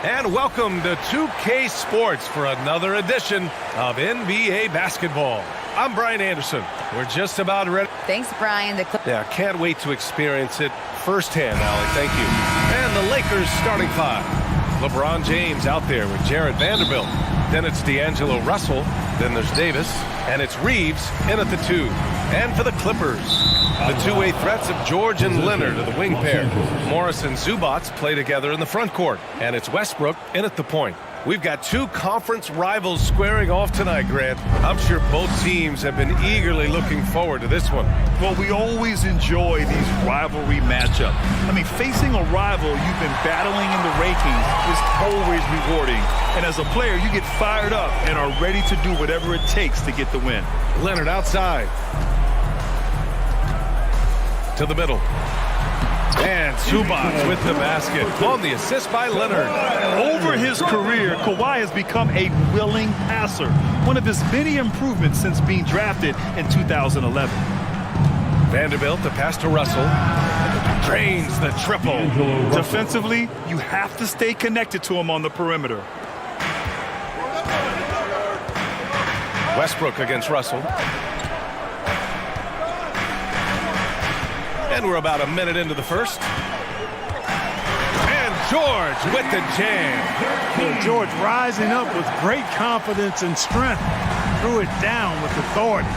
And welcome to 2K Sports for another edition of NBA basketball. I'm Brian Anderson. We're just about ready. Thanks, Brian. Yeah, can't wait to experience it firsthand, Allie. Thank you. And the Lakers starting five. LeBron James out there with Jared Vanderbilt. Then it's D'Angelo Russell. Then there's Davis. And it's Reeves in at the 2. And for the Clippers, the two-way threats of George and Leonard are the wing pair. Morris and Zubac play together in the front court. And it's Westbrook in at the point. We've got two conference rivals squaring off tonight, Grant. I'm sure both teams have been eagerly looking forward to this one. Well, we always enjoy these rivalry matchups. I mean, facing a rival you've been battling in the rankings is always rewarding. And as a player, you get fired up and are ready to do whatever it takes to get the win. Leonard outside. To the middle. And Zubac with the basket on the assist by Leonard. Over his career, Kawhi has become a willing passer. One of his many improvements since being drafted in 2011. Vanderbilt, the pass to Russell. Drains the triple. Defensively, you have to stay connected to him on the perimeter. Westbrook against Russell. And we're about a minute into the first. And George with the jam. George rising up with great confidence and strength. Threw it down with authority.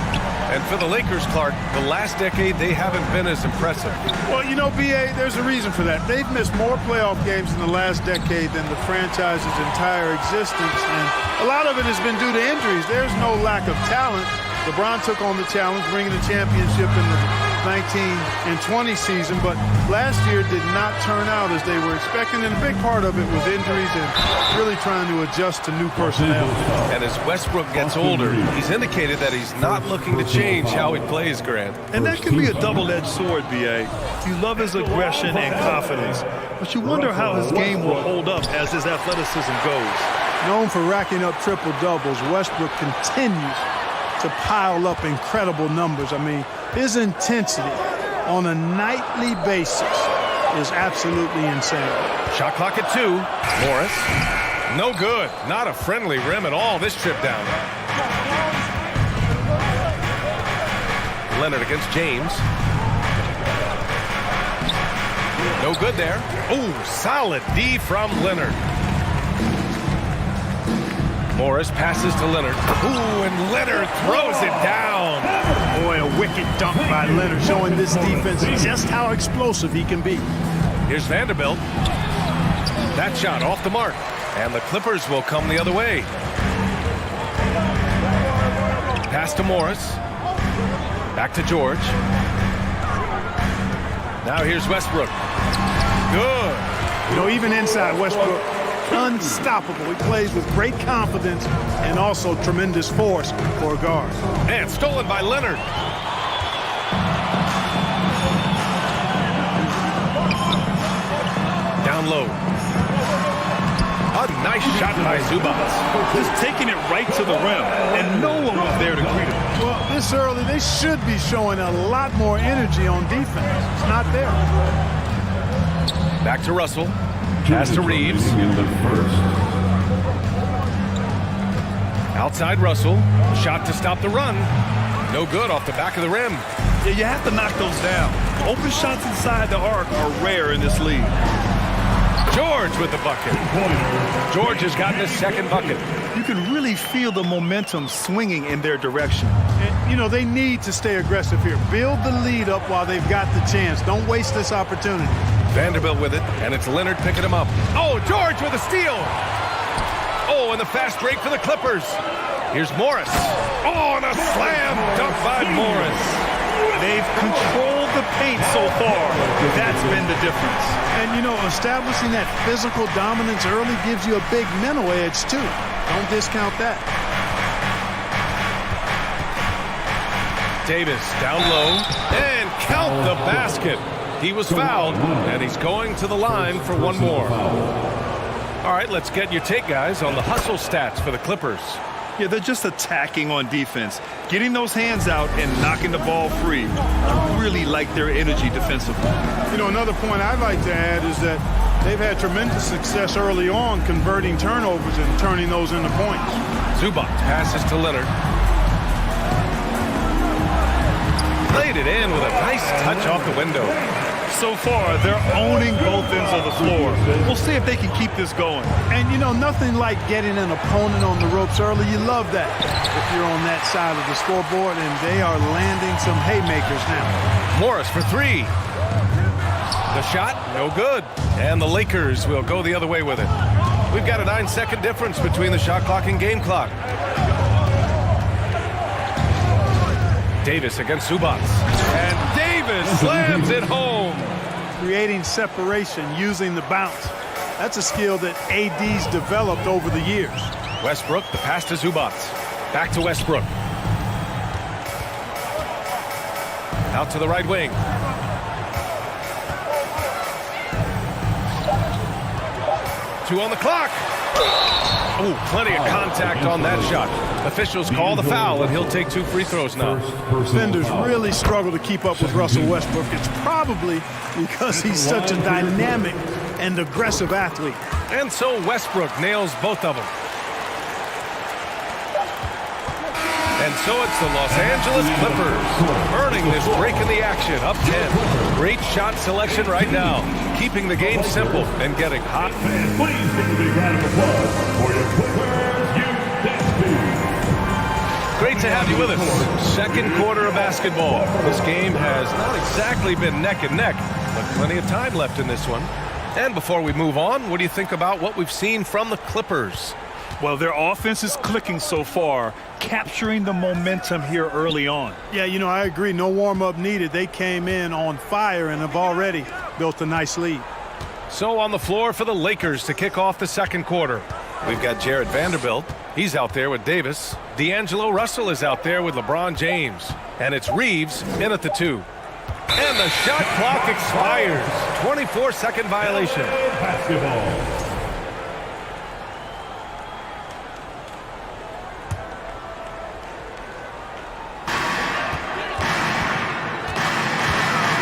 And for the Lakers, Clark, the last decade, they haven't been as impressive. Well, you know, B.A., there's a reason for that. They've missed more playoff games in the last decade than the franchise's entire existence. And a lot of it has been due to injuries. There's no lack of talent. LeBron took on the challenge, bringing the championship in the 19 and 20 season, but last year did not turn out as they were expecting, and a big part of it was injuries and really trying to adjust to new personnel. And as Westbrook gets older, he's indicated that he's not looking to change how he plays, Grant. And that can be a double-edged sword, B.A. You love his aggression and confidence, but you wonder how his game will hold up as his athleticism goes. Known for racking up triple-doubles, Westbrook continues to pile up incredible numbers. I mean, his intensity on a nightly basis is absolutely insane. Shot clock at 2. Morris. No good. Not a friendly rim at all this trip down. Leonard against James. No good there. Oh, solid D from Leonard. Morris passes to Leonard. Ooh, and Leonard throws it down. Boy, a wicked dunk by Leonard, showing this defense just how explosive he can be. Here's Vanderbilt. That shot off the mark. And the Clippers will come the other way. Pass to Morris. Back to George. Now here's Westbrook. Good. You know, even inside Westbrook, unstoppable. He plays with great confidence and also tremendous force for a guard. And stolen by Leonard. Down low. A nice shot by Zubac. Just taking it right to the rim, and no one was there to greet him. Well, this early, they should be showing a lot more energy on defense. It's not there. Back to Russell. Pass to Reeves. Outside Russell. Shot to stop the run. No good off the back of the rim. Yeah, you have to knock those down. Open shots inside the arc are rare in this league. George with the bucket. George has gotten his second bucket. You can really feel the momentum swinging in their direction. And, you know, they need to stay aggressive here. Build the lead up while they've got the chance. Don't waste this opportunity. Vanderbilt with it, and it's Leonard picking him up. Oh, George with a steal. Oh, and the fast break for the Clippers. Here's Morris. Oh, and a slam dunk by Morris. They've controlled the paint so far. That's been the difference. And, you know, establishing that physical dominance early gives you a big mental edge, too. Don't discount that. Davis down low, and count the basket. He was fouled, and he's going to the line for one more. All right, let's get your take, guys, on the hustle stats for the Clippers. Yeah, they're just attacking on defense, getting those hands out and knocking the ball free. I really like their energy defensively. You know, another point I'd like to add is that They've had tremendous success early on converting turnovers and turning those into points. Zubac passes to Leonard. Played it in with a nice touch off the window. So far, they're owning both ends of the floor. We'll see if they can keep this going. And, you know, nothing like getting an opponent on the ropes early. You love that if you're on that side of the scoreboard, and they are landing some haymakers now. Morris for three. The shot, no good. And the Lakers will go the other way with it. We've got a 9-second difference between the shot clock and game clock. Davis against Zubac. And Davis slams it home. Creating separation using the bounce. That's a skill that AD's developed over the years. Westbrook, the pass to Zubac. Back to Westbrook. Out to the right wing. Two on the clock. Oh, plenty of contact on that shot. Officials call the foul, and he'll take 2 free throws now. Defenders really struggle to keep up with Russell Westbrook. It's probably because he's such a dynamic and aggressive athlete. And so Westbrook nails both of them. And so it's the Los Angeles Clippers earning this break in the action, up 10. Great shot selection right now, keeping the game simple and getting hot. Please give a big round of applause for your Clippers, Great to have you with us. Second quarter of basketball. This game has not exactly been neck and neck, but plenty of time left in this one. And before we move on, what do you think about what we've seen from the Clippers? Well, their offense is clicking so far, capturing the momentum here early on. Yeah, you know, I agree. No warm-up needed. They came in on fire and have already built a nice lead. So on the floor for the Lakers to kick off the second quarter. We've got Jared Vanderbilt. He's out there with Davis. D'Angelo Russell is out there with LeBron James. And it's Reeves in at the 2. And the shot clock expires. 24-second violation. basketball.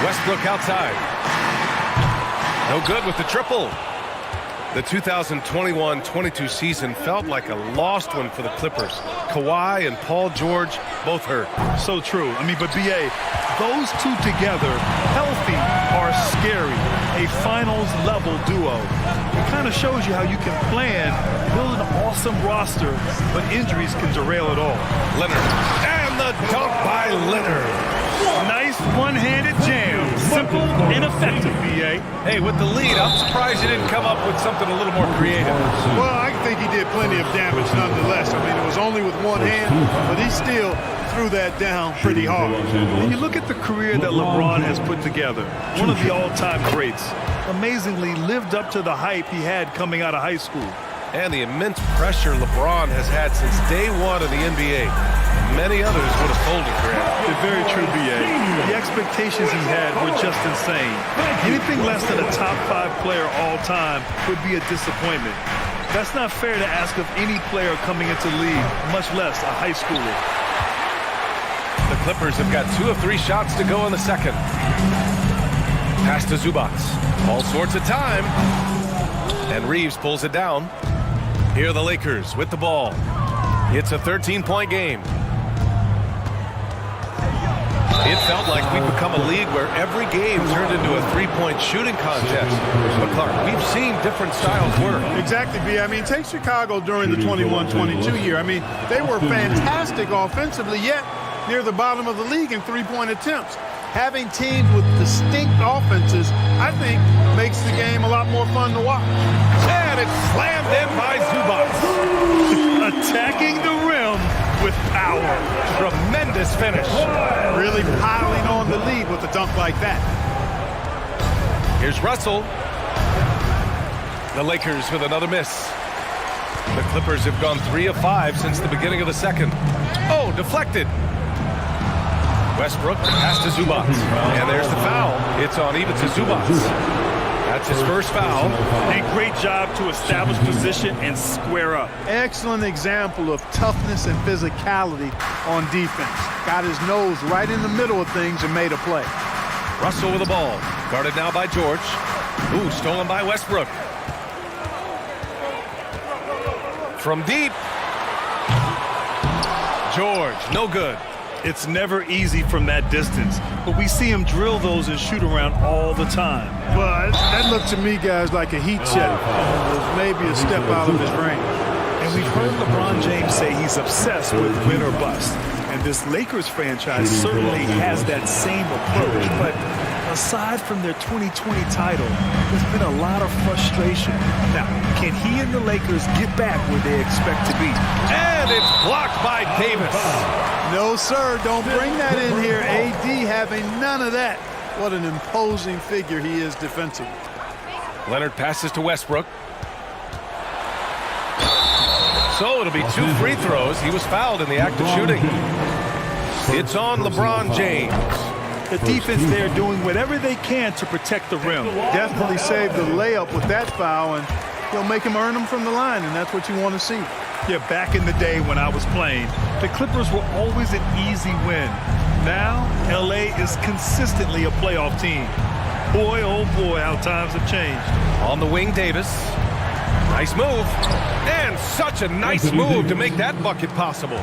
Westbrook outside. No good with the triple. The 2021-22 season felt like a lost one for the Clippers. Kawhi and Paul George both hurt. So true. I mean, but B.A., those two together, healthy, are scary. A finals-level duo. It kind of shows you how you can plan, build an awesome roster, but injuries can derail it all. Leonard. And the dunk by Leonard. Nice one-handed jam. Simple and effective, B.A. Hey, with the lead, I'm surprised he didn't come up with something a little more creative. Well, I think he did plenty of damage nonetheless. I mean, it was only with one hand, but he still threw that down pretty hard. When you look at the career that LeBron has put together, one of the all-time greats, amazingly lived up to the hype he had coming out of high school. And the immense pressure LeBron has had since day one of the NBA. Many others would have folded for him. It's very true, B.A. The expectations he had were just insane. Anything less than a top 5 player all time would be a disappointment. That's not fair to ask of any player coming into the league, much less a high schooler. The Clippers have got 2 of 3 shots to go in the second. Pass to Zubac. All sorts of time. And Reeves pulls it down. Here are the Lakers with the ball. It's a 13-point game. It felt like we'd become a league where every game turned into a 3-point shooting contest. But Clark, we've seen different styles work. Exactly, B. I mean, take Chicago during the 21-22 year. I mean, they were fantastic offensively, yet near the bottom of the league in 3-point attempts. Having teams with distinct offenses, I think, makes the game a lot more fun to watch. And it's slammed in by Zubac. Attacking the rim with power. Tremendous finish. Really piling on the lead with a dunk like that. Here's Russell. The Lakers with another miss. The Clippers have gone 3 of 5 since the beginning of the second. Oh, deflected. Westbrook pass to Zubac. And there's the foul. It's on even to Zubac. That's his first foul. A great job to establish position and square up. Excellent example of toughness and physicality on defense. Got his nose right in the middle of things and made a play. Russell with the ball. Guarded now by George. Ooh, stolen by Westbrook. From deep. George, no good. It's never easy from that distance, but we see him drill those and shoot around all the time. Well, that looked to me, guys, like a heat check. It was maybe a step out of his range. And we've heard LeBron James say he's obsessed with win or bust. And this Lakers franchise certainly has that same approach. But aside from their 2020 title, there's been a lot of frustration. Now, can he and the Lakers get back where they expect to be? And it's blocked by Davis. No, sir, don't bring that in here. AD having none of that. What an imposing figure he is defensively. Leonard passes to Westbrook. So it'll be 2 free throws. He was fouled in the act of shooting. It's on LeBron James. The defense there doing whatever they can to protect the rim. Definitely saved the layup with that foul, and he'll make him earn them from the line, and that's what you want to see. Yeah, back in the day when I was playing, the Clippers were always an easy win. Now, LA is consistently a playoff team. Boy, oh boy, how times have changed. On the wing, Davis. Nice move. And such a nice move to make that bucket possible.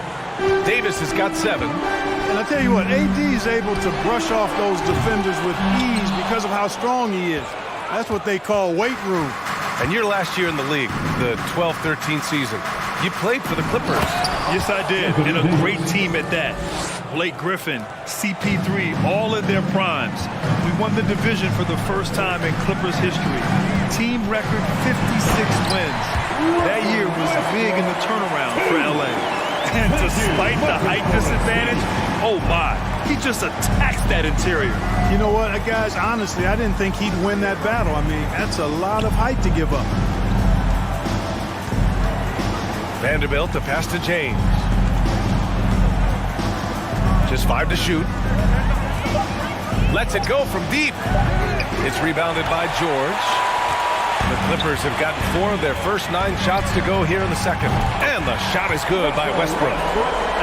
Davis has got 7. And I tell you what, AD is able to brush off those defenders with ease because of how strong he is. That's what they call weight room. And your last year in the league, the 12-13 season, you played for the Clippers. Yes, I did, and a great team at that. Blake Griffin, CP3, all in their primes. We won the division for the first time in Clippers history. Team record 56 wins. That year was big in the turnaround for LA. And despite the height disadvantage, oh my, he just attacks that interior. You know what, guys, honestly, I didn't think he'd win that battle. I mean, that's a lot of height to give up. Vanderbilt to pass to James. Just 5 to shoot. Lets it go from deep. It's rebounded by George. The Clippers have gotten 4 of their first 9 shots to go here in the second. And the shot is good by Westbrook.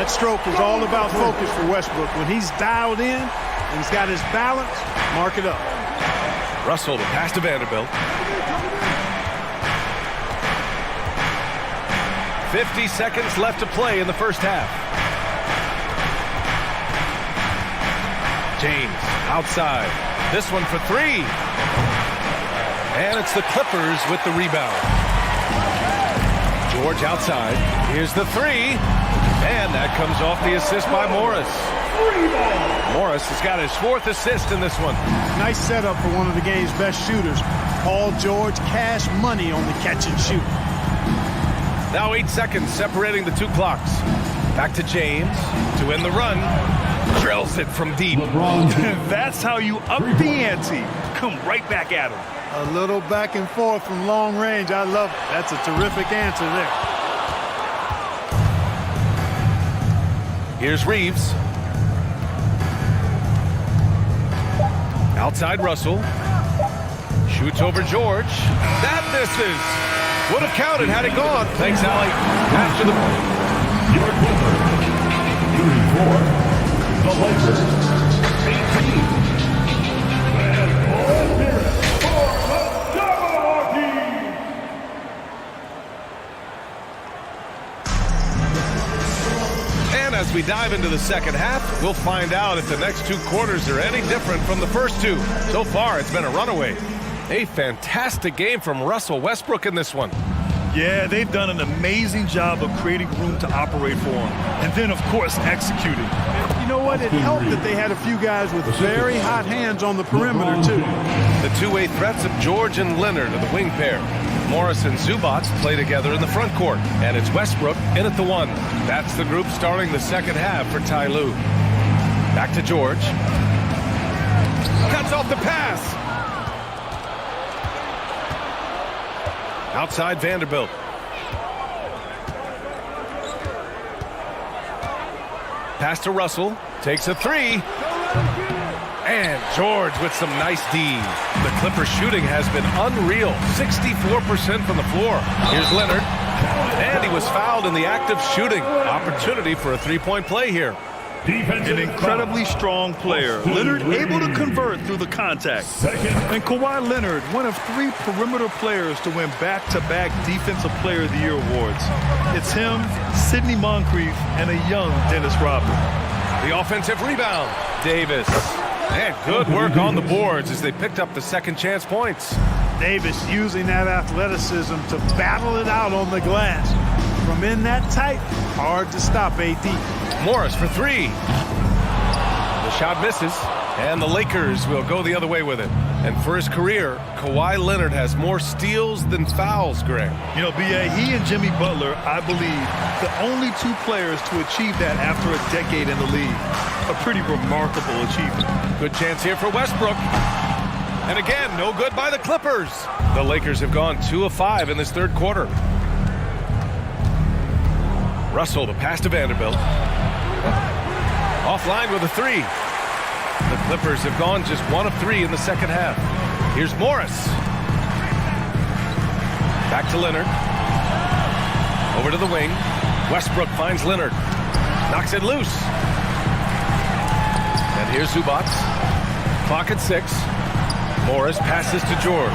That stroke is all about focus for Westbrook. When he's dialed in and he's got his balance, mark it up. Russell to pass to Vanderbilt. 50 seconds left to play in the first half. James outside. This one for 3. And it's the Clippers with the rebound. George outside. Here's the 3. And that comes off the assist by Morris. Morris has got his 4th assist in this one. Nice setup for one of the game's best shooters. Paul George, cash money on the catch and shoot. Now 8 seconds separating the 2 clocks. Back to James to end the run. Drills it from deep. That's how you up the ante. Come right back at him. A little back and forth from long range. I love it. That's a terrific answer there. Here's Reeves. Outside Russell. Shoots over George. That misses. Would have counted had it gone. Thanks, Allie. After the... Your Clippers. 34. The Lakers. 18. And 1 minute for the Milwaukee. And as we dive into the second half, we'll find out if the next 2 quarters are any different from the first 2. So far, it's been a runaway. A fantastic game from Russell Westbrook in this one. Yeah, they've done an amazing job of creating room to operate for him. And then, of course, executing. You know what? It helped that they had a few guys with very hot hands on the perimeter, too. The two-way threats of George and Leonard are the wing pair. Morris and Zubac play together in the front court. And it's Westbrook in at the 1. That's the group starting the second half for Ty Lue. Back to George. Cuts off the pass. Outside Vanderbilt. Pass to Russell. Takes a 3. And George with some nice D. The Clippers shooting has been unreal. 64% from the floor. Here's Leonard. And he was fouled in the act of shooting. Opportunity for a 3-point play here. An incredibly strong player. Leonard able to convert through the contact. And Kawhi Leonard, one of 3 perimeter players to win back-to-back Defensive Player of the Year awards. It's him, Sidney Moncrief, and a young Dennis Rodman. The offensive rebound. Davis. And good work on the boards as they picked up the second chance points. Davis using that athleticism to battle it out on the glass. From in that tight, hard to stop AD. Morris for 3. The shot misses, and the Lakers will go the other way with it. And for his career, Kawhi Leonard has more steals than fouls, Greg. You know, B.A., he and Jimmy Butler, I believe, the only 2 players to achieve that after a decade in the league. A pretty remarkable achievement. Good chance here for Westbrook. And again, no good by the Clippers. The Lakers have gone 2 of 5 in this third quarter. Russell, the pass to Vanderbilt. Offline with a 3. The Clippers have gone just 1 of 3 in the second half. Here's Morris. Back to Leonard. Over to the wing. Westbrook finds Leonard. Knocks it loose. And here's Zubac. Clock at 6. Morris passes to George.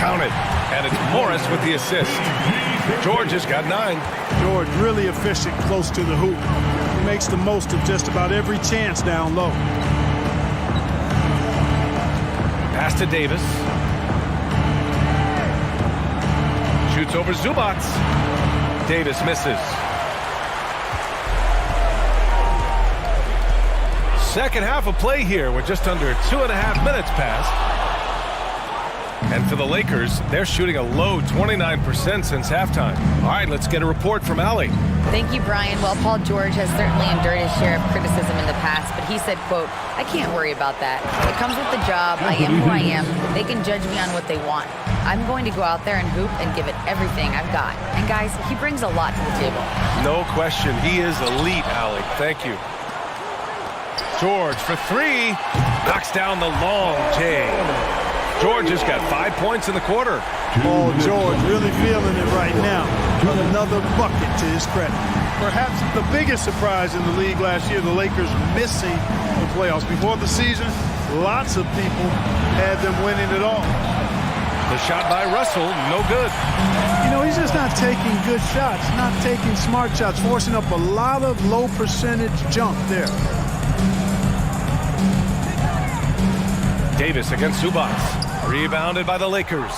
Counted. And it's Morris with the assist. George has got 9. George really efficient close to the hoop. He makes the most of just about every chance down low. Pass to Davis. Shoots over Zubac. Davis misses. Second half of play here. We're just under 2.5 minutes past. And for the Lakers, they're shooting a low 29% since halftime. All right, let's get a report from Allie. Thank you, Brian. Well, Paul George has certainly endured his share of criticism in the past, but he said, quote, "I can't worry about that. It comes with the job. I am who I am. They can judge me on what they want. I'm going to go out there and hoop and give it everything I've got." And guys, he brings a lot to the table. No question. He is elite, Allie. Thank you. George for 3. Knocks down the long J. George has got 5 points in the quarter. Paul George really feeling it right now. Another bucket to his credit. Perhaps the biggest surprise in the league last year, the Lakers missing the playoffs. Before the season, lots of people had them winning it all. The shot by Russell, no good. You know, he's just not taking good shots, not taking smart shots, forcing up a lot of low percentage jump there. Davis against Zubac. Rebounded by the Lakers.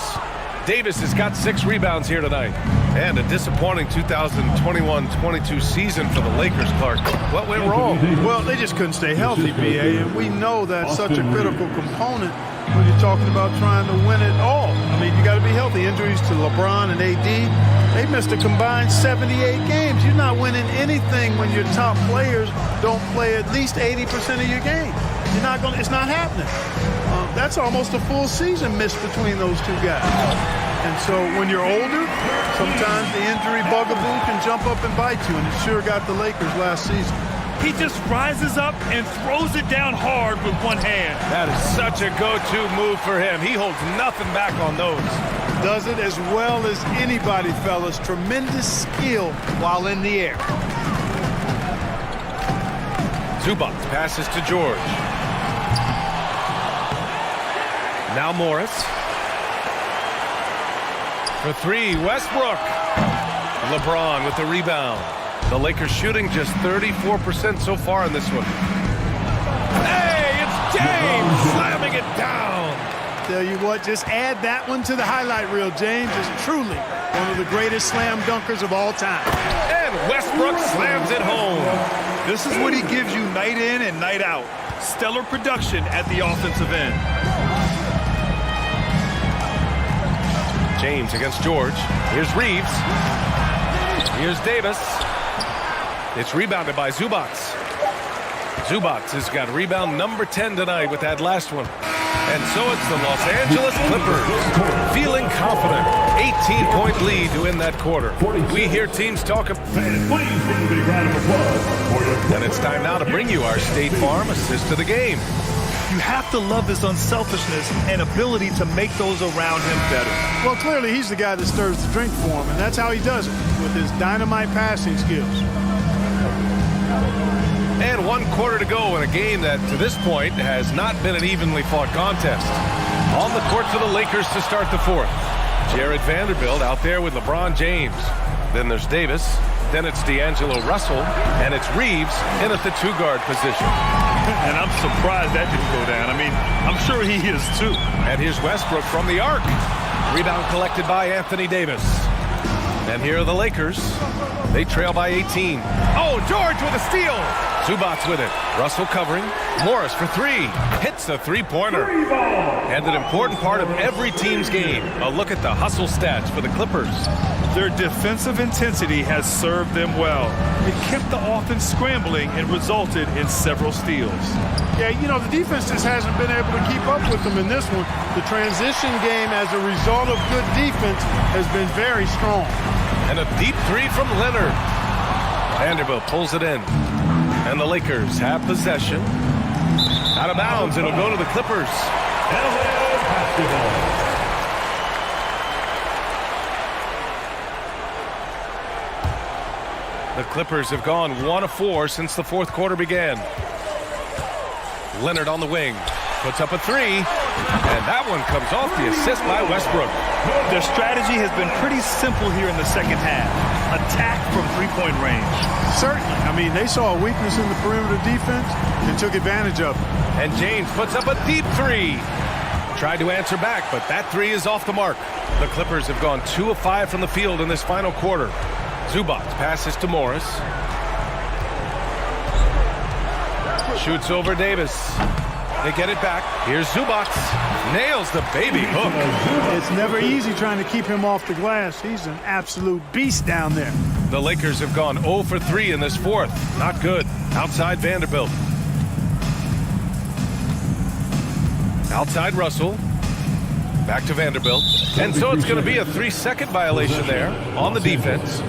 Davis has got 6 rebounds here tonight. And a disappointing 2021-22 season for the Lakers, Clark. What went wrong? Well, they just couldn't stay healthy, B.A., and we know that's such a critical component when you're talking about trying to win it all. I mean, you got to be healthy. Injuries to LeBron and AD, they missed a combined 78 games. You're not winning anything when your top players don't play at least 80% of your game. You're not going. It's not happening. That's almost a full season missed between those 2 guys. And so when you're older, sometimes the injury bugaboo can jump up and bite you, and it sure got the Lakers last season. He just rises up and throws it down hard with one hand. That is such a go-to move for him. He holds nothing back on those. Does it as well as anybody, fellas. Tremendous skill while in the air. Zubac passes to George. Now Morris. For 3, Westbrook. LeBron with the rebound. The Lakers shooting just 34% so far in this one. Hey, it's James slamming it down. Tell you what, just add that one to the highlight reel. James is truly one of the greatest slam dunkers of all time. And Westbrook slams it home. This is what he gives you night in and night out. Stellar production at the offensive end. James against George. Here's Reeves. Here's Davis. It's rebounded by Zubac. Zubac has got rebound number 10 tonight with that last one. And so it's the Los Angeles Clippers feeling confident. 18-point lead to win that quarter. We hear teams talking. And it's time now to bring you our State Farm assist of the game. You have to love his unselfishness and ability to make those around him better. Well, clearly he's the guy that stirs the drink for him, and that's how he does it, with his dynamite passing skills. And 1 quarter to go in a game that, to this point, has not been an evenly fought contest. On the court for the Lakers to start the fourth. Jared Vanderbilt out there with LeBron James. Then there's Davis. Then it's D'Angelo Russell. And it's Reeves in at the 2-guard position. And I'm surprised that didn't go down. I mean, I'm sure he is too. And here's Westbrook from the arc. Rebound collected by Anthony Davis. And here are the Lakers. They trail by 18. Oh, George with a steal. Zubac with it. Russell covering. Morris for 3. Hits the three-pointer. And an important part of every team's game. A look at the hustle stats for the Clippers. Their defensive intensity has served them well. It kept the offense scrambling and resulted in several steals. Yeah, you know, the defense just hasn't been able to keep up with them in this one. The transition game as a result of good defense has been very strong. And a deep 3 from Leonard. Vanderbilt pulls it in. And the Lakers have possession. Out of bounds, it'll go to the Clippers. The Clippers have gone 1 of 4 since the fourth quarter began. Leonard on the wing. Puts up a 3. And that one comes off the assist by Westbrook. Their strategy has been pretty simple here in the second half. Attack from three-point range. Certainly. I mean, they saw a weakness in the perimeter defense and took advantage of it. And James puts up a deep 3. Tried to answer back, but that 3 is off the mark. The Clippers have gone 2 of 5 from the field in this final quarter. Zubac passes to Morris. Shoots over Davis. They get it back. Here's Zubac. Nails the baby hook. It's never easy trying to keep him off the glass. He's an absolute beast down there. The Lakers have gone 0 for 3 in this fourth. Not good. Outside Vanderbilt. Outside Russell. Back to Vanderbilt. And so it's going to be a 3-second violation there on the defense.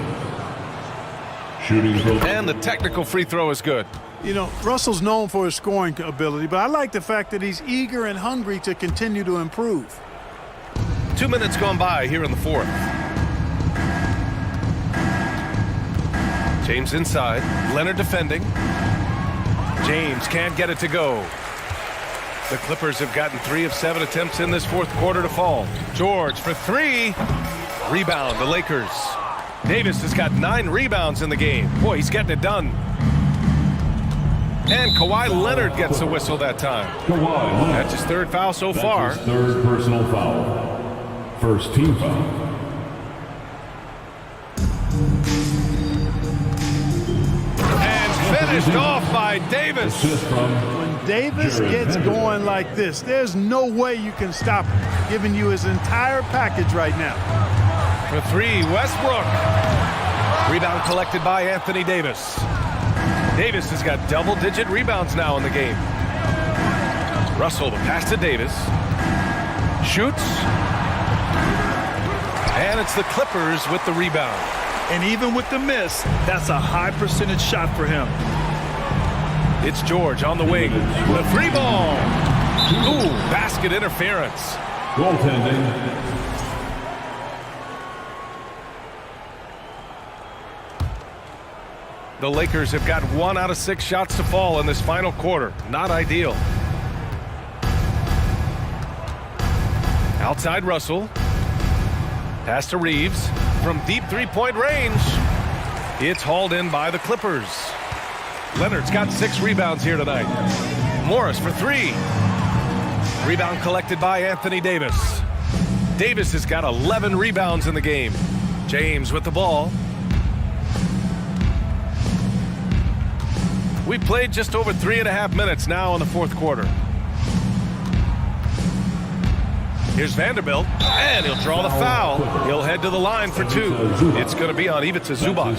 And the technical free throw is good. You know, Russell's known for his scoring ability, but I like the fact that he's eager and hungry to continue to improve. 2 minutes gone by here in the fourth. James inside. Leonard defending. James can't get it to go. The Clippers have gotten 3 of 7 attempts in this fourth quarter to fall. George for 3. Rebound, the Lakers. Davis has got 9 rebounds in the game. Boy, he's getting it done. And Kawhi Leonard gets a whistle that time. That's his 3rd foul so far. That's his 3rd personal foul. First team foul. And finished off by Davis. When Davis gets going like this, there's no way you can stop him, giving you his entire package right now. For 3, Westbrook. Rebound collected by Anthony Davis. Davis has got double-digit rebounds now in the game. Russell, the pass to Davis. Shoots. And it's the Clippers with the rebound. And even with the miss, that's a high percentage shot for him. It's George on the wing. The 3 ball. Ooh, basket interference. Goaltending. The Lakers have got 1 out of 6 shots to fall in this final quarter. Not ideal. Outside Russell. Pass to Reeves from deep 3-point range. It's hauled in by the Clippers. Leonard's got 6 rebounds here tonight. Morris for 3. Rebound collected by Anthony Davis. Davis has got 11 rebounds in the game. James with the ball. We played just over 3.5 minutes now in the fourth quarter. Here's Vanderbilt, and he'll draw the foul. He'll head to the line for 2. It's going to be on Ivica Zubac.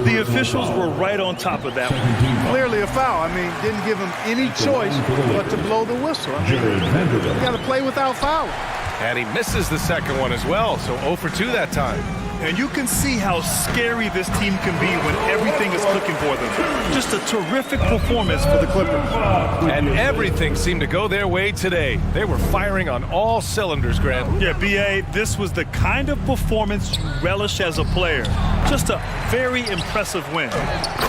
The officials were right on top of that one. Clearly a foul. I mean, didn't give him any choice but to blow the whistle. I mean, you got to play without fouling. And he misses the second one as well, so 0 for 2 that time. And you can see how scary this team can be when everything is clicking for them. Just a terrific performance for the Clippers. And everything seemed to go their way today. They were firing on all cylinders, Grant. Yeah, B.A., this was the kind of performance you relish as a player. Just a very impressive win.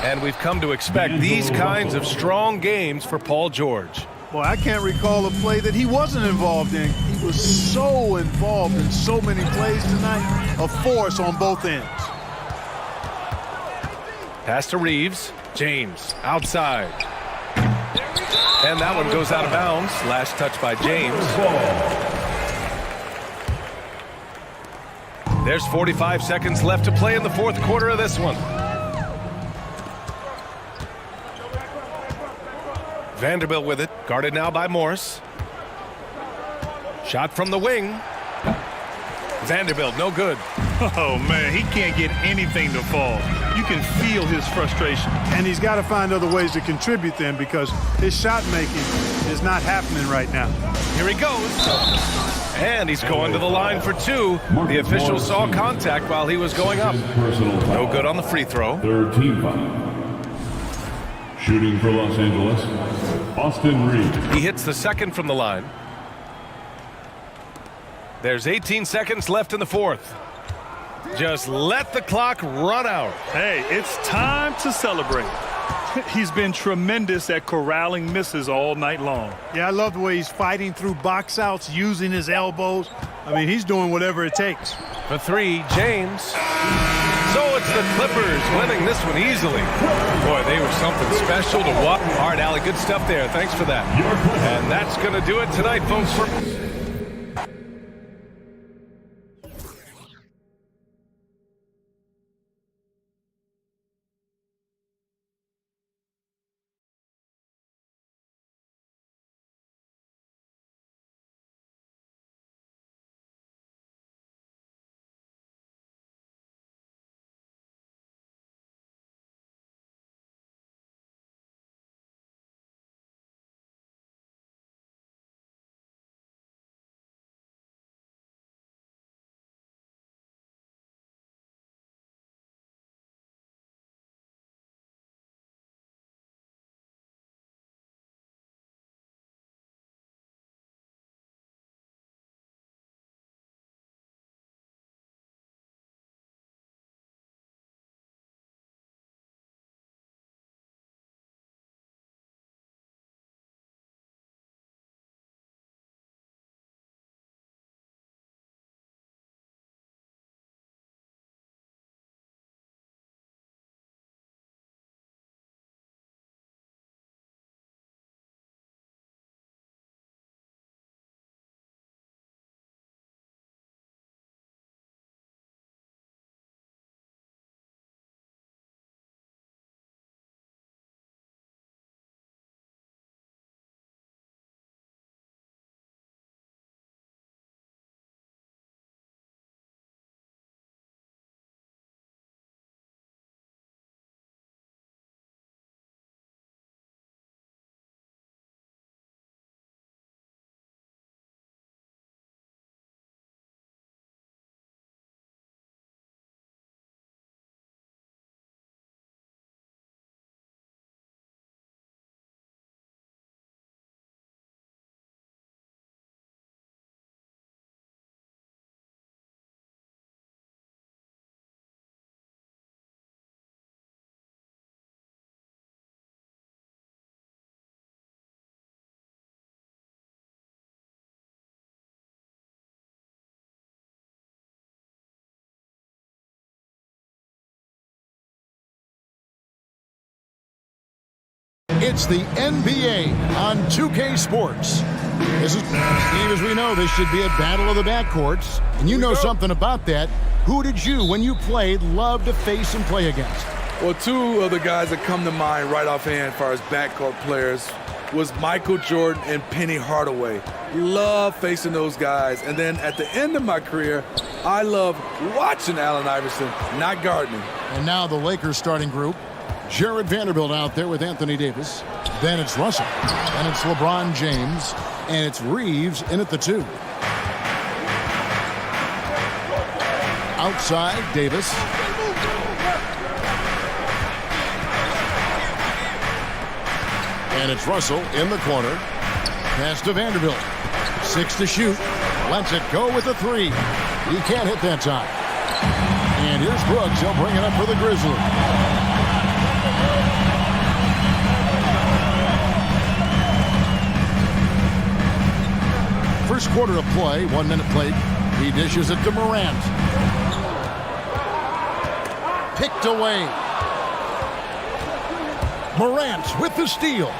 And we've come to expect these kinds of strong games for Paul George. Well, I can't recall a play that he wasn't involved in. He was so involved in so many plays tonight. A force on both ends. Pass to Reeves. James outside. And that one goes out of bounds. Last touch by James. There's 45 seconds left to play in the fourth quarter of this one. Vanderbilt with it, guarded now by Morris. Shot from the wing. Vanderbilt, no good. Oh, man, he can't get anything to fall. You can feel his frustration. And he's got to find other ways to contribute then, because his shot making is not happening right now. Here he goes. And he's going to the line for two. The official saw contact while he was going up. No good on the free throw. Third team foul. Shooting for Los Angeles, Austin Reeves. He hits the second from the line. There's 18 seconds left in the fourth. Just let the clock run out. Hey, it's time to celebrate. He's been tremendous at corralling misses all night long. Yeah, I love the way he's fighting through box outs, using his elbows. I mean, he's doing whatever it takes. For three, James. So it's the Clippers winning this one easily. Boy, they were something special to watch. All right, Allie, good stuff there. Thanks for that. And that's going to do it tonight, folks. It's the NBA on 2K Sports. This is, Steve, as we know, this should be a battle of the backcourts. And you know something about that. Who did you, when you played, love to face and play against? Well, two of the guys that come to mind right offhand as far as backcourt players was Michael Jordan and Penny Hardaway. Love facing those guys. And then at the end of my career, I love watching Allen Iverson, not guarding him. And now the Lakers starting group. Jared Vanderbilt out there with Anthony Davis. Then it's Russell. And it's LeBron James. And it's Reeves in at the 2. Outside, Davis. And it's Russell in the corner. Pass to Vanderbilt. 6 to shoot. Lets it go with the 3. He can't hit that time. And here's Brooks. He'll bring it up for the Grizzlies. First quarter of play, 1 minute played. He dishes it to Morant. Picked away. Morant with the steal.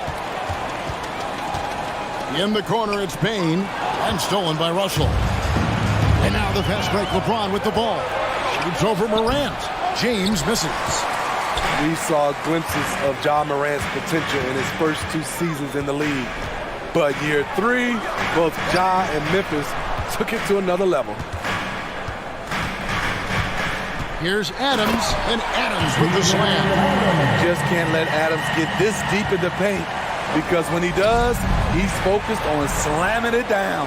In the corner, it's Payne. And stolen by Russell. And now the fast break. LeBron with the ball. Shoots over Morant. James misses. We saw glimpses of Ja Morant's potential in his first 2 seasons in the league. But year 3, both Ja and Memphis took it to another level. Here's Adams, and Adams with the slam. Just can't let Adams get this deep in the paint, because when he does, he's focused on slamming it down.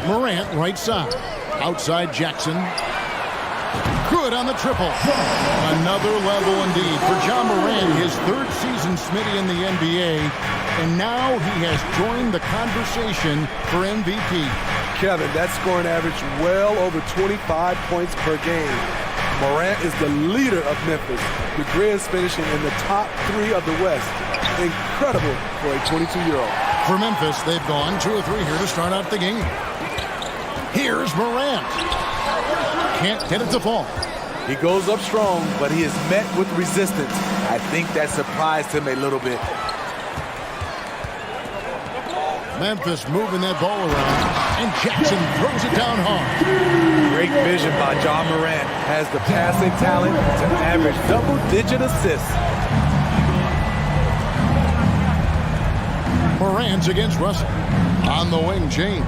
Morant right side. Outside Jackson. Good on the triple. Another level indeed for Ja Morant, his 3rd season Smitty in the NBA. And now he has joined the conversation for MVP. Kevin, that scoring average well over 25 points per game. Morant is the leader of Memphis. The Grizz finishing in the top 3 of the West. Incredible for a 22-year-old. For Memphis, they've gone 2 or 3 here to start out the game. Here's Morant. Can't get it to fall. He goes up strong, but he is met with resistance. I think that surprised him a little bit. Memphis moving that ball around, and Jackson throws it down hard. Great vision by Ja Morant. Has the passing talent to average double-digit assists. Morant's against Russell. On the wing, James.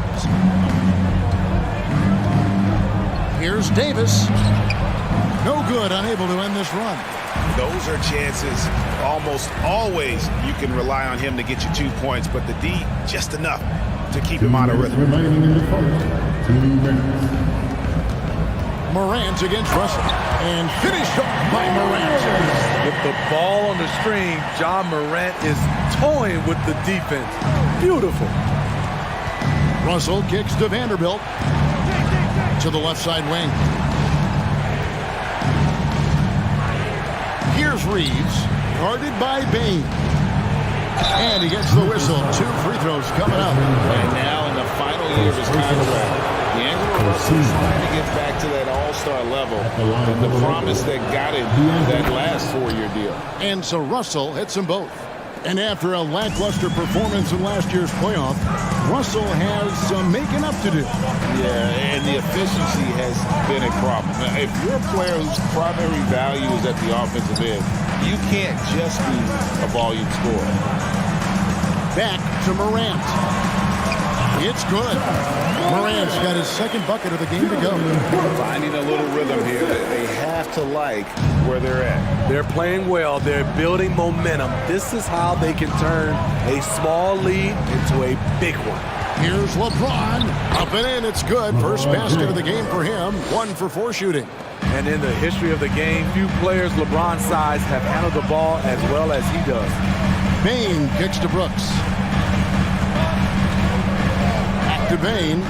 Here's Davis. No good, unable to end this run. Those are chances almost always you can rely on him to get you 2 points, but the D, just enough to keep him out of rhythm. Morant against Russell. And finished off by Morant. With the ball on the string, Ja Morant is toying with the defense. Beautiful. Russell kicks to Vanderbilt. To the left side wing. Here's Reeves, guarded by Bain. And he gets the whistle. 2 free throws coming up. And now in the final year of his contract, D'Angelo Russell is trying to get back to that all-star level. And the promise that got him that last 4-year deal. And so Russell hits them both. And after a lackluster performance in last year's playoff, Russell has some making up to do. Yeah, and the efficiency has been a problem. Now, if you're a player whose primary value is at the offensive end, you can't just be a volume scorer. Back to Morant. It's good. Morant's got his 2nd bucket of the game to go. Finding a little rhythm here that they have to like where they're at. They're playing well. They're building momentum. This is how they can turn a small lead into a big one. Here's LeBron. Up and in. It's good. First basket of the game for him. 1 for 4 shooting. And in the history of the game, few players LeBron's size have handled the ball as well as he does. Bain kicks to Brooks. Back to Bain.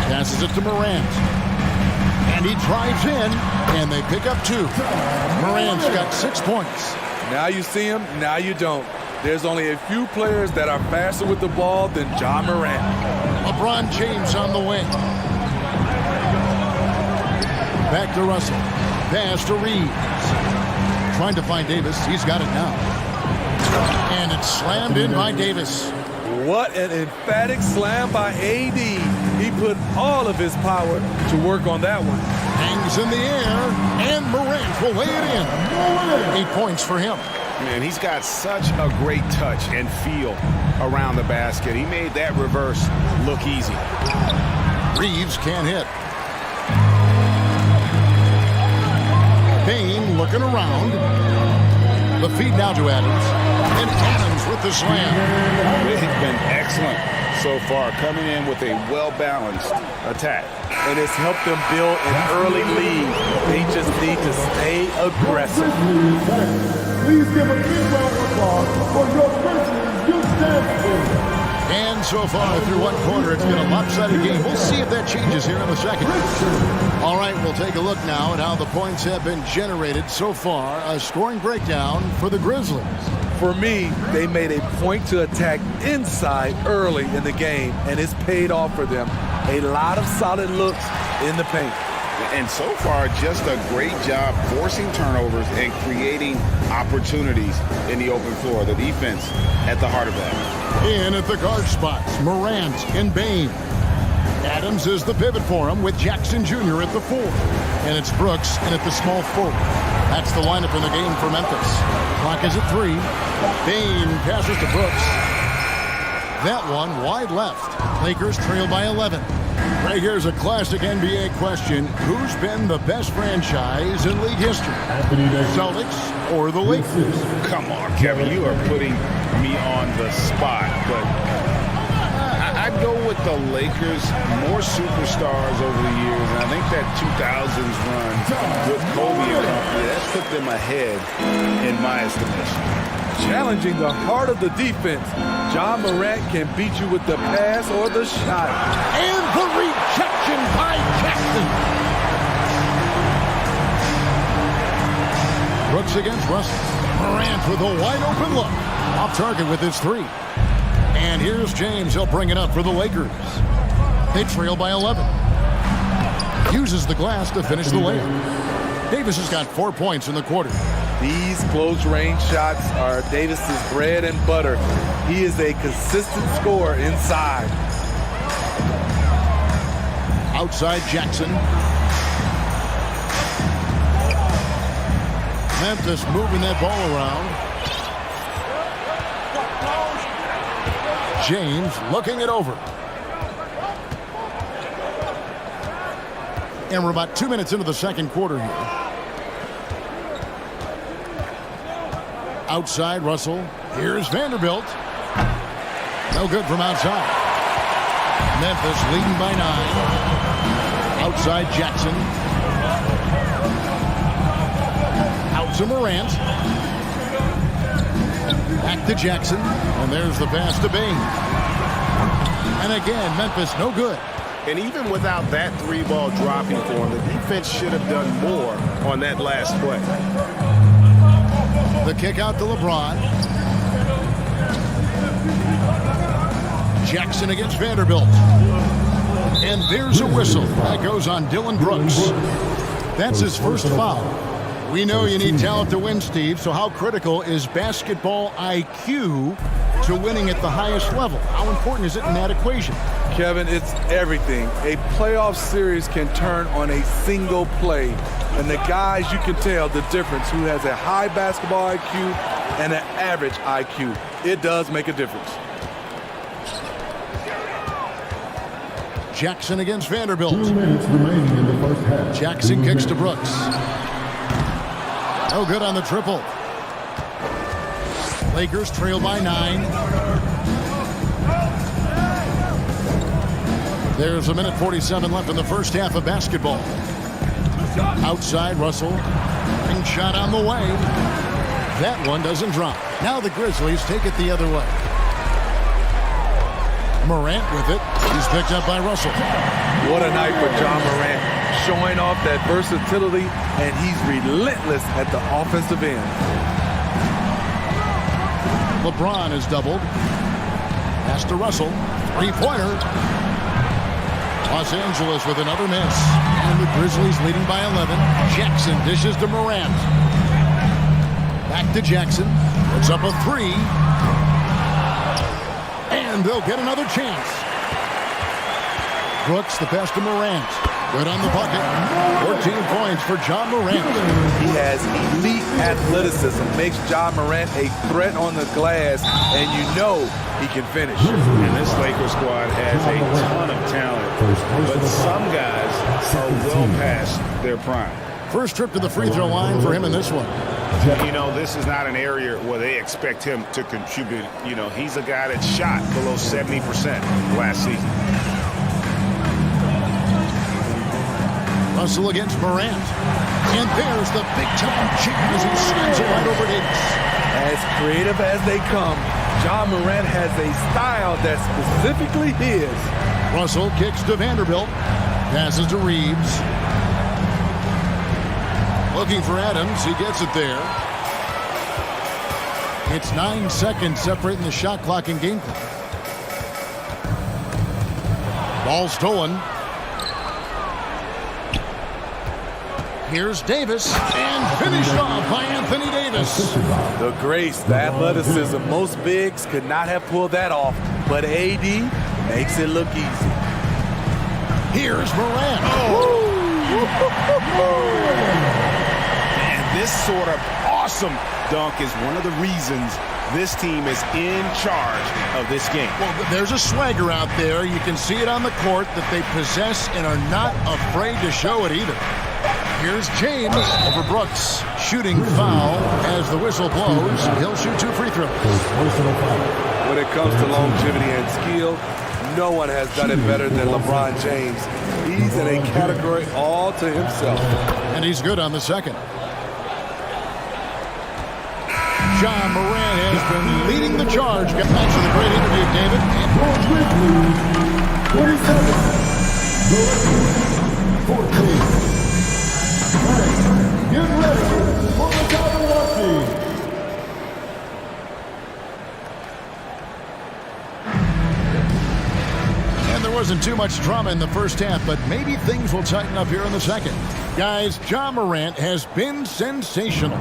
Passes it to Morant. And he drives in, and they pick up 2. Morant's got 6 points. Now you see him, now you don't. There's only a few players that are faster with the ball than Ja Morant. LeBron James on the wing. Back to Russell. Pass to Reeves. Trying to find Davis. He's got it now. And it's slammed in by Davis. What an emphatic slam by AD. He put all of his power to work on that one. Hangs in the air, and Morant will lay it in. 8 points for him. Man, he's got such a great touch and feel around the basket. He made that reverse look easy. Reeves can't hit. Bain looking around. The feed now to Adams. And Adams with the slam. They've been excellent so far, coming in with a well-balanced attack. And it's helped them build an early lead. They just need to stay aggressive. Please give a big round of applause for your Grizzlies. You stand for. And so far through one quarter, it's been a lopsided game. We'll see if that changes here in the second. All right, we'll take a look now at how the points have been generated so far. A scoring breakdown for the Grizzlies. For me, they made a point to attack inside early in the game, and it's paid off for them. A lot of solid looks in the paint. And so far, just a great job forcing turnovers and creating opportunities in the open floor. The defense at the heart of that. In at the guard spots, Morant and Bane. Adams is the pivot for him with Jackson Jr. at the 4. And it's Brooks in at the small forward. That's the lineup in the game for Memphis. Clock is at 3. Bane passes to Brooks. That one wide left. Lakers trail by 11. Right here's a classic NBA question. Who's been the best franchise in league history? Celtics or the Lakers? Come on, Kevin, you are putting me on the spot, but I'd go with the Lakers. More superstars over the years, and I think that 2000s run with Kobe and company, that put them ahead in my estimation. Challenging the heart of the defense. John Morant can beat you with the pass or the shot. And the rejection by Jackson. Brooks against Russell. Morant with a wide open look. Off target with his 3. And here's James. He'll bring it up for the Lakers. They trail by 11. Uses the glass to finish the layup. Davis has got 4 points in the quarter. These close-range shots are Davis's bread and butter. He is a consistent scorer inside. Outside Jackson. Memphis moving that ball around. James looking it over. And we're about 2 minutes into the second quarter here. Outside Russell. Here's Vanderbilt. No good from outside. Memphis leading by 9. Outside Jackson. Out to Morant. Back to Jackson. And there's the pass to Bane. And again, Memphis no good. And even without that 3-ball dropping for him, the defense should have done more on that last play. The kick out to LeBron. Jackson against Vanderbilt. And there's a whistle. That goes on Dylan Brooks. That's his first foul. We know you need talent to win, Steve, so how critical is basketball IQ to winning at the highest level? How important is it in that equation? Kevin, it's everything. A playoff series can turn on a single play. And the guys, you can tell the difference who has a high basketball IQ and an average IQ. It does make a difference. Jackson against Vanderbilt. 2 minutes remaining in the first half. Jackson kicks to Brooks. No good on the triple. Lakers trail by 9. There's 1:47 left in the first half of basketball. Outside Russell. And shot on the way. That one doesn't drop. Now the Grizzlies take it the other way. Morant with it. He's picked up by Russell. What a night for John Morant, showing off that versatility, and he's relentless at the offensive end. LeBron is doubled. Pass to Russell. 3-pointer. Los Angeles with another miss. And the Grizzlies leading by 11. Jackson dishes to Morant. Back to Jackson. Puts up a 3. And they'll get another chance. Brooks, the pass to Morant. Good on the bucket. 14 points for John Morant. He has elite athleticism, makes John Morant a threat on the glass, and you know he can finish. And this Lakers squad has a ton of talent, but some guys are well past their prime. First trip to the free throw line for him in this one. You know, this is not an area where they expect him to contribute. You know, he's a guy that shot below 70% last season. Russell against Morant. And there's the big-time jam as he slams it right over Davis. As creative as they come, John Morant has a style that's specifically his. Russell kicks to Vanderbilt. Passes to Reeves. Looking for Adams. He gets it there. It's 9 seconds separating the shot clock and game clock. Ball stolen. Here's Davis, and finished off by Anthony Davis. The grace, the athleticism, most bigs could not have pulled that off, but AD makes it look easy. Here's Morant. And this sort of awesome dunk is one of the reasons this team is in charge of this game. Well, there's a swagger out there. You can see it on the court that they possess and are not afraid to show it either. Here's James over Brooks. Shooting foul as the whistle blows. He'll shoot 2 free throws. When it comes to longevity and skill, no one has done it better than LeBron James. He's in a category all to himself. And he's good on the second. John Morant has been leading the charge. Thanks for the great interview, David. 27, 14. Get ready for the Cavaliers. And there wasn't too much drama in the first half, but maybe things will tighten up here in the second. Guys, John Morant has been sensational.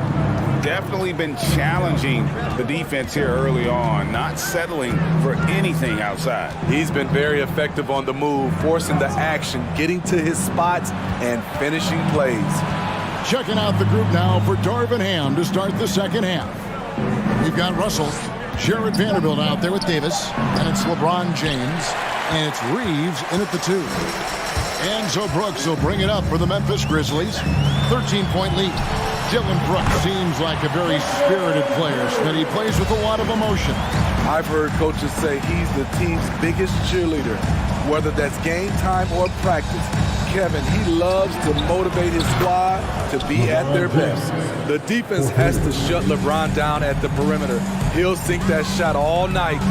Definitely been challenging the defense here early on, not settling for anything outside. He's been very effective on the move, forcing the action, getting to his spots, and finishing plays. Checking out the group now for Darvin Ham to start the second half. We've got Russell, Jared Vanderbilt out there with Davis, and it's LeBron James, and it's Reeves in at the 2. And so Brooks will bring it up for the Memphis Grizzlies. 13-point lead. Dylan Brooks seems like a very spirited player, and he plays with a lot of emotion. I've heard coaches say he's the team's biggest cheerleader, whether that's game time or practice. Kevin, he loves to motivate his squad to be at their best. The defense has to shut LeBron down at the perimeter. He'll sink that shot all night.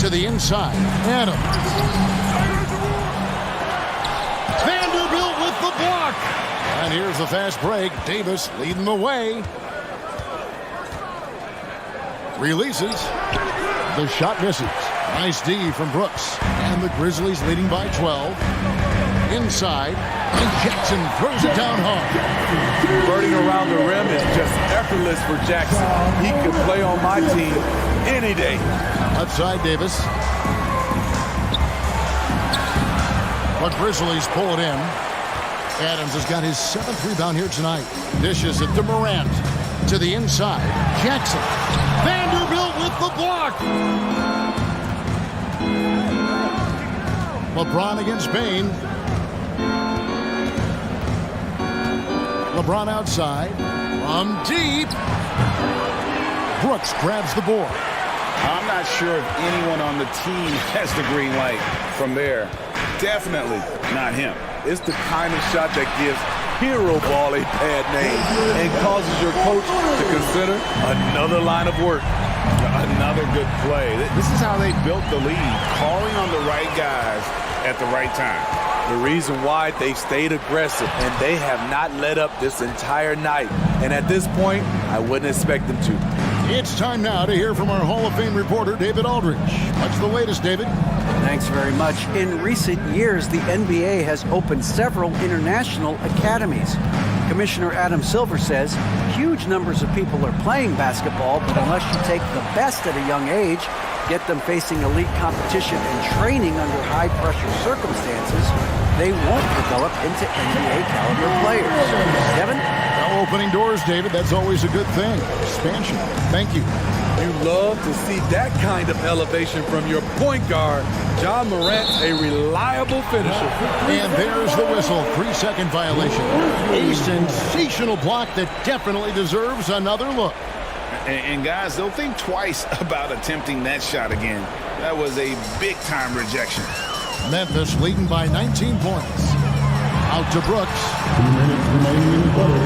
To the inside, Adams. Vanderbilt with the block. And here's the fast break. Davis leading the way. Releases. The shot misses. Nice D from Brooks. And the Grizzlies leading by 12. Inside. And Jackson throws it down hard. Converting around the rim is just effortless for Jackson. He could play on my team any day. Outside Davis. But Grizzlies pull it in. Adams has got his 7th rebound here tonight. Dishes it to Morant. To the inside. Jackson. Vanderbilt with the block. LeBron against Bane. LeBron outside. From deep. Brooks grabs the board. I'm not sure if anyone on the team has the green light from there. Definitely not him. It's the kind of shot that gives hero ball a bad name and causes your coach to consider another line of work. Another good play. This is how they built the lead, calling on the right guys at the right time. The reason why they've stayed aggressive and they have not let up this entire night. And at this point, I wouldn't expect them to. It's time now to hear from our Hall of Fame reporter, David Aldridge. What's the latest, David? Thanks very much. In recent years, the NBA has opened several international academies. Commissioner Adam Silver says huge numbers of people are playing basketball, but unless you take the best at a young age, get them facing elite competition and training under high-pressure circumstances, they won't develop into NBA-caliber players. Kevin? Well, opening doors, David. That's always a good thing. Expansion. Thank you. You love to see that kind of elevation from your point guard. John Morant's a reliable finisher. And there's the whistle. 3-second violation. A sensational block that definitely deserves another look. And guys, don't think twice about attempting that shot again. That was a big-time rejection. Memphis leading by 19 points. Out to Brooks. 2 minutes remaining in the quarter.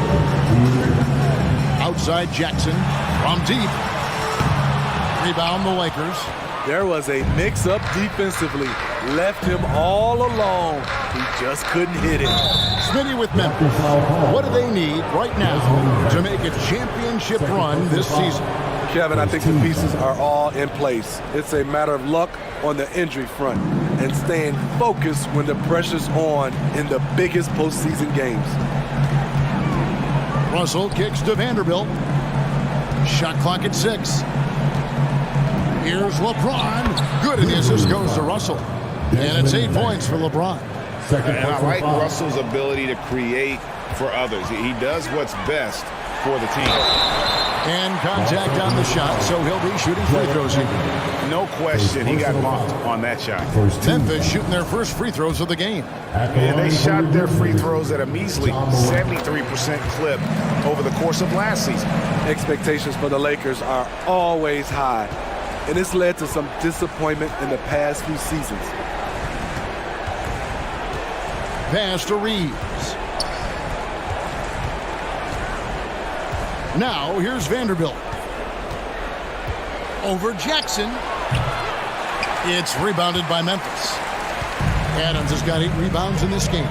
Outside Jackson from deep. Rebound the Lakers. There was a mix-up defensively. Left him all alone. He just couldn't hit it. Smitty with Memphis. What do they need right now to make a championship run this season? Kevin, I think the pieces are all in place. It's a matter of luck on the injury front and staying focused when the pressure's on in the biggest postseason games. Russell kicks to Vanderbilt. Shot clock at 6. Here's LeBron. Good, and the assist goes to Russell. And it's 8 points for LeBron. Second And I like Russell's ability to create for others. He does what's best for the team. And contact on the shot, so he'll be shooting free throws here. No question, he got bumped on that shot. Memphis shooting their first free throws of the game. And they shot their free throws at a measly 73% clip over the course of last season. Expectations for the Lakers are always high, and it's led to some disappointment in the past few seasons. Pass to Reeves. Now, here's Vanderbilt. Over Jackson. It's rebounded by Memphis. Adams has got 8 rebounds in this game.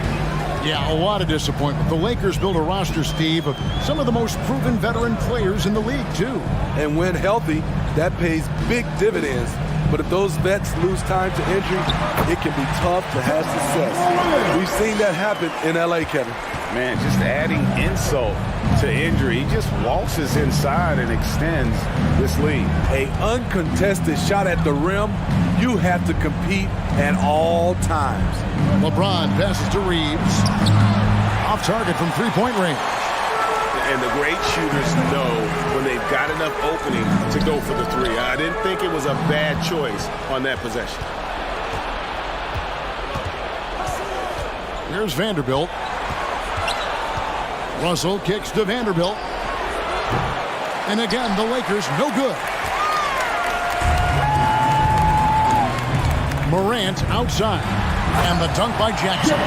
Yeah, a lot of disappointment. The Lakers built a roster, Steve, of some of the most proven veteran players in the league, too. And when healthy, that pays big dividends. But if those vets lose time to injury, it can be tough to have success. We've seen that happen in L.A., Kevin. Man, just adding insult to injury. He just waltzes inside and extends this lead. An uncontested shot at the rim, you have to compete at all times. LeBron passes to Reeves. Off target from three-point range. And the great shooters know when they've got enough opening to go for the three. I didn't think it was a bad choice on that possession. Here's Vanderbilt. Russell kicks to Vanderbilt. And again, the Lakers no good. Morant outside. And the dunk by Jackson.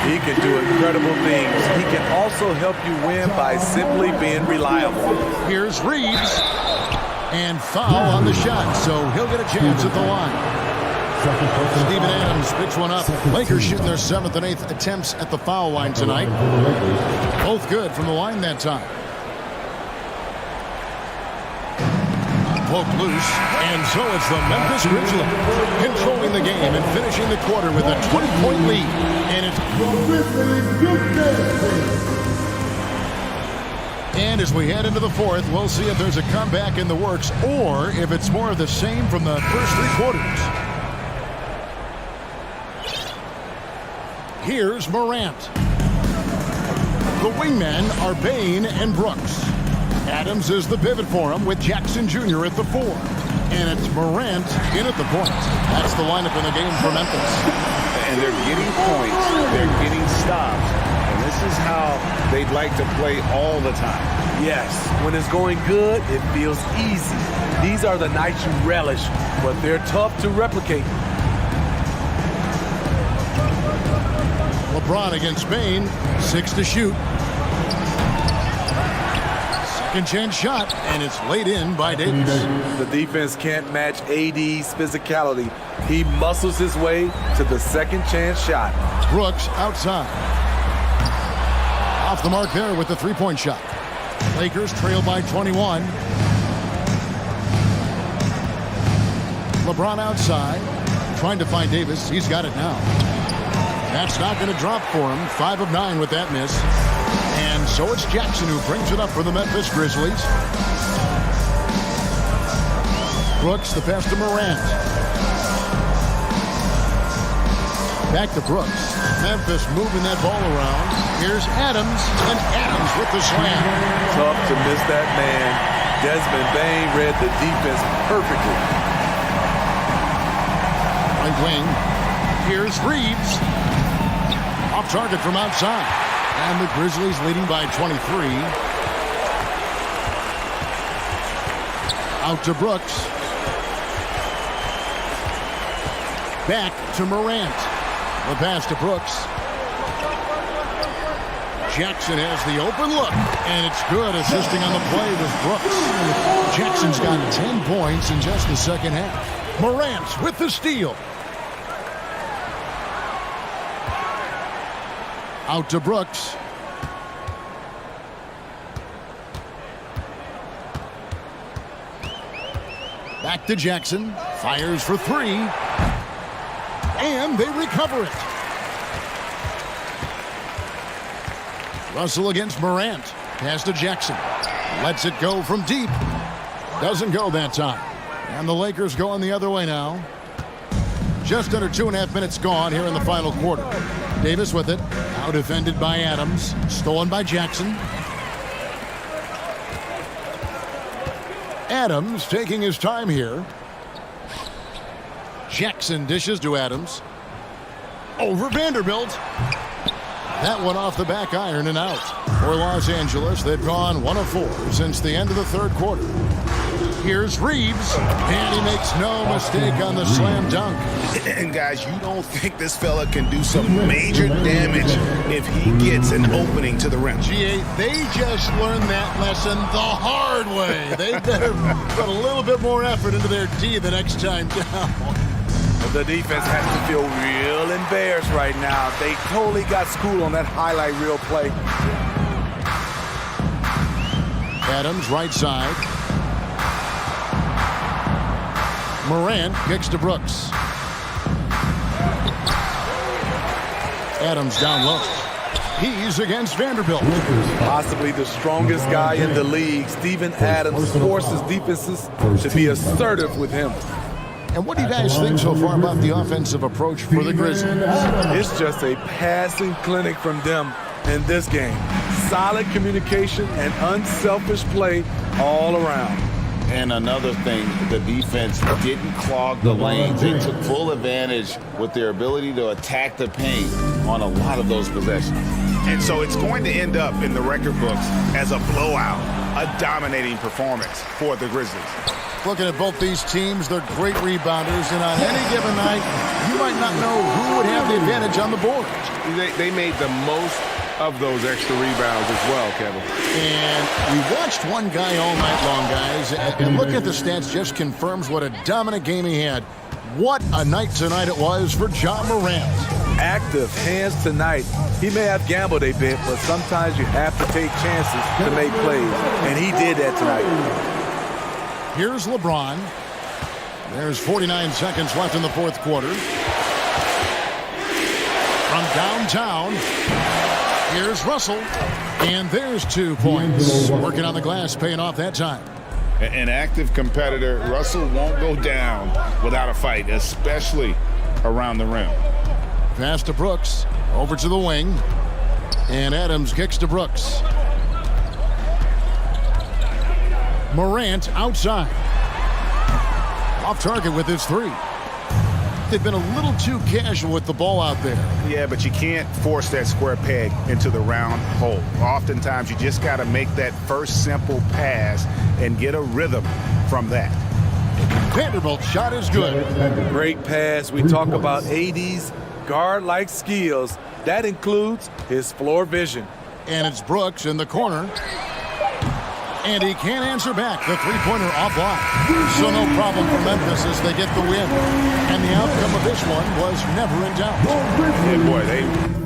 He can do incredible things. He can also help you win by simply being reliable. Here's Reeves. And foul on the shot, so he'll get a chance at the line. Steven Adams picks one up. Lakers shooting their 7th and 8th attempts at the foul line tonight. Both good from the line that time. Poked loose, and so it's the Memphis Grizzlies controlling the game and finishing the quarter with a 20-point lead. And it's And as we head into the 4th, we'll see if there's a comeback in the works or if it's more of the same from the first 3 quarters. Here's Morant. The wingmen are Bane and Brooks. Adams is the pivot for him with Jackson Jr. at the 4. And it's Morant in at the point. That's the lineup in the game for Memphis. And they're getting points. They're getting stops. And this is how they'd like to play all the time. Yes, when it's going good, it feels easy. These are the nights you relish, but they're tough to replicate. LeBron against Bane. 6 to shoot. Second chance shot, and it's laid in by Davis. The defense can't match AD's physicality. He muscles his way to the second chance shot. Brooks outside. Off the mark there with the 3-point shot. Lakers trail by 21. LeBron outside. Trying to find Davis. He's got it now. That's not going to drop for him. 5 of 9 with that miss. And so it's Jackson who brings it up for the Memphis Grizzlies. Brooks, the pass to Morant. Back to Brooks. Memphis moving that ball around. Here's Adams, and Adams with the slam. Tough to miss that man. Desmond Bain read the defense perfectly. Right wing. Here's Reeves. Off target from outside. And the Grizzlies leading by 23. Out to Brooks. Back to Morant. The pass to Brooks. Jackson has the open look, and it's good. Assisting on the play was Brooks. Jackson's got 10 points in just the second half. Morant with the steal. Out to Brooks. Back to Jackson. Fires for three. And they recover it. Russell against Morant. Pass to Jackson. Lets it go from deep. Doesn't go that time. And the Lakers going the other way now. Just under 2.5 minutes gone here in the final quarter. Davis with it. Now defended by Adams. Stolen by Jackson. Adams taking his time here. Jackson dishes to Adams. Over Vanderbilt. That one off the back iron and out. For Los Angeles, they've gone 1 of 4 since the end of the third quarter. Here's Reeves, and he makes no mistake on the slam dunk. And guys, you don't think this fella can do some major damage if he gets an opening to the rim. G8, they just learned that lesson the hard way. They better put a little bit more effort into their D the next time down. The defense has to feel real embarrassed right now. They totally got schooled on that highlight reel play. Adams right side. Morant kicks to Brooks. Adams down low. He's against Vanderbilt. Possibly the strongest guy in the league. Steven Adams forces defenses to be assertive with him. And what do you guys think so far about the offensive approach for the Grizzlies? It's just a passing clinic from them in this game. Solid communication and unselfish play all around. And another thing, the defense didn't clog the lanes. They took full advantage with their ability to attack the paint on a lot of those possessions. And so it's going to end up in the record books as a blowout, a dominating performance for the Grizzlies. Looking at both these teams, they're great rebounders, and on any given night, you might not know who would have the advantage on the board. They made the most of those extra rebounds as well, Kevin. And we watched one guy all night long, guys, and looking at the stats just confirms what a dominant game he had. What a night tonight it was for Ja Morant. Active hands tonight. He may have gambled a bit, but sometimes you have to take chances to make plays, and he did that tonight. Here's LeBron. There's 49 seconds left in the fourth quarter. From downtown, here's Russell. And there's 2 points. Working on the glass, paying off that time. An active competitor, Russell won't go down without a fight, especially around the rim. Pass to Brooks. Over to the wing. And Adams kicks to Brooks. Morant outside. Off target with his three. They've been a little too casual with the ball out there. Yeah, but you can't force that square peg into the round hole. Oftentimes, you just got to make that first simple pass and get a rhythm from that. Vanderbilt's shot is good. Great pass. We talk about AD's guard-like skills. That includes his floor vision. And it's Brooks in the corner. And he can't answer back. The three-pointer offline. So no problem for Memphis as they get the win. And the outcome of this one was never in doubt. Yeah, boy, they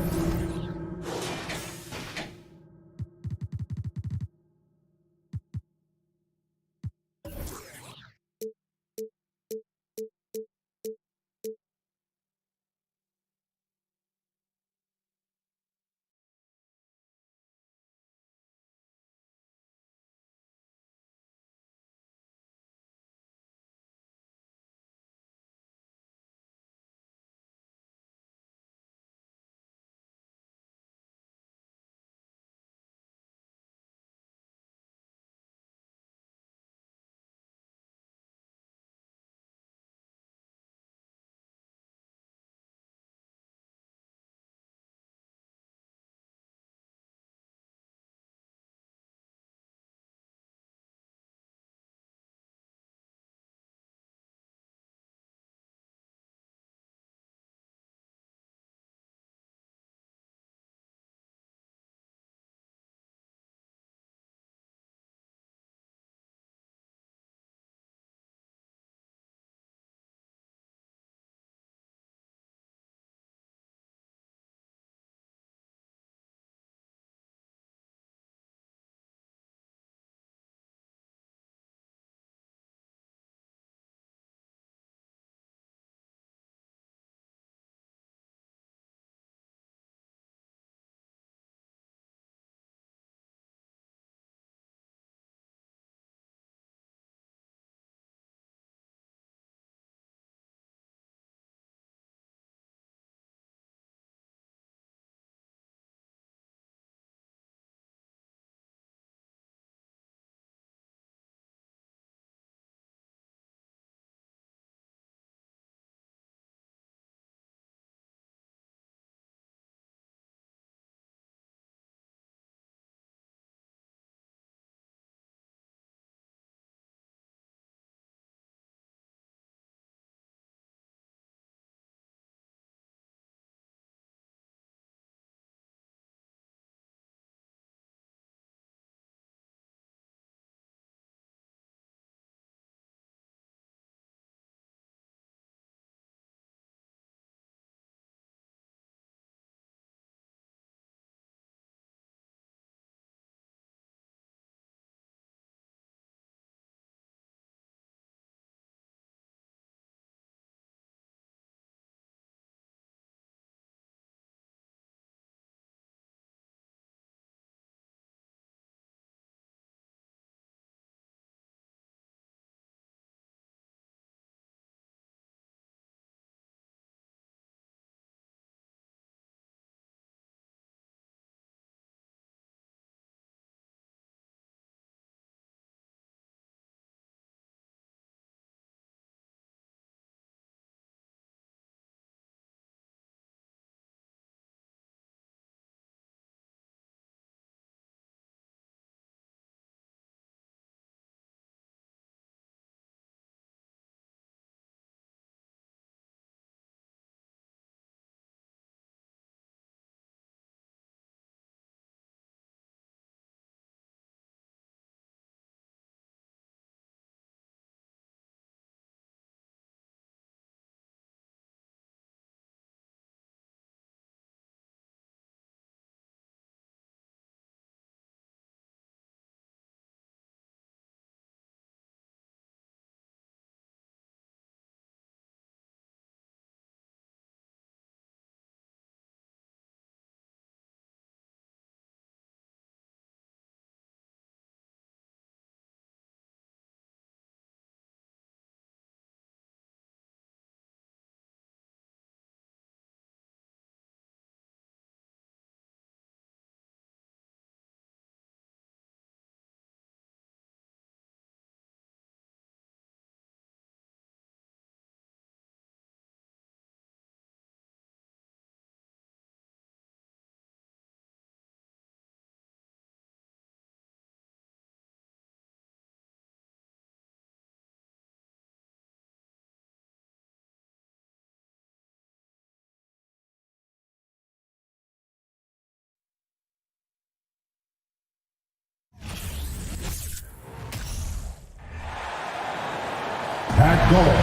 At goal,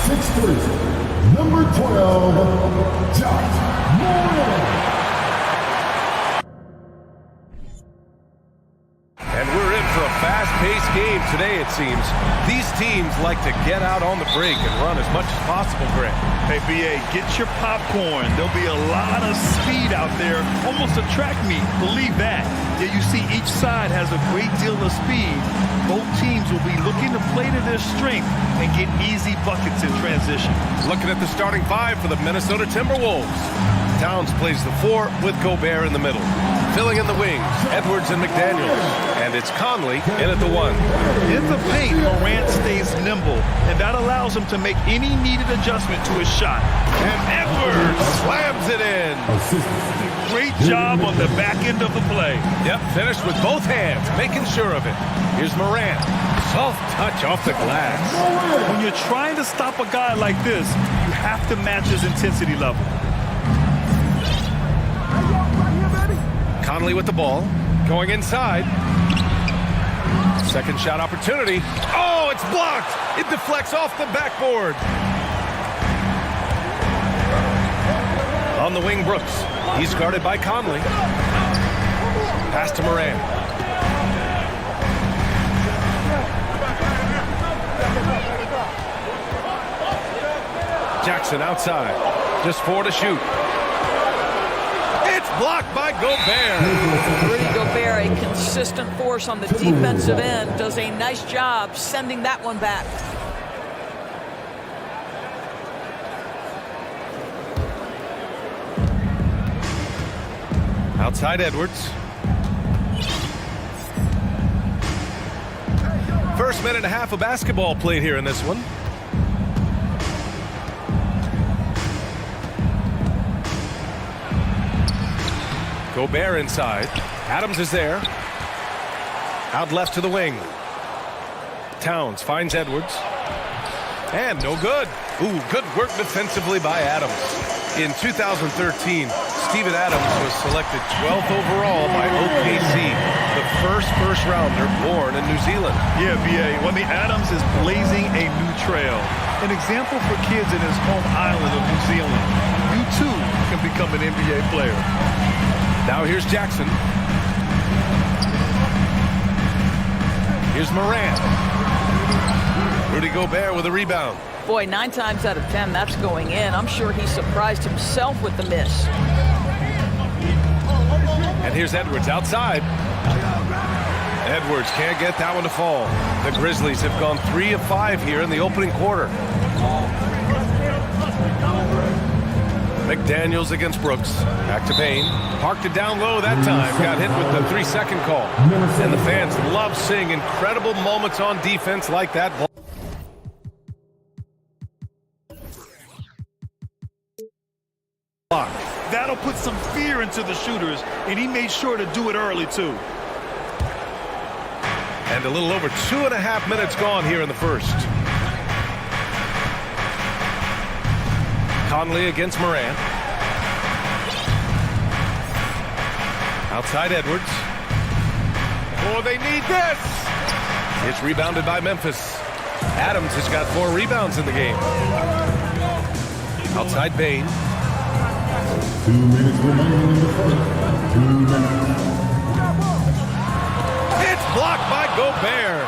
6'3", number 12, Josh. And we're in for a fast-paced game today, it seems. These teams like to get out on the break and run as much as possible, Grant. Hey, BA, get your popcorn. There'll be a lot of speed out there, almost a track meet. Believe that. Yeah, you see each side has a great deal of speed. Both teams will be looking to play to their strength and get easy buckets in transition. Looking at the starting five for the Minnesota Timberwolves. Towns plays the 4 with Gobert in the middle. Filling in the wings, Edwards and McDaniels. And it's Conley in at the 1. In the paint, Morant stays nimble, and that allows him to make any needed adjustment to his shot. And Edwards slams it in. Great job on the back end of the play. Yep, finished with both hands, making sure of it. Here's Morant. Soft touch off the glass. When you're trying to stop a guy like this, you have to match his intensity level. Conley with the ball, going inside. Second shot opportunity. Oh, it's blocked. It deflects off the backboard. On the wing, Brooks. He's guarded by Conley. Pass to Morant. Jackson outside. Just 4 to shoot. It's blocked by Gobert. Rudy Gobert, a consistent force on the defensive end, does a nice job sending that one back. Outside Edwards. First minute and a half of basketball played here in this one. Gobert inside. Adams is there. Out left to the wing. Towns finds Edwards. And no good. Ooh, good work defensively by Adams. In 2013, Steven Adams was selected 12th overall by OKC, the first rounder born in New Zealand. Yeah, BA. Well, Adams is blazing a new trail. An example for kids in his home island of New Zealand. You too can become an NBA player. Now here's Jackson. Here's Morant. Rudy Gobert with a rebound. Boy, 9 times out of 10, that's going in. I'm sure he surprised himself with the miss. And here's Edwards outside. Edwards can't get that one to fall. The Grizzlies have gone 3 of 5 here in the opening quarter. McDaniels against Brooks. Back to Bain. Parked it down low that time. Got hit with the 3-second call. And the fans love seeing incredible moments on defense like that. That'll put some fear into the shooters, and he made sure to do it early, too. And a little over 2.5 minutes gone here in the first. Conley against Morant. Outside Edwards. Oh, they need this! It's rebounded by Memphis. Adams has got 4 rebounds in the game. Outside Bain. 2 minutes remaining in the first. 2 minutes. It's blocked by Gobert.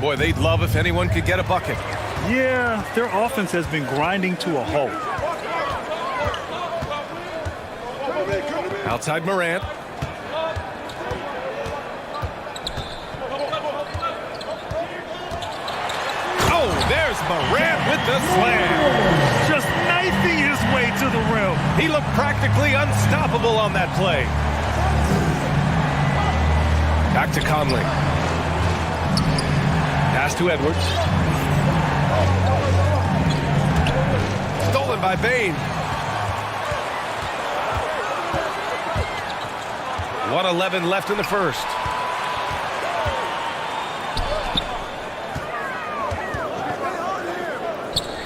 Boy, they'd love if anyone could get a bucket. Yeah, their offense has been grinding to a halt. Outside Morant. Oh, there's Morant with the slam. Just knifing his way to the rim. He looked practically unstoppable on that play. Back to Conley. Pass to Edwards. Stolen by Bain. 1:11 left in the first.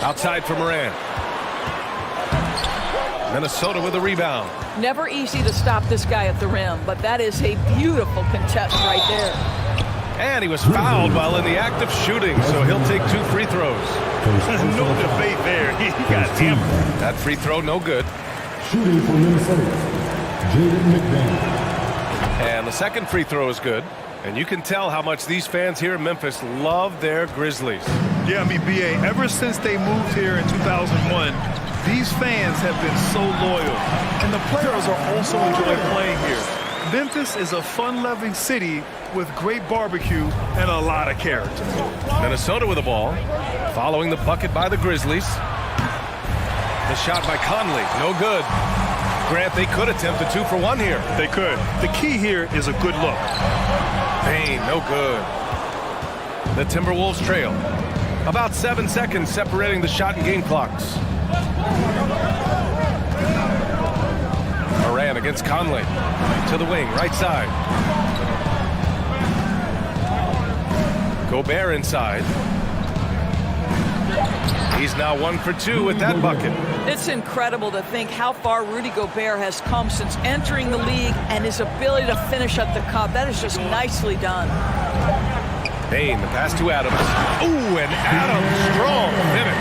Outside for Morant. Minnesota with a rebound. Never easy to stop this guy at the rim, but that is a beautiful contest right there. And he was fouled while in the act of shooting, so he'll take 2 free throws. There's no debate there. He got hammered. That free throw, no good. Shooting for Minnesota, Jaden McDaniel. And the second free throw is good. And you can tell how much these fans here in Memphis love their Grizzlies. Yeah, I mean, B.A., ever since they moved here in 2001, these fans have been so loyal. And the players are also enjoying playing here. Memphis is a fun-loving city with great barbecue and a lot of character. Minnesota with the ball, following the bucket by the Grizzlies. The shot by Conley, no good. Grant, they could attempt a 2 for 1 here. They could. The key here is a good look. Payne, no good. The Timberwolves trail. About 7 seconds separating the shot and game clocks. Moran against Conley. To the wing, right side. Gobert inside. He's now 1 for 2 with that bucket. It's incredible to think how far Rudy Gobert has come since entering the league and his ability to finish at the cup. That is just nicely done. Payne, the pass to Adams. Ooh, and Adams, strong finish.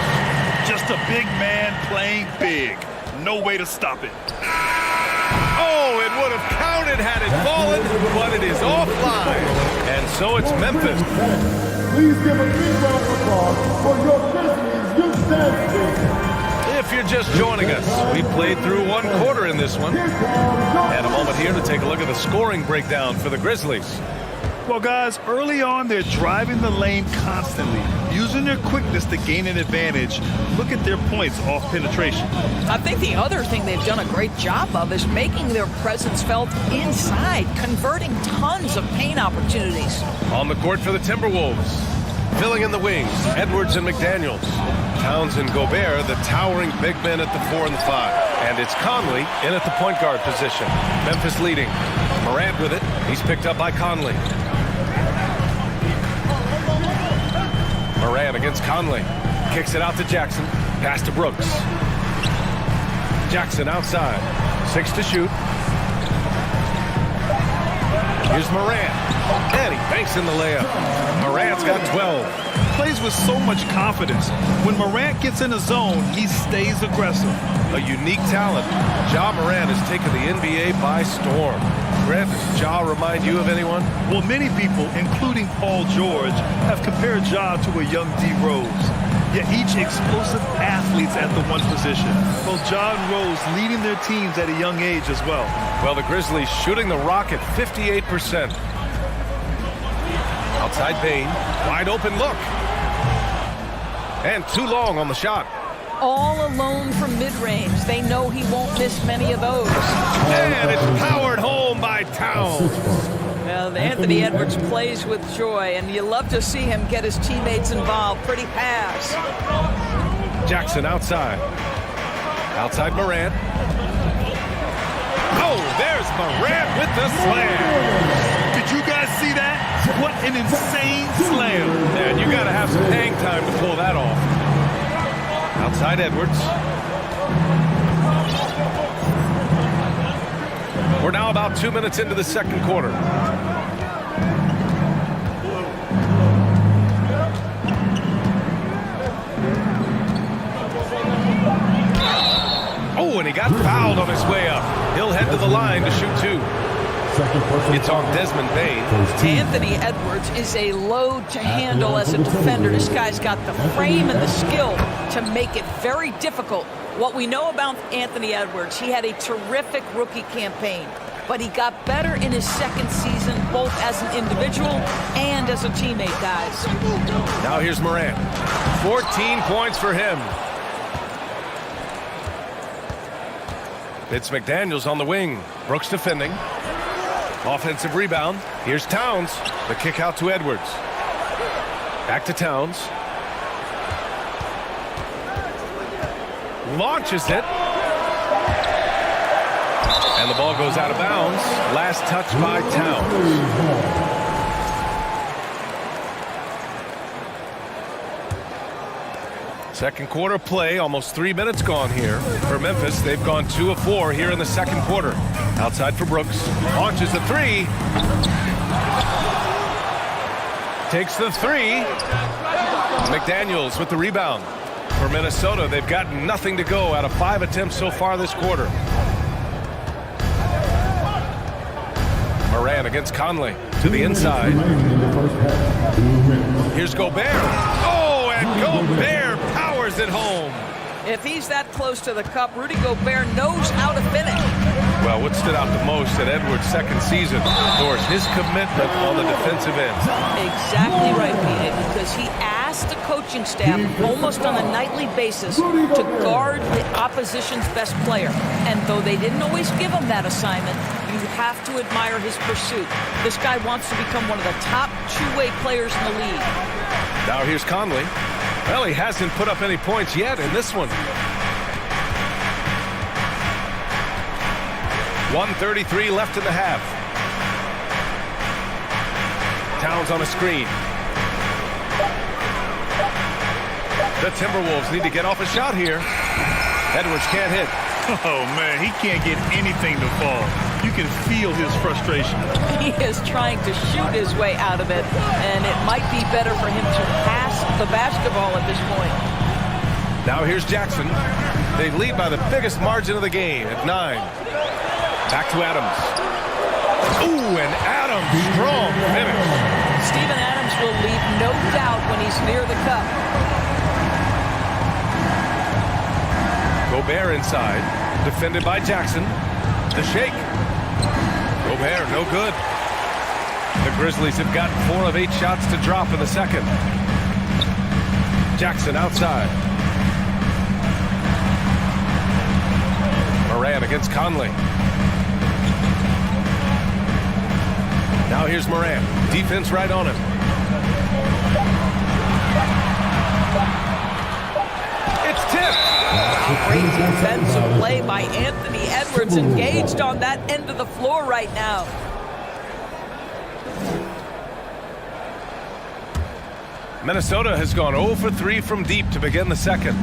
Just a big man playing big. No way to stop it. Oh, it would have counted had it fallen, but it is offline. And so it's Memphis. Please give a big round of applause for your Grizzlies youth dance team. If you're just joining us, we played through 1 quarter in this one. And a moment here to take a look at the scoring breakdown for the Grizzlies. Well, guys, early on, they're driving the lane constantly, using their quickness to gain an advantage. Look at their points off penetration. I think the other thing they've done a great job of is making their presence felt inside, converting tons of paint opportunities. On the court for the Timberwolves. Filling in the wings, Edwards and McDaniels. Towns and Gobert, the towering big men at the 4 and the 5. And it's Conley in at the point guard position. Memphis leading. Morant with it. He's picked up by Conley. Morant against Conley. Kicks it out to Jackson. Pass to Brooks. Jackson outside. 6 to shoot. Here's Morant. And he banks in the layup. Morant's got 12. Plays with so much confidence. When Morant gets in a zone, he stays aggressive. A unique talent. Ja Morant has taken the NBA by storm. Grant, does Ja remind you of anyone? Well, many people, including Paul George, have compared Ja to a young D. Rose. Yet each explosive athletes at the 1 position. Both Ja and Rose leading their teams at a young age as well. Well, the Grizzlies shooting the rock at 58%. Outside Payne, wide open look. And too long on the shot. All alone from mid-range. They know he won't miss many of those. And it's powered home by Towns. Well, Anthony Edwards plays with joy, and you love to see him get his teammates involved. Pretty pass. Jackson outside. Outside Morant. Oh, there's Morant with the slam. Did you guys see that? What an insane slam. Man, you got to have some hang time to pull that off. Outside Edwards. We're now about 2 minutes into the second quarter. Oh, and he got fouled on his way up. He'll head to the line to shoot 2. It's on Desmond Payne. Anthony Edwards is a load to handle as a defender. This guy's got the frame and the skill to make it very difficult. What we know about Anthony Edwards, he had a terrific rookie campaign, but he got better in his second season, both as an individual and as a teammate, guys. Now here's Morant. 14 points for him. It's McDaniels on the wing. Brooks defending. Offensive rebound. Here's Towns. The kick out to Edwards. Back to Towns. Launches it. And the ball goes out of bounds. Last touch by Towns. Second quarter play, almost 3 minutes gone here. For Memphis, they've gone 2 of 4 here in the second quarter. Outside for Brooks. Launches a 3. Takes the three. McDaniels with the rebound. For Minnesota, they've got nothing to go out of 5 attempts so far this quarter. Moran against Conley to the inside. Here's Gobert. Oh, and Gobert powers it home. If he's that close to the cup, Rudy Gobert knows how to finish. Well, what stood out the most at Edwards' second season, Doris, his commitment on the defensive end. Exactly right, Pete, because he asked the coaching staff almost on a nightly basis to guard the opposition's best player. And though they didn't always give him that assignment, you have to admire his pursuit. This guy wants to become one of the top two-way players in the league. Now here's Conley. Well, he hasn't put up any points yet in this one. 1:33 left in the half. Towns on a screen. The Timberwolves need to get off a shot here. Edwards can't hit. Oh, man, he can't get anything to fall. You can feel his frustration. He is trying to shoot his way out of it, and it might be better for him to pass the basketball at this point. Now here's Jackson. They lead by the biggest margin of the game at 9. Back to Adams. Ooh, and Adams, strong finish. Steven Adams will leave no doubt when he's near the cup. Gobert inside, defended by Jackson. The shake. Gobert, no good. The Grizzlies have gotten 4 of 8 shots to drop in the second. Jackson outside. Moran against Conley. Now here's Moran. Defense right on him. It's tipped. Great defensive play by Anthony Edwards, engaged on that end of the floor right now. Minnesota has gone 0 for 3 from deep to begin the second.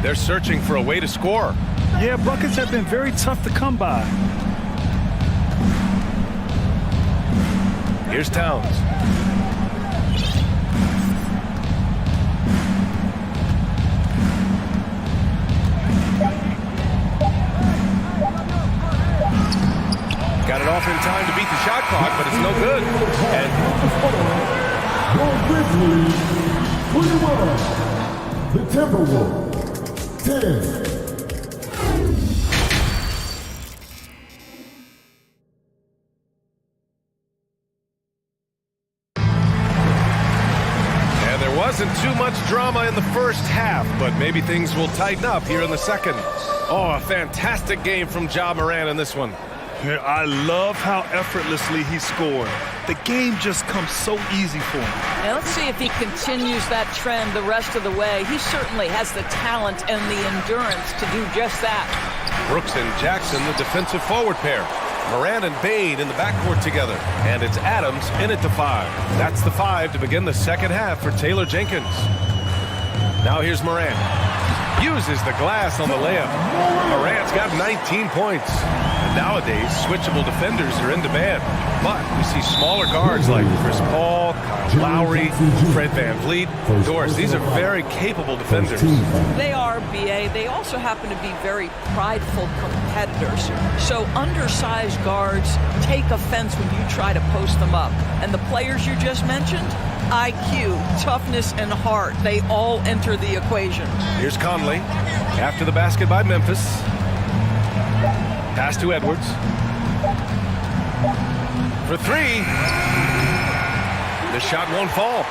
They're searching for a way to score. Yeah, buckets have been very tough to come by. Here's Towns. Got it off in time to beat the shot clock, but it's no good. And the Timberwolves, 10. wasn't too much drama in the first half, but maybe things will tighten up here in the second. Oh, a fantastic game from Ja Morant in this one. Yeah, I love how effortlessly he scored. The game just comes so easy for him. Now let's see if he continues that trend the rest of the way. He certainly has the talent and the endurance to do just that. Brooks and Jackson, the defensive forward pair. Morant and Bane in the backcourt together. And it's Adams in at the 5. That's the 5 to begin the second half for Taylor Jenkins. Now here's Morant. Uses the glass on the layup. Morant's got 19 points. And nowadays, switchable defenders are in demand. But we see smaller guards like Chris Paul, Kyle Lowry, Fred VanVleet. Doris, these are very capable defenders. They are, B.A. They also happen to be very prideful competitors. So undersized guards take offense when you try to post them up. And the players you just mentioned, IQ, toughness, and heart, they all enter the equation. Here's Conley. After the basket by Memphis. Pass to Edwards. For 3. The shot won't fall.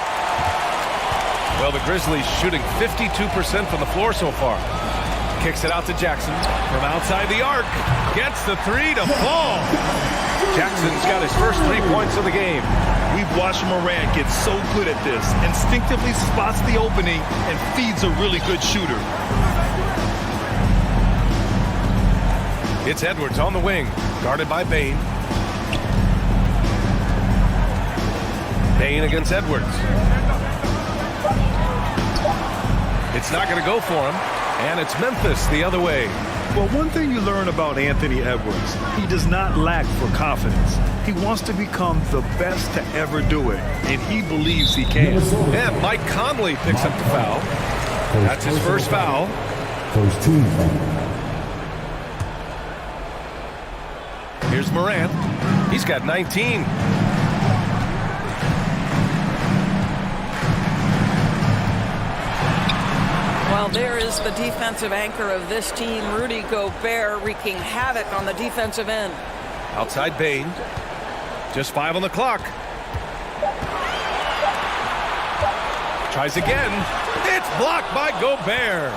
Well, the Grizzlies shooting 52% from the floor so far. Kicks it out to Jackson from outside the arc. Gets the 3 to fall. Jackson's got his first 3 points of the game. We've watched Morant get so good at this. Instinctively spots the opening and feeds a really good shooter. It's Edwards on the wing, guarded by Bane. Bane against Edwards. It's not going to go for him, and it's Memphis the other way. Well, one thing you learn about Anthony Edwards, he does not lack for confidence. He wants to become the best to ever do it, and he believes he can. And Mike Conley picks up the foul. That's his first foul. First team foul. Here's Morant. He's got 19. Well, there is the defensive anchor of this team, Rudy Gobert, wreaking havoc on the defensive end. Outside Bane. Just 5 on the clock. Tries again. It's blocked by Gobert.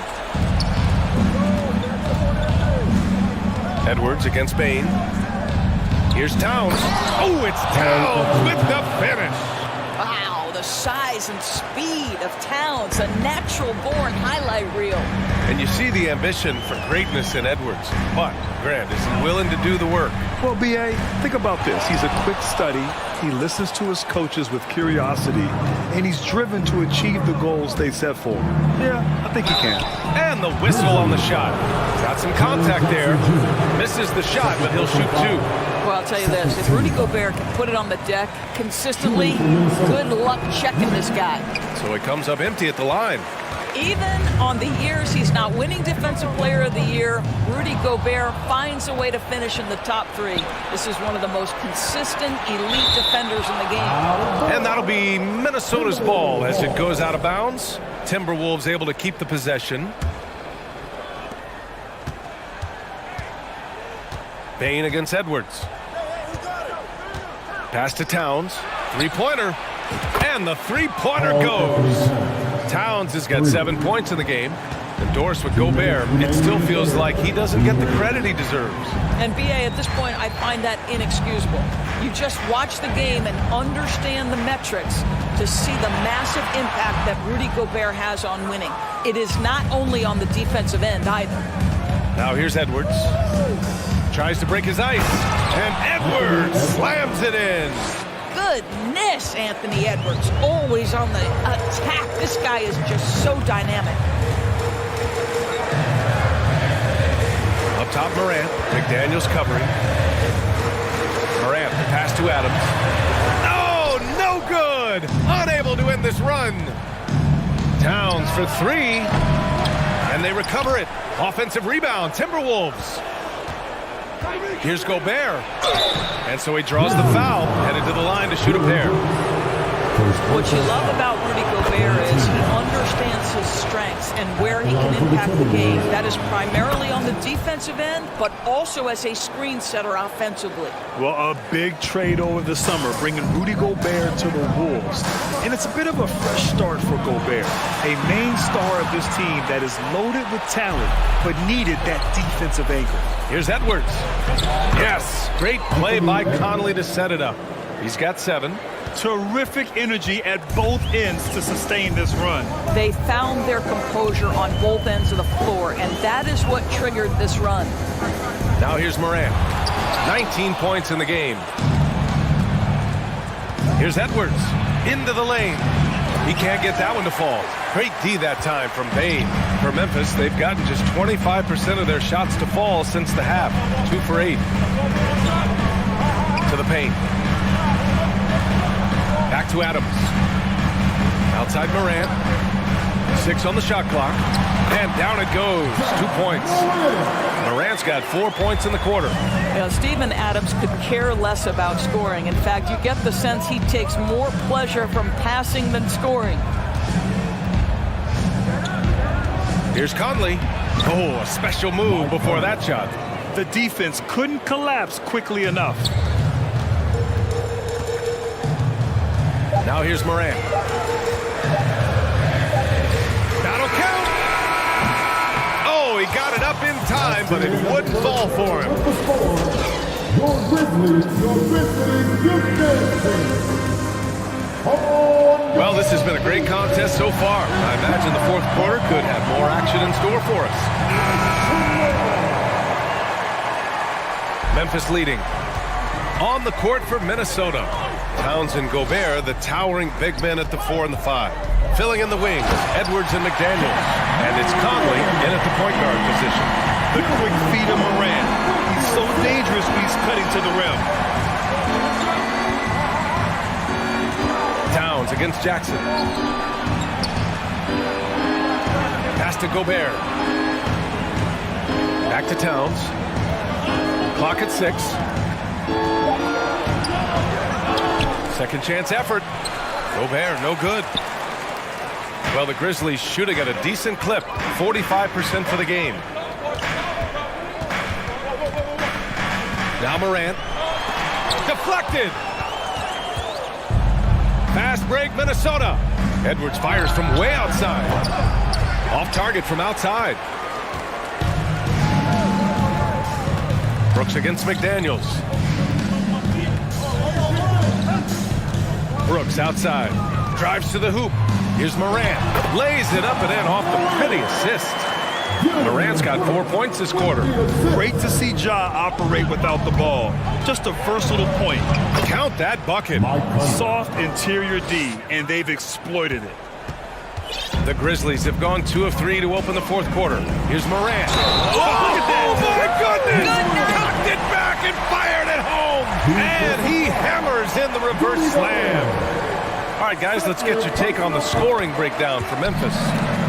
Edwards against Bane. Here's Towns. Oh, it's Towns with the finish. Wow, the size and speed of Towns, a natural-born highlight reel. And you see the ambition for greatness in Edwards. But, Grant, is he willing to do the work? Well, B.A., think about this. He's a quick study. He listens to his coaches with curiosity, and he's driven to achieve the goals they set for him. Yeah, I think he can. And the whistle on the shot. Got some contact there. Misses the shot, but he'll shoot 2. Well, I'll tell you this. If Rudy Gobert can put it on the deck consistently, good luck checking this guy. So he comes up empty at the line. Even on the years he's not winning Defensive Player of the Year, Rudy Gobert finds a way to finish in the top 3. This is one of the most consistent, elite defenders in the game. And that'll be Minnesota's ball as it goes out of bounds. Timberwolves able to keep the possession. Bane against Edwards. Pass to Towns. Three-pointer. And the three-pointer goes. Towns has got 7 points in the game. Endorsed with Gobert. It still feels like he doesn't get the credit he deserves. And B.A., at this point, I find that inexcusable. You just watch the game and understand the metrics to see the massive impact that Rudy Gobert has on winning. It is not only on the defensive end either. Now here's Edwards. Tries to break his ice. And Edwards slams it in. Goodness, Anthony Edwards, always on the attack. This guy is just so dynamic. Up top, Morant. McDaniels covering. Morant, pass to Adams. Oh, no good! Unable to end this run. Towns for 3. And they recover it. Offensive rebound, Timberwolves. Here's Gobert. And so he draws the foul, headed to the line to shoot a pair. What you love about Rudy Gobert is he understands his strengths and where he can impact the game. That is primarily on the defensive end, but also as a screen setter offensively. Well, a big trade over the summer, bringing Rudy Gobert to the Wolves. And it's a bit of a fresh start for Gobert, a main star of this team that is loaded with talent, but needed that defensive anchor. Here's Edwards. Yes, great play by Conley to set it up. He's got 7. Terrific energy at both ends to sustain this run. They found their composure on both ends of the floor, and that is what triggered this run. Now here's Morant. 19 points in the game. Here's Edwards. Into the lane. He can't get that one to fall. Great D that time from Bane. For Memphis, they've gotten just 25% of their shots to fall since the half. 2 for 8. To the paint. Back to Adams. Outside Morant. 6 on the shot clock. And down it goes. 2 points. Morant's got 4 points in the quarter. Steven Adams could care less about scoring. In fact, you get the sense he takes more pleasure from passing than scoring. Here's Conley. Oh, a special move before that shot. The defense couldn't collapse quickly enough. Now here's Morant. That'll count. Oh, he got it up in time, but it wouldn't fall for him. Well, this has been a great contest so far. I imagine the fourth quarter could have more action in store for us. Memphis leading. On the court for Minnesota. Towns and Gobert, the towering big men at the 4 and the 5. Filling in the wings, Edwards and McDaniels. And it's Conley in at the point guard position. The quick feet of Morant. He's so dangerous when he's cutting to the rim. against Jackson. Pass to Gobert. Back to Towns. Clock at 6. Second chance effort. Gobert, no good. Well, the Grizzlies shooting at a decent clip. 45% for the game. Now Morant. Deflected. Fast break, Minnesota. Edwards fires from way outside. Off target from outside. Brooks against McDaniels. Brooks outside. Drives to the hoop. Here's Morant. Lays it up and in off the pretty assist. Morant's got 4 points this quarter. Great to see Ja operate without the ball. Just a versatile point. Count that bucket. Soft interior D, and they've exploited it. The Grizzlies have gone 2 of 3 to open the fourth quarter. Here's Morant. Oh, look at that. My goodness! Cocked it back and fired it home. And he hammers in the reverse slam. All right, guys, let's get your take on the scoring breakdown for Memphis.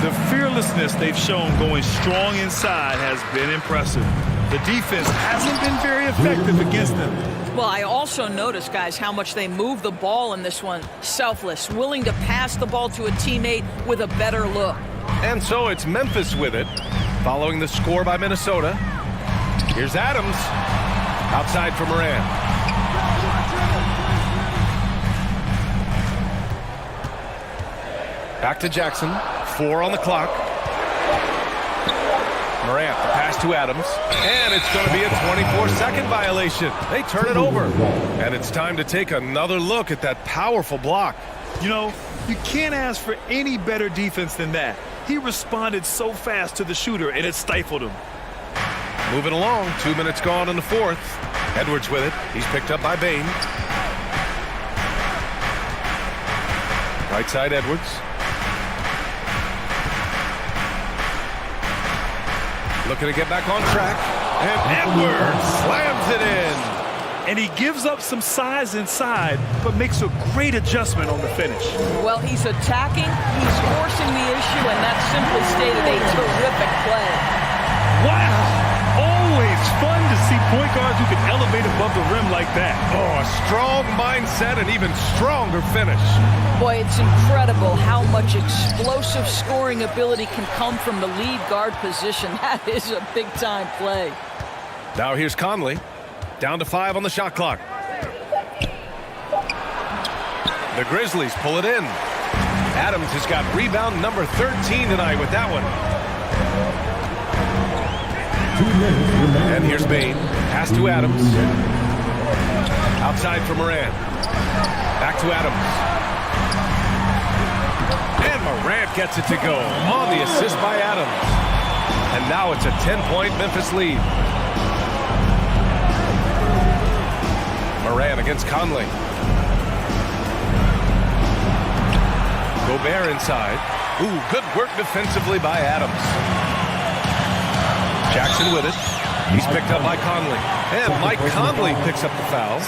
The fearlessness they've shown going strong inside has been impressive. The defense hasn't been very effective against them. Well, I also noticed, guys, how much they move the ball in this one. Selfless, willing to pass the ball to a teammate with a better look. And so it's Memphis with it, following the score by Minnesota. Here's Adams, outside for Morant. Back to Jackson, 4 on the clock. Morant, the pass to Adams, and it's going to be a 24-second violation. They turn it over, and it's time to take another look at that powerful block. You know, you can't ask for any better defense than that. He responded so fast to the shooter, and it stifled him. Moving along, 2 minutes gone in the fourth. Edwards with it. He's picked up by Bane. Right side, Edwards. Looking to get back on track. And Edwards slams it in. And he gives up some size inside, but makes a great adjustment on the finish. Well, he's attacking, he's forcing the issue, and that simply stated a terrific play. Wow! Always fun to see point guards who can elevate above the rim like that. Oh, a strong mindset and even stronger finish. Boy, it's incredible how much explosive scoring ability can come from the lead guard position. That is a big-time play. Now here's Conley. Down to 5 on the shot clock. The Grizzlies pull it in. Adams has got rebound number 13 tonight with that one. And here's Bane. Pass to Adams. Outside for Morant. Back to Adams. And Morant gets it to go on the assist by Adams. And now it's a 10-point Memphis lead. Morant against Conley. Gobert inside. Ooh, good work defensively by Adams. Jackson with it. He's picked up by Conley. And Mike Conley picks up the foul.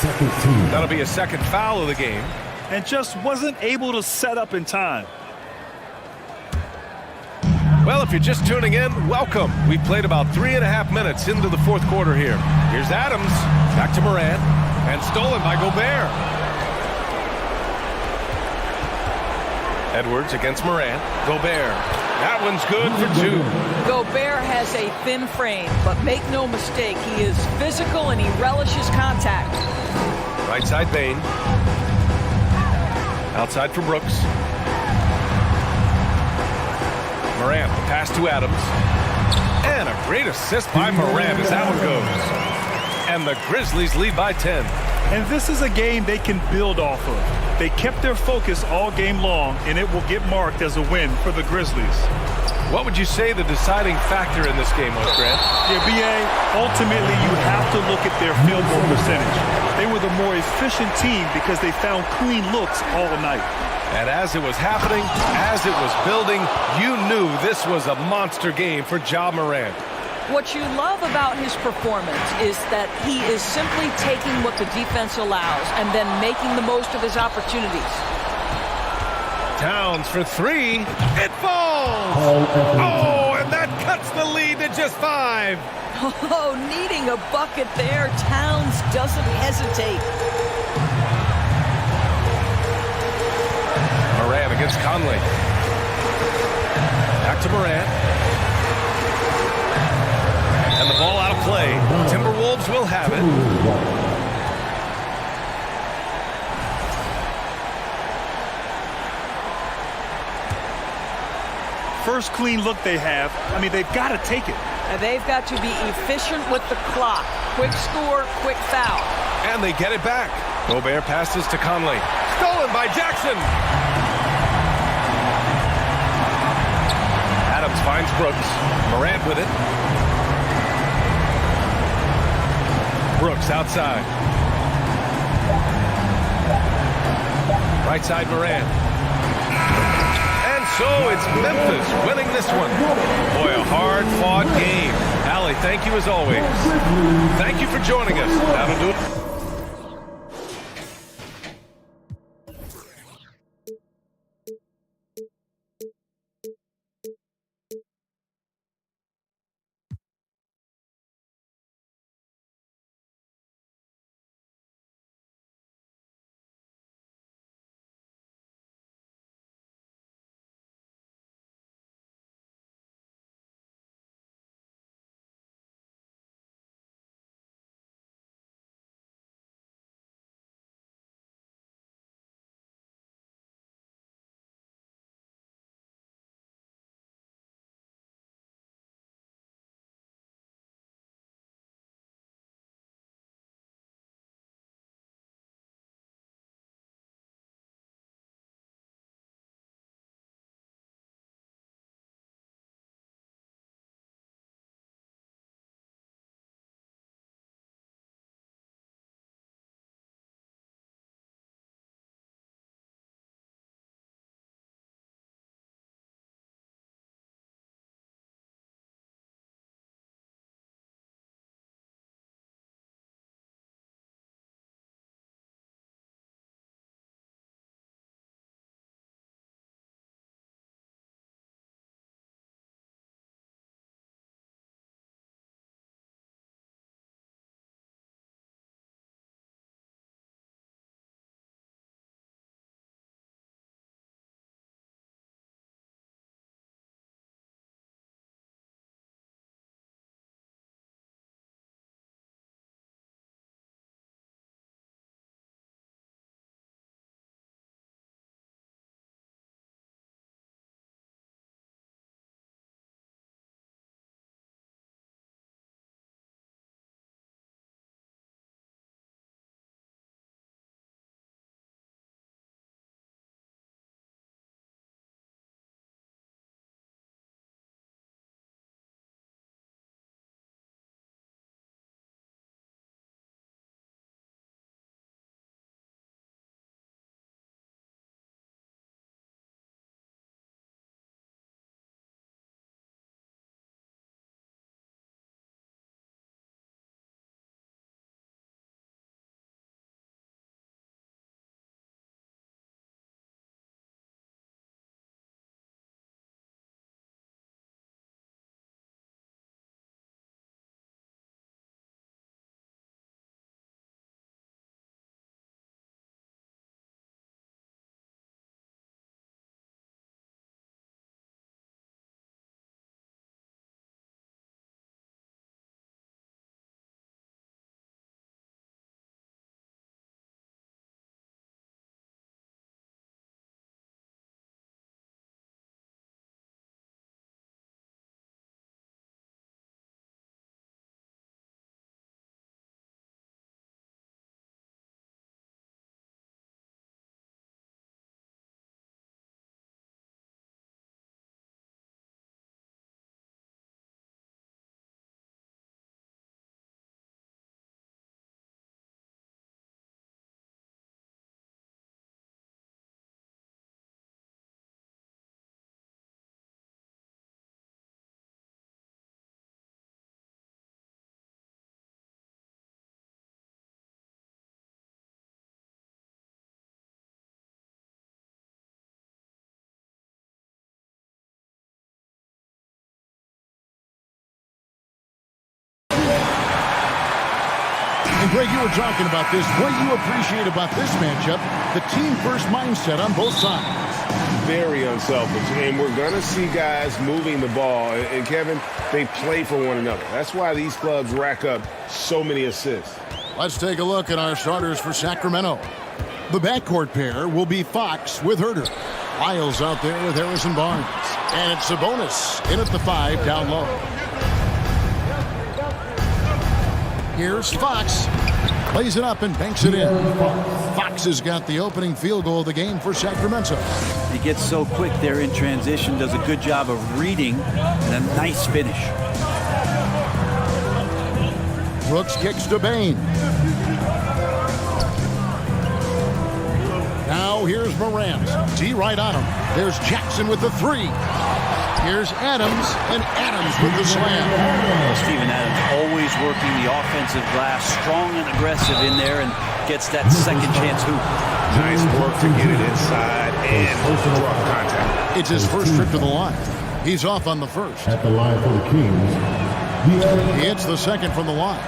That'll be a second foul of the game. And just wasn't able to set up in time. Well, if you're just tuning in, welcome. We've played about 3.5 minutes into the fourth quarter here. Here's Adams. Back to Morant. And stolen by Gobert. Edwards against Morant. Gobert. That one's good for 2. Gobert has a thin frame, but make no mistake, he is physical and he relishes contact. Right side Bane. Outside for Brooks. Morant, the pass to Adams. And a great assist by Morant as that one goes. And the Grizzlies lead by 10. And this is a game they can build off of. They kept their focus all game long, and it will get marked as a win for the Grizzlies. What would you say the deciding factor in this game was, Grant? Yeah, B.A., ultimately you have to look at their field goal percentage. They were the more efficient team because they found clean looks all night. And as it was happening, as it was building, you knew this was a monster game for Ja Morant. What you love about his performance is that he is simply taking what the defense allows and then making the most of his opportunities. Towns for three. It falls! Oh, and that cuts the lead to just 5. Oh, needing a bucket there. Towns doesn't hesitate. Morant against Conley. Back to Morant. And the ball out of play. Timberwolves will have it. First clean look they have. I mean, they've got to take it. And they've got to be efficient with the clock. Quick score, quick foul. And they get it back. Gobert passes to Conley. Stolen by Jackson. Adams finds Brooks. Morant with it. Brooks outside. Right side Morant. And so it's Memphis winning this one. Boy, a hard-fought game. Allie, thank you as always. Thank you for joining us. That'll do it. And Greg, you were talking about this. What you appreciate about this matchup, the team-first mindset on both sides. Very unselfish, and we're going to see guys moving the ball. And Kevin, they play for one another. That's why these clubs rack up so many assists. Let's take a look at our starters for Sacramento. The backcourt pair will be Fox with Herter. Lyles out there with Harrison Barnes. And it's Sabonis in at the 5 down low. Here's Fox. Plays it up and banks it in. Fox has got the opening field goal of the game for Sacramento. He gets so quick there in transition, does a good job of reading, and a nice finish. Brooks kicks to Bain. Now here's Morant. D right on him. There's Jackson with the 3. Here's Adams, and Adams with the slam. Steven Adams always working the offensive glass, strong and aggressive in there, and gets that second chance hoop. Nice work to get it inside and draw contact. It's his first trip to the line. He's off on the first. At the line for the Kings, He hits the second from the line.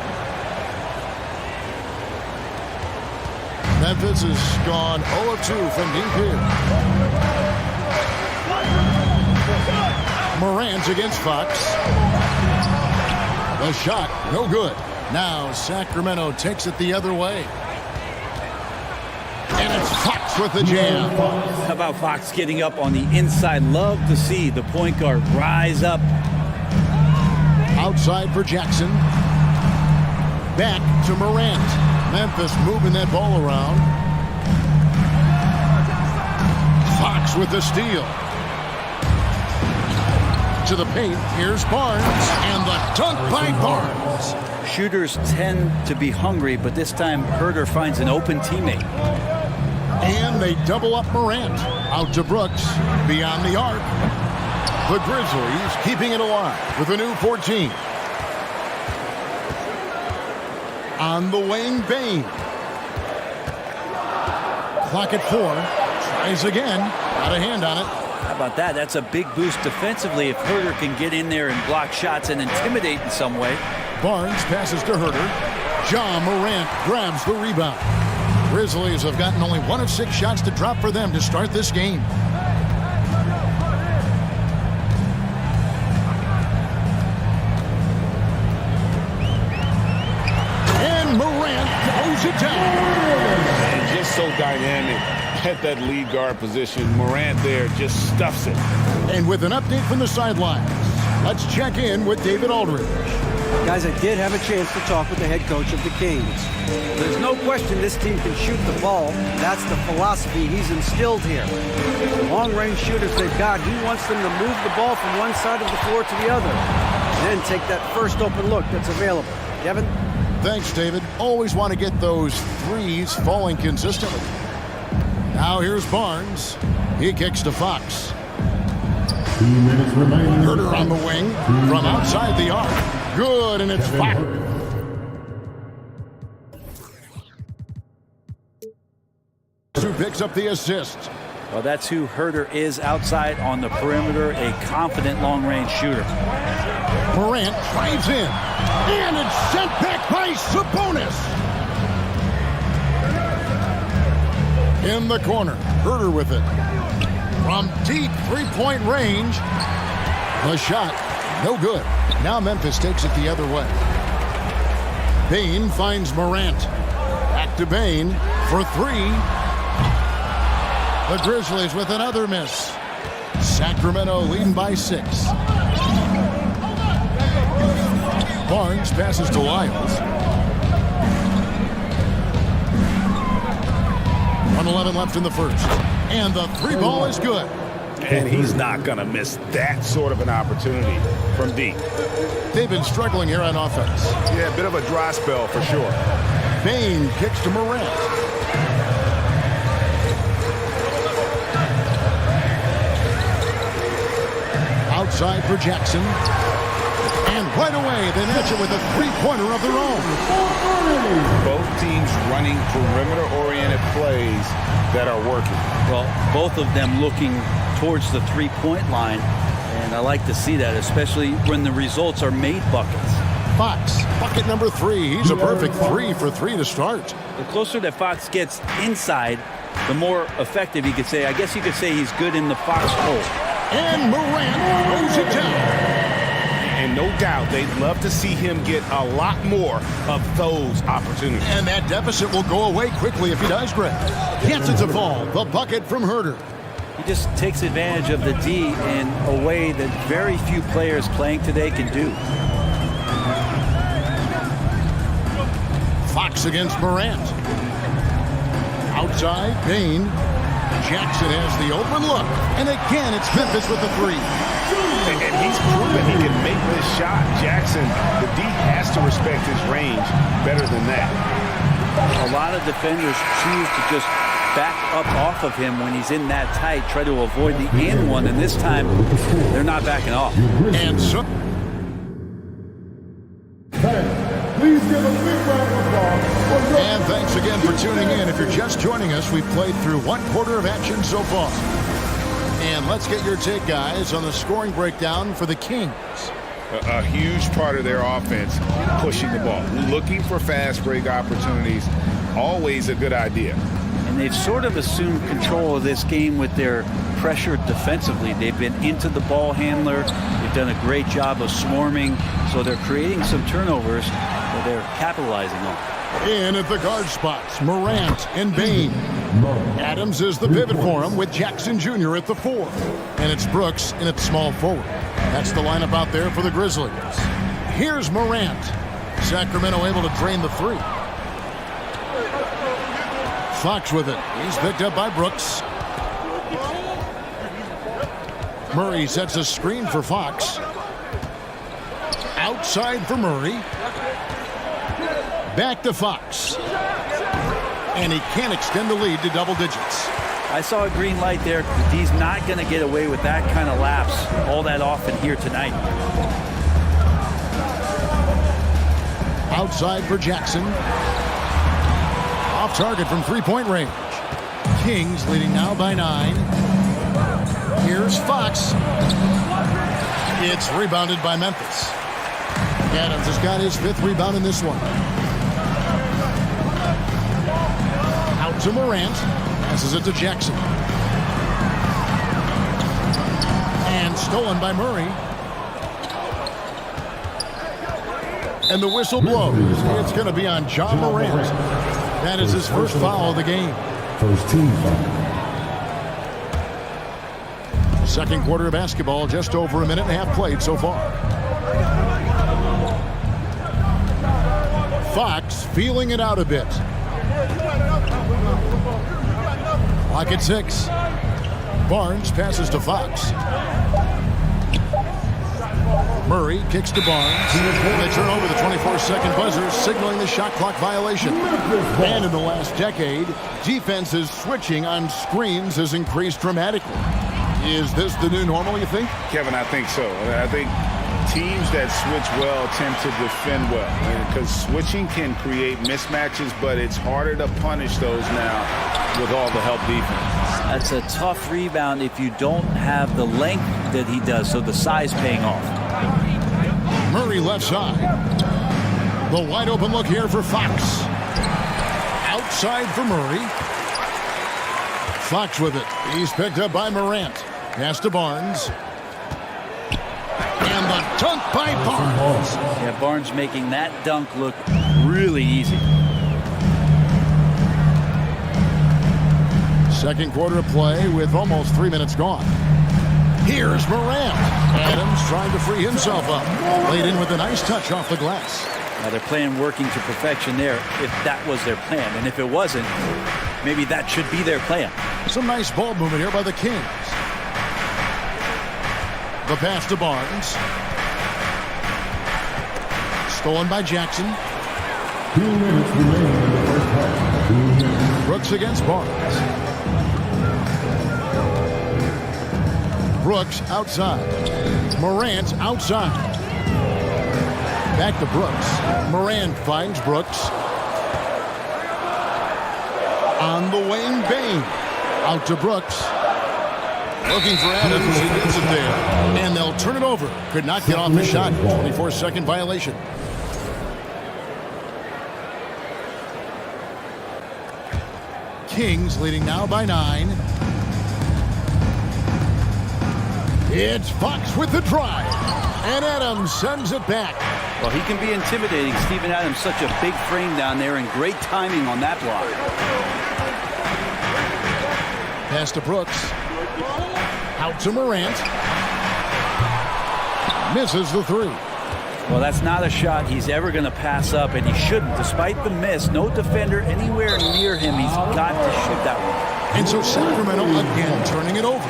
Memphis has gone 0 of 2 from deep here. Morant against Fox. The shot, no good. Now Sacramento takes it the other way. And it's Fox with the jam. How about Fox getting up on the inside? Love to see the point guard rise up. Outside for Jackson. Back to Morant. Memphis moving that ball around. Fox with the steal. To the paint. Here's Barnes. And the dunk by Barnes. Shooters tend to be hungry, but this time Herter finds an open teammate. And they double up Morant. Out to Brooks. Beyond the arc. The Grizzlies keeping it alive with a new 14. On the wing, Bain. Clock at 4. Tries again. Got a hand on it. How about that? That's a big boost defensively if Herter can get in there and block shots and intimidate in some way. Barnes passes to Herter. John Morant grabs the rebound. Grizzlies have gotten only 1 of 6 shots to drop for them to start this game. And Morant throws it down. And just so dynamic at that lead guard position. Morant there just stuffs it. And with an update from the sidelines, let's check in with David Aldridge. Guys, I did have a chance to talk with the head coach of the Kings. There's no question this team can shoot the ball. That's the philosophy he's instilled here. The long-range shooters they've got, he wants them to move the ball from one side of the floor to the other. And then take that first open look that's available. Kevin? Thanks, David. Always want to get those threes falling consistently. Now here's Barnes. He kicks to Fox. 2 minutes remaining. Herter on the wing from outside the arc. Good, and it's Fox. Who picks up the assist. Well, that's who Herter is outside on the perimeter, a confident long-range shooter. Morant drives in, and it's sent back by Sabonis. In the corner, Herter with it. From deep three-point range, the shot, no good. Now Memphis takes it the other way. Bain finds Morant. Back to Bain for 3. The Grizzlies with another miss. Sacramento leading by 6. Barnes passes to Lyles. 1:11 left in the first. And the 3 ball is good. And he's not going to miss that sort of an opportunity from deep. They've been struggling here on offense. Yeah, a bit of a dry spell for sure. Bain kicks to Morant. Outside for Jackson. And right away, they match it with a 3-pointer of their own. Both teams running perimeter-oriented plays that are working. Well, both of them looking towards the 3-point line, and I like to see that, especially when the results are made buckets. Fox, bucket number 3. He's a perfect 3 for 3 to start. The closer that Fox gets inside, the more effective he could say. I guess you could say he's good in the Fox hole. And Morant throws it down. And no doubt they'd love to see him get a lot more of those opportunities. And that deficit will go away quickly if he does, Greg. Gets it to fall. The bucket from Herter. He just takes advantage of the D in a way that very few players playing today can do. Fox against Morant. Outside, Bain. Jackson has the open look. And again, it's Memphis with the 3. And he's proven he can make this shot. Jackson, the D has to respect his range better than that. A lot of defenders choose to just back up off of him when he's in that tight, try to avoid the and one, and this time they're not backing off. And so Please give a big round of applause. And thanks again for tuning in. If you're just joining us, we've played through 1 quarter of action so far. And let's get your take, guys, on the scoring breakdown for the Kings. A huge part of their offense, pushing the ball, looking for fast break opportunities, always a good idea. And they've sort of assumed control of this game with their pressure defensively. They've been into the ball handler. They've done a great job of swarming, so they're creating some turnovers that they're capitalizing on. In at the guard spots, Morant and Bain. Adams is the pivot for him with Jackson Jr. at the 4. And it's Brooks in at small forward. That's the lineup out there for the Grizzlies. Here's Morant. Sacramento able to drain the 3. Fox with it. He's picked up by Brooks. Murray sets a screen for Fox. Outside for Murray. Back to Fox. And he can't extend the lead to double digits. I saw a green light there. He's not going to get away with that kind of lapse all that often here tonight. Outside for Jackson. Off target from three-point range. Kings leading now by 9. Here's Fox. It's rebounded by Memphis. Adams has got his 5th rebound in this one. Out to Morant. Passes it to Jackson. And stolen by Murray. And the whistle blows. It's going to be on John Morant. That is his first foul of the game. First team foul. Second quarter of basketball, just over a minute and a half played so far. Fox feeling it out a bit. Clock at 6. Barnes passes to Fox. Murray kicks to Barnes. And they turn over the 24-second buzzer, signaling the shot clock violation. And in the last decade, defenses switching on screens has increased dramatically. Is this the new normal, you think? Kevin, I think so. I think teams that switch well tend to defend well. Because switching can create mismatches, but it's harder to punish those now with all the help defense. That's a tough rebound if you don't have the length that he does, so the size paying off. Murray left side. The wide open look here for Fox. Outside for Murray. Fox with it. He's picked up by Morant. Pass to Barnes. And the dunk by Barnes. Yeah, Barnes making that dunk look really easy. Second quarter of play with almost 3 minutes gone. Here's Morant. Adams trying to free himself up. Laid in with a nice touch off the glass. Now they're playing working to perfection there if that was their plan. And if it wasn't, maybe that should be their plan. Some nice ball movement here by the Kings. The pass to Barnes. Stolen by Jackson. 2 minutes remaining in the first half. 2 minutes. Brooks against Barnes. Brooks outside. Morant outside. Back to Brooks. Morant finds Brooks. On the wing, Bain. Out to Brooks. Looking for Adams. He gets it there. And they'll turn it over. Could not get off the shot. 24-second violation. Kings leading now by 9. It's Fox with the drive. And Adams sends it back. Well, he can be intimidating. Steven Adams, such a big frame down there, and great timing on that block. Pass to Brooks. Out to Morant. Misses the 3. Well, that's not a shot he's ever going to pass up, and he shouldn't. Despite the miss, no defender anywhere near him. He's got to shoot that one. And so Sacramento again turning it over.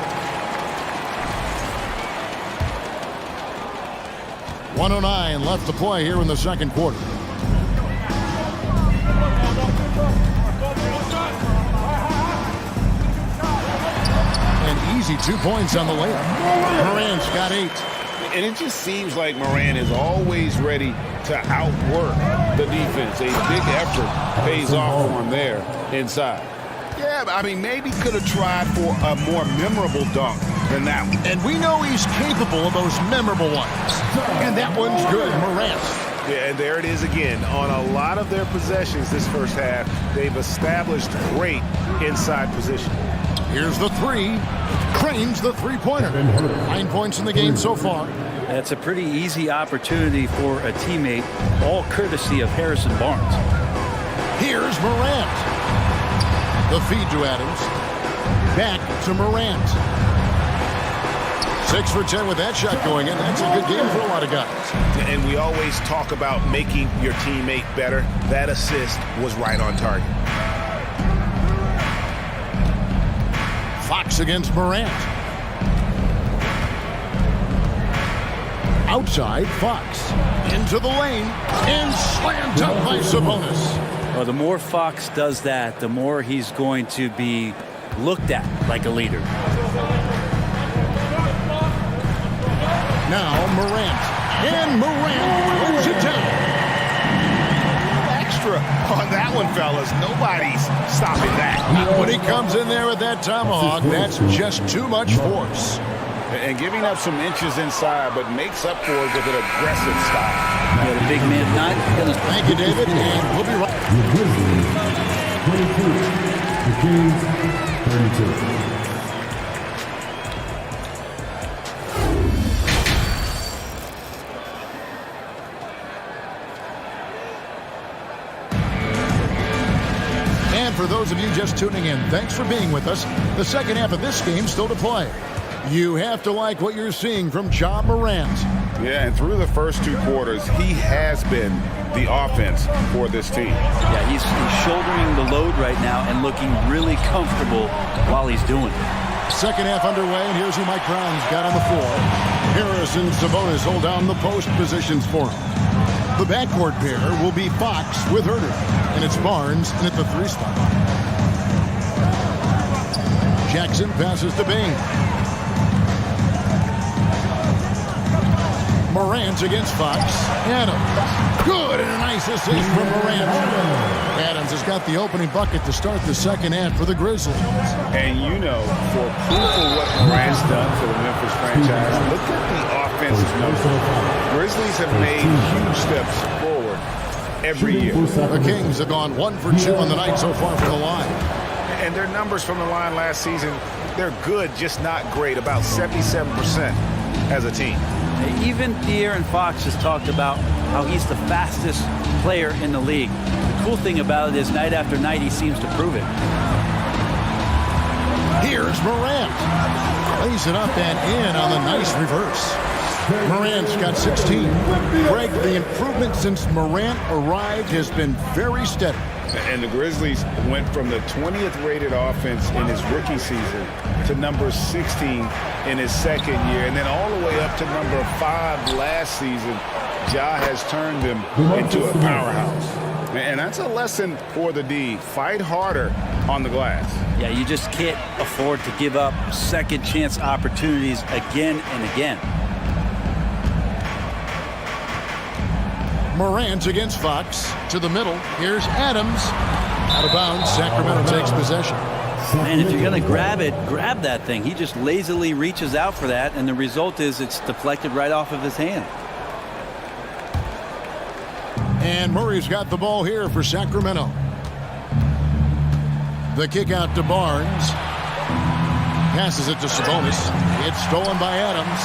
1:09 left to play here in the second quarter. An easy 2 points on the layup. Morant's got 8. And it just seems like Morant is always ready to outwork the defense. A big effort pays off for him there inside. Yeah, I mean, maybe could have tried for a more memorable dunk than that one. And we know he's capable of those memorable ones. And that one's good, Morant. Yeah, and there it is again. On a lot of their possessions this first half, they've established great inside position. Here's the 3. Cranes the three-pointer. 9 points in the game so far. That's a pretty easy opportunity for a teammate, all courtesy of Harrison Barnes. Here's Morant. The feed to Adams. Back to Morant. 6 for 10 with that shot going in. That's a good game for a lot of guys. And we always talk about making your teammate better. That assist was right on target. Fox against Morant. Outside, Fox. Into the lane. And slammed up by Sabonis. Well, the more Fox does that, the more he's going to be looked at like a leader. Now Morant. And Morant throws it down. Extra on that one, fellas. Nobody's stopping that. When he comes in there with that tomahawk, that's just too much force. And giving up some inches inside, but makes up for it with an aggressive style. Yeah, the big man not gonna... Thank you, David, and we'll be right. The Grizzlies, 22. The Kings, 32. And for those of you just tuning in, thanks for being with us. The second half of this game still to play. You have to like what you're seeing from Ja Morant. Yeah, and through the first 2 quarters, he has been the offense for this team. Yeah, he's shouldering the load right now and looking really comfortable while he's doing it. Second half underway, and here's who Mike Brown's got on the floor. Harris and Sabonis hold down the post positions for him. The backcourt pair will be Fox with Herter, and it's Barnes in at the 3 spot. Jackson passes to Bain. Morant against Fox. Adams. Good, and a nice assist from Morant. Adams has got the opening bucket to start the second half for the Grizzlies. And you know, for proof of what Morant's done for the Memphis franchise, look at the offensive numbers. Grizzlies have made huge steps forward every year. The Kings have gone 1 for 2 on the night so far from the line. And their numbers from the line last season, they're good, just not great, about 77% as a team. Even De'Aaron Fox has talked about how he's the fastest player in the league. The cool thing about it is night after night he seems to prove it. Here's Morant. Lays it up and in on the nice reverse. Morant's got 16. Greg, the improvement since Morant arrived has been very steady. And the Grizzlies went from the 20th rated offense in his rookie season to number 16 in his second year, and then all the way up to number 5 last season. Ja has turned them into a powerhouse. And that's a lesson for the D. Fight harder on the glass. Yeah, you just can't afford to give up second chance opportunities again and again. Morant against Fox. To the middle. Here's Adams. Out of bounds. Sacramento takes possession. Man, if you're going to grab it, grab that thing. He just lazily reaches out for that, and the result is it's deflected right off of his hand. And Murray's got the ball here for Sacramento. The kick out to Barnes. Passes it to Sabonis. It's stolen by Adams.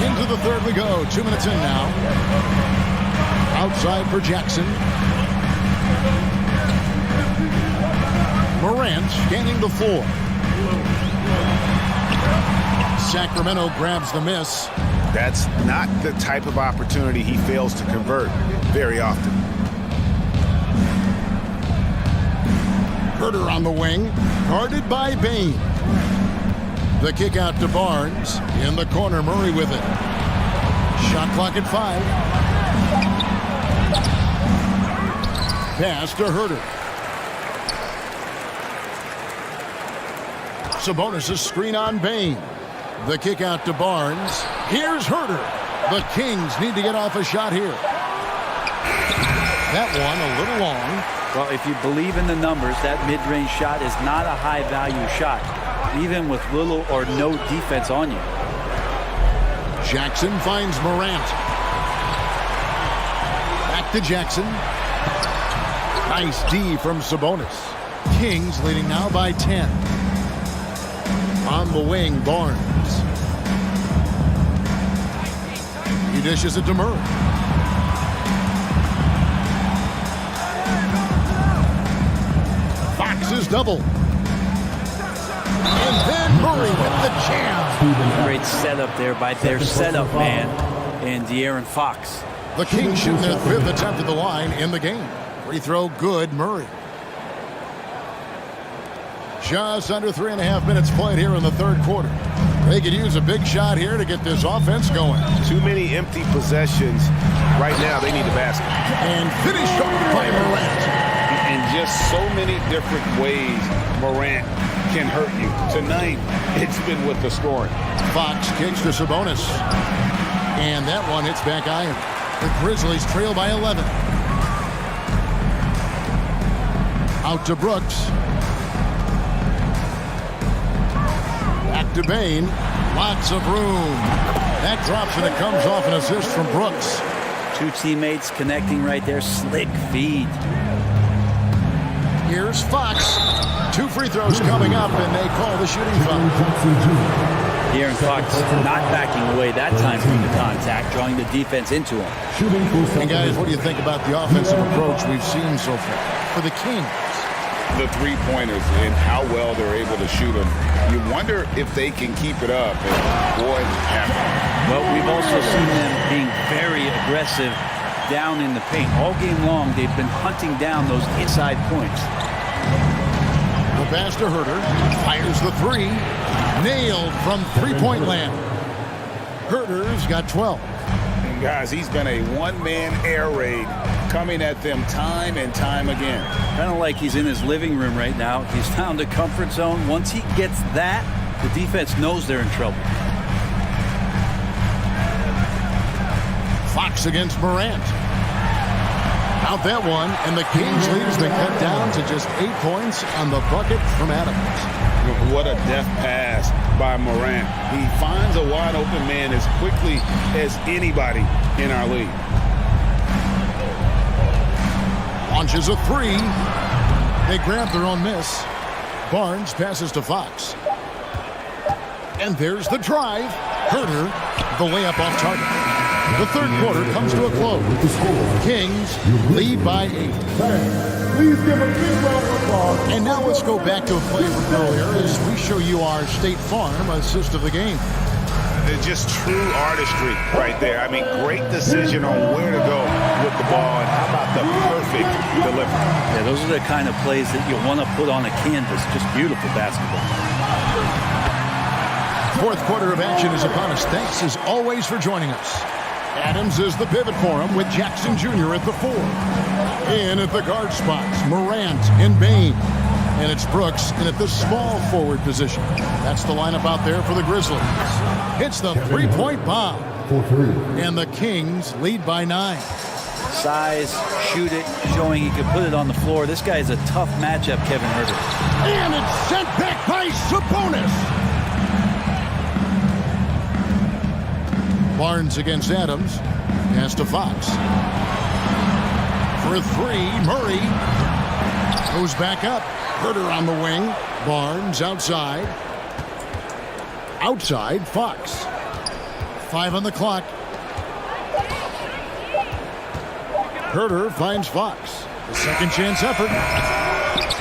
Into the third we go. 2 minutes in now. Outside for Jackson. Morant scanning the floor. Sacramento grabs the miss. That's not the type of opportunity he fails to convert very often. Herter on the wing, guarded by Bane. The kick out to Barnes. In the corner, Murray with it. Shot clock at 5. Pass to Herter. Sabonis' screen on Bane. The kick out to Barnes. Here's Herter. The Kings need to get off a shot here. That one a little long. Well, if you believe in the numbers, that mid-range shot is not a high-value shot, even with little or no defense on you. Jackson finds Morant. Back to Jackson. Nice D from Sabonis. Kings leading now by 10. On the wing, Barnes. He dishes it to Murray. Fox is double. And then Murray with the jam. Great setup there by their setup man and De'Aaron Fox. The Kings shoot their 5th attempt at the line in the game. Free throw good, Murray. Just under 3.5 minutes played here in the third quarter. They could use a big shot here to get this offense going. Too many empty possessions. Right now, they need a basket. And finished off by Morant. In just so many different ways, Morant can hurt you. Tonight, it's been with the scoring. Fox kicks to Sabonis. And that one hits back iron. The Grizzlies trail by 11. Out to Brooks. Back to Bane. Lots of room. That drops and it comes off an assist from Brooks. Two teammates connecting right there. Slick feed. Here's Fox. 2 free throws coming up, and they call the shooting foul. De'Aaron Fox not backing away that time from the contact, drawing the defense into him. And guys, what do you think about the offensive approach we've seen so far for the Kings? The three-pointers and how well they're able to shoot them. You wonder if they can keep it up. And boy, well, we've also seen them being very aggressive down in the paint. All game long, they've been hunting down those inside points. The pass to Herter. Fires the 3. Nailed from three-point land. Herter's got 12. and guys, he's been a one-man air raid coming at them time and time again. Kind of like he's in his living room right now. He's found a comfort zone. Once he gets that, the defense knows they're in trouble. Fox against Morant. Out that one, and the Kings lead has been cut down to just 8 points on the bucket from Adams. What a deft pass by Morant. He finds a wide open man as quickly as anybody in our league. Launches a 3. They grab their own miss. Barnes passes to Fox. And there's the drive. Herter, the layup off target. The third quarter comes to a close. Kings lead by 8. Please give a big round of applause. And now let's go back to a play from earlier as we show you our State Farm assist of the game. It's just true artistry right there. I mean, great decision on where to go with the ball, and how about the perfect delivery. Yeah, those are the kind of plays that you want to put on a canvas. Just beautiful basketball. Fourth quarter of action is upon us. Thanks as always for joining us. Adams is the pivot for him with Jackson Jr. at the 4. In at the guard spots, Morant and Bane. And it's Brooks in at the small forward position. That's the lineup out there for the Grizzlies. Hits the three-point bomb. And the Kings lead by 9. Size, shoot it, showing he can put it on the floor. This guy is a tough matchup, Kevin Herter. And it's sent back by Sabonis. Barnes against Adams. Pass to Fox. For three, Murray goes back up. Herter on the wing. Barnes outside. Outside, Fox. 5 on the clock. Herter finds Fox. The second chance effort.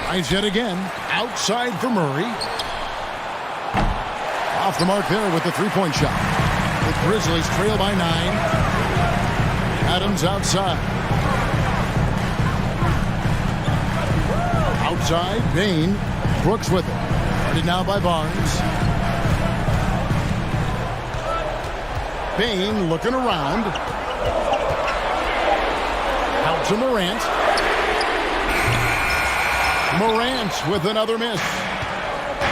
Tries yet again. Outside for Murray. Off the mark there with the three-point shot. The Grizzlies trail by 9. Adams outside. Outside, Bain. Brooks with it. Guarded now by Barnes. Bain looking around. Out to Morant. Morant with another miss.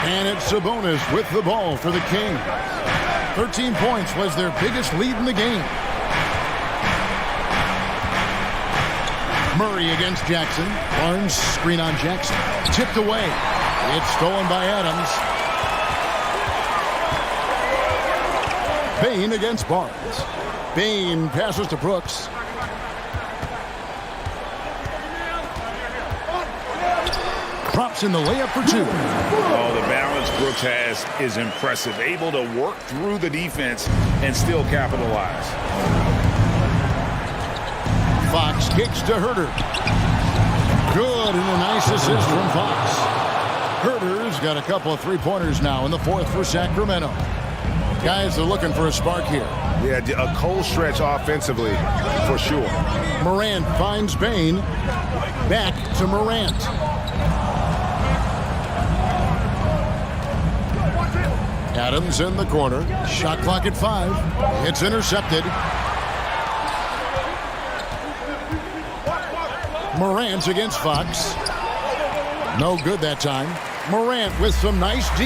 And it's Sabonis with the ball for the Kings. 13 points was their biggest lead in the game. Murray against Jackson. Barnes screen on Jackson. Tipped away. It's stolen by Adams. Bain against Barnes. Bain passes to Brooks. Drops in the layup for 2. Oh, the balance Brooks has is impressive. Able to work through the defense and still capitalize. Fox kicks to Herter. Good, and a nice assist from Fox. Herter's got a couple of three-pointers now in the fourth for Sacramento. Guys are looking for a spark here. Yeah, a cold stretch offensively, for sure. Morant finds Bain. Back to Morant. Adams in the corner. Shot clock at 5. It's intercepted. Morant against Fox. No good that time. Morant with some nice D.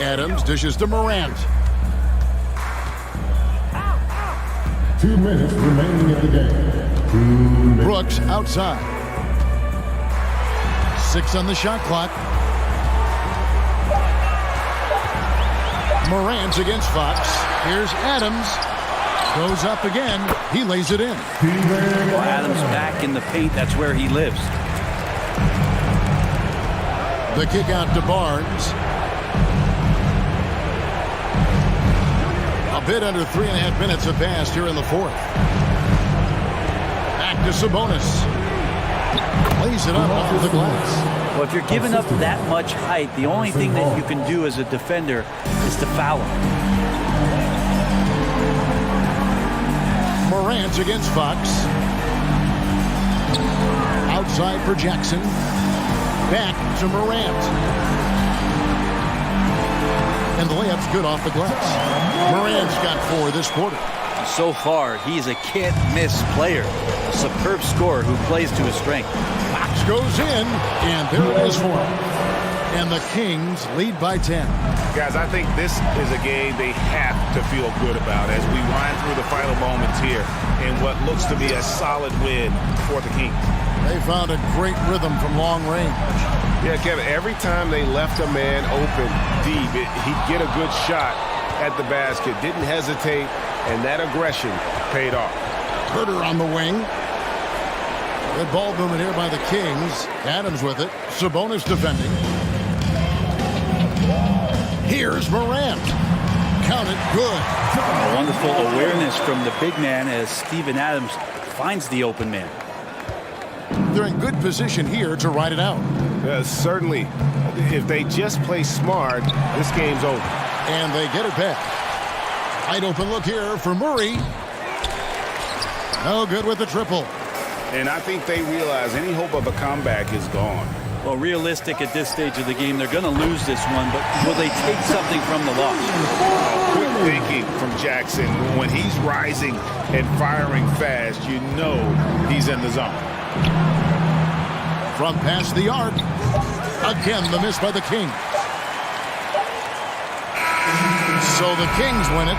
Adams dishes to Morant. 2 minutes remaining in the game. 2 minutes. Brooks outside. 6 on the shot clock. Morant against Fox. Here's Adams. Goes up again. He lays it in. Well, Adams back in the paint. That's where he lives. The kick out to Barnes. A bit under 3.5 minutes have passed here in the fourth. Back to Sabonis. Lays it up off the glass. Well, if you're giving up that much height, the only thing that you can do as a defender is to foul him. Morant against Fox. Outside for Jackson. Back to Morant. And the layup's good off the glass. Morant's got 4 this quarter. So far, he's a can't-miss player. A superb scorer who plays to his strength. Fox goes in, and there it is for him. And the Kings lead by 10. Guys, I think this is a game they have to feel good about as we wind through the final moments here in what looks to be a solid win for the Kings. They found a great rhythm from long range. Yeah, Kevin, every time they left a man open deep, he'd get a good shot at the basket. Didn't hesitate, and that aggression paid off. Herter on the wing. Good ball movement here by the Kings. Adams with it. Sabonis defending. Here's Morant. Count it good. A wonderful awareness from the big man as Steven Adams finds the open man. They're in good position here to ride it out. Certainly. If they just play smart, this game's over. And they get it back. Wide open look here for Murray. No good with the triple. And I think they realize any hope of a comeback is gone. Well, realistic at this stage of the game, they're going to lose this one, but will they take something from the loss? Quick thinking from Jackson. When he's rising and firing fast, you know he's in the zone. From past the arc. Again, the miss by the Kings. So the Kings win it.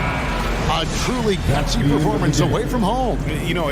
A truly gutsy performance away from home. You know,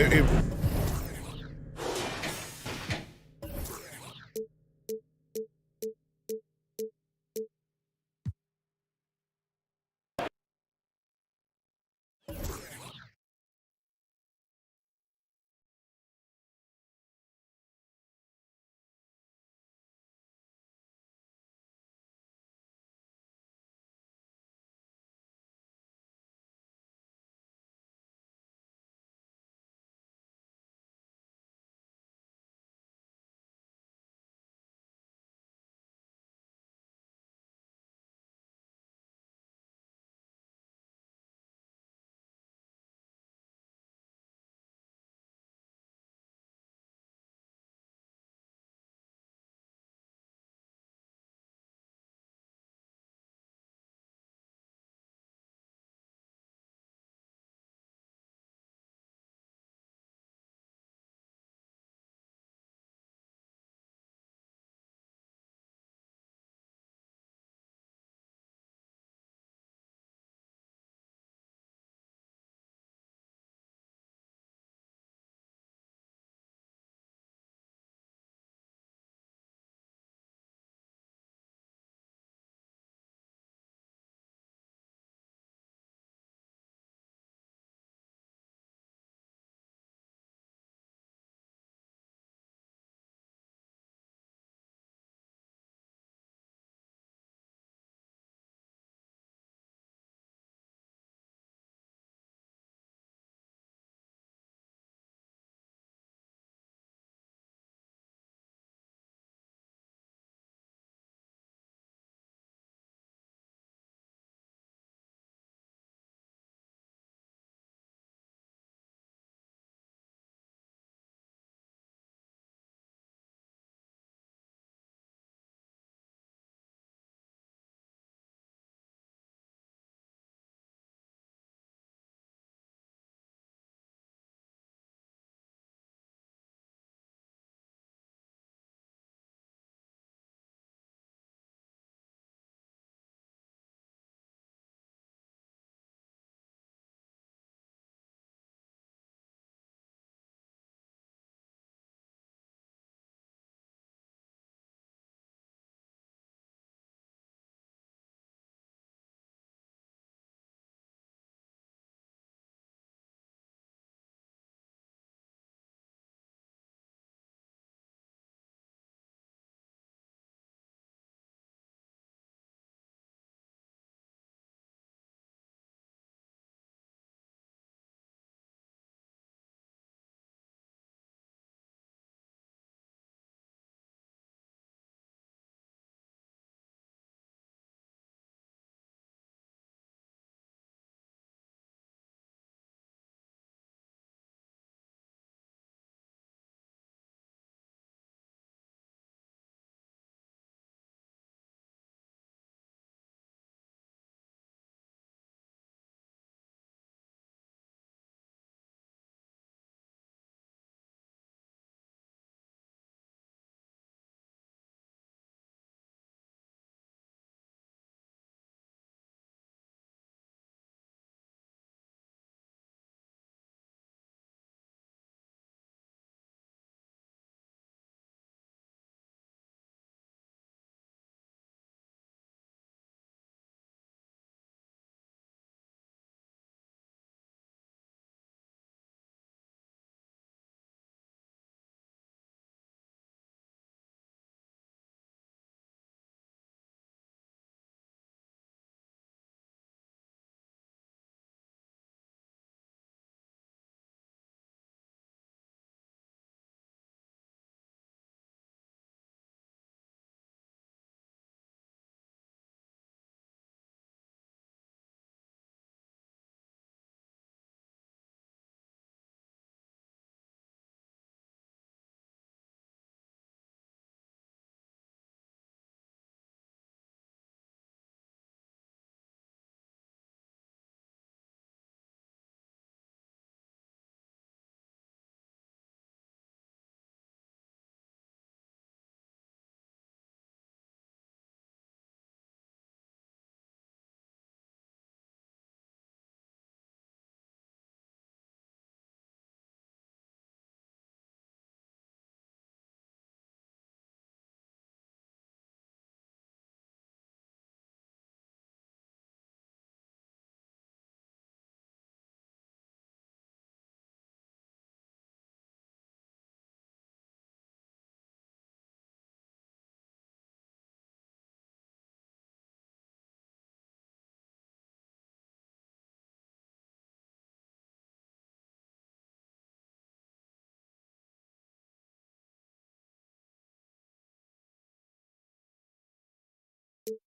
Well,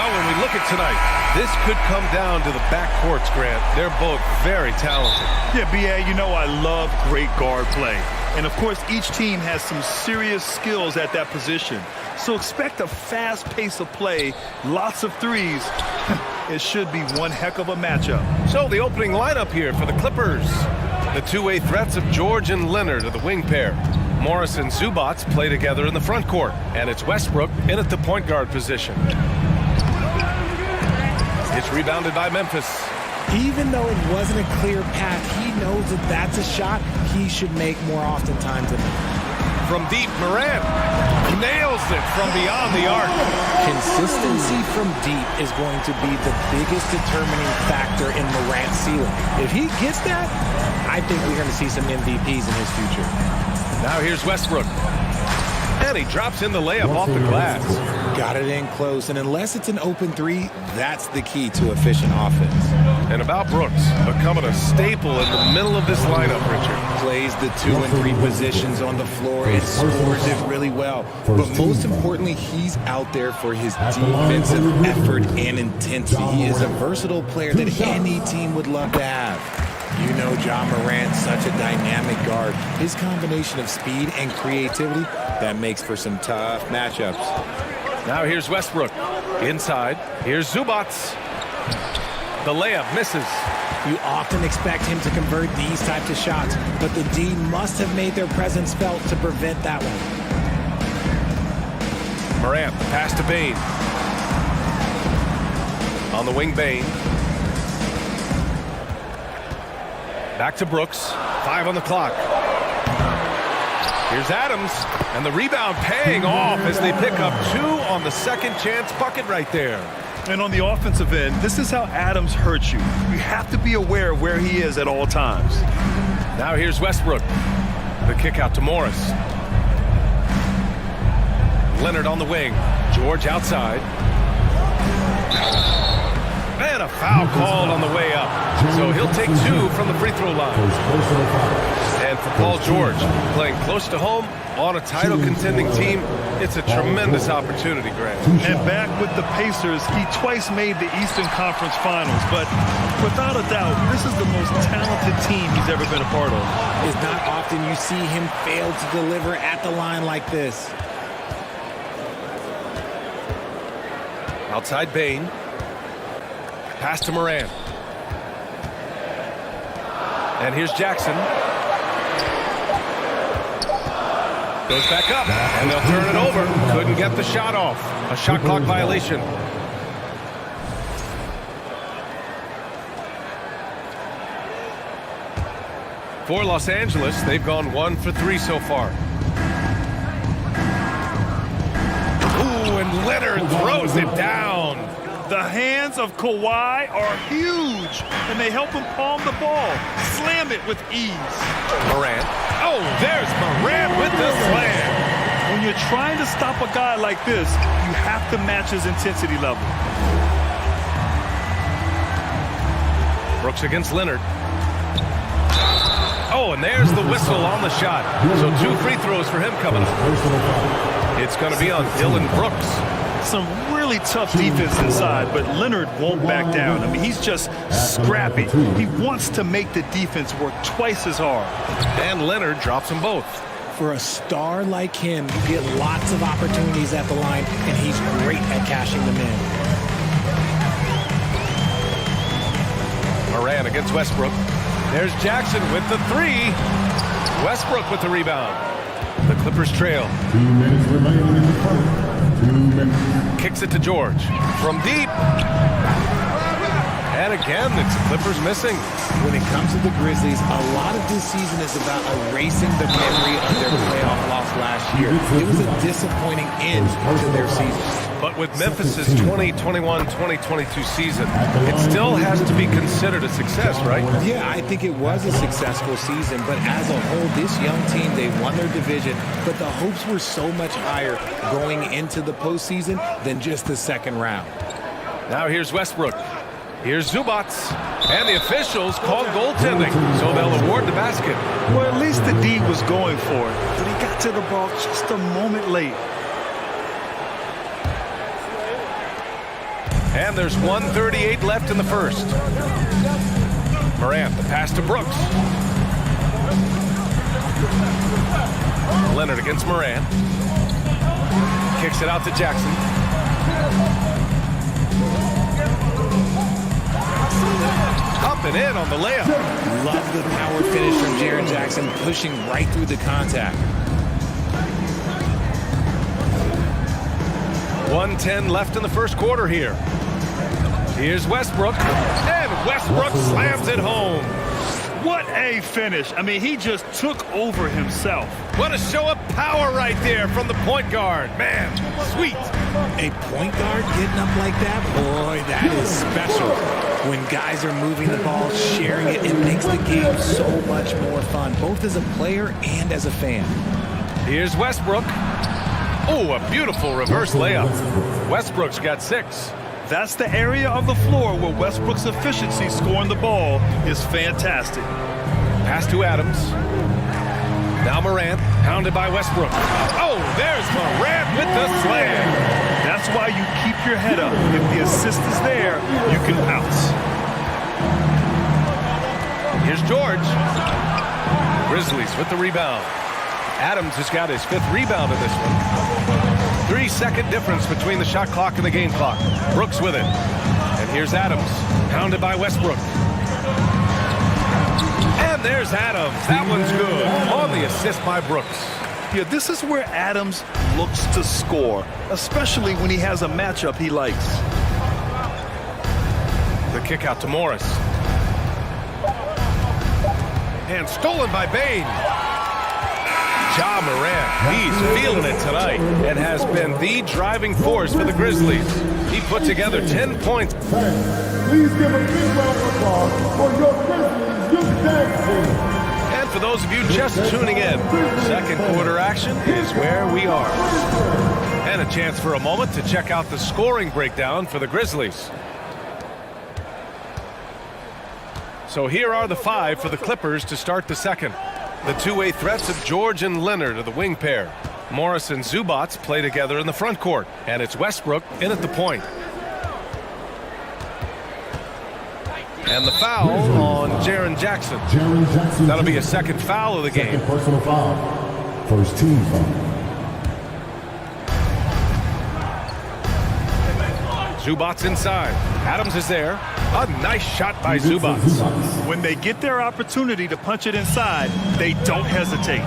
when we look at tonight, this could come down to the backcourts, Grant. They're both very talented. Yeah, B.A., you know I love great guard play. And, of course, each team has some serious skills at that position. So expect a fast pace of play, lots of threes. It should be one heck of a matchup. So the opening lineup here for the Clippers. The two-way threats of George and Leonard are the wing pair. Morris and Zubac play together in the front court. And it's Westbrook in at the point guard position. It's rebounded by Memphis. Even though it wasn't a clear path, he knows that that's a shot he should make more oftentimes than not. From deep, Morant nails it from beyond the arc. Consistency from deep is going to be the biggest determining factor in Morant's ceiling. If he gets that, I think we're going to see some MVPs in his future. Now here's Westbrook. And he drops in the layup off the glass. Got it in close, and unless it's an open three, that's the key to efficient offense. And about Brooks, becoming a staple in the middle of this lineup, Richard. Plays the 2 and 3 positions on the floor and scores it really well. But most importantly, he's out there for his defensive effort and intensity. He is a versatile player that any team would love to have. You know John Morant's such a dynamic guard. His combination of speed and creativity, that makes for some tough matchups. Now here's Westbrook. Inside, here's Zubac. The layup misses. You often expect him to convert these types of shots, but the D must have made their presence felt to prevent that one. Morant, pass to Bane. On the wing, Bane. Back to Brooks. 5 on the clock. Here's Adams, and the rebound paying off as they pick up 2 on the second chance bucket right there. And on the offensive end, this is how Adams hurts you. You have to be aware of where he is at all times. Now here's Westbrook. The kick out to Morris. Leonard on the wing. George outside. And a foul called on the way up. So he'll take 2 from the free throw line. And for Paul George, playing close to home on a title contending team, it's a tremendous opportunity, Grant. And back with the Pacers, he twice made the Eastern Conference Finals. But without a doubt, this is the most talented team he's ever been a part of. It's not often you see him fail to deliver at the line like this. Outside Bane. Pass to Morant. And here's Jackson. Goes back up, and they'll turn it over. Couldn't get the shot off. A shot clock violation. For Los Angeles, they've gone 1 for 3 so far. Ooh, and Leonard throws it down. The hands of Kawhi are huge, and they help him palm the ball. Slam it with ease. Morant. Oh, there's Morant with the slam. When you're trying to stop a guy like this, you have to match his intensity level. Brooks against Leonard. Oh, and there's the whistle on the shot. So 2 free throws for him coming up. It's going to be on Dylan Brooks. Some really tough defense inside, but Leonard won't back down. I mean, he's just scrappy. He wants to make the defense work twice as hard. And Leonard drops them both. For a star like him, you get lots of opportunities at the line, and he's great at cashing them in. Morant against Westbrook. There's Jackson with the 3. Westbrook with the rebound. The Clippers trail. 2 minutes remaining in the quarter. 2 minutes. Kicks it to George. From deep. And again, it's the Clippers missing. When it comes to the Grizzlies, a lot of this season is about erasing the memory of their playoff loss last year. It was a disappointing end to their season. But with Memphis's 2021-2022 season, it still has to be considered a success, right? Yeah, I think it was a successful season, but as a whole, this young team, they won their division, but the hopes were so much higher going into the postseason than just the second round. Now here's Westbrook. Here's Zubac. And the officials called goaltending, so they'll award the basket. Well, at least the D was going for it, but he got to the ball just a moment late. And there's 1:38 left in the first. Morant, the pass to Brooks. Leonard against Morant. Kicks it out to Jackson. Up and in on the layup. Love the power finish from Jaren Jackson, pushing right through the contact. 1:10 left in the first quarter here. Here's Westbrook, and Westbrook slams it home. What a finish. I mean, he just took over himself. What a show of power right there from the point guard. Man, sweet. A point guard getting up like that, boy, that is special. When guys are moving the ball, sharing it, it makes the game so much more fun, both as a player and as a fan. Here's Westbrook. Oh, a beautiful reverse layup. Westbrook's got 6. That's the area of the floor where Westbrook's efficiency scoring the ball is fantastic. Pass to Adams. Now Morant, hounded by Westbrook. Oh, there's Morant with the slam. That's why you keep your head up. If the assist is there, you can pounce. Here's George. Grizzlies with the rebound. Adams has got his 5th rebound in this one. 3-second difference between the shot clock and the game clock. Brooks with it. And here's Adams, hounded by Westbrook. And there's Adams. That one's good. On the assist by Brooks. Yeah, this is where Adams looks to score, especially when he has a matchup he likes. The kick out to Morris. And stolen by Bane. Ja Morant, he's feeling it tonight and has been the driving force for the Grizzlies. He put together 10 points. Please give a big round of applause for your Grizzlies youth dance team. And for those of you just tuning in, second quarter action is where we are. And a chance for a moment to check out the scoring breakdown for the Grizzlies. So here are the 5 for the Clippers to start the second. The two-way threats of George and Leonard are the wing pair. Morris and Zubac play together in the front court, and it's Westbrook in at the point. And the foul on Jaren Jackson. That'll be a second foul of the game. Personal foul. First team foul. Zubac inside. Adams is there. A nice shot by Zubac. When they get their opportunity to punch it inside, they don't hesitate.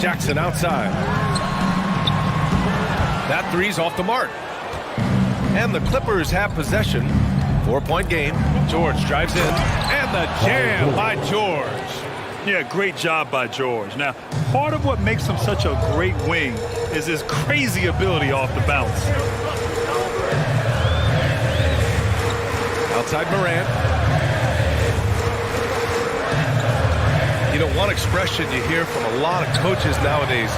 Jackson outside. That three's off the mark. And the Clippers have possession. 4-point game. George drives in. And the jam by George. Yeah, great job by George. Now, part of what makes him such a great wing is his crazy ability off the bounce. Outside Morant. You know, one expression you hear from a lot of coaches nowadays,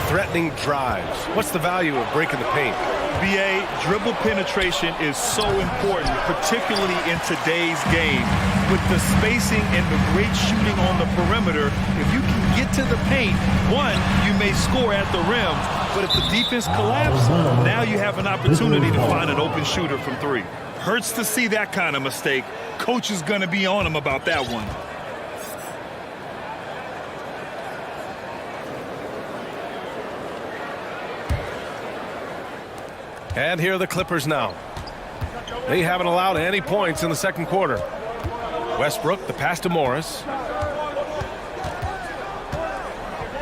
threatening drives. What's the value of breaking the paint? BA, dribble penetration is so important, particularly in today's game. With the spacing and the great shooting on the perimeter, if you can get to the paint, one, you may score at the rim, but if the defense collapses, now you have an opportunity to find an open shooter from 3. Hurts to see that kind of mistake. Coach is going to be on him about that one. And here are the Clippers now. They haven't allowed any points in the second quarter. Westbrook, the pass to Morris.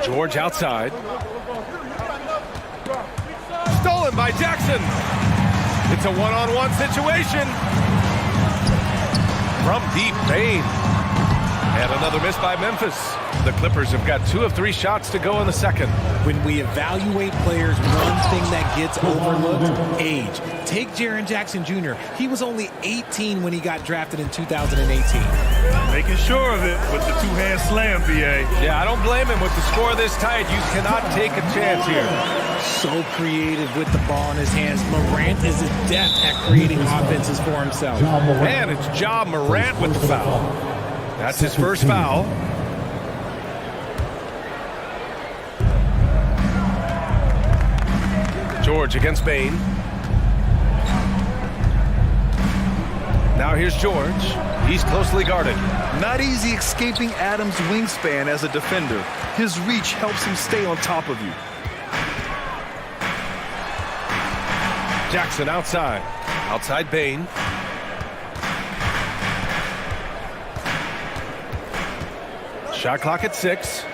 George outside. Stolen by Jackson. It's a one-on-one situation. From deep, Bane. And another miss by Memphis. The Clippers have got 2 of 3 shots to go in the second. When we evaluate players, one thing that gets overlooked, age. Take Jaren Jackson Jr. He was only 18 when he got drafted in 2018. Making sure of it with the two-hand slam, BA. Yeah, I don't blame him with the score this tight. You cannot take a chance here. So creative with the ball in his hands. Morant is adept at creating offenses for himself. And it's Ja Morant with the foul. That's his first foul. George against Bane. Now here's George. He's closely guarded. Not easy escaping Adams' wingspan as a defender. His reach helps him stay on top of you. Jackson outside. Outside Bane. Shot clock at 6.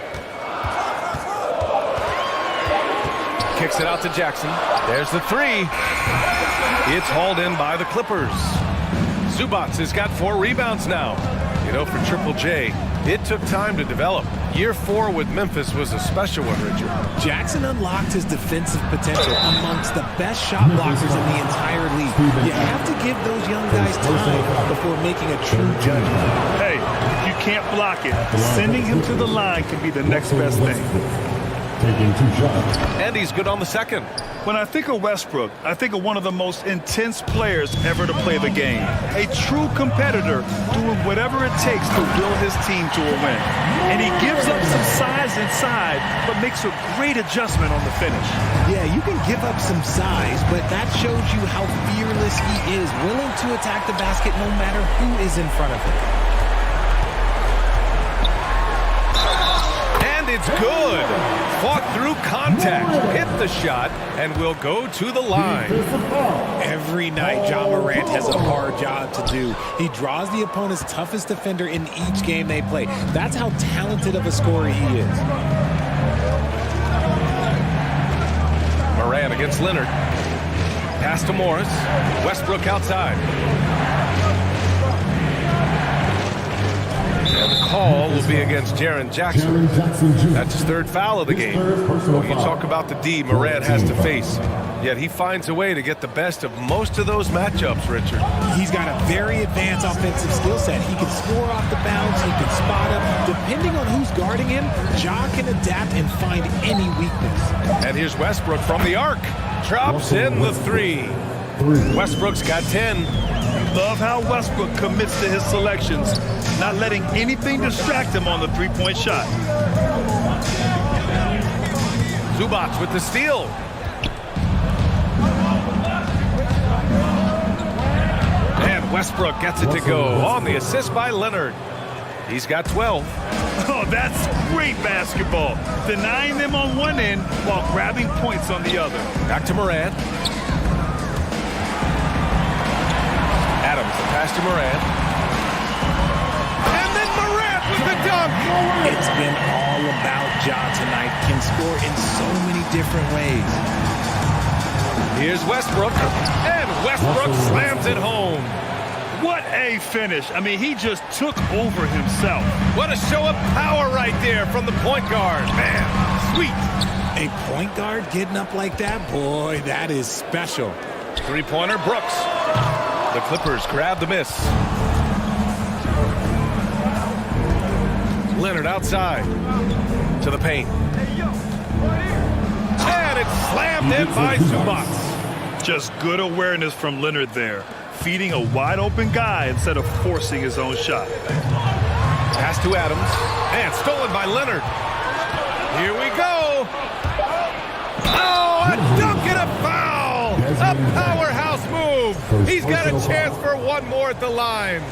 Kicks it out to Jackson. There's the 3. It's hauled in by the Clippers. Zubac has got 4 rebounds now. You know, for Triple J, it took time to develop. Year 4 with Memphis was a special one, Richard. Jackson unlocked his defensive potential amongst the best shot blockers in the entire league. You have to give those young guys time before making a true judgment. Hey, if you can't block it, sending him to the line can be the next best thing. Taking 2 shots. And he's good on the second. When I think of Westbrook, I think of one of the most intense players ever to play the game. A true competitor doing whatever it takes to will his team to a win. And he gives up some size inside, but makes a great adjustment on the finish. Yeah, you can give up some size, but that shows you how fearless he is, willing to attack the basket no matter who is in front of him. And it's good. Fought through contact, hit the shot, and will go to the line. Every night, Ja Morant has a hard job to do. He draws the opponent's toughest defender in each game they play. That's how talented of a scorer he is. Morant against Leonard. Pass to Morris. Westbrook outside. And the call will be against Jaren Jackson. That's his 3rd foul of the game. Well, you talk about the D Morant has to face. Yet he finds a way to get the best of most of those matchups, Richard. He's got a very advanced offensive skill set. He can score off the bounce. He can spot up. Depending on who's guarding him, Ja can adapt and find any weakness. And here's Westbrook from the arc. Drops in the 3. Westbrook's got 10. Love how Westbrook commits to his selections, not letting anything distract him on the three-point shot. Zubac with the steal. And Westbrook gets it to go on the assist by Leonard. He's got 12. Oh, that's great basketball. Denying them on one end while grabbing points on the other. Back to Morant. Adams, the pass to Morant. And then Morant with the dunk. It's been all about Ja tonight. Can score in so many different ways. Here's Westbrook. And Westbrook slams it home. What a finish. I mean, he just took over himself. What a show of power right there from the point guard. Man, sweet. A point guard getting up like that? Boy, that is special. 3-pointer, Brooks. The Clippers grab the miss. Leonard outside to the paint. And it's slammed in by Zubac. Just good awareness from Leonard there. Feeding a wide open guy instead of forcing his own shot. Pass to Adams. And stolen by Leonard. Here we go. Oh, a dunk and a foul. A powerhouse move. He's got a chance for one more at the line.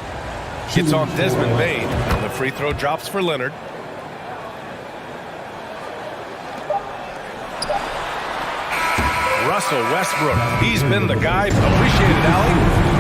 It's on Desmond Bane. The free throw drops for Leonard. Russell Westbrook. He's been the guy. Appreciate it, Allie.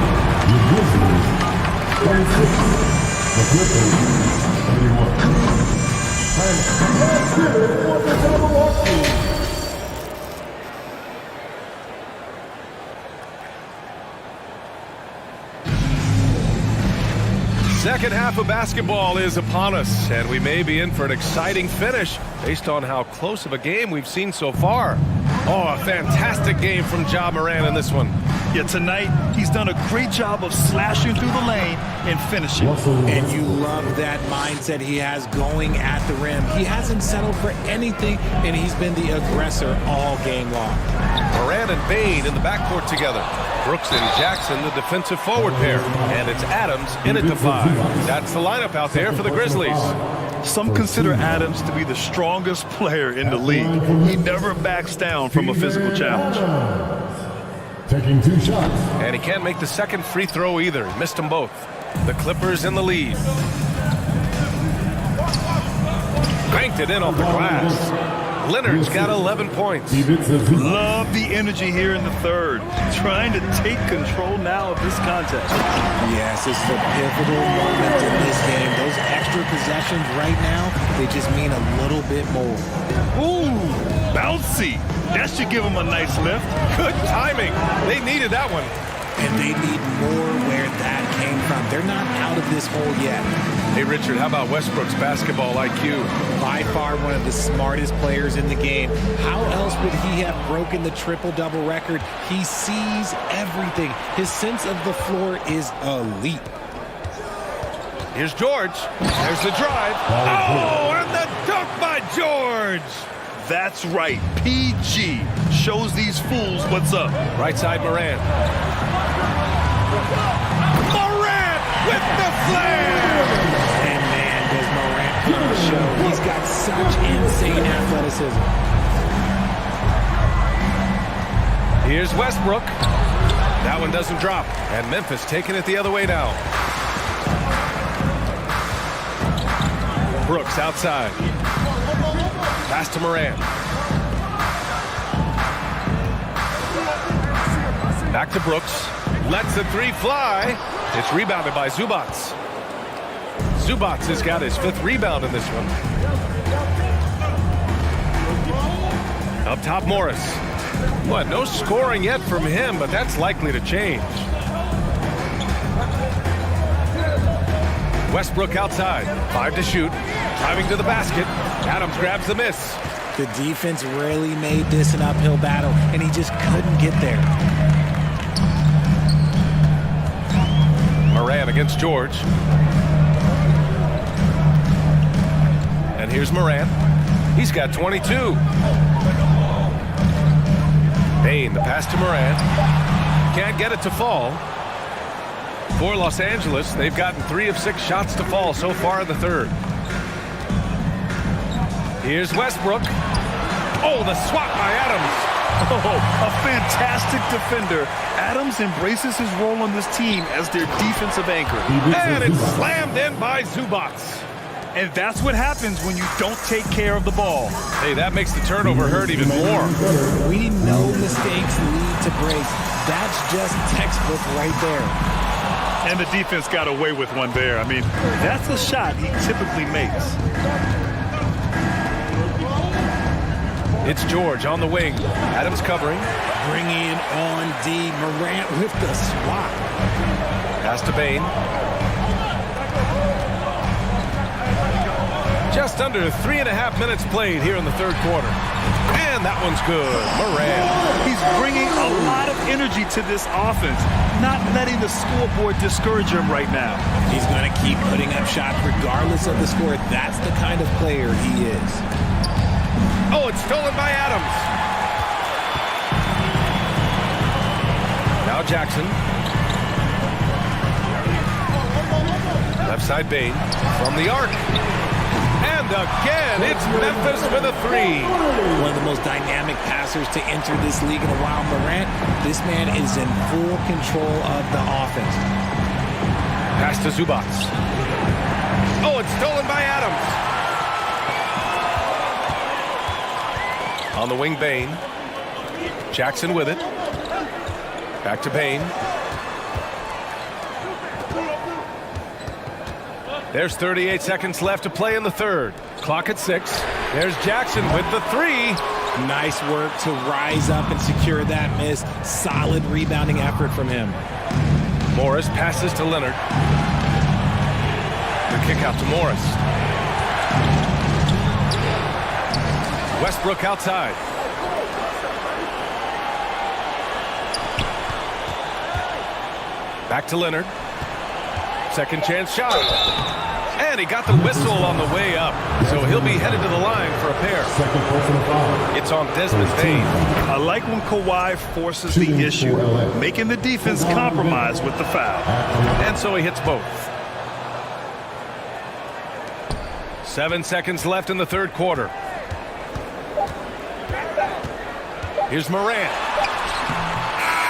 Second half of basketball is upon us, and we may be in for an exciting finish based on how close of a game we've seen so far. Oh, a fantastic game from Ja Morant in this one. Yeah, tonight he's done a great job of slashing through the lane and finishing. And you love that mindset he has going at the rim. He hasn't settled for anything, and he's been the aggressor all game long. Morant and Bane in the backcourt together. Brooks and Jackson, the defensive forward pair. And it's Adams in at the 5. That's the lineup out there for the Grizzlies. Some consider Adams to be the strongest player in the league. He never backs down from a physical challenge. Taking 2 shots. And he can't make the second free throw either. He missed them both. The Clippers in the lead. Cranked it in off the glass. Leonard's got 11 points. Love the energy here in the third. Trying to take control now of this contest. Yes, this is a pivotal moment in this game. Those extra possessions right now, they just mean a little bit more. Ooh, bouncy. That should give him a nice lift. Good timing. They needed that one. And they need more where that came from. They're not out of this hole yet. Hey, Richard, how about Westbrook's basketball IQ? By far one of the smartest players in the game. How else would he have broken the triple-double record? He sees everything. His sense of the floor is elite. Here's George. There's the drive. Oh, and the dunk by George. That's right. PG shows these fools what's up. Right side, Morant. Morant with the flare. And man, does Morant put on the show. He's got such insane athleticism. Here's Westbrook. That one doesn't drop. And Memphis taking it the other way now. Brooks outside. Pass to Morant. Back to Brooks. Lets the 3 fly. It's rebounded by Zubats. Zubats has got his 5th rebound in this one. Up top, Morris. What? No scoring yet from him, but that's likely to change. Westbrook outside. 5 to shoot. Driving to the basket. Adams grabs the miss. The defense really made this an uphill battle, and he just couldn't get there. Morant against George. And here's Morant. He's got 22. Bane, the pass to Morant. Can't get it to fall. For Los Angeles, they've gotten 3 of 6 shots to fall so far in the third. Here's Westbrook. Oh, the swat by Adams. Oh, a fantastic defender. Adams embraces his role on this team as their defensive anchor. And it's slammed in by Zubats. And that's what happens when you don't take care of the ball. Hey, that makes the turnover hurt even more. We know mistakes lead to breaks. That's just textbook right there. And the defense got away with one there. I mean, that's a shot he typically makes. It's George on the wing. Adams covering. Bringing it on D. Morant with the swat. Pass to Bane. Just under 3.5 minutes played here in the third quarter. And that one's good. Morant. He's bringing a lot of energy to this offense, not letting the scoreboard discourage him right now. He's going to keep putting up shots regardless of the score. That's the kind of player he is. Oh, it's stolen by Adams. Now Jackson. Left side Bane from the arc. And again, it's Memphis with a 3. One of the most dynamic passers to enter this league in a while. Morant, this man is in full control of the offense. Pass to Zubats. Oh, it's stolen by Adams. On the wing, Bane. Jackson with it. Back to Bane. There's 38 seconds left to play in the third. Clock at 6. There's Jackson with the 3. Nice work to rise up and secure that miss. Solid rebounding effort from him. Morris passes to Leonard. The kick out to Morris. Westbrook outside. Back to Leonard. Second chance shot. And he got the whistle on the way up. So he'll be headed to the line for a pair. It's on Desmond Bain. I like when Kawhi forces the issue, making the defense compromise with the foul. And so he hits both. 7 seconds left in the third quarter. Here's Morant.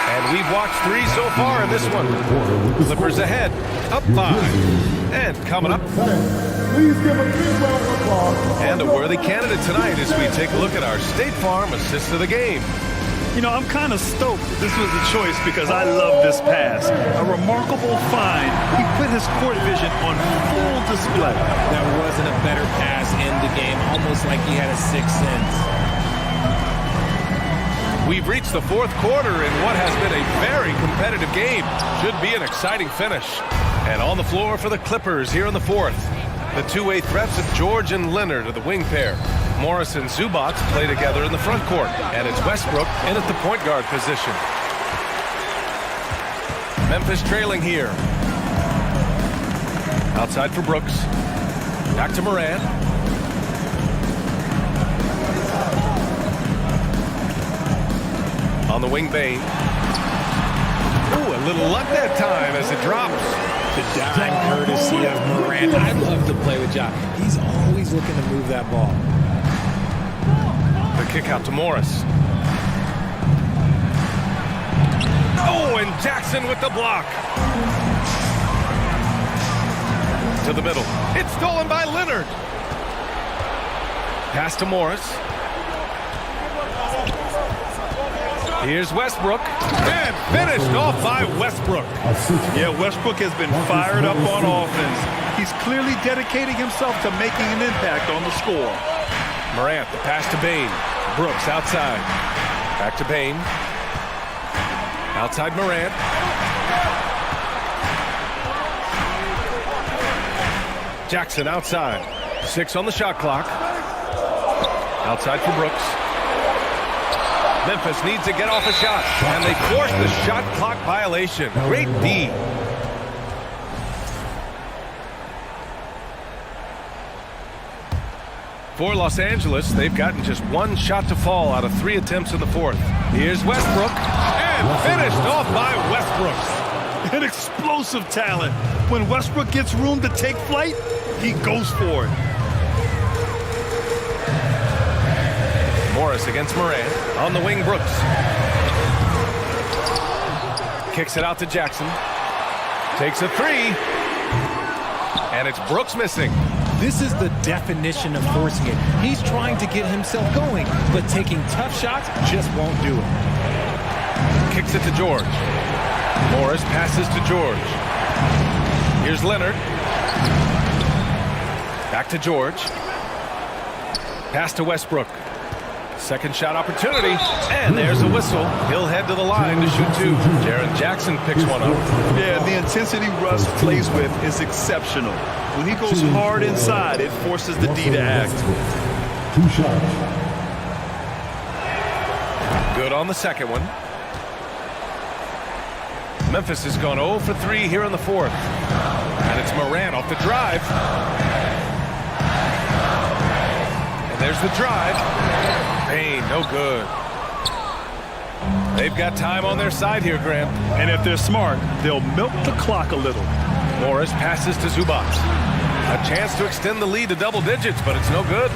And we've watched 3 so far in this one. Clippers ahead, up 5. And coming up. And a worthy candidate tonight as we take a look at our State Farm assist of the game. You know, I'm kind of stoked that this was a choice because I love this pass. A remarkable find. He put his court vision on full display. There wasn't a better pass in the game, almost like he had a sixth sense. We've reached the fourth quarter in what has been a very competitive game. Should be an exciting finish. And on the floor for the Clippers here in the fourth. The two-way threats of George and Leonard are the wing pair. Morris and Zubac play together in the front court. And it's Westbrook in at the point guard position. Memphis trailing here. Outside for Brooks. Back to Morant. On the wing, Bain. Ooh, a little luck that time as it drops. The dime courtesy of Morant. I love to play with Ja. He's always looking to move that ball. The kick out to Morris. Oh, and Jackson with the block. To the middle. It's stolen by Leonard. Pass to Morris. Here's Westbrook, and finished off by Westbrook. Yeah, Westbrook has been fired up on offense. He's clearly dedicating himself to making an impact on the score. Morant, the pass to Bain. Brooks outside. Back to Bain. Outside Morant. Jackson outside. 6 on the shot clock. Outside for Brooks. Memphis needs to get off a shot, and they force the shot clock violation. Great D. For Los Angeles, they've gotten just 1 shot to fall out of 3 attempts in the fourth. Here's Westbrook, and finished off by Westbrook. An explosive talent. When Westbrook gets room to take flight, he goes for it. Morris against Morant. On the wing, Brooks. Kicks it out to Jackson. Takes a 3. And it's Brooks missing. This is the definition of forcing it. He's trying to get himself going, but taking tough shots just won't do it. Kicks it to George. Morris passes to George. Here's Leonard. Back to George. Pass to Westbrook. Second shot opportunity, and there's a whistle. He'll head to the line to shoot 2. Jaren Jackson picks one up. Yeah, the intensity Russ plays with is exceptional. When he goes hard inside, it forces the D to act. 2 shots. Good on the second one. Memphis has gone 0 for 3 here in the fourth. And it's Morant off the drive. And there's the drive. Bain, no good. They've got time on their side here, Graham. And if they're smart, they'll milk the clock a little. Morris passes to Zubac. A chance to extend the lead to double digits, but it's no good.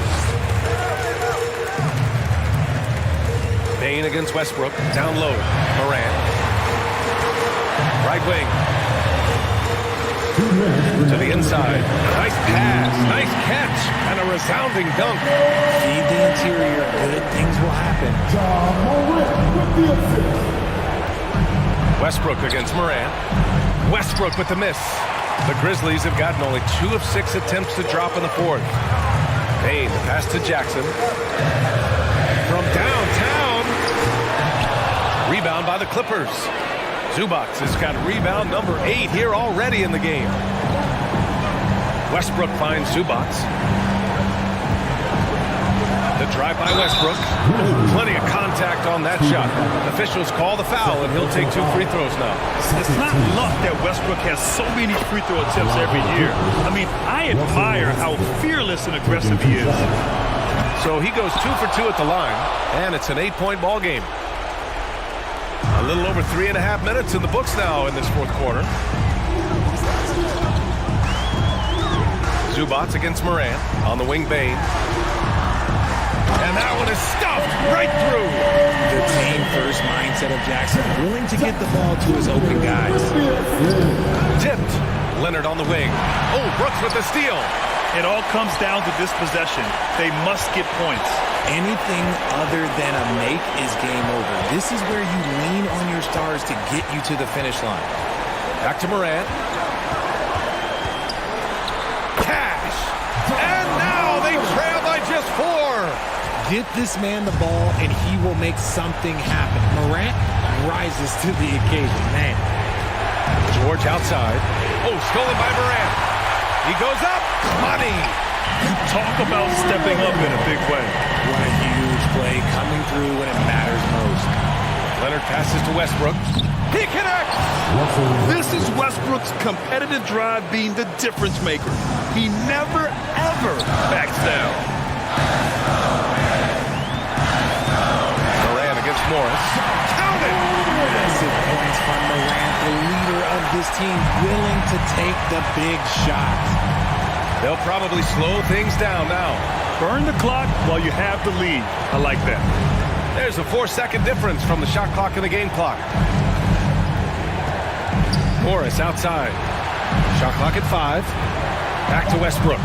Bain against Westbrook. Down low. Morant. Right wing. To the inside. Nice pass. Nice catch. And a resounding dunk. Feed the interior. Good things will happen. Westbrook against Morant. Westbrook with the miss. The Grizzlies have gotten only 2 of 6 attempts to drop in the fourth. Bain, the pass to Jackson. From downtown. Rebound by the Clippers. Zubac has got rebound number 8 here already in the game. Westbrook finds Zubac. The drive by Westbrook. Plenty of contact on that shot. Officials call the foul, and he'll take 2 free throws now. It's not luck that Westbrook has so many free throw attempts every year. I mean, I admire how fearless and aggressive he is. So he goes 2 for 2 at the line, and it's an 8-point ball game. A little over 3.5 minutes in the books now in this fourth quarter. Zubats against Moran on the wing Bane. And that one is stuffed right through. The team-first mindset of Jackson, willing to get the ball to his open guys. Tipped. Leonard on the wing. Oh, Brooks with the steal. It all comes down to this possession. They must get points. Anything other than a make is game over. This is where you lean on your stars to get you to the finish line. Back to Moran. Cash. And now they trail by just 4. Get this man the ball, and he will make something happen. Morant rises to the occasion. Man. George outside. Oh, stolen by Morant. He goes up. Money. Talk about stepping up in a big way. What a huge play coming through when it matters most. Leonard passes to Westbrook. He connects. This is Westbrook's competitive drive being the difference maker. He never, ever backs down. Moran against Morris. Count it. Massive points from Morant, the leader of this team, willing to take the big shots. They'll probably slow things down now. Burn the clock while you have the lead. I like that. There's a 4-second difference from the shot clock and the game clock. Morris outside. Shot clock at 5. Back to Westbrook.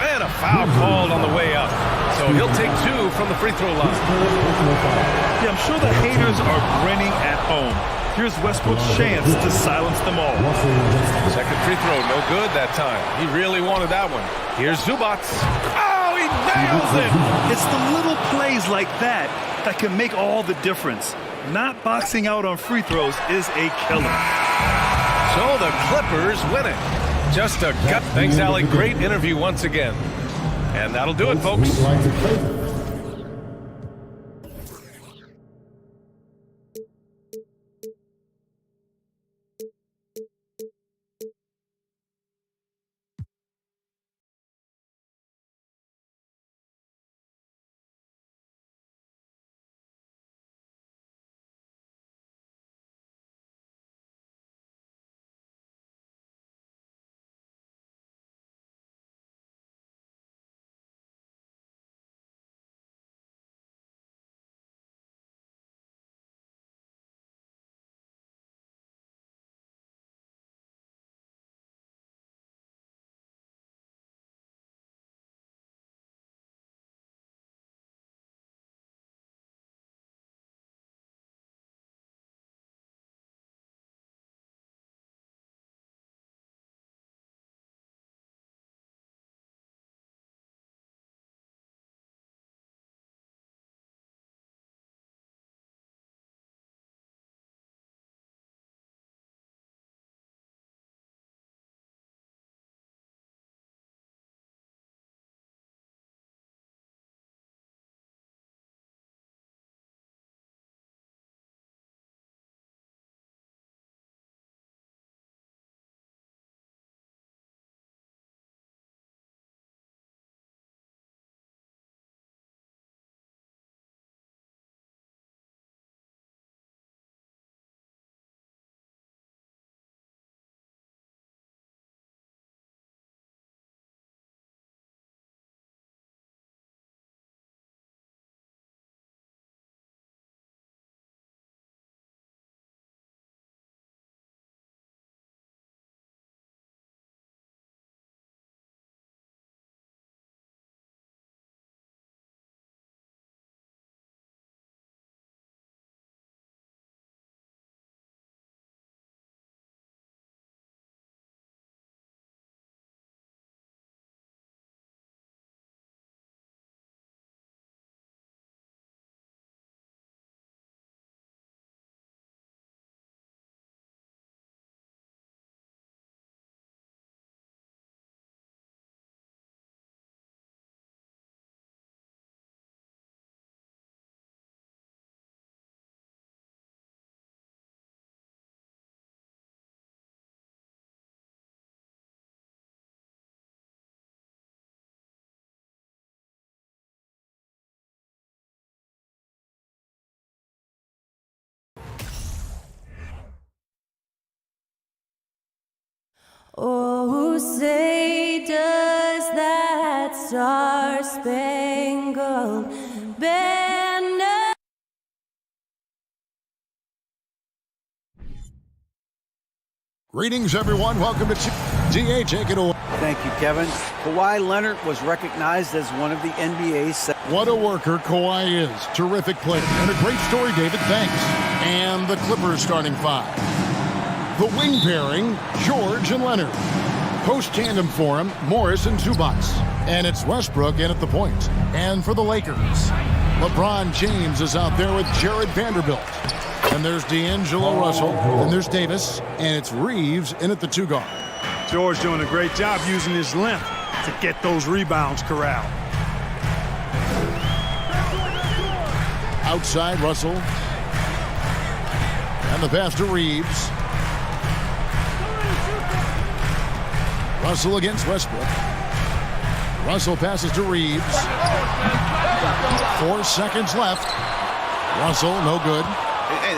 And a foul called on the way up. So he'll take 2 from the free throw line. Yeah, I'm sure the haters are grinning at home. Here's Westbrook's chance to silence them all. Second free throw, no good that time. He really wanted that one. Here's Zubats. Oh, he nails it! It's the little plays like that that can make all the difference. Not boxing out on free throws is a killer. So the Clippers win it. Just a gut. Thanks, Allie. Great interview once again. And that'll do it, folks. Oh, say does that star-spangled banner. Greetings, everyone. Welcome to GA. Take it away. Thank you, Kevin. Kawhi Leonard was recognized as one of the NBA's... What a worker Kawhi is. Terrific player. And a great story, David. Thanks. And the Clippers starting five. The wing pairing, George and Leonard. Post tandem for him, Morris and Zubac. And it's Westbrook in at the point. And for the Lakers, LeBron James is out there with Jared Vanderbilt. And there's D'Angelo Russell. And there's Davis. And it's Reeves in at the two guard. George doing a great job using his length to get those rebounds corralled. Outside, Russell. And the pass to Reeves. Russell against Westbrook. Russell passes to Reeves. 4 seconds left. Russell, no good.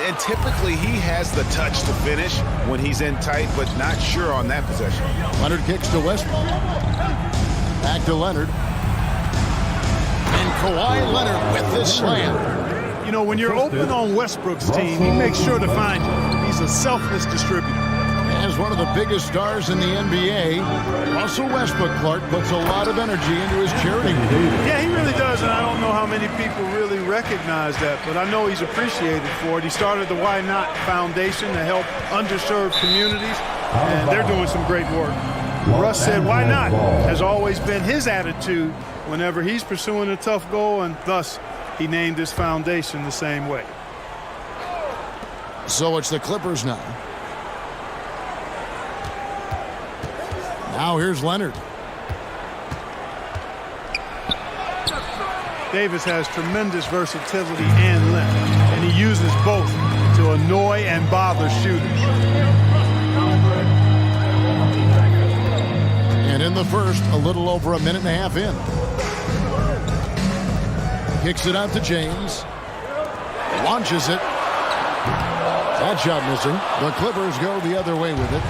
And typically he has the touch to finish when he's in tight, but not sure on that possession. Leonard kicks to Westbrook. Back to Leonard. And Kawhi Leonard with the slam. You know, when you're open on Westbrook's team, he makes sure to find you. He's a selfless distributor. As one of the biggest stars in the NBA, Russell Westbrook, Clark, puts a lot of energy into his charity. Yeah, he really does, and I don't know how many people really recognize that, but I know he's appreciated for it. He started the Why Not Foundation to help underserved communities, and they're doing some great work. Russ said, why not? Has always been his attitude whenever he's pursuing a tough goal, and thus he named his foundation the same way. So it's the Clippers now. Now here's Leonard. Davis has tremendous versatility and length, and he uses both to annoy and bother shooters. And in the first, a little over a minute and a half in. Kicks it out to James. Launches it. That shot missing. The Clippers go the other way with it.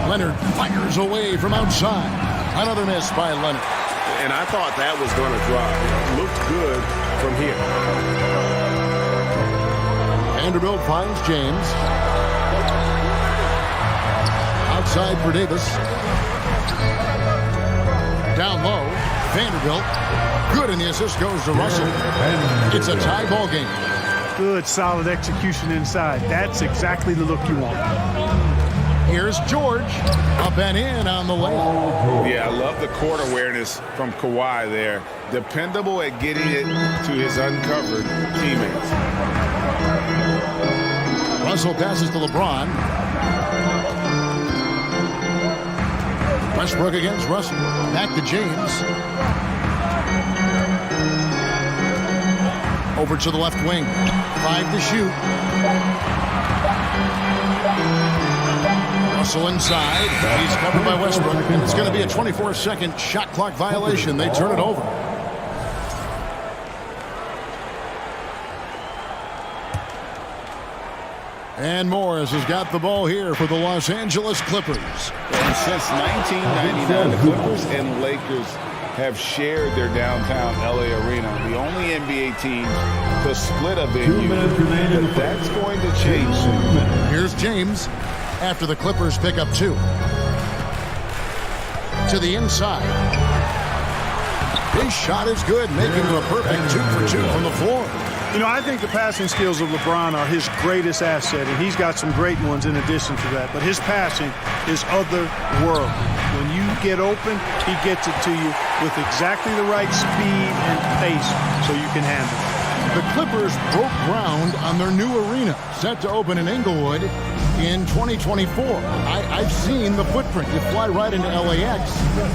Leonard fires away from outside. Another miss by Leonard. And I thought that was going to drop. It looked good from here. Vanderbilt finds James. Outside for Davis. Down low. Vanderbilt. Good, and the assist goes to Russell. It's a tie ball game. Good, solid execution inside. That's exactly the look you want. Here's George. Up and in on the layup. Yeah, I love the court awareness from Kawhi there. Dependable at getting it to his uncovered teammates. Russell passes to LeBron. Westbrook against Russell. Back to James. Over to the left wing. 5 to shoot. Russell inside. He's covered by Westbrook. And it's going to be a 24-second shot clock violation. They turn it over. And Morris has got the ball here for the Los Angeles Clippers. And since 1999, the Clippers and Lakers have shared their downtown LA arena. The only NBA team to split a venue. But that's going to change soon. Here's James after the Clippers pick up 2. To the inside. His shot is good, making it a perfect 2 for 2 from the floor. You know, I think the passing skills of LeBron are his greatest asset, and he's got some great ones in addition to that. But his passing is otherworldly. When you get open, he gets it to you with exactly the right speed and pace so you can handle it. The Clippers broke ground on their new arena, set to open in Inglewood in 2024. I've seen the footprint. You fly right into LAX,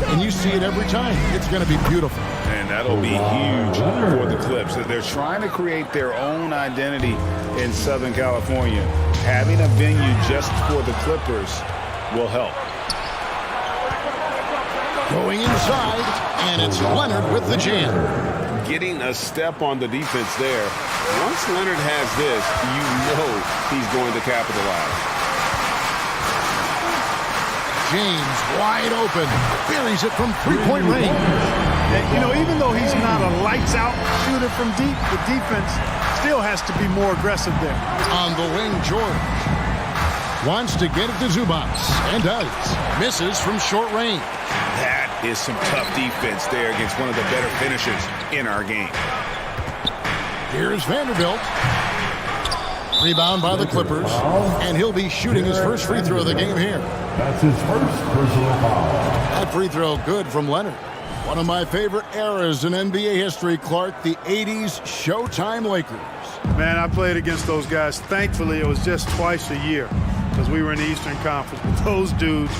and you see it every time. It's going to be beautiful. And that'll be huge for the Clips. They're trying to create their own identity in Southern California. Having a venue just for the Clippers will help. Going inside, and it's Leonard with the jam. Getting a step on the defense there. Once Leonard has this, you know he's going to capitalize. James wide open. Buries it from three-point range. And, you know, even though he's not a lights-out shooter from deep, the defense still has to be more aggressive there. On the wing, George wants to get it to Zubac, and does. Misses from short range. That is some tough defense there against one of the better finishers in our game. Here's Vanderbilt. Rebound by the Clippers, and he'll be shooting his first free throw of the game here. That's his first personal foul. That free throw good from Leonard. One of my favorite eras in NBA history, Clark, the 80s Showtime Lakers. Man, I played against those guys. Thankfully, it was just twice a year because we were in the Eastern Conference. But those dudes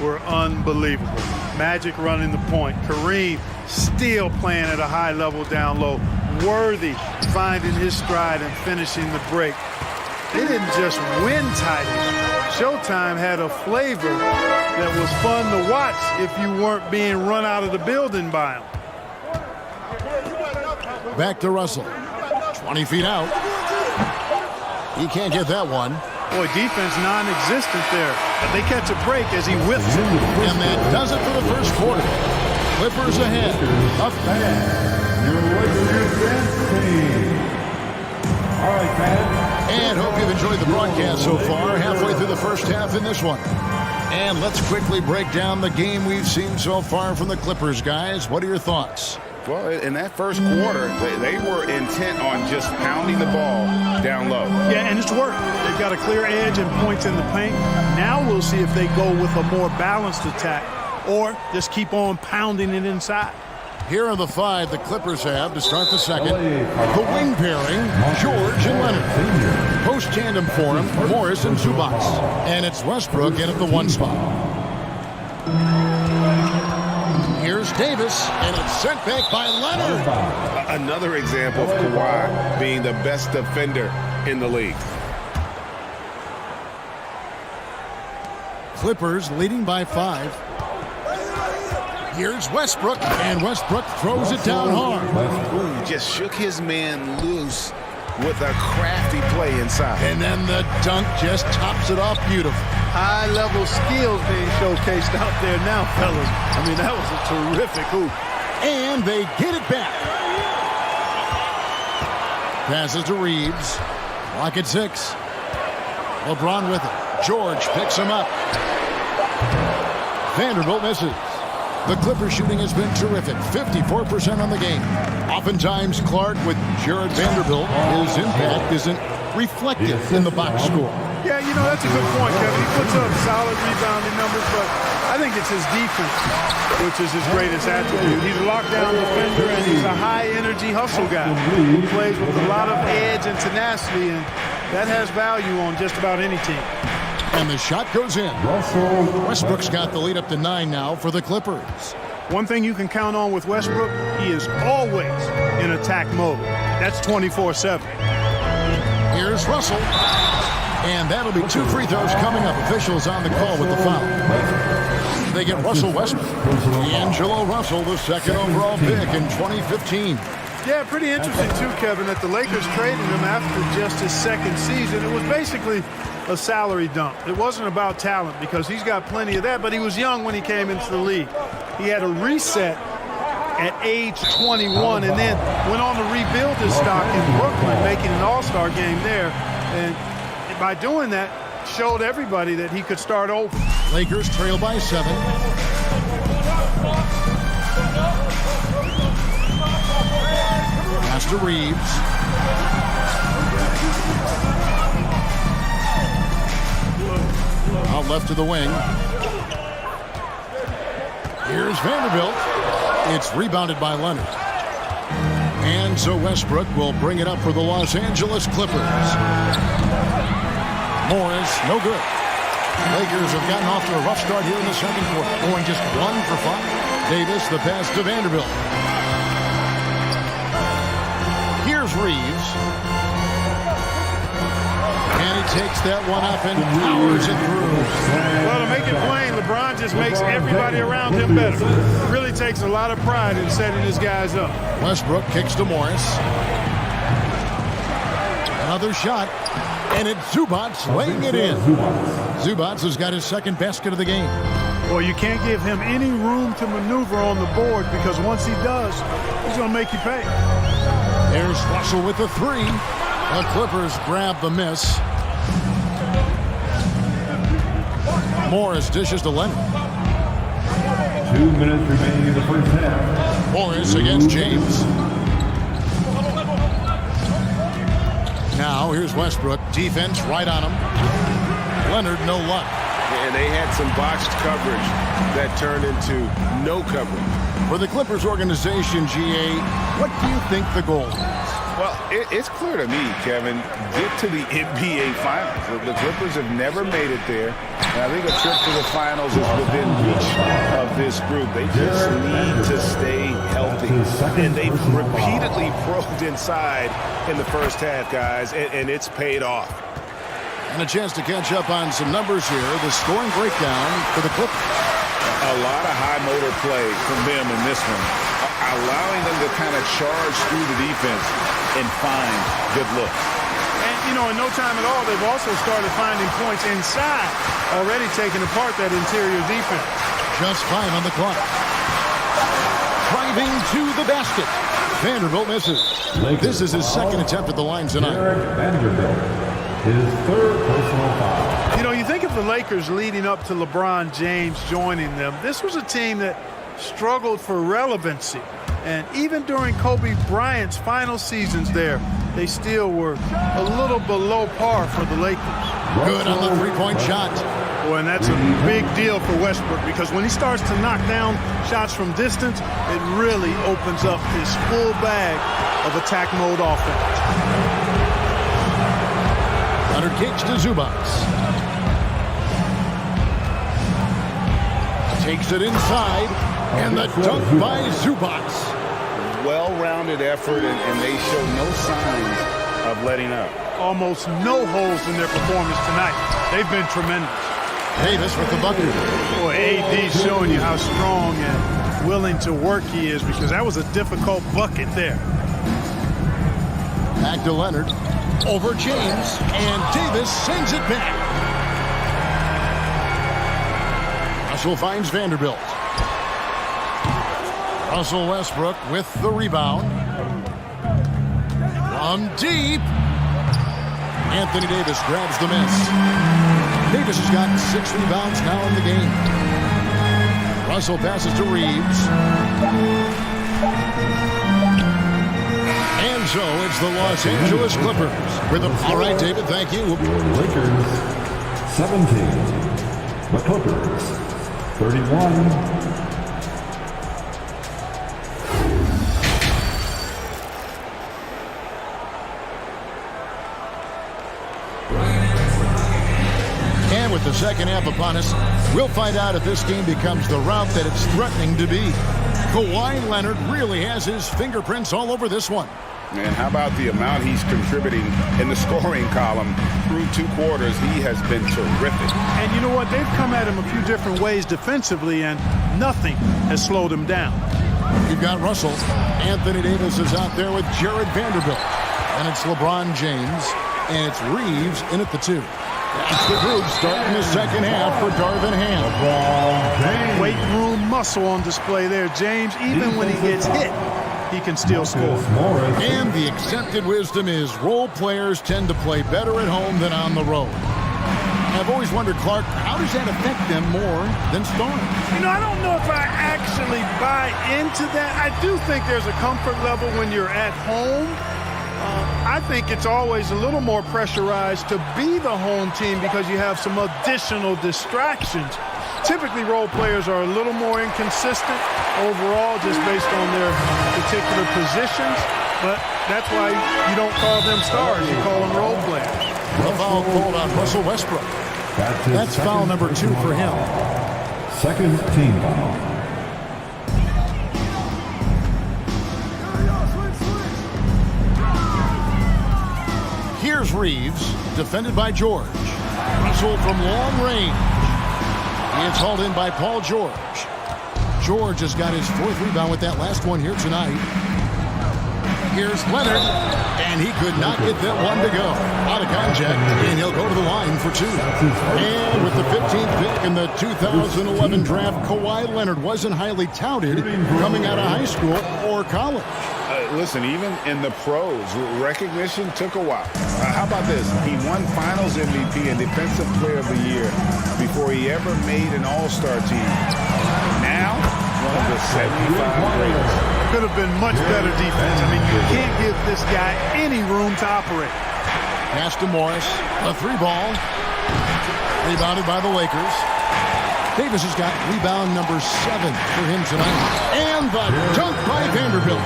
were unbelievable. Magic running the point. Kareem still playing at a high level down low. Worthy finding his stride and finishing the break. They didn't just win titles. Showtime had a flavor that was fun to watch if you weren't being run out of the building by them. Back to Russell. 20 feet out. He can't get that one. Boy, defense non-existent there. But they catch a break as he whips it. And that does it for the first quarter. Clippers ahead. Up All right, man. And hope you've enjoyed the broadcast so far. Halfway through the first half in this one. And let's quickly break down the game we've seen so far from the Clippers, guys. What are your thoughts? Well, in that first quarter, they were intent on just pounding the ball down low. Yeah, and it's worked. They've got a clear edge and points in the paint. Now we'll see if they go with a more balanced attack or just keep on pounding it inside. Here are the five the Clippers have to start the second. The wing pairing, George and Leonard. Post tandem for him, Morris and Zubac. And it's Westbrook in at the one spot. Here's Davis, and it's sent back by Leonard. Another example of Kawhi being the best defender in the league. Clippers leading by 5. Here's Westbrook, and Westbrook throws it down hard. Ooh, just shook his man loose with a crafty play inside. And then the dunk just tops it off beautiful. High-level skills being showcased out there now, fellas. I mean, that was a terrific hoop. And they get it back. Passes to Reeves. Clock at 6. LeBron with it. George picks him up. Vanderbilt misses. The Clippers shooting has been terrific, 54% on the game. Oftentimes, Clark, with Jared Vanderbilt, his impact isn't reflected in the box score. Yeah, you know, that's a good point, Kevin. He puts up solid rebounding numbers, but I think it's his defense, which is his greatest attribute. He's a lockdown defender, and he's a high-energy hustle guy who plays with a lot of edge and tenacity, and that has value on just about any team. And the shot goes in. Westbrook's got the lead up to 9 now for the Clippers. One thing you can count on with Westbrook, he is always in attack mode. That's 24/7. Here's Russell. And that'll be 2 free throws coming up. Officials on the call with the foul. They get Russell Westbrook. D'Angelo Russell, the second overall pick in 2015. Yeah, pretty interesting too, Kevin, that the Lakers traded him after just his second season. It was basically a salary dump. It wasn't about talent because he's got plenty of that, but he was young when he came into the league. He had a reset at age 21 and then went on to rebuild his stock in Brooklyn, making an all-star game there. And by doing that, showed everybody that he could start over. Lakers trail by 7. Pass to Reeves. Out left to the wing. Here's Vanderbilt. It's rebounded by Leonard. And so Westbrook will bring it up for the Los Angeles Clippers. Morris, no good. Lakers have gotten off to a rough start here in the second quarter, going just 1 for 5. Davis, the pass to Vanderbilt. Here's Reeves. And he takes that one up and powers it through. Well, to make it plain, LeBron just makes everybody around him better. It really takes a lot of pride in setting his guys up. Westbrook kicks to Morris. Another shot. And it's Zubac laying it in. Zubac has got his second basket of the game. Well, you can't give him any room to maneuver on the board because once he does, he's going to make you pay. There's Russell with the three. The Clippers grab the miss. Morris dishes to Leonard. 2 minutes remaining in the first half. Morris against James. Now here's Westbrook. Defense right on him. Leonard, no luck. And they had some botched coverage that turned into no coverage. For the Clippers organization, GA, what do you think the goal is? Well, it's clear to me, Kevin, get to the NBA Finals. The Clippers have never made it there. And I think a trip to the Finals is within reach of this group. They just need to stay healthy. And they've repeatedly probed inside in the first half, guys, and it's paid off. And a chance to catch up on some numbers here. The scoring breakdown for the Clippers. A lot of high motor play from them in this one, allowing them to kind of charge through the defense and find good looks. And, you know, in no time at all, they've also started finding points inside, already taking apart that interior defense. Just 5 on the clock. Driving to the basket. Vanderbilt misses. This is his second attempt at the line tonight. Vanderbilt, his third personal foul. You know, you think of the Lakers leading up to LeBron James joining them. This was a team that struggled for relevancy. And even during Kobe Bryant's final seasons there, they still were a little below par for the Lakers. Good on the three-point shot. Boy, and that's a big deal for Westbrook because when he starts to knock down shots from distance, it really opens up his full bag of attack mode offense. Leonard kicks to Zubac. Takes it inside, and the dunk by Zubac. Well-rounded effort, and they show no signs of letting up. Almost no holes in their performance tonight. They've been tremendous. Davis with the bucket. Boy, AD's showing you how strong and willing to work he is because that was a difficult bucket there. Back to Leonard. Over James, and Davis sends it back. Russell finds Vanderbilt. Russell Westbrook with the rebound. From deep. Anthony Davis grabs the miss. Davis has got 6 rebounds now in the game. Russell passes to Reeves. And so it's the Los Angeles Clippers with them. All right, David, thank you. Lakers 17. The Clippers 31. And with the second half upon us, we'll find out if this game becomes the route that it's threatening to be. Kawhi Leonard really has his fingerprints all over this one. And how about the amount he's contributing in the scoring column through 2 quarters? He has been terrific. And you know what? They've come at him a few different ways defensively, and nothing has slowed him down. You've got Russell. Anthony Davis is out there with Jared Vanderbilt. And it's LeBron James. And it's Reeves in at the 2. That's the group starting the second half for Darvin Ham. Weight room muscle on display there. James, even when he gets hit, he can still score. And the accepted wisdom is role players tend to play better at home than on the road. I've always wondered, Clark, how does that affect them more than stars? You know, I don't know if I actually buy into that. I do think there's a comfort level when you're at home. I think it's always a little more pressurized to be the home team because you have some additional distractions. Typically, role players are a little more inconsistent overall just based on their particular positions, but that's why you don't call them stars, you call them role players. A foul called on Russell Westbrook. That's foul number 2 for him. Second team foul. Here's Reeves, defended by George. Russell from long range. He is hauled in by Paul George. George has got his 4th rebound with that last one here tonight. Here's Leonard, and he could not get that one to go. Out of contact, and he'll go to the line for two. And with the 15th pick in the 2011 draft, Kawhi Leonard wasn't highly touted coming out of high school or college. Listen, even in the pros, recognition took a while. How about this? He won Finals MVP and Defensive Player of the Year before he ever made an All-Star team. Now, one of the 75 greatest. Could have been much better defense. I mean, you can't give this guy any room to operate. Pass to Morris, a three ball. Rebounded by the Lakers. Davis has got rebound number 7 for him tonight. And the dunk by Vanderbilt.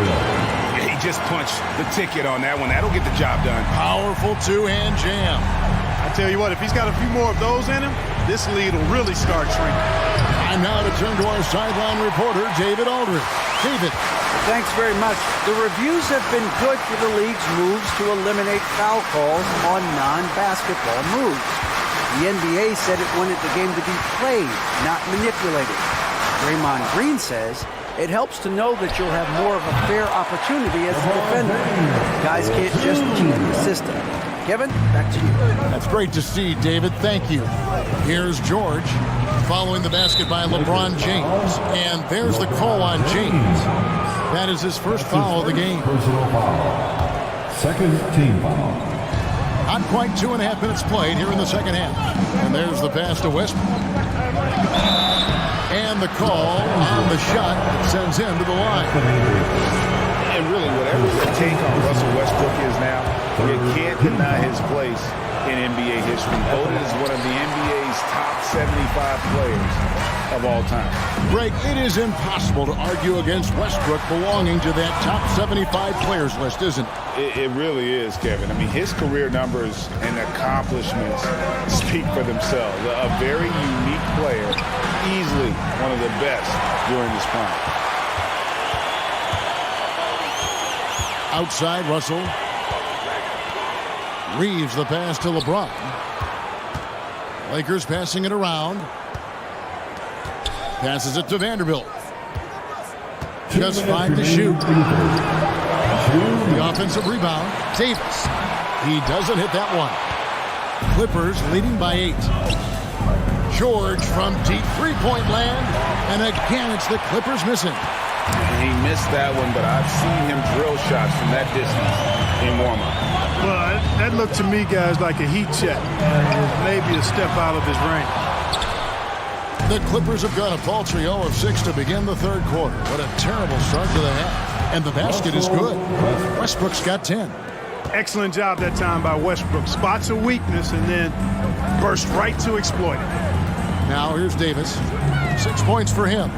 He just punched the ticket on that one. That'll get the job done. Powerful two-hand jam. I tell you what, if he's got a few more of those in him, this lead will really start shrinking. And now to turn to our sideline reporter, David Aldridge. David. Thanks very much. The reviews have been good for the league's moves to eliminate foul calls on non-basketball moves. The NBA said it wanted the game to be played, not manipulated. Draymond Green says it helps to know that you'll have more of a fair opportunity as a defender. Guys can't just cheat the system. Kevin, back to you. That's great to see, David. Thank you. Here's George following the basket by LeBron James. And there's the call on James. That is his first foul of the game. Personal foul. Second team foul. Not quite 2.5 minutes played here in the second half. And there's the pass to Westbrook. And the call on the shot that sends him to the line. And really, whatever the take on Russell Westbrook is now, you can't deny his place in NBA history. Voted as one of the NBA's top 75 players of all time. Greg, it is impossible to argue against Westbrook belonging to that top 75 players list, isn't it? It really is, Kevin. I mean, his career numbers and accomplishments speak for themselves. A very unique player, easily one of the best during his prime. Outside, Russell. Reeves the pass to LeBron. Lakers passing it around. Passes it to Vanderbilt. Just 5 to shoot. The offensive rebound. Davis. He doesn't hit that one. Clippers leading by 8. George from deep three-point land. And again, it's the Clippers missing. He missed that one, but I've seen him drill shots from that distance in warm-up. Well, that looked to me, guys, like a heat check. Maybe a step out of his range. The Clippers have got a paltry 0 of 6 to begin the third quarter. What a terrible start to the half. And the basket is good. Westbrook's got 10. Excellent job that time by Westbrook. Spots a weakness and then burst right to exploit it. Now here's Davis. 6 points for him.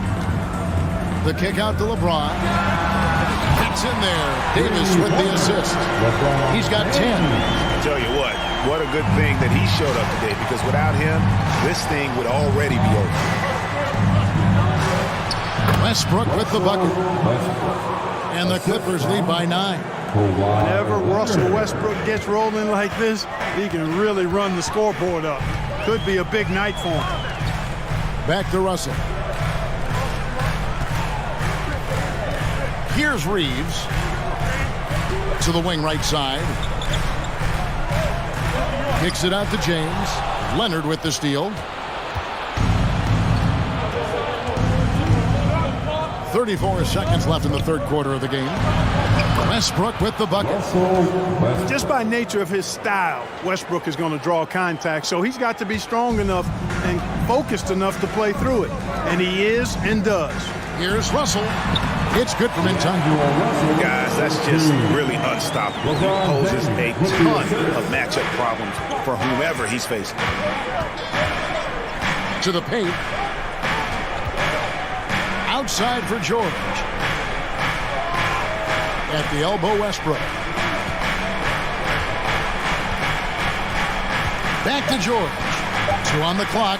The kick out to LeBron. Gets in there. Davis with the assist. He's got 10. I tell you what a good thing that he showed up today, because without him, this thing would already be over. Westbrook with the bucket. And the Clippers lead by 9. Whenever Russell Westbrook gets rolling like this, he can really run the scoreboard up. Could be a big night for him. Back to Russell. Here's Reeves to the wing right side. Kicks it out to James. Leonard with the steal. 34 seconds left in the third quarter of the game. Westbrook with the bucket. Just by nature of his style, Westbrook is going to draw contact, so he's got to be strong enough and focused enough to play through it. And he is and does. Here's Russell. It's good from in time. Guys, that's just really unstoppable. He poses a ton of matchup problems for whomever he's facing. To the paint. Outside for George. At the elbow, Westbrook. Back to George. 2 on the clock.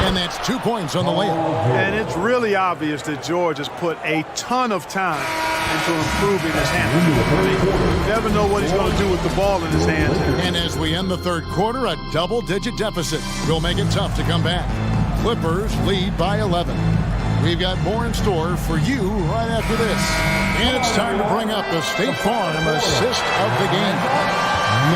And that's 2 points on the layup. And it's really obvious that George has put a ton of time into improving his handling. You never know what he's going to do with the ball in his hands. And as we end the third quarter, a double-digit deficit will make it tough to come back. Clippers lead by 11. We've got more in store for you right after this. And it's time to bring up the State Farm assist of the game.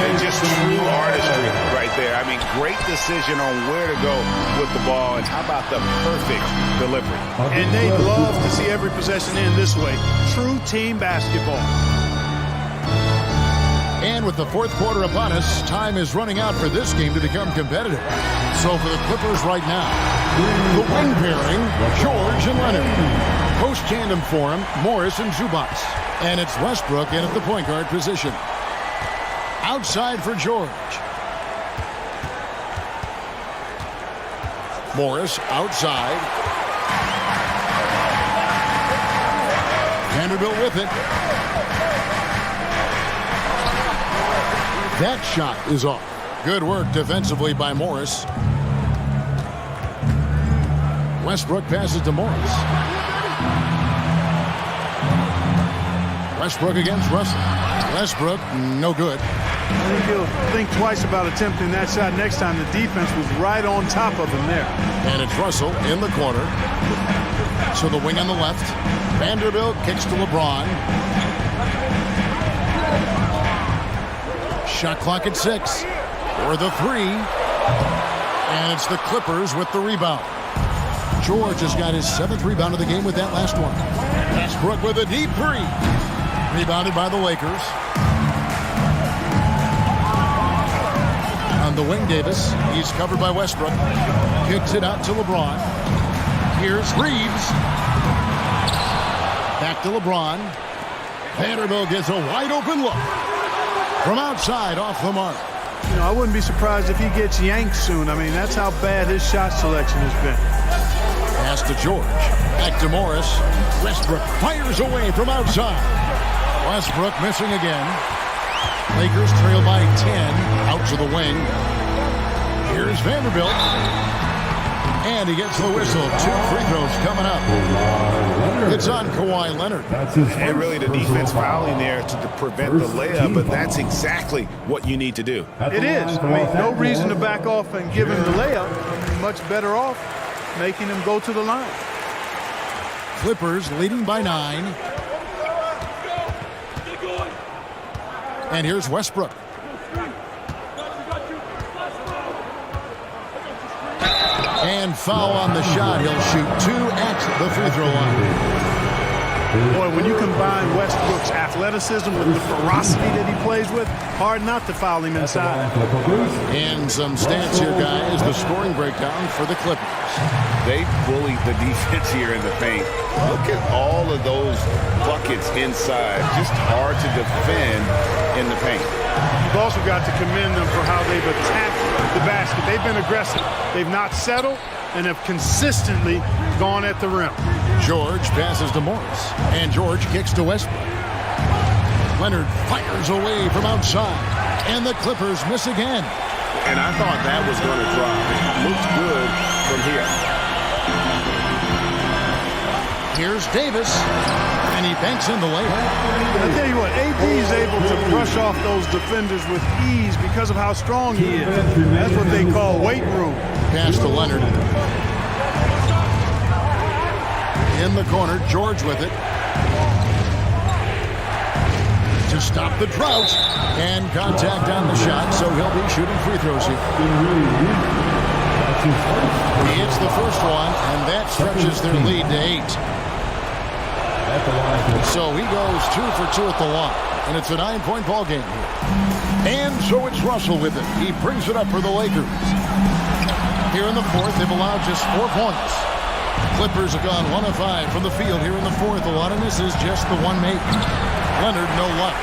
And just true artistry right there. I mean, great decision on where to go with the ball, and how about the perfect delivery. And they love to see every possession end this way. True team basketball. And with the fourth quarter upon us, time is running out for this game to become competitive. So for the Clippers right now, the wing pairing, George and Leonard. Post tandem for him, Morris and Zubac. And it's Westbrook in at the point guard position. Outside for George. Morris outside. Vanderbilt with it. That shot is off. Good work defensively by Morris. Westbrook passes to Morris. Westbrook against Russell. Westbrook, no good. I think he'll think twice about attempting that shot next time. The defense was right on top of him there. And it's Russell in the corner. So the wing on the left. Vanderbilt kicks to LeBron. Shot clock at 6. For the 3. And it's the Clippers with the rebound. George has got his 7th rebound of the game with that last one. Westbrook with a deep 3. Rebounded by the Lakers. On the wing, Davis. He's covered by Westbrook. Kicks it out to LeBron. Here's Reeves. Back to LeBron. Vanderbilt gets a wide open look. From outside, off the mark. You know, I wouldn't be surprised if he gets yanked soon. I mean, that's how bad his shot selection has been. Pass to George. Back to Morris. Westbrook fires away from outside. Westbrook missing again. Lakers trail by 10. Out to the wing. Here's Vanderbilt. And he gets the whistle. 2 free throws coming up. It's on Kawhi Leonard. And really the defense fouling there to prevent the layup, but that's exactly what you need to do. It is. I mean, no reason to back off and give him the layup. Much better off making him go to the line. Clippers leading by 9. And here's Westbrook. And foul on the shot. He'll shoot 2 at the free throw line. Boy, when you combine Westbrook's athleticism with the ferocity that he plays with, hard not to foul him inside. And some stats here, guys. The scoring breakdown for the Clippers. They bullied the defense here in the paint. Look at all of those buckets inside. Just hard to defend in the paint. You've also got to commend them for how they've attacked the basket. They've been aggressive. They've not settled and have consistently gone at the rim. George passes to Morris. And George kicks to Westbrook. Leonard fires away from outside. And the Clippers miss again. And I thought that was going to drop. It looked good from here. Here's Davis. And he banks in the layup. I tell you what, AD is able to brush off those defenders with ease because of how strong he is. That's what they call weight room. Pass to Leonard. In the corner, George with it. To stop the drought. And contact on the shot, so he'll be shooting free throws here. He hits the first one, and that stretches their lead to 8. So he goes 2 for 2 at the line, and it's a 9-point ball game here. And so it's Russell with it. He brings it up for the Lakers. Here in the fourth, they've allowed just 4 points. Clippers have gone 1 of 5 from the field here in the fourth. A lot of misses, just the one make. Leonard, no luck.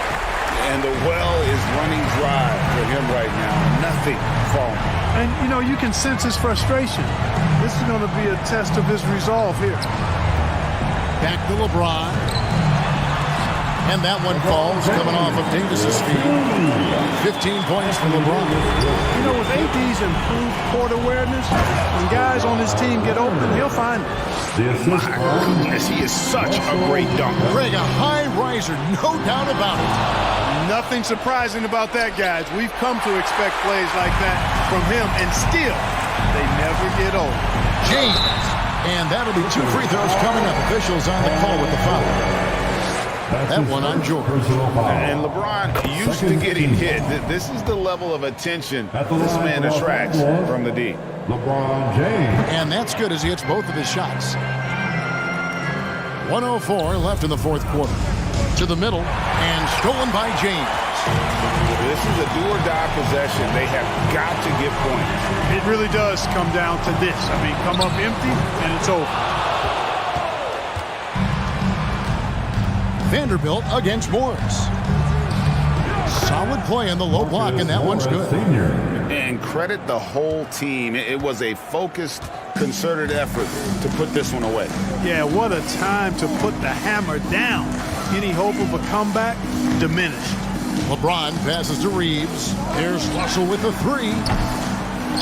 And the well is running dry for him right now. Nothing falling. And, you know, you can sense his frustration. This is going to be a test of his resolve here. Back to LeBron. And that one falls, coming off of Davis's feet. 15 points for LeBron. You know, with AD's improved court awareness, when guys on his team get open, he'll find them. My goodness, he is such a great dunker. Greg, a high riser, no doubt about it. Nothing surprising about that, guys. We've come to expect plays like that from him, and still, they never get old. James And that'll be 2 free throws coming up. Officials on the call with the foul. That one on George. And LeBron used to getting hit. This is the level of attention this man attracts from the D. LeBron James. And that's good as he hits both of his shots. 1:04 left in the fourth quarter. To the middle and stolen by James. This is a do-or-die possession. They have got to get points. It really does come down to this. I mean, come up empty and it's over. Vanderbilt against Morris. Solid play in the low block, and that one's good. And credit the whole team. It was a focused, concerted effort to put this one away. Yeah, what a time to put the hammer down. Any hope of a comeback diminished. LeBron passes to Reeves. Here's Russell with the 3.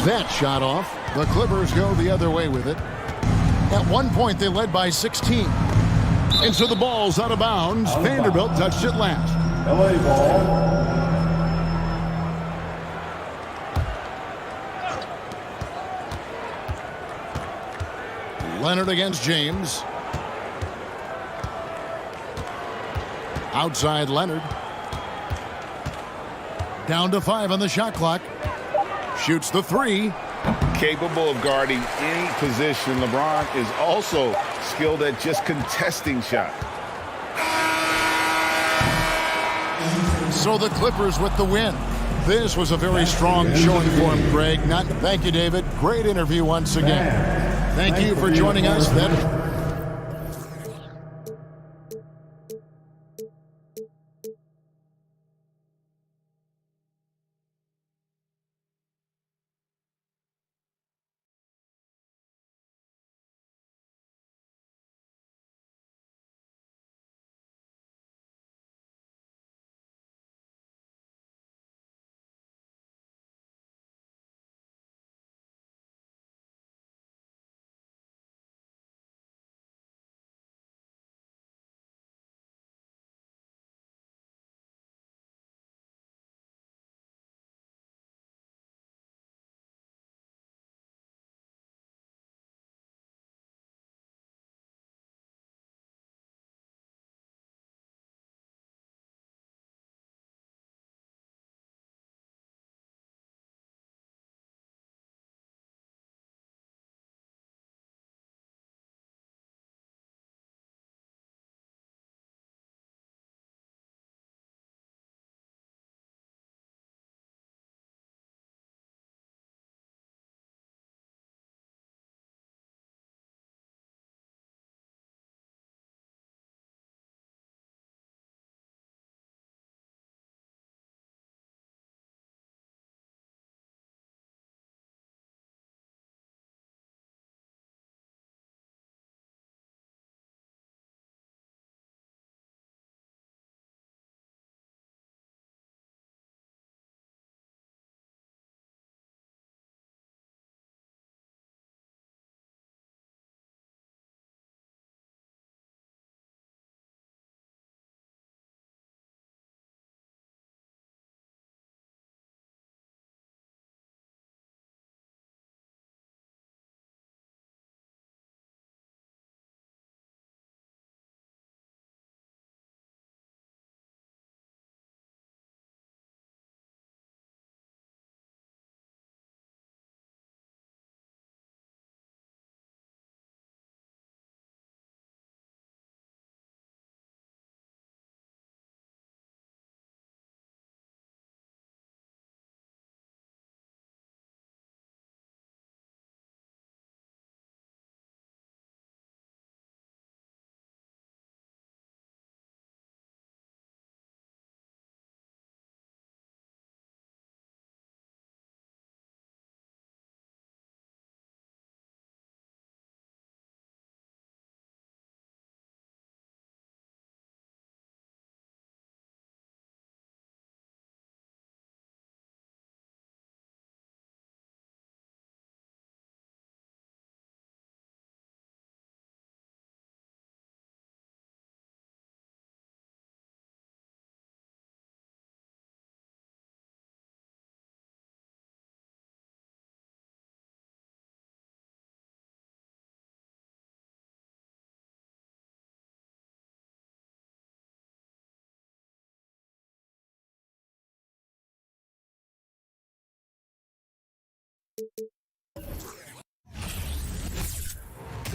That shot off. The Clippers go the other way with it. At one point, they led by 16. And so the ball's out of bounds. Vanderbilt touched it last. LA ball. Leonard against James. Outside Leonard. Down to 5 on the shot clock. Shoots the 3. Capable of guarding any position. LeBron is also skilled at just contesting shots. So the Clippers with the win. This was a very strong showing for him, Greg. Thank you, David. Great interview once again. Thank you for joining us.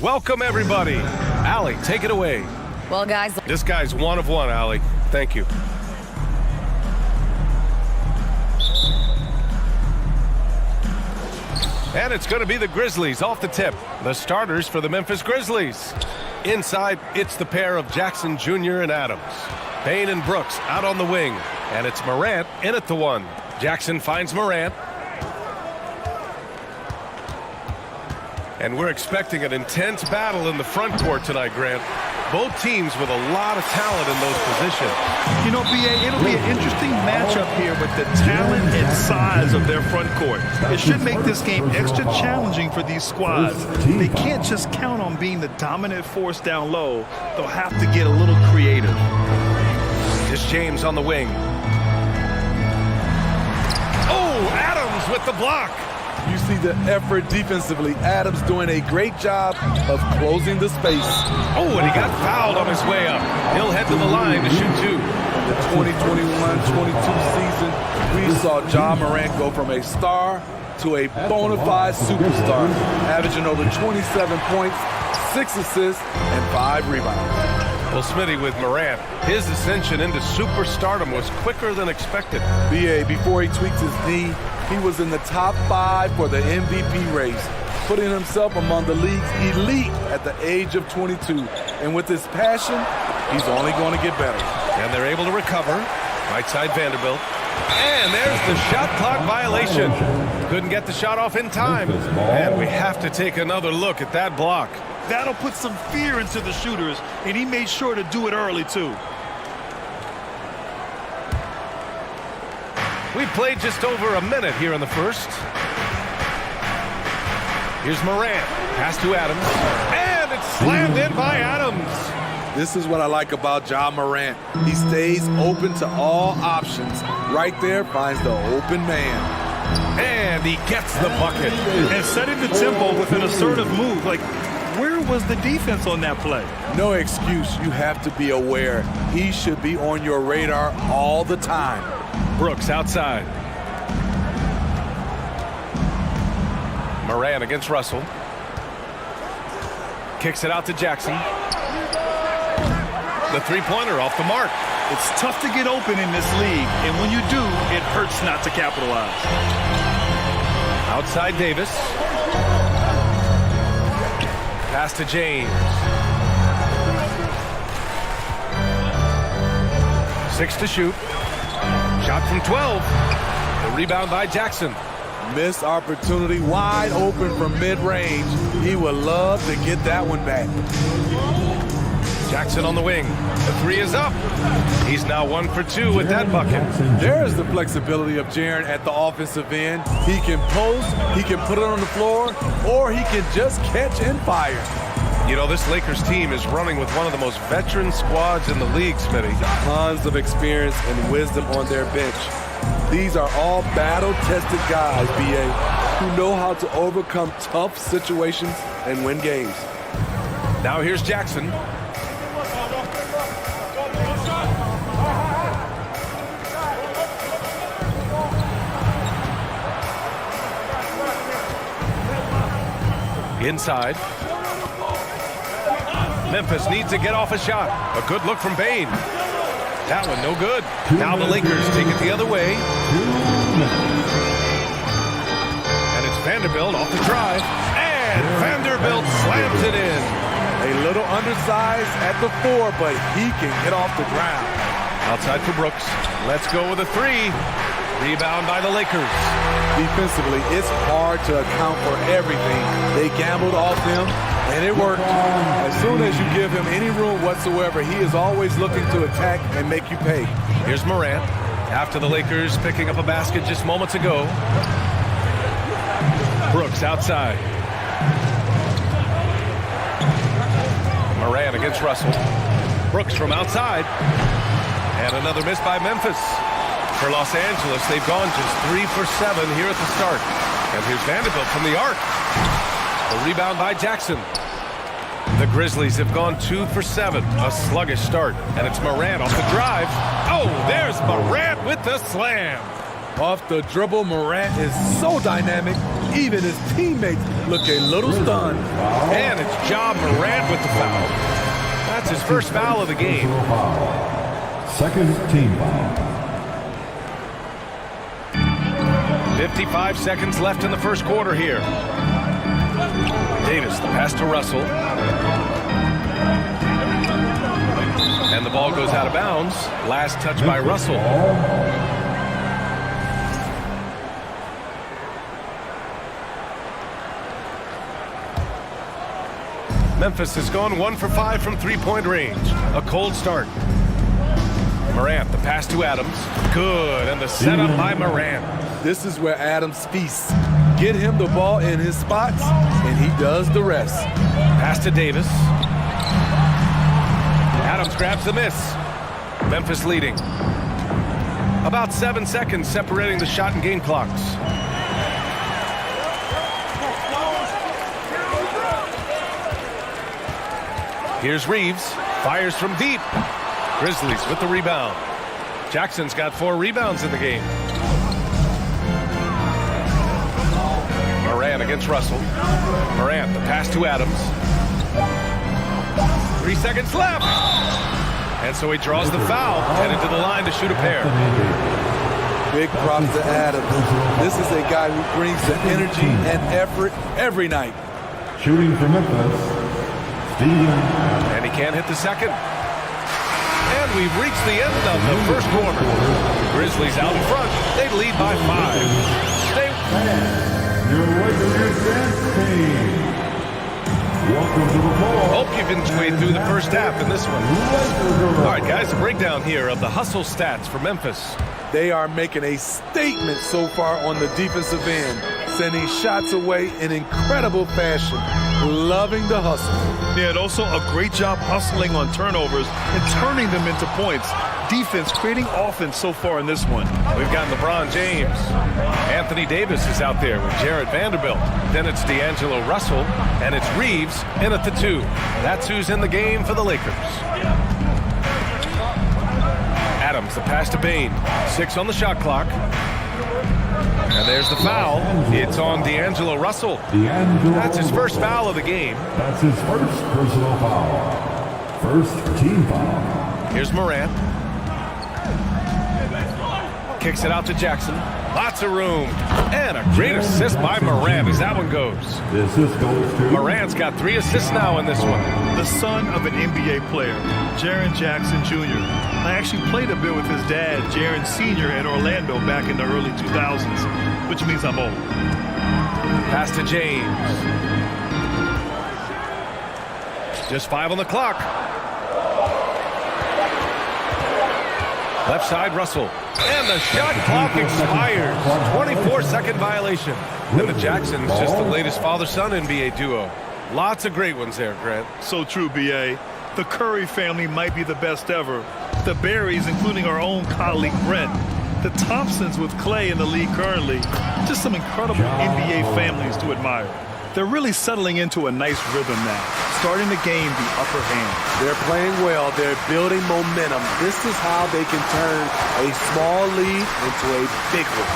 Welcome, everybody. Allie, take it away. Well, guys. This guy's one of one, Allie. Thank you. And it's going to be the Grizzlies off the tip. The starters for the Memphis Grizzlies. Inside, it's the pair of Jackson Jr. and Adams. Payne and Brooks out on the wing. And it's Morant in at the one. Jackson finds Morant. And we're expecting an intense battle in the front court tonight, Grant. Both teams with a lot of talent in those positions. You know, B.A., it'll be an interesting matchup here with the talent and size of their front court. It should make this game extra challenging for these squads. They can't just count on being the dominant force down low. They'll have to get a little creative. It's James on the wing. Oh, Adams with the block. You see the effort defensively. Adams doing a great job of closing the space. Oh, and he got fouled on his way up. He'll head to the line to shoot two. In the 2021-22 season, we saw Ja Morant go from a star to a bona fide superstar, averaging over 27 points, 6 assists, and 5 rebounds. Well, Smitty, with Morant, his ascension into superstardom was quicker than expected. B.A., before he tweaked his knee, he was in the top 5 for the MVP race, putting himself among the league's elite at the age of 22. And with his passion, he's only going to get better. And they're able to recover. Right side Vanderbilt. And there's the shot clock violation. Couldn't get the shot off in time. And we have to take another look at that block. That'll put some fear into the shooters, and he made sure to do it early, too. We've played just over a minute here in the first. Here's Morant. Pass to Adams. And it's slammed in by Adams. This is what I like about Ja Morant. He stays open to all options. Right there finds the open man. And he gets the bucket. And setting the tempo with an assertive move. Like, where was the defense on that play? No excuse. You have to be aware. He should be on your radar all the time. Brooks outside. Morant against Russell. Kicks it out to Jackson. The three-pointer off the mark. It's tough to get open in this league, and when you do, it hurts not to capitalize. Outside Davis. Pass to James. 6 to shoot. Shot from 12. The rebound by Jackson. Missed opportunity, wide open from mid-range. He would love to get that one back. Jackson on the wing. The three is up. He's now 1 for 2 with that bucket. There's the flexibility of Jaren at the offensive end. He can post, he can put it on the floor, or he can just catch and fire. You know, this Lakers team is running with one of the most veteran squads in the league, Smitty. Tons of experience and wisdom on their bench. These are all battle-tested guys, B.A., who know how to overcome tough situations and win games. Now here's Jackson. Inside. Memphis needs to get off a shot. A good look from Payne. That one no good. Now the Lakers take it the other way. And it's Vanderbilt off the drive. And Vanderbilt slams it in. A little undersized at the 4, but he can get off the ground. Outside for Brooks. Let's go with a 3. Rebound by the Lakers. Defensively, it's hard to account for everything. They gambled off him, and it worked. As soon as you give him any room whatsoever, he is always looking to attack and make you pay. Here's Morant. After the Lakers picking up a basket just moments ago. Brooks outside. Morant against Russell. Brooks from outside. And another miss by Memphis. For Los Angeles, they've gone just 3 for 7 here at the start. And here's Vanderbilt from the arc. The rebound by Jackson. The Grizzlies have gone 2 for 7. A sluggish start. And it's Morant off the drive. Oh, there's Morant with the slam. Off the dribble, Morant is so dynamic, even his teammates look a little stunned. And it's Ja Morant with the foul. That's his first foul of the game. Second team foul. 55 seconds left in the first quarter here. Davis, the pass to Russell. And the ball goes out of bounds. Last touch by Russell. Memphis has gone 1 for 5 from three-point range. A cold start. Morant, the pass to Adams. Good, and the setup by Morant. This is where Adams feasts. Get him the ball in his spots, and he does the rest. Pass to Davis. Adams grabs the miss. Memphis leading. About 7 seconds separating the shot and game clocks. Here's Reeves. Fires from deep. Grizzlies with the rebound. Jackson's got 4 rebounds in the game. Morant against Russell. Morant, the pass to Adams. 3 seconds left. And so he draws the foul, headed to the line to shoot a pair. Big props to Adams. This is a guy who brings the energy and effort every night. Shooting for Memphis. And he can't hit the second. And we've reached the end of the first quarter. Grizzlies out in front. They lead by 5. Your Lakers dance team. Welcome to the ball. Hope you've enjoyed through the first half in this one. All right, guys, a breakdown here of the hustle stats for Memphis. They are making a statement so far on the defensive end, sending shots away in incredible fashion. Loving the hustle. Yeah, and also a great job hustling on turnovers and turning them into points. Defense creating offense so far in this one. We've got LeBron James. Anthony Davis is out there with Jared Vanderbilt. Then it's D'Angelo Russell, and it's Reeves in at the 2. That's who's in the game for the Lakers. Adams, the pass to Bane. 6 on the shot clock. And there's the foul. It's on D'Angelo Russell. That's his first foul of the game. That's his first personal foul. First team foul. Here's Morant. Kicks it out to Jackson. Lots of room. And a great assist by Morant as that one goes. The assist goes to... Morant's got 3 assists now in this one. The son of an NBA player, Jaren Jackson Jr. I actually played a bit with his dad, Jaren Sr. at Orlando back in the early 2000s, which means I'm old. Pass to James. Just 5 on the clock. Left side, Russell. And the shot clock expires. 24-second violation. And the Jacksons, just the latest father-son NBA duo. Lots of great ones there, Grant. So true, B.A. The Curry family might be the best ever. The Berries, including our own colleague Brent. The Thompsons with Clay in the league currently. Just some incredible NBA families to admire. They're really settling into a nice rhythm now, starting to gain the upper hand. They're playing well. They're building momentum. This is how they can turn a small lead into a big one.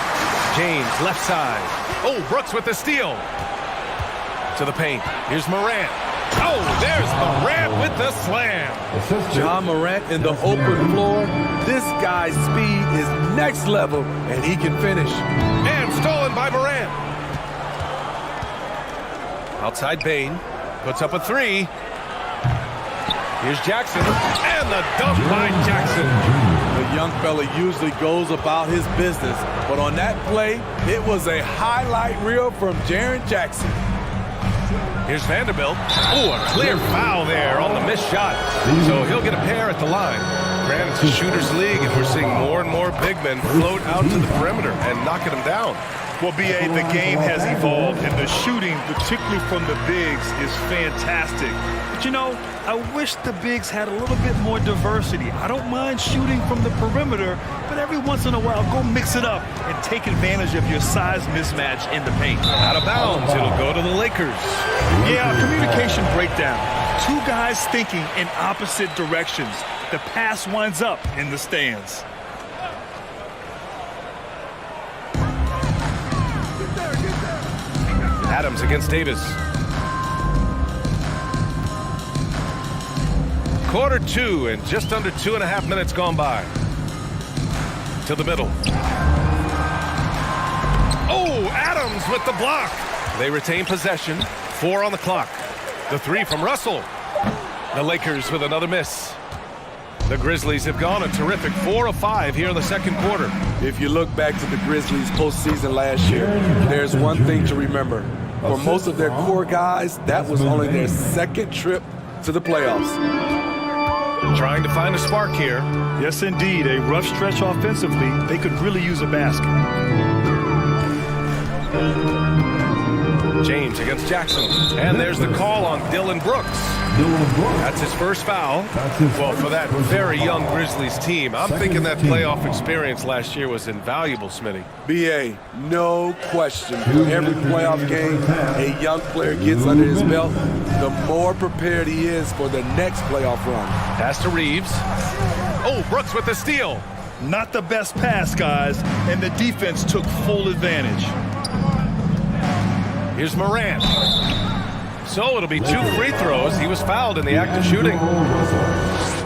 James, left side. Oh, Brooks with the steal. To the paint. Here's Morant. Oh, there's Morant with the slam. Ja Morant in the open floor. This guy's speed is next level, and he can finish. And stolen by Morant. Outside Bane. Puts up a 3. Here's Jackson. And the dunk by Jackson. The young fella usually goes about his business, but on that play, it was a highlight reel from Jaren Jackson. Here's Vanderbilt. Oh, a clear foul there on the missed shot. So he'll get a pair at the line. Granted, it's a shooter's league, and we're seeing more and more big men float out to the perimeter and knocking them down. Well, B.A., the game has evolved, and the shooting, particularly from the bigs, is fantastic. But, you know, I wish the bigs had a little bit more diversity. I don't mind shooting from the perimeter, but every once in a while, go mix it up and take advantage of your size mismatch in the paint. Out of bounds, it'll go to the Lakers. Yeah, communication breakdown. 2 guys thinking in opposite directions. The pass winds up in the stands. Adams against Davis. Quarter 2 and just under 2.5 minutes gone by. To the middle. Oh, Adams with the block. They retain possession. 4 on the clock. The 3 from Russell. The Lakers with another miss. The Grizzlies have gone a terrific 4 of 5 here in the second quarter. If you look back to the Grizzlies postseason last year, there's one thing to remember. For most of their core guys, that was only their second trip to the playoffs. Trying to find a spark here. Yes, indeed. A rough stretch offensively. They could really use a basket. James against Jackson. And there's the call on Dillon Brooks. That's his first foul. Well, for that very young Grizzlies team, I'm thinking that playoff experience last year was invaluable, Smitty. B.A., no question. For every playoff game a young player gets under his belt, the more prepared he is for the next playoff run. Pass to Reeves. Oh, Brooks with the steal. Not the best pass, guys, and the defense took full advantage. Here's Morant. So it'll be 2 free throws. He was fouled in the act of shooting.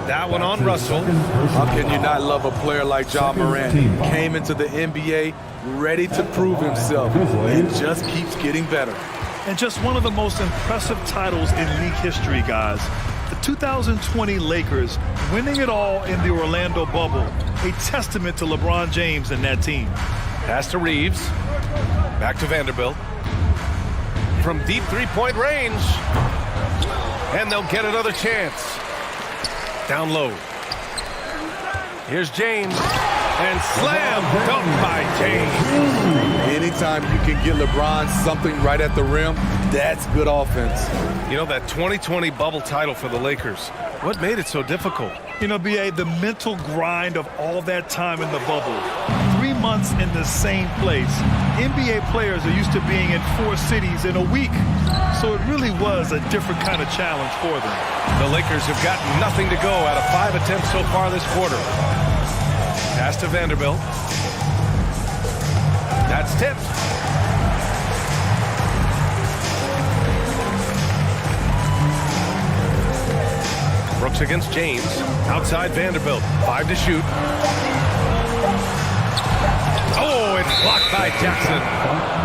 That one on Russell. How can you not love a player like Ja Morant? Came into the NBA ready to prove himself and just keeps getting better. And just one of the most impressive titles in league history, guys. The 2020 Lakers winning it all in the Orlando bubble. A testament to LeBron James and that team. Pass to Reeves. Back to Vanderbilt. From deep three-point range. And they'll get another chance. Down low. Here's James. And slam dunk by James. Anytime you can get LeBron something right at the rim, that's good offense. You know, that 2020 bubble title for the Lakers, what made it so difficult? You know, B.A., the mental grind of all that time in the bubble. 3 months in the same place. NBA players are used to being in 4 cities in a week. So it really was a different kind of challenge for them. The Lakers have gotten nothing to go out of 5 attempts so far this quarter. Pass to Vanderbilt. That's tipped. Brooks against James. Outside Vanderbilt. 5 to shoot. Oh, it's blocked by Jackson.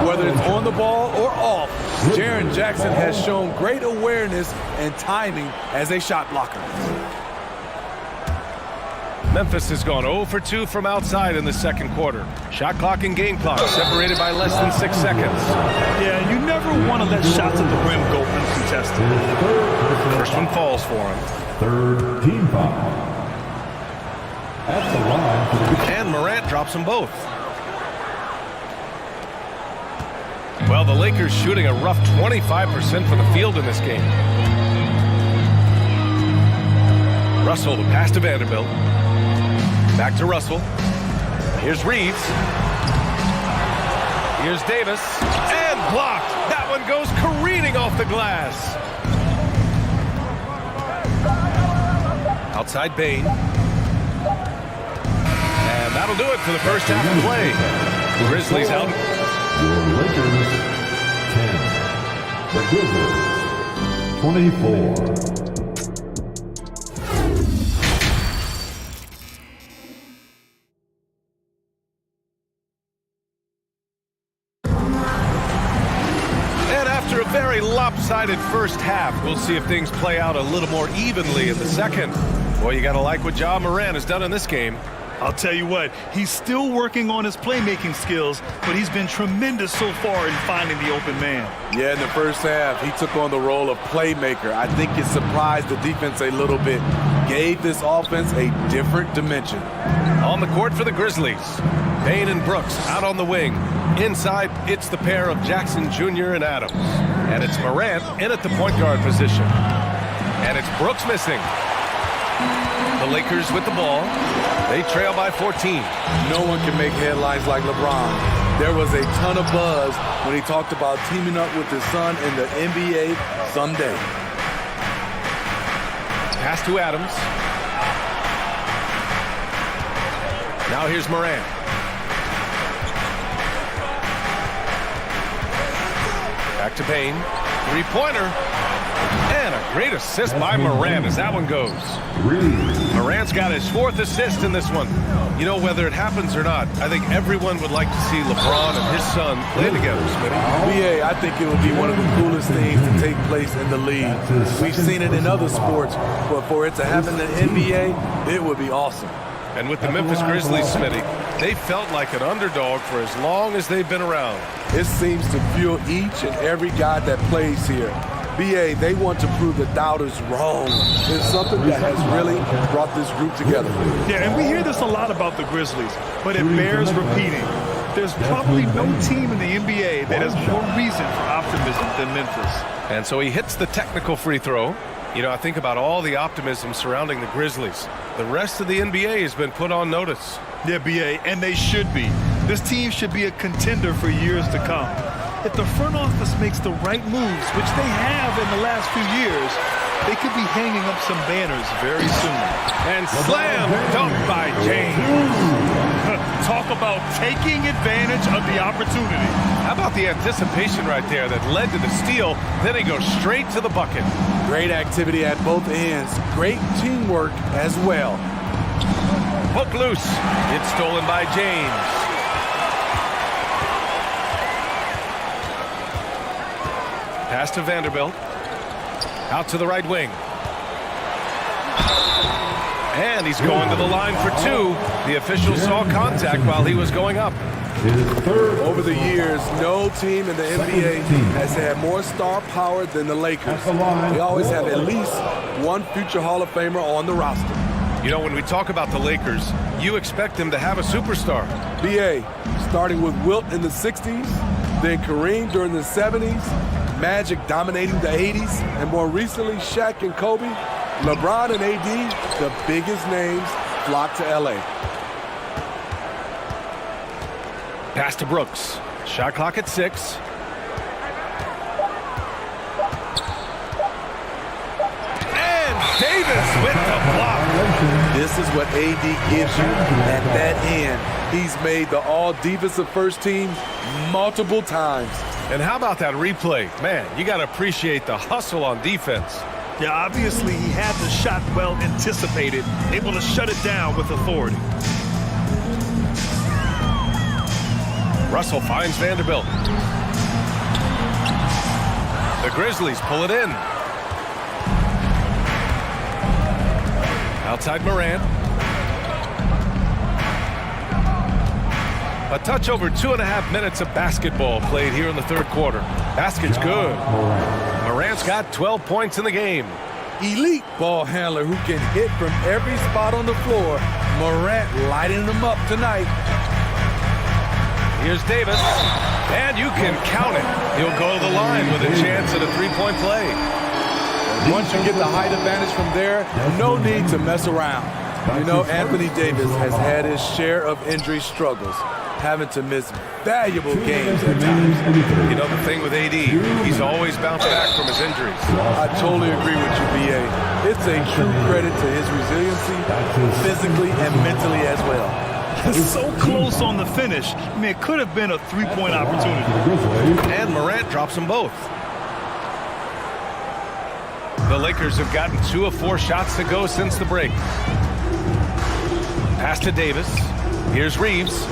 Whether it's on the ball or off, Jaren Jackson has shown great awareness and timing as a shot blocker. Memphis has gone 0 for 2 from outside in the second quarter. Shot clock and game clock separated by less than 6 seconds. Yeah, you never want to let shots at the rim go uncontested. First one falls for him. Third team foul. At the line. And Morant drops them both. Well, the Lakers shooting a rough 25% from the field in this game. Russell, the pass to Vanderbilt. Back to Russell. Here's Reeves. Here's Davis. And blocked. That one goes careening off the glass. Outside Bane. And that'll do it for the first half of play. Grizzlies out. Your Lakers 10. The Grizzlies 24. Very lopsided first half. We'll see if things play out a little more evenly in the second. Boy, you got to like what Ja Morant has done in this game. I'll tell you what, he's still working on his playmaking skills, but he's been tremendous so far in finding the open man. Yeah, in the first half, he took on the role of playmaker. I think it surprised the defense a little bit. Gave this offense a different dimension. On the court for the Grizzlies, Bane and Brooks out on the wing. Inside, it's the pair of Jackson Jr. and Adams. And it's Morant in at the point guard position. And it's Brooks missing. The Lakers with the ball. They trail by 14. No one can make headlines like LeBron. There was a ton of buzz when he talked about teaming up with his son in the NBA someday. Pass to Adams. Now here's Morant. Back to Bane. Three-pointer. And a great assist by Morant as that one goes. Morant's got his 4th assist in this one. You know, whether it happens or not, I think everyone would like to see LeBron and his son play together, Smitty. BA, I think it would be one of the coolest things to take place in the league. We've seen it in other sports, but for it to happen in the NBA, it would be awesome. And with the Memphis Grizzlies, Smitty, they felt like an underdog for as long as they've been around. It seems to fuel each and every guy that plays here. BA, they want to prove the doubters wrong. It's something that has really brought this group together. Yeah, and we hear this a lot about the Grizzlies, but it bears repeating. There's probably no team in the NBA that has more reason for optimism than Memphis. And so he hits the technical free throw. You know, I think about all the optimism surrounding the Grizzlies. The rest of the NBA has been put on notice. Yeah, BA, and they should be. This team should be a contender for years to come. If the front office makes the right moves, which they have in the last few years, they could be hanging up some banners very soon. And slam dunk by James. Talk about taking advantage of the opportunity. How about the anticipation right there that led to the steal, then he goes straight to the bucket. Great activity at both ends. Great teamwork as well. Hook loose. It's stolen by James. Pass to Vanderbilt. Out to the right wing. And he's going to the line for 2. The official saw contact while he was going up. Over the years, no team in the NBA has had more star power than the Lakers. They always have at least one future Hall of Famer on the roster. You know, when we talk about the Lakers, you expect them to have a superstar. BA, starting with Wilt in the 60s, then Kareem during the 70s, Magic dominating the 80s, and more recently Shaq and Kobe, LeBron and AD, the biggest names flock to LA. Pass to Brooks. Shot clock at 6. And Davis with the block. This is what AD gives you at that end. He's made the all-defensive first team multiple times. And how about that replay? Man, you got to appreciate the hustle on defense. Yeah, obviously he had the shot well anticipated, able to shut it down with authority. Russell finds Vanderbilt. The Grizzlies pull it in. Outside Morant. A touch over 2.5 minutes of basketball played here in the third quarter. Basket's good. Morant's got 12 points in the game. Elite ball handler who can hit from every spot on the floor. Morant lighting them up tonight. Here's Davis, and you can count it. He'll go to the line with a chance at a three-point play. Once you get the height advantage from there, no need to mess around. You know, Anthony Davis has had his share of injury struggles, having to miss valuable games at times. You know, the thing with AD, he's always bounced back from his injuries. I totally agree with you, BA. It's a true credit to his resiliency, physically and mentally as well. So close on the finish. I mean, it could have been a three-point opportunity. And Morant drops them both. The Lakers have gotten 2 of 4 shots to go since the break. Pass to Davis. Here's Reeves.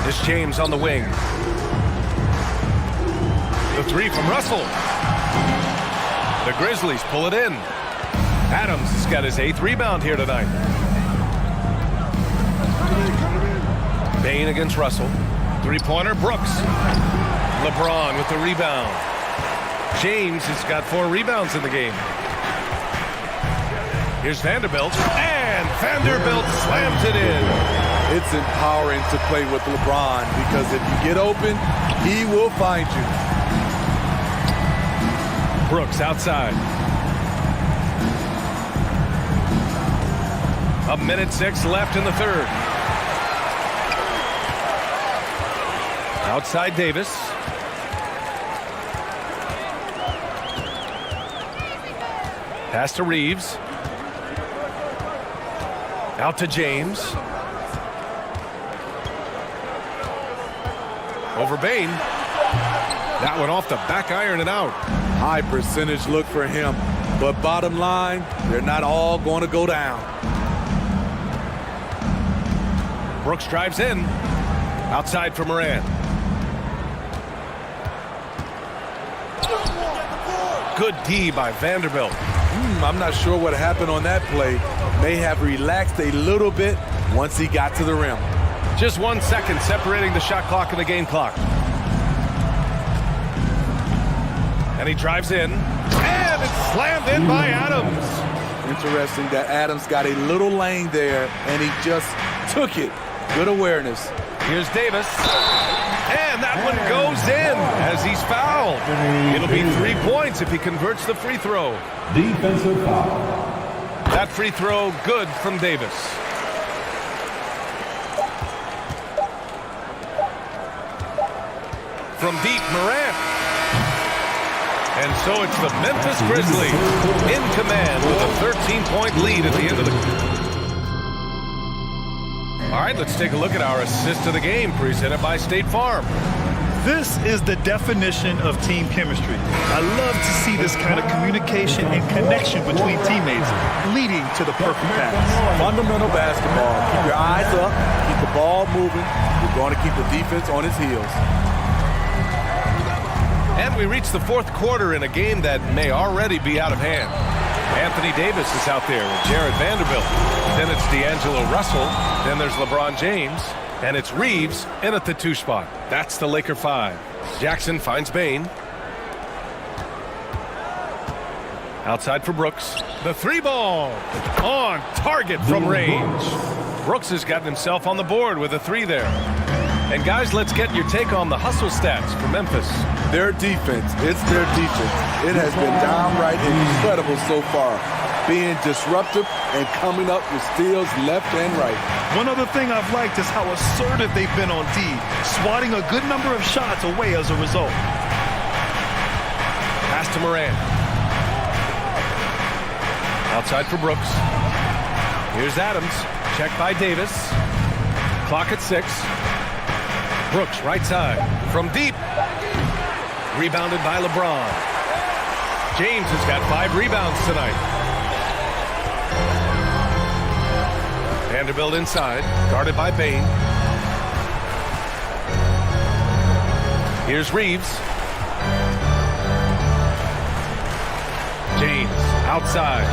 It's James on the wing. The 3 from Russell. The Grizzlies pull it in. Adams has got his 8th rebound here tonight. Bane against Russell. Three-pointer, Brooks. LeBron with the rebound. James has got 4 rebounds in the game. Here's Vanderbilt, and Vanderbilt slams it in. It's empowering to play with LeBron because if you get open, he will find you. Brooks outside. 1:06 left in the third. Outside Davis. Pass to Reeves. Out to James. over Bain. That one off the back iron and out. High percentage look for him. But bottom line, they're not all going to go down. Brooks drives in. Outside for Moran. Good D by Vanderbilt. I'm not sure what happened on that play. May have relaxed a little bit once he got to the rim. Just 1 second separating the shot clock and the game clock. And he drives in. And it's slammed in by Adams. Interesting that Adams got a little lane there, and he just took it. Good awareness. Here's Davis. And that one goes in as he's fouled. It'll be 3 points if he converts the free throw. Defensive foul. That free throw good from Davis. From deep, Morant. And so it's the Memphis Grizzlies in command with a 13-point lead at the end of the game. All right, let's take a look at our assist of the game presented by State Farm. This is the definition of team chemistry. I love to see this kind of communication and connection between teammates leading to the perfect pass. Fundamental basketball. Keep your eyes up, keep the ball moving. You're going to keep the defense on its heels. And we reach the fourth quarter in a game that may already be out of hand. Anthony Davis is out there with Jared Vanderbilt. Then it's D'Angelo Russell. Then there's LeBron James. And it's Reeves in at the 2 spot. That's the Laker 5. Jackson finds Bain. Outside for Brooks. The 3 ball on target from range. Brooks has gotten himself on the board with a 3 there. And guys, let's get your take on the hustle stats for Memphis. Their defense, it's their defense. It has been downright incredible so far. Being disruptive and coming up with steals left and right. One other thing I've liked is how assertive they've been on D, swatting a good number of shots away as a result. Pass to Moran. Outside for Brooks. Here's Adams. Check by Davis. Clock at 6. Brooks, right side. From deep. Rebounded by LeBron. James has got 5 rebounds tonight. Vanderbilt inside. Guarded by Bain. Here's Reeves. James outside.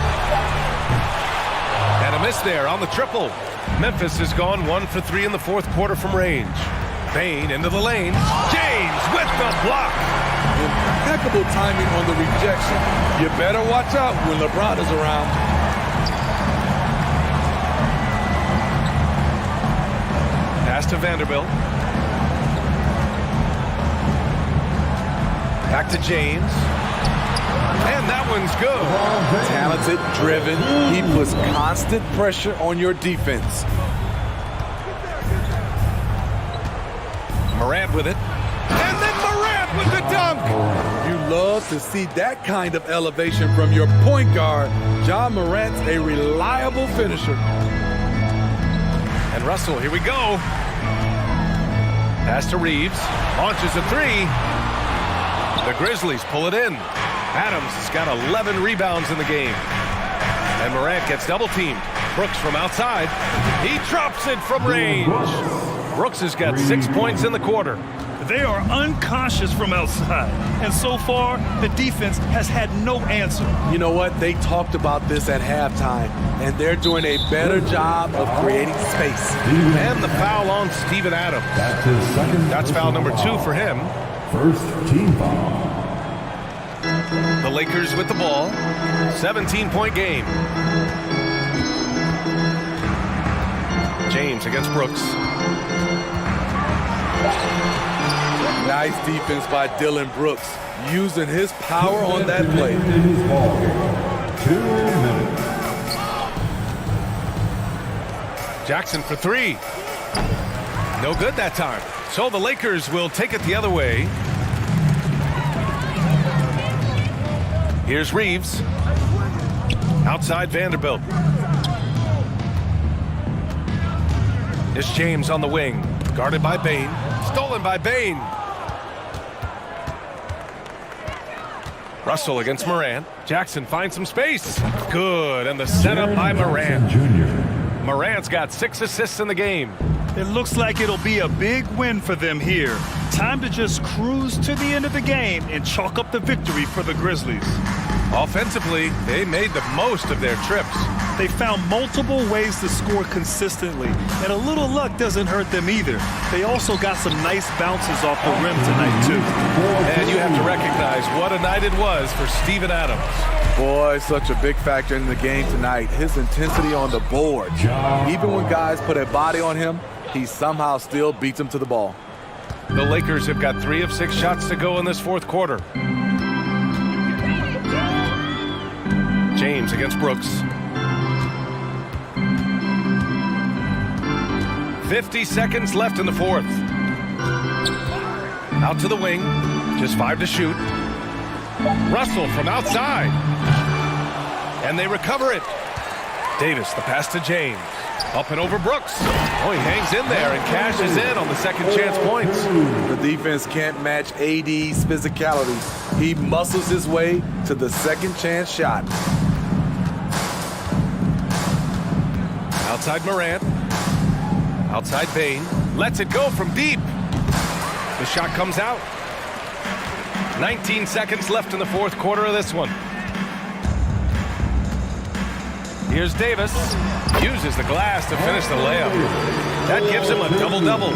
And a miss there on the triple. Memphis has gone 1 for 3 in the fourth quarter from range. Bain into the lane. James with the block. Impeccable timing on the rejection. You better watch out when LeBron is around. Pass to Vanderbilt. Back to James. And that one's good. Talented, driven. He puts constant pressure on your defense. Morant with it. And then Morant with the dunk. You love to see that kind of elevation from your point guard. John Morant's a reliable finisher. And Russell, here we go. Pass to Reeves. Launches a 3. The Grizzlies pull it in. Adams has got 11 rebounds in the game. And Morant gets double teamed. Brooks from outside. He drops it from range. Brooks has got 6 points in the quarter. They are unconscious from outside. And so far, the defense has had no answer. You know what? They talked about this at halftime, and they're doing a better job of creating space. And the foul on Steven Adams. That's his second. That's foul number 2 for him. First team foul. The Lakers with the ball. 17-point game. James against Brooks. Nice defense by Dylan Brooks, using his power on that play. 2 minutes. Jackson for 3. No good that time. So the Lakers will take it the other way. Here's Reeves. Outside Vanderbilt. It's James on the wing. Guarded by Bane. Stolen by Bane. Russell against Morant. Jackson finds some space. Good, and the setup by Morant. Morant's got 6 assists in the game. It looks like it'll be a big win for them here. Time to just cruise to the end of the game and chalk up the victory for the Grizzlies. Offensively, they made the most of their trips. They found multiple ways to score consistently, and a little luck doesn't hurt them either. They also got some nice bounces off the rim tonight, too. And you have to recognize what a night it was for Steven Adams. Boy, such a big factor in the game tonight. His intensity on the board. Even when guys put a body on him, he somehow still beats them to the ball. The Lakers have got 3 of 6 shots to go in this fourth quarter. James against Brooks. 50 seconds left in the fourth. Out to the wing. Just 5 to shoot. Russell from outside. And they recover it. Davis, the pass to James. Up and over Brooks. Oh, he hangs in there and cashes in on the second chance points. The defense can't match AD's physicality. He muscles his way to the second chance shot. Outside Morant. Outside Bane. Lets it go from deep. The shot comes out. 19 seconds left in the fourth quarter of this one. Here's Davis. Uses the glass to finish the layup. That gives him a double-double.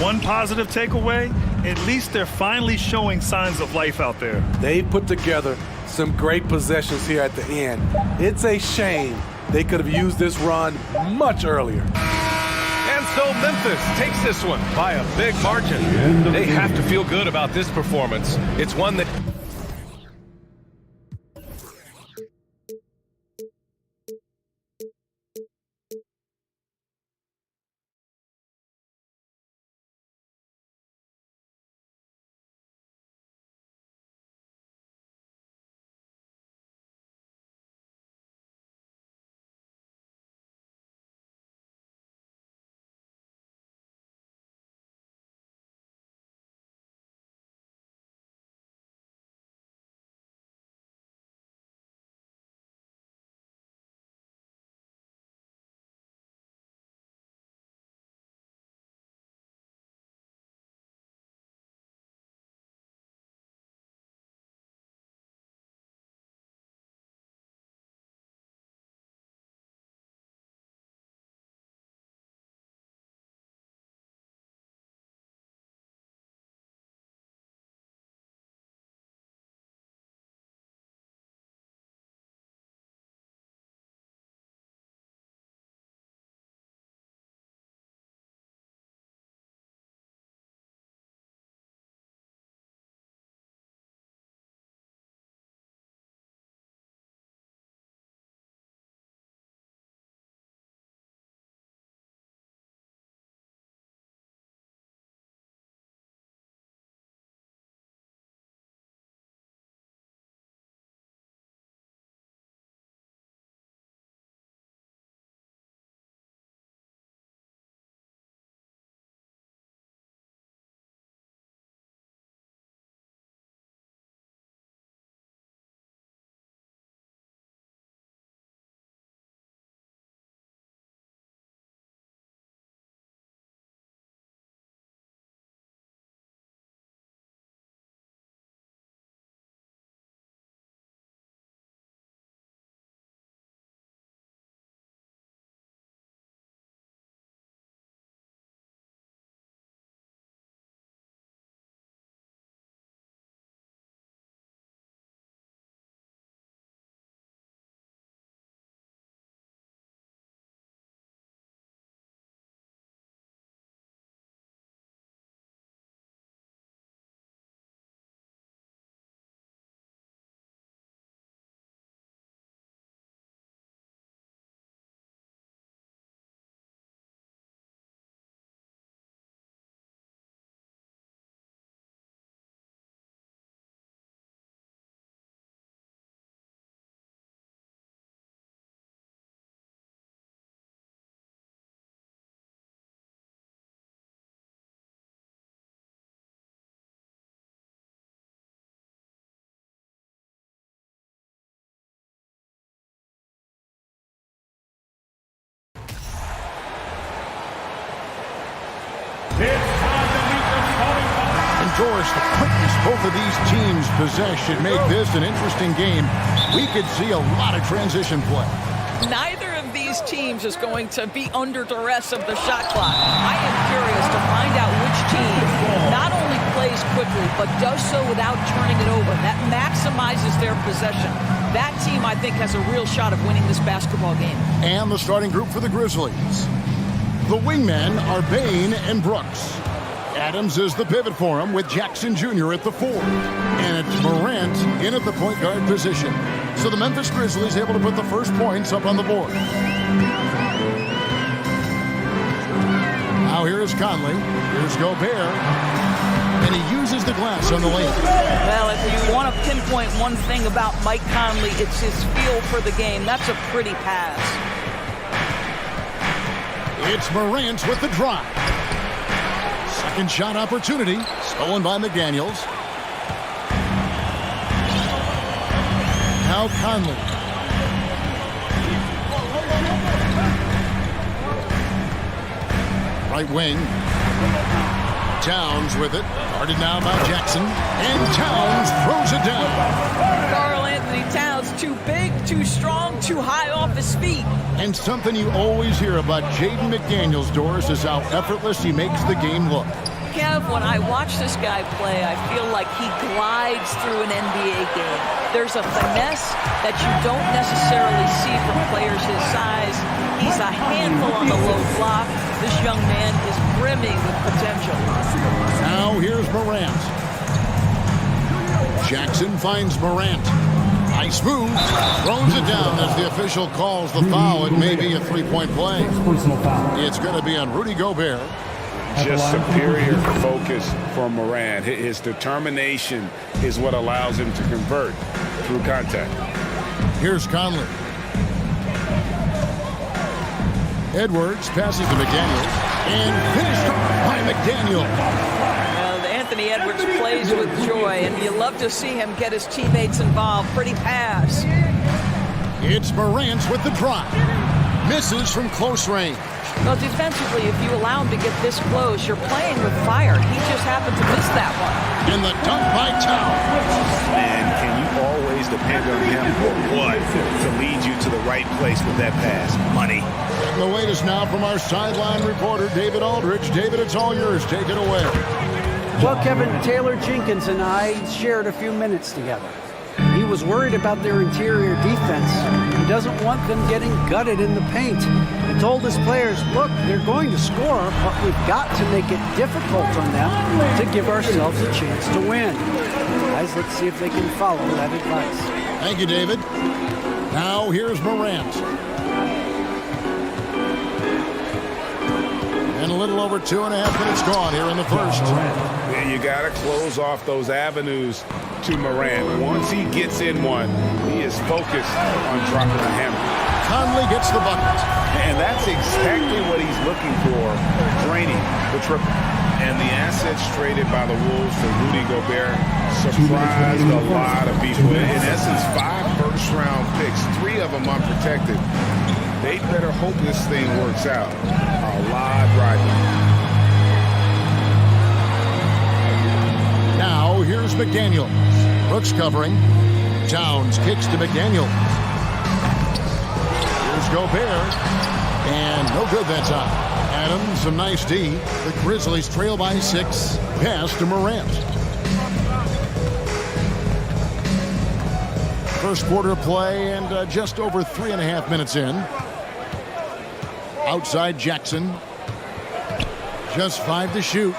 One positive takeaway, at least they're finally showing signs of life out there. They put together some great possessions here at the end. It's a shame they could have used this run much earlier. And so Memphis takes this one by a big margin. They have to feel good about this performance. It's one that Doris, the quickness both of these teams possess should make this an interesting game. We could see a lot of transition play. Neither of these teams is going to be under duress of the shot clock. I am curious to find out which team not only plays quickly, but does so without turning it over. That maximizes their possession. That team, I think, has a real shot of winning this basketball game. And the starting group for the Grizzlies. The wingmen are Bain and Brooks. Adams is the pivot for him with Jackson Jr. at the 4. And it's Morant in at the point guard position. So the Memphis Grizzlies able to put the first points up on the board. Now here is Conley. Here's Gobert. And he uses the glass on the lane. Well, if you want to pinpoint one thing about Mike Conley, it's his feel for the game. That's a pretty pass. It's Morant with the drive. Second shot opportunity. Stolen by McDaniels. Now Conley. Right wing. Towns with it. Guarded now by Jackson. And Towns throws it down. Karl Anthony Towns, too big, too strong, too high off his feet. And something you always hear about Jaden McDaniels, Doris, is how effortless he makes the game look. Kev, when I watch this guy play, I feel like he glides through an NBA game. There's a finesse that you don't necessarily see from players his size. He's a handful on the low block. This young man is brimming with potential. Now here's Morant. Jackson finds Morant. Nice move. Throws it down as the official calls the foul. It may be a three-point play. It's going to be on Rudy Gobert. Just superior focus from Morant. His determination is what allows him to convert through contact. Here's Conley. Edwards passes to McDaniels. And finished by McDaniels. Anthony Edwards plays with joy, and you love to see him get his teammates involved. Pretty pass. It's Morant with the drive. Misses from close range. Well, defensively, if you allow him to get this close, you're playing with fire. He just happened to miss that one. And the dunk by Towns. And can you always depend on him or what to lead you to the right place with that pass? Money. And the wait is now from our sideline reporter, David Aldridge. David, it's all yours. Take it away. Well, Kevin, Taylor Jenkins and I shared a few minutes together. He was worried about their interior defense. He doesn't want them getting gutted in the paint. He told his players, look, they're going to score, but we've got to make it difficult on them to give ourselves a chance to win. Guys, let's see if they can follow that advice. Thank you, David. Now here's Morant. And a little over 2.5 minutes gone here in the first. And you got to close off those avenues to Morant. Once he gets in one, he is focused on dropping the hammer. Conley gets the bucket. And that's exactly what he's looking for, draining the triple. And the assets traded by the Wolves for Rudy Gobert surprised a lot of people. In essence, 5 first-round picks, 3 of them unprotected. They better hope this thing works out. A lot riding. Now here's McDaniels. Brooks covering. Towns kicks to McDaniels. Here's Gobert. And no good that time. Adams, some nice D. The Grizzlies trail by 6. Pass to Morant. First quarter play and just over 3.5 minutes in. Outside Jackson. Just 5 to shoot.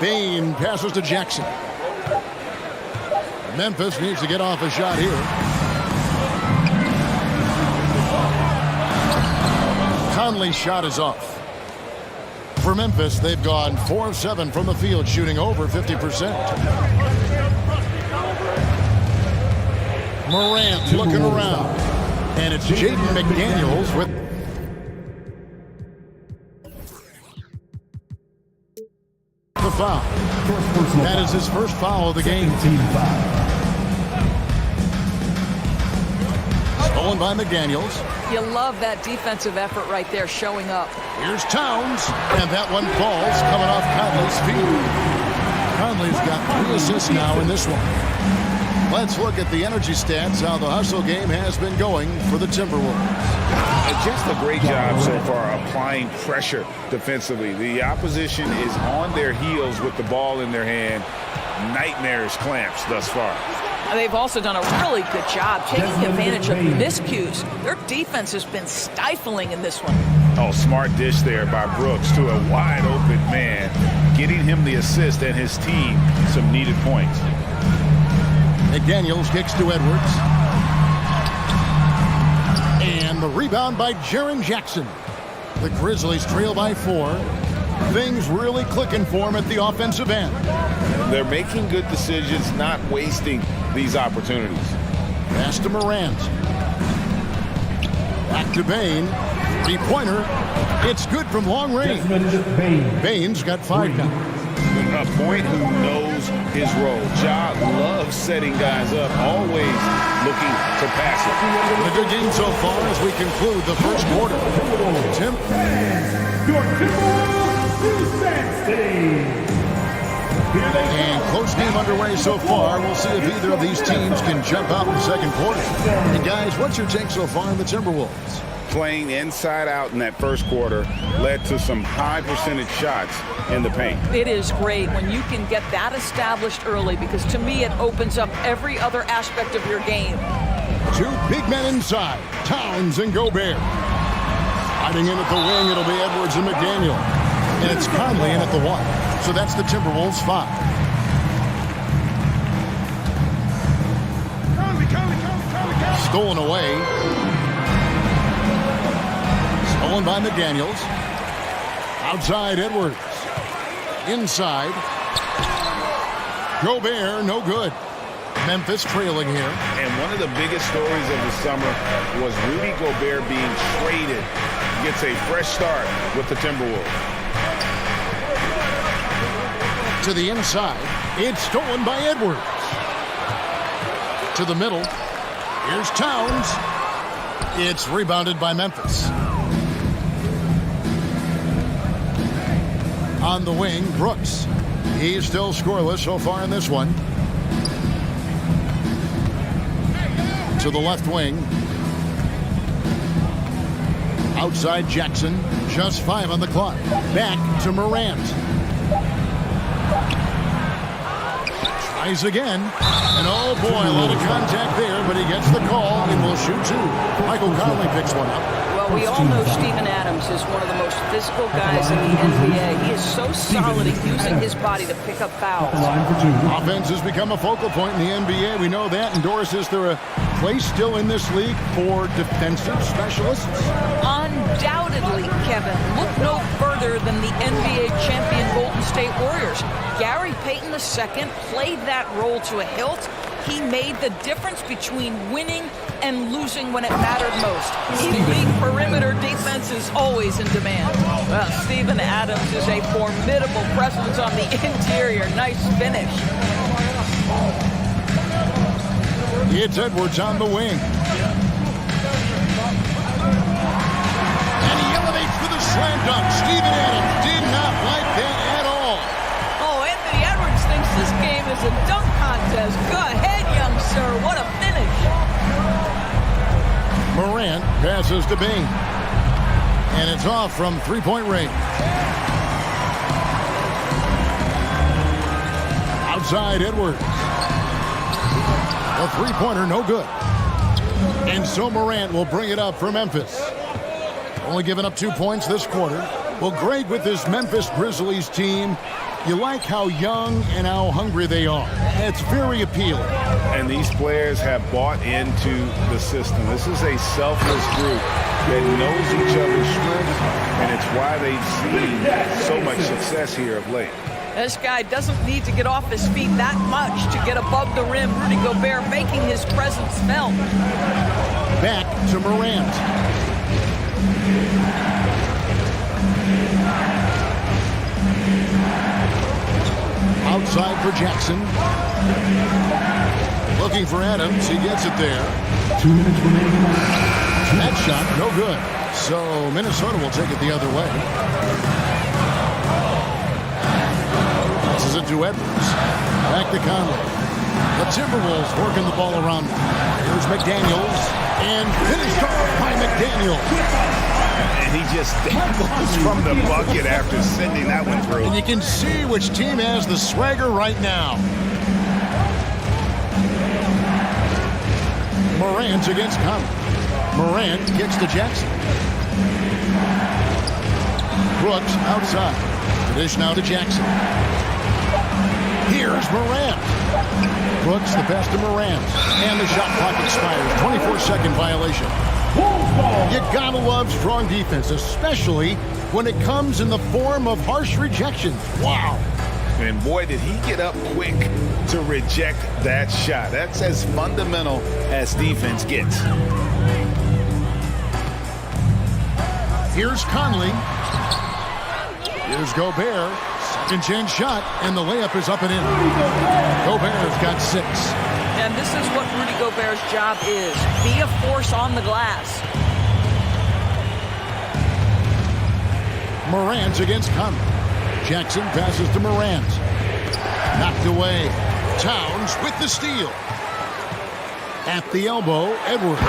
Bain passes to Jackson. Memphis needs to get off a shot here. Conley's shot is off. For Memphis, they've gone 4 of 7 from the field, shooting over 50%. Morant looking around. And it's Jaden McDaniels with the foul. That is his first foul of the game. Stolen by McDaniels. You love that defensive effort right there showing up. Here's Towns, and that one falls coming off Conley's feet. Conley's got 3 assists now in this one. Let's look at the energy stats, how the hustle game has been going for the Timberwolves. Just a great job so far applying pressure defensively. The opposition is on their heels with the ball in their hand. Nightmarish clamps thus far. They've also done a really good job taking advantage of miscues. Their defense has been stifling in this one. Oh, smart dish there by Brooks to a wide open man, getting him the assist and his team some needed points. McDaniels kicks to Edwards. And the rebound by Jaren Jackson. The Grizzlies trail by 4. Things really clicking for him at the offensive end. They're making good decisions, not wasting these opportunities. Pass to Morant. Back to Bane. 3-pointer. It's good from long range. Bane's got 5 now. A point who knows his role. Ja loves setting guys up, always looking to pass it. A good game so far as we conclude the first quarter. Tim? And close game underway so far. We'll see if either of these teams can jump out in the second quarter. And guys, what's your take so far on the Timberwolves? Playing inside out in that first quarter led to some high percentage shots in the paint. It is great when you can get that established early, because to me it opens up every other aspect of your game. 2 big men inside, Towns and Gobert. Hiding in at the wing, it'll be Edwards and McDaniel. And it's Conley in at the 1. So that's the Timberwolves 5. Stolen away. Stolen by McDaniels. Outside Edwards. Inside. Gobert, no good. Memphis trailing here. And one of the biggest stories of the summer was Rudy Gobert being traded. Gets a fresh start with the Timberwolves. To the inside. It's stolen by Edwards. To the middle. Here's Towns. It's rebounded by Memphis. On the wing, Brooks. He's still scoreless so far in this one. To the left wing. Outside Jackson. Just 5 on the clock. Back to Morant. Tries again. And oh boy, a lot of contact there, but he gets the call and will shoot 2. Michael Conley picks one up. Well, we all know Steven Adams is one of the most physical guys in the NBA. He is so solid at using his body to pick up fouls. Offense has become a focal point in the NBA. We know that. And Doris, is there a place still in this league for defensive specialists? Undoubtedly, Kevin. Look no further than the NBA champion Golden State Warriors. Gary Payton II played that role to a hilt. He made the difference between winning and losing when it mattered most. Elite perimeter defense is always in demand. Well, Steven Adams is a formidable presence on the interior. Nice finish. It's Edwards on the wing. And he elevates for the slam dunk. Steven Adams did not like that at all. Oh, Anthony Edwards thinks this game is a dunk contest. Go ahead, young sir. What a finish. Morant passes to Bing. And it's off from 3-point range. Outside Edwards. A 3-pointer, no good. And so Morant will bring it up for Memphis. Only giving up 2 points this quarter. Well, great with this Memphis Grizzlies team. You like how young and how hungry they are. It's very appealing. And these players have bought into the system. This is a selfless group that knows each other's strengths, and it's why they've seen so much success here of late. This guy doesn't need to get off his feet that much to get above the rim. Rudy Gobert making his presence felt. Back to Morant. Outside for Jackson. Looking for Adams. He gets it there. 2 minutes remaining. That shot, no good. So Minnesota will take it the other way. This is it to to Edwards. Back to Conley. The Timberwolves working the ball around. Here's McDaniels. And finished off by McDaniels. And he just goes from the bucket after sending that one through. And you can see which team has the swagger right now. Morant against Conley. Morant kicks to Jackson. Brooks outside. The dish now to Jackson. Here's Morant. Brooks the pass to Morant. And the shot clock expires. 24-second violation. You gotta love strong defense, especially when it comes in the form of harsh rejections. Wow. And boy, did he get up quick to reject that shot. That's as fundamental as defense gets. Here's Conley. Here's Gobert. Second chance shot, and the layup is up and in. Gobert's got 6. And this is what Rudy Gobert's job is. Be a force on the glass. Morant against Conley. Jackson passes to Morant. Knocked away. Towns with the steal. At the elbow, Edwards.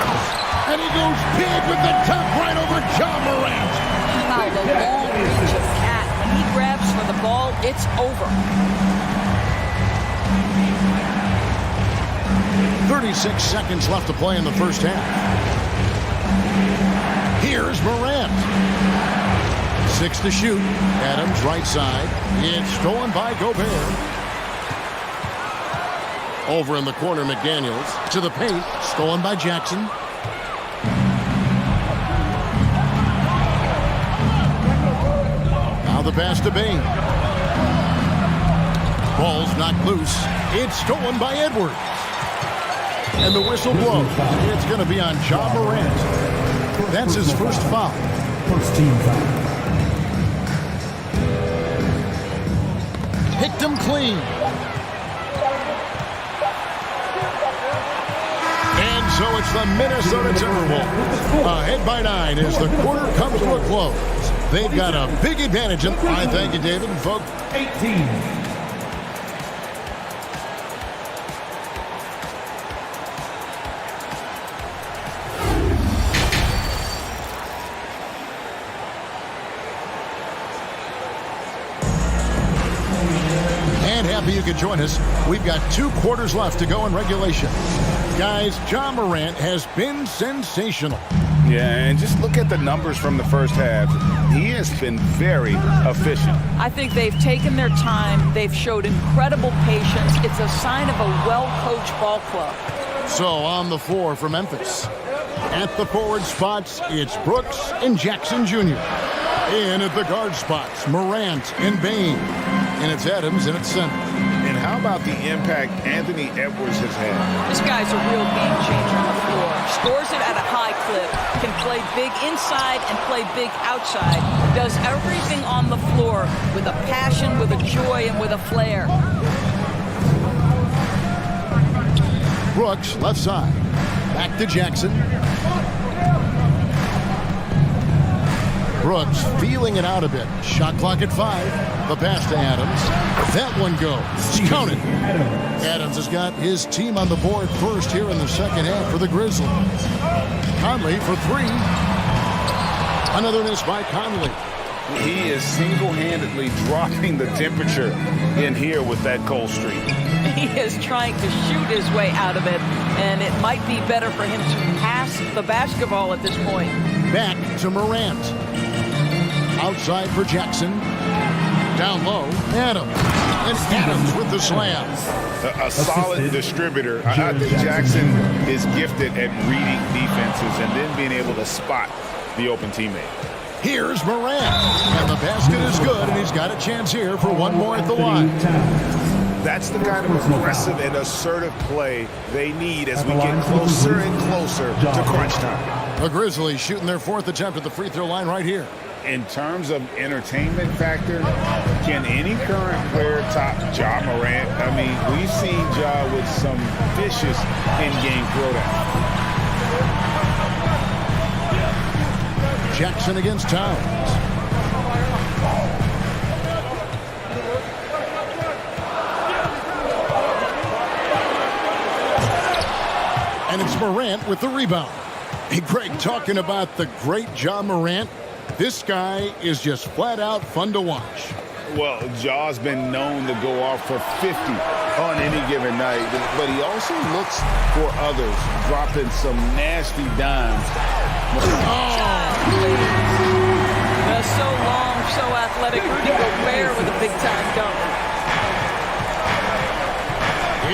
And he goes big with the top right over John Morant. Wow, the long reach of Cat. When he grabs for the ball, it's over. 36 seconds left to play in the first half. Here's Morant. 6 to shoot. Adams right side. It's stolen by Gobert. Over in the corner, McDaniels to the paint. Stolen by Jackson. Now the pass to Bain. Ball's knocked loose. It's stolen by Edwards. And the whistle blows. It's going to be on John Morant. That's his first foul. First team foul. Picked him clean. And so it's the Minnesota Timberwolves. Ahead by 9 as the quarter comes to a close. They've got a big advantage. I thank you, David and folks. 18. You can join us. We've got 2 quarters left to go in regulation. Guys, John Morant has been sensational. Yeah, and just look at the numbers from the first half. He has been very efficient. I think they've taken their time. They've showed incredible patience. It's a sign of a well-coached ball club. So on the floor for Memphis. At the forward spots, it's Brooks and Jackson Jr. In at the guard spots, Morant and Bain. And it's Adams and it's center. And how about the impact Anthony Edwards has had? This guy's a real game changer on the floor. Scores it at a high clip, can play big inside and play big outside. Does everything on the floor with a passion, with a joy, and with a flair. Brooks, left side. Back to Jackson. Brooks feeling it out a bit. Shot clock at 5. The pass to Adams. That one goes. Counted. Adams has got his team on the board first here in the second half for the Grizzlies. Conley for 3. Another miss by Conley. He is single-handedly dropping the temperature in here with that cold streak. He is trying to shoot his way out of it, and it might be better for him to pass the basketball at this point. Back to Morant. Outside for Jackson. Down low, Adams. And Adams with the slam. A solid distributor. I think Jackson is gifted at reading defenses and then being able to spot the open teammate. Here's Morant. And the basket is good, and he's got a chance here for one more at the line. That's the kind of aggressive and assertive play they need as we get closer and closer to crunch time. The Grizzlies shooting their 4th attempt at the free throw line right here. In terms of entertainment factor, can any current player top Ja Morant? I mean, we've seen Ja with some vicious in-game throwdown. Jackson against Towns. And it's Morant with the rebound. Hey, Greg, talking about the great Ja Morant, this guy is just flat out fun to watch. Well, Ja's been known to go off for 50 on any given night, but he also looks for others, dropping some nasty dimes. So long, so athletic. Rudy Gobert with a big-time dunk.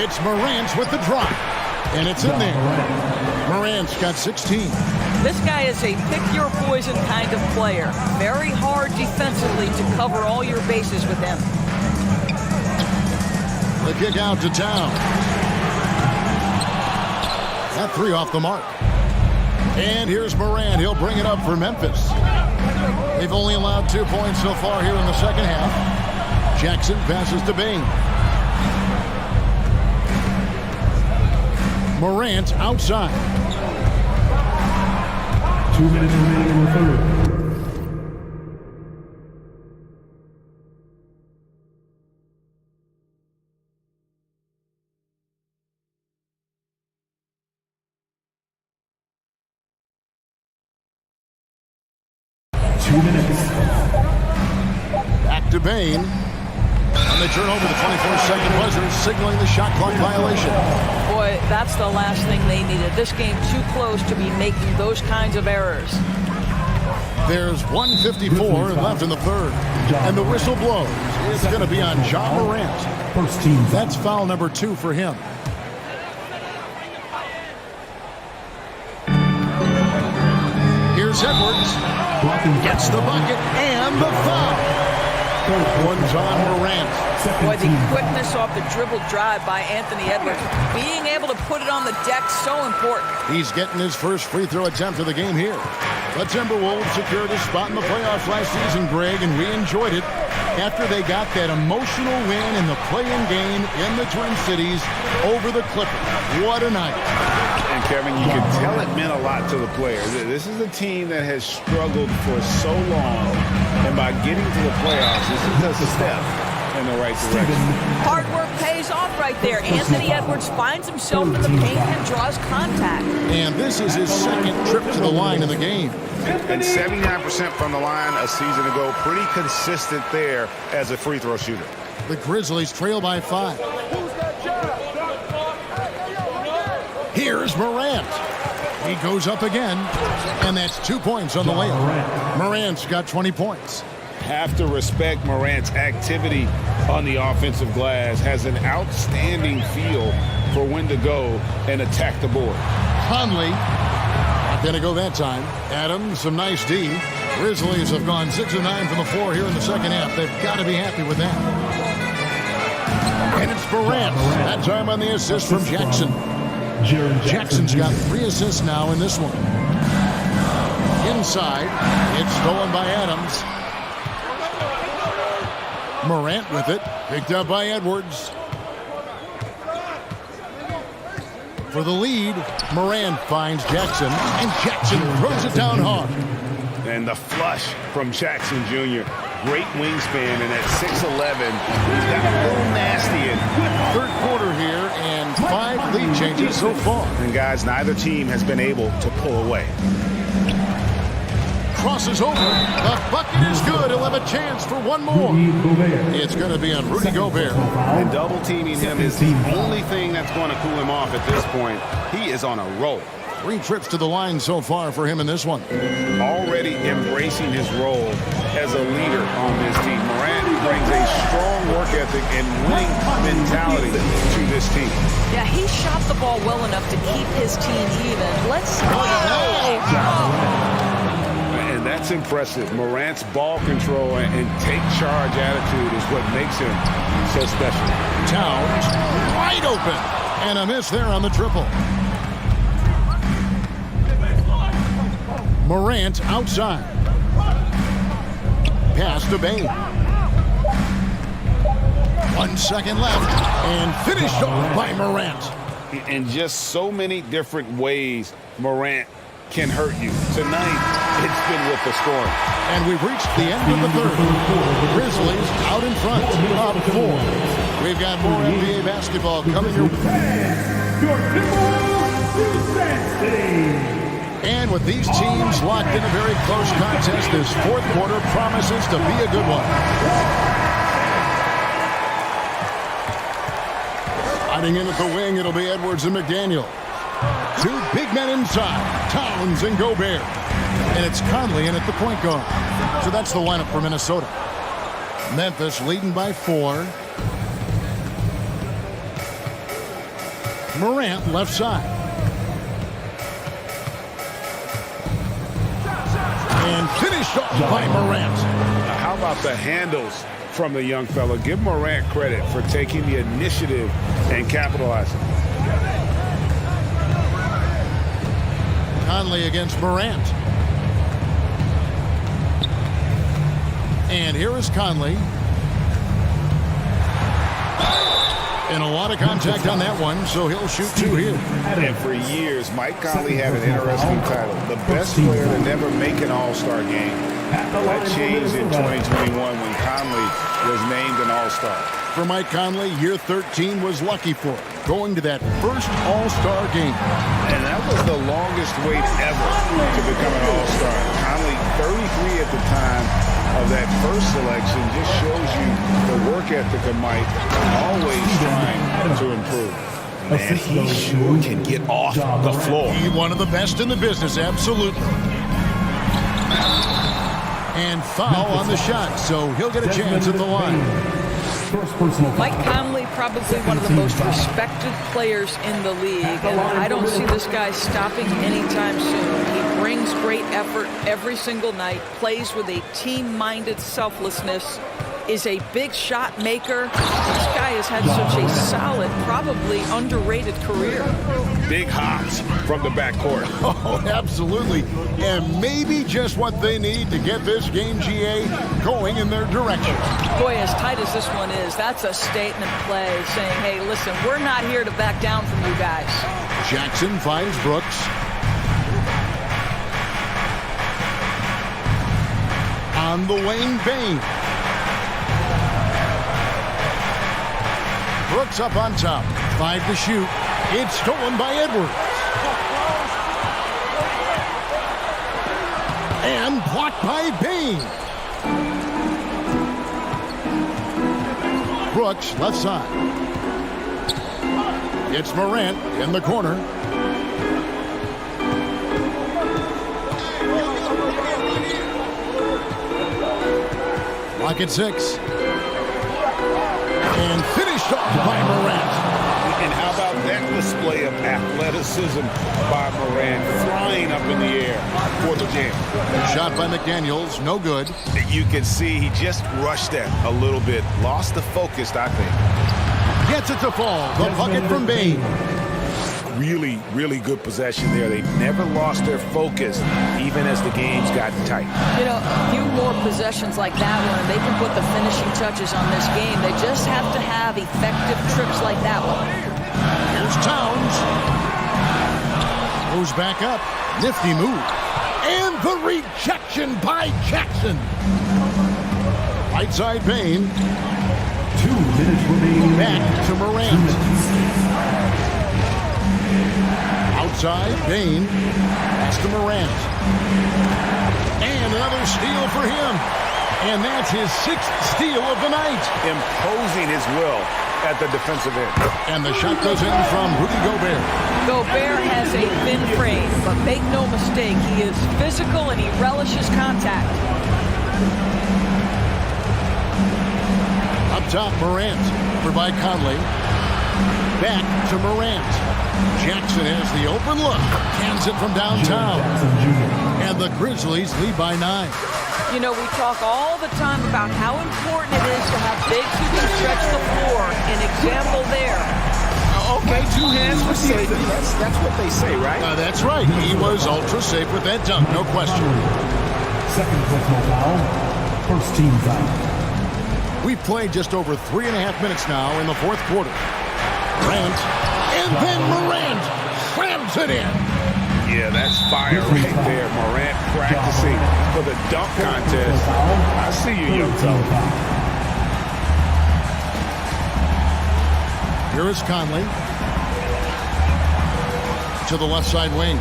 It's Morant with the drop, and it's in there. Morant's got 16. This guy is a pick-your-poison kind of player. Very hard defensively to cover all your bases with him. The kick out to Town. That three off the mark. And here's Morant. He'll bring it up for Memphis. They've only allowed 2 points so far here in the second half. Jackson passes to Bain. Morant outside. 2 minutes remaining in the third. Back to Bain. And they turn over the 24-second buzzer, signaling the shot clock violation. Boy, that's the last thing they needed. This game too close to be making those kinds of errors. There's 1:54 left in the third. And the whistle blows. It's going to be on Ja Morant. First team. That's foul number 2 for him. Here's Edwards. Gets the bucket and the foul. One's on Morant. Boy, the quickness off the dribble drive by Anthony Edwards. Being able to put it on the deck, so important. He's getting his first free throw attempt of the game here. The Timberwolves secured a spot in the playoffs last season, Greg, and we enjoyed it after they got that emotional win in the play-in game in the Twin Cities over the Clippers. What a night. And Kevin, you can tell it meant a lot to the players. This is a team that has struggled for so long, and by getting to the playoffs, this is just a step in the right direction. Hard work pays off right there. Anthony Edwards finds himself in the paint and draws contact. And this is his second trip to the line in the game. And 79% from the line a season ago. Pretty consistent there as a free throw shooter. The Grizzlies trail by 5. Here's Morant. He goes up again, and that's 2 points on the layup. Morant's got 20 points. Have to respect Morant's activity on the offensive glass. Has an outstanding feel for when to go and attack the board. Conley, not going to go that time. Adams, some nice D. Grizzlies have gone 6 of 9 from the floor here in the second half. They've got to be happy with that. And it's Morant. That time on the assist from Jackson. Jackson's got 3 assists now in this one. Inside, it's stolen by Adams. Morant with it, picked up by Edwards. For the lead, Morant finds Jackson, and Jackson throws it down hard. And the flush from Jackson Jr. Great wingspan, and at 6'11", he's got a little nasty in. Third quarter here, and 5 lead changes so far. And guys, neither team has been able to pull away. Crosses over. The bucket is good. He'll have a chance for one more. It's going to be on Rudy Gobert. And double teaming him is the only thing that's going to cool him off at this point. He is on a roll. 3 trips to the line so far for him in this one. Already embracing his role as a leader on this team. Morant brings a strong work ethic and winning mentality to this team. Yeah, he shot the ball well enough to keep his team even. Let's go. And that's impressive. Morant's ball control and take charge attitude is what makes him so special. Towns wide open. And a miss there on the triple. Morant outside. Pass to Bain. 1 second left. And finished off by Morant. In just so many different ways, Morant can hurt you. Tonight, it's been with the scoring. And we've reached the end of the third. The Grizzlies out in front, up 4. We've got more NBA basketball coming your way. And with these teams locked in a very close contest, this fourth quarter promises to be a good one. Sliding in at the wing, it'll be Edwards and McDaniel. Two big men inside, Towns and Gobert. And it's Conley in at the point guard. So that's the lineup for Minnesota. Memphis leading by 4. Morant left side. And finished off by Morant. Now, how about the handles from the young fella? Give Morant credit for taking the initiative and capitalizing. Conley against Morant. And here is Conley. And a lot of contact on that one, so he'll shoot 2 here. And for years, Mike Conley had an interesting title. The best player to never make an All-Star game. That changed in 2021 when Conley was named an All-Star. For Mike Conley, year 13 was lucky for him, going to that first All-Star game. And that was the longest wait ever to become an All-Star. Conley, 33 at the time of that first selection, just shows you the work ethic of Mike, always trying to improve. Man, he sure can get off the floor. He's one of the best in the business, absolutely. And foul on the shot, so he'll get a chance at the line. Mike Conley, probably one of the most respected players in the league, and I don't see this guy stopping anytime soon. He brings great effort every single night, plays with a team-minded selflessness, is a big shot maker. This guy has had such a solid, probably underrated career. Big hops from the backcourt. Oh, absolutely. And maybe just what they need to get this game, GA, going in their direction. Boy, as tight as this one is, that's a statement play saying, hey, listen, we're not here to back down from you guys. Jackson finds Brooks. On the wing, Bane. Brooks up on top. 5 to shoot. It's stolen by Edwards. And blocked by Bane. Brooks, left side. It's Morant in the corner. Lock at 6. And finished off by Morant. And how about that display of athleticism by Morant, flying up in the air for the jam. Shot by McDaniels, no good. You can see he just rushed that a little bit. Lost the focus, I think. Gets it to fall. The bucket from Bane. Really, really good possession there. They've never lost their focus, even as the game's gotten tight. You know, a few more possessions like that one, and they can put the finishing touches on this game. They just have to have effective trips like that one. Here's Towns. Goes back up. Nifty move. And the rejection by Jackson. Right side Bane. 2 minutes remaining. Back to Morant. Outside, Bane. Pass to Morant. And another steal for him. And that's his 6th steal of the night. Imposing his will at the defensive end. And the shot goes in from Rudy Gobert. Gobert has a thin frame, but make no mistake, he is physical and he relishes contact. Up top, Morant. For by Conley. Back to Morant. Jackson has the open look. Cans it from downtown. And the Grizzlies lead by 9. You know, we talk all the time about how important it is to have bigs who can stretch the floor. An example there. Okay, 2 hands for safety. That's what they say, right? That's right. He was ultra safe with that dunk, no question. Second personal foul. First team foul. We've played just over 3.5 minutes now in the fourth quarter. Morant, and then Morant slams it in. Yeah, that's fire right there. Morant practicing for the dunk contest. I see you, young fella. Here is Conley. to the left side wing.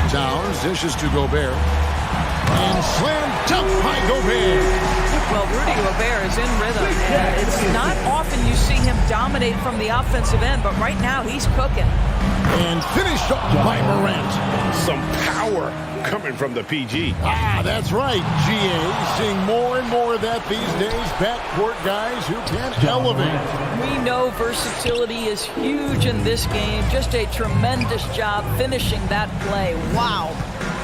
Towns dishes to Gobert. And slam dunk by Gobert. Well, Rudy Gobert is in rhythm, and it's not often you see him dominate from the offensive end, but right now he's cooking. And finished up by Morant. Some power coming from the PG. Ah, that's right, GA. Seeing more and more of that these days. Backcourt guys who can elevate. We know versatility is huge in this game. Just a tremendous job finishing that play. Wow.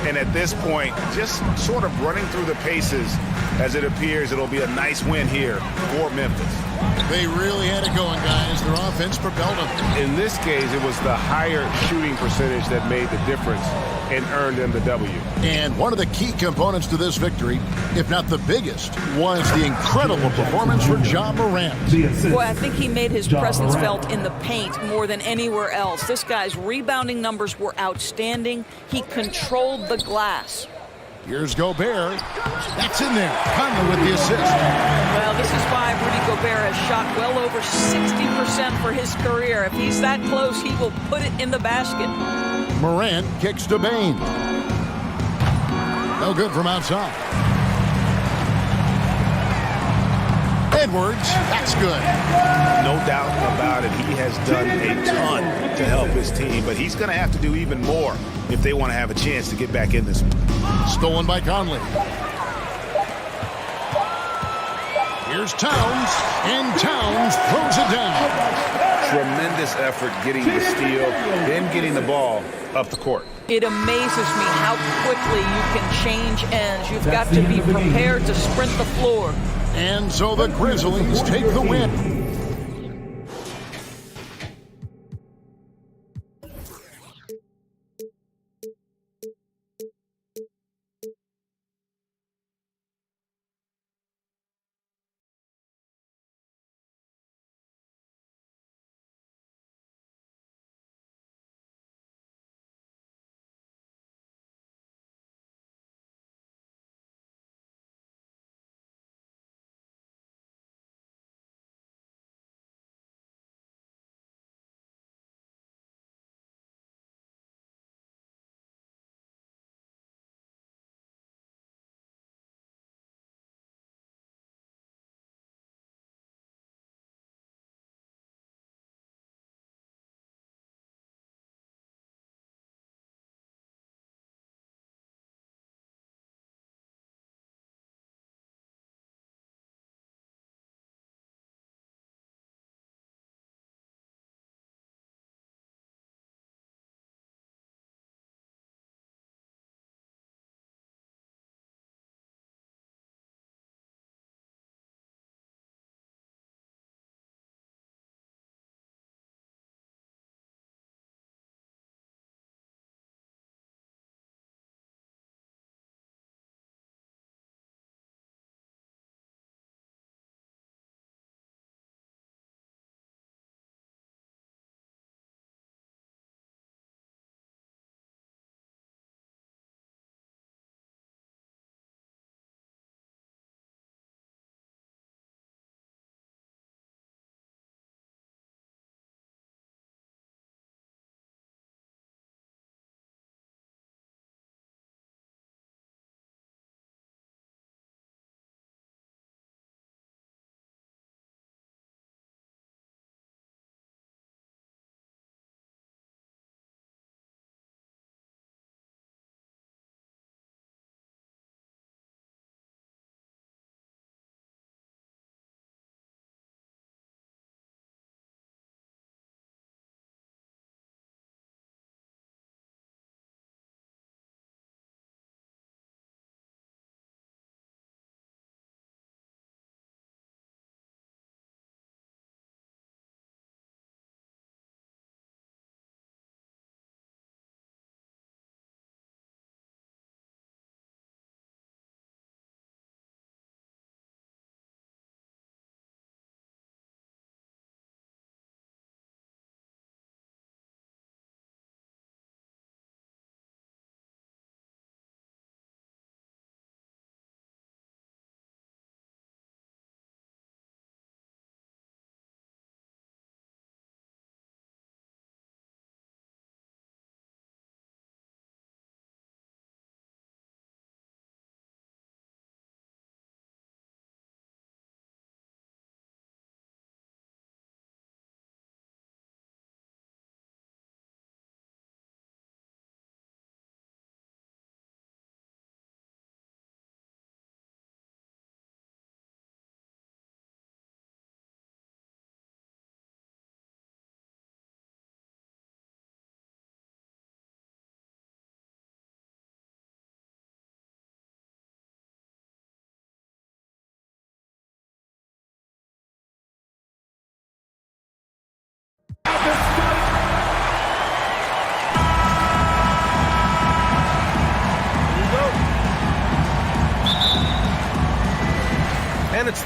And at this point, just sort of running through the paces, as it appears it'll be a nice win here for Memphis. They really had it going, guys. Their offense propelled them. In this case, it was the higher shooting percentage that made the difference and earned them the W. And one of the key components to this victory, if not the biggest, was the incredible performance for Ja Morant. Boy, I think he made his presence felt in the paint more than anywhere else. This guy's rebounding numbers were outstanding. He controlled the glass. Here's Gobert. That's in there. Conley with the assist. Well, this is why Rudy Gobert has shot well over 60% for his career. If he's that close, he will put it in the basket. Morant kicks to Bane. No good from outside. Edwards, that's good. No doubt about it. He has done a ton to help his team, but he's going to have to do even more if they want to have a chance to get back in this one. Stolen by Conley. Here's Towns, and Towns throws it down. Tremendous effort getting the steal, then getting the ball up the court. It amazes me how quickly you can change ends. You've got to be prepared to sprint the floor. And so the Grizzlies take the win.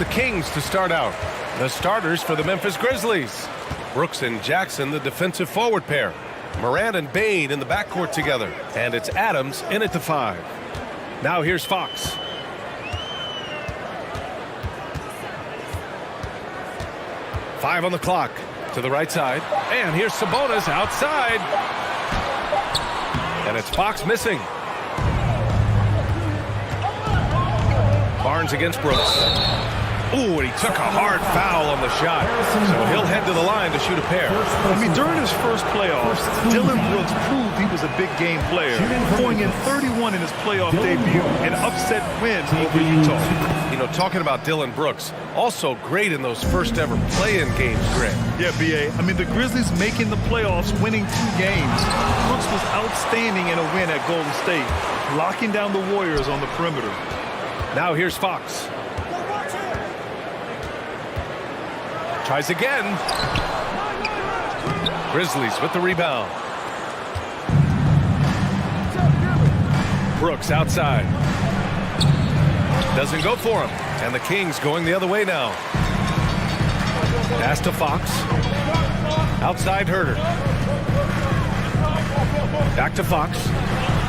the Kings to start out. The starters for the Memphis Grizzlies. Brooks and Jackson, the defensive forward pair. Morant and Bane in the backcourt together. And it's Adams in at the 5. Now here's Fox. Five on the clock. To the right side. And here's Sabonis outside. And it's Fox missing. Barnes against Brooks. Ooh, and he took a hard foul on the shot. So he'll head to the line to shoot a pair. I mean, during his first playoffs, Dillon Brooks proved he was a big game player, going in 31 in his playoff debut, an upset win over Utah. You know, talking about Dillon Brooks, also great in those first ever play-in games, Greg. Yeah, B.A. I mean, the Grizzlies making the playoffs, winning 2 games. Brooks was outstanding in a win at Golden State, locking down the Warriors on the perimeter. Now here's Fox. Tries again. Grizzlies with the rebound. Brooks outside. Doesn't go for him. And the Kings going the other way now. Pass to Fox. Outside Herter. Back to Fox.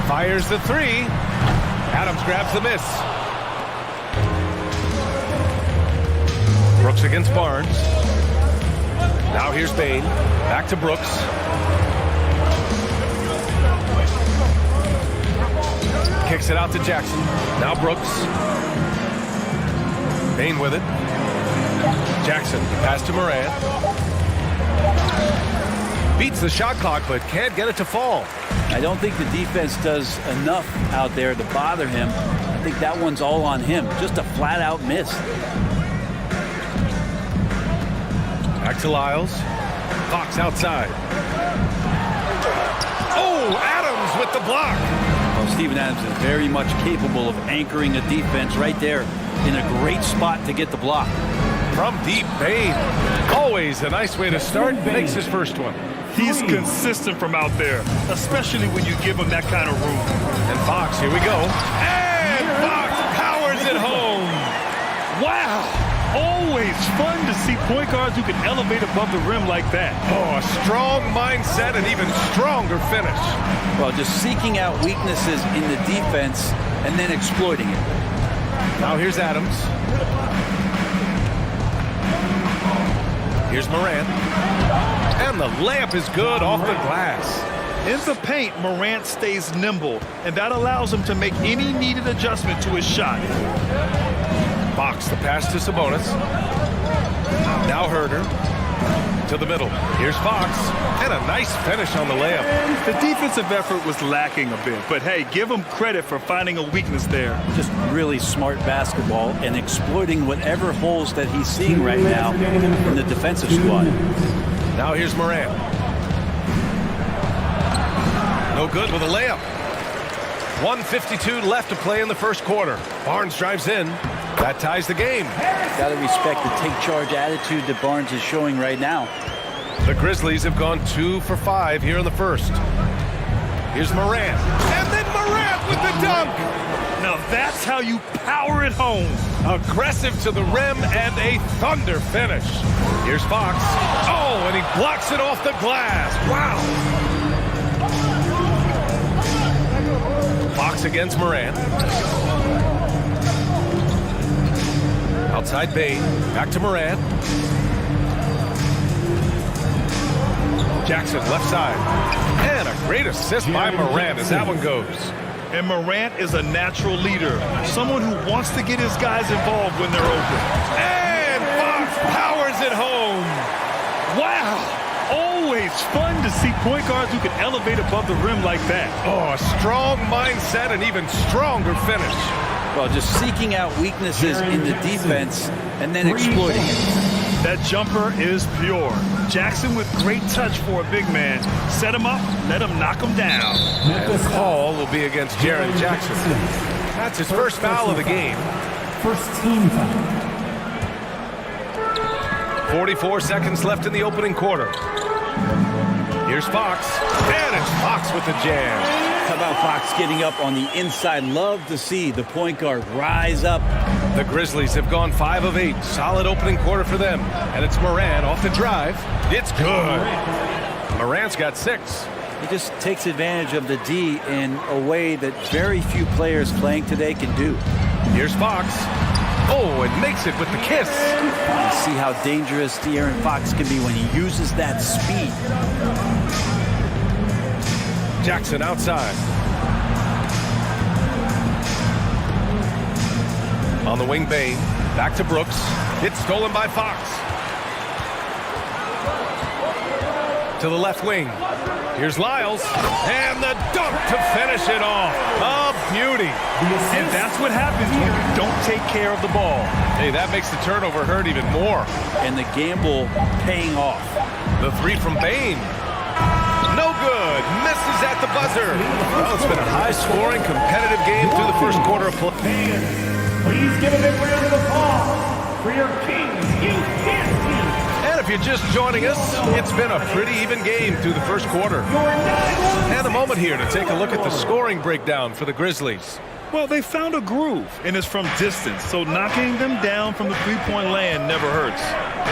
Fires the 3. Adams grabs the miss. Brooks against Barnes. Now here's Bane. Back to Brooks. Kicks it out to Jackson. Now Brooks. Bane with it. Jackson. Pass to Morant. Beats the shot clock, but can't get it to fall. I don't think the defense does enough out there to bother him. I think that one's all on him. Just a flat-out miss. Back to Lyles. Fox outside. Oh, Adams with the block. Well, Steven Adams is very much capable of anchoring a defense right there in a great spot to get the block. From deep, Bane. Always a nice way to start. Makes his first one. He's consistent from out there, especially when you give him that kind of room. And Fox, here we go. And Fox powers it home. Wow. Always fun to see point guards who can elevate above the rim like that. Oh, a strong mindset and even stronger finish. Well, just seeking out weaknesses in the defense and then exploiting it. Now here's Adams. Here's Morant. And the layup is good off the glass. In the paint, Morant stays nimble, and that allows him to make any needed adjustment to his shot. Fox, the pass to Sabonis. Now Herter. To the middle. Here's Fox. And a nice finish on the layup. The defensive effort was lacking a bit, but hey, give him credit for finding a weakness there. Just really smart basketball and exploiting whatever holes that he's seeing right now in the defensive squad. Now here's Morant. No good with a layup. 1:52 left to play in the first quarter. Barnes drives in. That ties the game. Got to respect the take-charge attitude that Barnes is showing right now. The Grizzlies have gone 2 for 5 here in the first. Here's Morant. And then Morant with the dunk. Now that's how you power it home. Aggressive to the rim and a thunder finish. Here's Fox. Oh, and he blocks it off the glass. Wow. Fox against Morant. Outside Bane. Back to Morant. Jackson left side. And a great assist by Morant as that one goes. And Morant is a natural leader. Someone who wants to get his guys involved when they're open. And Fox powers it home. Wow. Always fun to see point guards who can elevate above the rim like that. Oh, a strong mindset and even stronger finish. Well, just seeking out weaknesses in the defense and then exploiting it. That jumper is pure. Jackson with great touch for a big man. Set him up, let him knock him down. And the call will be against Jaren Jackson. That's his first foul of the game. First team foul. 44 seconds left in the opening quarter. Here's Fox. And it's Fox with the jam. How about Fox getting up on the inside? Love to see the point guard rise up The Grizzlies have gone 5 of 8. Solid opening quarter for them. And it's Morant off the drive. It's good. Morant's got 6. He just takes advantage of the D in a way that very few players playing today can do. Here's Fox. Oh, and makes it with the kiss. You see how dangerous De'Aaron Fox can be when he uses that speed. Jackson outside. On the wing, Bane. Back to Brooks. It's stolen by Fox. To the left wing. Here's Lyles. And the dunk to finish it off. A beauty. And that's what happens when you don't take care of the ball. Hey, that makes the turnover hurt even more. And the gamble paying off. The 3 from Bane. No good. Misses at the buzzer. Well, it's been a high-scoring, competitive game through the first quarter of play. Please give a big round of applause for your Kings Youth Dance Team. And if you're just joining us, it's been a pretty even game through the first quarter. And a moment here to take a look at the scoring breakdown for the Grizzlies. Well, they found a groove, and it's from distance, so knocking them down from the three-point land never hurts.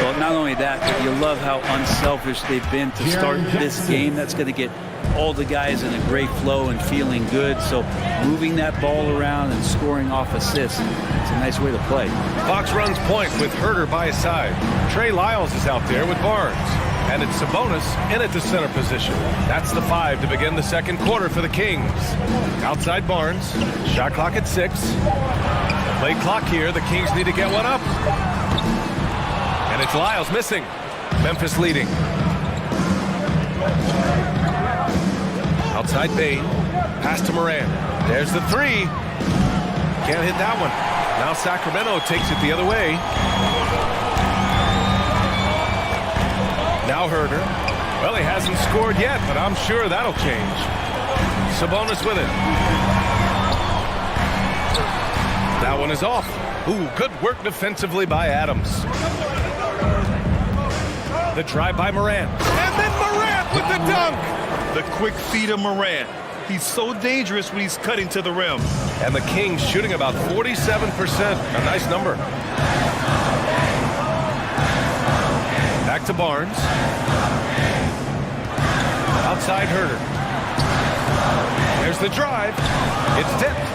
Well, not only that, but you love how unselfish they've been to start this game. That's going to get all the guys in a great flow and feeling good. So moving that ball around and scoring off assists, it's a nice way to play. Fox runs point with Herter by his side. Trey Lyles is out there with Barnes. And it's Sabonis in at the center position. That's the 5 to begin the second quarter for the Kings. Outside Barnes. Shot clock at 6. Play clock here. The Kings need to get one up. And it's Lyles missing. Memphis leading. Outside Bane. Pass to Morant. There's the 3. Can't hit that one. Now Sacramento takes it the other way. Now Herter. Well, he hasn't scored yet, but I'm sure that'll change. Sabonis with it. That one is off. Ooh, good work defensively by Adams. The drive by Morant. And then Morant with the dunk. The quick feed of Morant. He's so dangerous when he's cutting to the rim. And the Kings shooting about 47%. A nice number. Back to Barnes. Outside Herter. There's the drive. It's tipped.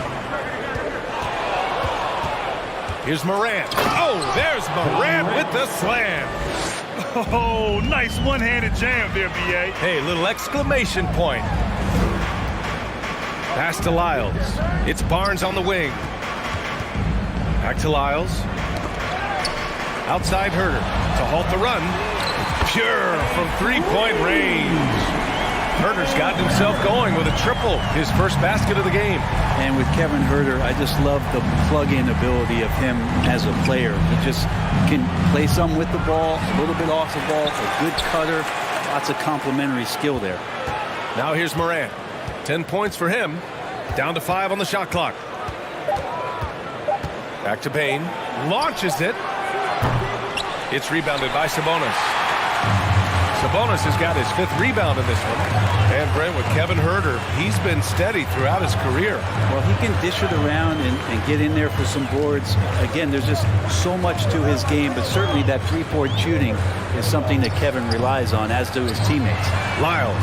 Here's Morant. Oh, there's Morant with the slam. Oh, nice one-handed jam there, B.A. Hey, little exclamation point. Pass to Lyles. It's Barnes on the wing. Back to Lyles. Outside Herter to halt the run. Pure from three-point range. Herter's gotten himself going with a triple, his first basket of the game. And with Kevin Herter, I just love the plug-in ability of him as a player. He just can play some with the ball, a little bit off the ball, a good cutter, lots of complementary skill there. Now here's Morant. 10 points for him. Down to 5 on the shot clock. Back to Bane. Launches it. It's rebounded by Sabonis. Sabonis has got his 5th rebound in this one. And Brent, with Kevin Herter, he's been steady throughout his career. Well, he can dish it around and get in there for some boards. Again, there's just so much to his game, but certainly that three-point shooting is something that Kevin relies on, as do his teammates. Lyles.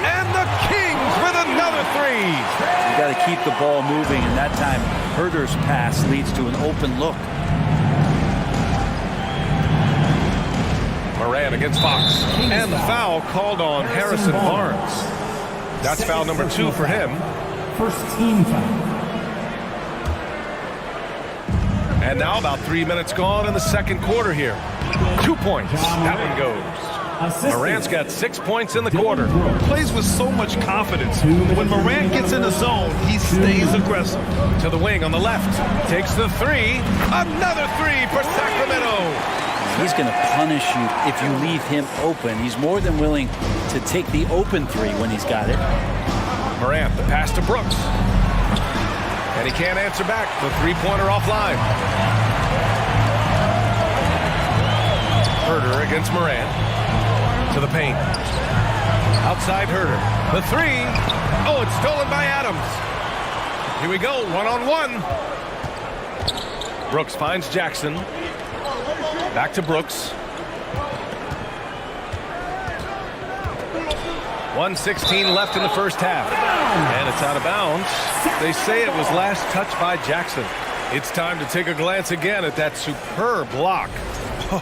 And the Kings with another 3. You got to keep the ball moving, and that time Herter's pass leads to an open look. Morant against Fox. And the foul called on Harrison Barnes. That's foul number 2 for him. First team foul. And now about 3 minutes gone in the second quarter here. 2 points. That one goes. Morant's got 6 points in the quarter. Plays with so much confidence. When Morant gets in the zone, he stays aggressive. To the wing on the left. Takes the 3. Another 3 for Sacramento. He's going to punish you if you leave him open. He's more than willing to take the open 3 when he's got it. Morant, the pass to Brooks. And he can't answer back. The three-pointer offline. Herter against Morant. To the paint. Outside Herter. The 3. Oh, it's stolen by Adams. Here we go, one-on-one. Brooks finds Jackson. Back to Brooks. 1:16 left in the first half. And it's out of bounds. They say it was last touched by Jackson. It's time to take a glance again at that superb block.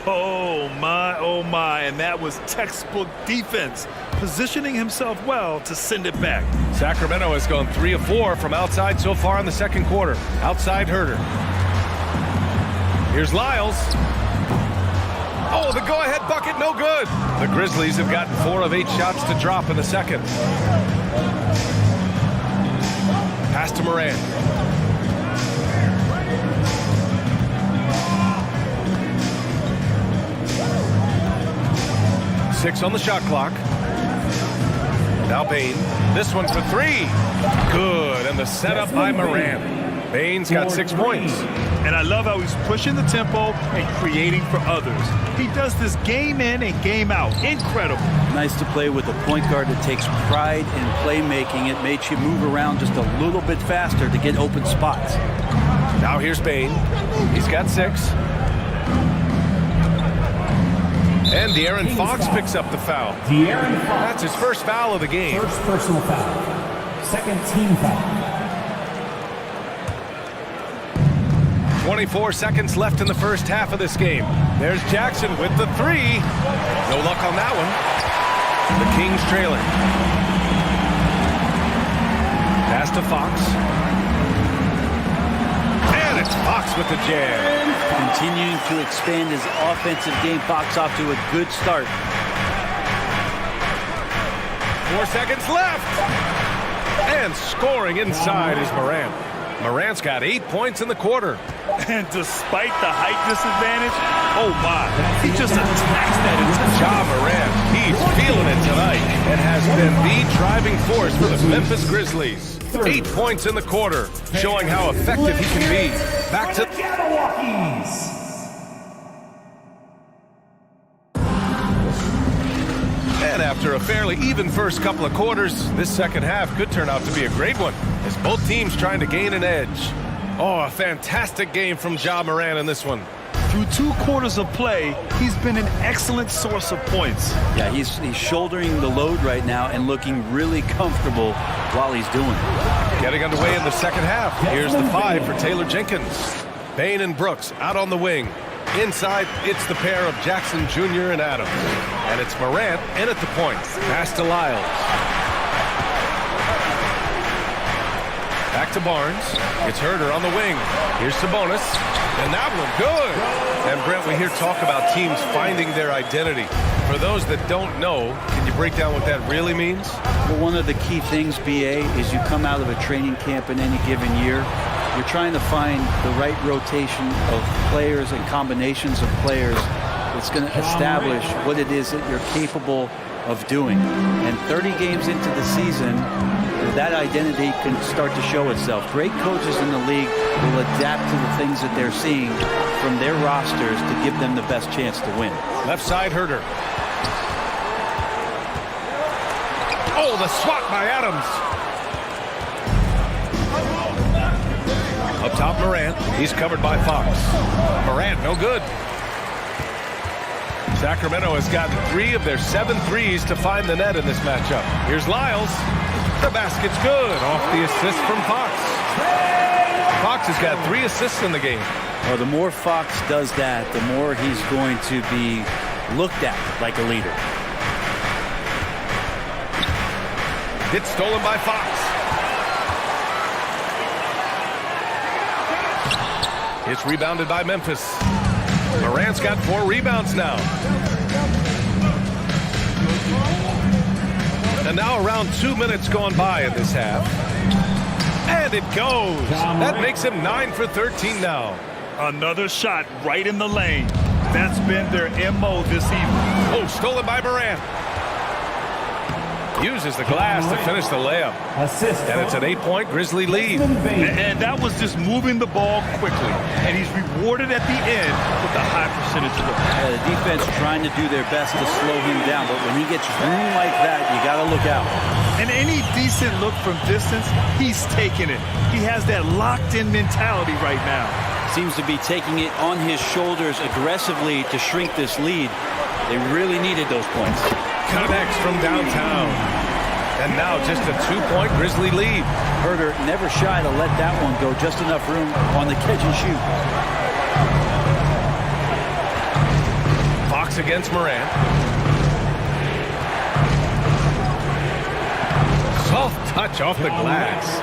Oh, my. And that was textbook defense, positioning himself well to send it back. Sacramento has gone 3 of 4 from outside so far in the second quarter. Outside Herter. Here's Lyles. Oh, the go-ahead bucket, no good. The Grizzlies have gotten 4 of 8 shots to drop in the second. Pass to Morant. Six on the shot clock. Now Bane. This one for 3. Good. And the setup by Morant. Bane's got 6 points. And I love how he's pushing the tempo and creating for others. He does this game in and game out. Incredible. Nice to play with a point guard that takes pride in playmaking. It makes you move around just a little bit faster to get open spots. Now here's Bane. He's got 6. And De'Aaron Fox picks up the foul. De'Aaron Fox. That's his first foul of the game. First personal foul. Second team foul. 24 seconds left in the first half of this game. There's Jackson with the 3. No luck on that one. The Kings trailing. Pass to Fox. And it's Fox with the jam. Continuing to expand his offensive game. Fox off to a good start. 4 seconds left. And scoring inside is Morant. Morant's got 8 points in the quarter. And despite the height disadvantage, oh my, he just attacks that inside. Ja Morant, he's feeling it tonight and has been the driving force for the Memphis Grizzlies. 8 points in the quarter, showing how effective he can be. Back to Milwaukee's. And after a fairly even first couple of quarters, this second half could turn out to be a great one, as both teams trying to gain an edge. Oh, a fantastic game from Ja Morant in this one. Through 2 quarters of play, he's been an excellent source of points. Yeah, he's shouldering the load right now and looking really comfortable while he's doing it. Getting underway in the second half. Here's the 5 for Taylor Jenkins. Bane and Brooks out on the wing. Inside, it's the pair of Jackson Jr. and Adams. And it's Morant in at the point. Pass to Lyles. Back to Barnes. It's Herter on the wing. Here's Sabonis. And that one, good. And Brent, we hear talk about teams finding their identity. For those that don't know, can you break down what that really means? Well, one of the key things, BA, is you come out of a training camp in any given year. You're trying to find the right rotation of players and combinations of players that's going to establish what it is that you're capable of doing. And 30 games into the season, that identity can start to show itself. Great coaches in the league will adapt to the things that they're seeing from their rosters to give them the best chance to win. Left side, Herter. Oh, the swat by Adams. Up top, Morant. He's covered by Fox. Morant, no good. Sacramento has gotten 3 of their 7 threes to find the net in this matchup. Here's Lyles. The basket's good. Off the assist from Fox. Fox has got 3 assists in the game. Well, the more Fox does that, the more he's going to be looked at like a leader. It's stolen by Fox. It's rebounded by Memphis. Morant's got 4 rebounds now. And now around 2 minutes gone by in this half. And it goes. That makes him 9 for 13 now. Another shot right in the lane. That's been their MO this evening. Oh, stolen by Morant. Uses the glass to finish the layup. And it's an 8-point Grizzly lead. And that was just moving the ball quickly. And he's rewarded at the end with a high percentage of the ball. The defense trying to do their best to slow him down. But when he gets room like that, you got to look out. And any decent look from distance, he's taking it. He has that locked-in mentality right now. seems to be taking it on his shoulders aggressively to shrink this lead. They really needed those points. Connects from downtown. And now just a 2-point Grizzly lead. Herder never shy to let that one go. Just enough room on the catch and shoot. Fox against Morant. Soft touch off the glass.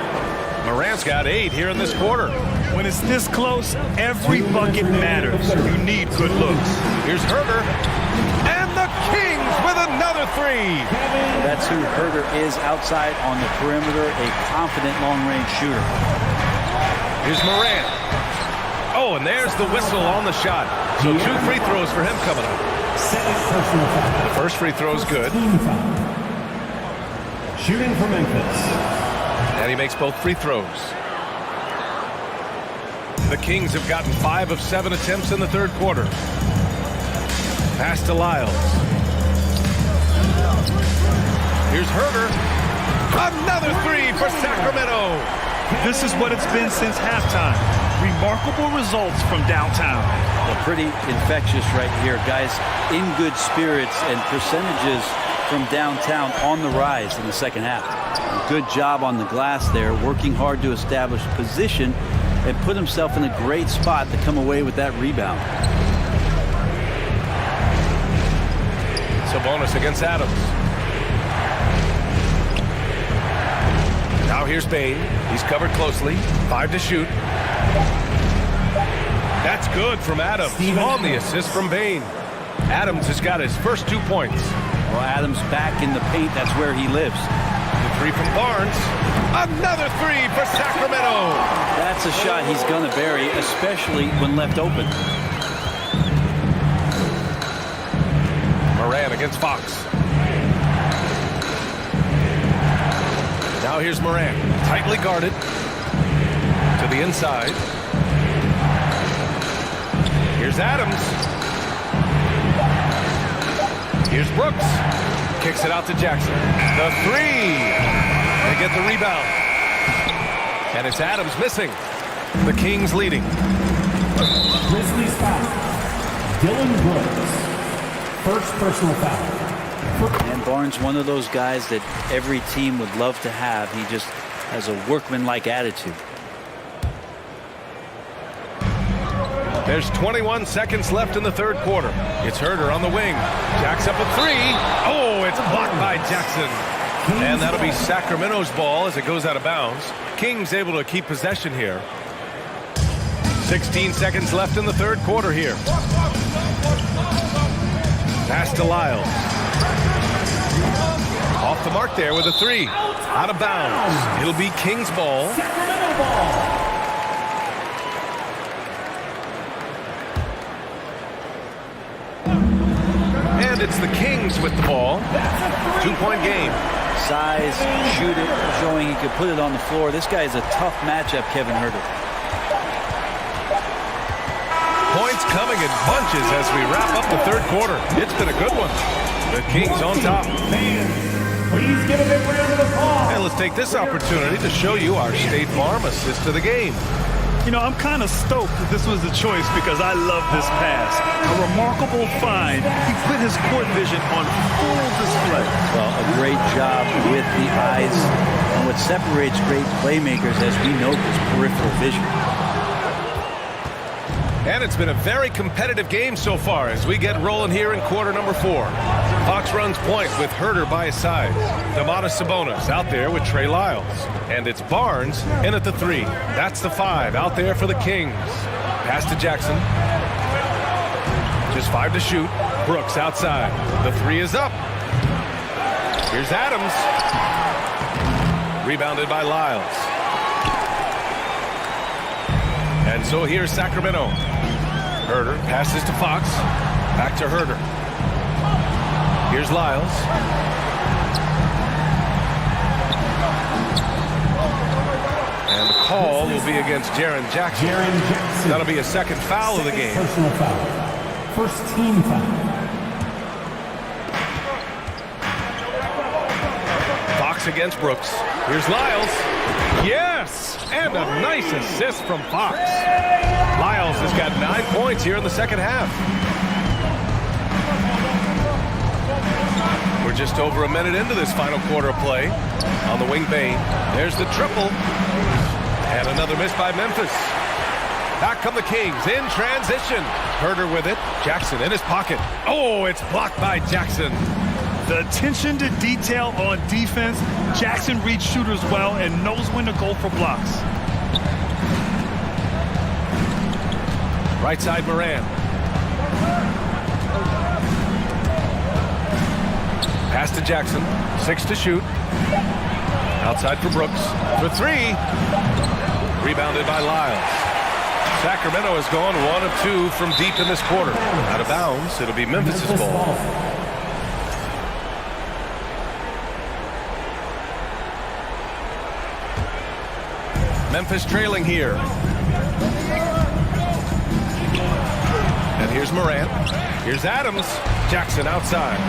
Morant's got 8 here in this quarter. When it's this close, every bucket matters. You need good looks. Here's Herder. And the Kings with another 3. That's who Herder is outside on the perimeter, a confident long-range shooter. Here's Morant. Oh, and there's the whistle on the shot. So 2 free throws for him coming up. The first free throw is good. Shooting for Memphis. And he makes both free throws. The Kings have gotten 5 of 7 attempts in the third quarter. Pass to Lyles. Here's Herder. Another 3 for Sacramento. This is what it's been since halftime. Remarkable results from downtown. Well, pretty infectious right here. Guys in good spirits and percentages from downtown on the rise in the second half. Good job on the glass there, working hard to establish position and put himself in a great spot to come away with that rebound. Sabonis against Adams. Now here's Bane. He's covered closely. 5 to shoot. That's good from Adams on the assist from Bane. Adams has got his first 2 points. Well, Adams back in the paint. That's where he lives. The 3 from Barnes. Another 3 for Sacramento. That's a shot he's going to bury, especially when left open. Morant against Fox. Now here's Morant. Tightly guarded. To the inside. Here's Adams. Here's Brooks. Kicks it out to Jackson. The 3. They get the rebound. And it's Adams missing. The Kings leading. Grizzlies foul. Dylan Brooks. First personal foul. And Barnes, one of those guys that every team would love to have. He just has a workmanlike attitude. There's 21 seconds left in the third quarter. It's Herder on the wing. Jack's up a 3. Oh, it's blocked by Jackson. And that'll be Sacramento's ball as it goes out of bounds. Kings able to keep possession here. 16 seconds left in the third quarter here. Pass to Lyles. Off the mark there with a 3. Out of bounds. It'll be Kings ball. Sacramento ball. And it's the Kings with the ball. 2-point game. Size, shoot it, showing he could put it on the floor. This guy is a tough matchup, Kevin Herder. Points coming in bunches as we wrap up the third quarter. It's been a good one. The Kings on top. Please give a big round of applause. And let's take this opportunity to show you our State Farm assist of the game. You know, I'm kind of stoked that this was the choice because I love this pass. A remarkable find. He put his court vision on full display. Well, a great job with the eyes. And what separates great playmakers, as we know, is peripheral vision. And it's been a very competitive game so far as we get rolling here in quarter number 4. Fox runs point with Herder by his side. Domantas Sabonis out there with Trey Lyles. And it's Barnes in at the 3. That's the 5 out there for the Kings. Pass to Jackson. Just 5 to shoot. Brooks outside. The 3 is up. Here's Adams. Rebounded by Lyles. And so here's Sacramento. Herder passes to Fox. Back to Herder. Here's Lyles. And the call will be against Jaren Jackson. That'll be a second foul of the game. Personal foul. First team foul. Fox against Brooks. Here's Lyles. Yes! And a nice assist from Fox. Lyles has got 9 points here in the second half. We're just over a minute into this final quarter of play. On the wing, Bane. There's the triple. And another miss by Memphis. Back come the Kings in transition. Herder with it. Jackson in his pocket. Oh, it's blocked by Jackson. The attention to detail on defense. Jackson reads shooters well and knows when to go for blocks. Right side, Moran. Pass to Jackson. 6 to shoot. Outside for Brooks. For 3. Rebounded by Lyles. Sacramento has gone 1 of 2 from deep in this quarter. Out of bounds. It'll be Memphis' ball. Memphis trailing here. And here's Morant. Here's Adams. Jackson outside.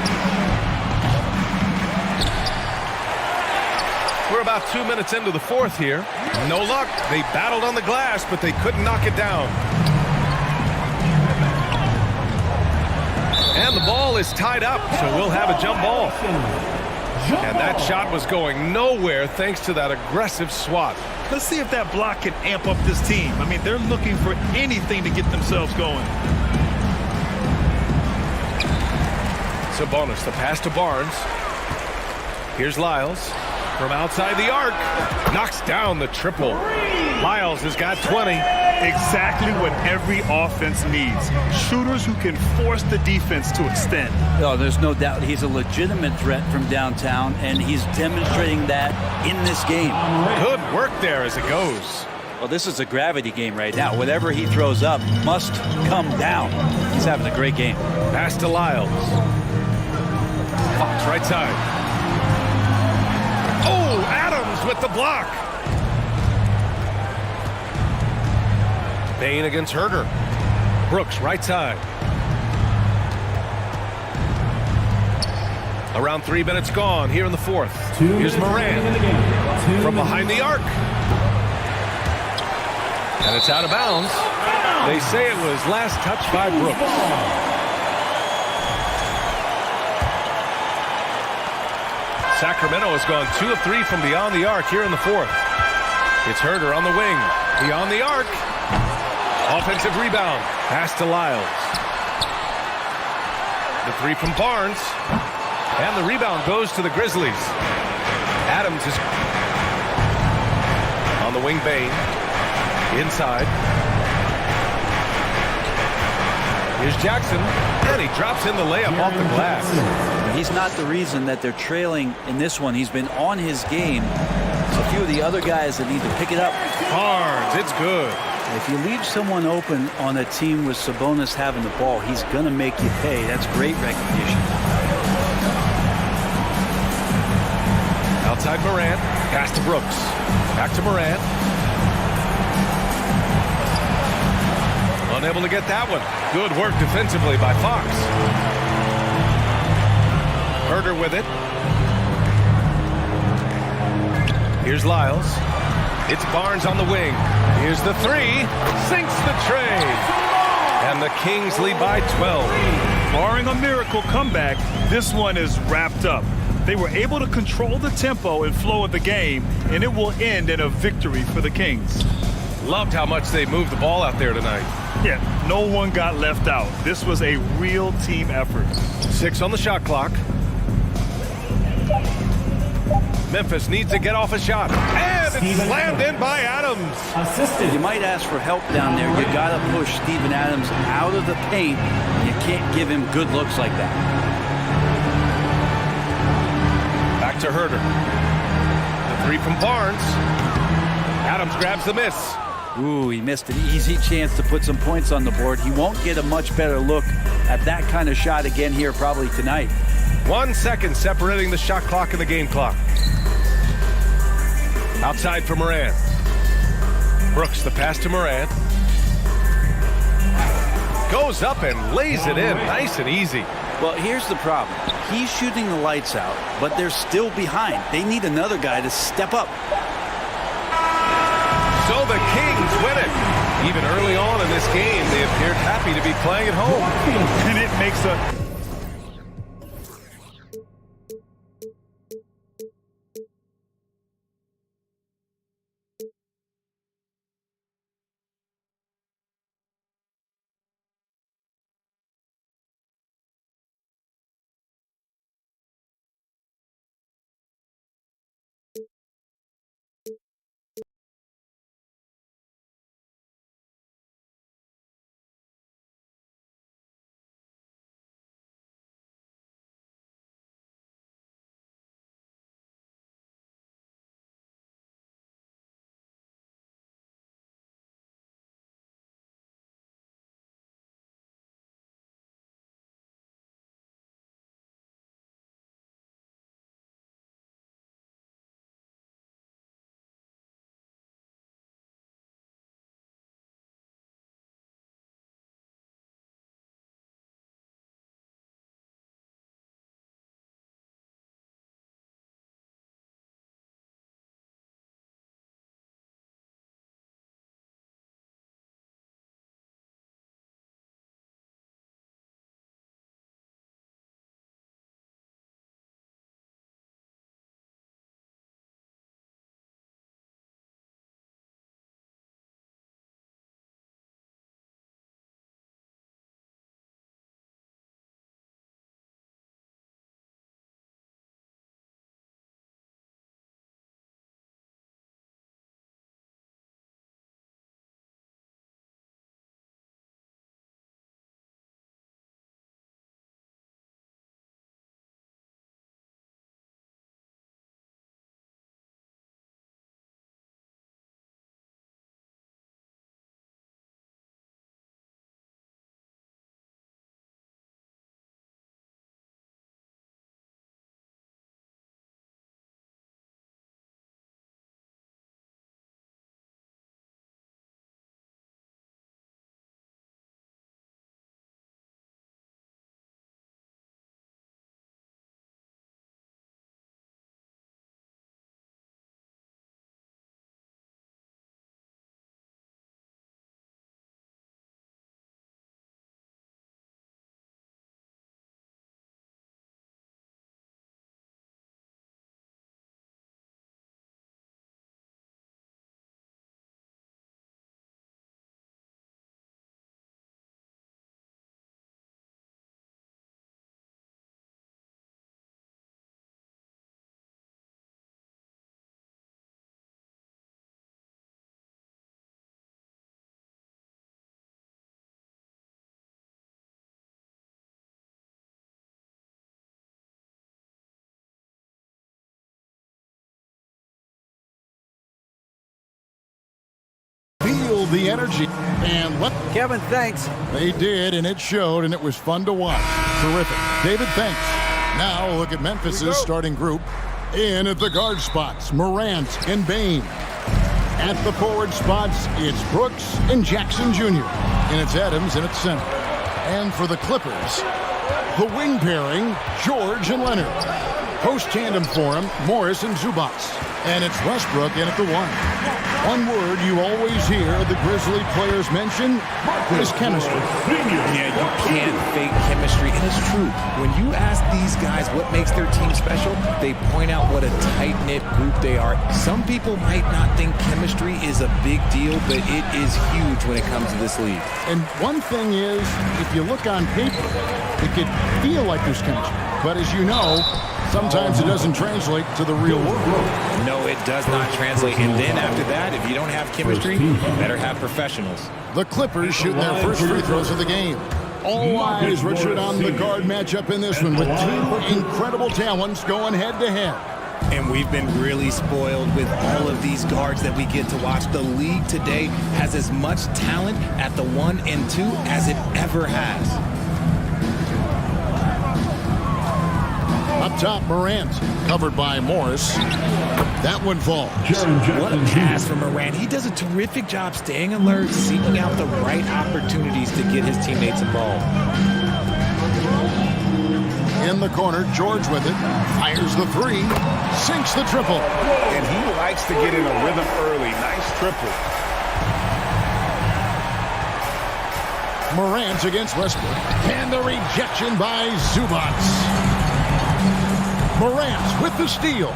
We're about 2 minutes into the fourth here. No luck. They battled on the glass, but they couldn't knock it down. And the ball is tied up, so we'll have a jump ball. And that shot was going nowhere thanks to that aggressive swat. Let's see if that block can amp up this team. I mean, they're looking for anything to get themselves going. Sabonis, the pass to Barnes. Here's Lyles from outside the arc. Knocks down the triple. Lyles has got 20. Exactly what every offense needs. Shooters who can force the defense to extend. Oh, there's no doubt he's a legitimate threat from downtown, and he's demonstrating that in this game. Good work there as it goes. Well, this is a gravity game right now. Whatever he throws up must come down. He's having a great game. Pass to Lyles. Fox right side. Oh, Adams with the block. Bane against Herder. Brooks right side. Around 3 minutes gone here in the fourth. Here's Moran from behind the arc. And it's out of bounds. They say it was last touch by Brooks. Sacramento has gone 2 of 3 from beyond the arc here in the fourth. It's Herder on the wing. Beyond the arc. Offensive rebound. Pass to Lyles. The 3 from Barnes. And the rebound goes to the Grizzlies. Adams is on the wing. Bane. Inside. Here's Jackson. And he drops in the layup off the glass. He's not the reason that they're trailing in this one. He's been on his game. It's a few of the other guys that need to pick it up. Barnes, it's good. If you leave someone open on a team with Sabonis having the ball, he's going to make you pay. That's great recognition. Outside Morant. Pass to Brooks. Back to Morant. Unable to get that one. Good work defensively by Fox. Herder with it. Here's Lyles. It's Barnes on the wing. Here's the 3. Sinks the tray. And the Kings lead by 12. Barring a miracle comeback, this one is wrapped up. They were able to control the tempo and flow of the game, and it will end in a victory for the Kings. Loved how much they moved the ball out there tonight. Yeah, no one got left out. This was a real team effort. 6 on the shot clock. Memphis needs to get off a shot. And it's slammed in by Adams. You might ask for help down there. You got to push Steven Adams out of the paint. You can't give him good looks like that. Back to Herder. The 3 from Barnes. Adams grabs the miss. Ooh, he missed an easy chance to put some points on the board. He won't get a much better look at that kind of shot again here probably tonight. 1 second separating the shot clock and the game clock. Outside for Morant. Brooks, the pass to Morant. Goes up and lays it in nice and easy. Well, here's the problem. He's shooting the lights out, but they're still behind. They need another guy to step up. Even early on in this game, they appeared happy to be playing at home. And it makes a... Feel the energy. And what? Kevin, thanks. They did, and it showed, and it was fun to watch. Terrific. David, thanks. Now look at Memphis's starting group. In at the guard spots, Morant and Bane. At the forward spots, it's Brooks and Jackson Jr. And it's Adams in at center. And for the Clippers, the wing pairing, George and Leonard. Post tandem for him, Morris and Zubac. And it's Westbrook in at the one. One word you always hear the Grizzly players mention is chemistry. Yeah, you can't fake chemistry, and it's true. When you ask these guys what makes their team special, they point out what a tight-knit group they are. Some people might not think chemistry is a big deal, but it is huge when it comes to this league. And one thing is, if you look on paper, it could feel like there's chemistry. But as you know, sometimes it doesn't translate to the real world. No, it does not translate. And then after that, if you don't have chemistry, you better have professionals. The Clippers shooting their first free throws of the game. All eyes, Richard, on the guard matchup in this one with two incredible talents going head-to-head. And we've been really spoiled with all of these guards that we get to watch. The league today has as much talent at the 1 and 2 as it ever has. Up top, Morant, covered by Morris. That one falls. What a pass from Morant. He does a terrific job staying alert, seeking out the right opportunities to get his teammates involved. In the corner, George with it. Fires the three. Sinks the triple. And he likes to get in a rhythm early. Nice triple. Morant against Westbrook. And the rejection by Zubac. Morant with the steal.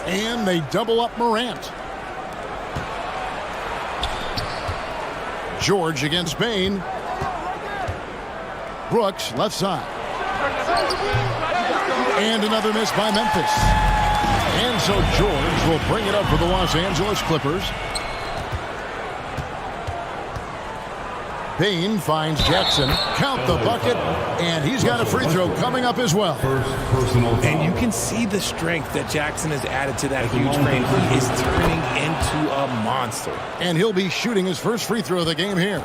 And they double up Morant. George against Bain. Brooks, left side. And another miss by Memphis. And so George will bring it up for the Los Angeles Clippers. Bain finds Jackson. Count the bucket. And he's got a free throw coming up as well. And you can see the strength that Jackson has added to that huge frame. He is turning into a monster. And he'll be shooting his first free throw of the game here.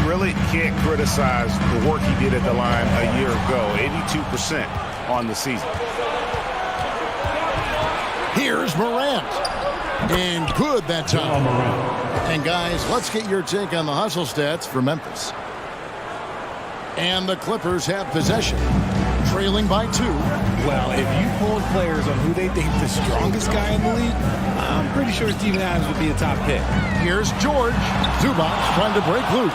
Really can't criticize the work he did at the line a year ago. 82% on the season. Here's Morant. And good that time. And guys, let's get your take on the hustle stats for Memphis. And the Clippers have possession, trailing by 2. Well, if you polled players on who they think the strongest guy in the league, I'm pretty sure Steven Adams would be a top pick. Here's George. Zubac trying to break loose.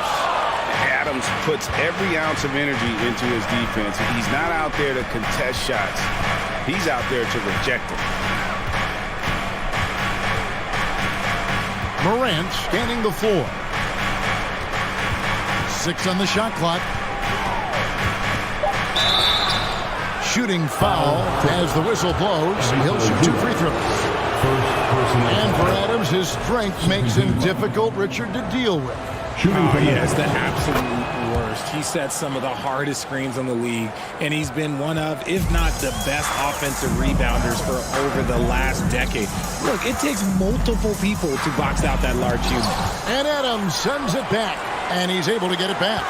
Adams puts every ounce of energy into his defense. He's not out there to contest shots. He's out there to reject them. Morant scanning the floor. 6 on the shot clock. Shooting foul as the whistle blows. He'll shoot 2 free throws. And for Adams, his strength makes him difficult, Richard, to deal with. Yes, the absolute worst. He set some of the hardest screens on the league, and he's been one of, if not the best offensive rebounders for over the last decade. Look, it takes multiple people to box out that large unit. And Adams sends it back, and he's able to get it back.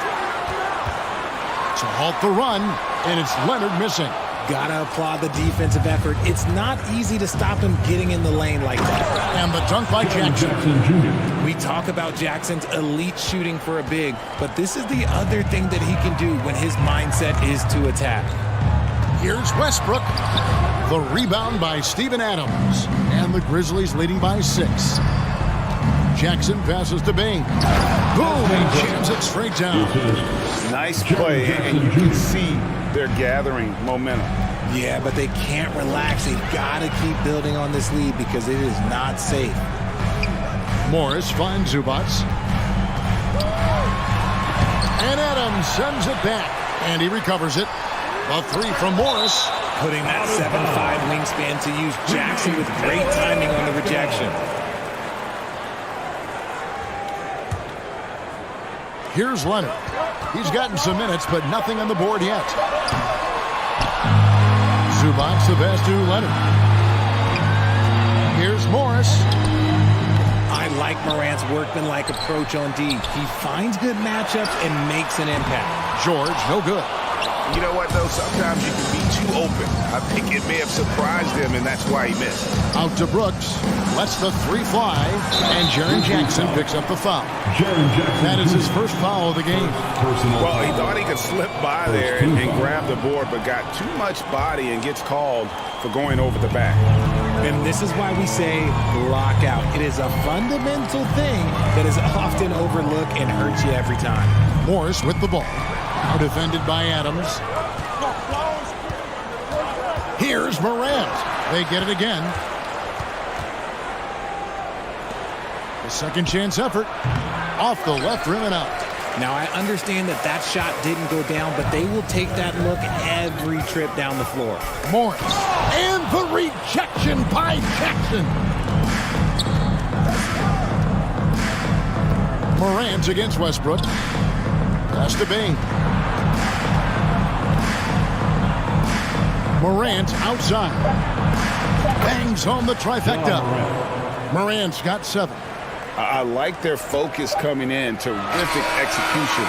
To halt the run, and it's Leonard missing. Gotta applaud the defensive effort. It's not easy to stop him getting in the lane like that. And the dunk by Jackson. We talk about Jackson's elite shooting for a big, but this is the other thing that he can do when his mindset is to attack. Here's Westbrook. The rebound by Steven Adams. And the Grizzlies leading by 6. Jackson passes to Bain. Boom, he jams it straight down. Nice play, and you can see they're gathering momentum. Yeah, but they can't relax. They've got to keep building on this lead because it is not safe. Morris finds Zubac. And Adams sends it back, and he recovers it. A 3 from Morris. Putting that 7'5" wingspan to use. Jackson with great timing on the rejection. Here's Leonard. He's gotten some minutes, but nothing on the board yet. Zubac the pass to Leonard. Here's Morris. I like Morant's workmanlike approach on D. He finds good matchups and makes an impact. George, no good. You know what, though? Sometimes you can be too open. I think it may have surprised him, and that's why he missed. Out to Brooks. Lets the 3 fly, and Jaren Jackson picks up the foul. That is his first foul of the game. Well, he thought he could slip by there and grab the board, but got too much body and gets called for going over the back. And this is why we say lockout. It is a fundamental thing that is often overlooked and hurts you every time. Morris with the ball. Now defended by Adams. Here's Morant. They get it again. The second chance effort. Off the left rim and out. Now, I understand that that shot didn't go down, but they will take that look every trip down the floor. Morris. And the rejection by Jackson. Morant against Westbrook. Pass to Bain. Morant outside. Bangs home the trifecta. Morant's got 7. I like their focus coming in. Terrific execution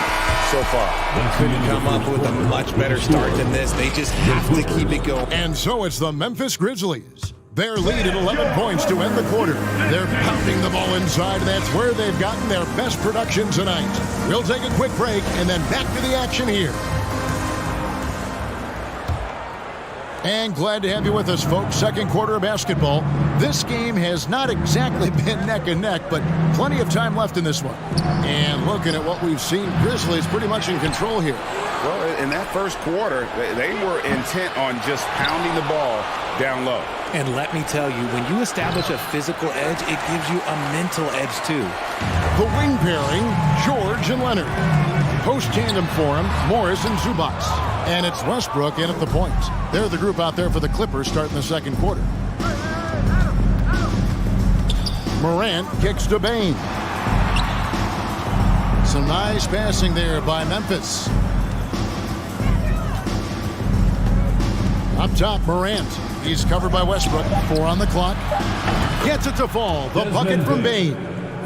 so far. They couldn't come up with a much better start than this. They just have to keep it going. And so it's the Memphis Grizzlies. Their lead at 11 points to end the quarter. They're pounding the ball inside. That's where they've gotten their best production tonight. We'll take a quick break and then back to the action here. And glad to have you with us, folks. Second quarter of basketball. This game has not exactly been neck and neck, but plenty of time left in this one. And looking at what we've seen, Grizzlies pretty much in control here. Well, in that first quarter, they were intent on just pounding the ball down low. And let me tell you, when you establish a physical edge, it gives you a mental edge too. The wing pairing, George and Leonard. Post tandem for him, Morris and Zubac. And it's Westbrook in at the point. They're the group out there for the Clippers starting the second quarter. Morant kicks to Bane. Some nice passing there by Memphis. Up top, Morant. He's covered by Westbrook. 4 on the clock. Gets it to fall. The bucket from Bane.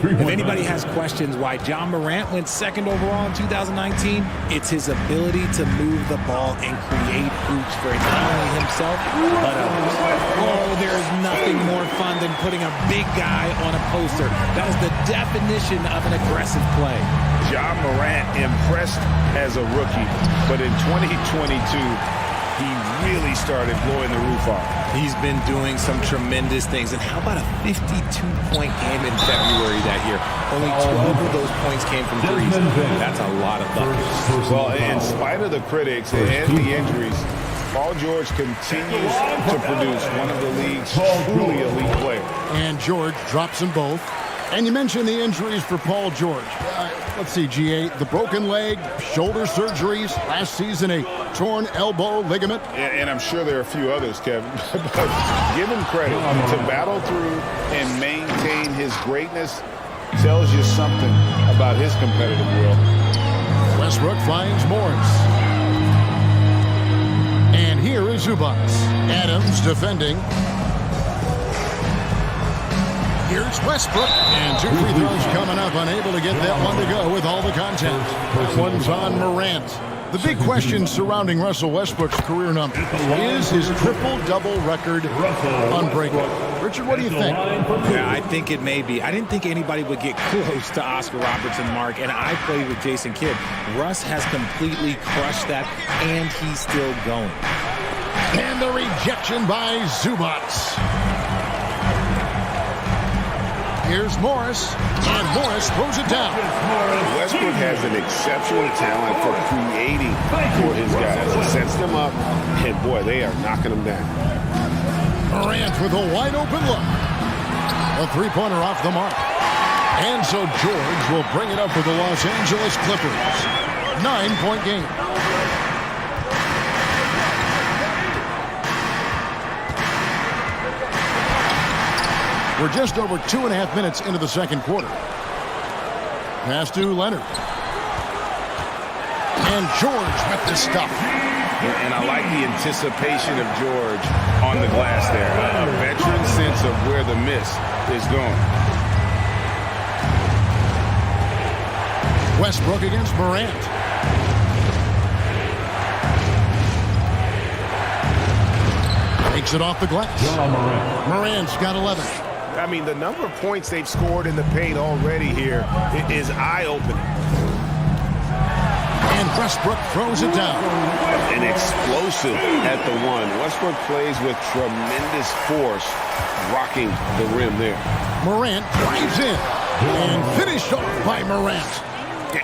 If anybody has questions why John Morant went second overall in 2019, it's his ability to move the ball and create hoops for not only himself, but others. Oh, there's nothing more fun than putting a big guy on a poster. That is the definition of an aggressive play. John Morant impressed as a rookie, but in 2022, he really started blowing the roof off. He's been doing some tremendous things. And how about a 52-point game in February that year? Only 12 of those points came from threes. That's a lot of buckets. Well, in spite of the critics and the injuries, Paul George continues to produce one of the league's truly elite players. And George drops them both. And you mentioned the injuries for Paul George. Let's see, GA, the broken leg, shoulder surgeries, last season a torn elbow ligament. And I'm sure there are a few others, Kevin. But give him credit to battle through and maintain his greatness tells you something about his competitive will. Westbrook finds Morris. And here is Zubac. Adams defending. Here's Westbrook, and 2 free throws coming up, unable to get that one to go with all the contact. That one's on Morant. The big question surrounding Russell Westbrook's career number is his triple-double record unbreakable. Richard, what do you think? Yeah, I think it may be. I didn't think anybody would get close to Oscar Robertson, Mark, and I played with Jason Kidd. Russ has completely crushed that, and he's still going. And the rejection by Zubac. Here's Morris, and Morris throws it down. Westbrook has an exceptional talent for creating for his guys. He sets them up, and boy, they are knocking them down. Morant with a wide-open look. A three-pointer off the mark. And so George will bring it up for the Los Angeles Clippers. 9-point game. We're just over 2.5 minutes into the second quarter. Pass to Leonard. And George with the stuff. And I like the anticipation of George on the glass there. A veteran sense of where the miss is going. Westbrook against Morant. Takes it off the glass. Morant's got 11. I mean, the number of points they've scored in the paint already here is eye-opening. And Westbrook throws it down. An explosive at the one. Westbrook plays with tremendous force, rocking the rim there. Morant drives in and finished off by Morant.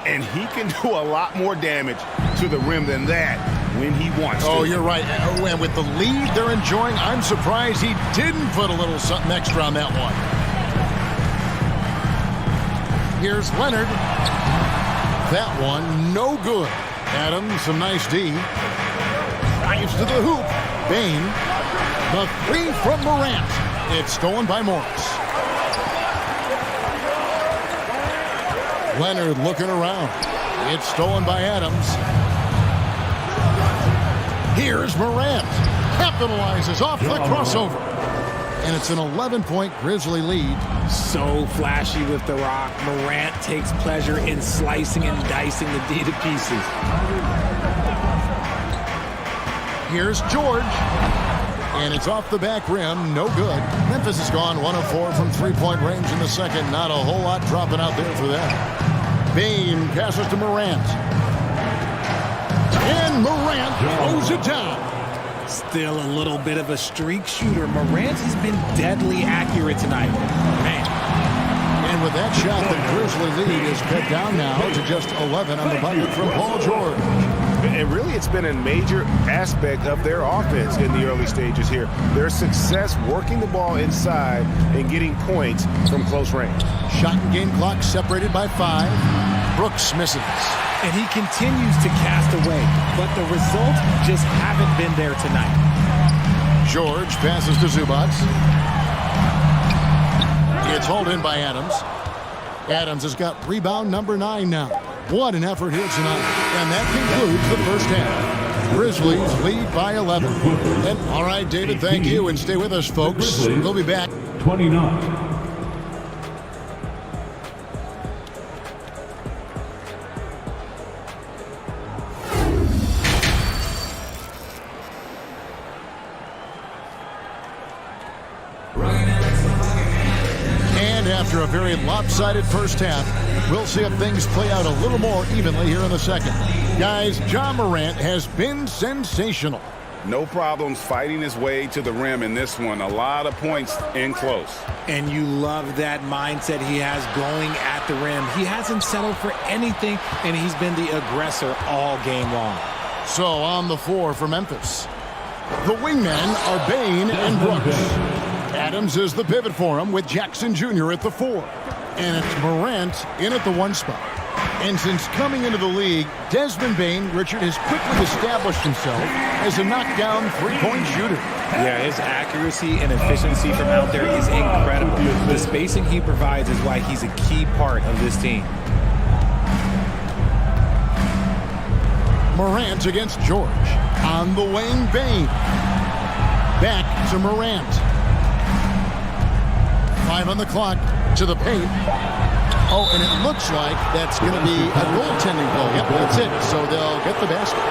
And he can do a lot more damage to the rim than that when he wants to. Oh, you're right. Oh, and with the lead they're enjoying, I'm surprised he didn't put a little something extra on that one. Here's Leonard. That one, no good. Adams, some nice D. Drives to the hoop. Bane. The three from Morant. It's stolen by Morris. Leonard looking around. It's stolen by Adams. Here's Morant. Capitalizes off the crossover. And it's an 11-point Grizzly lead. So flashy with the rock. Morant takes pleasure in slicing and dicing the D to pieces. Here's George. And it's off the back rim. No good. Memphis has gone 1 of 4 from three-point range in the second. Not a whole lot dropping out there for them. Bane passes to Morant. And Morant throws it down. Still a little bit of a streak shooter. Morant has been deadly accurate tonight. Man. And with that shot, the Grizzly lead is cut down now to just 11 on the bucket from Paul George. And really, it's been a major aspect of their offense in the early stages here. Their success working the ball inside and getting points from close range. Shot and game clock separated by 5. Brooks misses. And he continues to cast away, but the results just haven't been there tonight. George passes to Zubac. It's hauled in by Adams. Adams has got rebound number 9 now. What an effort here tonight. And that concludes the first half. Grizzlies lead by 11. And all right, David, thank you. And stay with us, folks. We'll be back. 29. After a very lopsided first half, we'll see if things play out a little more evenly here in the second. Guys, Ja Morant has been sensational. No problems fighting his way to the rim in this one. A lot of points in close. And you love that mindset he has going at the rim. He hasn't settled for anything, and he's been the aggressor all game long. So on the floor for Memphis, the wingmen are Bane and Brooks. Adams is the pivot for him with Jackson Jr. at the 4. And it's Morant in at the 1 spot. And since coming into the league, Desmond Bane, Richard, has quickly established himself as a knockdown three-point shooter. Yeah, his accuracy and efficiency from out there is incredible. The spacing he provides is why he's a key part of this team. Morant against George. On the wing, Bane. Back to Morant. 5 on the clock to the paint. Oh, and it looks like that's going to be a goaltending goal. Yep, that's it. So they'll get the basket.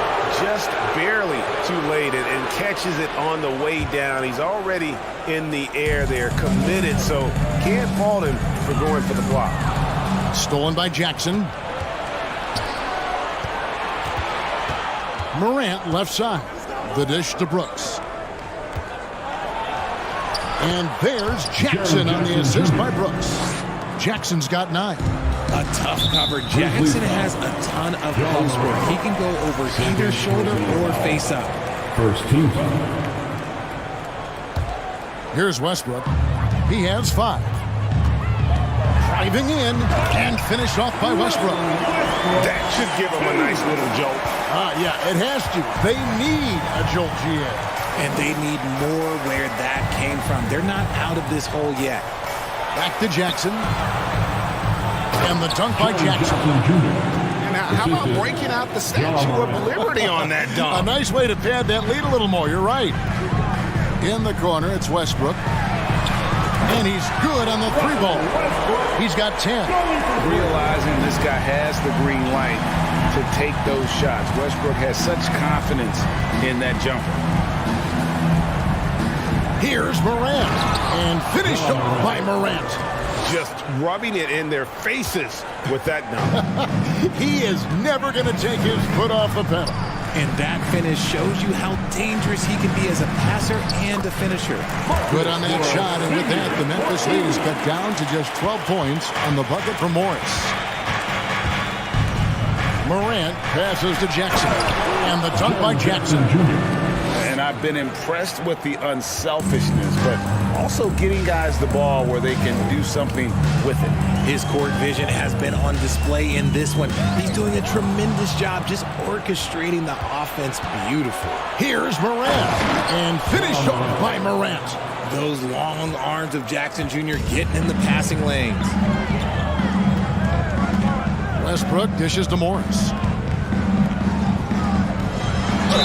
Just barely too late and catches it on the way down. He's already in the air there, committed, so can't fault him for going for the block. Stolen by Jackson. Morant left side. The dish to Brooks. And there's Jackson on the assist by Brooks. Jackson's got 9. A tough cover. Jackson has a ton of post work. He can go over either shoulder or face up. First team foul. Here's Westbrook. He has 5. Driving in and finished off by Westbrook. That should give him a nice little jolt. Yeah, it has to. They need a jolt, GA. And they need more where that came from. They're not out of this hole yet. Back to Jackson. And the dunk by Jackson. And how about breaking out the Statue of Liberty on that dunk? A nice way to pad that lead a little more. You're right. In the corner, it's Westbrook. And he's good on the 3-ball. He's got 10. Realizing this guy has the green light to take those shots. Westbrook has such confidence in that jumper. Here's Morant, and finished off by Morant. Just rubbing it in their faces with that dunk. He is never going to take his foot off the pedal. And that finish shows you how dangerous he can be as a passer and a finisher. Good on that shot, and with that, the Memphis lead is cut down to just 12 points on the bucket for Morris. Morant passes to Jackson, and the dunk by Jackson. And I've been impressed with the unselfishness, but also getting guys the ball where they can do something with it. His court vision has been on display in this one. He's doing a tremendous job just orchestrating the offense beautiful. Here's Morant, and finished off by Morant. Those long arms of Jackson Jr. getting in the passing lanes. Westbrook dishes to Morris.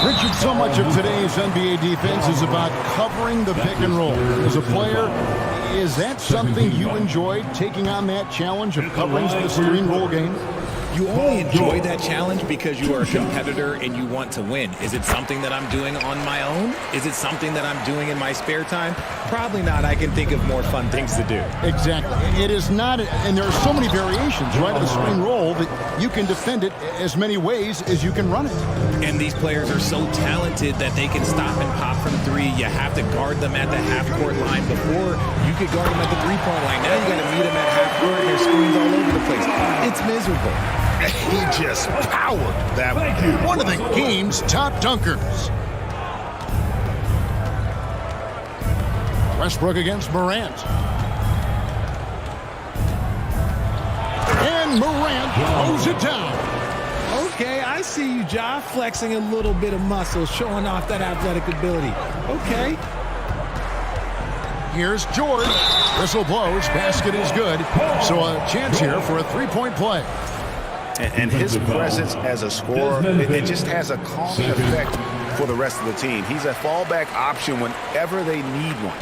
Richard, so much of today's NBA defense is about covering the pick and roll. As a player, is that something you enjoyed, taking on that challenge of covering the screen roll game? You only enjoy that challenge because you are a competitor and you want to win. Is it something that I'm doing on my own? Is it something that I'm doing in my spare time? Probably not. I can think of more fun things to do. Exactly. It is not, and there are so many variations, right, of the swing roll that you can defend it as many ways as you can run it. And these players are so talented that they can stop and pop from three. You have to guard them at the half-court line. Before, you could guard them at the three-point line. Now you got to meet them at half-court, and they're screens all over the place. It's miserable. He just powered that one of the game's top dunkers. Westbrook against Morant. And Morant throws it down. Okay, I see you, Ja, flexing a little bit of muscle, showing off that athletic ability. Okay. Here's George. Whistle blows. Basket is good. So a chance here for a three-point play. And his presence as a scorer, it just has a calming effect for the rest of the team. He's a fallback option whenever they need one.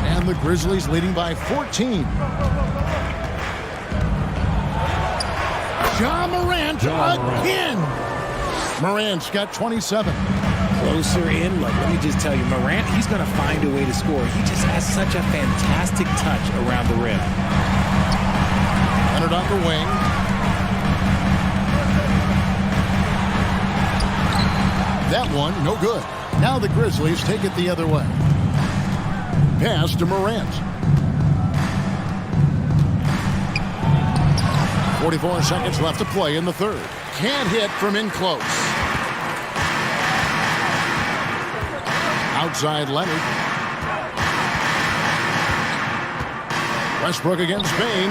And the Grizzlies leading by 14. Ja Morant again. Morant's got 27. Closer in look. Let me just tell you, Morant, he's going to find a way to score. He just has such a fantastic touch around the rim. Leonard on the wing. That one, no good. Now the Grizzlies take it the other way. Pass to Morant. 44 seconds left to play in the third. Can't hit from in close. Outside Leonard. Westbrook against Bain.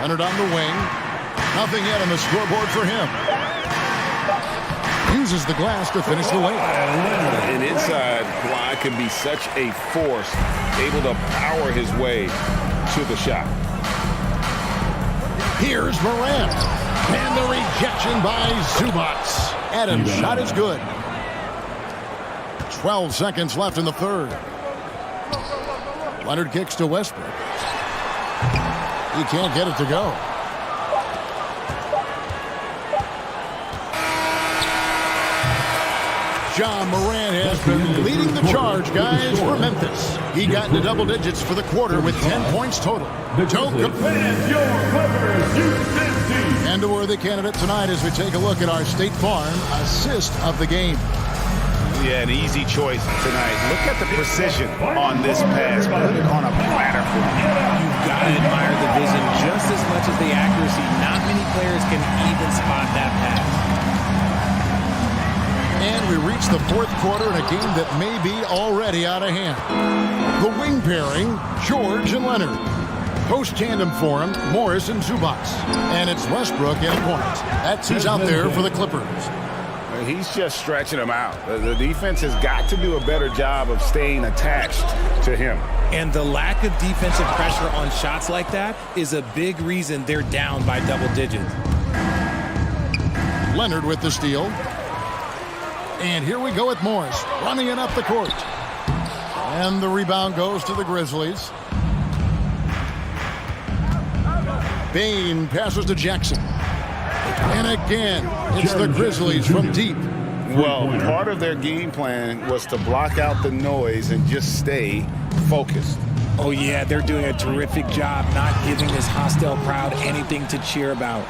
Leonard on the wing. Nothing yet on the scoreboard for him. Uses the glass to finish the lane. And inside, Kawhi can be such a force, able to power his way to the shot. Here's Morant. And the rejection by Zubac. Adams' shot is good. 12 seconds left in the third. Leonard kicks to Westbrook. He can't get it to go. Ja Morant has been leading the charge, guys, for Memphis. He got into double digits for the quarter with 10 points total. And a worthy candidate tonight as we take a look at our State Farm assist of the game. Yeah, an easy choice tonight. Look at the precision on this pass. Put it on a platter for him. You've got to admire the vision just as much as the accuracy. Not many players can even spot that pass. And we reach the fourth quarter in a game that may be already out of hand. The wing pairing, George and Leonard. Post tandem for him, Morris and Zubac. And it's Westbrook in point. That's who's out there for the Clippers. He's just stretching them out. The defense has got to do a better job of staying attached to him. And the lack of defensive pressure on shots like that is a big reason they're down by double digits. Leonard with the steal. And here we go with Morris, running it up the court. And the rebound goes to the Grizzlies. Bain passes to Jackson. And again, it's the Grizzlies from deep. Well, part of their game plan was to block out the noise and just stay focused. Oh, yeah, they're doing a terrific job not giving this hostile crowd anything to cheer about.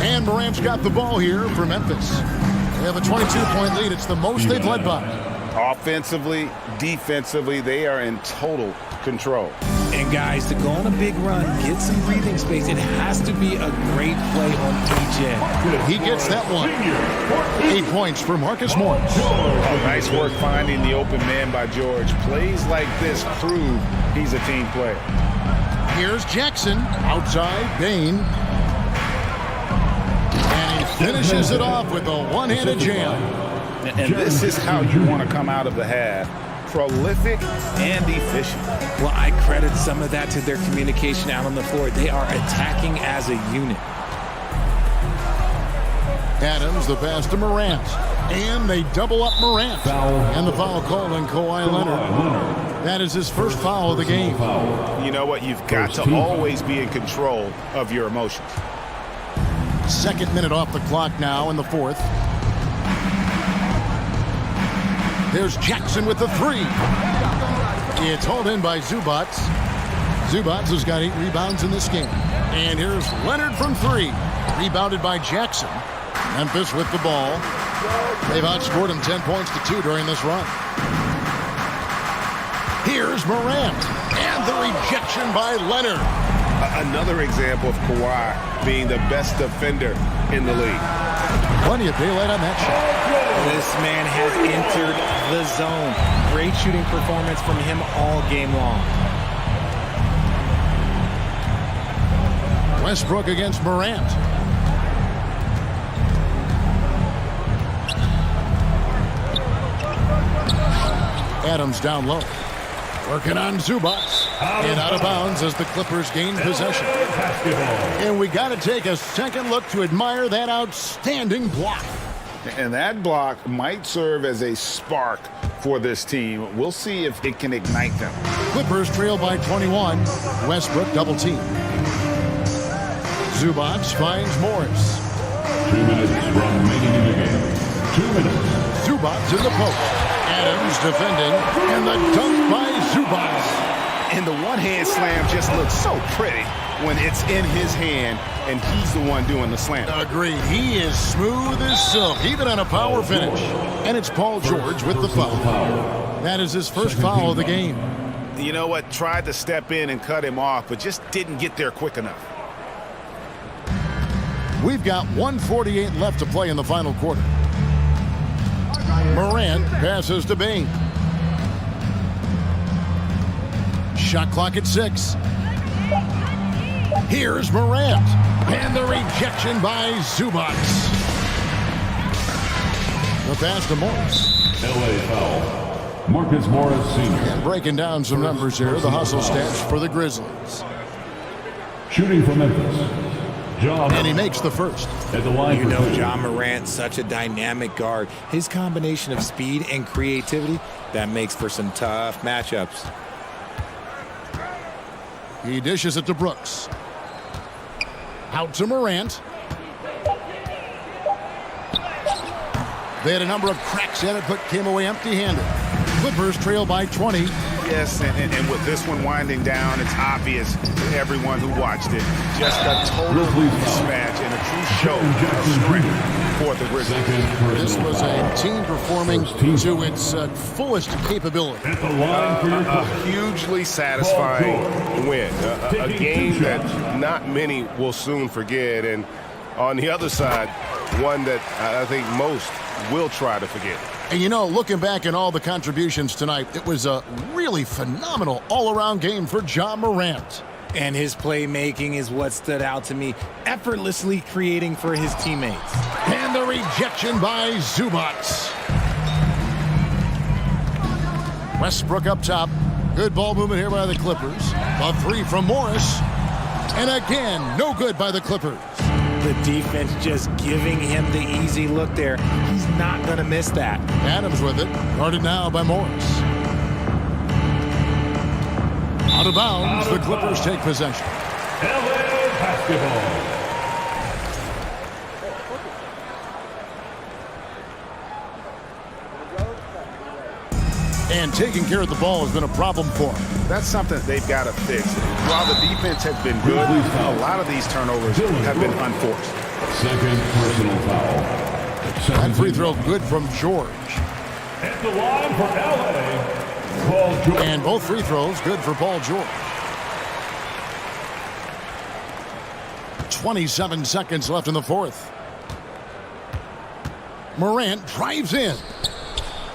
And Morant's got the ball here for Memphis. They have a 22-point lead. It's the most they've led by. Offensively, defensively, they are in total control. And guys, to go on a big run, get some breathing space, it has to be a great play on each end. He gets that one. 8 points for Marcus Morris. Nice work finding the open man by George. Plays like this prove he's a team player. Here's Jackson. Outside, Bain. And he finishes it off with a one-handed jam. And this is how you want to come out of the half. Prolific and efficient. Well, I credit some of that to their communication out on the floor. They are attacking as a unit. Adams, the pass to Morant. And they double up Morant. And the foul called on Kawhi Leonard. That is his first foul of the game. You know what? You've got to always be in control of your emotions. Second minute off the clock now in the fourth. There's Jackson with the three. It's hauled in by Zubac. Zubac has got 8 rebounds in this game. And here's Leonard from three. Rebounded by Jackson. Memphis with the ball. They've outscored him 10 points to 2 during this run. Here's Morant. And the rejection by Leonard. Another example of Kawhi being the best defender in the league. Plenty of daylight on that shot. This man has entered the zone. Great shooting performance from him all game long. Westbrook against Morant. Adams down low. Working on Zubac. And out of bounds as the Clippers gain possession. And we got to take a second look to admire that outstanding block. And that block might serve as a spark for this team. We'll see if it can ignite them. Clippers trail by 21. Westbrook double team. Zubac finds Morris. 2 minutes remaining in the game. 2 minutes. Zubac in the post. Adams defending, and the dunk by Zubac. And the one-hand slam just looks so pretty when it's in his hand, and he's the one doing the slam. Agreed. He is smooth as silk, even on a power finish. And it's Paul George with the foul. That is his first foul of the game. You know what? Tried to step in and cut him off, but just didn't get there quick enough. We've got 1:48 left to play in the final quarter. Morant passes to Bane. Shot clock at 6. Here's Morant. And the rejection by Zubac. The pass to Morris. L.A. foul. Marcus Morris Sr. And breaking down some numbers here, the hustle stats for the Grizzlies. Shooting for Memphis. And he makes the first. At the line, you know, John Morant, such a dynamic guard. His combination of speed and creativity, that makes for some tough matchups. He dishes it to Brooks. Out to Morant. They had a number of cracks at it, but came away empty-handed. Clippers trail by 20. Yes, and with this one winding down, it's obvious to everyone who watched it. Just a total mismatch and a true show of strength for the Grizzlies. This was a team performing to its fullest capability. A hugely satisfying win. A game that not many will soon forget. And on the other side, one that I think most will try to forget. And you know, looking back at all the contributions tonight, it was a really phenomenal all-around game for John Morant. And his playmaking is what stood out to me, effortlessly creating for his teammates. And the rejection by Zubac. Westbrook up top. Good ball movement here by the Clippers. A three from Morris. And again, no good by the Clippers. The defense just giving him the easy look there. He's not going to miss that. Adams with it. Guarded now by Morris. Out of bounds, the Clippers take possession. LA basketball. And taking care of the ball has been a problem for them. That's something they've got to fix. While the defense has been good, a lot of these turnovers have been unforced. Second personal foul. That free throw good from George. At the line for LA, Paul George. And both free throws good for Paul George. 27 seconds left in the fourth. Morant drives in.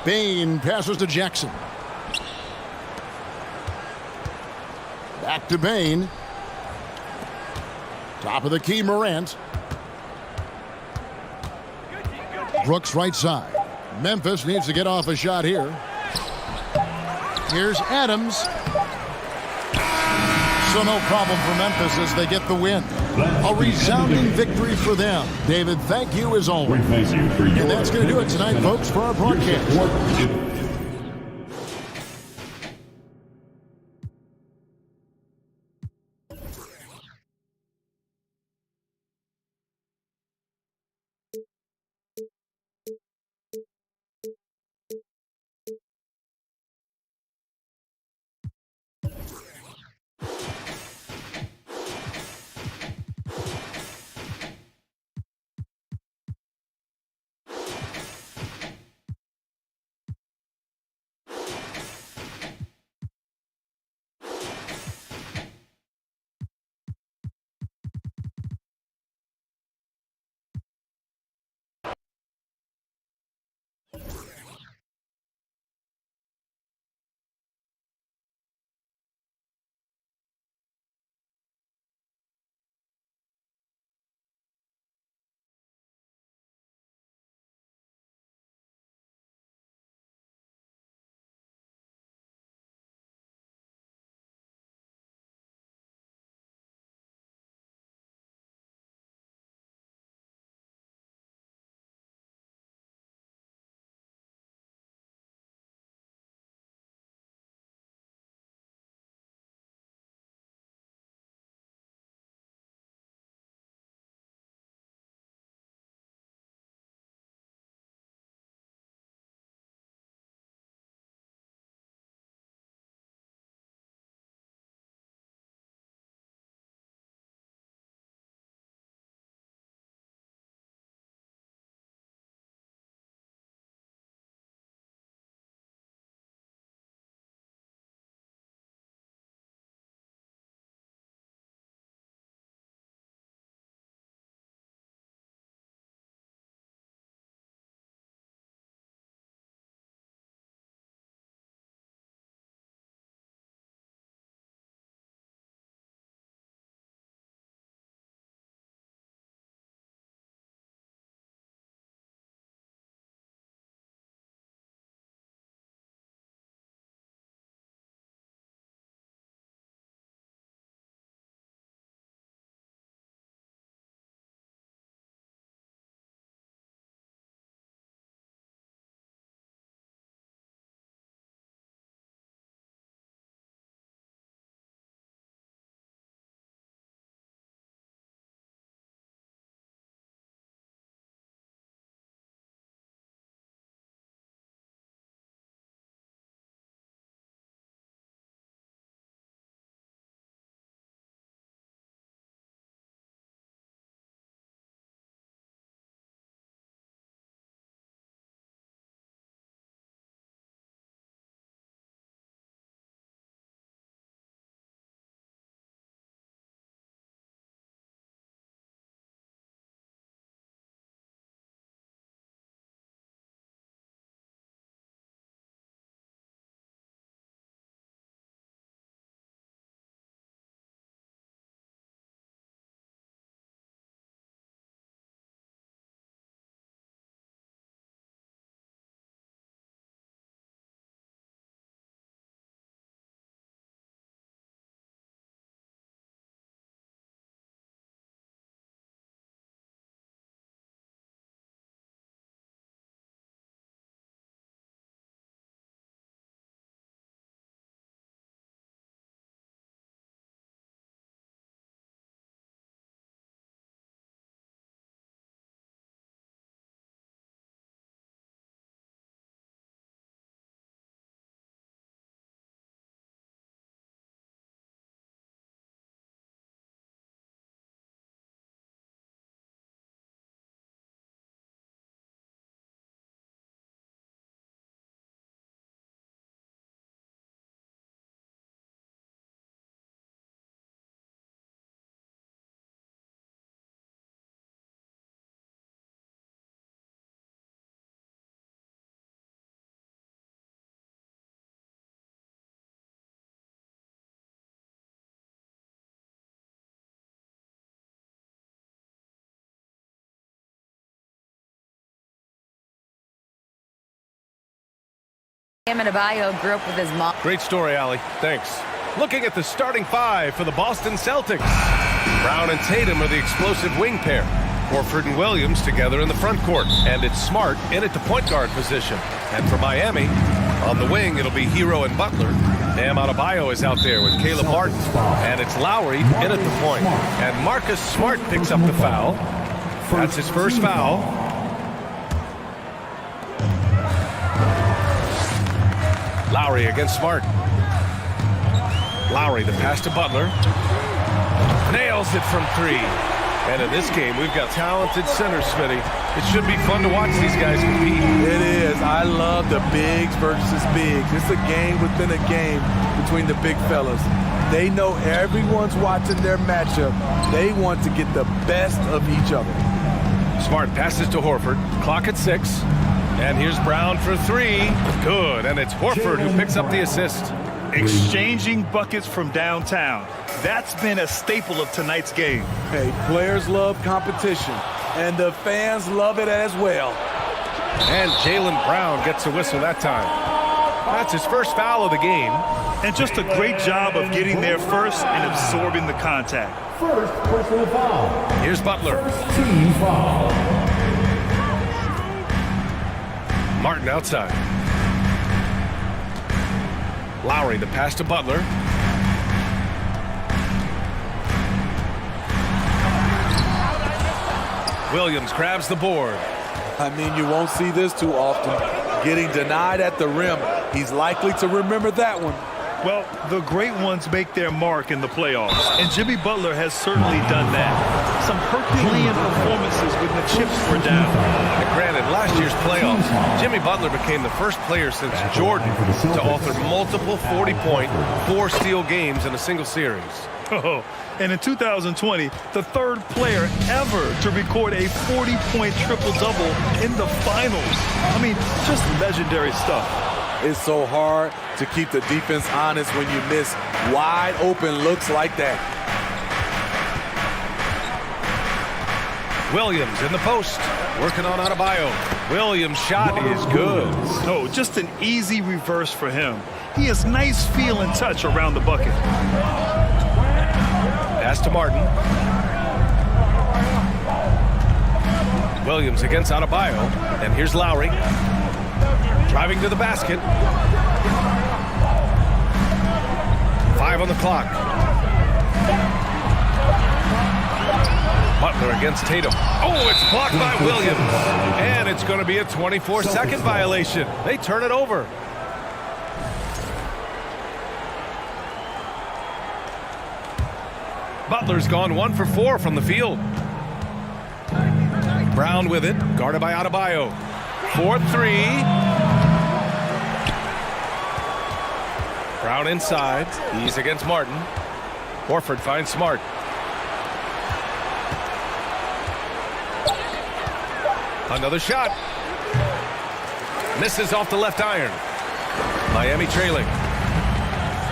Bane passes to Jackson. Back to Bane. Top of the key, Morant. Brooks right side. Memphis needs to get off a shot here. Here's Adams. So no problem for Memphis as they get the win. A resounding victory for them. David, thank you as always. We thank you for your and that's going to do it tonight, folks, for our broadcast. Adebayo grew up with his mom. Great story, Allie. Thanks. Looking at the starting five for the Boston Celtics. Brown and Tatum are the explosive wing pair. Horford and Williams together in the front court. And it's Smart in at the point guard position. And for Miami, on the wing, it'll be Hero and Butler. Bam Adebayo is out there with Caleb Martin. And it's Lowry in at the point. And Marcus Smart picks up the foul. That's his first foul. Lowry against Smart. Lowry, the pass to Butler. Nails it from three. And in this game, we've got talented centers, Smitty. It should be fun to watch these guys compete. It is. I love the bigs versus bigs. It's a game within a game between the big fellas. They know everyone's watching their matchup. They want to get the best of each other. Smart passes to Horford. Clock at 6. And here's Brown for three. Good. And it's Horford who picks up the assist. Exchanging buckets from downtown. That's been a staple of tonight's game. Hey, players love competition, and the fans love it as well. And Jaylen Brown gets a whistle that time. That's his first foul of the game. And just a great job of getting there first and absorbing the contact. First personal foul. Here's Butler. First team foul. Martin outside. Lowry, the pass to Butler. Williams grabs the board. I mean, you won't see this too often. Getting denied at the rim. He's likely to remember that one. Well, the great ones make their mark in the playoffs, and Jimmy Butler has certainly done that. Some Herculean performances when the chips were down. And granted, last year's playoffs, Jimmy Butler became the first player since Jordan to author multiple 40-point, 4-steal games in a single series. Oh, and in 2020, the third player ever to record a 40-point triple-double in the finals. I mean, just legendary stuff. It's so hard to keep the defense honest when you miss wide open looks like that. Williams in the post, working on Adebayo. Williams' shot is good. Oh, just an easy reverse for him. He has nice feel and touch around the bucket. Pass to Martin. Williams against Adebayo. And here's Lowry. Driving to the basket. 5 on the clock. Butler against Tatum. Oh, it's blocked by Williams. And it's going to be a 24-second violation. They turn it over. Butler's gone 1 for 4 from the field. Brown with it, guarded by Adebayo. 4-3. Brown inside. He's against Martin. Horford finds Smart. Another shot. Misses off the left iron. Miami trailing.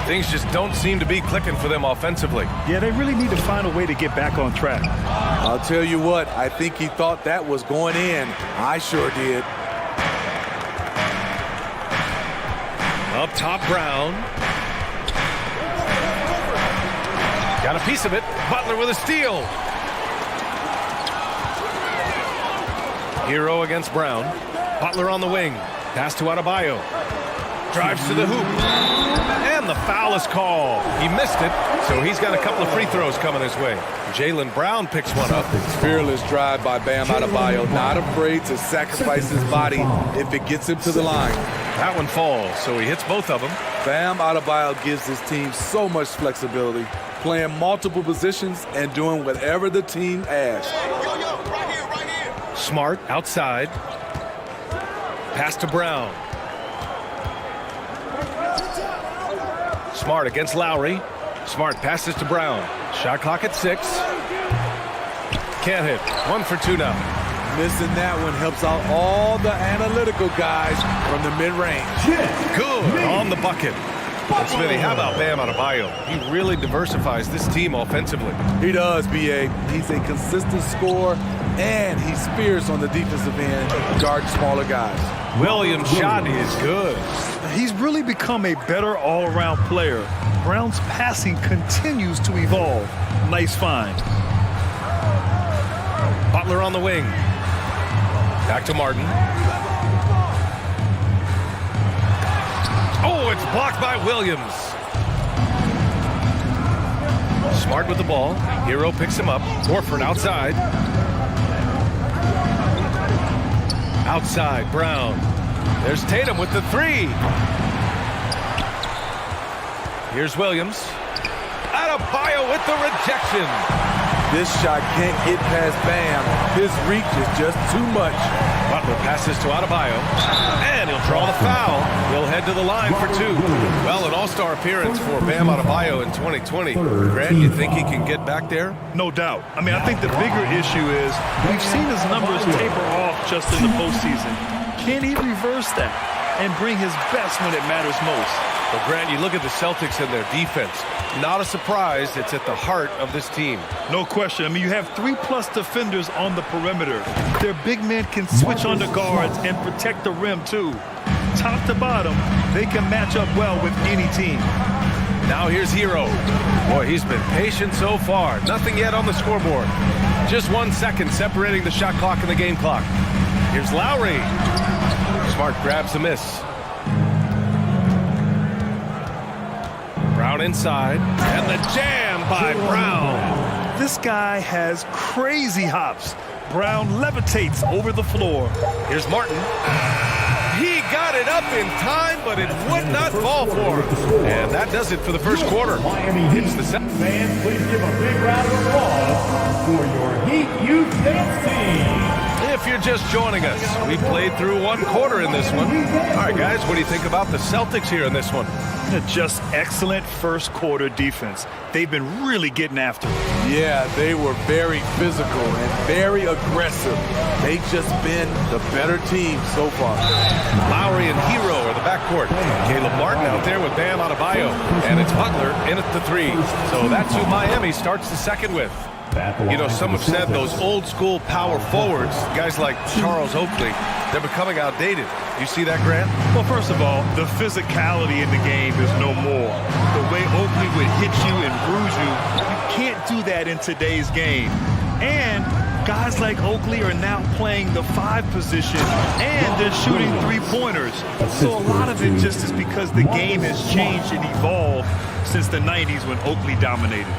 Things just don't seem to be clicking for them offensively. Yeah, they really need to find a way to get back on track. I'll tell you what, I think he thought that was going in. I sure did. Up top, Brown. Got a piece of it. Butler with a steal. Hero against Brown. Butler on the wing. Pass to Adebayo. Drives to the hoop. And the foul is called. He missed it, so he's got a couple of free throws coming his way. Jaylen Brown picks one up. Fearless drive by Bam Adebayo. Not afraid to sacrifice his body if it gets him to the line. That one falls, so he hits both of them. Bam Adebayo gives his team so much flexibility, playing multiple positions and doing whatever the team asks. Smart outside. Pass to Brown. Smart against Lowry. Smart passes to Brown. Shot clock at 6. Can't hit. 1 for 2 now. Missing that one helps out all the analytical guys from the mid-range. Good on the bucket. And Smitty, how about Bam Adebayo? He really diversifies this team offensively. He does, B.A. He's a consistent scorer, and he's fierce on the defensive end, guarding smaller guys. Williams' shot is good. He's really become a better all-around player. Brown's passing continues to evolve. Nice find. Butler on the wing. Back to Martin. Oh, it's blocked by Williams. Smart with the ball. Hero picks him up. Horford outside. Outside, Brown. There's Tatum with the three. Here's Williams. Adebayo with the rejection. This shot can't get past Bam. His reach is just too much. Butler passes to Adebayo, and he'll draw the foul. He'll head to the line for two. Well, an all-star appearance for Bam Adebayo in 2020. Grant, you think he can get back there? No doubt. I mean, I think the bigger issue is we've seen his numbers taper off just in the postseason. Can he reverse that and bring his best when it matters most? Well, Grant, you look at the Celtics and their defense. Not a surprise, it's at the heart of this team. No question. I mean, you have 3+ defenders on the perimeter. Their big men can switch on the guards and protect the rim, too. Top to bottom, they can match up well with any team. Now here's Hero. Boy, he's been patient so far. Nothing yet on the scoreboard. Just 1 second separating the shot clock and the game clock. Here's Lowry. Smart grabs the miss. Brown inside, and the jam by Brown. This guy has crazy hops. Brown levitates over the floor. Here's Martin. He got it up in time, but it would not fall for him. And that does it for the first quarter. It's the second. Fans, please give a big round of applause for your Heat Youth Dance Team. If you're just joining us, we played through 1 quarter in this one. All right, guys, what do you think about the Celtics here in this one? Just excellent first quarter defense. They've been really getting after it. Yeah, they were very physical and very aggressive. They've just been the better team so far. Lowry and Hero are the backcourt. Caleb Martin out there with Bam Adebayo. And it's Butler in at the three. So that's who Miami starts the second with. You know, some have said those old school power forwards, guys like Charles Oakley, they're becoming outdated. You see that, Grant? Well, first of all, the physicality in the game is no more. The way Oakley would hit you and bruise you, you can't do that in today's game. And guys like Oakley are now playing the 5 position, and they're shooting 3-pointers. So a lot of it just is because the game has changed and evolved since the 90s when Oakley dominated.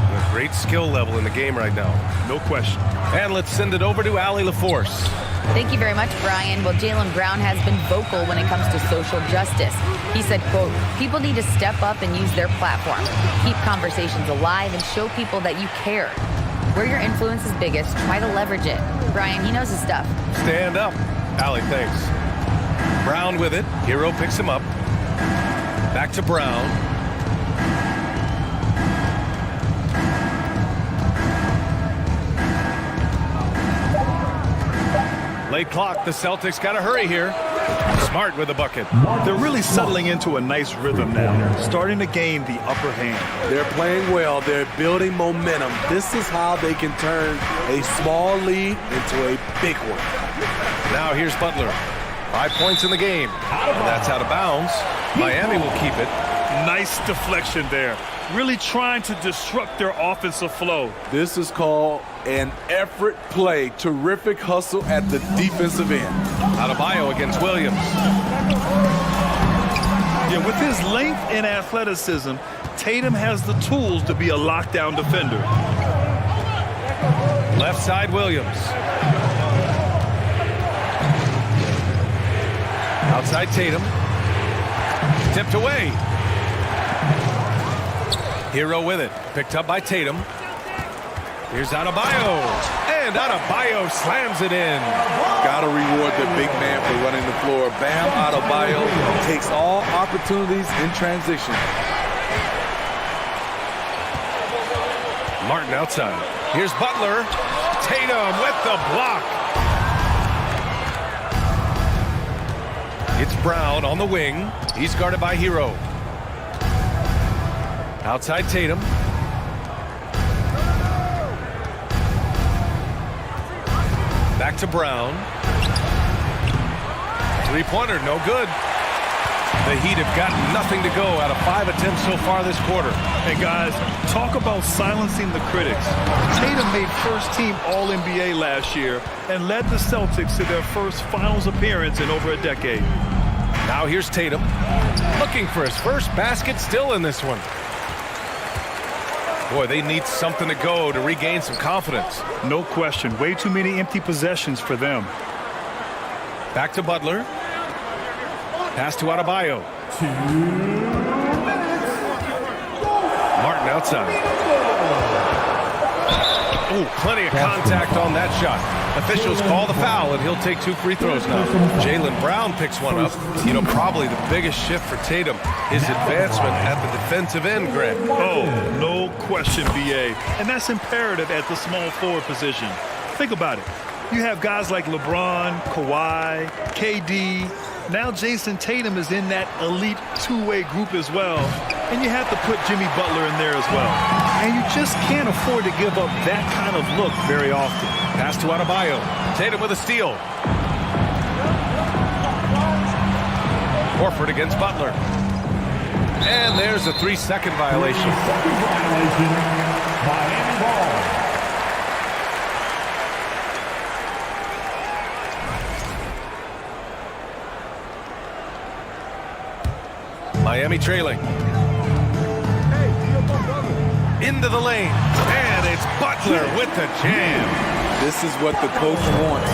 A great skill level in the game right now. No question. And let's send it over to Allie LaForce. Thank you very much, Brian. Well, Jaylen Brown has been vocal when it comes to social justice. He said, quote, people need to step up and use their platform. Keep conversations alive and show people that you care. Where your influence is biggest, try to leverage it. Brian, he knows his stuff. Stand up. Allie, thanks. Brown with it. Hero picks him up. Back to Brown. Late clock. The Celtics got to hurry here. Smart with the bucket. They're really settling into a nice rhythm now, starting to gain the upper hand. They're playing well. They're building momentum. This is how they can turn a small lead into a big one. Now here's Butler. 5 points in the game. And that's out of bounds. Miami will keep it. Nice deflection there. Really trying to disrupt their offensive flow. This is called an effort play. Terrific hustle at the defensive end. Adebayo against Williams. Yeah, with his length and athleticism, Tatum has the tools to be a lockdown defender. Left side, Williams. Outside Tatum. Tipped away. Hero with it. Picked up by Tatum. Here's Adebayo. And Adebayo slams it in. Got to reward the big man for running the floor. Bam Adebayo takes all opportunities in transition. Martin outside. Here's Butler. Tatum with the block. It's Brown on the wing. He's guarded by Hero. Outside Tatum. Back to Brown. 3-pointer, no good. The Heat have gotten nothing to go out of 5 attempts so far this quarter. Hey, guys, talk about silencing the critics. Tatum made first-team All-NBA last year and led the Celtics to their first finals appearance in over a decade. Now here's Tatum, looking for his first basket, still in this one. Boy, they need something to go to regain some confidence. No question. Way too many empty possessions for them. Back to Butler. Pass to Adebayo. Martin outside. Ooh, plenty of contact on that shot. Officials call the foul, and he'll take 2 free throws now. Jaylen Brown picks one up. You know, probably the biggest shift for Tatum, his advancement at the defensive end, Greg. Oh, no question, B.A. And that's imperative at the small forward position. Think about it. You have guys like LeBron, Kawhi, KD. Now Jason Tatum is in that elite two-way group as well. And you have to put Jimmy Butler in there as well. And you just can't afford to give up that kind of look very often. Pass to Adebayo. Tatum with a steal. Horford against Butler. And there's a 3-second violation. Miami ball. Miami trailing. Into the lane. And it's Butler with the jam. This is what the coach wants.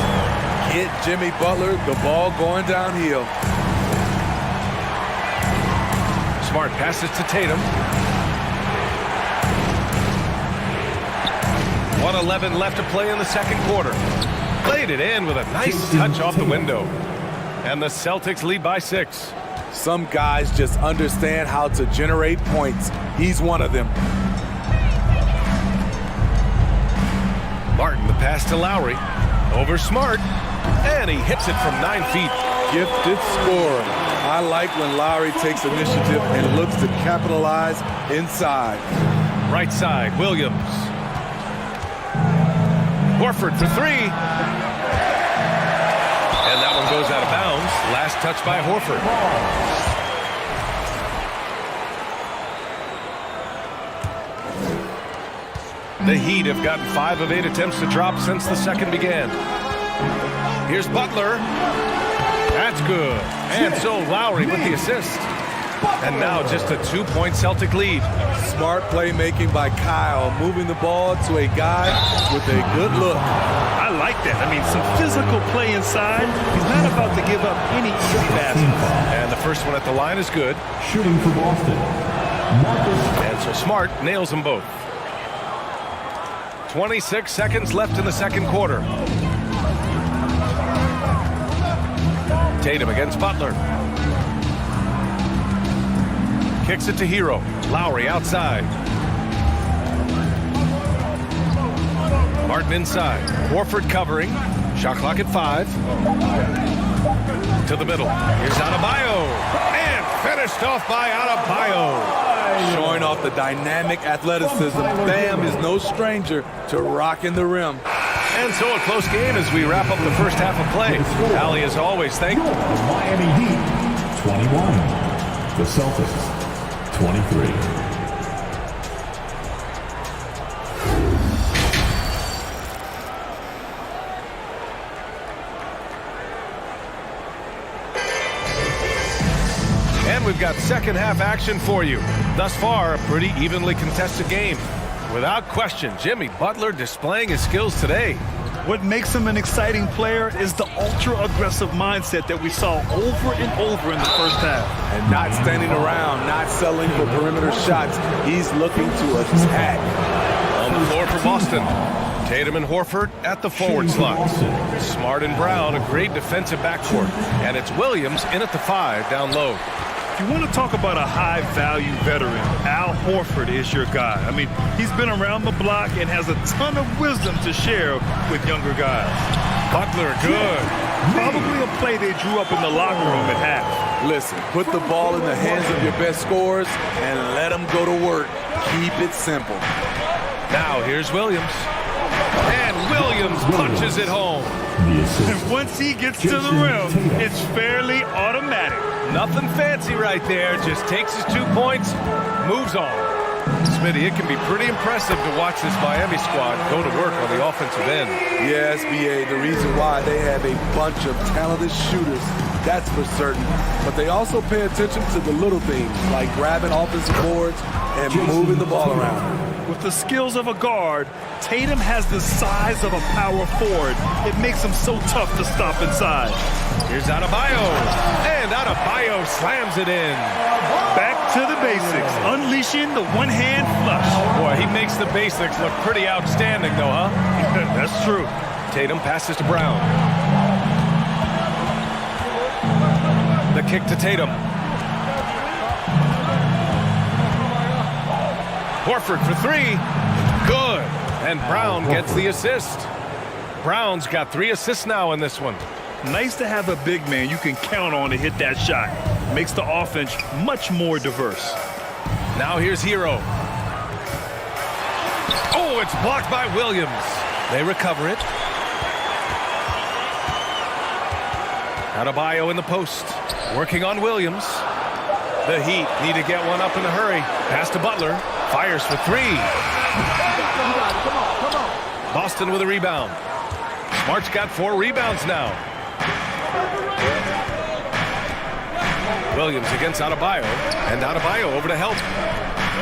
Get Jimmy Butler the ball going downhill. Smart passes to Tatum. 1:11 left to play in the second quarter. Played it in with a nice touch off the window. And the Celtics lead by 6. Some guys just understand how to generate points. He's one of them. Martin, the pass to Lowry. Over Smart. And he hits it from 9 feet. Gifted scorer. I like when Lowry takes initiative and looks to capitalize inside. Right side, Williams. Horford for 3. And that one goes out of bounds. Last touch by Horford. The Heat have gotten 5 of 8 attempts to drop since the second began. Here's Butler. That's good. And so Lowry with the assist. And now just a 2-point Celtic lead. Smart playmaking by Kyle, moving the ball to a guy with a good look. I like that. I mean, some physical play inside. He's not about to give up any easy basketball. And the first one at the line is good. Shooting for Boston. And so Smart nails them both. 26 seconds left in the second quarter. Tatum against Butler. Kicks it to Hero. Lowry outside. Martin inside. Horford covering. Shot clock at 5. To the middle. Here's Adebayo. And finished off by Adebayo. Showing off the dynamic athleticism. Bam is no stranger to rocking the rim. And so a close game as we wrap up the first half of play. Allie, as always, thank you. Miami Heat 21. The Celtics 23. And we've got second half action for you. Thus far, a pretty evenly contested game. Without question, Jimmy Butler displaying his skills today. What makes him an exciting player is the ultra-aggressive mindset that we saw over and over in the first half. And not standing around, not settling for perimeter shots. He's looking to attack. On the floor for Boston. Tatum and Horford at the forward slots. Smart and Brown, a great defensive backcourt. And it's Williams in at the 5 down low. If you want to talk about a high-value veteran, Al Horford is your guy. I mean, he's been around the block and has a ton of wisdom to share with younger guys. Butler, good. Probably a play they drew up in the locker room at half. Listen, put the ball in the hands of your best scorers and let them go to work. Keep it simple. Now here's Williams. And Williams punches it home. And once he gets to the rim, it's fairly automatic. Nothing fancy right there. Just takes his 2 points, moves on. Smitty, it can be pretty impressive to watch this Miami squad go to work on the offensive end. Yes, BA, the reason why they have a bunch of talented shooters, that's for certain. But they also pay attention to the little things, like grabbing offensive boards and moving the ball around. With the skills of a guard, Tatum has the size of a power forward. It makes him so tough to stop inside. Here's Adebayo, and Adebayo slams it in. Back to the basics, unleashing the one-hand flush. Boy, he makes the basics look pretty outstanding, though, huh? That's true. Tatum passes to Brown. The kick to Tatum. Horford for three. Good. And Brown gets the assist. Brown's got 3 assists now in this one. Nice to have a big man you can count on to hit that shot. Makes the offense much more diverse. Now here's Hero. Oh, it's blocked by Williams. They recover it. Adebayo in the post. Working on Williams. The Heat need to get one up in a hurry. Pass to Butler. Fires for 3. Boston with a rebound. Smart's got 4 rebounds now. Williams against Adebayo, and Adebayo over to help.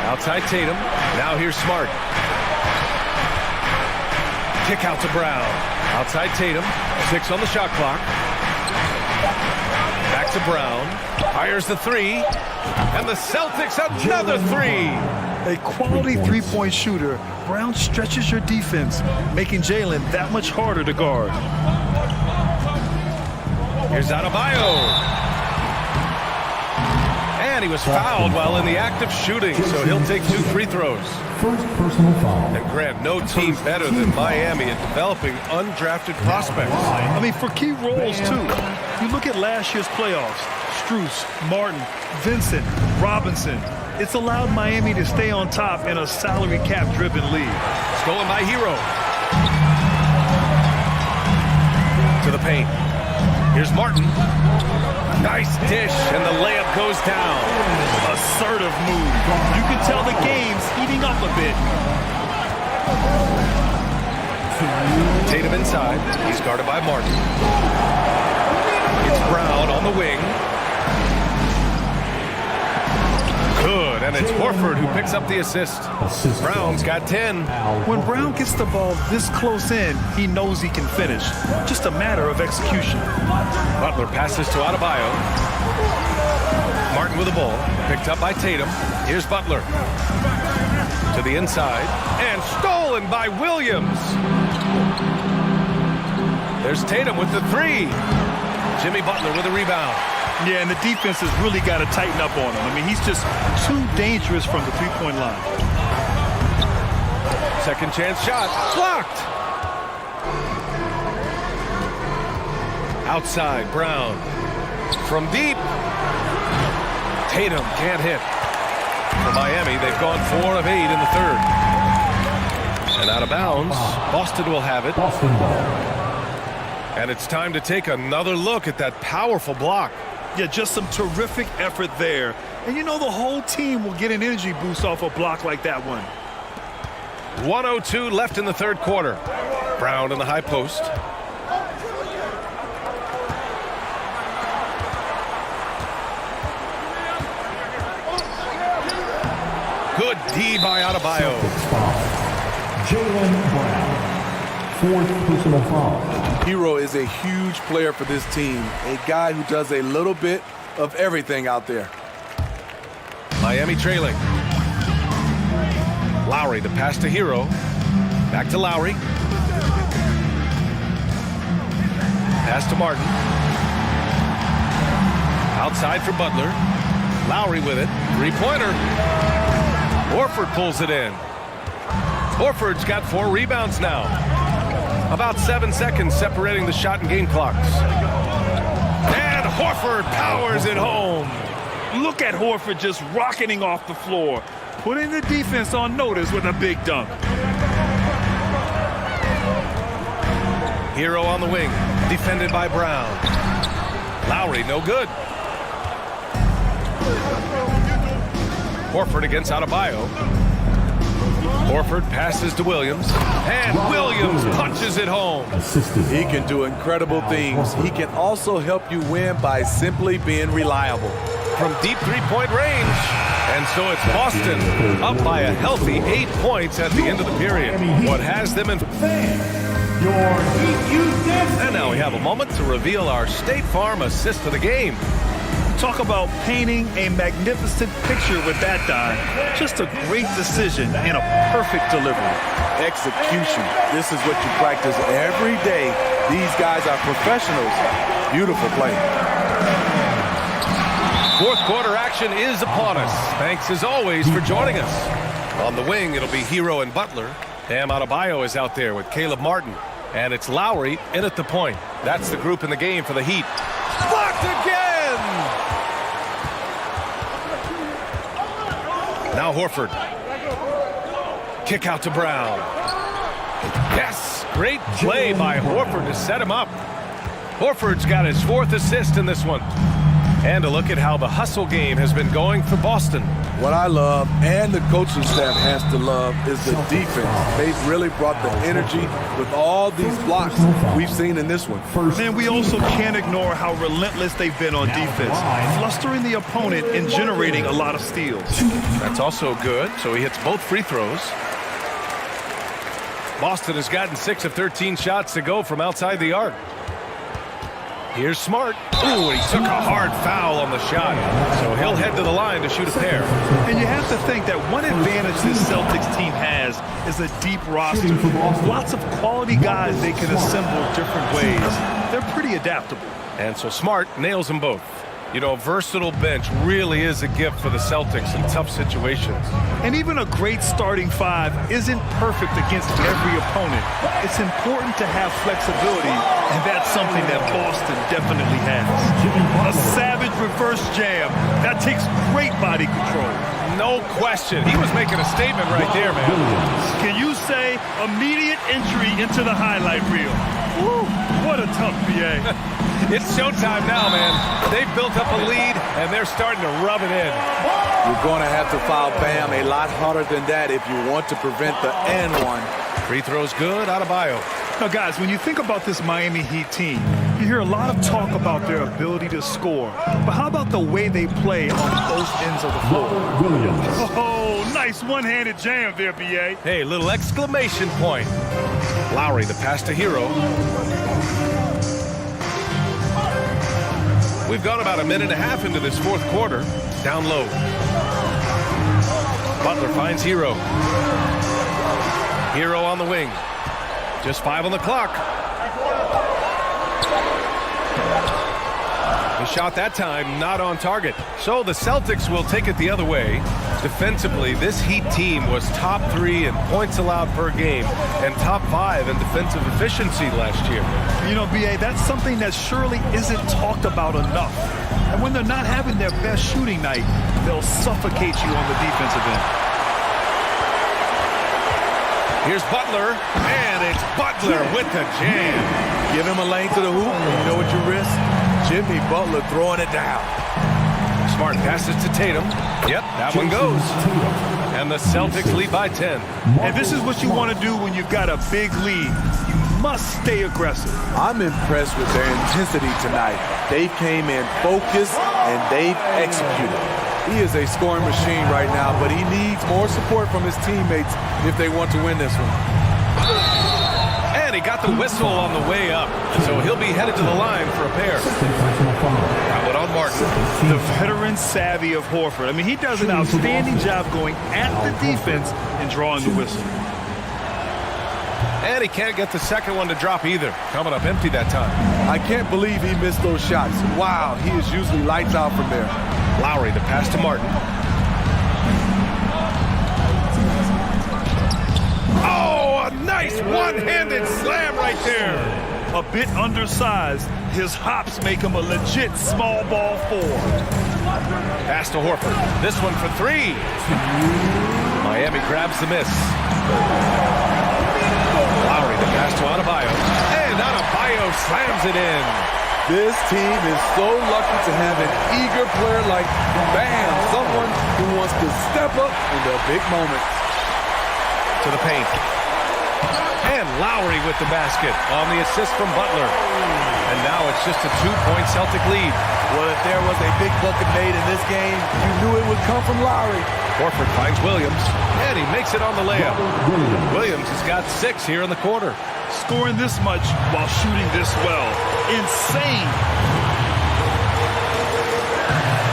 Outside Tatum. Now here's Smart. Kick out to Brown. Outside Tatum. 6 on the shot clock. Back to Brown. Fires the 3. And the Celtics another 3. A quality three-point shooter, Brown stretches your defense, making Jalen that much harder to guard. Here's Adebayo. And he was fouled while in the act of shooting, so he'll take 2 free throws. First personal foul. And Grant, no team better than Miami at developing undrafted prospects. I mean, for key roles, too. You look at last year's playoffs. Strus, Martin, Vincent, Robinson. It's allowed Miami to stay on top in a salary cap-driven league. Stolen by Hero. To the paint. Here's Martin. Nice dish, and the layup goes down. Assertive move. You can tell the game's heating up a bit. Tatum inside. He's guarded by Martin. It's Brown on the wing. Good, and it's Horford who picks up the assist. Brown's got 10. When Brown gets the ball this close in, he knows he can finish. Just a matter of execution. Butler passes to Adebayo. Martin with the ball. Picked up by Tatum. Here's Butler. To the inside. And stolen by Williams. There's Tatum with the 3. Jimmy Butler with a rebound. Yeah, and the defense has really got to tighten up on him. I mean, he's just too dangerous from the three-point line. Second chance shot. Blocked. Outside, Brown. From deep. Tatum can't hit. For Miami, they've gone 4 of 8 in the third. And out of bounds, Boston will have it. Boston ball. And it's time to take another look at that powerful block. Yeah, just some terrific effort there. And you know the whole team will get an energy boost off a block like that one. 1:02 left in the third quarter. Brown in the high post. Good D by Adebayo. Jalen Brown. 4th personal foul. Hero is a huge player for this team. A guy who does a little bit of everything out there. Miami trailing. Lowry, the pass to Hero. Back to Lowry. Pass to Martin. Outside for Butler. Lowry with it. 3-pointer. Horford pulls it in. Horford's got 4 rebounds now. About 7 seconds separating the shot and game clocks. And Horford powers it home. Look at Horford just rocketing off the floor, putting the defense on notice with a big dunk. Hero on the wing, defended by Brown. Lowry, no good. Horford against Adebayo. Horford passes to Williams, and Williams punches it home. He can do incredible things. He can also help you win by simply being reliable. From deep three-point range. And so it's Boston up by a healthy 8 points at the end of the period. What has them in... And now we have a moment to reveal our State Farm assist of the game. Talk about painting a magnificent picture with that dime. Just a great decision and a perfect delivery. Execution. This is what you practice every day. These guys are professionals. Beautiful play. Fourth quarter action is upon us. Thanks as always for joining us. On the wing, it'll be Hero and Butler. Bam Adebayo is out there with Caleb Martin. And it's Lowry in at the point. That's the group in the game for the Heat. Blocked again! Now Horford. Kick out to Brown. Yes! Great play by Horford to set him up. Horford's got his 4th assist in this one. And a look at how the hustle game has been going for Boston. What I love, and the coaching staff has to love, is the defense. They've really brought the energy with all these blocks we've seen in this one. Man, we also can't ignore how relentless they've been on defense, flustering the opponent and generating a lot of steals. That's also good, so he hits both free throws. Boston has gotten 6 of 13 shots to go from outside the arc. Here's Smart. Ooh, he took a hard foul on the shot. So he'll head to the line to shoot a pair. And you have to think that one advantage this Celtics team has is a deep roster. Lots of quality guys they can assemble different ways. They're pretty adaptable. And so Smart nails them both. You know, a versatile bench really is a gift for the Celtics in tough situations. And even a great starting 5 isn't perfect against every opponent. It's important to have flexibility, and that's something that Boston definitely has. A savage reverse jam. That takes great body control. No question. He was making a statement right there, man. Can you say immediate entry into the highlight reel? Woo, what a tough BA. It's showtime now, man. They've built up a lead, and they're starting to rub it in. You're going to have to foul Bam a lot harder than that if you want to prevent the and one. Free throws good, Adebayo. Now, guys, when you think about this Miami Heat team, you hear a lot of talk about their ability to score. But how about the way they play on both ends of the floor? Oh, nice one-handed jam there, B.A. Hey, little exclamation point. Lowry, the pass to Hero. We've gone about a minute and a half into this fourth quarter. Down low. Butler finds Hero. Hero on the wing. Just 5 on the clock. The shot that time not on target. So the Celtics will take it the other way. Defensively, this Heat team was top 3 in points allowed per game and top 5 in defensive efficiency last year. You know, B.A., that's something that surely isn't talked about enough. And when they're not having their best shooting night, they'll suffocate you on the defensive end. Here's Butler, and it's Butler with the jam. Give him a lane to the hoop, and you know what you risk? Jimmy Butler throwing it down. Smart passes to Tatum. Yep, that one goes. And the Celtics lead by 10. And this is what you want to do when you've got a big lead. You must stay aggressive. I'm impressed with their intensity tonight. They came in focused, and they've executed. He is a scoring machine right now, but he needs more support from his teammates if they want to win this one. And he got the whistle on the way up, so he'll be headed to the line for a pair. That one on Martin. The veteran savvy of Horford. I mean, he does an outstanding job going at the defense and drawing the whistle. And he can't get the second one to drop either. Coming up empty that time. I can't believe he missed those shots. Wow, he is usually lights out from there. Lowry, the pass to Martin. Oh, a nice one-handed slam right there. A bit undersized. His hops make him a legit small ball 4. Pass to Horford. This one for 3. Miami grabs the miss. Lowry, the pass to Adebayo. And Adebayo slams it in. This team is so lucky to have an eager player like Bam, someone who wants to step up in the big moments. To the paint. And Lowry with the basket on the assist from Butler. And now it's just a 2-point Celtic lead. Well, if there was a big bucket made in this game, you knew it would come from Lowry. Horford finds Williams, and he makes it on the layup. Williams has got 6 here in the quarter. Scoring this much while shooting this well. Insane.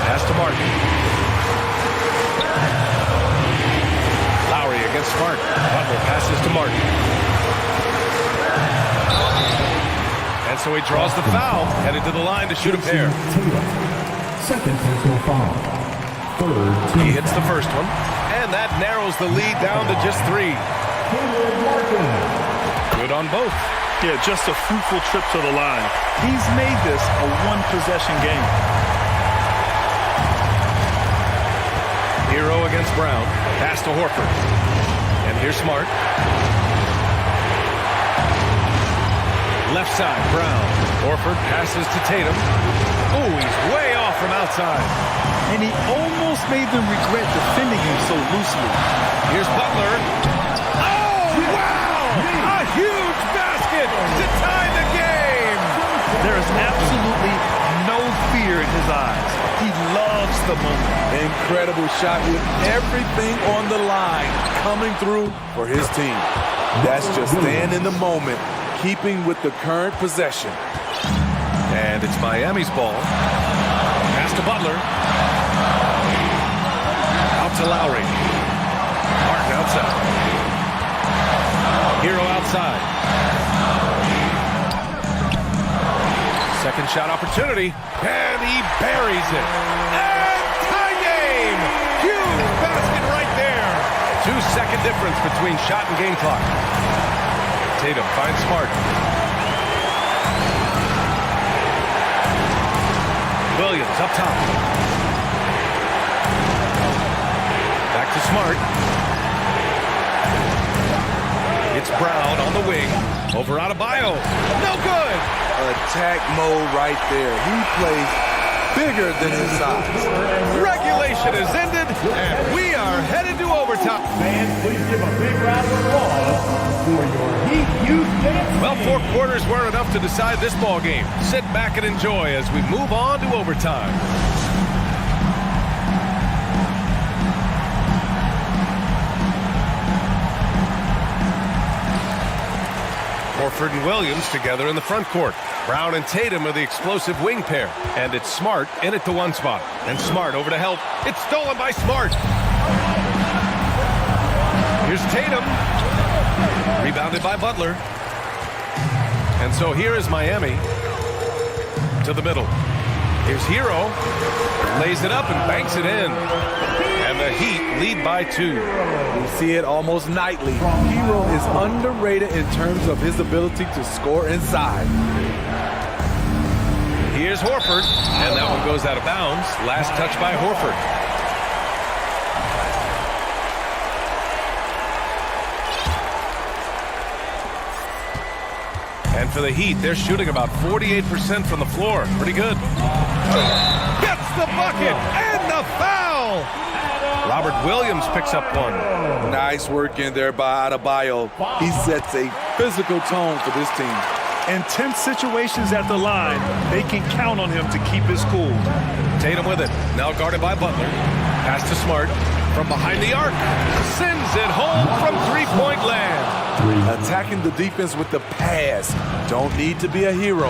Pass to Martin. Lowry against Smart. Butler passes to Martin. And so he draws the foul, headed to the line to shoot a pair. Second personal foul. Third. He hits the first one, and that narrows the lead down to just 3. Good on both. Yeah, just a fruitful trip to the line. He's made this a one-possession game. Hero against Brown. Pass to Horford. And here's Smart. Left side, Brown. Horford passes to Tatum. Oh, he's way off from outside. And he almost made them regret defending him so loosely. Here's Butler. Oh, wow! A huge basket to tie the game! There is absolutely no fear in his eyes. He loves the moment. Incredible shot with everything on the line coming through for his team. That's just staying in the moment, keeping with the current possession. And it's Miami's ball. Pass to Butler. Out to Lowry. Martin outside. Hero outside. Second shot opportunity. And he buries it. And tie game! Huge basket right there. 2-second difference between shot and game clock. Tatum finds Smart. Williams up top. Back to Smart. It's Brown on the wing. Over Adebayo. No good. Attack mode right there. He plays bigger than his size. Regulation is ended, and we are headed to overtime. Fans, please give a big round of applause for your Heat Youth Dance. Well, 4 quarters weren't enough to decide this ball game. Sit back and enjoy as we move on to overtime. Horford and Williams together in the front court. Brown and Tatum are the explosive wing pair. And it's Smart in at the 1 spot. And Smart over to help. It's stolen by Smart. Here's Tatum. Rebounded by Butler. And so here is Miami to the middle. Here's Hero. Lays it up and banks it in. And the Heat lead by 2. We see it almost nightly. Hero is underrated in terms of his ability to score inside. Here's Horford. And that one goes out of bounds. Last touch by Horford. And for the Heat, they're shooting about 48% from the floor. Pretty good. Gets the bucket and the foul. Robert Williams picks up one. Nice work in there by Adebayo. He sets a physical tone for this team. In tense situations at the line, they can count on him to keep his cool. Tatum with it. Now guarded by Butler. Pass to Smart. From behind the arc. Sends it home from three-point land. Attacking the defense with the pass. Don't need to be a hero.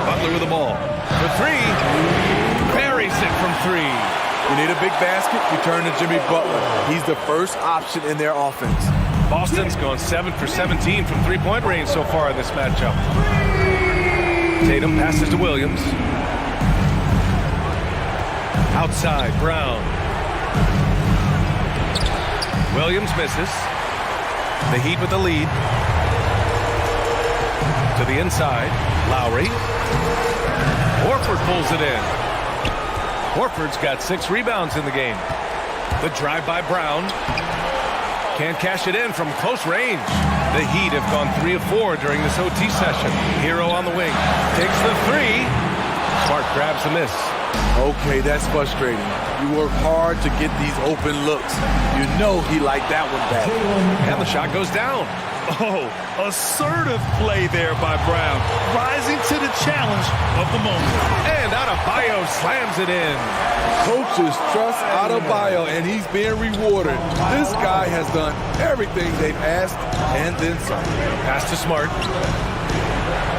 Butler with the ball. For 3. Buries it from 3. You need a big basket, you turn to Jimmy Butler. He's the first option in their offense. Boston's gone 7 for 17 from three-point range so far in this matchup. Tatum passes to Williams. Outside, Brown. Williams misses. The Heat with the lead. To the inside, Lowry. Horford pulls it in. Horford's got 6 rebounds in the game. The drive by Brown. Can't cash it in from close range. The Heat have gone 3 of 4 during this OT session. Hero on the wing. Takes the three. Smart grabs the miss. Okay, that's frustrating. You work hard to get these open looks. You know he liked that one back. And the shot goes down. Oh, assertive play there by Brown. Rising to the challenge of the moment. And Adebayo slams it in. Coaches trust Adebayo, and he's being rewarded. This guy has done everything they've asked and then some. Pass to Smart.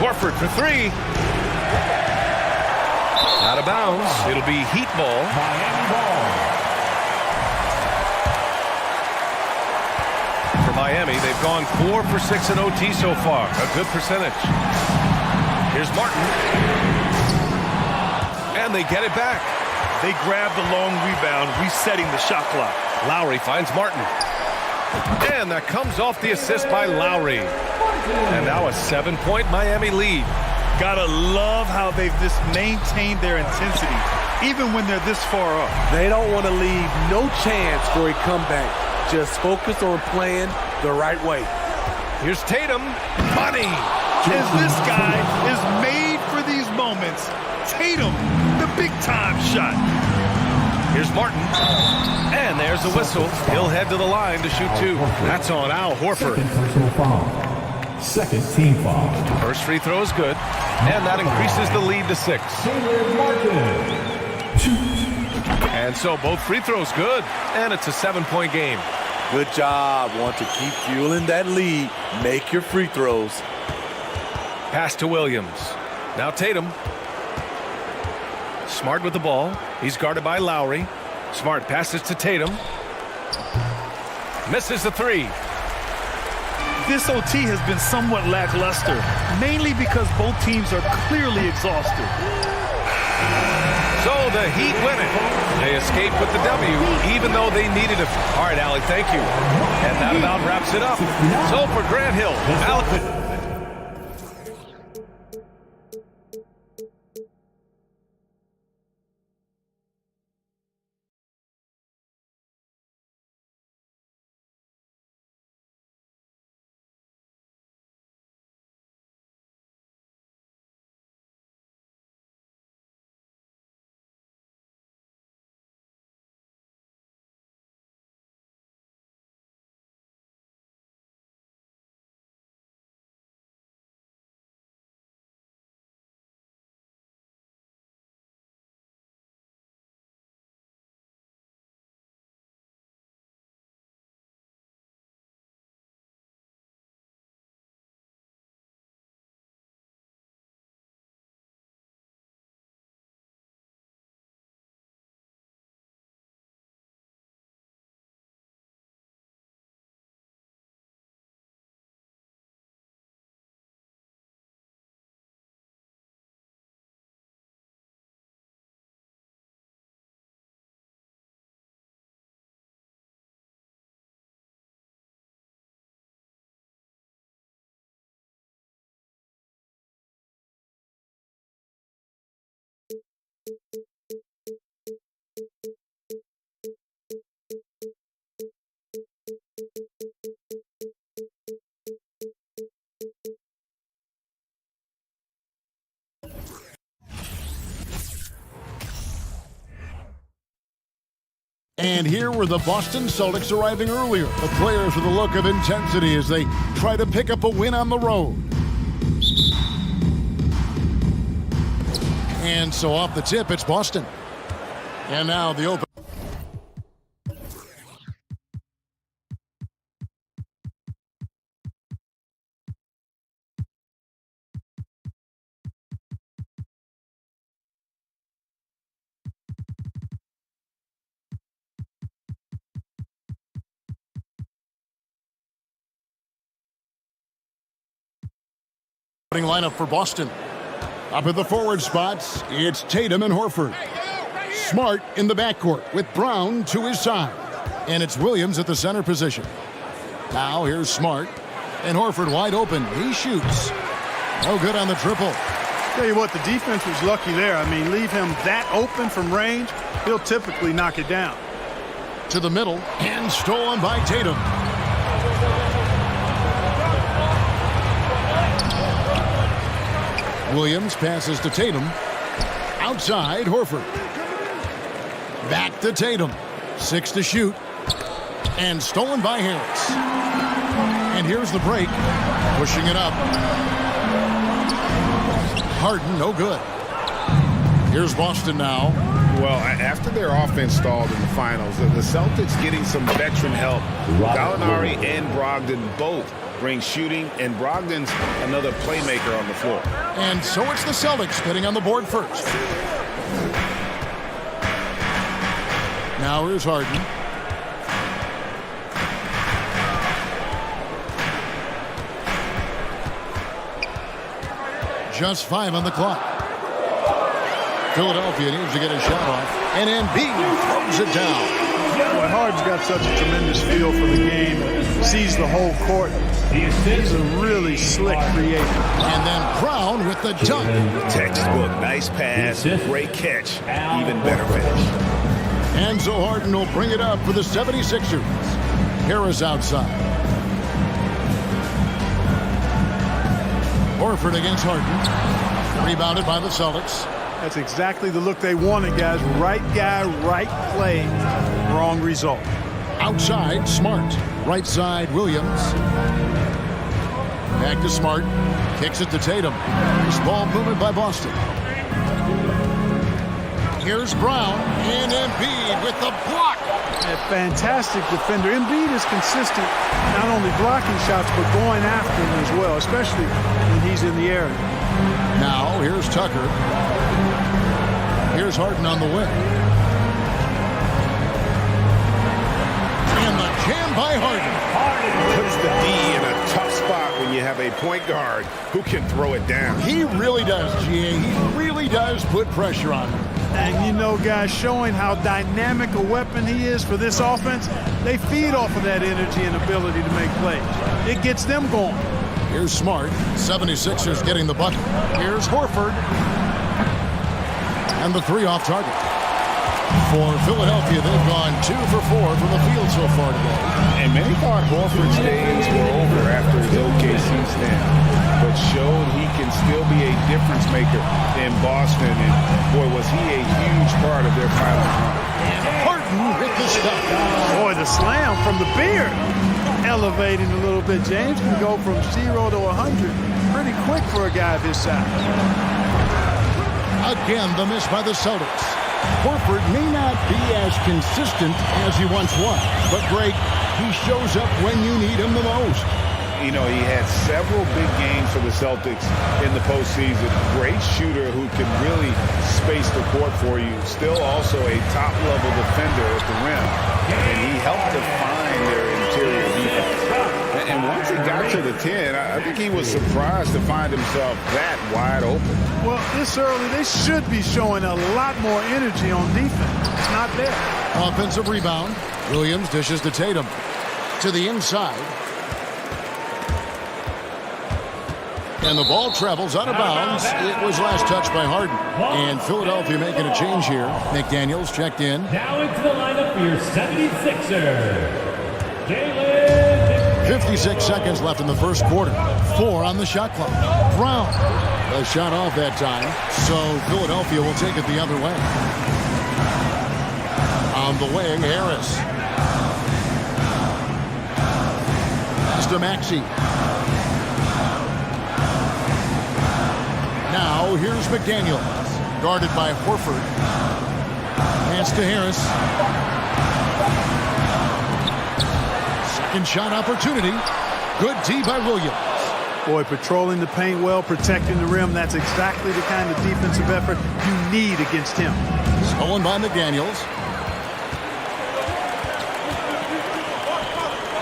Horford for three. Out of bounds. It'll be Heat ball. Miami ball. For Miami, they've gone 4 for 6 in OT so far. A good percentage. Here's Martin. And they get it back. They grab the long rebound, resetting the shot clock. Lowry finds Martin. And that comes off the assist by Lowry. And now a 7-point Miami lead. Gotta love how they've just maintained their intensity, even when they're this far up. They don't want to leave no chance for a comeback. Just focus on playing the right way. Here's Tatum. Money. As this guy is made for these moments. Tatum, the big-time shot. Here's Martin. And there's the whistle. He'll head to the line to shoot 2. That's on Al Horford. Second personal foul. Second team foul. First free throw is good. And that increases the lead to 6. And so both free throws good. And it's a 7-point game. Good job. Want to keep fueling that lead. Make your free throws. Pass to Williams. Now Tatum. Smart with the ball. He's guarded by Lowry. Smart passes to Tatum. Misses the three. This OT has been somewhat lackluster, mainly because both teams are clearly exhausted. So the Heat win it. They escape with the W, even though they needed it. All right, Allie, thank you. And that about wraps it up. So for Grant Hill, Allie. And here were the Boston Celtics arriving earlier. The players with a look of intensity as they try to pick up a win on the road. And so off the tip, it's Boston. And now the open. Lineup for Boston. Up at the forward spots, it's Tatum and Horford. Smart in the backcourt with Brown to his side. And it's Williams at the center position. Now here's Smart. And Horford wide open. He shoots. No good on the triple. Tell you what, the defense was lucky there. I mean, leave him that open from range, he'll typically knock it down. To the middle, and stolen by Tatum. Williams passes to Tatum. Outside, Horford. Back to Tatum. 6 to shoot. And stolen by Harris. And here's the break. Pushing it up. Harden, no good. Here's Boston now. Well, after their offense stalled in the finals, the Celtics getting some veteran help. Gallinari and Brogdon both bring shooting, and Brogdon's another playmaker on the floor. And so it's the Celtics getting on the board first. Now here's Harden. Just 5 on the clock. Philadelphia needs to get a shot off. And Embiid throws it down. Boy, Harden's got such a tremendous feel for the game. Sees the whole court. He's a really slick creator. And then Brown with the dunk. Textbook. Nice pass. Great catch. Even better finish. And so Harden will bring it up for the 76ers. Harris outside. Horford against Harden. Rebounded by the Celtics. That's exactly the look they wanted, guys. Right guy, right play, wrong result. Outside, Smart. Right side, Williams. Back to Smart. Kicks it to Tatum. Nice ball movement by Boston. Here's Brown. And Embiid with the block. A fantastic defender. Embiid is consistent, not only blocking shots, but going after them as well, especially when he's in the area. Now, here's Tucker. Here's Harden on the wing. And the jam by Harden. Puts the D in a tough spot when you have a point guard who can throw it down. He really does, GA. He really does put pressure on him. And you know, guys, showing how dynamic a weapon he is for this offense, they feed off of that energy and ability to make plays. It gets them going. Here's Smart. 76ers getting the bucket. Here's Horford. And the 3 off target. For Philadelphia, they've gone 2 for 4 from the field so far today. And many thought Horford's days were over after his OKC stand, but showed he can still be a difference maker in Boston. And boy, was he a huge part of their final run. And Harden with the stuff. Boy, the slam from the beard. Elevating a little bit. James can go from 0 to 100 pretty quick for a guy of his size. Again, the miss by the Celtics. Horford may not be as consistent as he once was, but Greg, he shows up when you need him the most. You know, he had several big games for the Celtics in the postseason. Great shooter who can really space the court for you. Still also a top-level defender at the rim. And he helped define their interior defense. And once he got to the 10, I think he was surprised to find himself that wide open. Well, this early, they should be showing a lot more energy on defense. It's not there. Offensive rebound. Williams dishes to Tatum. To the inside. And the ball travels out of bounds. It was last touched by Harden. And Philadelphia making a change here. McDaniels checked in. Now into the lineup for your 76ers. Jalen. 56 seconds left in the first quarter. 4 on the shot clock. Brown. A shot off that time. So Philadelphia will take it the other way. On the wing, Harris. Pass to Maxey. Now here's McDaniels. Guarded by Horford. Pass to Harris. Second shot opportunity. Good D by Williams. Boy, patrolling the paint well, protecting the rim. That's exactly the kind of defensive effort you need against him. Stolen by McDaniels.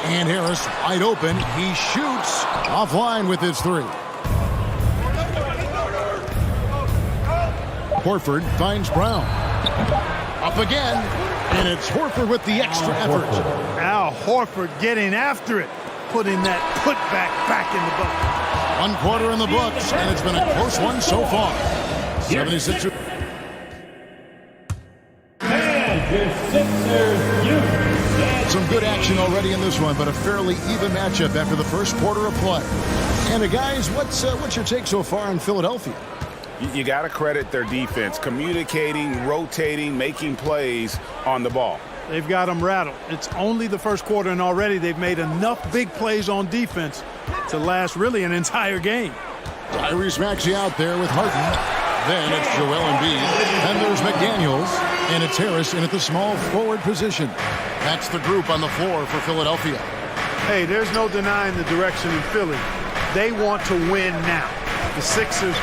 And Harris wide open. He shoots offline with his 3. Horford finds Brown. Up again. And it's Horford with the extra effort. Al Horford getting after it. Putting that putback back in the bucket. 1 quarter in the books, and it's been a close one so far. 76ers. Some good action already in this one, but a fairly even matchup after the first quarter of play. And guys, what's your take so far on Philadelphia? You got to credit their defense, communicating, rotating, making plays on the ball. They've got them rattled. It's only the first quarter, and already they've made enough big plays on defense to last really an entire game. Tyrese Maxey out there with Harden. Then it's Joel Embiid. Then there's McDaniels. And it's Harris in at the small forward position. That's the group on the floor for Philadelphia. Hey, there's no denying the direction in Philly. They want to win now. The Sixers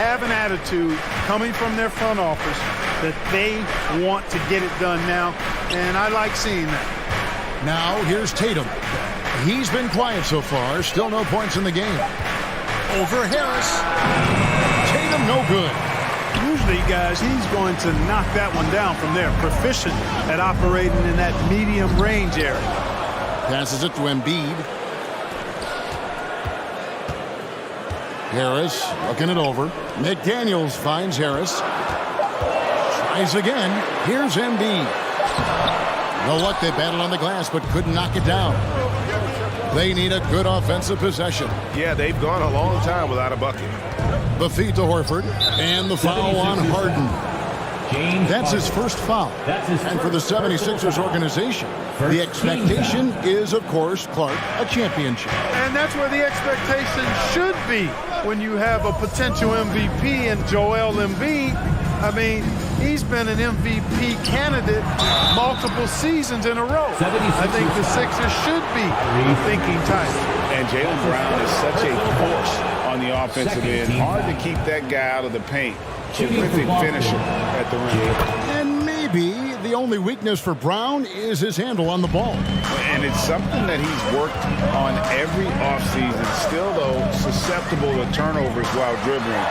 have an attitude coming from their front office that they want to get it done now, and I like seeing that. Now here's Tatum. He's been quiet so far. Still no points in the game. Over Harris. Tatum no good. Usually, guys, he's going to knock that one down from there. Proficient at operating in that medium range area. Passes it to Embiid. Harris looking it over. McDaniels finds Harris. Tries again. Here's Embiid. No luck. They battled on the glass but couldn't knock it down. They need a good offensive possession. Yeah, they've gone a long time without a bucket. The feed to Horford, and the foul on Harden. That's his first foul. And for the 76ers organization, the expectation is, of course, Clark, a championship. And that's where the expectation should be when you have a potential MVP in Joel Embiid. I mean, he's been an MVP candidate multiple seasons in a row. I think the Sixers should be thinking title. And Jaylen Brown is such a force on the offensive end. Hard to keep that guy out of the paint. Terrific finisher at the rim. And maybe the only weakness for Brown is his handle on the ball. And it's something that he's worked on every offseason. Still, though, susceptible to turnovers while dribbling.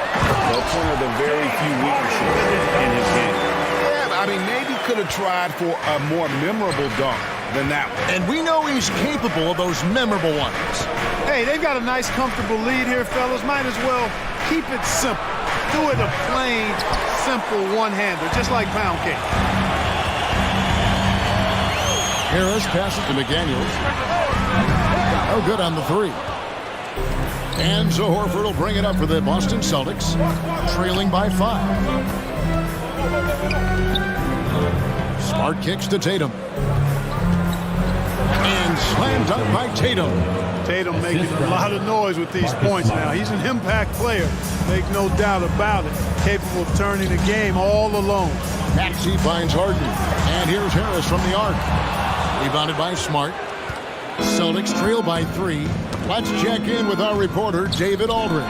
That's one of the very few weaknesses in his game. Yeah, I mean, maybe could have tried for a more memorable dunk than that one. And we know he's capable of those memorable ones. Hey, they've got a nice, comfortable lead here, fellas. Might as well keep it simple. Do it a plain, simple one-hander, just like pound cake. Harris passes to McDaniels. No good on the three. And so Horford will bring it up for the Boston Celtics, trailing by 5. Smart kicks to Tatum. And slam dunk by Tatum. Tatum making a lot of noise with these points now. He's an impact player, make no doubt about it. Capable of turning the game all alone. Maxey finds Harden. And here's Harris from the arc. Rebounded by Smart. Celtics trail by 3. Let's check in with our reporter, David Aldridge.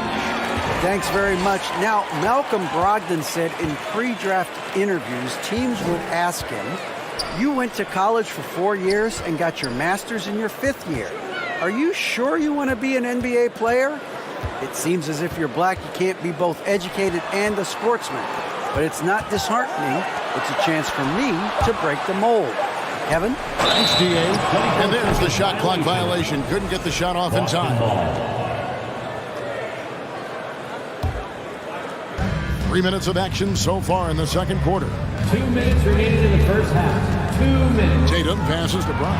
Thanks very much. Now, Malcolm Brogdon said in pre-draft interviews, teams would ask him, you went to college for 4 years and got your master's in your 5th year. Are you sure you want to be an NBA player? It seems as if you're black, you can't be both educated and a sportsman. But it's not disheartening. It's a chance for me to break the mold. Kevin? Thanks, D.A. And there's the shot clock violation. Couldn't get the shot off in time. 3 minutes of action so far in the second quarter. 2 minutes remaining in the first half. 2 minutes. Tatum passes to Brown.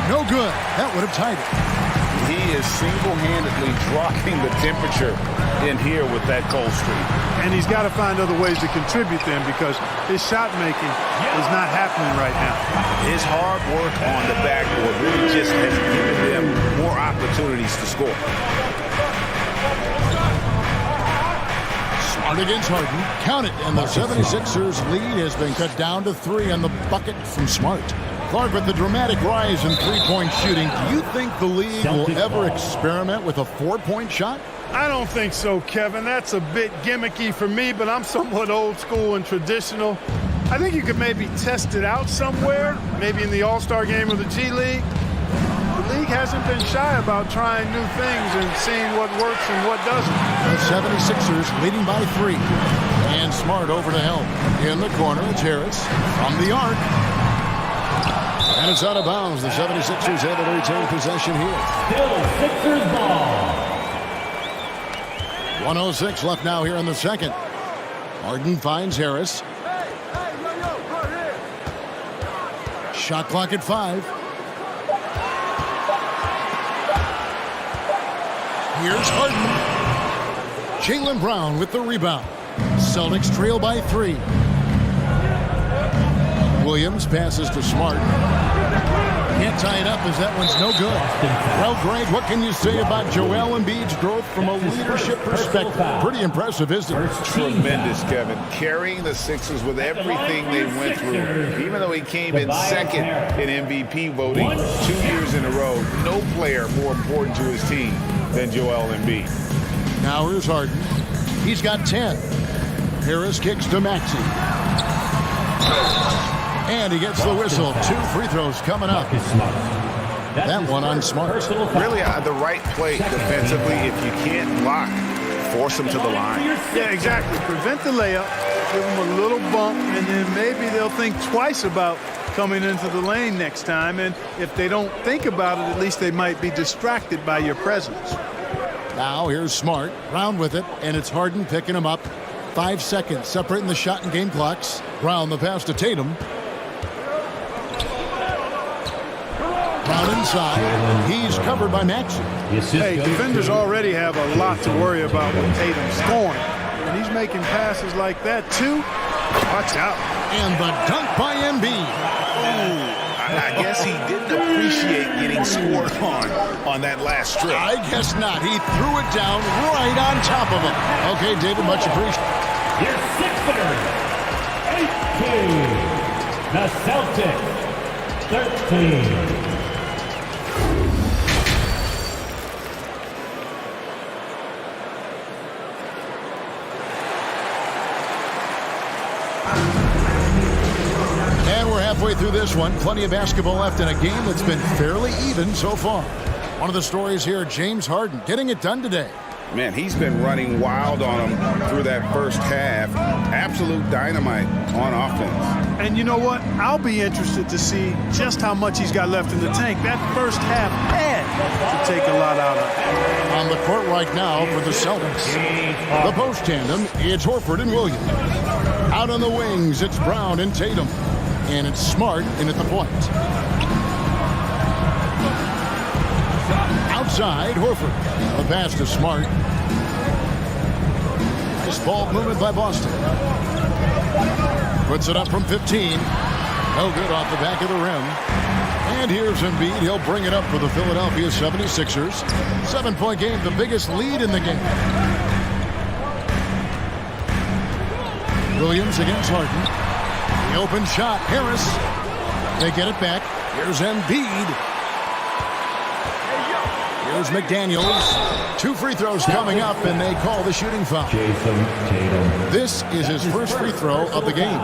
No good. That would have tied it. He is single-handedly dropping the temperature in here with that cold streak. And he's got to find other ways to contribute then because his shot making is not happening right now. His hard work on the backboard really just has given them more opportunities to score. Smart against Harden. Count it. And the 76ers lead has been cut down to 3 on the bucket from Smart. Clark, with the dramatic rise in three-point shooting, do you think the league will ever experiment with a 4-point shot? I don't think so, Kevin. That's a bit gimmicky for me, but I'm somewhat old school and traditional. I think you could maybe test it out somewhere, maybe in the All-Star game or the G League. The league hasn't been shy about trying new things and seeing what works and what doesn't. The 76ers leading by 3. And Smart over to help. In the corner, it's Harris from the arc. And it's out of bounds. The 76ers able to retain possession here. Still Sixers ball. 1:06 left now here in the second. Harden finds Harris. Shot clock at 5. Here's Harden. Jaylen Brown with the rebound. Celtics trail by 3. Williams passes to Smart. Can't tie it up as that one's no good. Well, Greg, what can you say about Joel Embiid's growth from a leadership perspective? Pretty impressive, isn't it? Tremendous, Kevin. Carrying the Sixers with everything they went through. Even though he came in second in MVP voting 2 years in a row, no player more important to his team than Joel Embiid. Now here's Harden. He's got 10. Harris kicks to Maxey. And he gets the whistle. 2 free throws coming up. That one on Smart. Really the right play defensively. If you can't block, force him to the line. Yeah, exactly. Prevent the layup, give them a little bump, and then maybe they'll think twice about coming into the lane next time. And if they don't think about it, at least they might be distracted by your presence. Now here's Smart. Brown with it, and it's Harden picking him up. 5 seconds separating the shot and game clocks. Brown the pass to Tatum. Brown inside. He's covered by Maxey. Hey, defenders already have a lot to worry about when Tatum's scoring. And he's making passes like that, too. Watch out. And the dunk by Embiid. I guess he didn't appreciate getting scored on that last strip. I guess not. He threw it down right on top of him. Okay, David, much appreciated. Your Sixers, 18. The Celtics, 13. Halfway through this one, plenty of basketball left in a game that's been fairly even so far. One of the stories here, James Harden getting it done today. Man, he's been running wild on him through that first half. Absolute dynamite on offense. And you know what? I'll be interested to see just how much he's got left in the tank. That first half had to take a lot out of it. On the court right now for the Celtics. The post tandem, it's Horford and Williams. Out on the wings, it's Brown and Tatum. And it's Smart in at the point. Outside, Horford. A pass to Smart. Nice ball movement by Boston. Puts it up from 15. No good off the back of the rim. And here's Embiid. He'll bring it up for the Philadelphia 76ers. 7-point game, the biggest lead in the game. Williams against Harden. The open shot, Harris. They get it back. Here's Embiid. Here's McDaniels. 2 free throws coming up, and they call the shooting foul. This is his first free throw of the game.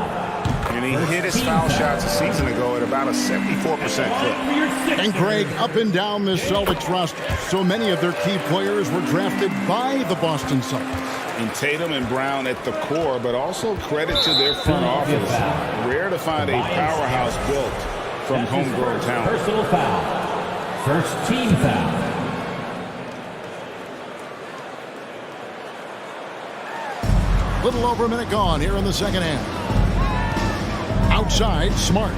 And he hit his foul shots a season ago at about a 74% clip. And Greg, up and down this Celtics roster, so many of their key players were drafted by the Boston Celtics. And Tatum and Brown at the core, but also credit to their front office. Rare to find a powerhouse built from homegrown talent. Personal foul. First team foul. Little over a minute gone here in the second half. Outside, Smart.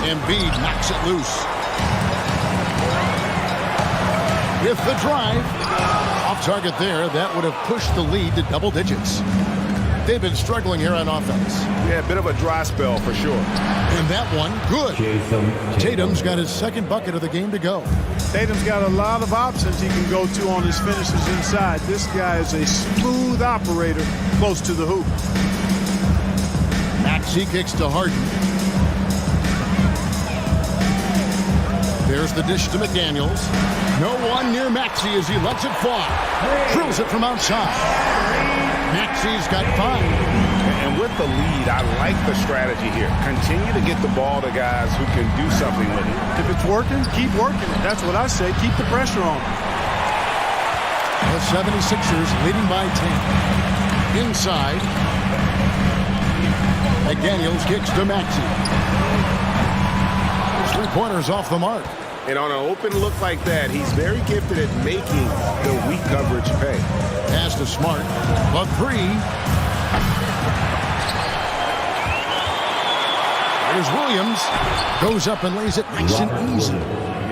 Embiid knocks it loose. With the drive, off target there, that would have pushed the lead to double digits. They've been struggling here on offense. Yeah, a bit of a dry spell for sure. And that one, good. Tatum's got his second bucket of the game to go. Tatum's got a lot of options he can go to on his finishes inside. This guy is a smooth operator close to the hoop. Maxey kicks to Harden. There's the dish to McDaniels. No one near Maxey as he lets it fly. Drills it from outside. Maxey's got 5. And with the lead, I like the strategy here. Continue to get the ball to guys who can do something with it. If it's working, keep working it. That's what I say. Keep the pressure on. The 76ers leading by 10. Inside. McDaniels kicks to Maxey. 3-pointers off the mark. And on an open look like that, he's very gifted at making the weak coverage pay. Pass to Smart. A 3. There's Williams. Goes up and lays it nice and easy.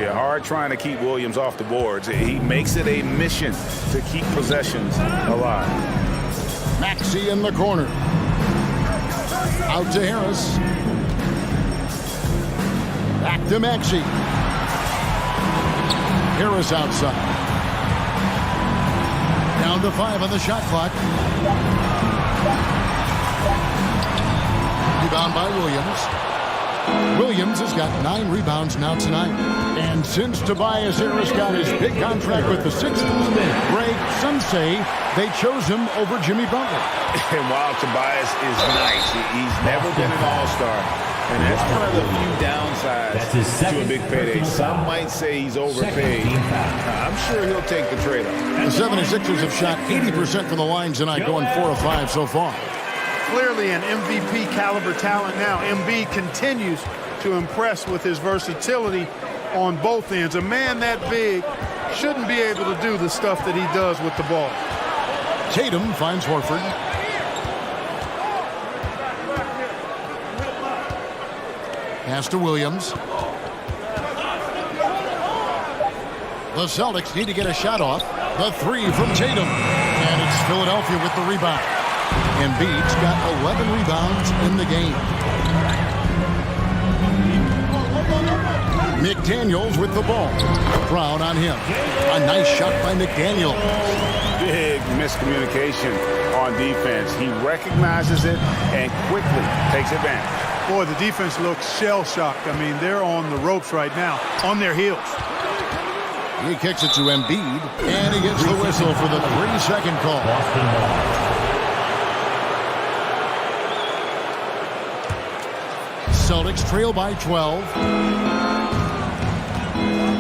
Yeah, hard trying to keep Williams off the boards. He makes it a mission to keep possessions alive. Maxey in the corner. Out to Harris. Back to Maxey. Harris outside. Down to 5 on the shot clock. Rebound by Williams. Williams has got 9 rebounds now tonight. And since Tobias Harris got his big contract with the Sixers, Greg, some say they chose him over Jimmy Butler. And while Tobias is nice, he's never been an all-star. And that's one of the few downsides to a big payday. Some might say he's overpaid. I'm sure he'll take the trade-off. The 76ers have shot 80% from the line tonight, going 4 of 5 so far. Clearly an MVP caliber talent now. Embiid continues to impress with his versatility on both ends. A man that big shouldn't be able to do the stuff that he does with the ball. Tatum finds Horford. Pass to Williams. The Celtics need to get a shot off. The 3 from Tatum. And it's Philadelphia with the rebound. Embiid's got 11 rebounds in the game. McDaniels with the ball. Crowd on him. A nice shot by McDaniels. Big miscommunication on defense. He recognizes it and quickly takes advantage. Boy, the defense looks shell-shocked. I mean, they're on the ropes right now, on their heels. He kicks it to Embiid, and he gets the whistle for the 3-second call. Celtics trail by 12.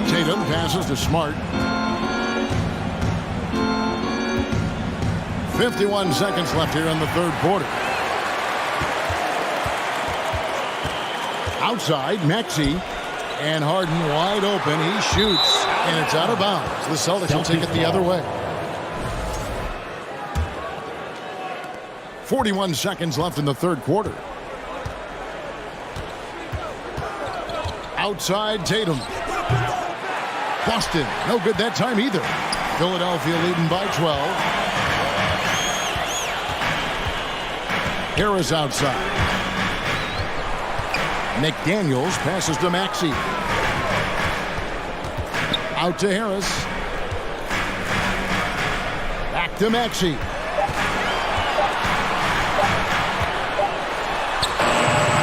Tatum passes to Smart. 51 seconds left here in the third quarter. Outside, Maxey. And Harden wide open. He shoots. And it's out of bounds. The Celtics will take it the other way. 41 seconds left in the third quarter. Outside, Tatum. Boston, no good that time either. Philadelphia leading by 12. Harris outside. McDaniels passes to Maxey. Out to Harris. Back to Maxey.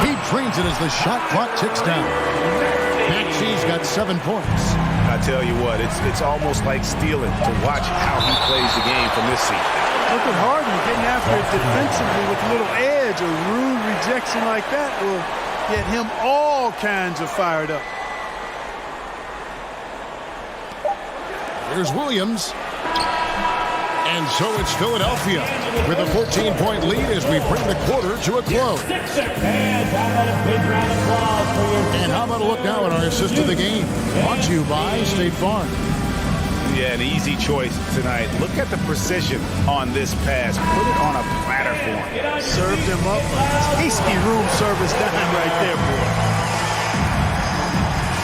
He drains it as the shot clock ticks down. Maxey's got 7 points. I tell you what, it's almost like stealing to watch how he plays the game from this seat. Look at Harden getting after it defensively with a little edge. A rude rejection like that will get him all kinds of fired up. Here's Williams. And so it's Philadelphia with a 14-point lead as we bring the quarter to a close. And how about a look now at our assist of the game? Brought to you by State Farm. Yeah, an easy choice tonight. Look at the precision on this pass. Put it on a platter for him. Served him up a tasty room service dime right there, boy.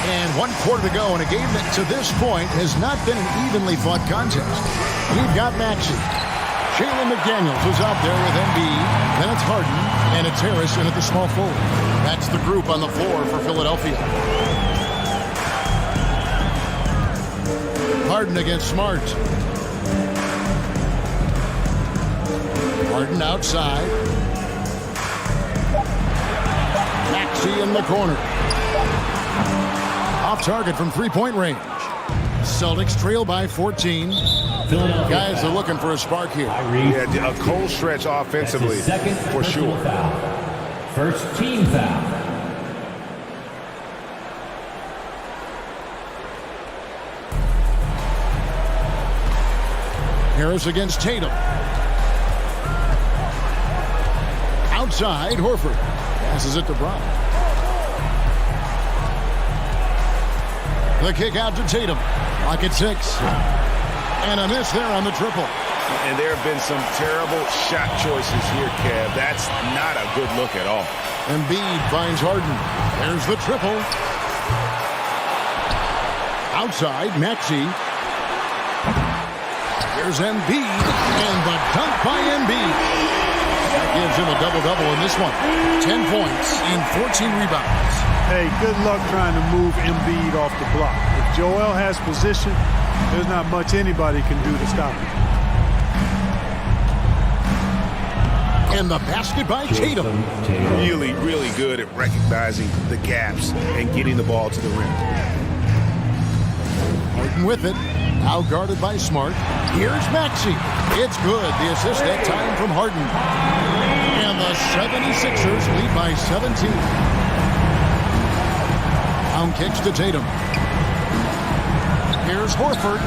And 1 quarter to go in a game that to this point has not been an evenly fought contest. We've got Maxey. Jalen McDaniels is out there with Embiid. Then it's Harden, and it's Harris in at the small forward. That's the group on the floor for Philadelphia. Harden against Smart. Harden outside. Maxey in the corner. Off target from three-point range. Celtics trail by 14. Guys are looking for a spark here. Yeah, a cold stretch offensively, for sure. First team foul. Harris against Tatum. Outside, Horford. Passes it to Brown. The kick out to Tatum. Clock at 6. And a miss there on the triple. And there have been some terrible shot choices here, Kev. That's not a good look at all. Embiid finds Harden. There's the triple. Outside, Maxey. Here's Embiid, and the dunk by Embiid. That gives him a double-double in this one. 10 points and 14 rebounds. Hey, good luck trying to move Embiid off the block. If Joel has position, there's not much anybody can do to stop him. And the basket by Tatum. Really, really good at recognizing the gaps and getting the ball to the rim. Harden with it. Now guarded by Smart. Here's Maxey. It's good. The assist that time from Harden. And the 76ers lead by 17. Down kicks to Tatum. Here's Horford.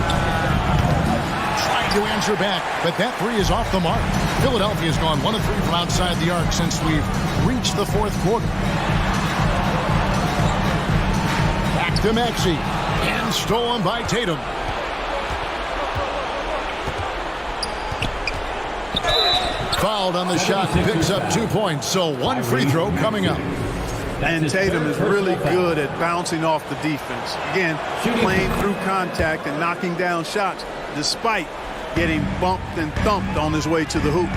Trying to answer back, but that three is off the mark. Philadelphia's gone 1 of 3 from outside the arc since we've reached the fourth quarter. Back to Maxey. And stolen by Tatum. Fouled on the shot, picks up 2 points, so 1 free throw coming up. And Tatum is really good at bouncing off the defense. Again, playing through contact and knocking down shots despite getting bumped and thumped on his way to the hoop.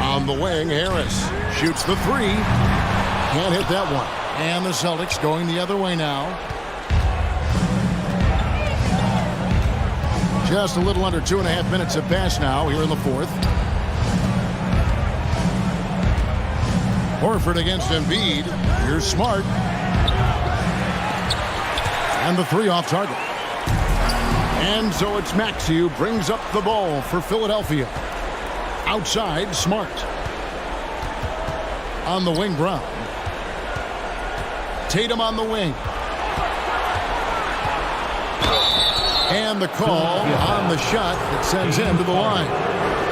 On the wing, Harris shoots the three. Can't hit that one. And the Celtics going the other way now. Just a little under 2.5 minutes have passed now here in the fourth. Horford against Embiid. Here's Smart. And the three off target. And so it's Maxey who brings up the ball for Philadelphia. Outside, Smart. On the wing, Brown. Tatum on the wing. And the call on the shot that sends him to the line.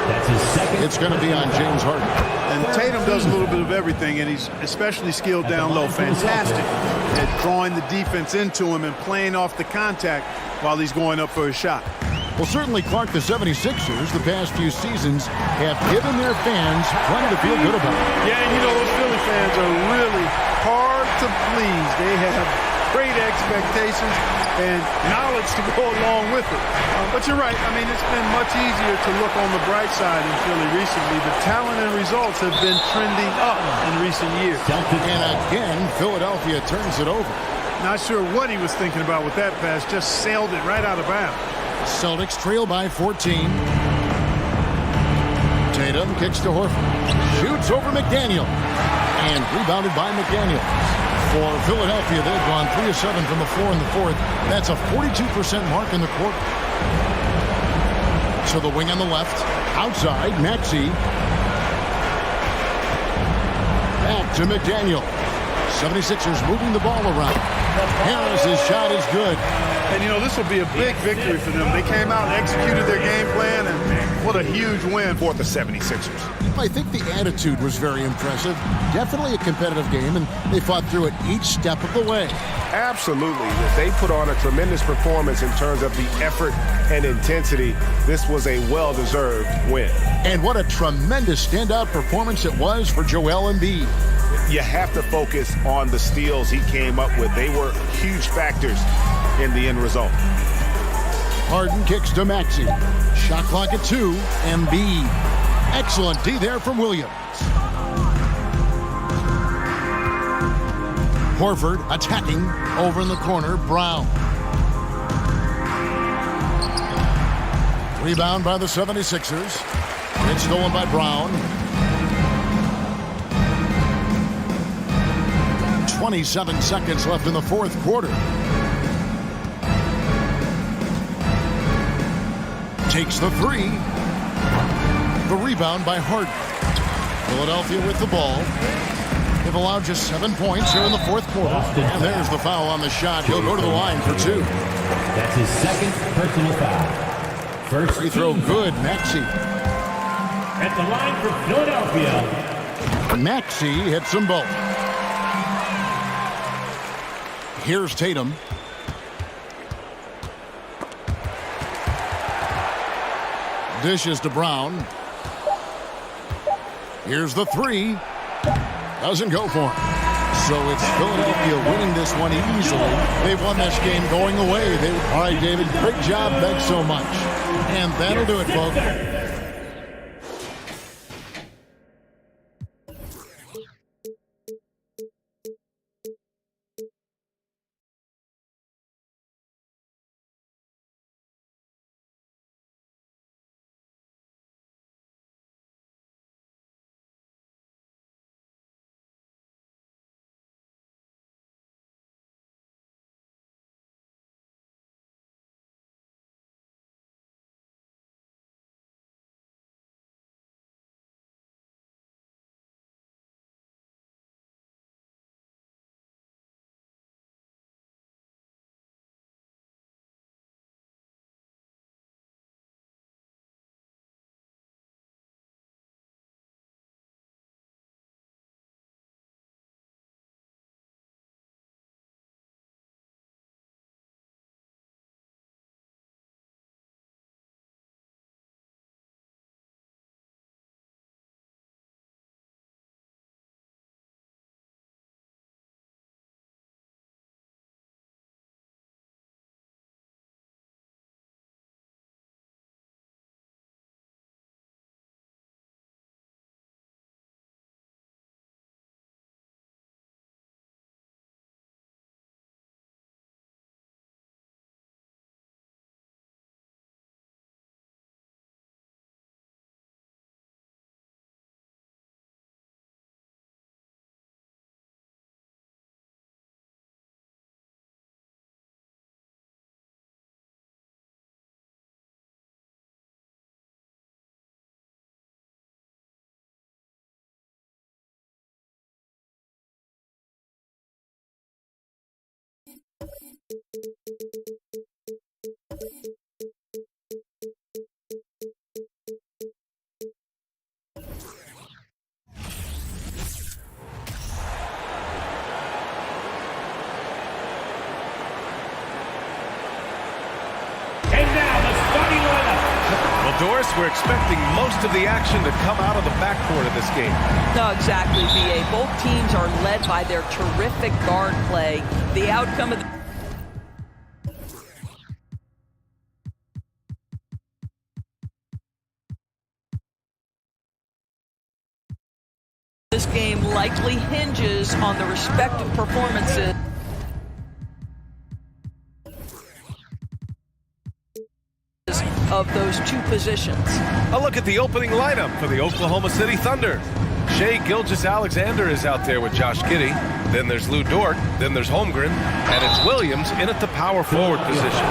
That's his second. It's going to be on James Harden. And Tatum does a little bit of everything, and he's especially skilled down low. Fantastic at drawing the defense into him and playing off the contact while he's going up for a shot. Well, certainly, Clark, the 76ers, the past few seasons, have given their fans plenty to feel good about. Yeah, and you know, those Philly fans are really hard to please. They have great expectations and knowledge to go along with it. But you're right. I mean, it's been much easier to look on the bright side in Philly recently. The talent and results have been trending up in recent years. And again, Philadelphia turns it over. Not sure what he was thinking about with that pass. Just sailed it right out of bounds. Celtics trail by 14. Tatum kicks to Horford. Shoots over McDaniel. And rebounded by McDaniel. For Philadelphia, they've gone 3 of 7 from the floor in the fourth. That's a 42% mark in the quarter. So the wing on the left. Outside, Maxey. Back to McDaniel. 76ers moving the ball around. Harris's shot is good. And, you know, this will be a big victory for them. They came out and executed their game plan, and what a huge win for the 76ers. I think the attitude was very impressive. Definitely a competitive game, and they fought through it each step of the way. Absolutely. They put on a tremendous performance in terms of the effort and intensity. This was a well-deserved win. And what a tremendous standout performance it was for Joel Embiid. You have to focus on the steals he came up with. They were huge factors in the end result. Harden kicks to Maxey. Shot clock at 2. Embiid. Excellent D there from Williams. Horford attacking over in the corner. Brown. Rebound by the 76ers. It's stolen by Brown. 27 seconds left in the fourth quarter. Takes the three. The rebound by Harden. Philadelphia with the ball. They've allowed just 7 points here in the fourth quarter. And there's the foul on the shot. He'll go to the line for 2. That's his second personal foul. First free throw good. Maxey. At the line for Philadelphia. Maxey hits them both. Here's Tatum. Dishes to Brown. Here's the three. Doesn't go for him. So it's Philadelphia winning this one easily. They've won this game going away. All right, David, great job. Thanks so much. And that'll do it, folks. Doris, we're expecting most of the action to come out of the backcourt of this game. No, exactly, B.A. Both teams are led by their terrific guard play. The outcome of this game likely hinges on the respective performances of those two positions. A look at the opening lineup for the Oklahoma City Thunder. Shai Gilgeous-Alexander is out there with Josh Giddey. Then there's Lou Dort. Then there's Holmgren. And it's Williams in at the power forward position.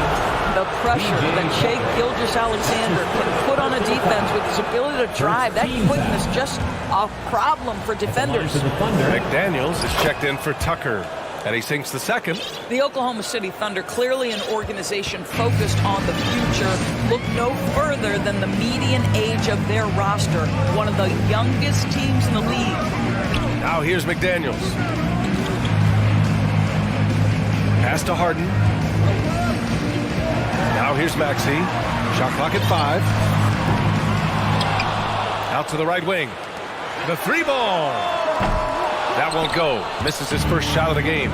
The pressure that Shai Gilgeous-Alexander can put on a defense with his ability to drive, that quickness just a problem for defenders. McDaniels is checked in for Tucker. And he sinks the second. The Oklahoma City Thunder, clearly an organization focused on the future, look no further than the median age of their roster. One of the youngest teams in the league. Now here's McDaniels. Pass to Harden. Now here's Maxey. Shot clock at 5. Out to the right wing. The 3-ball. That won't go. Misses his first shot of the game.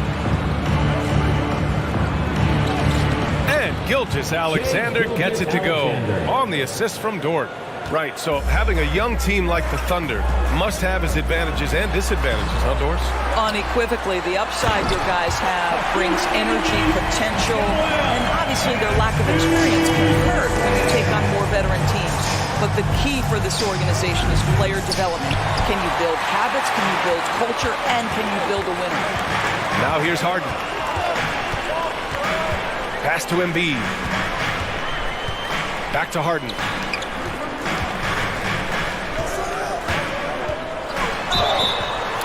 And Gilgeous-Alexander gets it to go on the assist from Dort. Right, so having a young team like the Thunder must have its advantages and disadvantages, huh, Doris? Unequivocally, the upside your guys have brings energy, potential, and obviously their lack of experience can hurt when you take on more veteran teams. But the key for this organization is player development. Can you build habits? Can you build culture? And can you build a winner? Now here's Harden. Pass to Embiid. Back to Harden.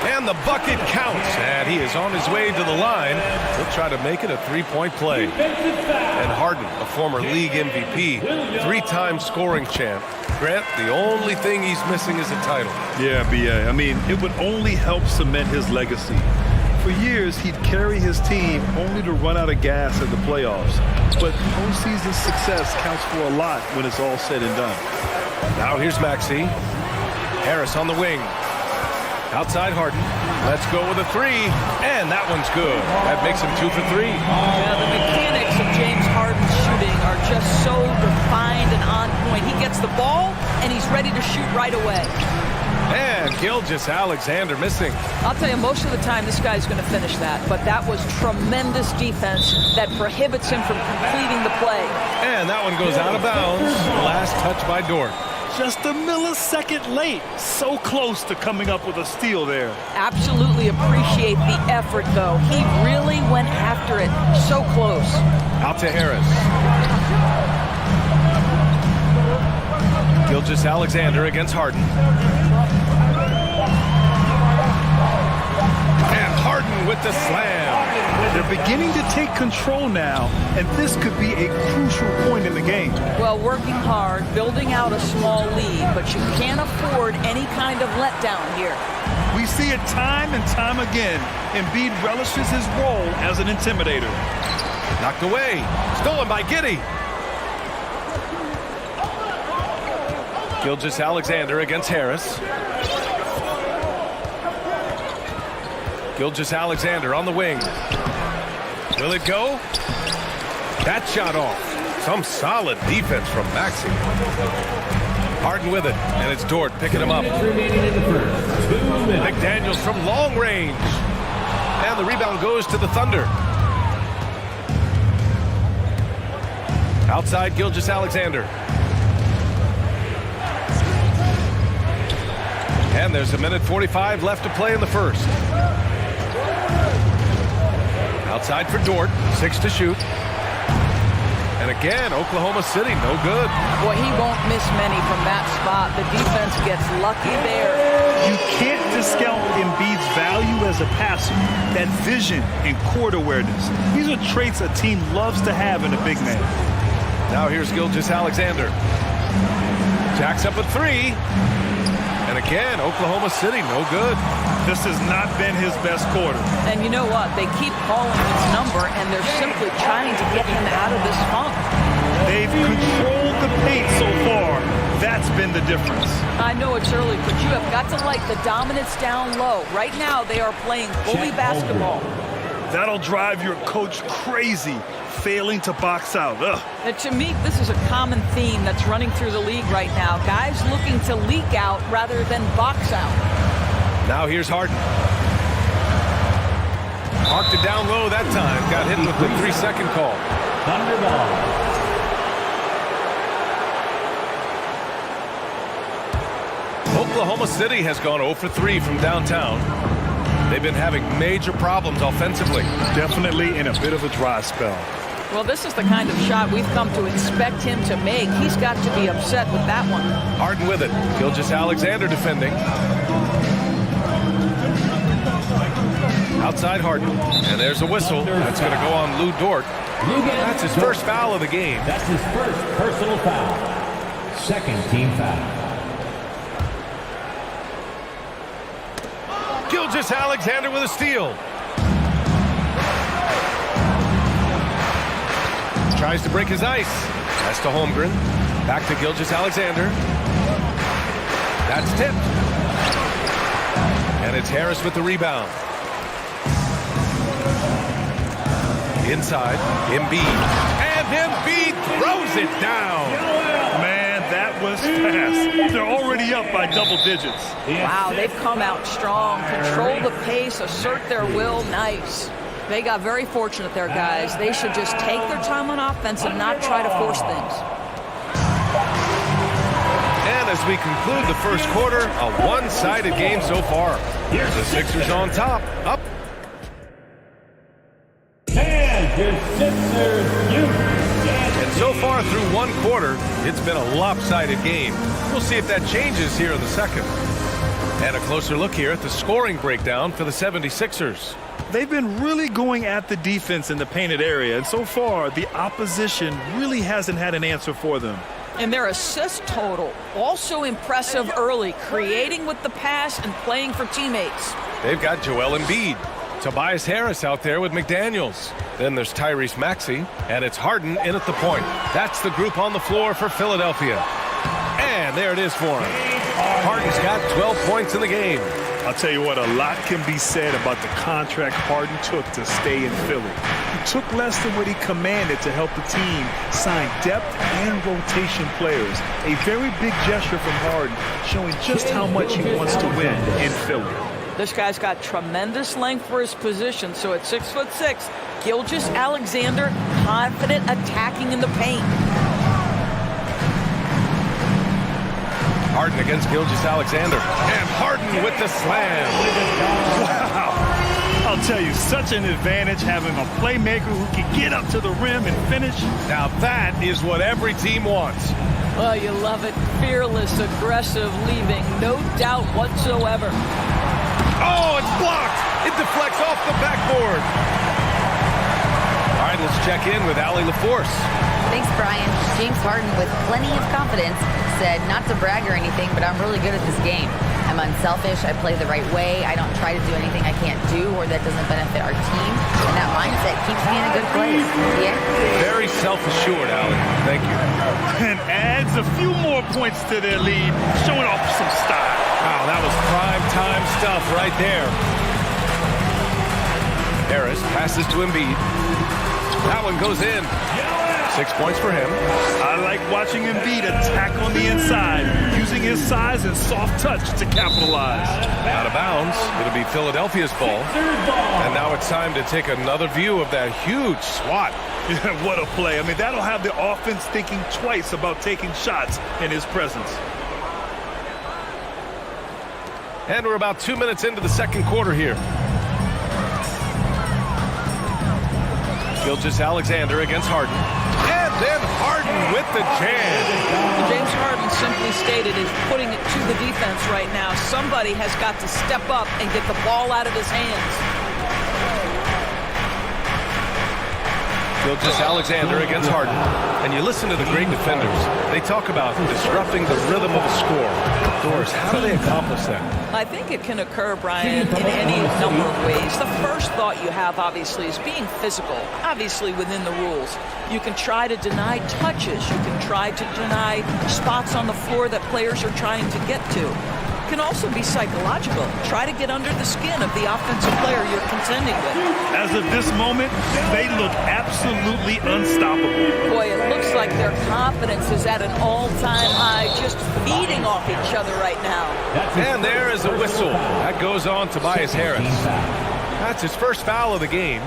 And the bucket counts. And he is on his way to the line. He'll try to make it a three-point play. And Harden, a former league MVP, 3-time scoring champ. Grant, the only thing he's missing is a title. Yeah, B.A. I mean, it would only help cement his legacy. For years, he'd carry his team only to run out of gas in the playoffs. But postseason success counts for a lot when it's all said and done. Now here's Maxey. Harris on the wing. Outside Harden. Let's go with a three. And that one's good. That makes him 2 for 3. Yeah, the mechanics of James Harden's shooting are just so refined and on point. He gets the ball, and he's ready to shoot right away. And Gilgeous-Alexander missing. I'll tell you, most of the time, this guy's going to finish that. But that was tremendous defense that prohibits him from completing the play. And that one goes out of bounds. Last touch by Dort. Just a millisecond late. So close to coming up with a steal there. Absolutely appreciate the effort, though. He really went after it. So close. Out to Harris. Gilgeous-Alexander against Harden. And Harden with the slam. They're beginning to take control now, and this could be a crucial point in the game. Well, working hard, building out a small lead, but you can't afford any kind of letdown here. We see it time and time again. Embiid relishes his role as an intimidator. Knocked away. Stolen by Giddey. Gilgeous-Alexander against Harris. Gilgeous-Alexander on the wing. Will it go? That shot off. Some solid defense from Maxey. Harden with it, and it's Dort picking him up. McDaniels from long range. And the rebound goes to the Thunder. Outside Gilgeous-Alexander. And there's 1:45 left to play in the first. Outside for Dort, 6 to shoot. And again, Oklahoma City, no good. Boy, he won't miss many from that spot. The defense gets lucky there. You can't discount Embiid's value as a passer. That vision and court awareness. These are traits a team loves to have in a big man. Now here's Gilgeous-Alexander. Jacks up a 3. And again, Oklahoma City, no good. This has not been his best quarter. And you know what? They keep calling his number, and they're simply trying to get him out of this funk. They've controlled the pace so far. That's been the difference. I know it's early, but you have got to like the dominance down low. Right now, they are playing bully basketball. That'll drive your coach crazy, failing to box out. And to me, this is a common theme that's running through the league right now. Guys looking to leak out rather than box out. Now here's Harden. Marked it down low that time. Got hit with the 3-second call. Thunder ball. Oklahoma City has gone 0 for 3 from downtown. They've been having major problems offensively. Definitely in a bit of a dry spell. Well, this is the kind of shot we've come to expect him to make. He's got to be upset with that one. Harden with it. Gilgeous-Alexander defending. Outside Harden. And there's a whistle. That's going to go on Lou Dort. That's his first foul of the game. That's his first personal foul. Second team foul. Gilgeous-Alexander with a steal. Tries to break his ice. That's to Holmgren. Back to Gilgeous-Alexander. That's tipped. And it's Harris with the rebound. Inside, Embiid. And Embiid throws it down. Man, that was fast. They're already up by double digits. Wow, they've come out strong. Control the pace, assert their will. Nice. They got very fortunate there, guys. They should just take their time on offense and not try to force things. And as we conclude the first quarter, a one-sided game so far. The Sixers on top, up. And so far through one quarter, it's been a lopsided game. We'll see if that changes here in the second. And a closer look here at the scoring breakdown for the 76ers. They've been really going at the defense in the painted area, and so far, the opposition really hasn't had an answer for them. And their assist total, also impressive early, creating with the pass and playing for teammates. They've got Joel Embiid. Tobias Harris out there with McDaniels. Then there's Tyrese Maxey, and it's Harden in at the point. That's the group on the floor for Philadelphia. And there it is for him. Harden's got 12 points in the game. I'll tell you what, a lot can be said about the contract Harden took to stay in Philly. He took less than what he commanded to help the team sign depth and rotation players. A very big gesture from Harden, showing just how much he wants to win in Philly. This guy's got tremendous length for his position, so at 6'6", Gilgeous-Alexander confident attacking in the paint. Harden against Gilgeous-Alexander. And Harden with the slam. Wow. I'll tell you, such an advantage having a playmaker who can get up to the rim and finish. Now that is what every team wants. Oh, you love it. Fearless, aggressive, leaving. No doubt whatsoever. Oh, it's blocked. It deflects off the backboard. All right, let's check in with Allie LaForce. Thanks, Brian. James Harden, with plenty of confidence, said not to brag or anything, but I'm really good at this game. I'm unselfish. I play the right way. I don't try to do anything I can't do or that doesn't benefit our team. And that mindset keeps me in a good place. Yeah. Very self-assured, Allie. Thank you. And adds a few more points to their lead, showing off some style. Wow, that was prime time stuff right there. Harris passes to Embiid. That one goes in. 6 points for him. I like watching Embiid attack on the inside, using his size and soft touch to capitalize. Out of bounds. It'll be Philadelphia's ball. And now it's time to take another view of that huge swat. What a play. I mean, that'll have the offense thinking twice about taking shots in his presence. And we're about 2 minutes into the second quarter here. Gilgeous-Alexander against Harden. And then Harden with the jam. James Harden simply stated is putting it to the defense right now. Somebody has got to step up and get the ball out of his hands. Gilgeous-Alexander against Harden. And you listen to the great defenders. They talk about disrupting the rhythm of a score. Doris, how do they accomplish that? I think it can occur, Brian, in any number of ways. The first thought you have, obviously, is being physical, obviously within the rules. You can try to deny touches. You can try to deny spots on the floor that players are trying to get to. It can also be psychological. Try to get under the skin of the offensive player you're contending with. As of this moment, they look absolutely unstoppable. Boy, it looks like their confidence is at an all-time high, just feeding off each other right now. And there is a whistle. That goes on Tobias Harris. That's his first foul of the game.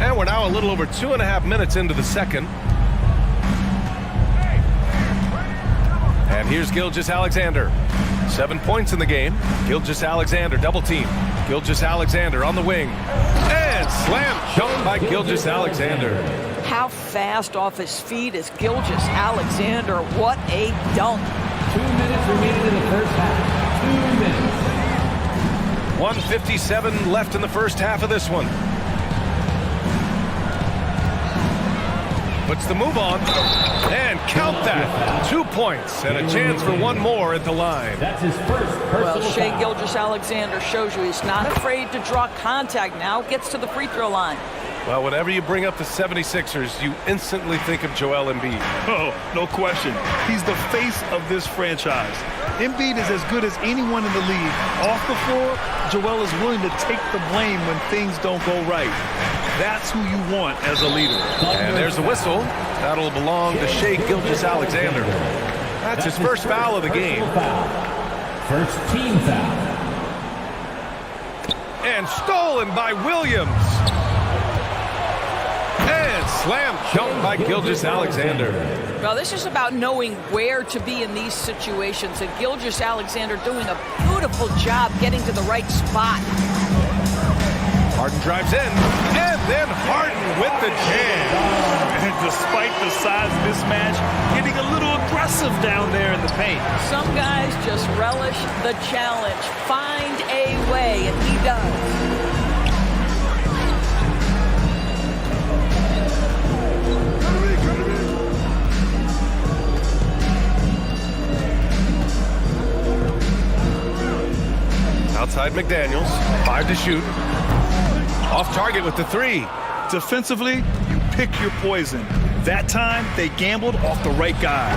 And we're now a little over 2.5 minutes into the second. And here's Gilgeous-Alexander. 7 points in the game. Gilgeous-Alexander double team. Gilgeous-Alexander on the wing. And slam dunk by Gilgeous-Alexander. How fast off his feet is Gilgeous-Alexander. What a dunk. 2 minutes remaining in the first half. 2 minutes. 1:57 left in the first half of this one. Puts the move on, and count that. 2 points, and a chance for one more at the line. That's his first personal Well, Shai Gilgeous-Alexander shows you he's not afraid to draw contact. Now gets to the free throw line. Well, whenever you bring up the 76ers, you instantly think of Joel Embiid. Oh, no question. He's the face of this franchise. Embiid is as good as anyone in the league. Off the floor, Joel is willing to take the blame when things don't go right. That's who you want as a leader. And there's a whistle. That'll belong to Shai Gilgeous-Alexander. That's his first foul of the game. First team foul. And stolen by Williams. And slam dunk by Gilgeous-Alexander. Well, this is about knowing where to be in these situations. And Gilgeous-Alexander doing a beautiful job getting to the right spot. Harden drives in, and then Harden with the jam. And despite the size mismatch, getting a little aggressive down there in the paint. Some guys just relish the challenge. Find a way, and he does. Outside McDaniels, 5 to shoot. Off target with the 3. Defensively, you pick your poison. That time, they gambled off the right guy.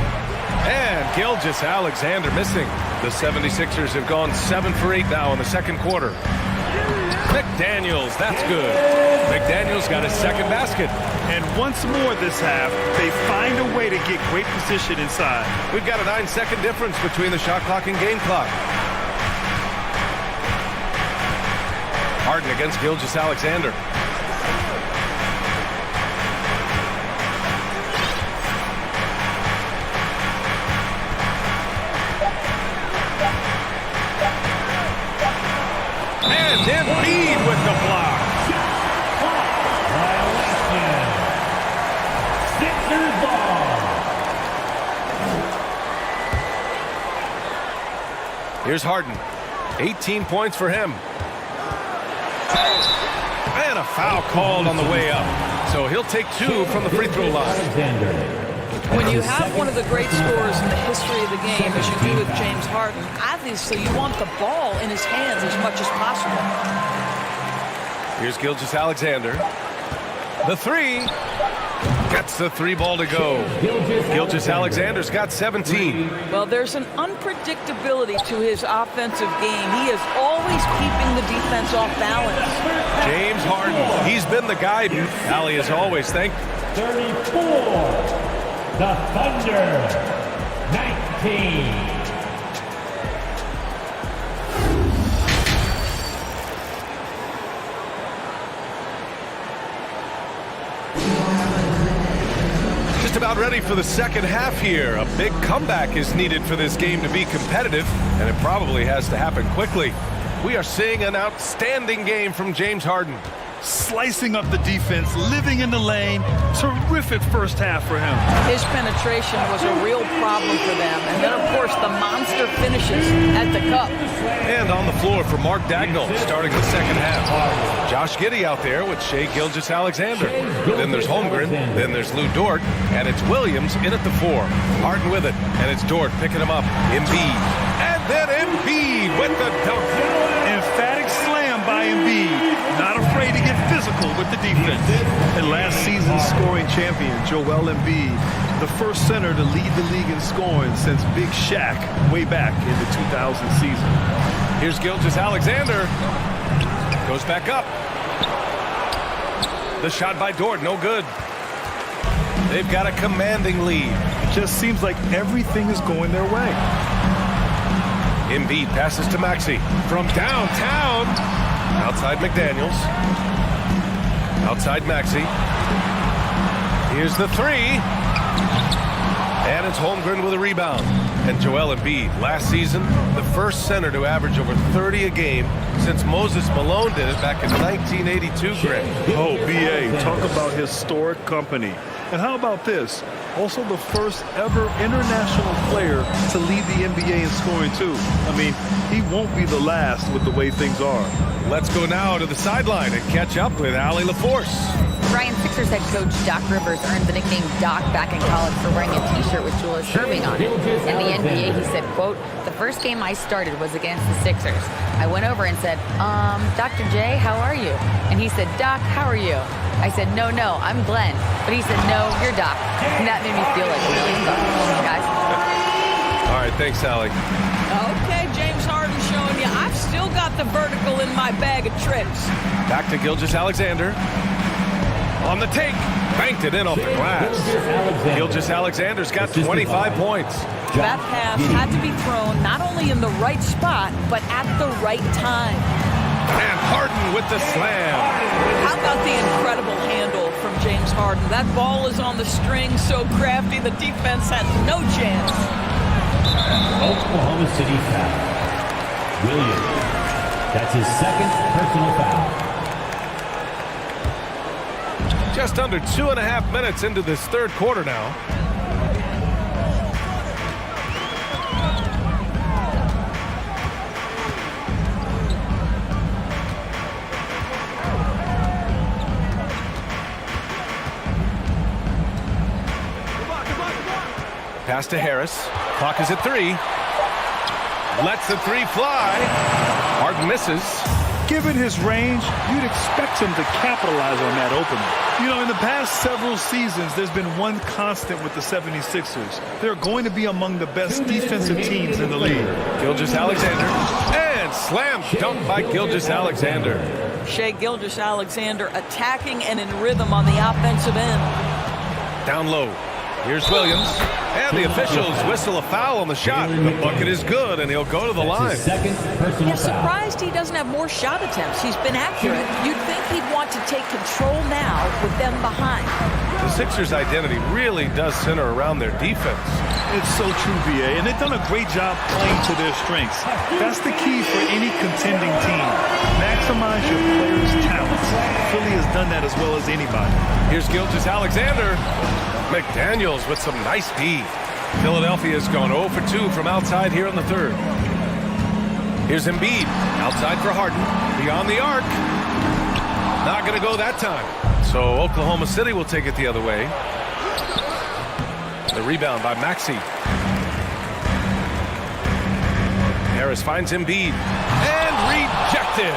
And Gilgeous-Alexander missing. The 76ers have gone 7 for 8 now in the second quarter. McDaniels, that's good. McDaniels got his second basket. And once more this half, they find a way to get great position inside. We've got a 9-second difference between the shot clock and game clock. Harden against Gilgeous-Alexander. And Embiid with the block. Sixers ball. Here's Harden. 18 points for him. And a foul called on the way up. So he'll take 2 from the free throw line. When you have one of the great scorers in the history of the game, as you do with James Harden, obviously you want the ball in his hands as much as possible. Here's Gilgeous-Alexander. The 3. Gets the 3 ball to go. Gilgeous-Alexander's got 17. Well, there's an unpredictability to his offensive game. He is always keeping the defense off balance. James Harden, he's been the guy. Allie, as always, thank 34. The Thunder, 19. Just about ready for the second half here. A big comeback is needed for this game to be competitive, and it probably has to happen quickly. We are seeing an outstanding game from James Harden. Slicing up the defense, living in the lane. Terrific first half for him. His penetration was a real problem for them. And then, of course, the monster finishes at the cup. And on the floor for Mark Dagnall, starting the second half. Josh Giddey out there with Shai Gilgeous-Alexander. Then there's Holmgren, then there's Lou Dort, and it's Williams in at the 4. Harden with it, and it's Dort picking him up. Embiid. And then Embiid with the dunk. Emphatic slam by Embiid. Not afraid to get physical with the defense. And last season's scoring champion, Joel Embiid, the first center to lead the league in scoring since Big Shaq way back in the 2000 season. Here's Gilgeous-Alexander. Goes back up. The shot by Dort, no good. They've got a commanding lead. Just seems like everything is going their way. Embiid passes to Maxey from downtown. Outside McDaniels. Outside Maxey. Here's the 3. And it's Holmgren with a rebound. And Joel Embiid, last season, the first center to average over 30 a game since Moses Malone did it back in 1982, Greg. Oh, B.A., talk about historic company. And how about this? Also the first ever international player to lead the NBA in scoring, too. I mean, he won't be the last with the way things are. Let's go now to the sideline and catch up with Allie LaForce. Ryan, Sixers head coach Doc Rivers earned the nickname Doc back in college for wearing a T-shirt with Julius Erving on it. In the NBA, he said, quote, "The first game I started was against the Sixers. I went over and said, Dr. J, how are you?" And he said, "Doc, how are you?" I said, no, I'm Glenn. But he said, "No, you're Doc." And that made me feel like a million bucks, guys. All right, thanks, Allie. Okay, James Harden showing you. I've still got the vertical in my bag of tricks. Back to Gilgeous-Alexander. On the take, banked it in off the glass. Gilgeous-Alexander's got 25 points. That pass had to be thrown not only in the right spot, but at the right time. And Harden with the slam. How about the incredible handle from James Harden? That ball is on the string, so crafty, the defense had no chance. Oklahoma City foul. Williams. That's his second personal foul. Just under 2.5 minutes into this third quarter now. Pass to Harris. Clock is at 3. Lets the 3 fly. Harden misses. Given his range, you'd expect him to capitalize on that opening. You know, in the past several seasons, there's been one constant with the 76ers. They're going to be among the best defensive teams in the league. Gilgeous-Alexander, and slam dunk by Gilgeous-Alexander. Shai Gilgeous-Alexander attacking and in rhythm on the offensive end. Down low. Here's Williams. And the officials whistle a foul on the shot. The bucket is good, and he'll go to the line. I'm surprised he doesn't have more shot attempts. He's been accurate. You'd think he'd want to take control now with them behind. The Sixers' identity really does center around their defense. It's so true, BA, and they've done a great job playing to their strengths. That's the key for any contending team. Maximize your players' talents. Philly has done that as well as anybody. Here's Gilgeous-Alexander. McDaniels with some nice D. Philadelphia's gone 0 for 2 from outside here in the third. Here's Embiid. Outside for Harden. Beyond the arc. Not going to go that time. So Oklahoma City will take it the other way. The rebound by Maxey. Harris finds Embiid. And rejected.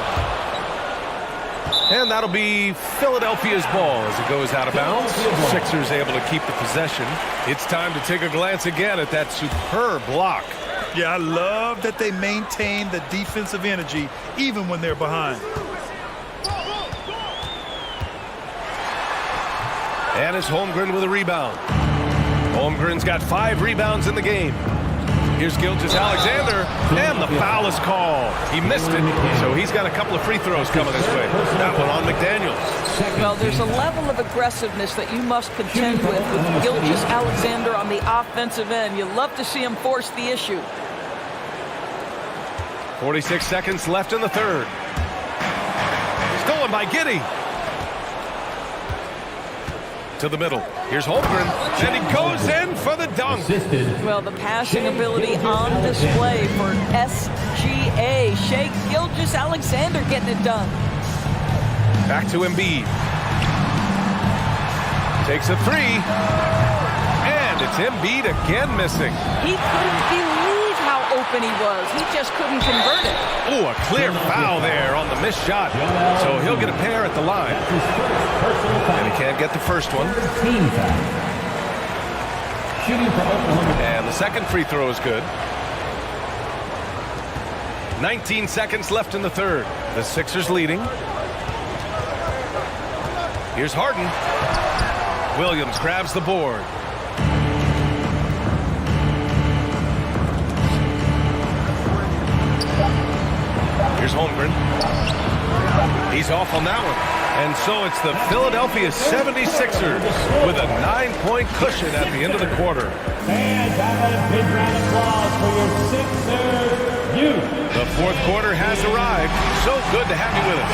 And that'll be Philadelphia's ball as it goes out of bounds. Sixers able to keep the possession. It's time to take a glance again at that superb block. Yeah, I love that they maintain the defensive energy even when they're behind. And it's Holmgren with a rebound. Holmgren's got 5 rebounds in the game. Here's Gilgeous-Alexander, and the foul is called. He missed it, so he's got a couple of free throws coming his way. That one on McDaniels. Well, there's a level of aggressiveness that you must contend with Gilgeous-Alexander on the offensive end. You love to see him force the issue. 46 seconds left in the third. Stolen by Giddey. To the middle. Here's Holmgren, and he goes in for the dunk. Well, the passing ability on display for SGA. Shai Gilgeous-Alexander getting it done. Back to Embiid. Takes a 3. And it's Embiid again missing. He couldn't believe how open he was. He just couldn't convert it. Ooh, a clear foul there on the missed shot. So he'll get a pair at the line. And he can't get the first one. And the second free throw is good. 19 seconds left in the third. The Sixers leading. Here's Harden. Williams grabs the board. Here's Holmgren. He's off on that one. And so it's the Philadelphia 76ers with a 9-point cushion at the end of the quarter. And a big round of applause for your Sixers youth. The fourth quarter has arrived. So good to have you with us.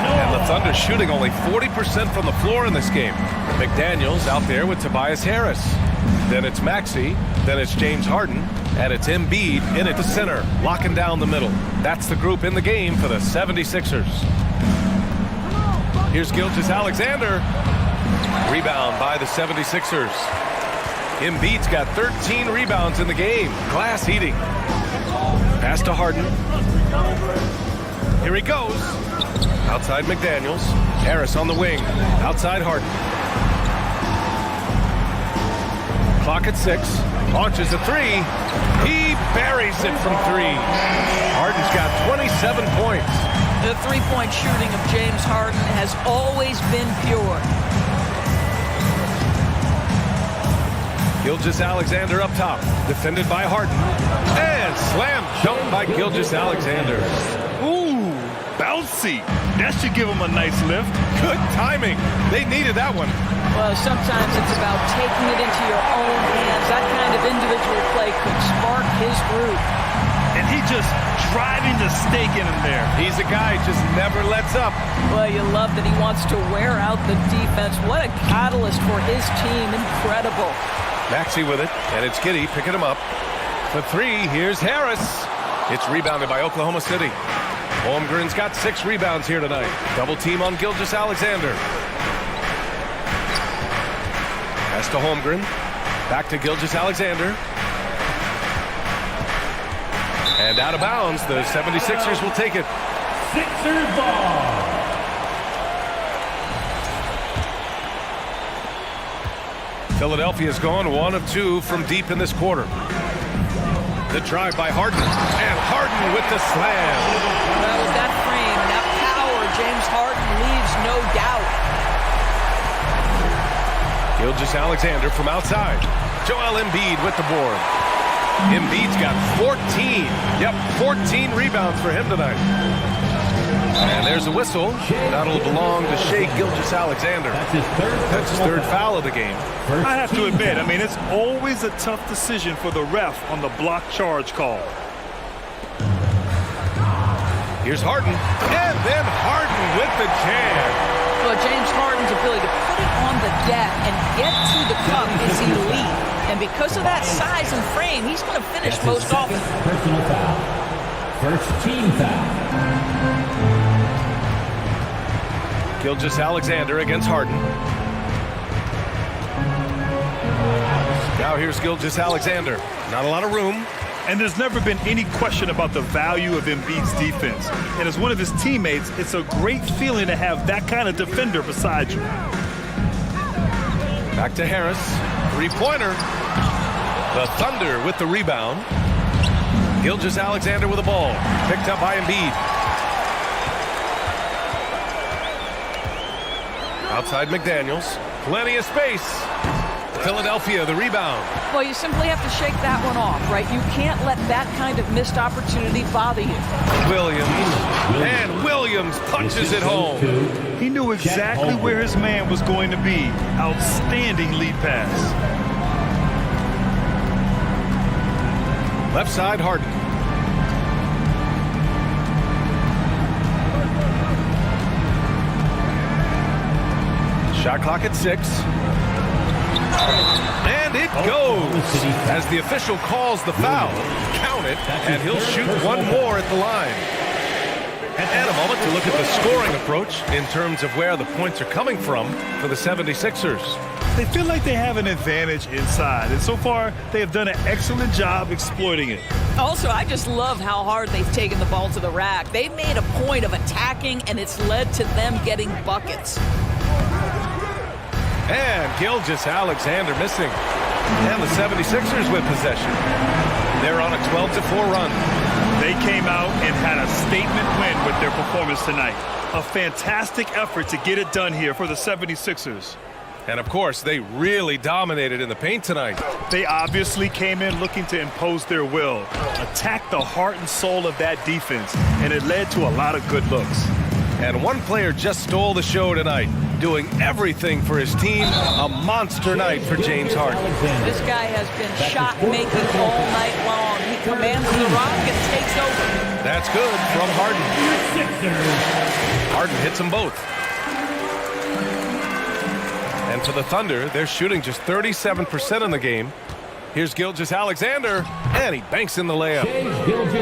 And the Thunder shooting only 40% from the floor in this game. McDaniels out there with Tobias Harris. Then it's Maxey. Then it's James Harden. And it's Embiid in at the center, locking down the middle. That's the group in the game for the 76ers. Here's Gilgeous-Alexander. Rebound by the 76ers. Embiid's got 13 rebounds in the game. Glass eating. Pass to Harden. Here he goes. Outside McDaniels. Harris on the wing. Outside Harden. Clock at 6. Launches a 3. He buries it from 3. Harden's got 27 points. The three-point shooting of James Harden has always been pure. Gilgeous-Alexander up top. Defended by Harden. And slam dunk by Gilgeous-Alexander. Ooh, bouncy. That should give him a nice lift. Good timing. They needed that one. Well, sometimes it's about taking it into your own hands. That kind of individual play could spark his groove. And he just driving the stake in him there. He's a guy who just never lets up. Well, you love that he wants to wear out the defense. What a catalyst for his team. Incredible. Maxey with it, and it's Giddey picking him up. For 3, here's Harris. It's rebounded by Oklahoma City. Holmgren's got 6 rebounds here tonight. Double team on Gilgeous-Alexander. Pass to Holmgren. Back to Gilgeous-Alexander. And out of bounds, the 76ers will take it. Sixers ball. Philadelphia's gone 1 of 2 from deep in this quarter. The drive by Harden, and Harden with the slam. Well, with that frame and that power, James Harden leaves no doubt. Gilgeous-Alexander from outside. Joel Embiid with the board. Embiid's got 14. Yep, 14 rebounds for him tonight. And there's a whistle. That'll belong to Shai Gilgeous-Alexander. That's his third foul of the game. I have to admit, I mean, it's always a tough decision for the ref on the block charge call. Here's Harden. And then Harden with the jam. Well, James Harden's ability to put it on the deck and get to the cup is elite. And because of that size and frame, he's going to finish most often. Personal foul. First team foul. Gilgeous-Alexander against Harden. Now here's Gilgeous-Alexander. Not a lot of room. And there's never been any question about the value of Embiid's defense. And as one of his teammates, it's a great feeling to have that kind of defender beside you. Back to Harris. Three-pointer. The Thunder with the rebound. Gilgeous-Alexander with the ball. Picked up by Embiid. Outside McDaniels. Plenty of space. Philadelphia, the rebound. Well, you simply have to shake that one off, right? You can't let that kind of missed opportunity bother you. Williams. And Williams punches it home. He knew exactly where his man was going to be. Outstanding lead pass. Left side, Harden. Shot clock at 6. And it goes. As the official calls the foul, count it, and he'll shoot one more at the line. And a moment to look at the scoring approach in terms of where the points are coming from for the 76ers. They feel like they have an advantage inside, and so far they have done an excellent job exploiting it. Also, I just love how hard they've taken the ball to the rack. They've made a point of attacking, and it's led to them getting buckets. And Gilgeous-Alexander missing. And the 76ers with possession. They're on a 12-4 run. They came out and had a statement win with their performance tonight. A fantastic effort to get it done here for the 76ers. And, of course, they really dominated in the paint tonight. They obviously came in looking to impose their will, attack the heart and soul of that defense, and it led to a lot of good looks. And one player just stole the show tonight, doing everything for his team. A monster night for James Harden. This guy has been shot-making all night long. He commands the rock and takes over. That's good from Harden. Harden hits them both. And for the Thunder, they're shooting just 37% in the game. Here's Gilgeous-Alexander, and he banks in the layup.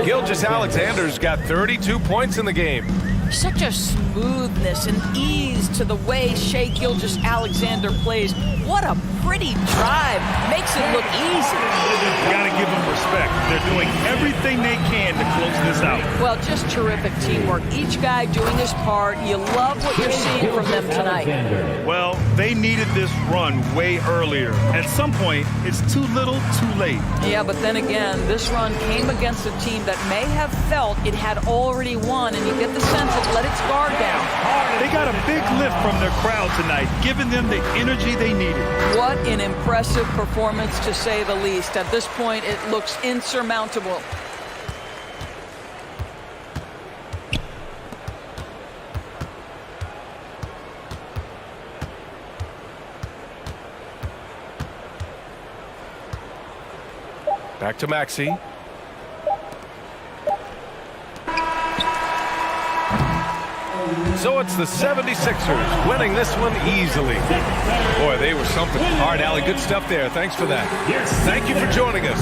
Gilgeous-Alexander's got 32 points in the game. Such a smoothness and ease to the way Shai Gilgeous-Alexander plays. What a pretty drive. Makes it look easy. Gotta give them respect. They're doing everything they can to close this out. Well, just terrific teamwork. Each guy doing his part. You love what you're seeing from them tonight. Well, they needed this run way earlier. At some point, it's too little, too late. Yeah, but then again, this run came against a team that may have felt it had already won, and you get the sense it let its guard down. They got a big lift from their crowd tonight, giving them the energy they needed. What an impressive performance, to say the least. At this point, it looks insurmountable. Back to Maxey. So it's the 76ers winning this one easily. Boy, they were something. All right, Allie, good stuff there. Thanks for that. Thank you for joining us.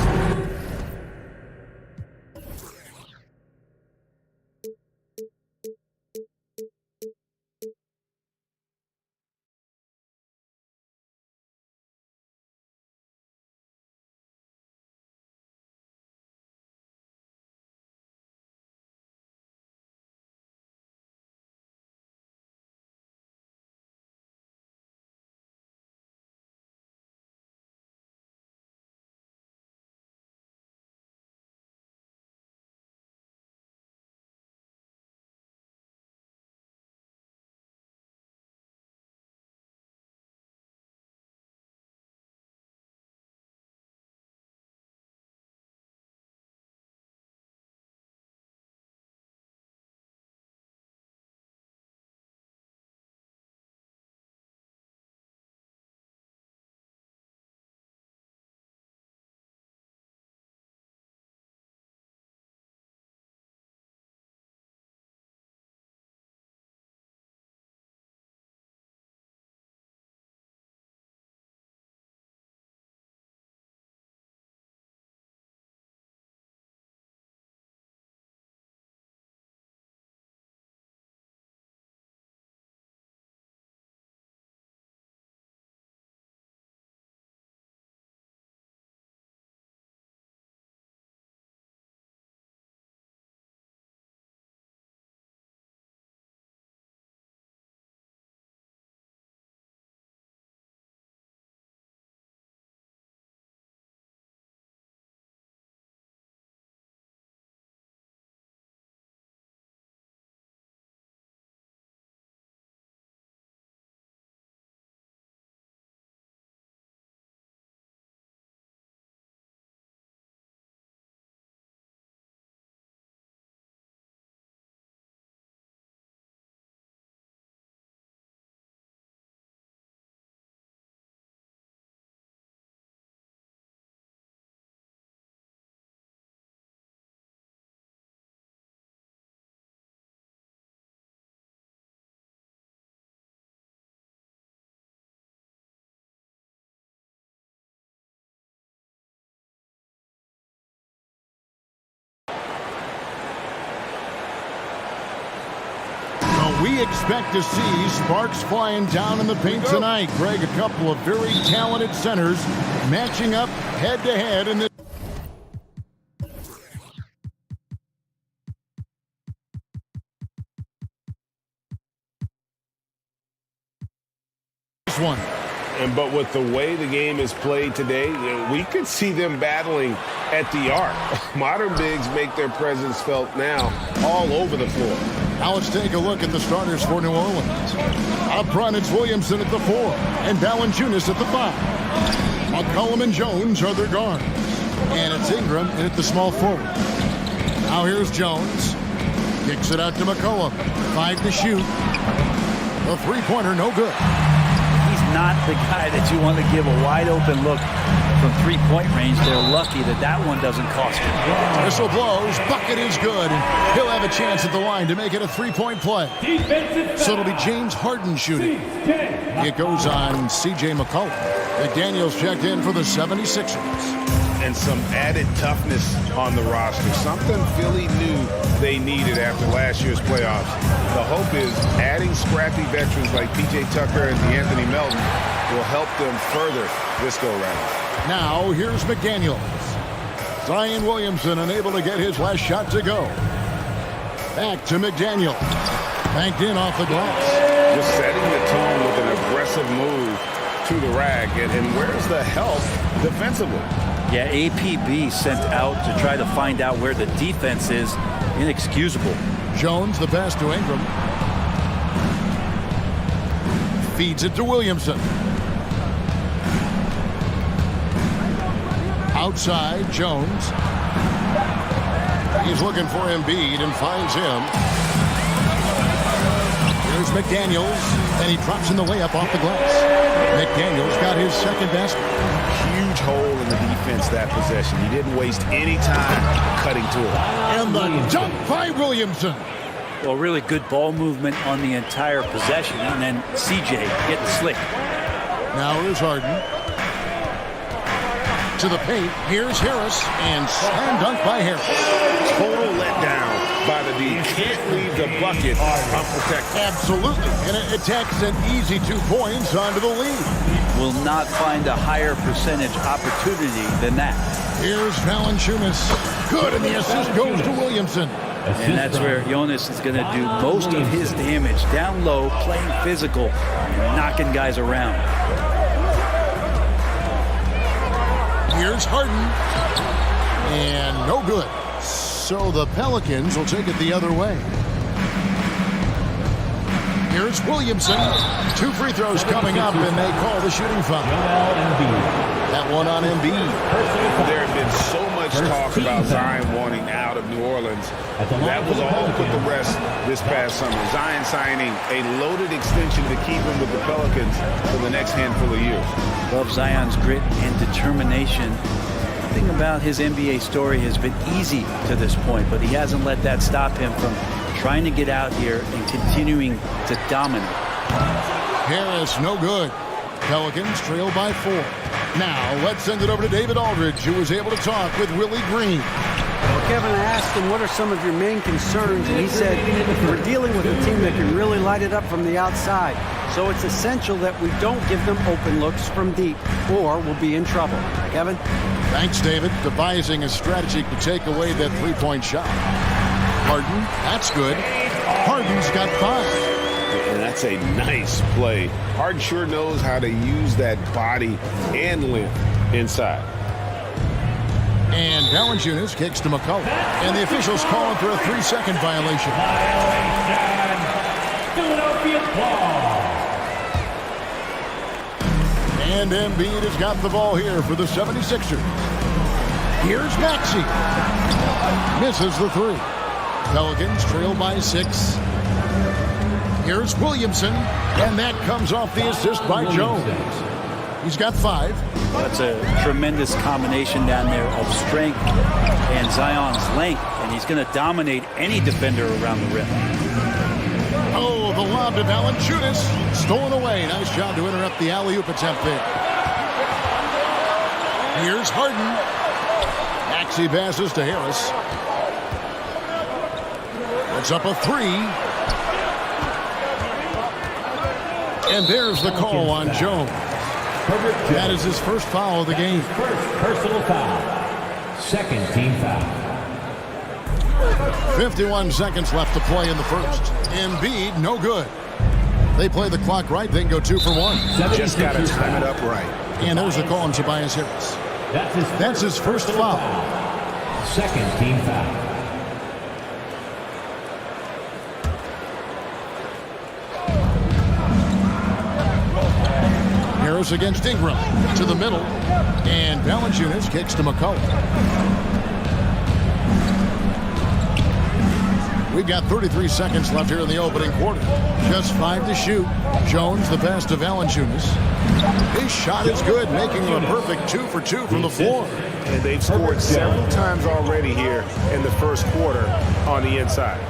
we expect to see sparks flying down in the paint tonight. Greg, a couple of very talented centers matching up head-to-head in this one. But with the way the game is played today, we could see them battling at the arc. Modern bigs make their presence felt now all over the floor. Now let's take a look at the starters for New Orleans. Up front, it's Williamson at the 4 and Valanciunas at the 5. McCollum and Jones are their guards. And it's Ingram in at the small forward. Now here's Jones. Kicks it out to McCollum. 5 to shoot. The three-pointer, no good. Not the guy that you want to give a wide open look from three-point range. They're lucky that that one doesn't cost him. Whistle blows, bucket is good, and he'll have a chance at the line to make it a three-point play. So it'll be James Harden shooting. It goes on C.J. McCollum. McDaniels checked in for the 76ers. And some added toughness on the roster. Something Philly knew they needed after last year's playoffs. The hope is adding scrappy veterans like P.J. Tucker and Anthony Melton will help them further this go-round. Now, here's McDaniels. Zion Williamson unable to get his last shot to go. Back to McDaniels. Banked in off the glass. Just setting the tone with an aggressive move to the rack. And where's the help defensively? Yeah, APB sent out to try to find out where the defense is. Inexcusable. Jones, the pass to Ingram. Feeds it to Williamson. Outside, Jones. He's looking for Embiid and finds him. Here's McDaniels, and he drops in the layup off the glass. McDaniels got his second basket. Huge hole in the defense that possession. He didn't waste any time cutting to it. And the dunk by Williamson. Well, really good ball movement on the entire possession, and then CJ getting slick. Now here's Harden. To the paint. Here's Harris, and slam dunk by Harris. Total letdown by the D. Can't leave the bucket unprotected. Absolutely. And it attacks an easy 2 points onto the lead. Will not find a higher percentage opportunity than that. Here's Valanciunas. Good, and the assist goes to Williamson. And that's where Janis is going to do most of his damage. Down low, playing physical, and knocking guys around. Here's Harden. And no good. So the Pelicans will take it the other way. Here's Williamson. 2 free throws coming up, and they call the shooting foul. That one on Embiid. There had been so much talk about Zion wanting out of New Orleans. That was all put to rest this past summer. Zion signing a loaded extension to keep him with the Pelicans for the next handful of years. Love Zion's grit and determination. Nothing about his NBA story has been easy to this point, but he hasn't let that stop him from trying to get out here and continuing to dominate. Harris, no good. Pelicans trail by 4. Now, let's send it over to David Aldridge, who was able to talk with Willie Green. Well, Kevin, I asked him, what are some of your main concerns? And he said, we're dealing with a team that can really light it up from the outside. So it's essential that we don't give them open looks from deep, or we'll be in trouble. Kevin? Thanks, David. Devising a strategy to take away that three-point shot. Harden, that's good. Harden's got 5. And that's a nice play. Harden sure knows how to use that body and length inside. And Valanciunas kicks to McCollum. And the officials calling for a 3-second violation. Philadelphia ball. And Embiid has got the ball here for the 76ers. Here's Maxey. Misses the 3. Pelicans trail by 6. Here's Williamson, and that comes off the assist by Jones. He's got 5. That's a tremendous combination down there of strength and Zion's length, and he's going to dominate any defender around the rim. Oh, the lob to Valanciunas. Stolen away. Nice job to interrupt the alley-oop attempt there. Here's Harden. Maxey passes to Harris. Puts up a 3. And there's the call on Jones. That is his first foul of the game. First personal foul. Second team foul. 51 seconds left to play in the first. Embiid, no good. They play the clock right, they can go 2 for 1. Just got to time it up right. And there's a call on Tobias Harris. That's his first foul. Second team foul. Harris against Ingram. To the middle. And Valanciunas kicks to McCullough. We've got 33 seconds left here in the opening quarter. Just 5 to shoot. Jones, the pass to Valanciunas. His shot is good, making him a perfect 2 for 2 from the floor. And they've scored several times already here in the first quarter on the inside.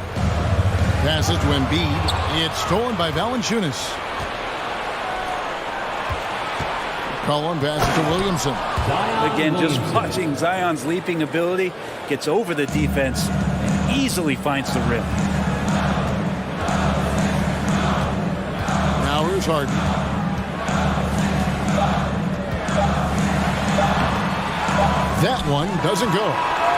Passes to Embiid. It's stolen by Valanciunas. Cullen passes to Williamson. Again, just watching Zion's leaping ability, gets over the defense, and easily finds the rim. Now here's Harden. That one doesn't go.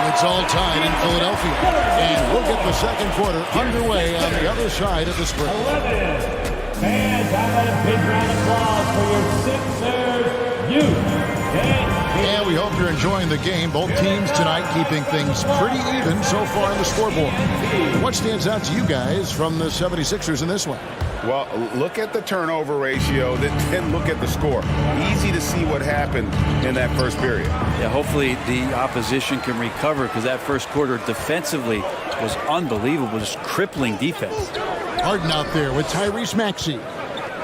It's all tied in Philadelphia. And we'll get the second quarter underway on the other side of the spread. 11. Fans, how about a big round of applause for your Sixers youth? And we hope you're enjoying the game. Both teams tonight keeping things pretty even so far on the scoreboard. What stands out to you guys from the 76ers in this one? Well, look at the turnover ratio, then look at the score. Easy to see what happened in that first period. Yeah, hopefully the opposition can recover, because that first quarter defensively was unbelievable, just crippling defense. Harden out there with Tyrese Maxey.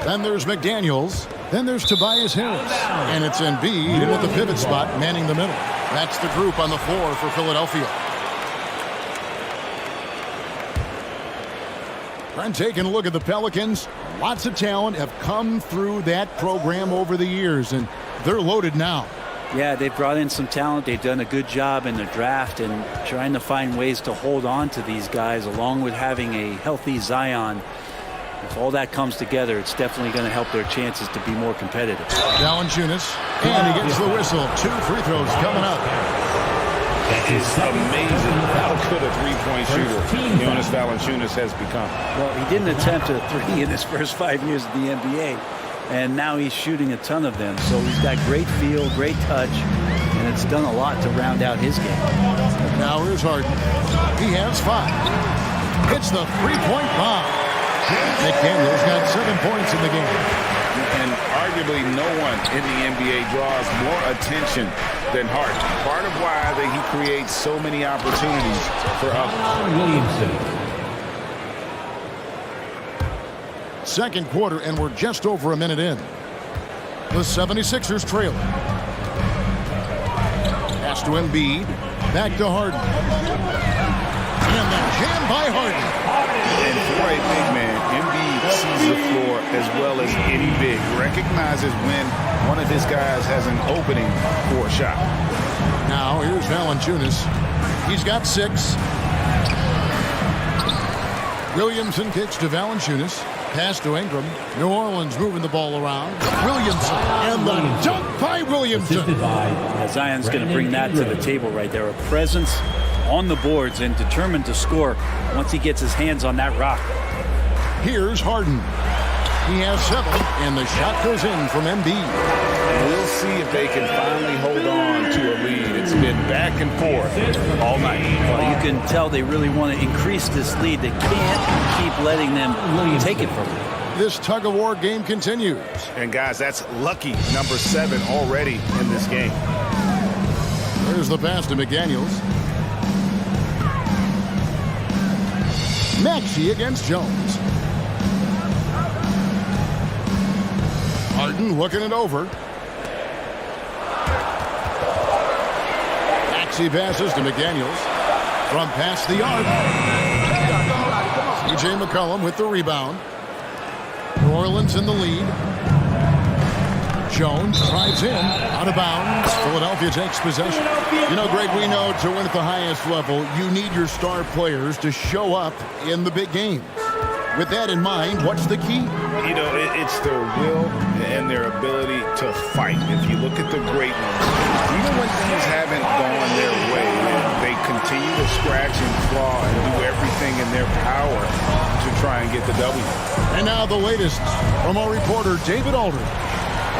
Then there's McDaniels. Then there's Tobias Harris. And it's Embiid with the pivot spot manning the middle. That's the group on the floor for Philadelphia. And taking a look at the Pelicans, lots of talent have come through that program over the years, and they're loaded now. Yeah, they've brought in some talent. They've done a good job in the draft and trying to find ways to hold on to these guys, along with having a healthy Zion. If all that comes together, it's definitely going to help their chances to be more competitive. Valanciunas, and he gets the whistle. 2 free throws coming up. It's amazing how good a three-point shooter Jonas Valanciunas has become. Well, he didn't attempt a three in his first 5 years of the NBA, and now he's shooting a ton of them. So he's got great feel, great touch, and it's done a lot to round out his game. Now here's Harden. He has 5. It's the three-point bomb. McDaniels got 7 points in the game. And arguably no one in the NBA draws more attention than Harden. Part of why he creates so many opportunities for others. Second quarter, and we're just over a minute in. The 76ers trail. Pass to Embiid. Back to Harden. And the jam by Harden. And for a big man, Embiid sees the floor as well as any big. Recognizes when one of his guys has an opening for a shot. Now here's Valanciunas. He's got 6. Williamson kicks to Valanciunas. Pass to Ingram. New Orleans moving the ball around. Williamson. And the dunk by Williamson. Zion's going to bring that to the table right there. A presence on the boards and determined to score once he gets his hands on that rock. Here's Harden. He has 7, and the shot goes in from Embiid. We'll see if they can finally hold on to a lead. It's been back and forth all night. Well, you can tell they really want to increase this lead. They can't keep letting them take it from them. This tug-of-war game continues. And, guys, that's lucky number 7 already in this game. There's the pass to McDaniels. Maxey against Jones. Harden looking it over. Maxey passes to McDaniels. From past the arc. C.J. McCollum with the rebound. New Orleans in the lead. Jones drives in, out of bounds. Philadelphia takes possession. You know, Greg, we know to win at the highest level, you need your star players to show up in the big game. With that in mind, what's the key? You know, it's their will and their ability to fight. If you look at the great ones, even when things haven't gone their way, they continue to scratch and claw and do everything in their power to try and get the W. And now the latest from our reporter, David Aldridge.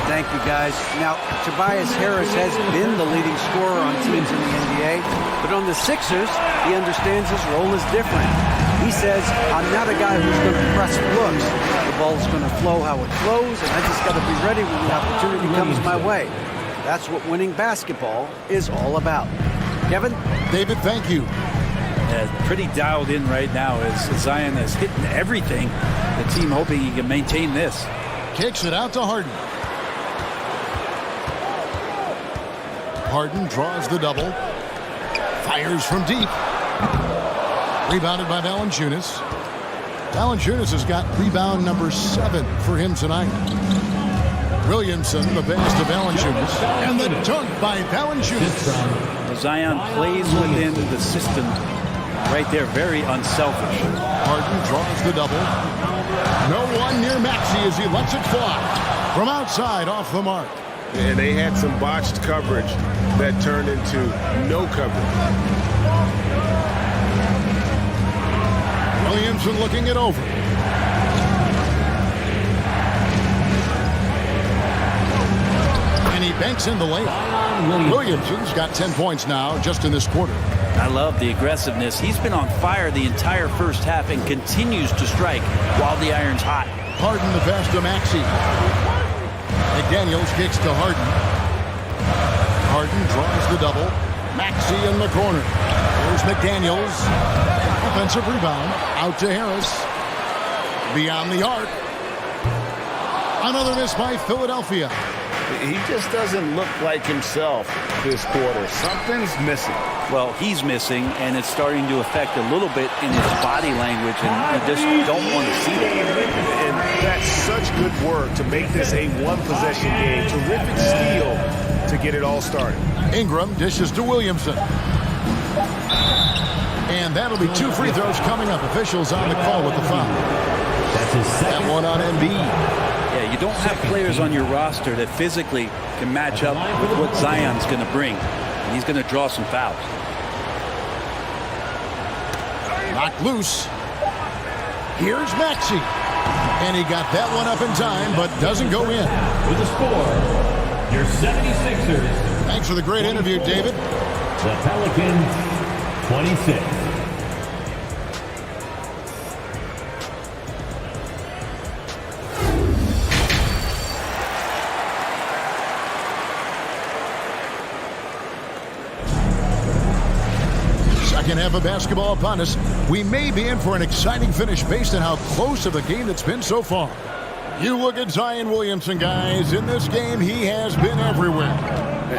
Thank you, guys. Now, Tobias Harris has been the leading scorer on teams in the NBA, but on the Sixers, he understands his role is different. He says, I'm not a guy who's going to press looks. The ball's going to flow how it flows, and I just got to be ready when the opportunity comes my way. That's what winning basketball is all about. Kevin? David, thank you. Pretty dialed in right now as Zion is hitting everything. The team hoping he can maintain this. Kicks it out to Harden. Harden draws the double. Fires from deep. Rebounded by Valanciunas. Valanciunas has got rebound number 7 for him tonight. Williamson, the pass to Valanciunas. And the dunk by Valanciunas. Zion plays within the system right there, very unselfish. Harden draws the double. No one near Maxey as he lets it fly. From outside, off the mark. And they had some botched coverage that turned into no coverage. Williamson looking it over. And he banks in the layup. Williamson's got 10 points now just in this quarter. I love the aggressiveness. He's been on fire the entire first half and continues to strike while the iron's hot. Harden the pass to Maxey. McDaniels kicks to Harden. Harden draws the double. Maxey in the corner. Here's McDaniels. Offensive rebound. Out to Harris. Beyond the arc. Another miss by Philadelphia. He just doesn't look like himself this quarter. Something's missing. Well, he's missing, and it's starting to affect a little bit in his body language, and you just don't want to see that. And that's such good work to make this a one-possession game. Terrific steal to get it all started. Ingram dishes to Williamson. And that'll be 2 free throws coming up. Officials on the call with the foul. That one on MB. Yeah, you don't have players on your roster that physically can match up with what Zion's going to bring. And he's going to draw some fouls. Knocked loose. Here's Maxey. And he got that one up in time, but doesn't go in. With the score, your 76ers. Thanks for the great interview, David. The Pelicans, 26. Second half of basketball upon us. We may be in for an exciting finish based on how close of a game it's been so far. You look at Zion Williamson, guys. In this game, he has been everywhere.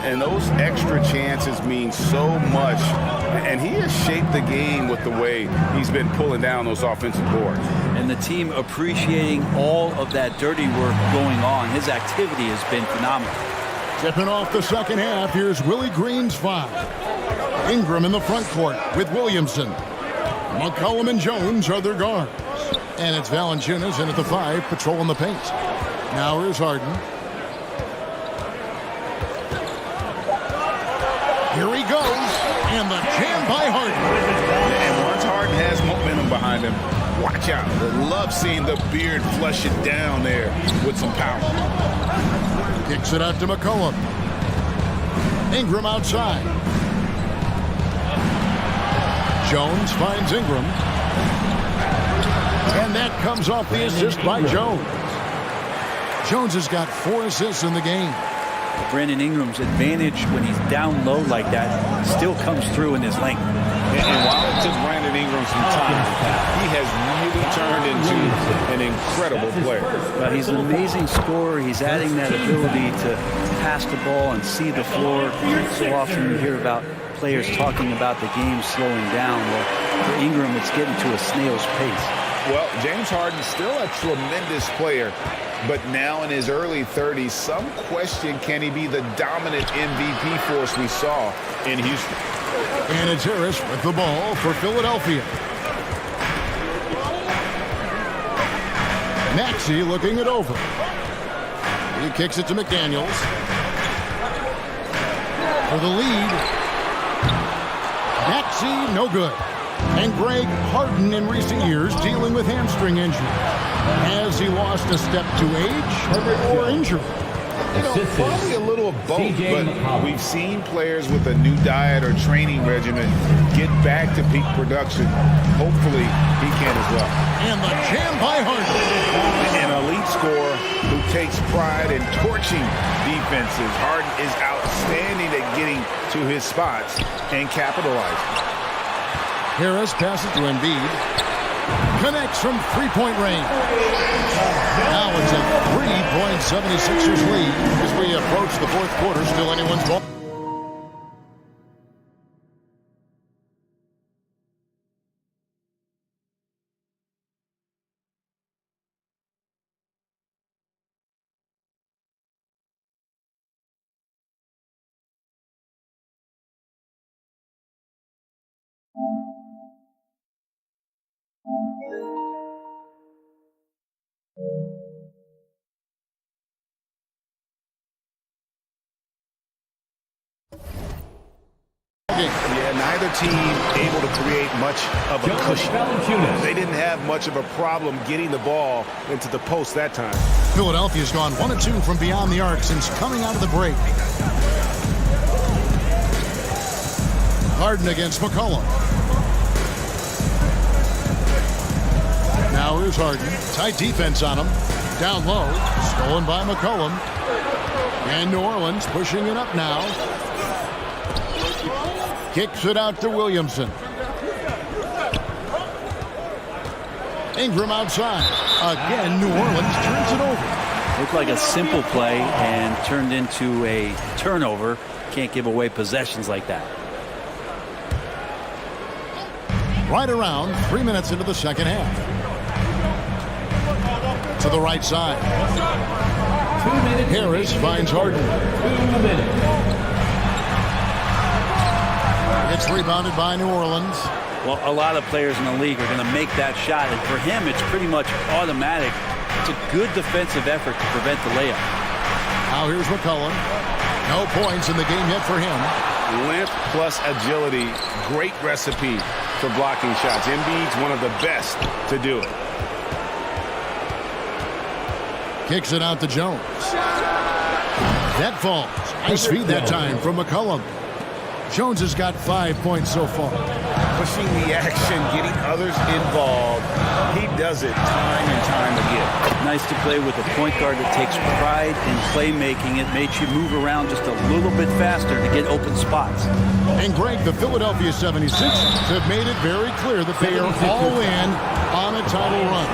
And those extra chances mean so much. And he has shaped the game with the way he's been pulling down those offensive boards. And the team appreciating all of that dirty work going on. His activity has been phenomenal. Tipping off the second half, here's Willie Green's foul. Ingram in the front court with Williamson. McCollum and Jones are their guards. And it's Valanciunas in at the 5, patrolling the paint. Now here's Harden. Here he goes. And the jam by Harden. And once Harden has momentum behind him, watch out. I love seeing the beard flush it down there with some power. Kicks it out to McCollum. Ingram outside. Jones finds Ingram. And that comes off the assist by Jones. Jones has got 4 assists in the game. Brandon Ingram's advantage when he's down low like that still comes through in his length. And while it took Brandon Ingram some time, he has really turned into an incredible player. He's an amazing scorer. He's adding that ability to pass the ball and see the floor. So often you hear about players talking about the game slowing down. Well, for Ingram, it's getting to a snail's pace. Well, James Harden's still a tremendous player, but now in his early 30s, some question, can he be the dominant MVP force we saw in Houston? And it's Harris with the ball for Philadelphia. Maxey looking it over. He kicks it to McDaniels. For the lead. Maxey, no good. And Greg Harden in recent years dealing with hamstring injury. Has he lost a step to age or injury? You know, probably a little of both, but we've seen players with a new diet or training regimen get back to peak production. Hopefully, he can as well. And the jam by Harden. An elite scorer who takes pride in torching defenses. Harden is outstanding at getting to his spots and capitalizing. Harris passes to Embiid. Connects from three-point range. Now it's a 3-76ers lead as we approach the fourth quarter. Still anyone's ball. Yeah, neither team able to create much of a cushion. They didn't have much of a problem getting the ball into the post that time. Philadelphia's gone 1-2 from beyond the arc since coming out of the break. Harden against McCollum. Now here's Harden. Tight defense on him. Down low. Stolen by McCollum. And New Orleans pushing it up now. Kicks it out to Williamson. Ingram outside. Again, New Orleans turns it over. Looked like a simple play and turned into a turnover. Can't give away possessions like that. Right around 3 minutes into the second half. To the right side. Harris finds Harden. 2 minutes. It's rebounded by New Orleans. Well, a lot of players in the league are going to make that shot, and for him, it's pretty much automatic. It's a good defensive effort to prevent the layup. Now here's McCollum. No points in the game yet for him. Length plus agility, great recipe for blocking shots. Embiid's one of the best to do it. Kicks it out to Jones. That falls. Nice feed that time from McCollum. Jones has got 5 points so far. Pushing the action, getting others involved. He does it time and time again. Nice to play with a point guard that takes pride in playmaking. It makes you move around just a little bit faster to get open spots. And Greg, the Philadelphia 76ers have made it very clear that they are all in on a title run.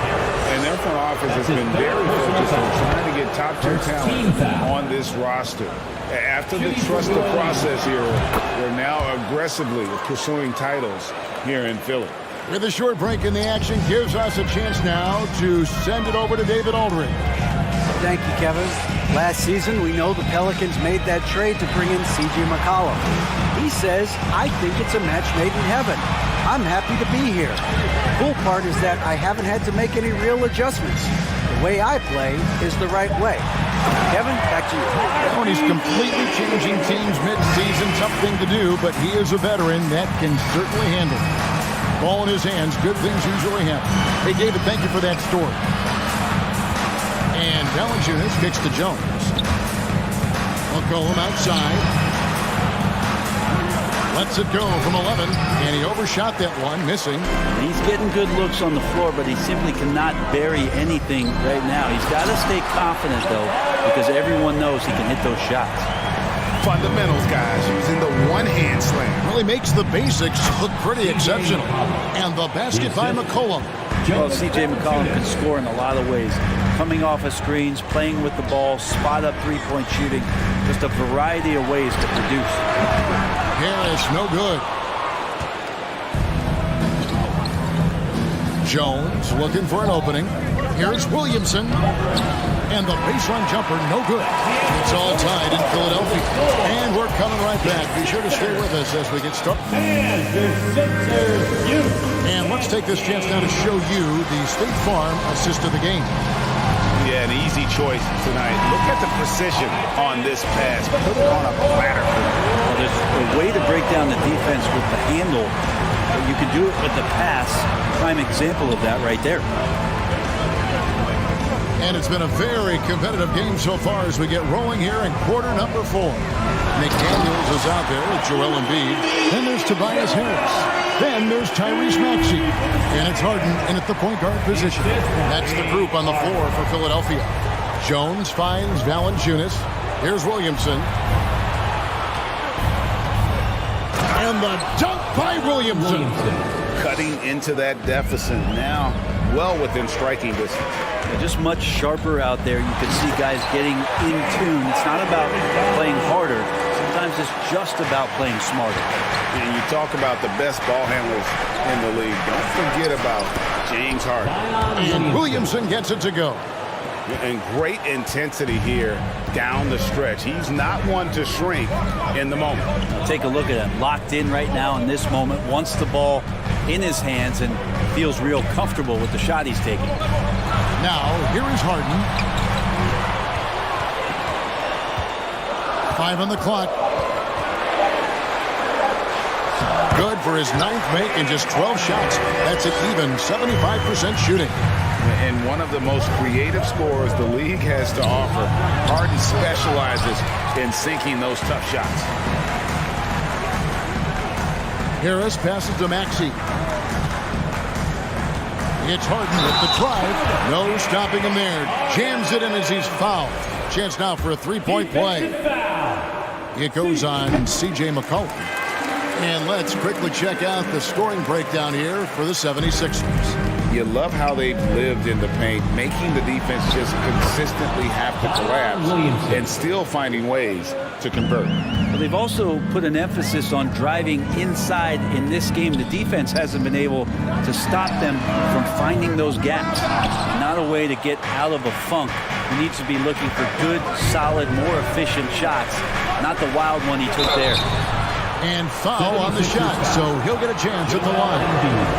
And their front office has been very focused on trying to get top-tier talent on this roster. After the trust the process era, they're now aggressively pursuing titles here in Philly. With a short break in the action, gives us a chance now to send it over to David Aldridge. Thank you, Kevin. Last season, we know the Pelicans made that trade to bring in C.J. McCollum. He says, I think it's a match made in heaven. I'm happy to be here. The cool part is that I haven't had to make any real adjustments. The way I play is the right way. Kevin, back to you. When he's completely changing teams mid-season, tough thing to do, but he is a veteran that can certainly handle it. Ball in his hands, good things usually happen. Hey, David, thank you for that story. And Valanciunas kicks to Jones. McCollum outside. Lets it go from 11, and he overshot that one, missing. He's getting good looks on the floor, but he simply cannot bury anything right now. He's got to stay confident, though, because everyone knows he can hit those shots. Fundamentals, guys, using the one-hand slam. Really makes the basics look pretty exceptional. And the basket by McCollum. Well, C.J. McCollum can score in a lot of ways. Coming off of screens, playing with the ball, spot-up three-point shooting. Just a variety of ways to produce. Harris, no good. Jones looking for an opening. Here's Williamson. And the baseline jumper, no good. It's all tied in Philadelphia. And we're coming right back. Be sure to stay with us as we get started. And let's take this chance now to show you the State Farm assist of the game. Yeah, an easy choice tonight. Look at the precision on this pass. Put it on a platter. Well, there's a way to break down the defense with the handle. You can do it with the pass. Prime example of that right there. And it's been a very competitive game so far as we get rolling here in quarter number 4. McDaniels is out there with Joel Embiid. Then there's Tobias Harris. Then there's Tyrese Maxey. And it's Harden in at the point guard position. That's the group on the floor for Philadelphia. Jones finds Valanciunas. Here's Williamson. And the dunk by Williamson. Cutting into that deficit now, well within striking distance. Just much sharper out there. You can see guys getting in tune. It's not about playing harder. Sometimes it's just about playing smarter. And you talk about the best ball handlers in the league. Don't forget about James Harden. And Williamson gets it to go. And great intensity here down the stretch. He's not one to shrink in the moment. Take a look at him. Locked in right now in this moment. Wants the ball in his hands and feels real comfortable with the shot he's taking. Now, here is Harden. 5 on the clock. Good for his 9th make and just 12 shots. That's an even 75% shooting. And one of the most creative scorers the league has to offer. Harden specializes in sinking those tough shots. Harris passes to Maxey. It's Harden with the drive. No stopping him there. Jams it in as he's fouled. Chance now for a three-point play. It goes on C.J. McCollum. And let's quickly check out the scoring breakdown here for the 76ers. You love how they've lived in the paint, making the defense just consistently have to collapse and still finding ways to convert. Well, they've also put an emphasis on driving inside in this game. The defense hasn't been able to stop them from finding those gaps. Not a way to get out of a funk. He needs to be looking for good, solid, more efficient shots, not the wild one he took there. And foul on the shot, so he'll get a chance at the line.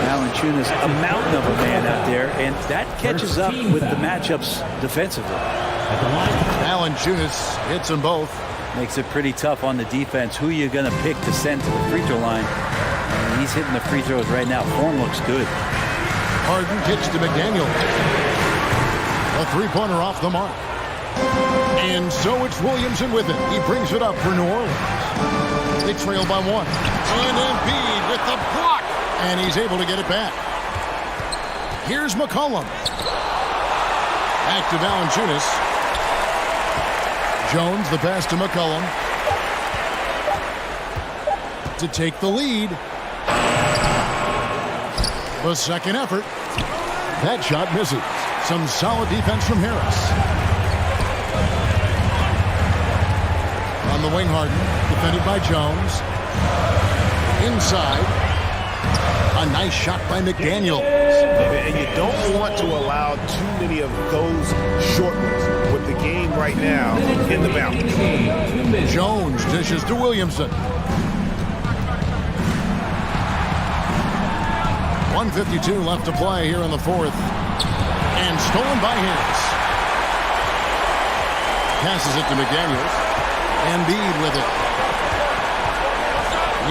Valanciunas, a mountain of a man out there, and that catches up with the matchups defensively. Valanciunas hits them both. Makes it pretty tough on the defense. Who are you going to pick to send to the free throw line? And he's hitting the free throws right now. Form looks good. Harden kicks to McDaniels. A three-pointer off the mark. And so it's Williamson with it. He brings it up for New Orleans. They trail by 1. And Embiid with the block. And he's able to get it back. Here's McCollum. Back to Valanciunas. Jones, the pass to McCollum. To take the lead. The second effort. That shot misses. Some solid defense from Harris. On the wing, Harden, defended by Jones. Inside. A nice shot by McDaniels. And you don't want to allow too many of those short ones with the game right now in the balance. Jones dishes to Williamson. 1:52 left to play here in the fourth. And stolen by Harris. Passes it to McDaniels. Embiid with it.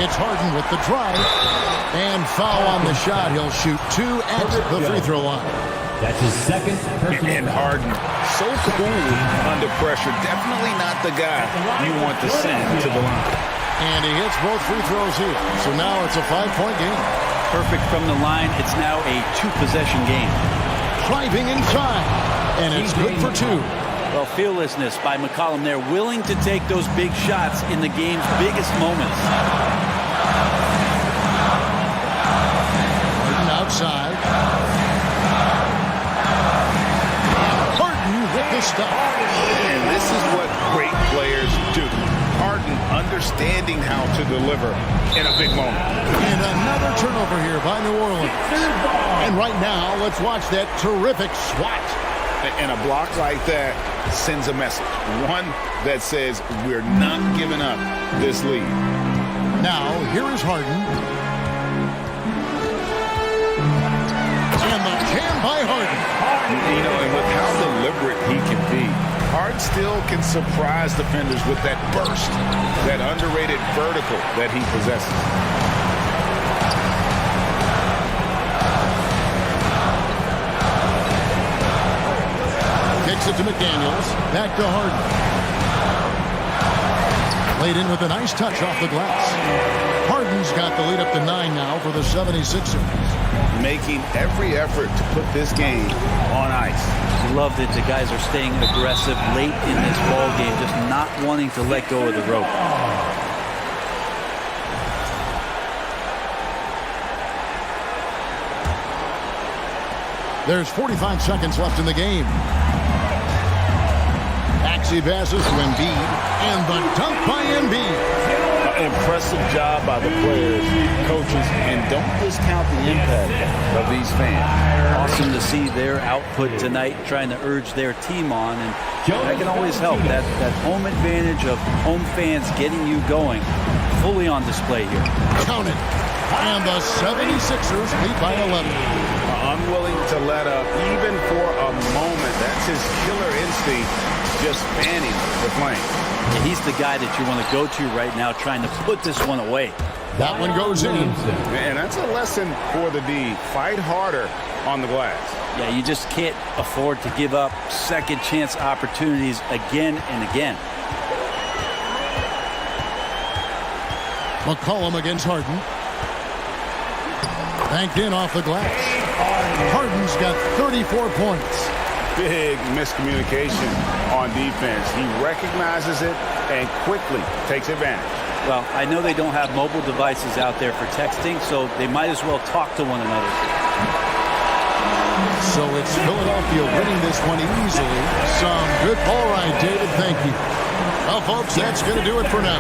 It's Harden with the drive. And foul on the shot. He'll shoot 2 at the free throw line. That's his second personal. And Harden, so cool under pressure. Definitely not the guy you want to send to the line. And he hits both free throws here. So now it's a 5-point game. Perfect from the line. It's now a 2-possession game. Driving inside. And it's good for 2. Well, fearlessness by McCollum there, willing to take those big shots in the game's biggest moments. Harden outside. Harden with the stop. And this is what great players do. Harden understanding how to deliver in a big moment. And another turnover here by New Orleans. And right now, let's watch that terrific swat. And a block like that sends a message. One that says we're not giving up this lead. Now, here is Harden. And the jam by Harden. You know, and with how deliberate deliberate he can be, Harden still can surprise defenders with that burst, that underrated vertical that he possesses. Kicks it to McDaniels. Back to Harden. Laid in with a nice touch off the glass. Harden's got the lead up to 9 now for the 76ers. Making every effort to put this game on ice. I love that the guys are staying aggressive late in this ball game, just not wanting to let go of the rope. There's 45 seconds left in the game. Maxey passes to Embiid, and the dunk by Embiid. Impressive job by the players, coaches, and don't discount the impact of these fans. Awesome to see their output tonight, trying to urge their team on, and that can always help. That home advantage of home fans getting you going, fully on display here. Count it. And the 76ers lead by 11. Unwilling to let up even for a moment. That's his killer instinct, just fanning the flame. Yeah, he's the guy that you want to go to right now, trying to put this one away. That one goes in. And that's a lesson for the D. Fight harder on the glass. Yeah, you just can't afford to give up second chance opportunities again and again. McCollum against Harden. Banked in off the glass. Harden's got 34 points. Big miscommunication on defense. He recognizes it and quickly takes advantage. Well, I know they don't have mobile devices out there for texting, so they might as well talk to one another. So it's Philadelphia winning this one easily. Some good ball right, David. Thank you. Well, folks, that's going to do it for now.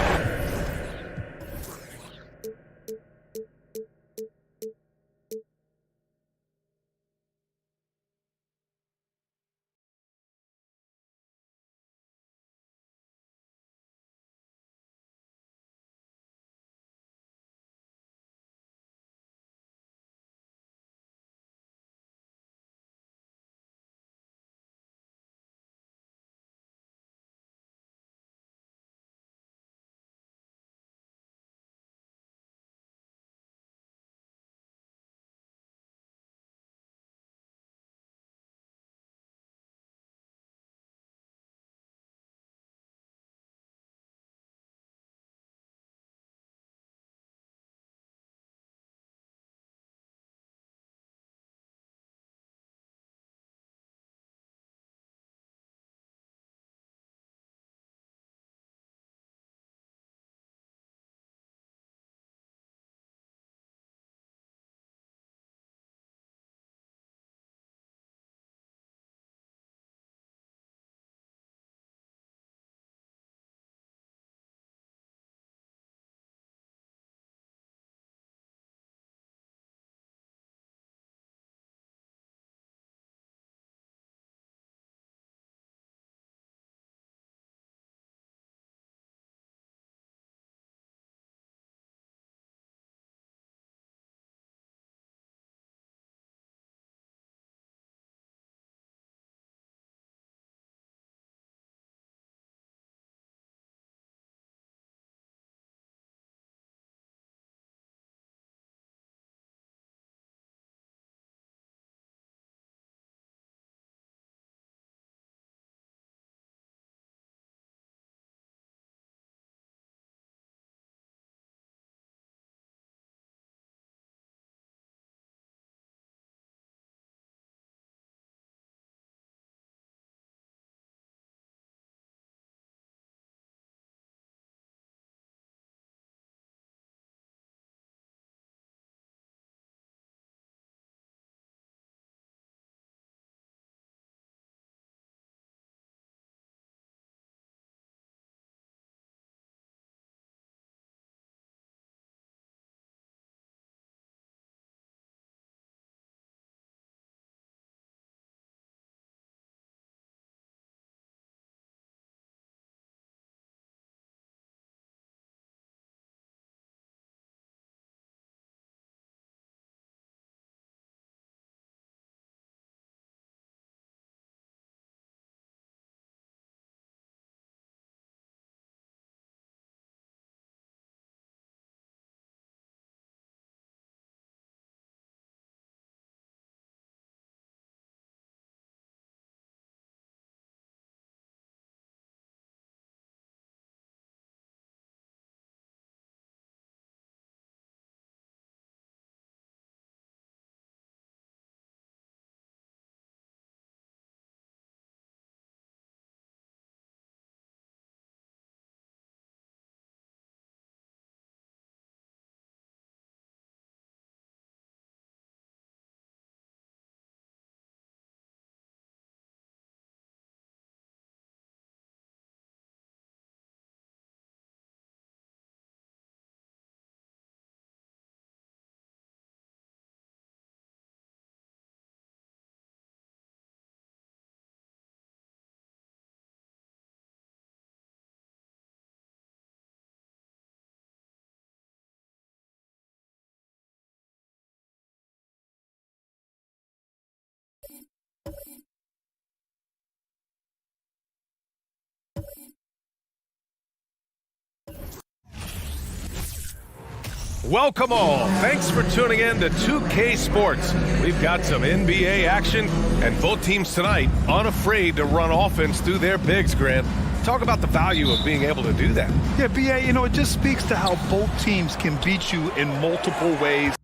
Welcome all. Thanks for tuning in to 2K Sports. We've got some NBA action, and both teams tonight unafraid to run offense through their bigs, Grant. Talk about the value of being able to do that. Yeah, BA, it just speaks to how both teams can beat you in multiple ways.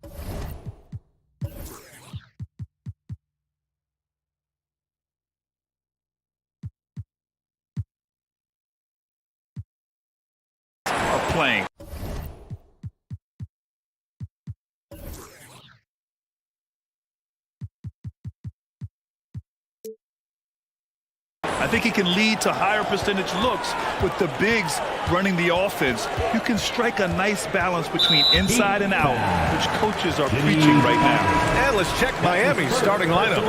Are playing. I think he can lead to higher percentage looks with the bigs running the offense. You can strike a nice balance between inside and out, which coaches are preaching right now. And let's check Miami's starting lineup.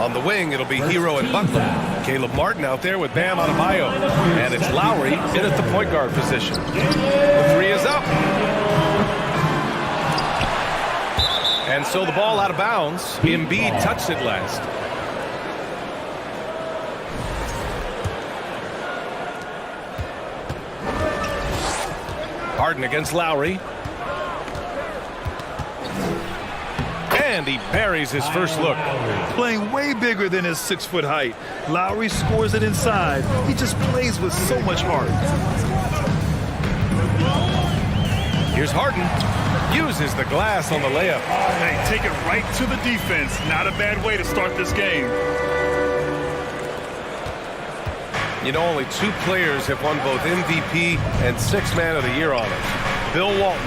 On the wing, it'll be Hero and Butler. Caleb Martin out there with Bam Adebayo. And it's Lowry in at the point guard position. The three is up. And so the ball out of bounds. Embiid touched it last. Harden against Lowry. And he buries his first look. Playing way bigger than his 6-foot height. Lowry scores it inside. He just plays with so much heart. Here's Harden. Uses the glass on the layup. Hey, take it right to the defense. Not a bad way to start this game. Only two players have won both MVP and Sixth Man of the Year honors. Bill Walton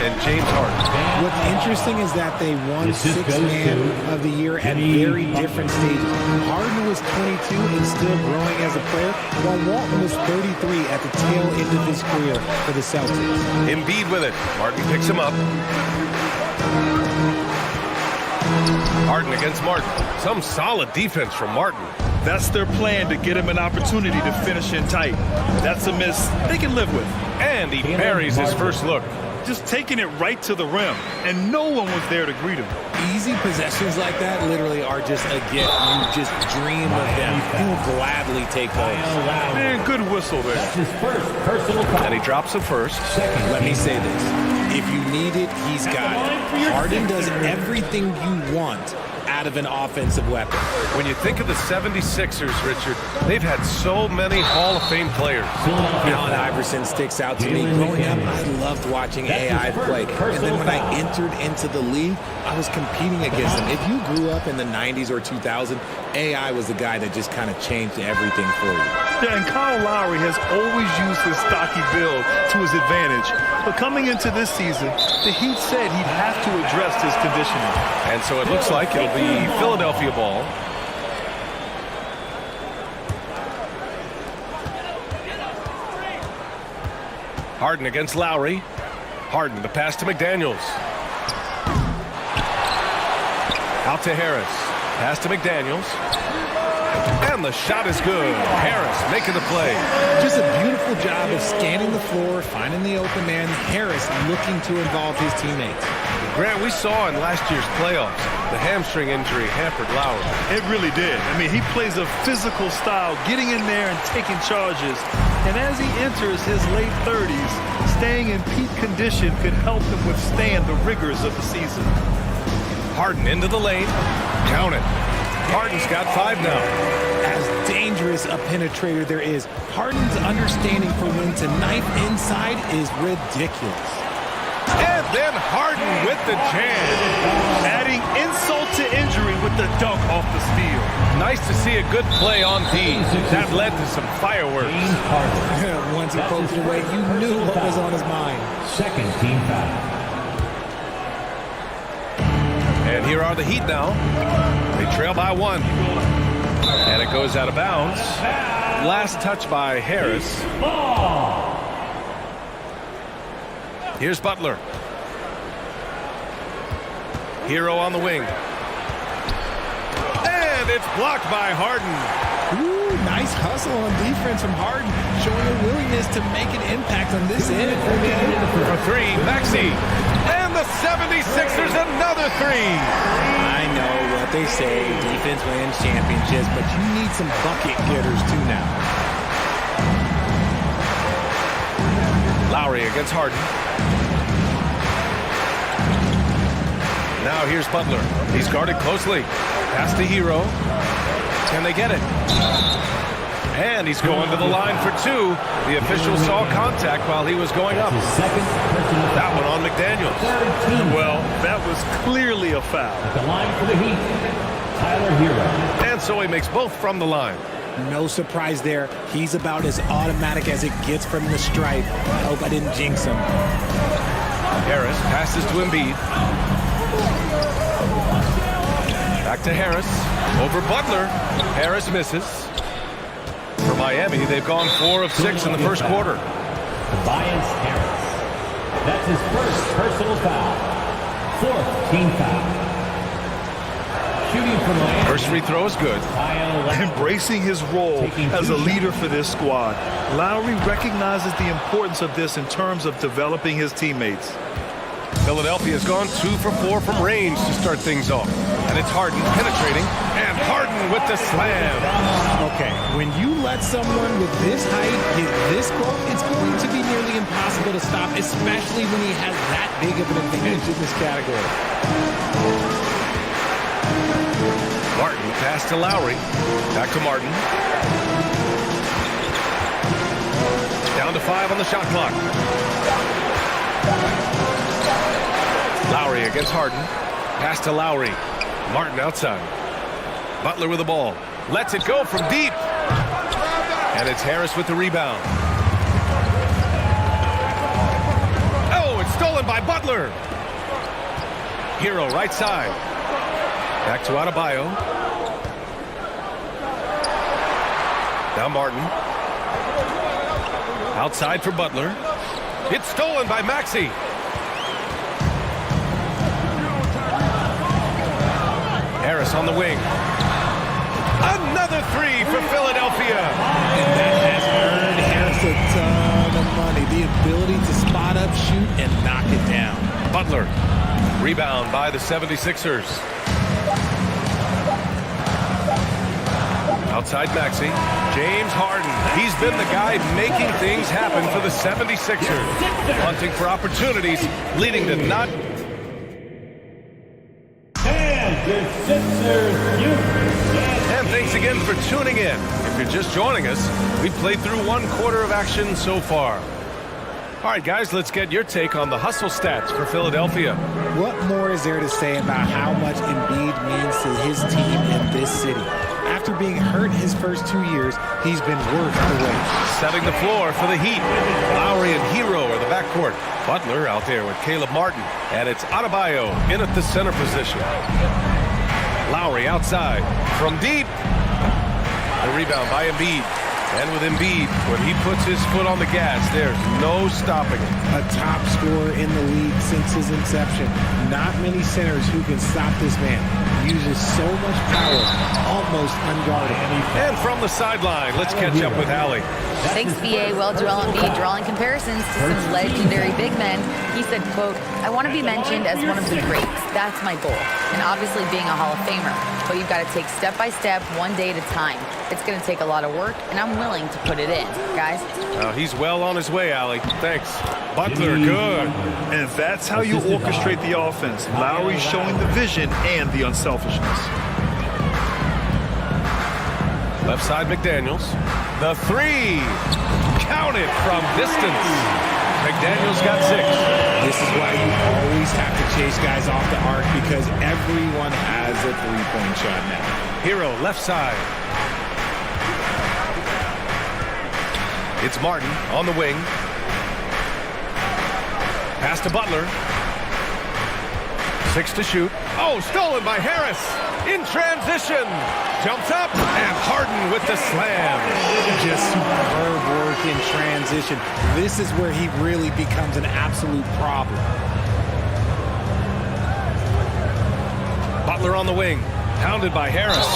and James Harden. What's interesting is that they won Sixth Man of the Year at very different stages. Harden was 22 and still growing as a player, while Walton was 33 at the tail end of his career for the Celtics. Embiid with it. Martin picks him up. Harden against Martin. Some solid defense from Martin. That's their plan, to get him an opportunity to finish in tight. That's a miss they can live with. And he buries his first look. Just taking it right to the rim, and no one was there to greet him. Easy possessions like that literally are just a gift. You just dream of them. You'll gladly take those. Man, good whistle there. That's his first personal foul. And he drops it first. Let me say this. If you need it, he's got it. Harden does everything you want out of an offensive weapon. When you think of the 76ers, Richard, they've had so many Hall of Fame players. Allen Iverson sticks out to me. Growing up, I loved watching AI play. And then when I entered into the league, I was competing against him. If you grew up in the 90s or 2000, AI was the guy that just kind of changed everything for you. Yeah, and Kyle Lowry has always used his stocky build to his advantage. But coming into this season, the Heat said he'd have to address his conditioning. And so it looks like it'll be Philadelphia ball. Harden against Lowry. Harden, the pass to McDaniels. Out to Harris. Pass to McDaniels. And the shot is good. Harris making the play. Just a beautiful job of scanning the floor, finding the open man. Harris looking to involve his teammates. Grant, we saw in last year's playoffs, the hamstring injury hampered Lowry. It really did. I mean, he plays a physical style, getting in there and taking charges. And as he enters his late 30s, staying in peak condition could help him withstand the rigors of the season. Harden into the lane. Count it. Harden's got 5 now. As dangerous a penetrator there is, Harden's understanding for when to knife inside is ridiculous. And then Harden with the jam. Adding insult to injury with the dunk off the steal. Nice to see a good play on D. That led to some fireworks. Once he poked it away, you knew what was on his mind. Second team foul. And here are the Heat now. They trail by 1. And it goes out of bounds. Last touch by Harris. Here's Butler. Hero on the wing. And it's blocked by Harden. Ooh, nice hustle on defense from Harden, showing a willingness to make an impact on this end. For 3, Maxey. And the 76ers another 3. I know what they say, defense wins championships, but you need some bucket getters too now. Lowry against Harden. Now here's Butler. He's guarded closely. Pass to Hero. Can they get it? And he's going to the line for two. The official saw contact while he was going up. That one on McDaniels. Well, that was clearly a foul. At the line for the Heat, Tyler Hero. And so he makes both from the line. No surprise there. He's about as automatic as it gets from the stripe. I hope I didn't jinx him. Harris passes to Embiid. Back to Harris. Over Butler. Harris misses. For Miami, they've gone 4 of 6 in the first quarter. Tobias Harris. That's his first personal foul. 4th team foul. Shooting from Miami. First free throw is good. Embracing his role as a leader for this squad, Lowry recognizes the importance of this in terms of developing his teammates. Philadelphia has gone 2 for 4 from range to start things off. And it's Harden penetrating. And Harden with the slam. Okay, when you let someone with this height get this close, it's going to be nearly impossible to stop, especially when he has that big of an advantage in this category. Martin pass to Lowry. Back to Martin. Down to 5 on the shot clock. Lowry against Harden. Pass to Lowry. Martin outside. Butler with the ball. Lets it go from deep. And it's Harris with the rebound. Oh, it's stolen by Butler. Hero right side. Back to Adebayo. Now Martin. Outside for Butler. It's stolen by Maxey. Harris on the wing. Another three for Philadelphia. And that has earned Harris a ton of money. The ability to spot up, shoot, and knock it down. Butler. Rebound by the 76ers. Outside Maxey. James Harden. He's been the guy making things happen for the 76ers. Hunting for opportunities, leading to not... And thanks again for tuning in. If you're just joining us, we've played through 1 quarter of action so far. All right, guys, let's get your take on the hustle stats for Philadelphia. What more is there to say about how much Embiid means to his team in this city? After being hurt his first 2 years, he's been worth the wait. Setting the floor for the Heat. Lowry and Hero are the backcourt. Butler out there with Caleb Martin. And it's Adebayo in at the center position. Lowry outside from deep. The rebound by Embiid. And with Embiid, when he puts his foot on the gas, there's no stopping him. A top scorer in the league since his inception. Not many centers who can stop this man. He uses so much power, almost unguarded. And from the sideline, let's catch up with Allie. Thanks, BA. Well, Joel Embiid drawing comparisons to some legendary big men. He said, quote, I want to be mentioned as one of the greats. That's my goal. And obviously being a Hall of Famer. But you've got to take step by step, one day at a time. It's going to take a lot of work, and I'm willing to put it in. Guys? He's well on his way, Allie. Thanks. Butler, good. And that's how you orchestrate the offense. Lowry showing the vision and the unselfishness. Left side, McDaniels. The three. Counted from distance. McDaniels got 6. This is why you always have to chase guys off the arc, because everyone has a three-point shot now. Hero, left side. It's Martin on the wing. Pass to Butler. 6 to shoot. Oh, stolen by Harris. In transition. Jumps up, and Harden with the slam. Just superb work in transition. This is where he really becomes an absolute problem. Butler on the wing. Pounded by Harris.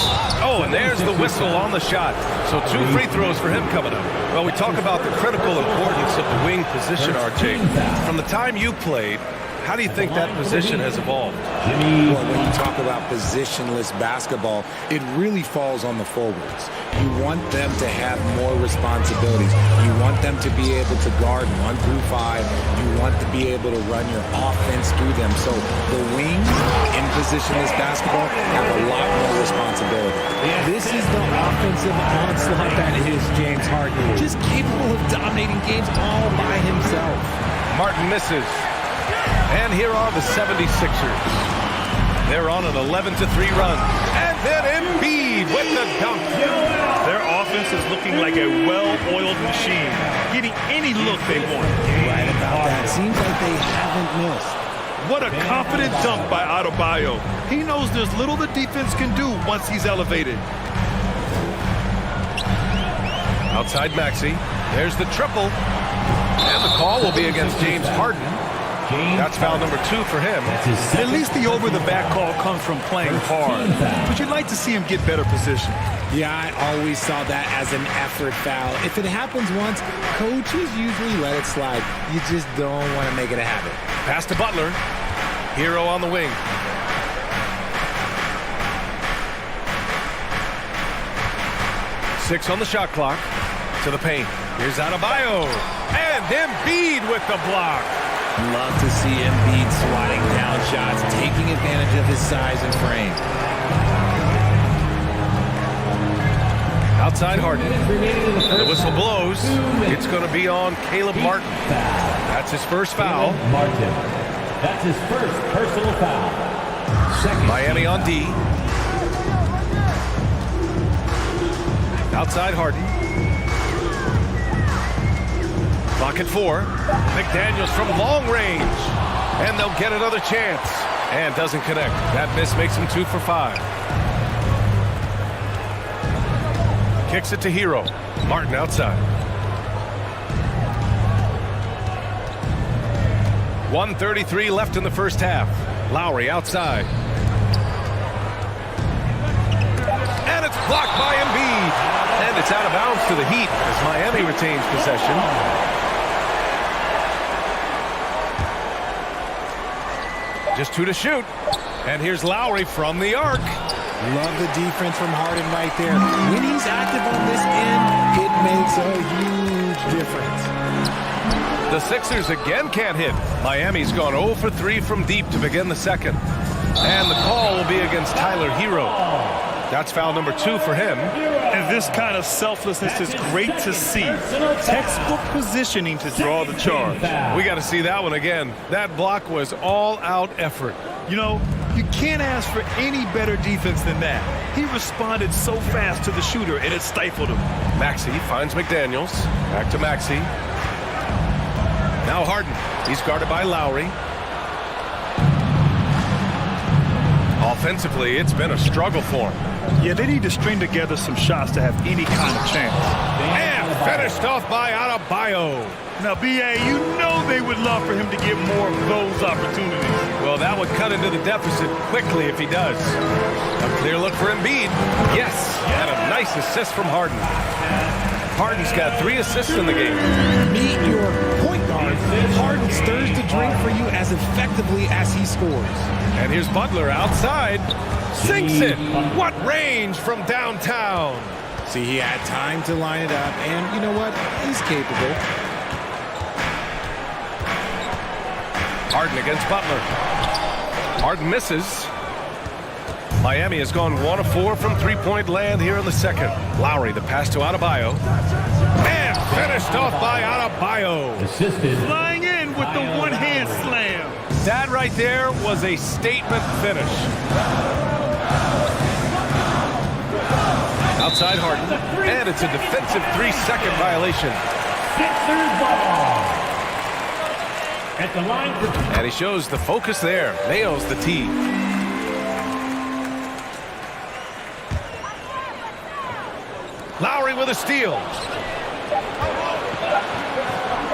Oh, and there's the whistle on the shot. So 2 free throws for him coming up. Well, we talk about the critical importance of the wing position, RJ. From the time you played, How do you think that position has evolved? Well, when you talk about positionless basketball, it really falls on the forwards. You want them to have more responsibilities. You want them to be able to guard 1 through 5. You want to be able to run your offense through them. So the wings in positionless basketball have a lot more responsibility. This is the offensive onslaught that is James Harden. Just capable of dominating games all by himself. Martin misses. And here are the 76ers. They're on an 11-3 run. And then Embiid with the dunk. Their offense is looking like a well-oiled machine, getting any look they want. Right about that. Seems like they haven't missed. What a confident dunk by Adebayo. He knows there's little the defense can do once he's elevated. Outside Maxey. There's the triple. And the call will be against James Harden. That's foul number 2 for him. At least the over-the-back call comes from playing hard. But you'd like to see him get better position. Yeah, I always saw that as an effort foul. If it happens once, coaches usually let it slide. You just don't want to make it a habit. Pass to Butler. Hero on the wing. Six on the shot clock. To the paint. Here's Adebayo. And Embiid with the block. Love to see Embiid swatting down shots, taking advantage of his size and frame. Outside Harden. The whistle blows. It's going to be on Caleb Martin. That's his first foul. Martin. That's his first personal foul. Second. Miami on D. Outside Harden. Clock at 4. McDaniels from long range. And they'll get another chance. And doesn't connect. That miss makes him 2 for 5. Kicks it to Hero. Martin outside. 1:33 left in the first half. Lowry outside. And it's blocked by Embiid. And it's out of bounds to the Heat as Miami retains possession. Just 2 to shoot. And here's Lowry from the arc. Love the defense from Harden right there. When he's active on this end, it makes a huge difference. The Sixers again can't hit. Miami's gone 0 for 3 from deep to begin the second. And the call will be against Tyler Hero. That's foul number 2 for him. And this kind of selflessness is great to see. Textbook positioning to draw the charge. We got to see that one again. That block was all-out effort. You know, you can't ask for any better defense than that. He responded so fast to the shooter, and it stifled him. Maxey finds McDaniels. Back to Maxey. Now Harden. He's guarded by Lowry. Offensively, it's been a struggle for him. Yeah, they need to string together some shots to have any kind of chance. And finished off by Adebayo. Now, B.A., you know they would love for him to get more of those opportunities. Well, that would cut into the deficit quickly if he does. A clear look for Embiid. Yes, and a nice assist from Harden. Harden's got 3 assists in the game. Meet your point guard. Harden stirs the drink for you as effectively as he scores. And here's Butler outside. Sinks it. What range from downtown. See, he had time to line it up, and you know what? He's capable. Harden against Butler. Harden misses. Miami has gone 1 of 4 from three-point land here in the second. Lowry, the pass to Adebayo. And finished off by Adebayo. Assisted. Flying in with the one-hand slam. That right there was a statement finish. Outside Harden. And it's a defensive 3-second violation. Sixers ball. At the line. And he shows the focus there. Nails the tee. Lowry with a steal.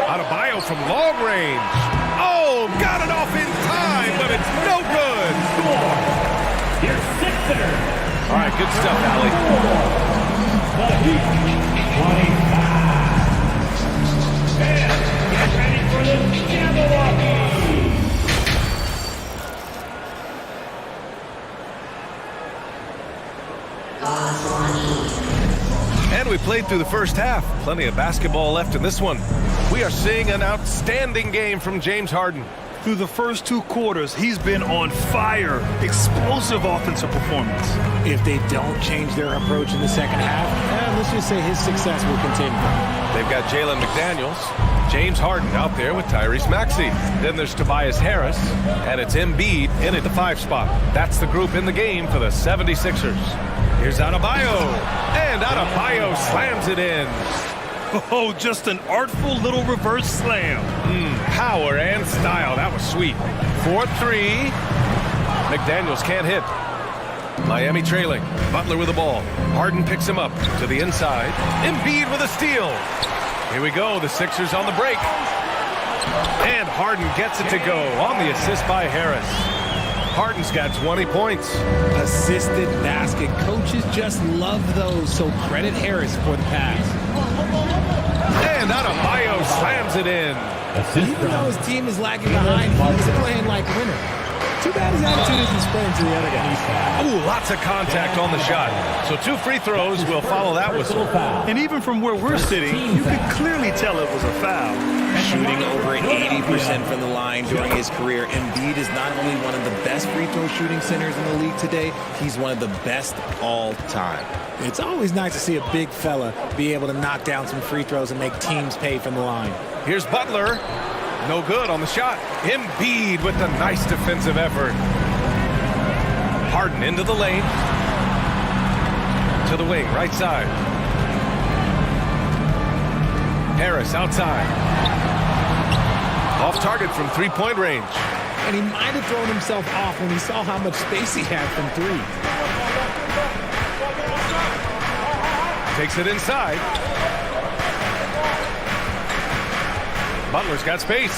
Adebayo from long range. Oh, got it off in time, but it's no good. Your Sixers. All right, good stuff, Allie. The Heat, 25. And get ready for the Milwaukee. played through the first half. Plenty of basketball left in this one. We are seeing an outstanding game from James Harden. Through the first 2 quarters, he's been on fire. Explosive offensive performance. If they don't change their approach in the second half, let's just say his success will continue. They've got Jalen McDaniels, James Harden out there with Tyrese Maxey. Then there's Tobias Harris, and it's Embiid in at the 5 spot. That's the group in the game for the 76ers. Here's Adebayo, and Adebayo slams it in. Oh, just an artful little reverse slam. Power and style. That was sweet. 4-3. McDaniels can't hit. Miami trailing. Butler with the ball. Harden picks him up to the inside. Embiid with a steal. Here we go. The Sixers on the break. And Harden gets it to go on the assist by Harris. Harden's got 20 points. Assisted basket. Coaches just love those, so credit Harris for the pass. And Adebayo slams it in. Even though his team is lagging behind, he's playing like a winner. Too bad his attitude isn't spreading to the other guys. Ooh, lots of contact on the shot. So 2 free throws will follow that whistle. And even from where we're sitting, you can clearly tell it was a foul. Shooting over 80% from the line during his career, Embiid is not only one of the best free throw shooting centers in the league today, he's one of the best all time. It's always nice to see a big fella be able to knock down some free throws and make teams pay from the line. Here's Butler. No good on the shot. Embiid with the nice defensive effort. Harden into the lane. To the wing, right side. Harris outside. Off target from 3-point range. And he might have thrown himself off when he saw how much space he had from 3. Takes it inside. Butler's got space.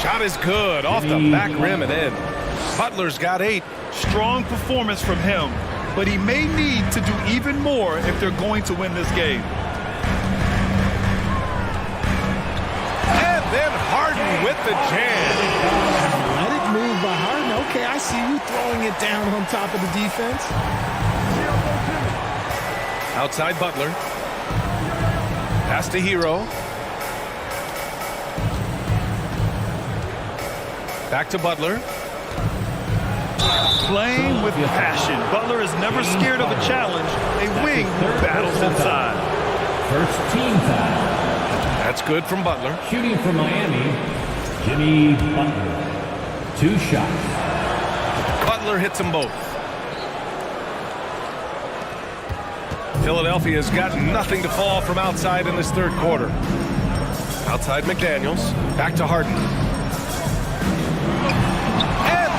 Shot is good. Off the back rim and in. Butler's got 8. Strong performance from him, but he may need to do even more if they're going to win this game. And then Harden with the jam. Let it move by Harden. Okay, I see you throwing it down on top of the defense. Outside Butler. Pass to Hero. Back to Butler. Playing with passion. Butler is never scared of a challenge. A wing who battles inside. First team foul. That's good from Butler. Shooting for Miami, Jimmy Butler. 2 shots. Butler hits them both. Philadelphia's got nothing to fall from outside in this 3rd quarter. Outside McDaniels. Back to Harden.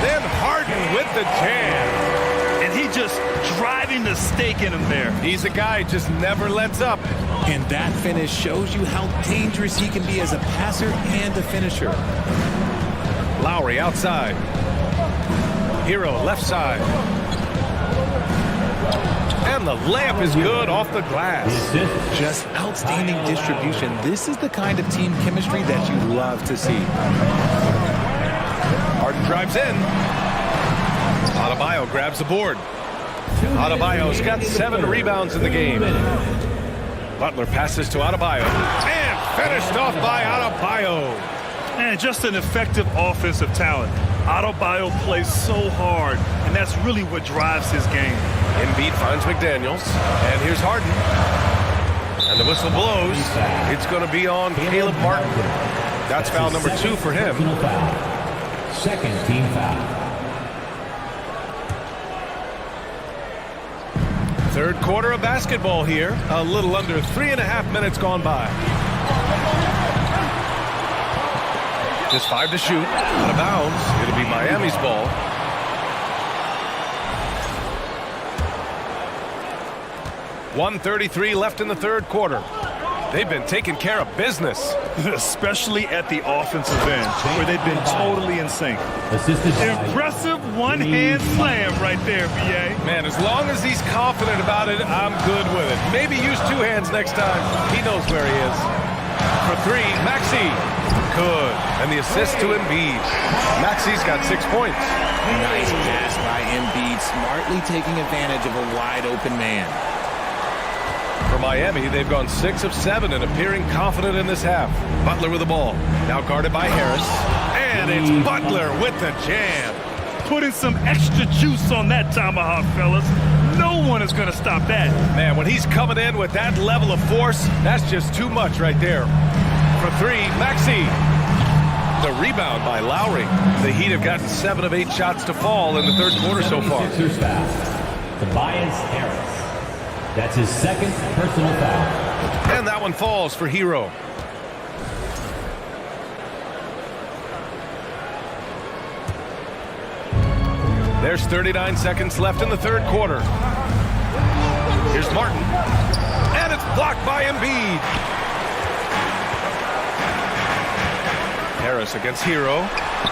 Then Harden with the jam. And he just driving the stake in him there. He's a guy who just never lets up. And that finish shows you how dangerous he can be as a passer and a finisher. Lowry outside. Hero left side. And the layup is good off the glass. Just outstanding distribution. This is the kind of team chemistry that you love to see. Harden drives in. Adebayo grabs the board. Adebayo's got 7 rebounds in the game. Butler passes to Adebayo. And finished off by Adebayo. And just an effective offensive talent. Adebayo plays so hard, and that's really what drives his game. Embiid finds McDaniels. And here's Harden. And the whistle blows. It's going to be on Caleb Martin. That's foul number 2 for him. Second team foul. 3rd quarter of basketball here. A little under 3.5 minutes gone by. Just 5 to shoot. Out of bounds. It'll be Miami's ball. .133 left in the 3rd quarter. They've been taking care of business. Especially at the offensive end, where they've been totally in sync. Impressive one-hand slam right there, B.A. Man, as long as he's confident about it, I'm good with it. Maybe use 2 hands next time. He knows where he is. For 3, Maxey. Good. And the assist to Embiid. Maxey's got 6 points. Nice pass by Embiid, smartly taking advantage of a wide-open man. For Miami, they've gone 6 of 7 and appearing confident in this half. Butler with the ball. Now guarded by Harris. And it's Butler with the jam. Putting some extra juice on that tomahawk, fellas. No one is going to stop that. Man, when he's coming in with that level of force, that's just too much right there. For 3, Maxey. The rebound by Lowry. The Heat have gotten 7 of 8 shots to fall in the third quarter so far. Tobias Harris. That's his second personal foul. And that one falls for Hero. There's 39 seconds left in the third quarter. Here's Martin. And it's blocked by Embiid. Harris against Hero.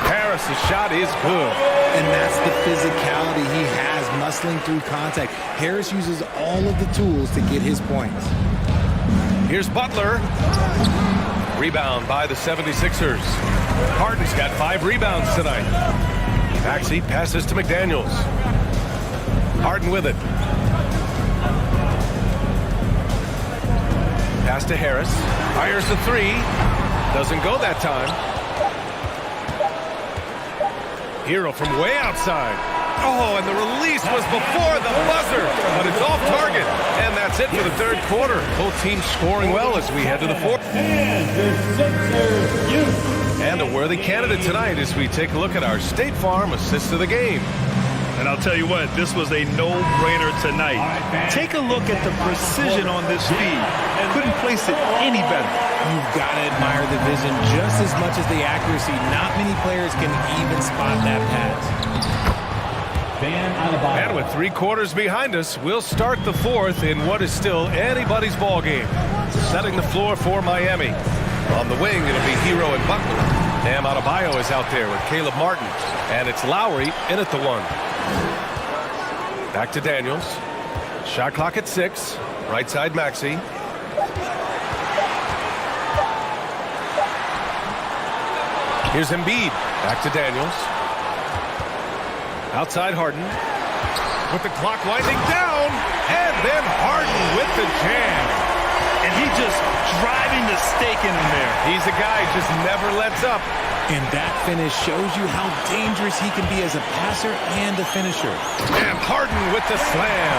Harris' shot is good. And that's the physicality he has, muscling through contact. Harris uses all of the tools to get his points. Here's Butler. Rebound by the 76ers. Harden's got 5 rebounds tonight. Maxey passes to McDaniels. Harden with it. Pass to Harris. Fires the 3. Doesn't go that time. Hero from way outside. Oh, and the release was before the buzzer, but it's off target. And that's it for the third quarter. Both teams scoring well as we head to the fourth. And a worthy candidate tonight as we take a look at our State Farm assist of the game. And I'll tell you what, this was a no-brainer tonight. Take a look at the precision on this feed. Couldn't place it any better. You've got to admire the vision just as much as the accuracy. Not many players can even spot that pass. And with 3 quarters behind us, we'll start the fourth in what is still anybody's ball game. Setting the floor for Miami. On the wing, it'll be Hero and Butler. Bam Adebayo is out there with Caleb Martin. And it's Lowry in at the 1. Back to Daniels. Shot clock at 6. Right side Maxey. Here's Embiid. Back to Daniels. Outside Harden. With the clock winding down. And then Harden with the jam. And he just driving the stake in him there. He's a guy who just never lets up. And that finish shows you how dangerous he can be as a passer and a finisher. And Harden with the slam.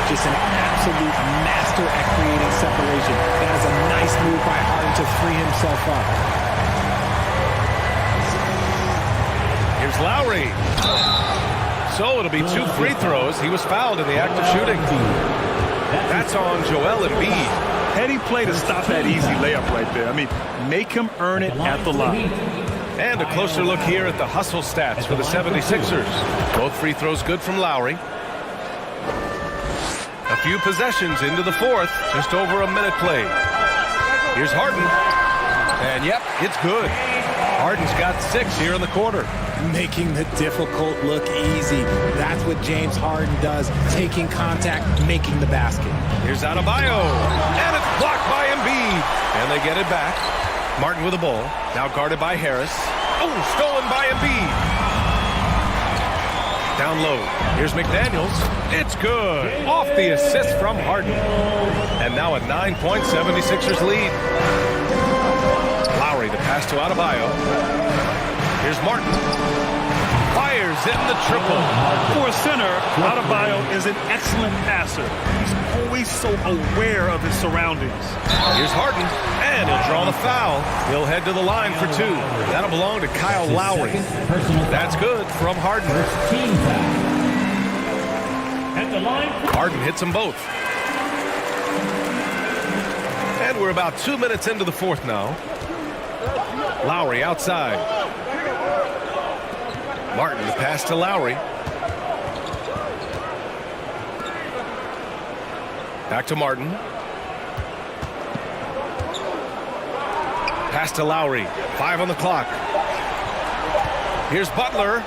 Just an absolute master at creating separation. That is a nice move by Harden to free himself up. Here's Lowry. So it'll be 2 free throws. He was fouled in the act of shooting. That's on Joel Embiid. Heady play to stop that easy layup right there. I mean, make him earn it at the line. And a closer look here at the hustle stats for the 76ers. Both free throws good from Lowry. A few possessions into the fourth. Just over a minute played. Here's Harden. And yep, it's good. Harden's got 6 here in the quarter. Making the difficult look easy. That's what James Harden does. Taking contact, making the basket. Here's Adebayo. And it's blocked by Embiid. And they get it back. Martin with the ball. Now guarded by Harris. Oh, stolen by Embiid. Down low. Here's McDaniels. It's good. Off the assist from Harden. And now a 9-point 76ers lead. Lowry to pass to Adebayo. Here's Martin. Fires in the triple. For a center, Adebayo is an excellent passer. He's always so aware of his surroundings. Here's Harden, and he'll draw the foul. He'll head to the line for 2. That'll belong to Kyle Lowry. That's good from Harden. Harden hits them both. And we're about 2 minutes into the fourth now. Lowry outside. Martin the pass to Lowry. Back to Martin. Pass to Lowry. 5 on the clock. Here's Butler.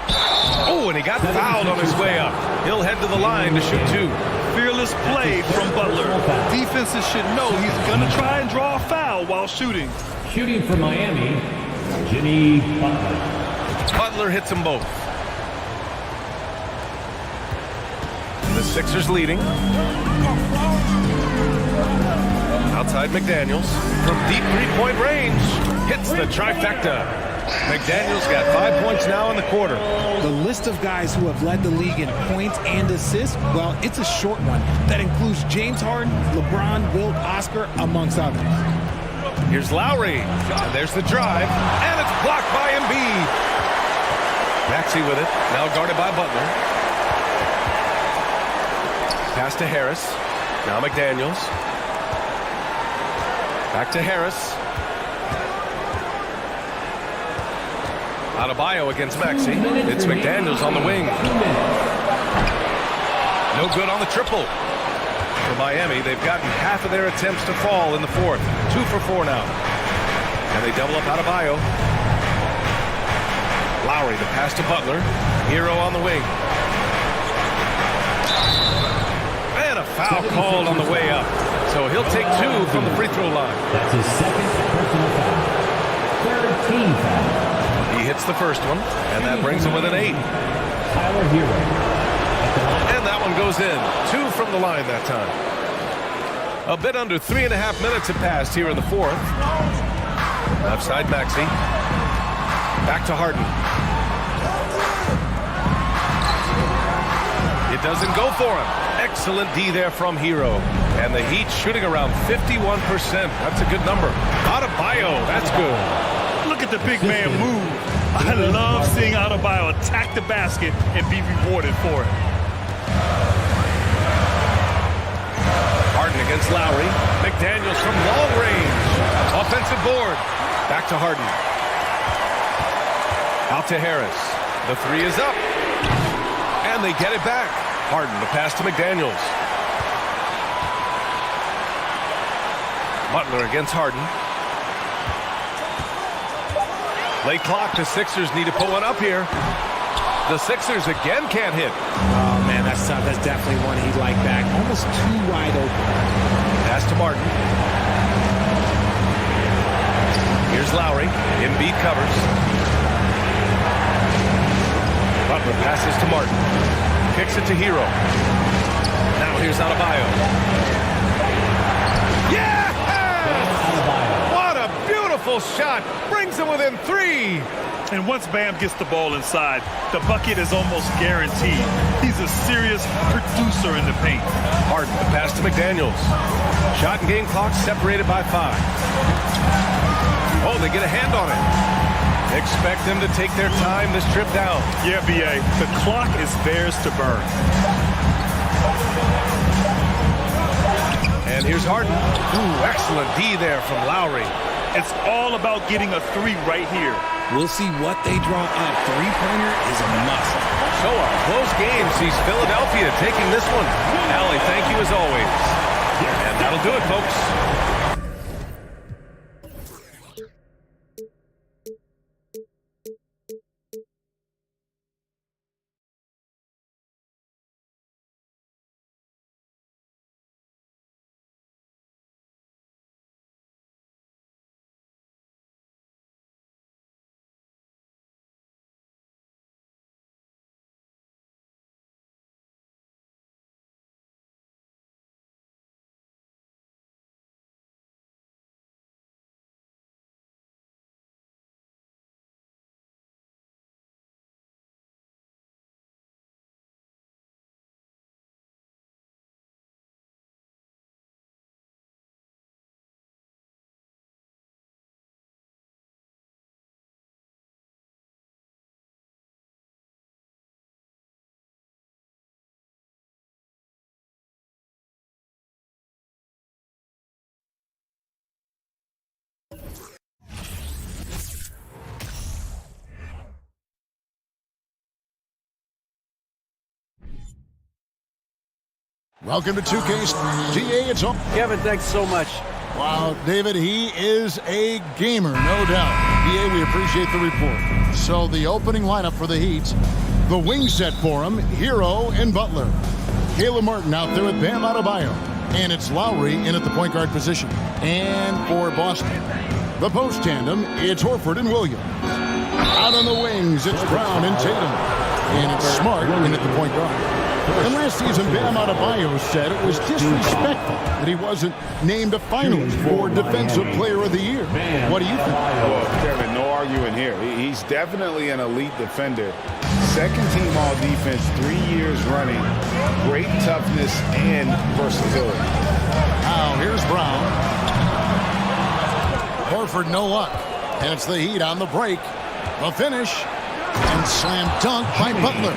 Oh, and he got fouled on his way up. He'll head to the line to shoot 2. Fearless play from Butler. Defenses should know he's going to try and draw a foul while shooting. Shooting for Miami, Jimmy Butler. Butler hits them both. The Sixers leading. Outside McDaniels from deep three-point range. Hits the trifecta. McDaniels got 5 points now in the quarter. The list of guys who have led the league in points and assists, well, it's a short one. That includes James Harden, LeBron, Wilt, Oscar, amongst others. Here's Lowry. And there's the drive. And it's blocked by Embiid. Maxey with it. Now guarded by Butler. Pass to Harris. Now McDaniels. Back to Harris. Adebayo against Maxey. It's McDaniels on the wing. No good on the triple. For Miami, they've gotten half of their attempts to fall in the fourth. 2 for 4 now. And they double up Adebayo. Lowry, the pass to Butler. Hero on the wing. And a foul called on the way up. So he'll take 2 from the free throw line. That's his second personal foul. Third team foul. He hits the first one, and that brings him within 8. Tyler Hero. And that one goes in. 2 from the line that time. A bit under 3.5 minutes have passed here in the fourth. Left side Maxey. Back to Harden. It doesn't go for him. Excellent D there from Hero. And the Heat shooting around 51%. That's a good number. Adebayo, that's good. Look at the big man move. I love seeing Adebayo attack the basket and be rewarded for it. Harden against Lowry. McDaniels from long range. Offensive board. Back to Harden. Out to Harris. The 3 is up. And they get it back. Harden, the pass to McDaniels. Butler against Harden. Late clock, the Sixers need to put one up here. The Sixers again can't hit. Oh, man, that's tough. That's definitely one he'd like back. Almost too wide open. Pass to Martin. Here's Lowry. Embiid covers. Butler passes to Martin. Kicks it to Hero. Now here's Adebayo. Yeah! What a beautiful shot. Brings him within 3. And once Bam gets the ball inside, the bucket is almost guaranteed. He's a serious producer in the paint. Harden, the pass to McDaniels. Shot and game clock separated by 5. Oh, they get a hand on it. Expect them to take their time this trip down. Yeah, B.A., the clock is theirs to burn. And here's Harden. Ooh, excellent D there from Lowry. It's all about getting a 3 right here. We'll see what they draw up. Three-pointer is a must. So a close game sees Philadelphia taking this one. Allie, thank you as always. And that'll do it, folks. Welcome to 2K. GA, it's on. Kevin, thanks so much. Wow, David, he is a gamer, no doubt. GA, we appreciate the report. So the opening lineup for the Heat, the wing set for him, Hero and Butler. Caleb Martin out there with Bam Adebayo. And it's Lowry in at the point guard position. And for Boston, the post tandem, it's Horford and Williams. Out on the wings, it's Brown and Tatum. And it's Smart in at the point guard. And last season, Bam Adebayo said it was disrespectful that he wasn't named a finalist for Defensive Player of the Year. What do you think? Well, Kevin, no arguing here. He's definitely an elite defender. Second team all defense, 3 years running. Great toughness and versatility. Now here's Brown. Horford no luck. And it's the Heat on the break. The finish. And slam dunk by Butler.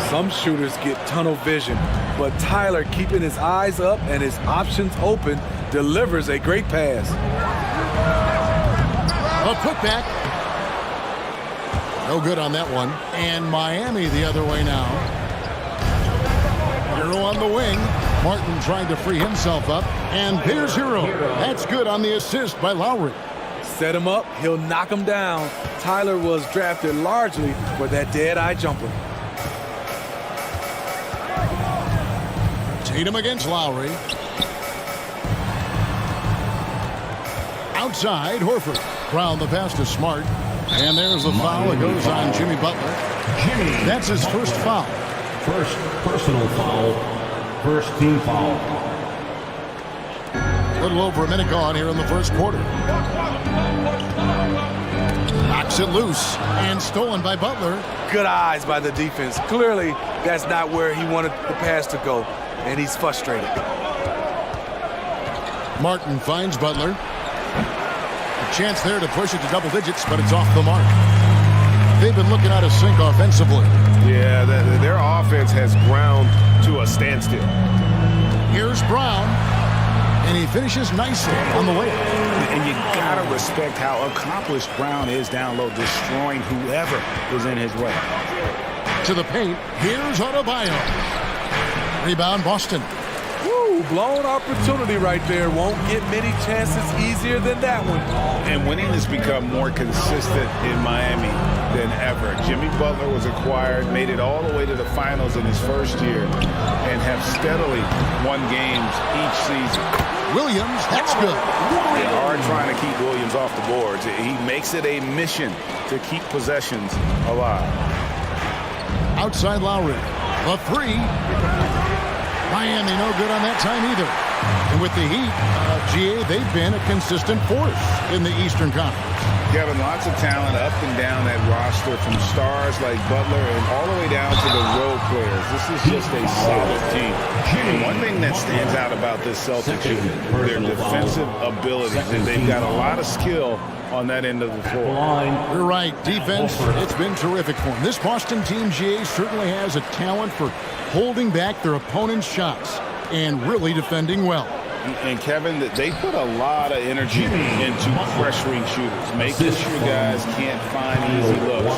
Some shooters get tunnel vision, but Tyler, keeping his eyes up and his options open, delivers a great pass. A putback. No good on that one. And Miami the other way now. Hero on the wing. Martin trying to free himself up. And there's Hero. That's good on the assist by Lowry. Set him up, he'll knock him down. Tyler was drafted largely for that dead-eye jumper. Tatum against Lowry. Outside, Horford. Brown the pass to Smart. And there's the foul. It goes on Jimmy Butler. That's his first foul. First personal foul. First team foul. A little over a minute gone here in the first quarter. Knocks it loose and stolen by Butler. Good eyes by the defense. Clearly, that's not where he wanted the pass to go, and he's frustrated. Martin finds Butler. A chance there to push it to double digits, but it's off the mark. They've been looking out of sync offensively. Yeah, their offense has ground to a standstill. Here's Brown. And he finishes nicely on the way. And you gotta respect how accomplished Brown is down low, destroying whoever is in his way. To the paint, here's Adebayo. Rebound, Boston. Woo, blown opportunity right there. Won't get many chances easier than that one. And winning has become more consistent in Miami than ever. Jimmy Butler was acquired, made it all the way to the finals in his first year, and have steadily won games each season. Williams, that's good. They are trying to keep Williams off the boards. He makes it a mission to keep possessions alive. Outside Lowry. A three. Miami no good on that time either. And with the Heat, GA, they've been a consistent force in the Eastern Conference. Kevin, lots of talent up and down that roster, from stars like Butler and all the way down to the role players. This is just a solid team. And one thing that stands out about this Celtics team, their defensive abilities. They've got a lot of skill on that end of the floor. You're right. Defense, it's been terrific for them. This Boston team, GA, certainly has a talent for holding back their opponent's shots and really defending well. And Kevin, they put a lot of energy into pressuring shooters, making sure guys can't find easy looks.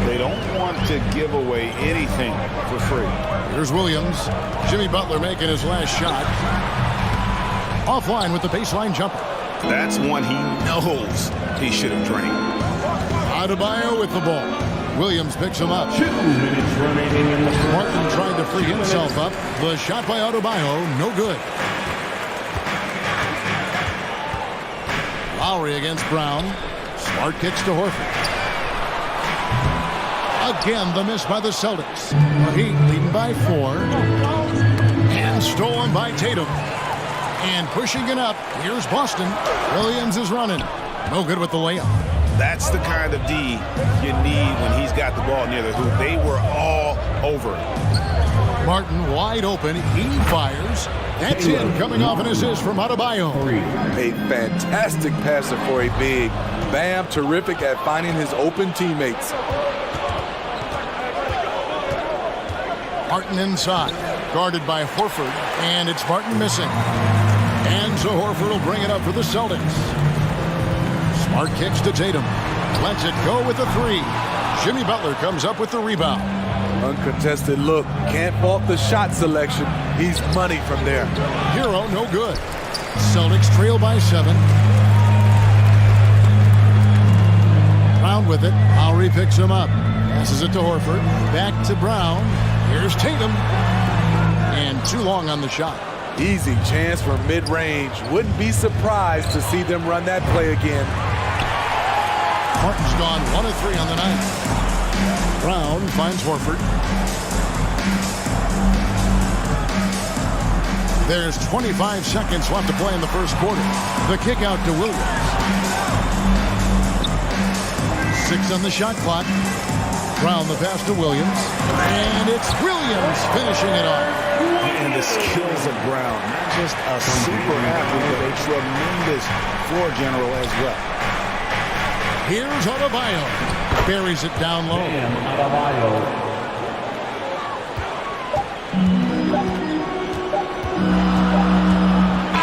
They don't want to give away anything for free. Here's Williams. Jimmy Butler making his last shot. Offline with the baseline jumper. That's one he knows he should have drained. Adebayo with the ball. Williams picks him up. 2 minutes remaining in the first. Martin trying to free himself up. The shot by Adebayo, no good. Lowry against Brown. Smart kicks to Horford. Again, the miss by the Celtics. The Heat leading by 4. And stolen by Tatum. And pushing it up. Here's Boston. Williams is running. No good with the layup. That's the kind of D you need when he's got the ball near the hoop. They were all over it. Martin wide open. He fires. That's in, coming off an assist from Adebayo. A fantastic passer for a big. Bam, terrific at finding his open teammates. Martin inside, guarded by Horford, and it's Martin missing. And so Horford will bring it up for the Celtics. Smart kicks to Tatum. Lets it go with a three. Jimmy Butler comes up with the rebound. Uncontested look. Can't fault the shot selection. He's money from there. Hero, no good. Celtics trail by 7. Brown with it. Lowry picks him up. Passes it to Horford. Back to Brown. Here's Tatum. And too long on the shot. Easy chance for mid-range. Wouldn't be surprised to see them run that play again. Martin's gone 1 of 3 on the night. Brown finds Horford. There's 25 seconds left to play in the first quarter. The kick out to Williams. 6 on the shot clock. Brown the pass to Williams. And it's Williams finishing it off. And the skills of Brown, not just a super athlete, but a tremendous floor general as well. Here's Adebayo. Buries it down low.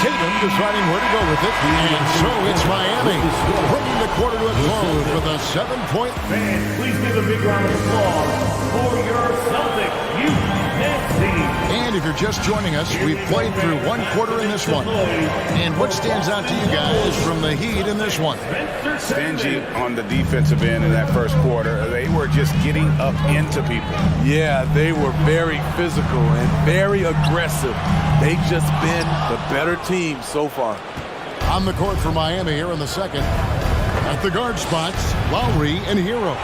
Tatum deciding where to go with it. And so it's Miami bringing the quarter to a close with a 7-point. Fans, please give a big round of applause for your Celtic U.S. team. And if you're just joining us, we've played through one quarter in this one. And what stands out to you guys from the Heat in this one? Stingy on the defensive end in that first quarter. They were just getting up into people. Yeah, they were very physical and very aggressive. They've just been the better team so far. On the court for Miami here in the second. At the guard spots, Lowry and Hero.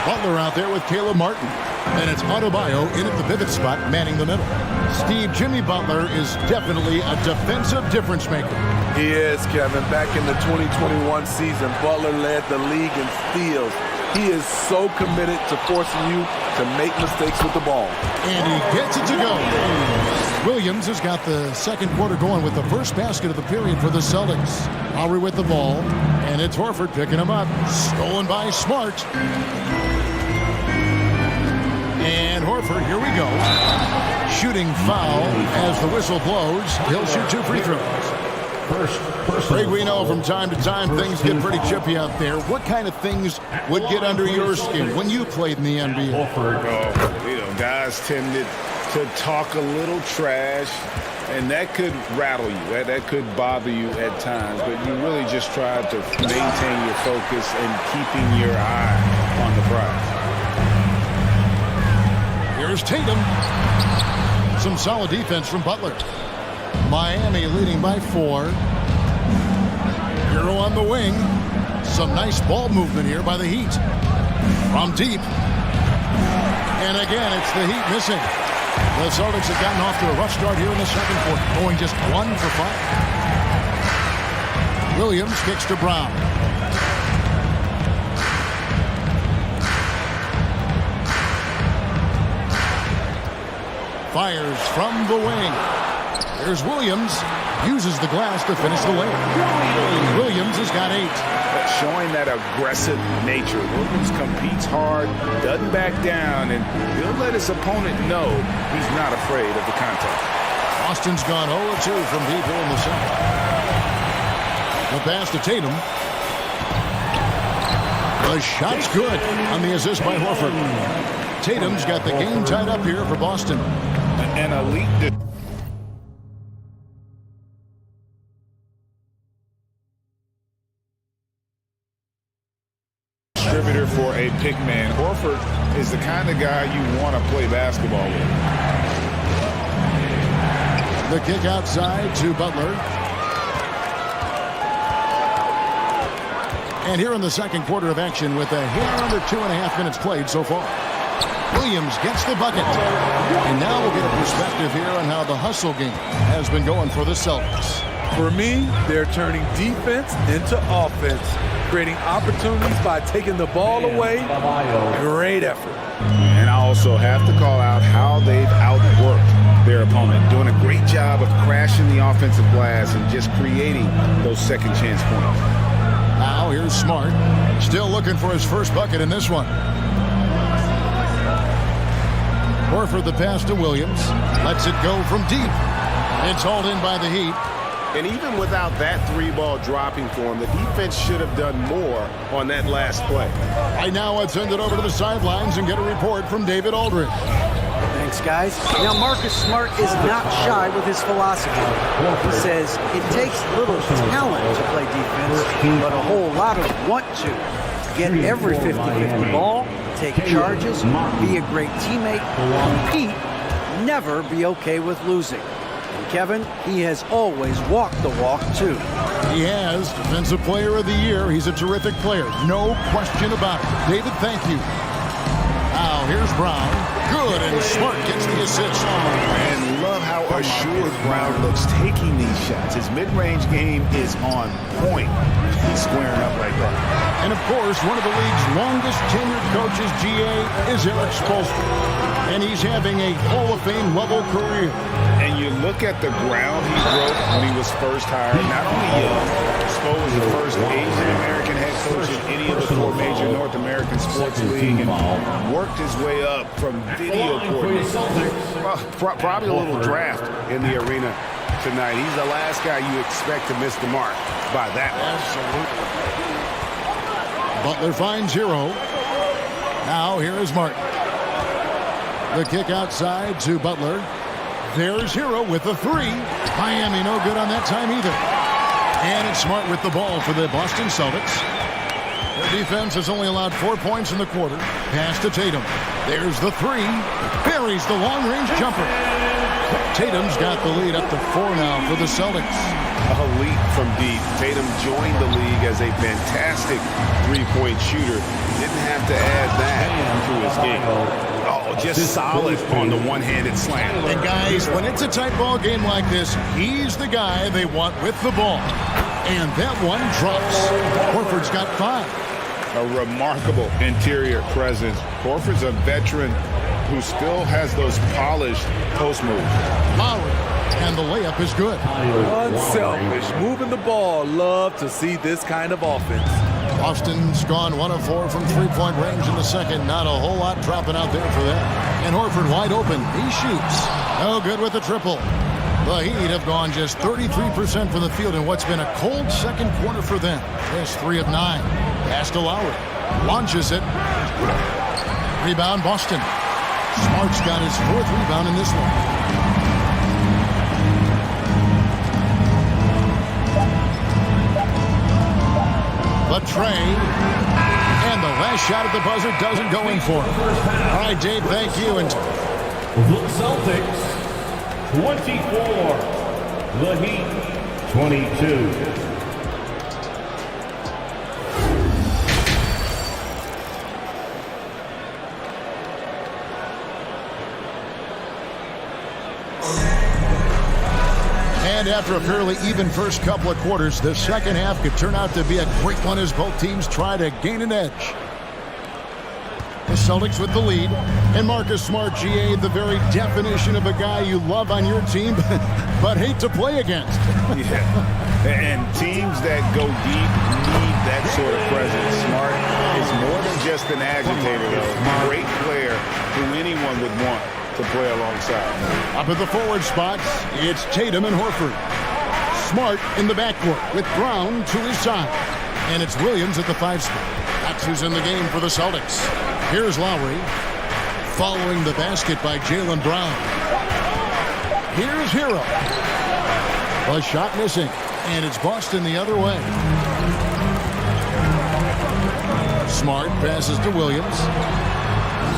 Butler out there with Caleb Martin. And it's Adebayo in at the pivot spot, manning the middle. Steve, Jimmy Butler is definitely a defensive difference maker. He is, Kevin. Back in the 2021 season, Butler led the league in steals. He is so committed to forcing you to make mistakes with the ball. And he gets it to go. Williams has got the second quarter going with the first basket of the period for the Celtics. Lowry with the ball, and it's Horford picking him up. Stolen by Smart. And Horford, here we go. Shooting foul as the whistle blows. He'll shoot 2 free throws. Craig, we know from time to time things get pretty chippy out there. What kind of things would get under your skin when you played in the NBA? Guys tended to talk a little trash, and that could rattle you. That could bother you at times, but you really just try to maintain your focus and keeping your eye on the prize. Here's Tatum. Some solid defense from Butler. Miami leading by 4. Hero on the wing. Some nice ball movement here by the Heat. From deep. And again, it's the Heat missing. The Celtics have gotten off to a rough start here in the second quarter, going just 1 for 5. Williams kicks to Brown. Fires from the wing. There's Williams. Uses the glass to finish the layup. Williams has got 8. Showing that aggressive nature. Williams competes hard, doesn't back down, and he'll let his opponent know he's not afraid of the contact. Austin's gone 0-2 from deep here in the second. The pass to Tatum. The shot's good on the assist by Horford. Tatum's got the game tied up here for Boston. An elite distributor for a pick man. Horford is the kind of guy you want to play basketball with. The kick outside to Butler. And here in the second quarter of action with a hair under 2.5 minutes played so far. Williams gets the bucket. And now we'll get a perspective here on how the hustle game has been going for the Celtics. For me, they're turning defense into offense, creating opportunities by taking the ball away. Great effort. And I also have to call out how they've outworked their opponent, doing a great job of crashing the offensive glass and just creating those second chance points. Now here's Smart, still looking for his first bucket in this one. Horford the pass to Williams. Lets it go from deep. It's hauled in by the Heat. And even without that 3-ball dropping for him, the defense should have done more on that last play. Right now, let's send it over to the sidelines and get a report from David Aldridge. Thanks, guys. Now, Marcus Smart is not shy with his philosophy. He says it takes little talent to play defense, but a whole lot of want to. Get every 50-50 ball, take charges, be a great teammate, compete, never be okay with losing. And Kevin, he has always walked the walk, too. He has. Defensive Player of the Year. He's a terrific player. No question about it. David, thank you. Now here's Brown. Good, and Smart gets the assist. And love how assured Brown looks taking these shots. His mid-range game is on point. He's squaring up like that. And, of course, one of the league's longest tenured coaches, GA, is Eric Spoelstra. And he's having a Hall of Fame level career. And you look at the ground he broke when he was first hired. Not only young, Spo was the first Asian-American head coach in any of the 4 major North American sports league and worked his way up from video coordinator. Well, probably a little draft in the arena tonight. He's the last guy you expect to miss the mark by that much. Absolutely. Butler finds Hero. Now here is Martin. The kick outside to Butler. There's Hero with the 3. Miami no good on that time either. And it's Smart with the ball for the Boston Celtics. Their defense has only allowed 4 points in the quarter. Pass to Tatum. There's the 3. Buries the long-range jumper. Tatum's got the lead up to 4 now for the Celtics. A leap from deep. Tatum joined the league as a fantastic three-point shooter. Didn't have to add that to his game. Oh, just solid on the one-handed slam. And guys, when it's a tight ball game like this, he's the guy they want with the ball. And that one drops. Horford's got 5. A remarkable interior presence. Horford's a veteran who still has those polished post moves. Lowry, and the layup is good. Unselfish, moving the ball. Love to see this kind of offense. Boston's gone 1 of 4 from three-point range in the second. Not a whole lot dropping out there for them. And Horford wide open. He shoots. No good with the triple. The Heat have gone just 33% from the field in what's been a cold second quarter for them. Just 3 of 9. Pass to Lowry. Launches it. Rebound Boston. Smart's got his 4th rebound in this one. The tray. And the last shot at the buzzer doesn't go in for him. All right, Dave, thank you. And the Celtics, 24. The Heat, 22. And after a fairly even first couple of quarters, the second half could turn out to be a great one as both teams try to gain an edge. The Celtics with the lead. And Marcus Smart, GA, the very definition of a guy you love on your team, but hate to play against. Yeah. And teams that go deep need that sort of presence. Smart is more than just an agitator, though. Great player who anyone would want to play alongside. Up at the forward spots, it's Tatum and Horford. Smart in the backcourt with Brown to his side. And it's Williams at the 5 spot. That's who's in the game for the Celtics. Here's Lowry. Following the basket by Jaylen Brown. Here's Hero. A shot missing. And it's Boston the other way. Smart passes to Williams.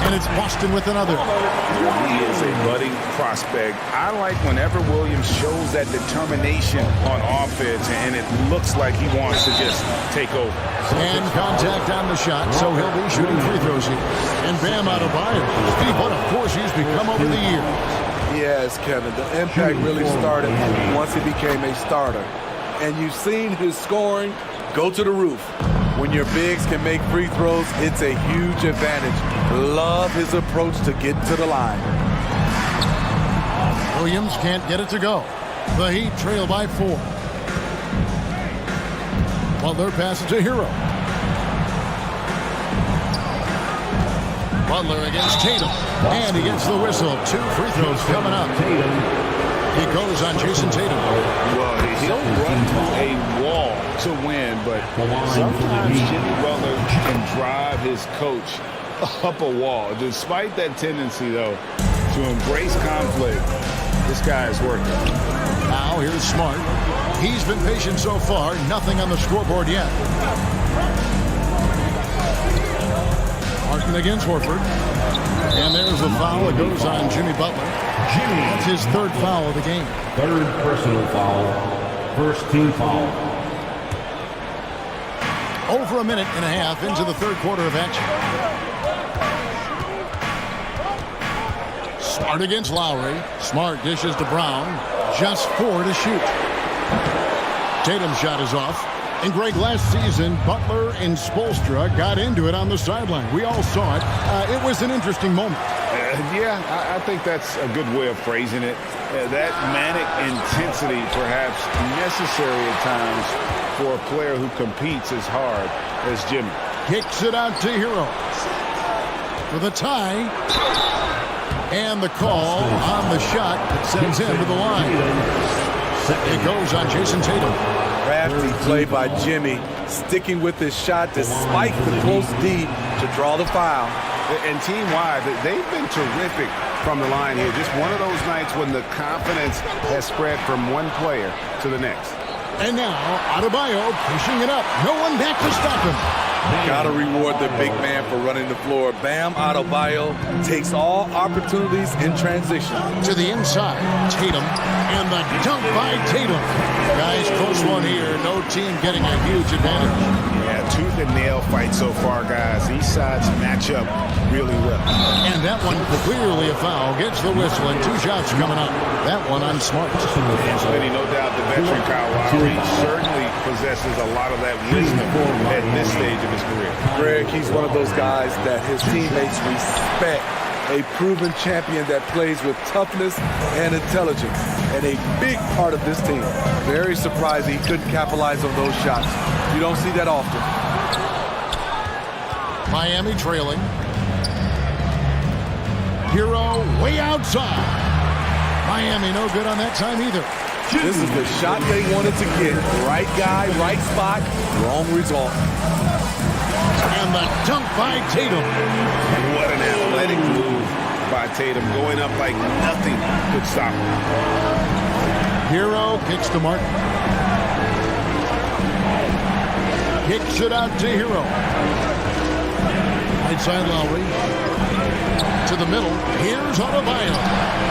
And it's Boston with another. He is a budding prospect. I like whenever Williams shows that determination on offense, and it looks like he wants to just take over. And contact on the shot, so he'll be shooting free throws here. And Bam Adebayo. But of course, he's become over the years. Yes, Kevin. The impact really started once he became a starter. And you've seen his scoring go to the roof. When your bigs can make free throws, it's a huge advantage. Love his approach to get to the line. Williams can't get it to go. The Heat trail by 4. Butler passes to Hero. Butler against Tatum. And he gets the whistle. 2 free throws coming up. He goes on Jason Tatum. Well, he'll run through a wall to win, but sometimes Jimmy Butler can drive his coach up a wall. Despite that tendency, though, to embrace conflict, this guy is working. Now here's Smart. He's been patient so far. Nothing on the scoreboard yet. Martin against Horford. And there's the foul. It goes on Jimmy Butler. That's his 3rd foul of the game. 3rd personal foul. 1st team foul. Over a minute and a half into the 3rd quarter of action. Smart against Lowry. Smart dishes to Brown. Just 4 to shoot. Tatum's shot is off. And Greg, last season, Butler and Spoelstra got into it on the sideline. We all saw it. It was an interesting moment. Yeah, I think that's a good way of phrasing it. That manic intensity, perhaps necessary at times for a player who competes as hard as Jimmy. Kicks it out to Hero. For the tie. And the call on the shot that sends him to the line. It goes on Jason Tatum. Crafty play by Jimmy, sticking with his shot despite the close D to draw the foul. And team-wide, they've been terrific from the line here. Just one of those nights when the confidence has spread from one player to the next. And now, Adebayo pushing it up. No one back to stop him. Gotta reward the big man for running the floor. Bam Adebayo takes all opportunities in transition. To the inside, Tatum, and the dunk by Tatum. Guys, close one here. No team getting a huge advantage. Yeah, tooth and nail fight so far, guys. These sides match up really well. And that one clearly a foul. Gets the whistle, and 2 shots coming up. That one on Smart. And Smitty, no doubt the veteran Kyle Lowry certainly possesses a lot of that wisdom at this stage of his career. Greg, he's one of those guys that his teammates respect. A proven champion that plays with toughness and intelligence. And a big part of this team. Very surprising he couldn't capitalize on those shots. You don't see that often. Miami trailing. Hero way outside. Miami no good on that time either. This is the shot they wanted to get. Right guy, right spot, wrong result. And the dunk by Tatum. What an athletic move by Tatum, going up like nothing could stop him. Hero kicks to Martin. Kicks it out to Hero. Right side Lowry. To the middle. Here's Adebayo.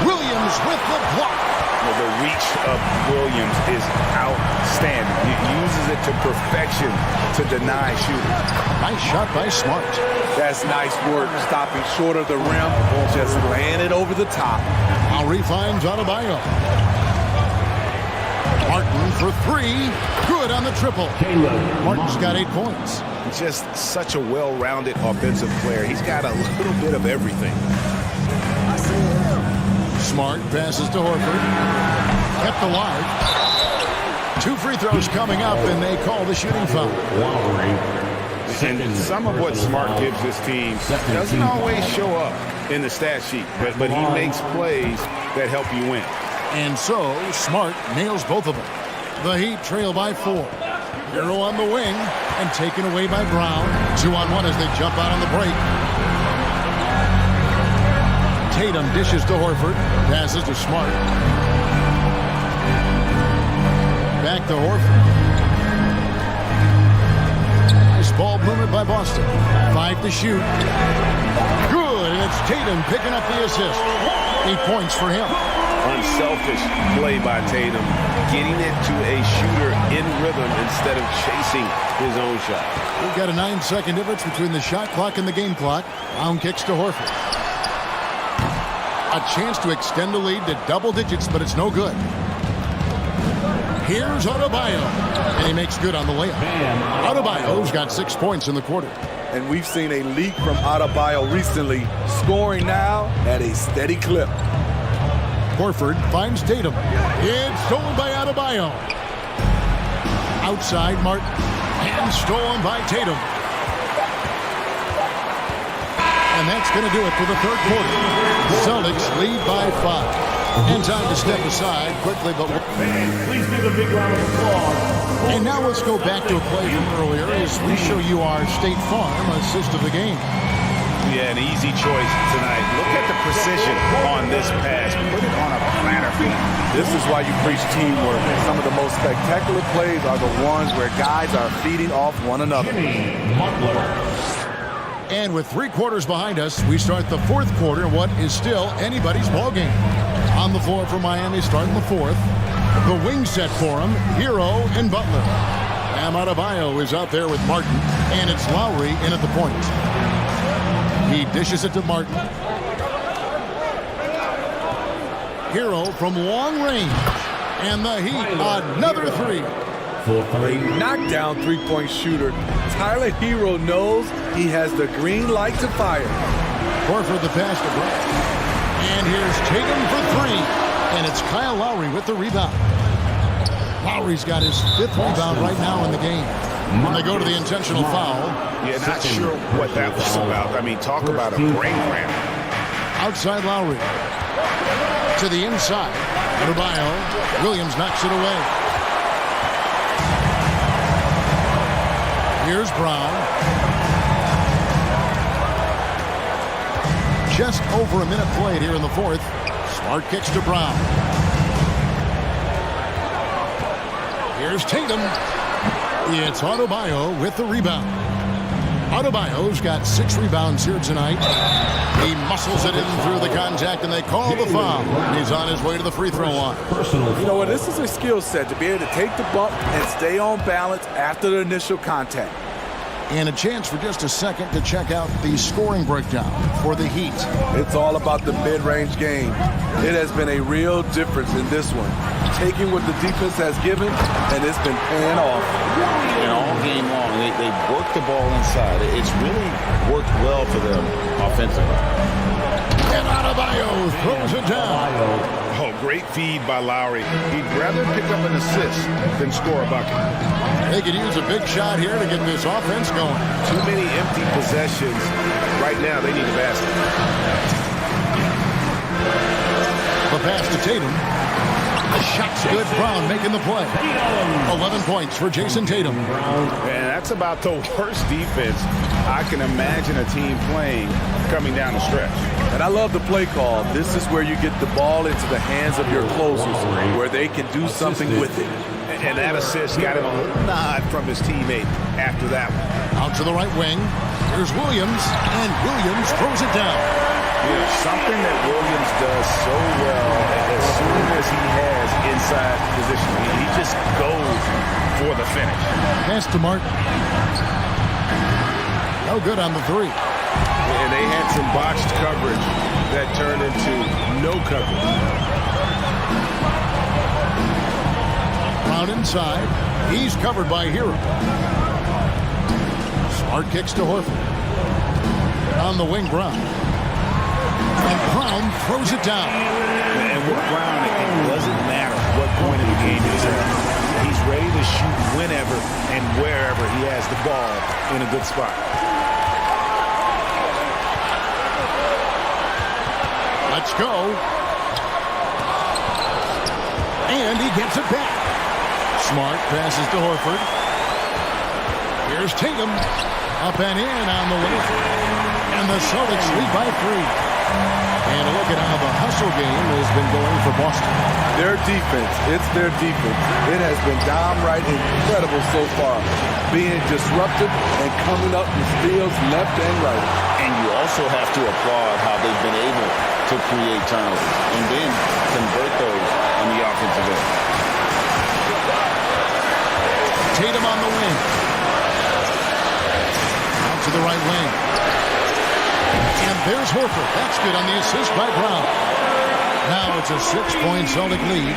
Williams with the block. The reach of Williams is outstanding. He uses it to perfection to deny shooting. Nice shot by Smart. That's nice work, stopping short of the rim, just laying it over the top. Lowry finds Adebayo. Martin for 3. Good on the triple. Martin's got 8 points. Just such a well-rounded offensive player. He's got a little bit of everything. Smart passes to Horford. Kept alive. 2 free throws coming up, and they call the shooting foul. And some of what Smart gives this team doesn't always show up in the stat sheet, but he makes plays that help you win. And so, Smart nails both of them. The Heat trail by 4. Hero on the wing, and taken away by Brown. 2-on-1 as they jump out on the break. Tatum dishes to Horford. Passes to Smart. Back to Horford. Nice ball movement by Boston. 5 to shoot. Good, and it's Tatum picking up the assist. 8 points for him. Unselfish play by Tatum, getting it to a shooter in rhythm instead of chasing his own shot. We've got a 9-second difference between the shot clock and the game clock. Brown kicks to Horford. A chance to extend the lead to double digits, but it's no good. Here's Adebayo, and he makes good on the layup. Adebayo's got 6 points in the quarter. And we've seen a leak from Adebayo recently, scoring now at a steady clip. Horford finds Tatum. It's stolen by Adebayo. Outside Martin. And stolen by Tatum. And that's going to do it for the third quarter. Celtics lead by 5. And time to step aside quickly, but please give a big round of applause. And now let's go back to a play from earlier as we show you our State Farm assist of the game. Yeah, an easy choice tonight. Look at the precision on this pass. Put it on a platter. This is why you preach teamwork. Some of the most spectacular plays are the ones where guys are feeding off one another. And with 3 quarters behind us, we start the fourth quarter in what is still anybody's ball game. On the floor for Miami starting the fourth. The wing set for him, Hero and Butler. Adebayo is out there with Martin, and it's Lowry in at the point. He dishes it to Martin. Hero from long range. And the Heat, another three. A knockdown three-point shooter. Tyler Hero knows he has the green light to fire. Horford the pass to Brown. And here's Tatum for three. And it's Kyle Lowry with the rebound. Lowry's got his 5th rebound right now in the game. And they go to the intentional foul. Yeah, not sure what that was about. I mean, talk about a brain cramp. Outside Lowry. To the inside. Adebayo. Williams knocks it away. Here's Brown. Just over a minute played here in the 4th. Smart kicks to Brown. Here's Tatum. It's Adebayo with the rebound. Adebayo's got 6 rebounds here tonight. He muscles it in through the contact, and they call the foul. He's on his way to the free throw line. You know what? This is a skill set to be able to take the bump and stay on balance after the initial contact. And a chance for just a second to check out the scoring breakdown for the Heat. It's all about the mid-range game. It has been a real difference in this one. Taking what the defense has given, and it's been paying off. And all game long, they work the ball inside. It's really worked well for them offensively. And Adebayo throws it down. Oh, great feed by Lowry. He'd rather pick up an assist than score a bucket. They could use a big shot here to get this offense going. Too many empty possessions. Right now, they need a basket. The pass to Tatum. The shot's good. Brown making the play. 11 points for Jason Tatum. And that's about the worst defense I can imagine a team playing coming down the stretch. And I love the play call. This is where you get the ball into the hands of your closers, where they can do something with it. And that assist got him a little nod from his teammate after that one. Out to the right wing. Here's Williams, and Williams throws it down. You know, something that Williams does so well, as soon as he has inside position, he just goes for the finish. Pass to Martin. No good on the three. And they had some botched coverage that turned into no coverage. Brown inside. He's covered by Hero. Smart kicks to Horford. On the wing, Brown. And Brown throws it down. And with Brown, it doesn't matter what point in the game he's at. He's ready to shoot whenever and wherever he has the ball in a good spot. Let's go. And he gets it back. Smart passes to Horford. Here's Tatum. Up and in on the way. And the Celtics lead by 3. And look at how the hustle game has been going for Boston. Their defense, it's their defense. It has been downright incredible so far. Being disruptive and coming up with steals left and right. And you also have to applaud how they've been able to create turnovers and then convert those on the offensive end. Tatum on the wing. Out to the right wing. And there's Horford. That's good on the assist by Brown. Now it's a 6-point Celtic lead.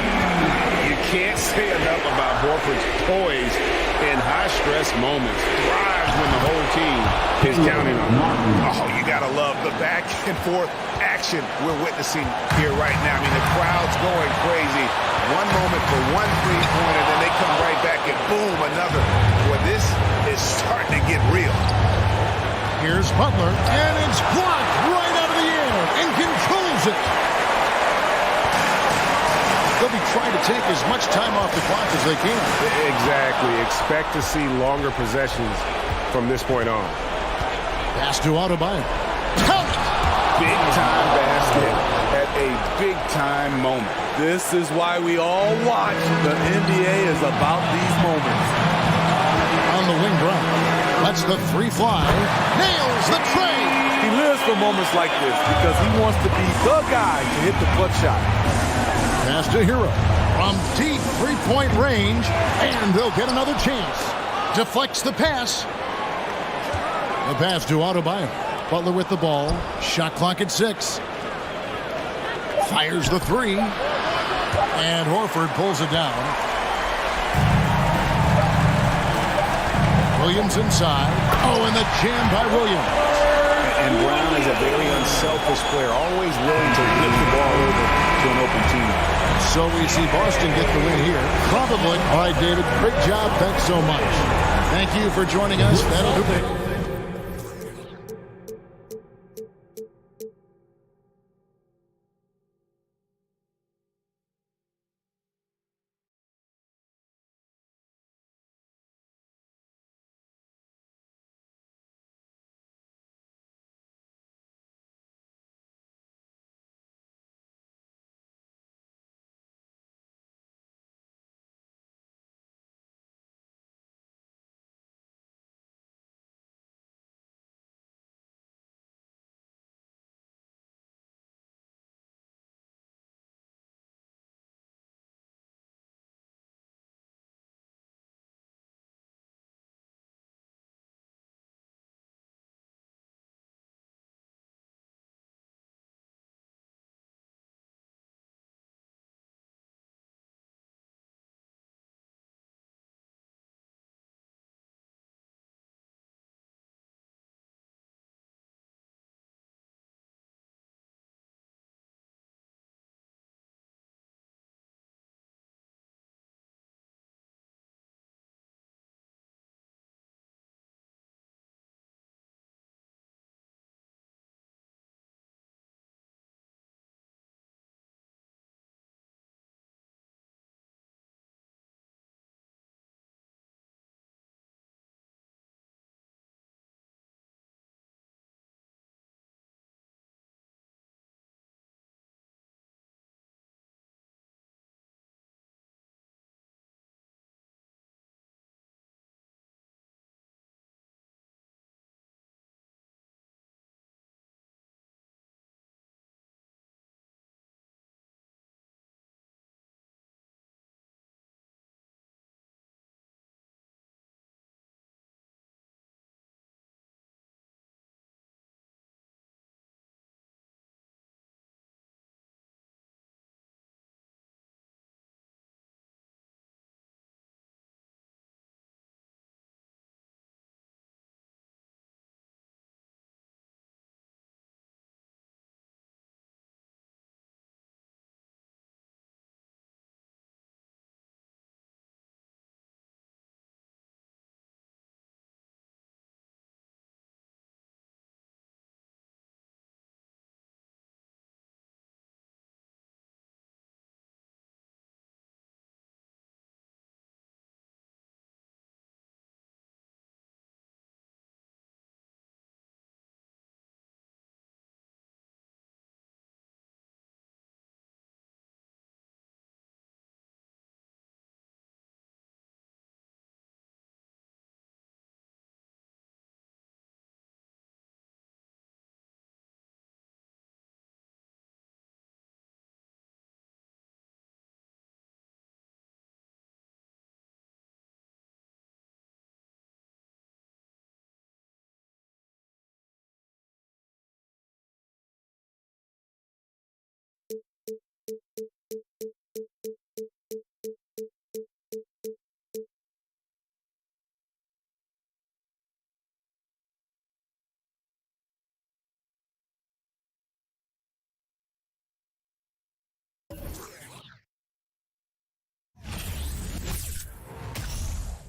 You can't say enough about Horford's poise in high-stress moments. Thrives when the whole team is counting on him. Oh, you got to love the back-and-forth action we're witnessing here right now. I mean, the crowd's going crazy. One moment for one three-pointer, then they come right back and boom, another. Boy, this is starting to get real. Here's Butler, and it's blocked right out of the air and controls it. They'll be trying to take as much time off the clock as they can. Exactly. Expect to see longer possessions from this point on. Pass to Adebayo. Big-time basket at a big-time moment. This is why we all watch. The NBA is about these moments. On the wing, Brown. Lets the three fly. Nails the tray. He lives for moments like this because he wants to be the guy to hit the clutch shot. Pass to Hero from deep three-point range, and they'll get another chance. Deflects the pass. The pass to Adebayo. Butler with the ball. Shot clock at 6. Fires the three. And Horford pulls it down. Williams inside. Oh, and the jam by Williams. And Brown is a very unselfish player, always willing to lift the ball over to an open team. So we see Boston get the win here. Probably. All right, David, great job. Thanks so much. Thank you for joining us. That'll do it.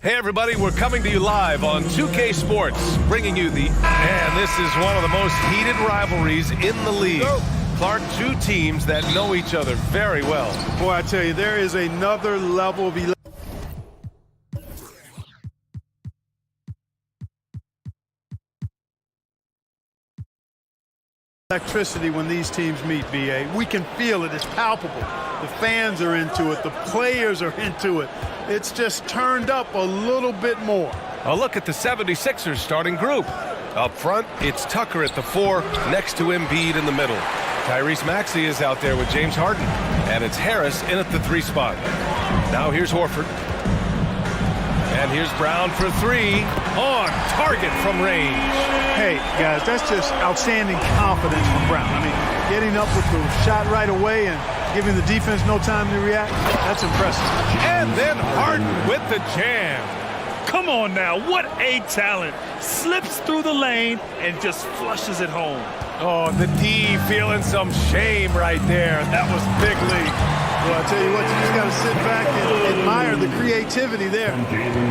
Hey everybody, we're coming to you live on 2K Sports, bringing you and this is one of the most heated rivalries in the league. Clark, two teams that know each other very well. Boy, I tell you, there is another level of electricity when these teams meet, BA. We can feel it. It's palpable. The fans are into it. The players are into it. It's just turned up a little bit more. A look at the 76ers starting group. Up front, it's Tucker at the 4, next to Embiid in the middle. Tyrese Maxey is out there with James Harden, and it's Harris in at the 3 spot. Now here's Horford. And here's Brown for 3, on target from range. Hey, guys, that's just outstanding confidence from Brown. I mean, getting up with the shot right away and giving the defense no time to react, that's impressive. And then Harden with the jam. Come on now, what a talent. Slips through the lane and just flushes it home. Oh, the D feeling some shame right there. That was big league. Well, I tell you what, you just got to sit back and admire the creativity there.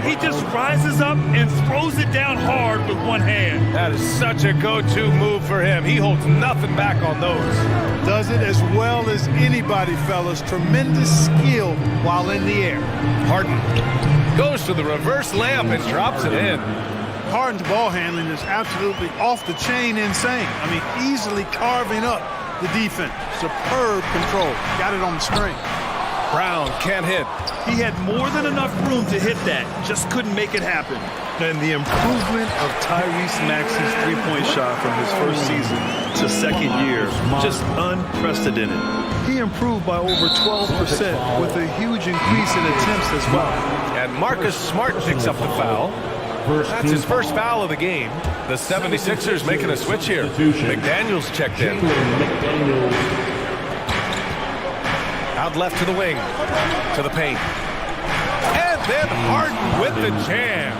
He just rises up and throws it down hard with one hand. That is such a go-to move for him. He holds nothing back on those. Does it as well as anybody, fellas. Tremendous skill while in the air. Harden goes to the reverse layup and drops it in. Harden's ball handling is absolutely off the chain insane. I mean, easily carving up the defense. Superb control. Got it on the string. Brown can't hit. He had more than enough room to hit that. Just couldn't make it happen. And the improvement of Tyrese Maxey's three-point shot from his first season to second year, just unprecedented. He improved by over 12% with a huge increase in attempts as well. And Marcus Smart picks up the foul. That's his first foul of the game. The 76ers making a switch here. McDaniels checked in. Out left to the wing. To the paint. And then Harden with the jam.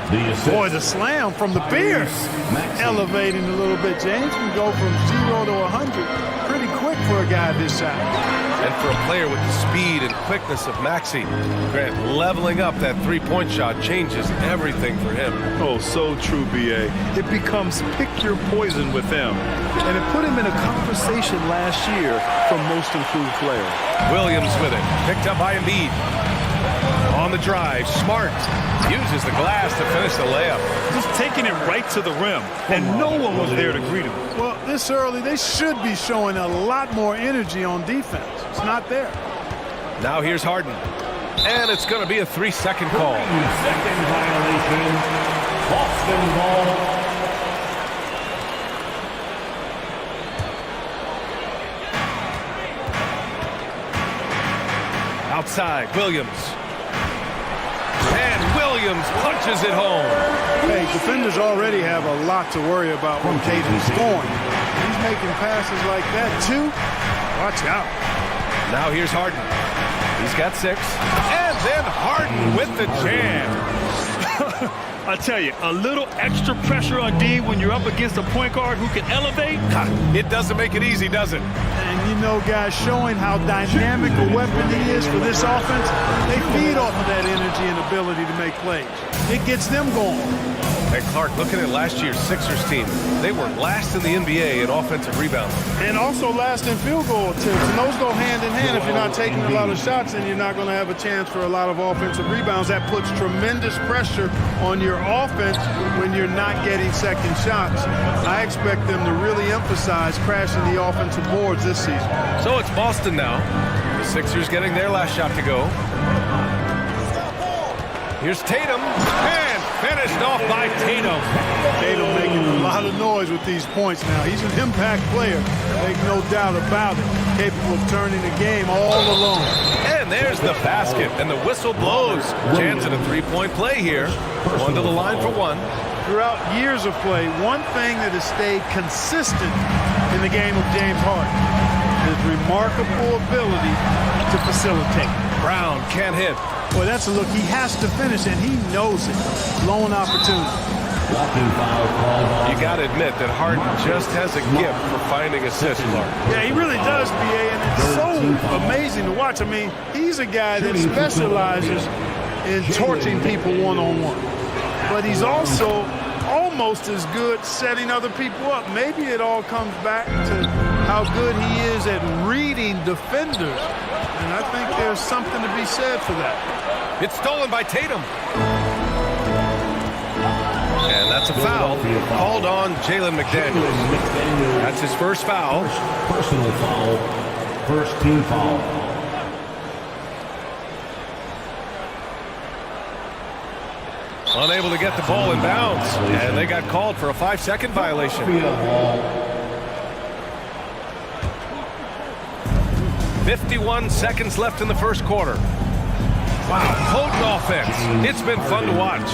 Boy, the slam from the Bears. Elevating a little bit. James can go from 0 to 100 pretty quick for a guy this size. And for a player with the speed and quickness of Maxey, Grant, leveling up that three-point shot changes everything for him. Oh, so true, B.A. It becomes pick your poison with him. And it put him in a conversation last year for most improved player. Williams with it. Picked up by Embiid. On the drive, Smart uses the glass to finish the layup. Just taking it right to the rim, and no one was there to greet him. Well, this early, they should be showing a lot more energy on defense. It's not there. Now here's Harden. And it's going to be a 3-second call. Second violation. Boston ball. Outside, Williams. And Williams punches it home. Hey, defenders already have a lot to worry about when Tatum's scoring. He's making passes like that, too. Watch out. Now here's Harden. He's got 6. And then Harden with the jam. I tell you, a little extra pressure on D when you're up against a point guard who can elevate. It doesn't make it easy, does it? And you know, guys, showing how dynamic a weapon he is for this offense, they feed off of that energy and ability to make plays. It gets them going. And Clark, looking at last year's Sixers team, they were last in the NBA in offensive rebounds. And also last in field goal attempts. And those go hand in hand. If you're not taking a lot of shots, then you're not going to have a chance for a lot of offensive rebounds. That puts tremendous pressure on your offense when you're not getting second shots. I expect them to really emphasize crashing the offensive boards this season. So it's Boston now. The Sixers getting their last shot to go. Here's Tatum. And finished off by Tatum. Tatum making a lot of noise with these points now. He's an impact player. Make no doubt about it. Capable of turning the game all alone. And there's the basket. And the whistle blows. Chance at a three-point play here. One to the line for one. Throughout years of play, one thing that has stayed consistent in the game of James Harden is remarkable ability to facilitate. Brown can't hit. Boy, that's a look he has to finish, and he knows it. Lone opportunity. You got to admit that Harden just has a gift for finding assists, Clark. Yeah, he really does, B.A., and it's so amazing to watch. I mean, he's a guy that specializes in torching people one-on-one. But he's also almost as good setting other people up. Maybe it all comes back to how good he is at reading defenders. And I think there's something to be said for that. It's stolen by Tatum. And that's a foul called on Jalen McDaniels. That's his first foul. Personal foul. First team foul. Unable to get the ball in bounds. And they got called for a 5-second violation. 51 seconds left in the first quarter. Wow, potent offense. It's been fun to watch.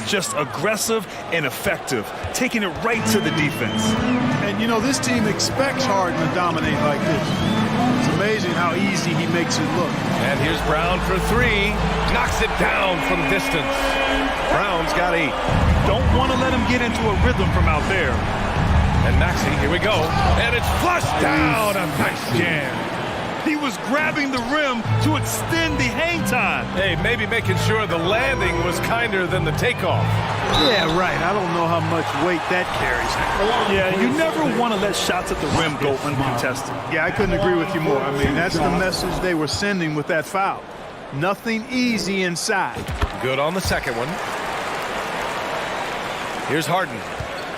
Just aggressive and effective, taking it right to the defense. And, you know, this team expects Harden to dominate like this. It's amazing how easy he makes it look. And here's Brown for three. Knocks it down from distance. Brown's got 8. Don't want to let him get into a rhythm from out there. And Maxey, here we go. And it's flushed down. A nice jam. He was grabbing the rim to extend the hang time. Hey, maybe making sure the landing was kinder than the takeoff. Yeah, right. I don't know how much weight that carries. Yeah, you never want to let shots at the rim go uncontested. Yeah, I couldn't agree with you more. I mean, that's the message they were sending with that foul. Nothing easy inside. Good on the second one. Here's Harden.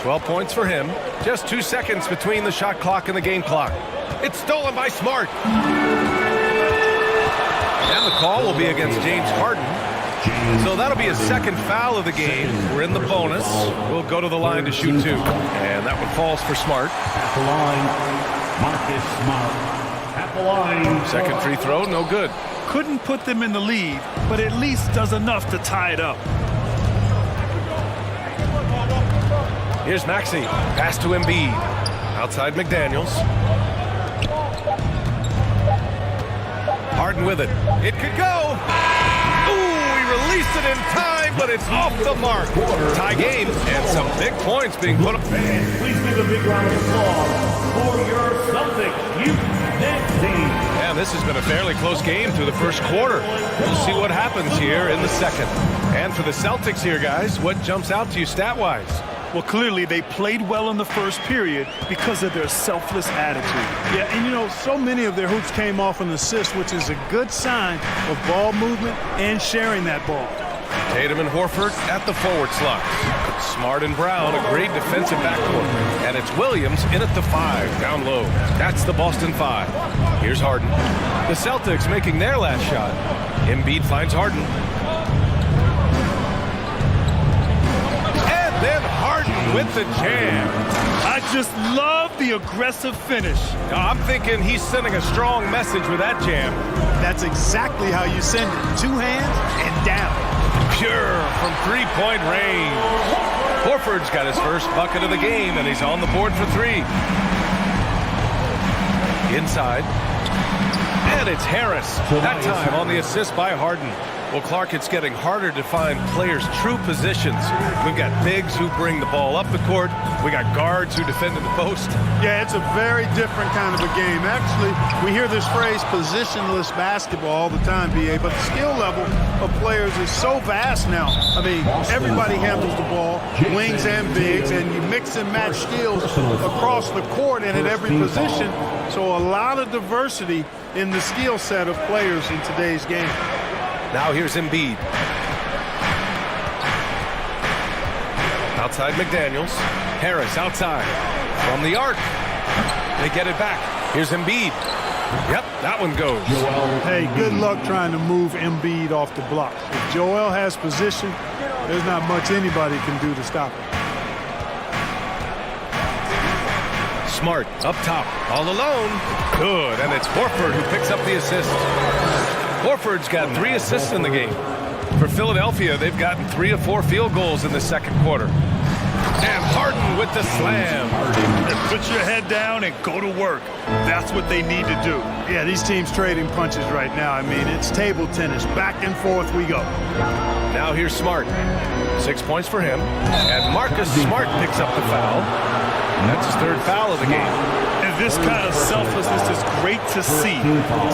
12 points for him. Just 2 seconds between the shot clock and the game clock. It's stolen by Smart. And the call will be against James Harden. So that'll be his second foul of the game. We're in the bonus. We'll go to the line to shoot 2. And that one falls for Smart. At the line, Marcus Smart. At the line. Second free throw, no good. Couldn't put them in the lead, but at least does enough to tie it up. Here's Maxey. Pass to Embiid. Outside McDaniels. Harden with it. It could go. Ooh, he released it in time, but it's off the mark. Tie game and some big points being put up. Fans, please give a big round of applause for your Celtics youth team. And this has been a fairly close game through the first quarter. We'll see what happens here in the second. And for the Celtics here, guys, what jumps out to you stat-wise? Well, clearly they played well in the first period because of their selfless attitude. Yeah, and you know, so many of their hoops came off an assist, which is a good sign of ball movement and sharing that ball. Tatum and Horford at the forward slot. Smart and Brown, a great defensive backcourt. And it's Williams in at the 5, down low. That's the Boston 5. Here's Harden. The Celtics making their last shot. Embiid finds Harden. And then Harden with the jam. I just love the aggressive finish. I'm thinking he's sending a strong message with that jam. That's exactly how you send it. 2 hands and down. Pure from 3-point range. Horford's got his first bucket of the game, and he's on the board for 3. Inside. And it's Harris. That time on the assist by Harden. Well, Clark, it's getting harder to find players' true positions. We've got bigs who bring the ball up the court. We got guards who defend in the post. Yeah, it's a very different kind of a game. Actually, we hear this phrase positionless basketball all the time, BA, but the skill level of players is so vast now. I mean, everybody handles the ball, wings and bigs, and you mix and match skills across the court and at every position. So a lot of diversity in the skill set of players in today's game. Now here's Embiid. Outside McDaniels. Harris outside. From the arc. They get it back. Here's Embiid. Yep, that one goes. Hey, good luck trying to move Embiid off the block. If Joel has position, there's not much anybody can do to stop him. Smart up top. All alone. Good. And it's Horford who picks up the assist. Horford's got 3 assists in the game. For Philadelphia, they've gotten 3 of 4 field goals in the second quarter. And Harden with the slam. And put your head down and go to work. That's what they need to do. Yeah, these teams trading punches right now. I mean, it's table tennis. Back and forth we go. Now here's Smart. 6 points for him. And Marcus Smart picks up the foul. That's his 3rd foul of the game. And this kind of selflessness is great to see.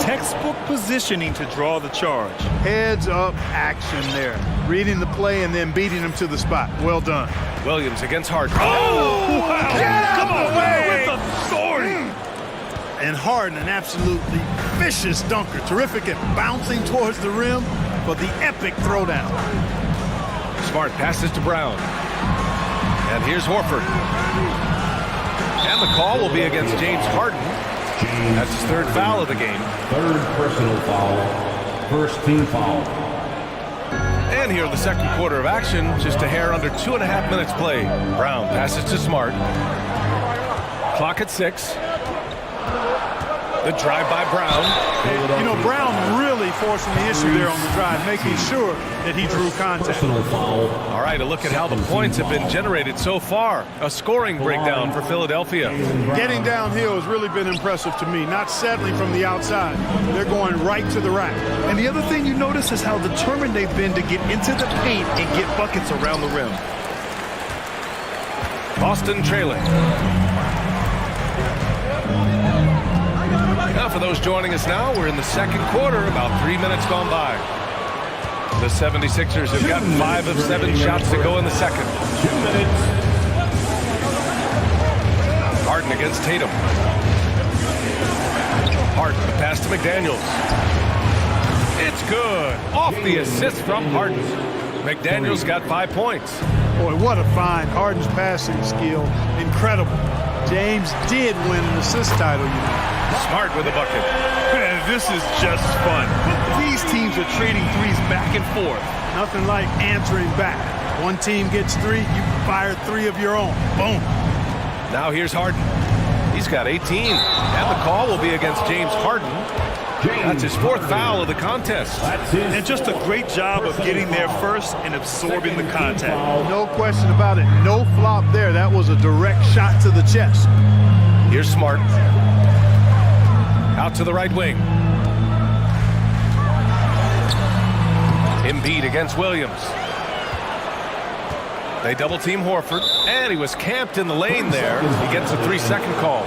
Textbook positioning to draw the charge. Heads up action there. Reading the play and then beating him to the spot. Well done. Williams against Harden. Oh, wow. Come away with authority. And Harden, an absolutely vicious dunker. Terrific at bouncing towards the rim for the epic throwdown. Smart passes to Brown. And here's Horford. And the call will be against James Harden. That's his 3rd foul of the game. 3rd personal foul. First team foul. And here in the second quarter of action, just a hair under 2.5 minutes played. Brown passes to Smart. Clock at 6. The drive by Brown. You know, Brown really really forcing the issue there on the drive, making sure that he drew contact. All right, a look at how the points have been generated so far. A scoring breakdown for Philadelphia. Getting downhill has really been impressive to me, not settling from the outside. They're going right to the rack. And the other thing you notice is how determined they've been to get into the paint and get buckets around the rim. Boston trailing. Now for those joining us now, we're in the second quarter, about 3 minutes gone by. The 76ers have gotten 5 of 7 shots to go in the second. 2 minutes. Harden against Tatum. Harden, the pass to McDaniels. It's good. Off the assist from Harden. McDaniels got 5 points. Boy, what a find. Harden's passing skill, incredible. James did win an assist title, you know. Smart with a bucket. Man, this is just fun. These teams are trading threes back and forth. Nothing like answering back. One team gets 3, you fire 3 of your own. Boom. Now here's Harden. He's got 18. And the call will be against James Harden. That's his 4th foul of the contest. And just a great job of getting there first and absorbing the contact. No question about it. No flop there. That was a direct shot to the chest. Here's Smart. Out to the right wing. Embiid against Williams. They double team Horford, and he was camped in the lane there. He gets a 3-second call.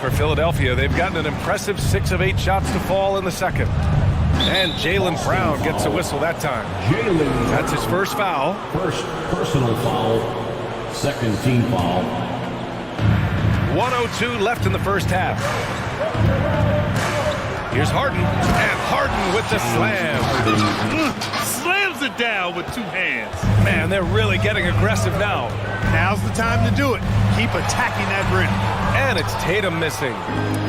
For Philadelphia, they've gotten an impressive 6 of 8 shots to fall in the second. And Jaylen Brown gets a whistle that time. That's his first foul. First personal foul. Second team foul. 1:02 left in the first half. Here's Harden. And Harden with the slam. Slams it down with 2 hands. Man, they're really getting aggressive now. Now's the time to do it. Keep attacking that rim. And it's Tatum missing.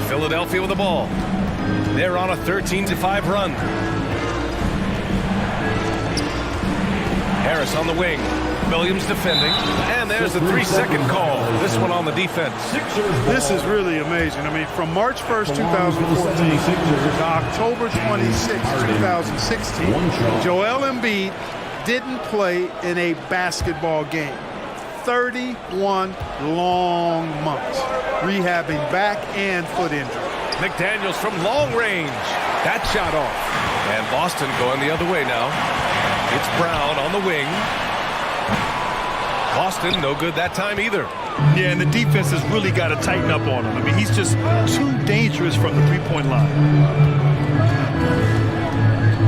Philadelphia with the ball. They're on a 13-5 run. Harris on the wing. Williams defending. And there's the 3-second call. This one on the defense. This is really amazing. I mean, from March 1st, 2014 to October 26th, 2016, Joel Embiid didn't play in a basketball game. 31 long months, rehabbing back and foot injury. McDaniels from long range. That shot off. And Boston going the other way now. It's Brown on the wing. Boston no good that time either. Yeah, and the defense has really got to tighten up on him. I mean, he's just too dangerous from the three-point line.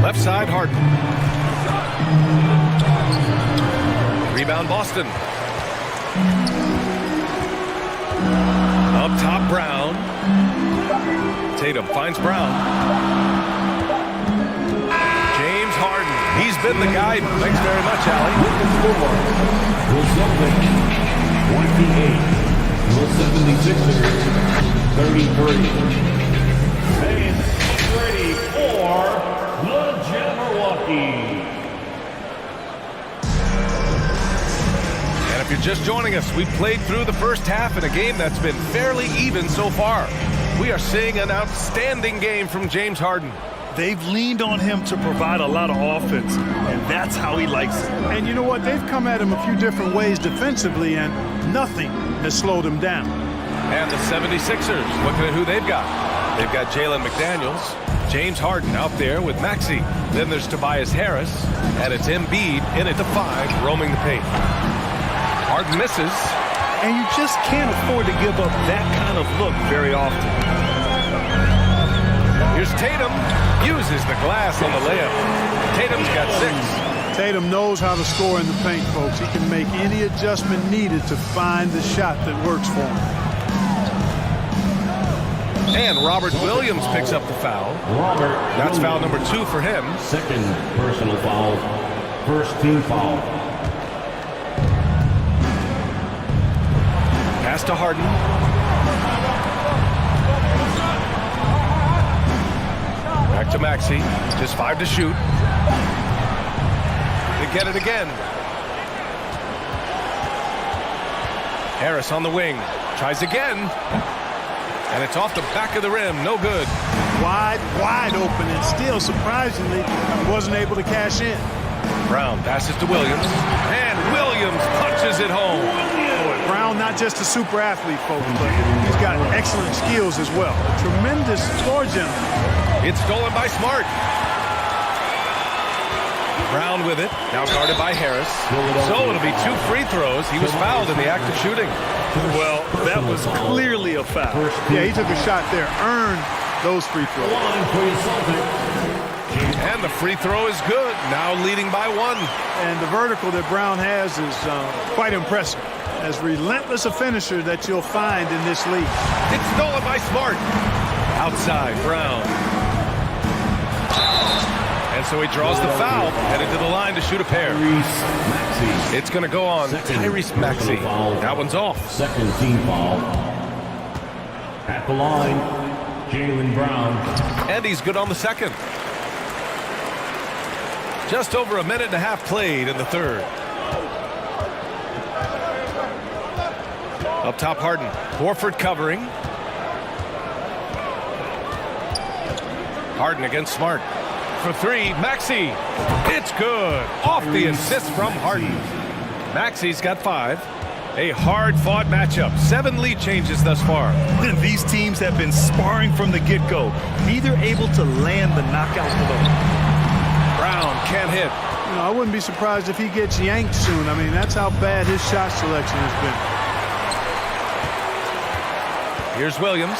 Left side, Harden. Rebound, Boston. Up top, Brown. Tatum finds Brown. James Harden. He's been the guy. Thanks very much, Allie. 28. The 76ers 33. Fans ready for the Jabberwocky. And if you're just joining us, we played through the first half in a game that's been fairly even so far. We are seeing an outstanding game from James Harden. They've leaned on him to provide a lot of offense, and that's how he likes it. And you know what? They've come at him a few different ways defensively, and nothing has slowed him down. And the 76ers, looking at who they've got. They've got Jalen McDaniels, James Harden out there with Maxey. Then there's Tobias Harris, and it's Embiid in at the 5, roaming the paint. Harden misses. And you just can't afford to give up that kind of look very often. Here's Tatum. Uses the glass on the layup. Tatum's got 6. Tatum knows how to score in the paint, folks. He can make any adjustment needed to find the shot that works for him. And Robert Williams picks up the foul. That's foul number 2 for him. Second personal foul. First team foul. Pass to Harden. Back to Maxey. Just 5 to shoot. They get it again. Harris on the wing. Tries again. And it's off the back of the rim. No good. Wide open, and still, surprisingly, wasn't able to cash in. Brown passes to Williams. And Williams punches it home. Boy, Brown, not just a super athlete, folks, but he's got excellent skills as well. A tremendous floor general. It's stolen by Smart. Brown with it. Now guarded by Harris. So it'll be 2 free throws. He was fouled in the act of shooting. Well, that was clearly a foul. Yeah, he took a shot there. Earned those free throws. And the free throw is good. Now leading by 1. And the vertical that Brown has is quite impressive. As relentless a finisher that you'll find in this league. It's stolen by Smart. Outside, Brown. And so he draws the foul, headed to the line to shoot a pair. It's going to go on Tyrese Maxey. That one's off. Second team foul. At the line, Jaylen Brown. And he's good on the second. Just over a minute and a half played in the third. Up top, Harden. Horford covering. Harden against Smart. For 3, Maxey. It's good. Off the assist from Harden. Maxey's got 5. A hard-fought matchup. 7 lead changes thus far. These teams have been sparring from the get-go. Neither able to land the knockout blow. Brown can't hit. You know, I wouldn't be surprised if he gets yanked soon. I mean, that's how bad his shot selection has been. Here's Williams.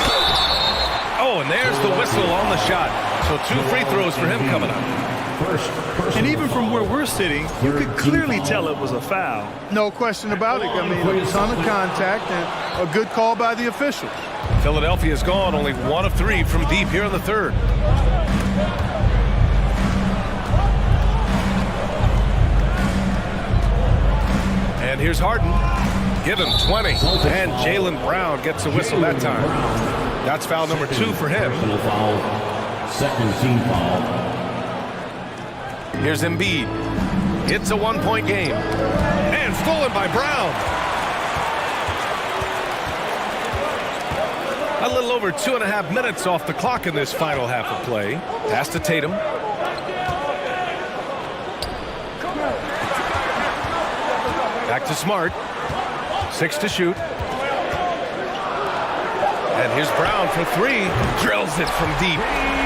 Oh, and there's the whistle on the shot. So 2 free throws for him coming up. And even from where we're sitting, you could clearly tell it was a foul. No question about it. I mean, a ton of contact and a good call by the officials. Philadelphia's gone only 1 of 3 from deep here in the third. And here's Harden. Give him 20. And Jaylen Brown gets a whistle that time. That's foul number 2 for him. Second team foul. Here's Embiid. It's a 1-point game. And stolen by Brown. A little over 2.5 minutes off the clock in this final half of play. Pass to Tatum. Back to Smart. 6 to shoot. And here's Brown for 3. Drills it from deep.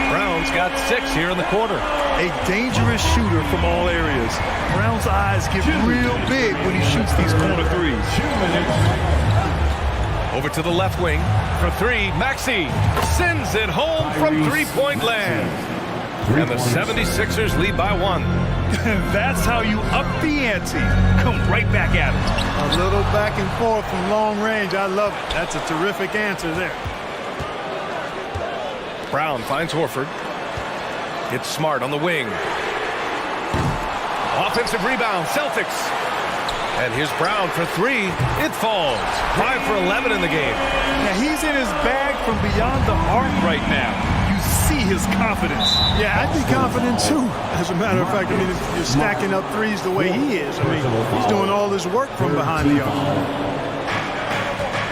Brown's got 6 here in the quarter. A dangerous shooter from all areas. Brown's eyes get real big when he shoots these corner threes. Over to the left wing for 3. Maxey sends it home from three-point land. And the 76ers lead by 1. That's how you up the ante. Come right back at it. A little back and forth from long range. I love it. That's a terrific answer there. Brown finds Horford. It's Smart on the wing. Offensive rebound, Celtics. And here's Brown for 3. It falls. 5 for 11 in the game. Now he's in his bag from beyond the arc right now. You see his confidence. Yeah, I'd be confident too. As a matter of fact, I mean, if you're stacking up threes the way he is, I mean, he's doing all this work from behind the arc.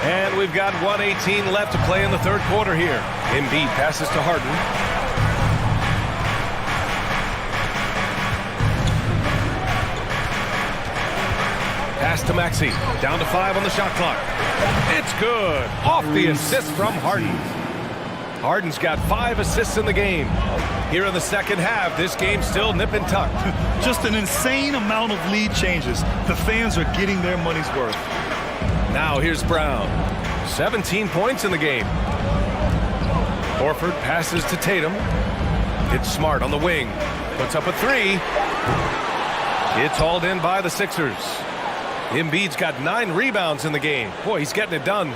And we've got 1:18 left to play in the third quarter here. Embiid passes to Harden. Pass to Maxey. Down to 5 on the shot clock. It's good. Off the assist from Harden. Harden's got 5 assists in the game. Here in the second half, this game's still nip and tuck. Just an insane amount of lead changes. The fans are getting their money's worth. Now here's Brown. 17 points in the game. Horford passes to Tatum. It's Smart on the wing. Puts up a 3. It's hauled in by the Sixers. Embiid's got 9 rebounds in the game. Boy, he's getting it done.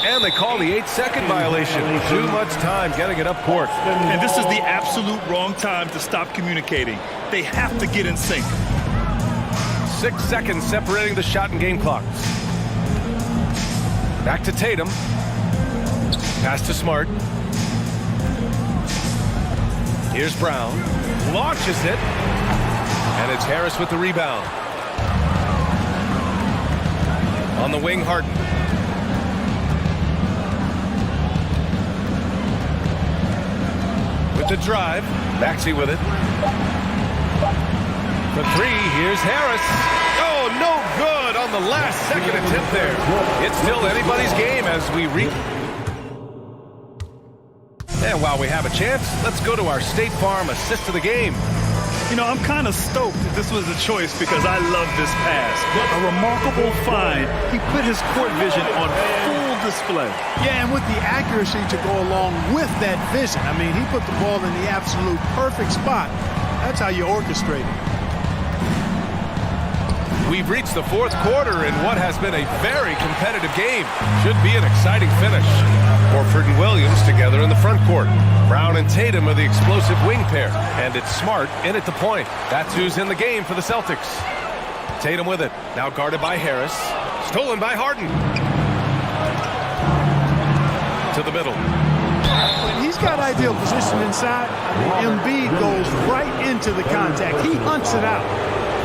And they call the 8-second violation. Too much time getting it up court. And this is the absolute wrong time to stop communicating. They have to get in sync. 6 seconds separating the shot and game clocks. Back to Tatum. Pass to Smart. Here's Brown. Launches it. And it's Harris with the rebound. On the wing, Harden. With the drive, Maxey with it. For three, here's Harris. Oh, no good on the last second attempt there. It's still anybody's game as we reach. And while we have a chance, let's go to our State Farm assist of the game. You know, I'm kind of stoked that this was a choice because I love this pass. A remarkable find. He put his court vision on full display. Yeah, and with the accuracy to go along with that vision. I mean, he put the ball in the absolute perfect spot. That's how you orchestrate it. We've reached the fourth quarter in what has been a very competitive game. Should be an exciting finish. Horford and Williams together in the front court. Brown and Tatum are the explosive wing pair. And it's Smart in at the point. That's who's in the game for the Celtics. Tatum with it. Now guarded by Harris. Stolen by Harden. To the middle. When he's got ideal position inside, Embiid goes right into the contact. He hunts it out.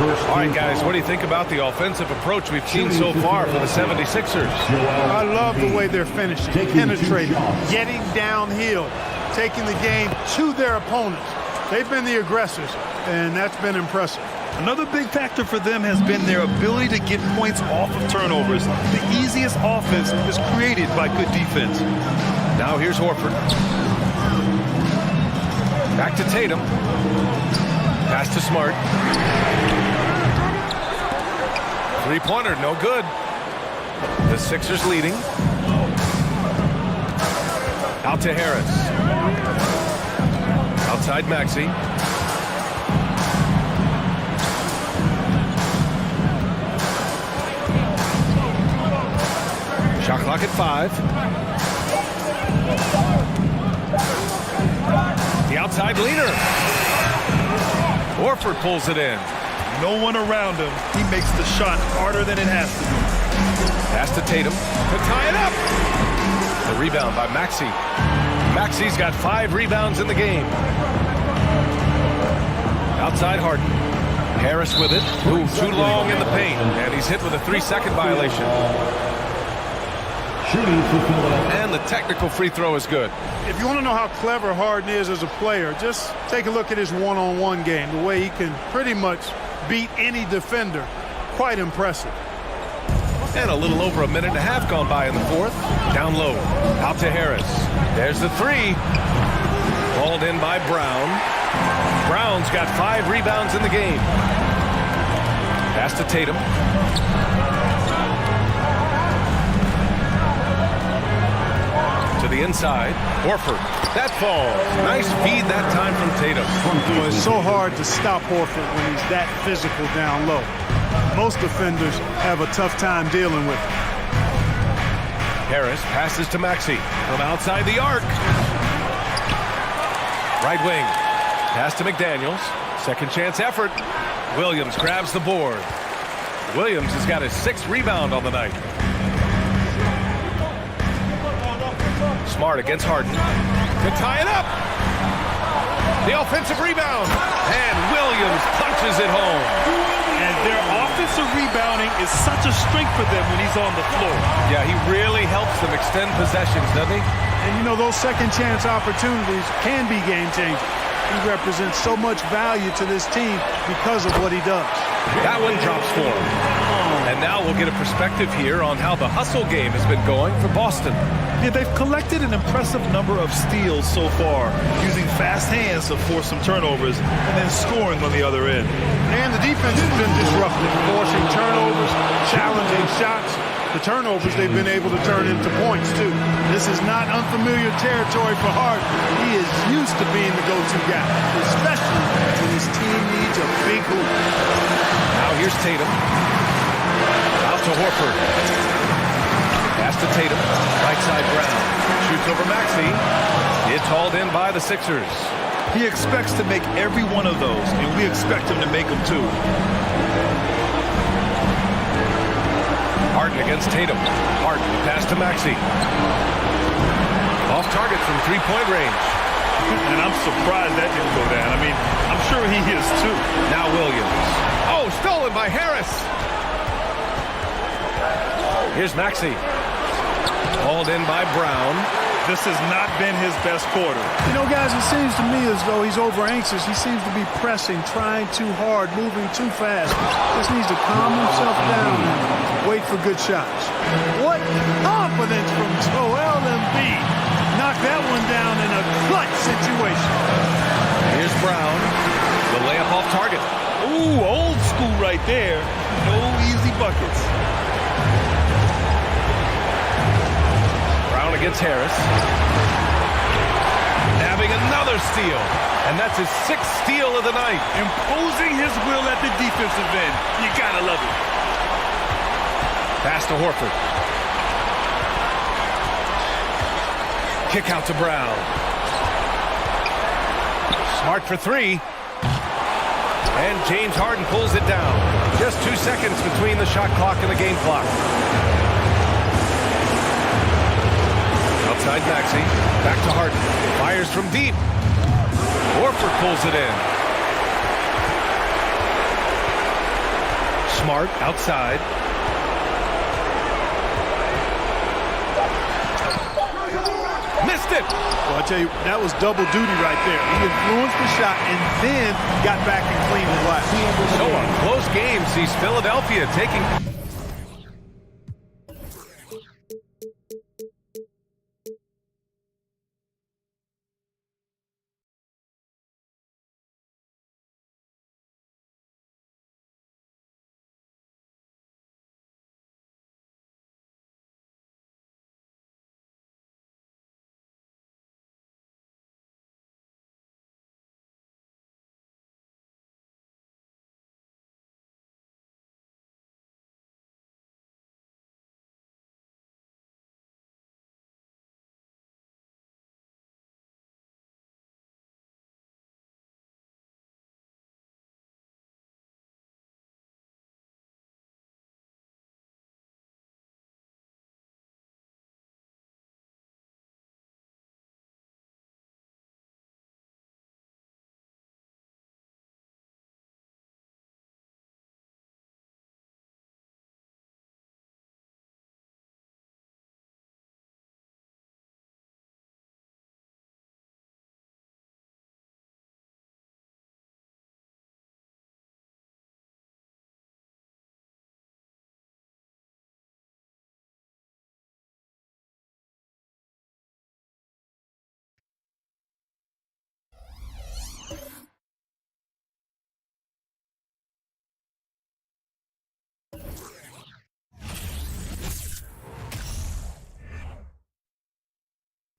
All right, guys, what do you think about the offensive approach we've seen so far for the 76ers? I love the way they're finishing, penetrating, getting downhill, taking the game to their opponents. They've been the aggressors, and that's been impressive. Another big factor for them has been their ability to get points off of turnovers. The easiest offense is created by good defense. Now here's Horford. Back to Tatum. Pass to Smart. Three-pointer, no good. The Sixers leading. Out to Harris. Outside Maxey. Shot clock at 5. The outside leader. Horford pulls it in. No one around him. He makes the shot harder than it has to be. Pass to Tatum to tie it up. The rebound by Maxey. Maxey's got 5 rebounds in the game. Outside Harden. Harris with it. Ooh, too long in the paint. And he's hit with a 3-second violation. And the technical free throw is good. If you want to know how clever Harden is as a player, just take a look at his one-on-one game. The way he can pretty much beat any defender. Quite impressive. And a little over a minute and a half gone by in the fourth. Down low. Out to Harris. There's the 3. Balled in by Brown. Brown's got 5 rebounds in the game. Pass to Tatum. To the inside. Horford. That falls. Nice feed that time from Tatum. Well, it's so hard to stop Horford when he's that physical down low. Most defenders have a tough time dealing with it. Harris passes to Maxey from outside the arc. Right wing. Pass to McDaniels. Second chance effort. Williams grabs the board. Williams has got his 6th rebound on the night. Smart against Harden. To tie it up. The offensive rebound. And Williams punches it home. And their offensive rebounding is such a strength for them when he's on the floor. Yeah, he really helps them extend possessions, doesn't he? And you know, those second chance opportunities can be game changing. He represents so much value to this team because of what he does. That one drops for him. And now we'll get a perspective here on how the hustle game has been going for Boston. Yeah, they've collected an impressive number of steals so far, using fast hands to force some turnovers and then scoring on the other end. And the defense has been disruptive, forcing turnovers, challenging shots. The turnovers they've been able to turn into points, too. This is not unfamiliar territory for Harden. He is used to being the go-to guy, especially when his team needs a big hoop. Now here's Tatum. Out to Horford. Pass to Tatum. Right side Brown. Shoots over Maxey. It's hauled in by the Sixers. He expects to make every one of those, and we expect him to make them too. Harden against Tatum. Harden, pass to Maxey. Off target from 3-point range. And I'm surprised that didn't go down. I mean, I'm sure he is too. Now Williams. Oh, stolen by Harris. Here's Maxey. Hauled in by Brown. This has not been his best quarter. You know, guys, it seems to me as though he's over anxious. He seems to be pressing, trying too hard, moving too fast. Just needs to calm himself down and wait for good shots. What confidence from Tue.NBA. Knocked that one down in a clutch situation. Here's Brown. The layup off target. Ooh, old school right there. No easy buckets. Brown against Harris. Having another steal. And that's his 6th steal of the night. Imposing his will at the defensive end. You gotta love it. Pass to Horford. Kick out to Brown. Smart for 3. And James Harden pulls it down. Just 2 seconds between the shot clock and the game clock. Outside Maxey. Back to Harden. Fires from deep. Horford pulls it in. Smart outside. Missed it. Well, I tell you, that was double duty right there. He influenced the shot and then got back and cleaned the glass. So a close game sees Philadelphia taking...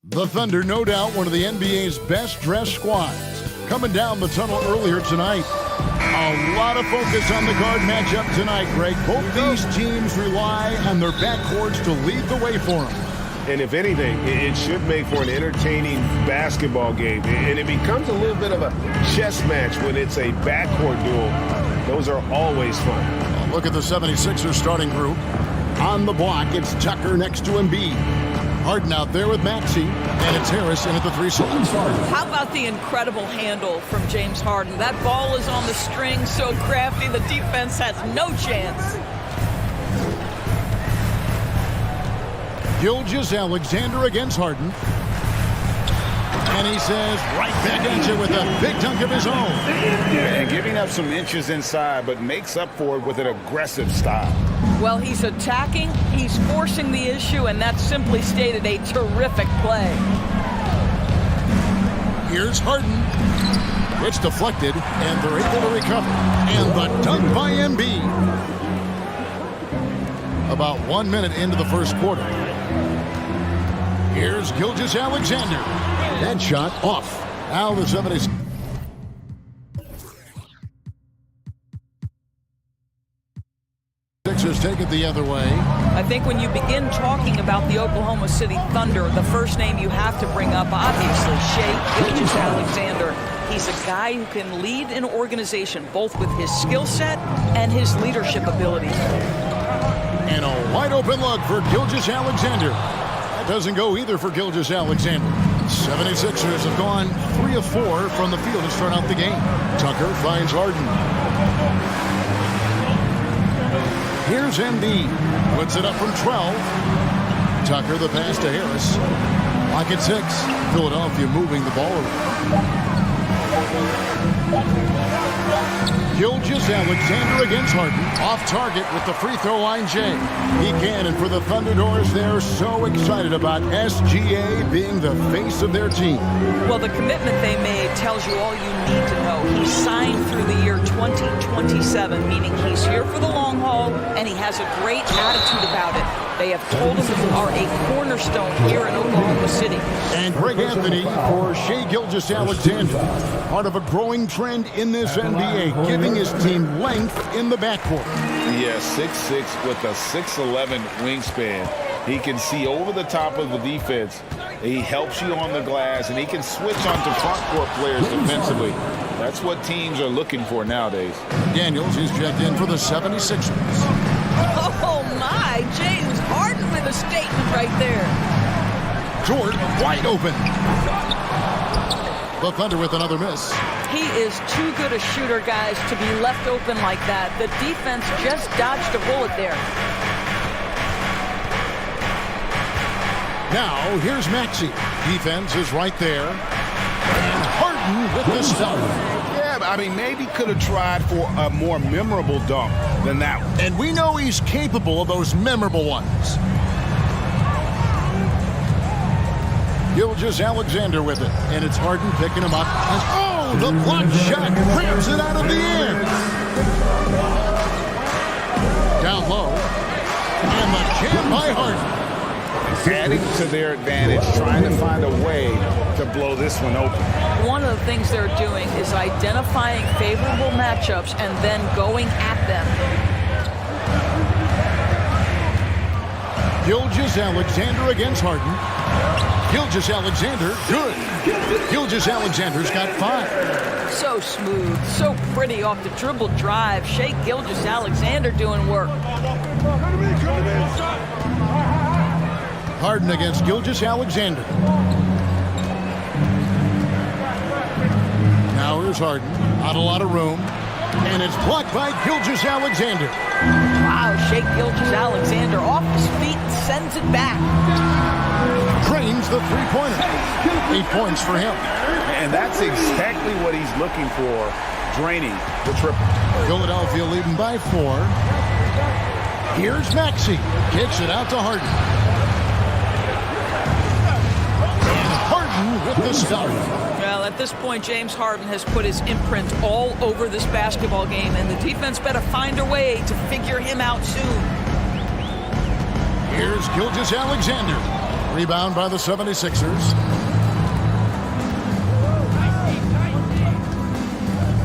The Thunder, no doubt, one of the NBA's best-dressed squads. Coming down the tunnel earlier tonight. A lot of focus on the guard matchup tonight, Greg. Both these teams rely on their backcourts to lead the way for them. And if anything, it should make for an entertaining basketball game. And it becomes a little bit of a chess match when it's a backcourt duel. Those are always fun. Well, look at the 76ers starting group. On the block, it's Tucker next to Embiid. Harden out there with Maxey, and it's Harris in at the 3 slot. How about the incredible handle from James Harden? That ball is on the string, so crafty, the defense has no chance. Gilgeous-Alexander against Harden. And he says, right back at you with a big dunk of his own. And giving up some inches inside, but makes up for it with an aggressive style. Well, he's attacking, he's forcing the issue, and that's simply stated a terrific play. Here's Harden. It's deflected, and they're able to recover. And the dunk by Embiid. About 1 minute into the first quarter. Here's Gilgeous-Alexander. That shot off. Now the 76ers. Take it the other way. I think when you begin talking about the Oklahoma City Thunder, the first name you have to bring up, obviously, Shai Gilgeous-Alexander. He's a guy who can lead an organization, both with his skill set and his leadership abilities. And a wide open look for Gilgeous-Alexander. That doesn't go either for Gilgeous-Alexander. 76ers have gone 3 of 4 from the field to start out the game. Tucker finds Harden. Here's Embiid. Puts it up from 12. Tucker the pass to Harris. Lock at 6. Philadelphia moving the ball around. Gilgeous-Alexander against Harden. Off target with the free throw line, Jay. He can, and for the Thunderbirds, they're so excited about SGA being the face of their team. Well, the commitment they made tells you all you need to know. He signed through the year 2027, meaning he's here for the long haul, and he has a great attitude about it. They have told him you are a cornerstone here in Oklahoma City. And Greg Anthony for Shai Gilgeous-Alexander. Part of a growing trend in this NBA, giving his team length in the backcourt. Yeah, 6'6" with a 6'11" wingspan. He can see over the top of the defense. He helps you on the glass, and he can switch onto front court players defensively. That's what teams are looking for nowadays. Daniels is checked in for the 76ers. Oh, my. James Harden with a statement right there. Jordan wide open. The Thunder with another miss. He is too good a shooter, guys, to be left open like that. The defense just dodged a bullet there. Now, here's Maxey. Defense is right there. And Harden with the stop. Yeah, I mean, maybe could have tried for a more memorable dunk than that one. And we know he's capable of those memorable ones. Gilgeous-Alexander with it. And it's Harden picking him up. And, oh, the block shot clears it out of the air. Down low. And the jam by Harden. Adding to their advantage, trying to find a way to blow this one open. One of the things they're doing is identifying favorable matchups and then going at them. Gilgeous-Alexander against Harden. Gilgeous-Alexander, good. Gilgeous-Alexander's got 5. So smooth, so pretty off the dribble drive. Shai Gilgeous-Alexander doing work. Harden against Gilgeous-Alexander. Now here's Harden. Not a lot of room. And it's blocked by Gilgeous-Alexander. Wow, Shai Gilgeous-Alexander off his feet and sends it back. Drains the three-pointer. 8 points for him. And that's exactly what he's looking for, draining the triple. Philadelphia leading by 4. Here's Maxey. Kicks it out to Harden. And Harden with the start. Well, at this point, James Harden has put his imprint all over this basketball game, and the defense better find a way to figure him out soon. Here's Gilgeous-Alexander. Rebound by the 76ers.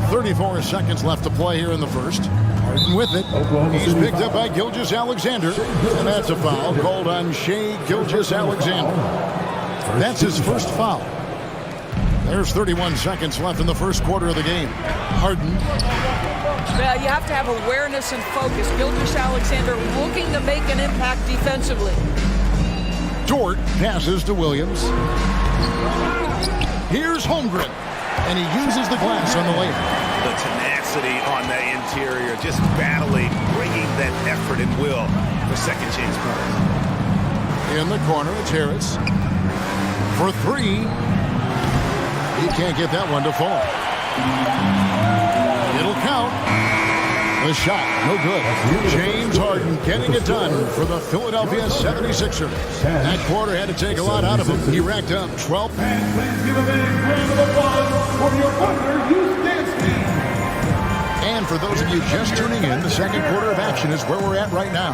34 seconds left to play here in the first. Harden with it. He's picked up by Gilgeous-Alexander. And that's a foul called on Shai Gilgeous-Alexander. That's his first foul. There's 31 seconds left in the first quarter of the game. Harden. Well, you have to have awareness and focus. Gilgeous-Alexander looking to make an impact defensively. Dort passes to Williams. Here's Holmgren. And he uses the glass on the layup. The tenacity on the interior, just battling, bringing that effort and will for second chance points. In the corner, it's Harris. For 3. He can't get that one to fall. It'll count. The shot, no good. James Harden getting it done for the Philadelphia 76ers. That quarter had to take a lot out of him. He racked up 12. And for those of you just tuning in, the second quarter of action is where we're at right now.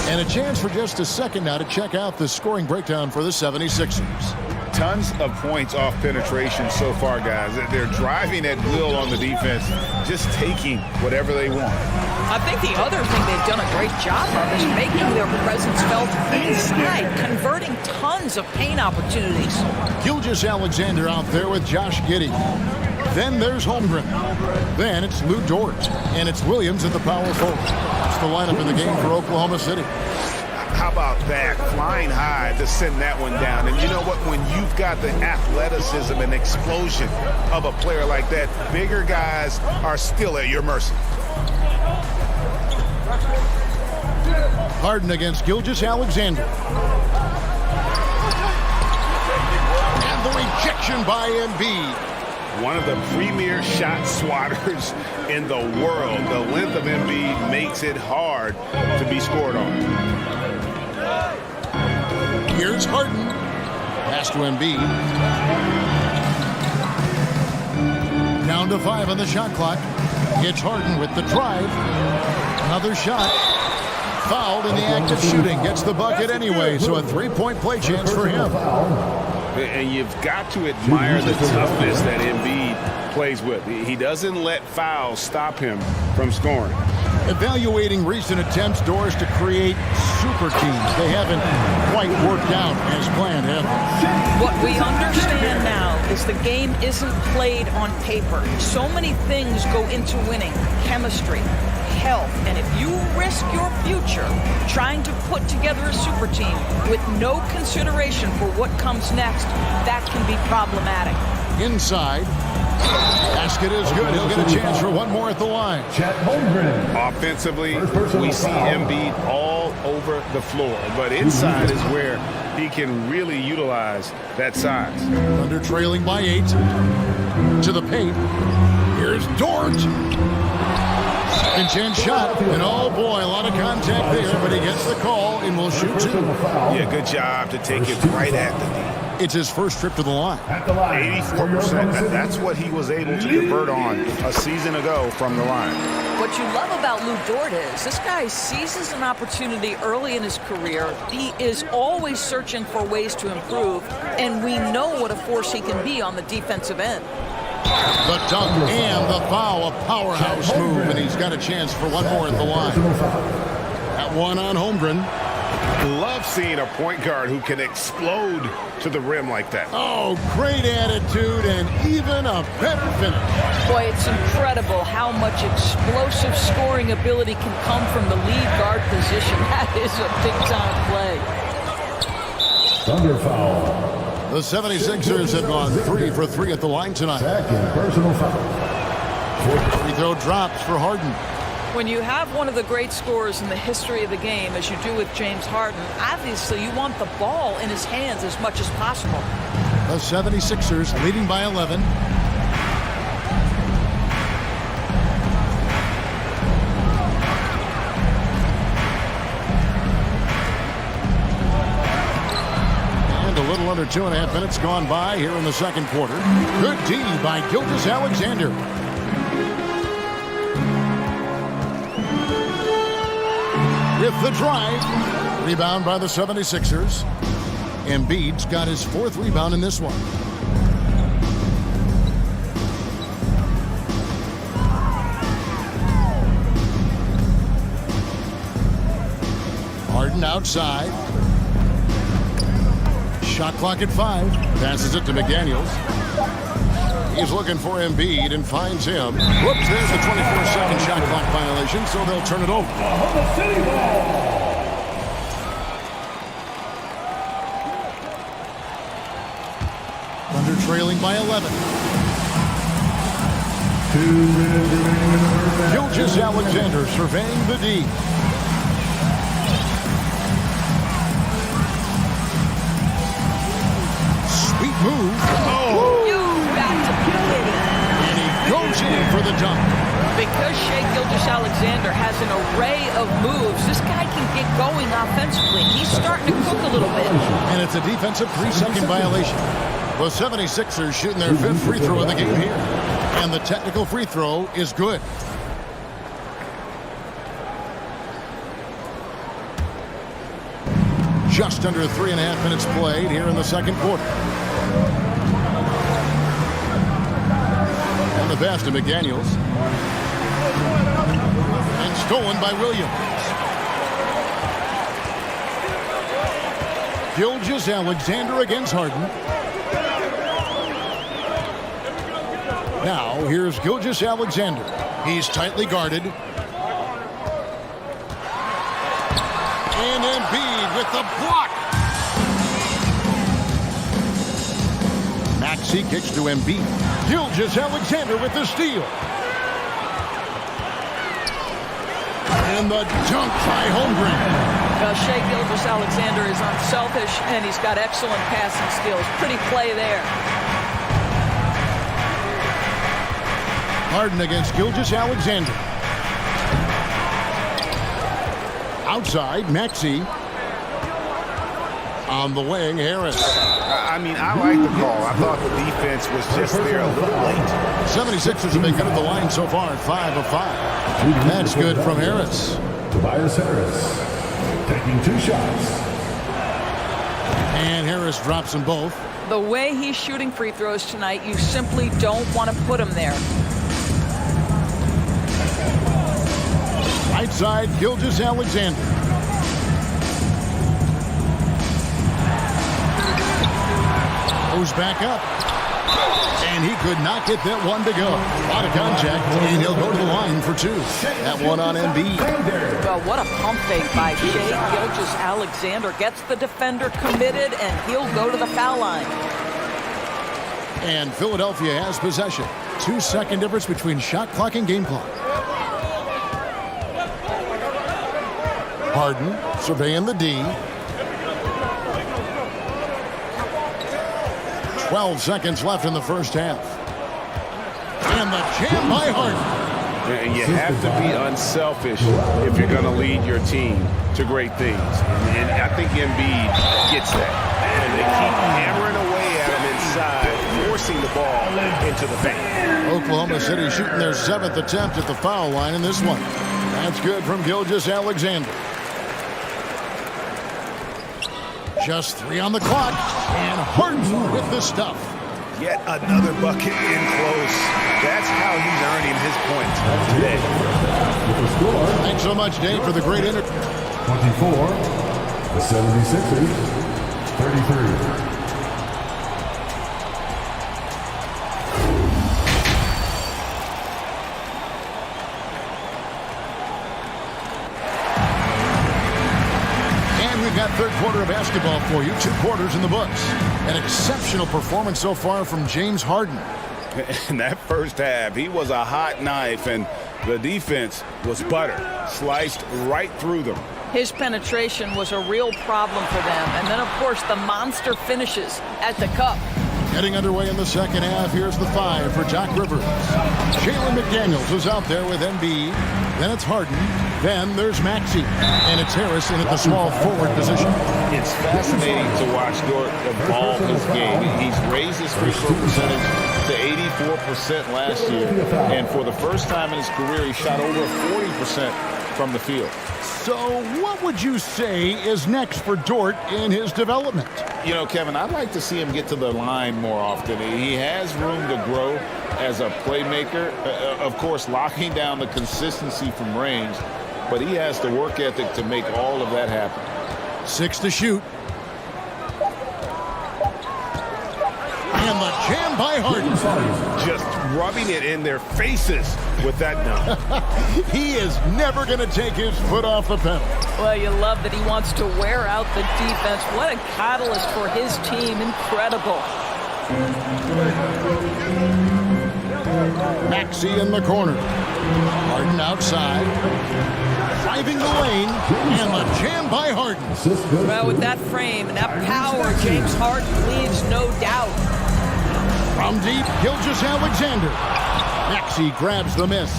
And a chance for just a second now to check out the scoring breakdown for the 76ers. Tons of points off penetration so far, guys. They're driving at will on the defense, just taking whatever they want. I think the other thing they've done a great job of is making their presence felt inside, converting tons of paint opportunities. Gilgeous-Alexander out there with Josh Giddey. Then there's Holmgren. Then it's Lou Dort. And it's Williams at the power forward. That's the lineup in the game for Oklahoma City. How about that? Flying high to send that one down. And you know what? When you've got the athleticism and explosion of a player like that, bigger guys are still at your mercy. Harden against Gilgeous-Alexander. And the rejection by Embiid. One of the premier shot swatters in the world. The length of Embiid makes it hard to be scored on. Here's Harden. Pass to Embiid. Down to 5 on the shot clock. It's Harden with the drive. Another shot. Fouled in the act of shooting. Gets the bucket anyway, so a three-point play chance for him. And you've got to admire the toughness that Embiid plays with. He doesn't let fouls stop him from scoring. Evaluating recent attempts, Doris, to create super teams. They haven't quite worked out as planned, have they? What we understand now is the game isn't played on paper. So many things go into winning. Chemistry, health, and if you risk your future trying to put together a super team with no consideration for what comes next, that can be problematic. Inside. Basket is good. He'll get a chance for one more at the line. Offensively, we see Embiid all over the floor, but inside is where he can really utilize that size. Thunder trailing by 8. To the paint. Here's Dort. Second chance shot. And oh boy, a lot of contact there, but he gets the call and will shoot 2. Yeah, good job to take it right at the knee. It's his first trip to the line. 84%. That's what he was able to convert on a season ago from the line. What you love about Lou Dort is this guy seizes an opportunity early in his career. He is always searching for ways to improve, and we know what a force he can be on the defensive end. The dunk and the foul, a powerhouse move, and he's got a chance for one more at the line. That one on Holmgren. Love seeing a point guard who can explode to the rim like that. Oh, great attitude and even a better finish. Boy, it's incredible how much explosive scoring ability can come from the lead guard position. That is a big-time play. Thunder foul. The 76ers have gone 3 for 3 at the line tonight. Second personal foul. Free throw drops for Harden. When you have one of the great scorers in the history of the game, as you do with James Harden, obviously you want the ball in his hands as much as possible. The 76ers leading by 11. And a little under 2.5 minutes gone by here in the second quarter. Good D by Gilgeous-Alexander. With the drive. Rebound by the 76ers. Embiid's got his 4th rebound in this one. Harden outside. Shot clock at 5. Passes it to McDaniels. He's looking for Embiid and finds him. Whoops, there's the 24-second shot clock violation, so they'll turn it over. Thunder trailing by 11. Gilgeous-Alexander surveying the D. Sweet move. Oh! Goes in for the dunk. Because Shai Gilgeous-Alexander has an array of moves, this guy can get going offensively. He's starting to cook a little bit. And it's a defensive 3-second violation. The 76ers shooting their 5th free throw of the game here. And the technical free throw is good. Just under 3.5 minutes played here in the second quarter. The pass to McDaniels. And stolen by Williams. Gilgeous-Alexander against Harden. Now, here's Gilgeous-Alexander. He's tightly guarded. And Embiid with the block. Maxey kicks to Embiid. Gilgeous-Alexander with the steal. And the dunk by Holmgren. Shai Gilgeous-Alexander is unselfish, and he's got excellent passing skills. Pretty play there. Harden against Gilgeous-Alexander. Outside, Maxey. On the wing, Harris. I mean, I like the call. I thought the defense was just there a little late. 76ers have been good at the line so far, 5 of 5. That's good from Harris. Tobias Harris taking 2 shots. And Harris drops them both. The way he's shooting free throws tonight, you simply don't want to put him there. Right side, Gilgeous-Alexander. Goes back up. And he could not get that one to go. A lot of contact, and he'll go to the line for 2. That one on Embiid. Well, what a pump fake by Shai Gilgeous-Alexander. Gets the defender committed, and he'll go to the foul line. And Philadelphia has possession. 2-second difference between shot clock and game clock. Harden surveying the D. 12 seconds left in the first half. And the jam by Harden. And you have to be unselfish if you're going to lead your team to great things. And I think Embiid gets that. And they keep hammering away at him inside, forcing the ball into the paint. Oklahoma City shooting their 7th attempt at the foul line in this one. That's good from Gilgeous-Alexander. Just 3 on the clock, and Harden with the stuff. Yet another bucket in close. That's how he's earning his points today. Thanks so much, Dave, for the great interview. 24, the 76ers, 33. Got third quarter of basketball for you. 2 quarters in the books. An exceptional performance so far from James Harden. In that first half, he was a hot knife, and the defense was butter, sliced right through them. His penetration was a real problem for them. And then, of course, the monster finishes at the cup. Getting underway in the second half. Here's the 5 for Doc Rivers. Jalen McDaniels is out there with Embiid. Then it's Harden. Then there's Maxey. And it's Harris in at the small forward position. It's fascinating to watch Dort evolve his game. He's raised his free throw percentage to 84% last year. And for the first time in his career, he shot over 40% from the field. So what would you say is next for Dort in his development? You know, Kevin, I'd like to see him get to the line more often. He has room to grow as a playmaker. Of course, locking down the consistency from range, but he has the work ethic to make all of that happen. 6 to shoot. And the jam by Harden. Just rubbing it in their faces with that dunk. He is never going to take his foot off the pedal. Well, you love that he wants to wear out the defense. What a catalyst for his team. Incredible. Maxey in the corner. Harden outside. Driving the lane. And the jam by Harden. Well, with that frame and that power, James Harden leaves no doubt. From deep, Gilgeous-Alexander. Maxey grabs the miss.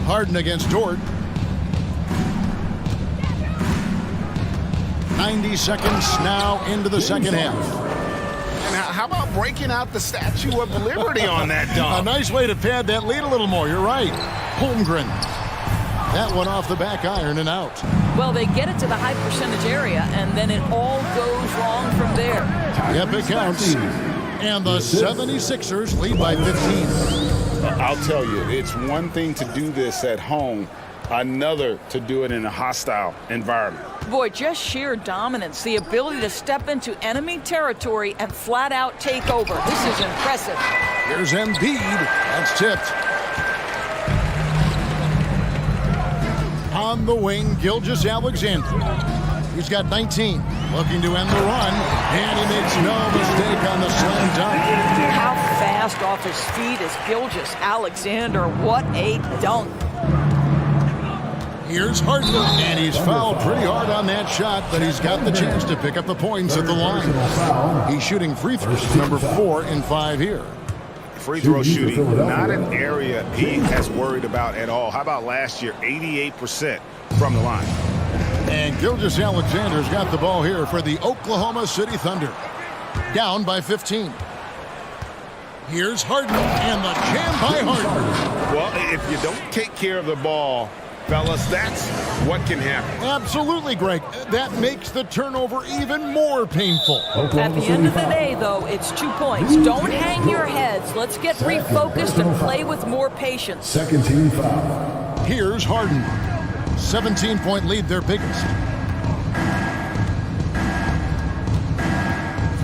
Harden against Dort. 90 seconds now into the second half. And how about breaking out the Statue of Liberty on that dunk? A nice way to pad that lead a little more. You're right. Holmgren. That one off the back iron and out. Well, they get it to the high percentage area, and then it all goes wrong from there. Yep, it counts. And the 76ers lead by 15. I'll tell you, it's one thing to do this at home, another to do it in a hostile environment. Boy, just sheer dominance, the ability to step into enemy territory and flat out take over. This is impressive. Here's Embiid. That's tipped. On the wing, Gilgeous-Alexander. He's got 19. Looking to end the run. And he makes no mistake on the slam dunk. How fast off his feet is Gilgeous-Alexander. What a dunk. Here's Harden. And he's fouled pretty hard on that shot, but he's got the chance to pick up the points at the line. He's shooting free throws, number 4 in 5 here. Free throw shooting, not an area he has worried about at all. How about last year, 88% from the line. And Gilgeous-Alexander's got the ball here for the Oklahoma City Thunder. Down by 15. Here's Harden, and the jam by Harden. Well, if you don't take care of the ball, fellas, that's what can happen. Absolutely, Greg. That makes the turnover even more painful. At the end of the day, though, it's 2 points. Don't hang your heads. Let's get refocused and play with more patience. Second team foul. Here's Harden. 17-point lead, their biggest.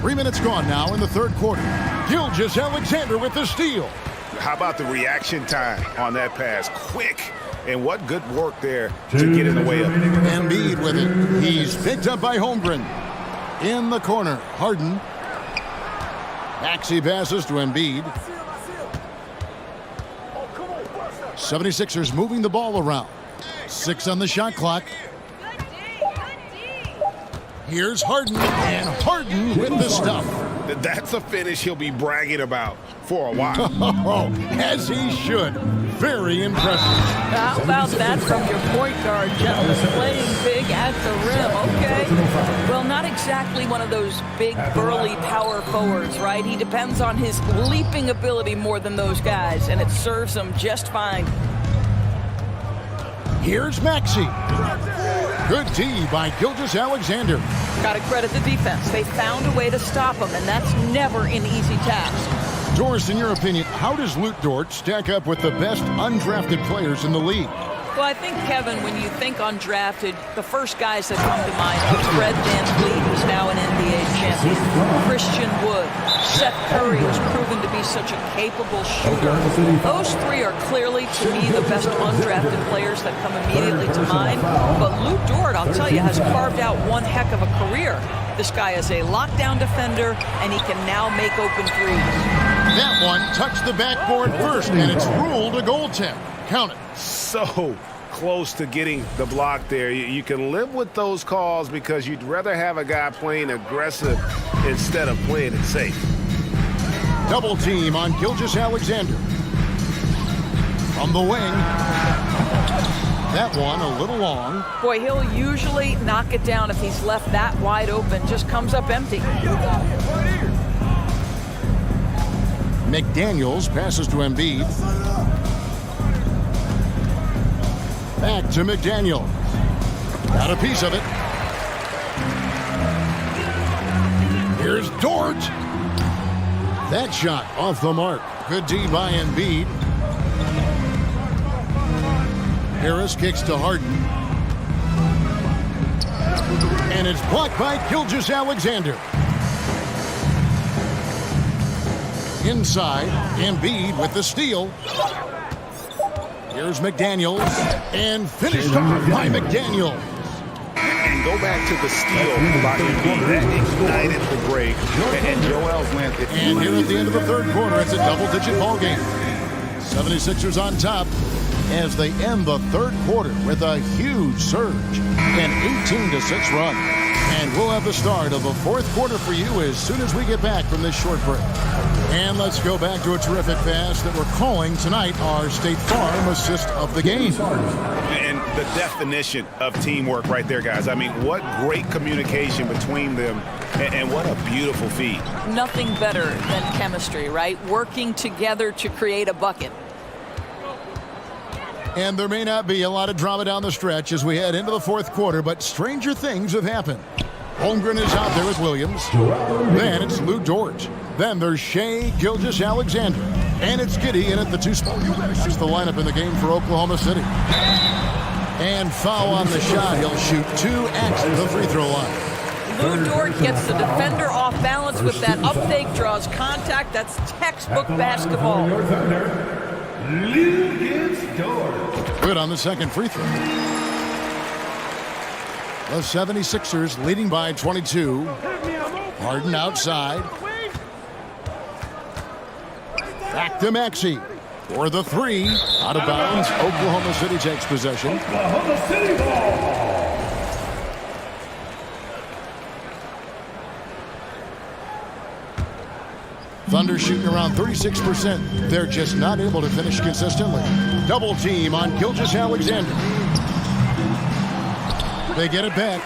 3 minutes gone now in the third quarter. Gilgeous-Alexander with the steal. How about the reaction time on that pass? Quick. And what good work there to get in the way of it. Embiid with it. He's picked up by Holmgren. In the corner, Harden. Maxey passes to Embiid. 76ers moving the ball around. 6 on the shot clock. Here's Harden, and Harden with the stuff. That's a finish he'll be bragging about for a while. As he should. Very impressive. How about that from your point guard, just playing big at the rim, okay? Well, not exactly one of those big, burly power forwards, right? He depends on his leaping ability more than those guys, and it serves him just fine. Here's Maxey. Good D by Gilgeous-Alexander. Got to credit the defense. They found a way to stop him, and that's never an easy task. Doris, in your opinion, how does Luke Dort stack up with the best undrafted players in the league? Well, I think, Kevin, when you think undrafted, the first guys that come to mind are Fred VanVleet, who's now an NBA champion, Christian Wood, Seth Curry, who's proven to be such a capable shooter. Those three are clearly, to me, the best undrafted players that come immediately to mind. But Luke Dort, I'll tell you, has carved out one heck of a career. This guy is a lockdown defender, and he can now make open threes. That one touched the backboard first, and it's ruled a goaltend. Count it. So close to getting the block there. You can live with those calls because you'd rather have a guy playing aggressive instead of playing it safe. Double team on Gilgeous-Alexander. From the wing. That one a little long. Boy, he'll usually knock it down if he's left that wide open. Just comes up empty. McDaniels passes to Embiid. Back to McDaniels. Got a piece of it. Here's Dort. That shot off the mark. Good D by Embiid. Harris kicks to Harden. And it's blocked by Gilgeous-Alexander. Inside, Embiid with the steal. Here's McDaniels, and finished off by McDaniels. And go back to the steal by Embiid. That ignited the break. And Joel went. And here at the end of the third quarter, it's a double-digit ball game. 76ers on top as they end the third quarter with a huge surge, an 18-6 run. And we'll have the start of the fourth quarter for you as soon as we get back from this short break. And let's go back to a terrific pass that we're calling tonight our State Farm assist of the game. And the definition of teamwork right there, guys. I mean, what great communication between them, and what a beautiful feed. Nothing better than chemistry, right? Working together to create a bucket. And there may not be a lot of drama down the stretch as we head into the fourth quarter, but stranger things have happened. Holmgren is out there with Williams. Then it's Lou Dort. Then there's Shai Gilgeous-Alexander. And it's Giddey in at the 2 spot. That's the lineup in the game for Oklahoma City. And foul on the shot. He'll shoot 2 at the free throw line. Lou Dort gets the defender off balance with that up fake, draws contact. That's textbook basketball. Good on the second free throw. The 76ers leading by 22. Harden outside. Back to Maxey for the three. Out of bounds. Oklahoma City takes possession. Oklahoma City ball. Thunder shooting around 36%. They're just not able to finish consistently. Double team on Gilgeous-Alexander. They get it back.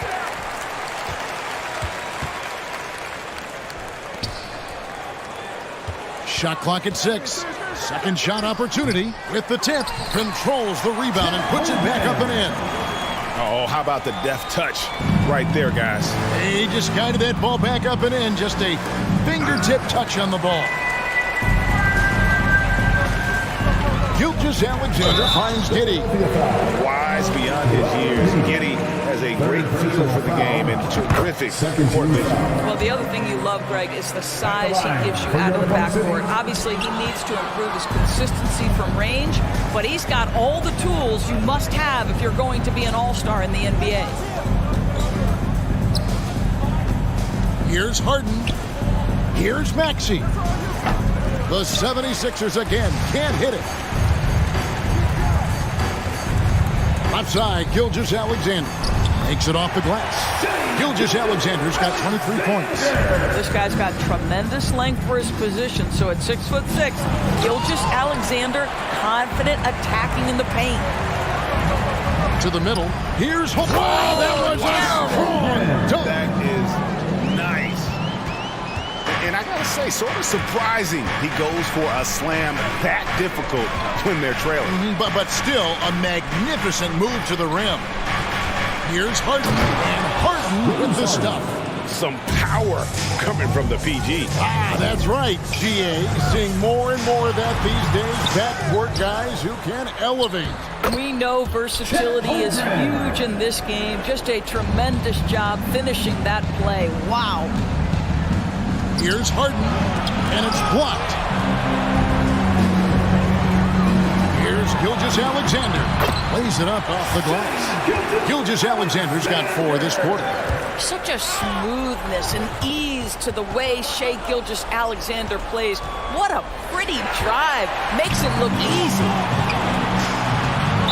Shot clock at 6. Second shot opportunity with the tip. Controls the rebound and puts it back up and in. Oh, how about the deft touch right there, guys? He just guided that ball back up and in. Just a fingertip touch on the ball. Gilgeous-Alexander finds Giddey. Wise beyond his years. Giddey has a great feel for the game and terrific court vision. Well, the other thing you love, Greg, is the size he gives you out of the backcourt. Obviously, he needs to improve his consistency from range, but he's got all the tools you must have if you're going to be an all-star in the NBA. Here's Harden. Here's Maxey. The 76ers again can't hit it. Outside, Gilgeous-Alexander takes it off the glass. Gilgeous-Alexander's got 23 points. This guy's got tremendous length for his position. So at 6'6", Gilgeous-Alexander confident attacking in the paint. To the middle. Here's Hope. Oh, that was a strong dunk. That is nice. And I gotta say, sort of surprising he goes for a slam that difficult when they're trailing. But still a magnificent move to the rim. Here's Harden, and Harden with the stuff. Some power coming from the PG. That's right, GA. Seeing more and more of that these days. Backcourt guys who can elevate. We know versatility is huge in this game. Just a tremendous job finishing that play. Wow. Here's Harden, and it's blocked. Here's Gilgeous-Alexander. Lays it up off the glass. Gilgeous-Alexander's got 4 this quarter. Such a smoothness and ease to the way Shai Gilgeous-Alexander plays. What a pretty drive. Makes it look easy.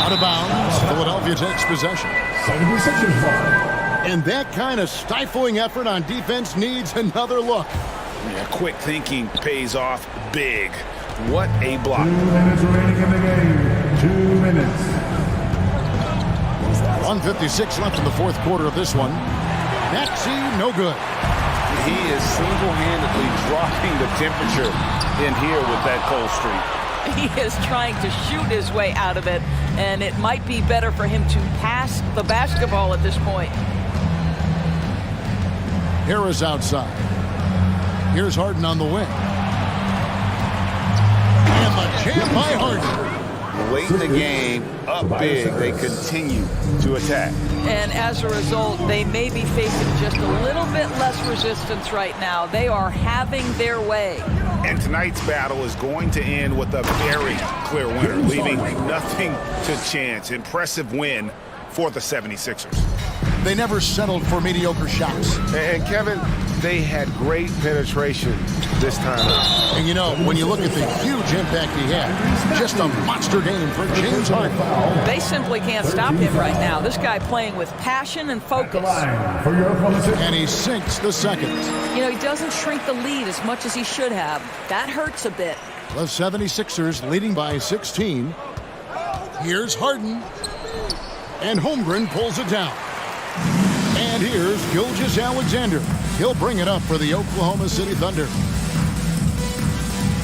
Out of bounds. Philadelphia takes possession. 76ers ball. And that kind of stifling effort on defense needs another look. Yeah, quick thinking pays off big. What a block. 2 minutes remaining in the game. 2 minutes. 1:56 left in the fourth quarter of this one. Maxey, no good. He is single-handedly dropping the temperature in here with that cold streak. He is trying to shoot his way out of it, and it might be better for him to pass the basketball at this point. Harris outside. Here's Harden on the wing. And the jam by Harden. Late in the game, up big, they continue to attack. And as a result, they may be facing just a little bit less resistance right now. They are having their way. And tonight's battle is going to end with a very clear winner, leaving nothing to chance. Impressive win for the 76ers. They never settled for mediocre shots. And Kevin, they had great penetration this time out. And you know, when you look at the huge impact he had, just a monster game for James Harden. They simply can't stop him right now. This guy playing with passion and focus. And he sinks the second. You know, he doesn't shrink the lead as much as he should have. That hurts a bit. The 76ers leading by 16. Here's Harden. And Holmgren pulls it down. And here's Gilgeous-Alexander. He'll bring it up for the Oklahoma City Thunder.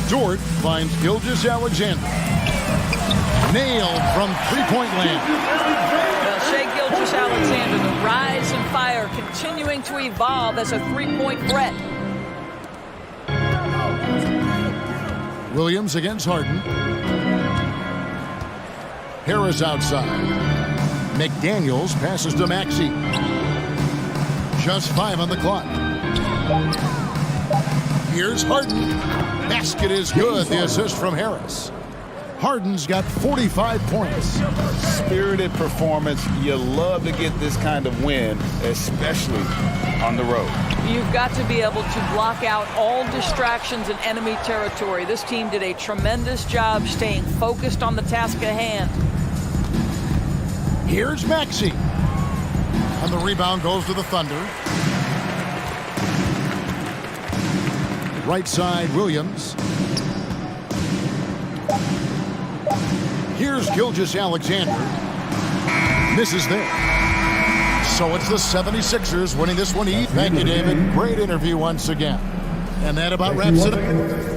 Dort finds Gilgeous-Alexander. Nailed from three-point land. Well, Shai Gilgeous-Alexander, the rise and fire, continuing to evolve as a three-point threat. Williams against Harden. Harris outside. McDaniels passes to Maxey. Just 5 on the clock. Here's Harden. Basket is good. The assist from Harris. Harden's got 45 points. Spirited performance. You love to get this kind of win, especially on the road. You've got to be able to block out all distractions in enemy territory. This team did a tremendous job staying focused on the task at hand. Here's Maxey. And the rebound goes to the Thunder. Right side, Williams. Here's Gilgeous-Alexander. Misses there. So it's the 76ers winning this one. Thank you, David. Great interview once again. And that about wraps it up.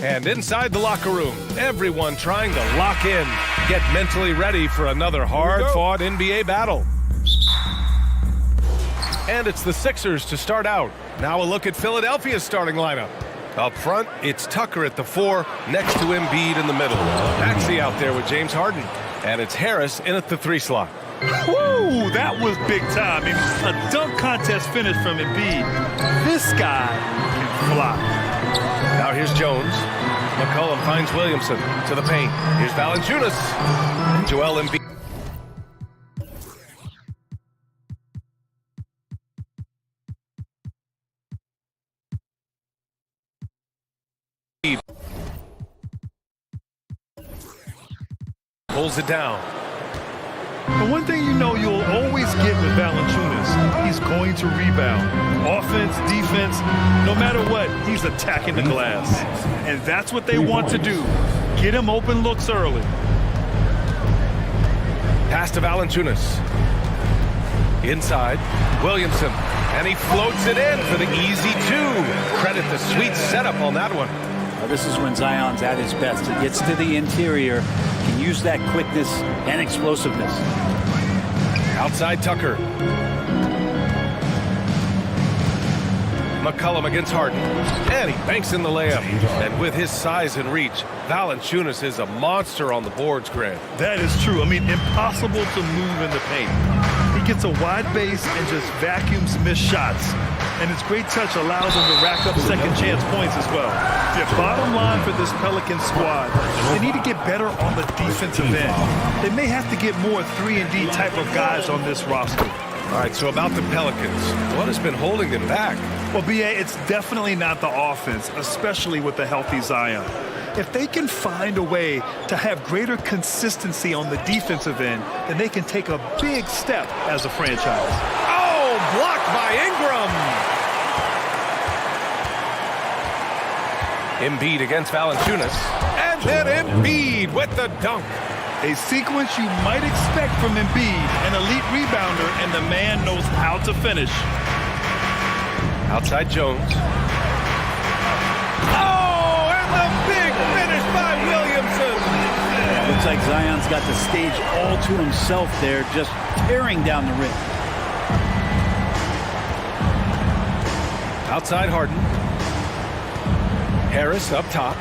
And inside the locker room, everyone trying to lock in, get mentally ready for another hard-fought NBA battle. And it's the Sixers to start out. Now a look at Philadelphia's starting lineup. Up front, it's Tucker at the 4, next to Embiid in the middle. Maxey out there with James Harden. And it's Harris in at the 3 slot. Woo, that was big time. I mean, a dunk contest finish from Embiid. This guy can fly. Now here's Jones. McCollum finds Williamson to the paint. Here's Valanciunas. Joel Embiid. Pulls it down. The one thing you know you'll always get with Valanciunas, he's going to rebound. Offense, defense, no matter what, he's attacking the glass. And that's what they want to do. Get him open looks early. Pass to Valanciunas. Inside, Williamson. And he floats it in for the easy 2. Credit the sweet setup on that one. This is when Zion's at his best. He gets to the interior, can use that quickness and explosiveness. Outside Tucker. McCollum against Harden. And he banks in the layup. And with his size and reach, Valanciunas is a monster on the boards, Grant. That is true. I mean, impossible to move in the paint. He gets a wide base and just vacuums missed shots. And his great touch allows him to rack up second chance points as well. Yeah, bottom line for this Pelicans squad, they need to get better on the defensive end. They may have to get more 3-and-D type of guys on this roster. All right, so about the Pelicans, what has been holding them back? Well, B.A., it's definitely not the offense, especially with the healthy Zion. If they can find a way to have greater consistency on the defensive end, then they can take a big step as a franchise. Oh, blocked by Ingram. Embiid against Valanciunas. And then Embiid with the dunk. A sequence you might expect from Embiid, an elite rebounder, and the man knows how to finish. Outside Jones. Oh, and the big finish by Williamson. Yeah, looks like Zion's got the stage all to himself there, just tearing down the rim. Outside Harden. Harris up top.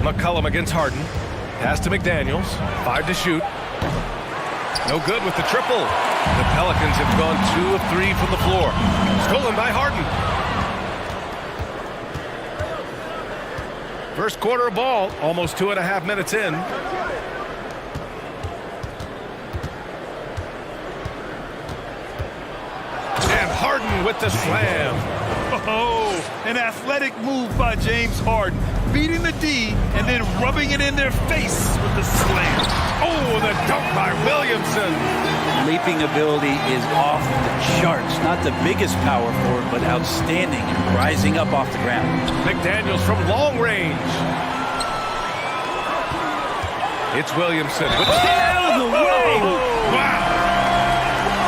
McCollum against Harden. Pass to McDaniels. 5 to shoot. No good with the triple. The Pelicans have gone 2 of 3 from the floor. Stolen by Harden. First quarter of ball, almost 2.5 minutes in. And Harden with the slam. Oh, an athletic move by James Harden. Beating the D and then rubbing it in their face with the slam. Oh, the dunk by Williamson. Leaping ability is off the charts. Not the biggest power forward, but outstanding and rising up off the ground. McDaniels from long range. It's Williamson. Out of the way! Wow!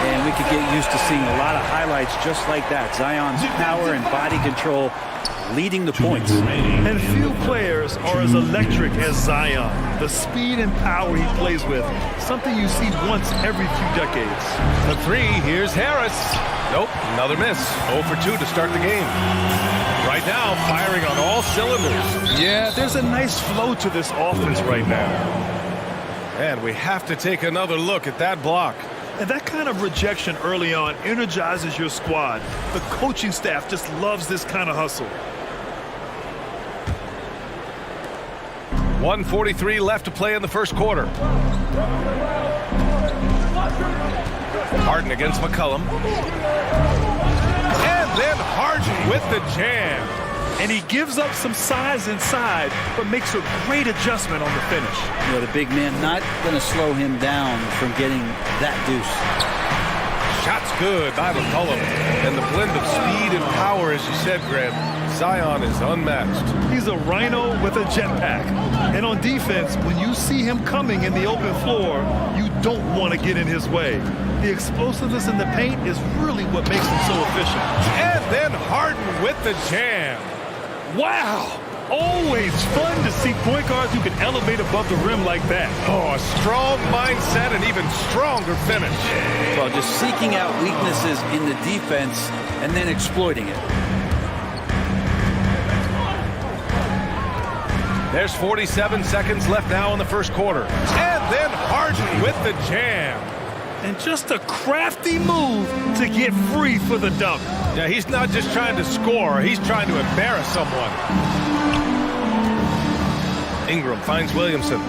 And we could get used to seeing a lot of highlights just like that. Zion's power and body control leading the points. And few players are as electric as Zion. The speed and power he plays with, something you see once every few decades. The 3, here's Harris. Nope, another miss. 0 for 2 to start the game. Right now, firing on all cylinders. Yeah, there's a nice flow to this offense right now. And we have to take another look at that block. And that kind of rejection early on energizes your squad. The coaching staff just loves this kind of hustle. 1:43 left to play in the first quarter. Harden against McCollum. And then Harden with the jam. And he gives up some size inside, but makes a great adjustment on the finish. You know, the big man not going to slow him down from getting that deuce. Shot's good by McCollum. And the blend of speed and power, as you said, Graham, Zion is unmatched. He's a rhino with a jetpack. And on defense, when you see him coming in the open floor, you don't want to get in his way. The explosiveness in the paint is really what makes him so efficient. And then Harden with the jam. Wow! Always fun to see point guards who can elevate above the rim like that. Oh, a strong mindset and even stronger finish. Well, just seeking out weaknesses in the defense and then exploiting it. There's 47 seconds left now in the first quarter. And then Harden with the jam. And just a crafty move to get free for the dunk. Yeah, he's not just trying to score. He's trying to embarrass someone. Ingram finds Williamson.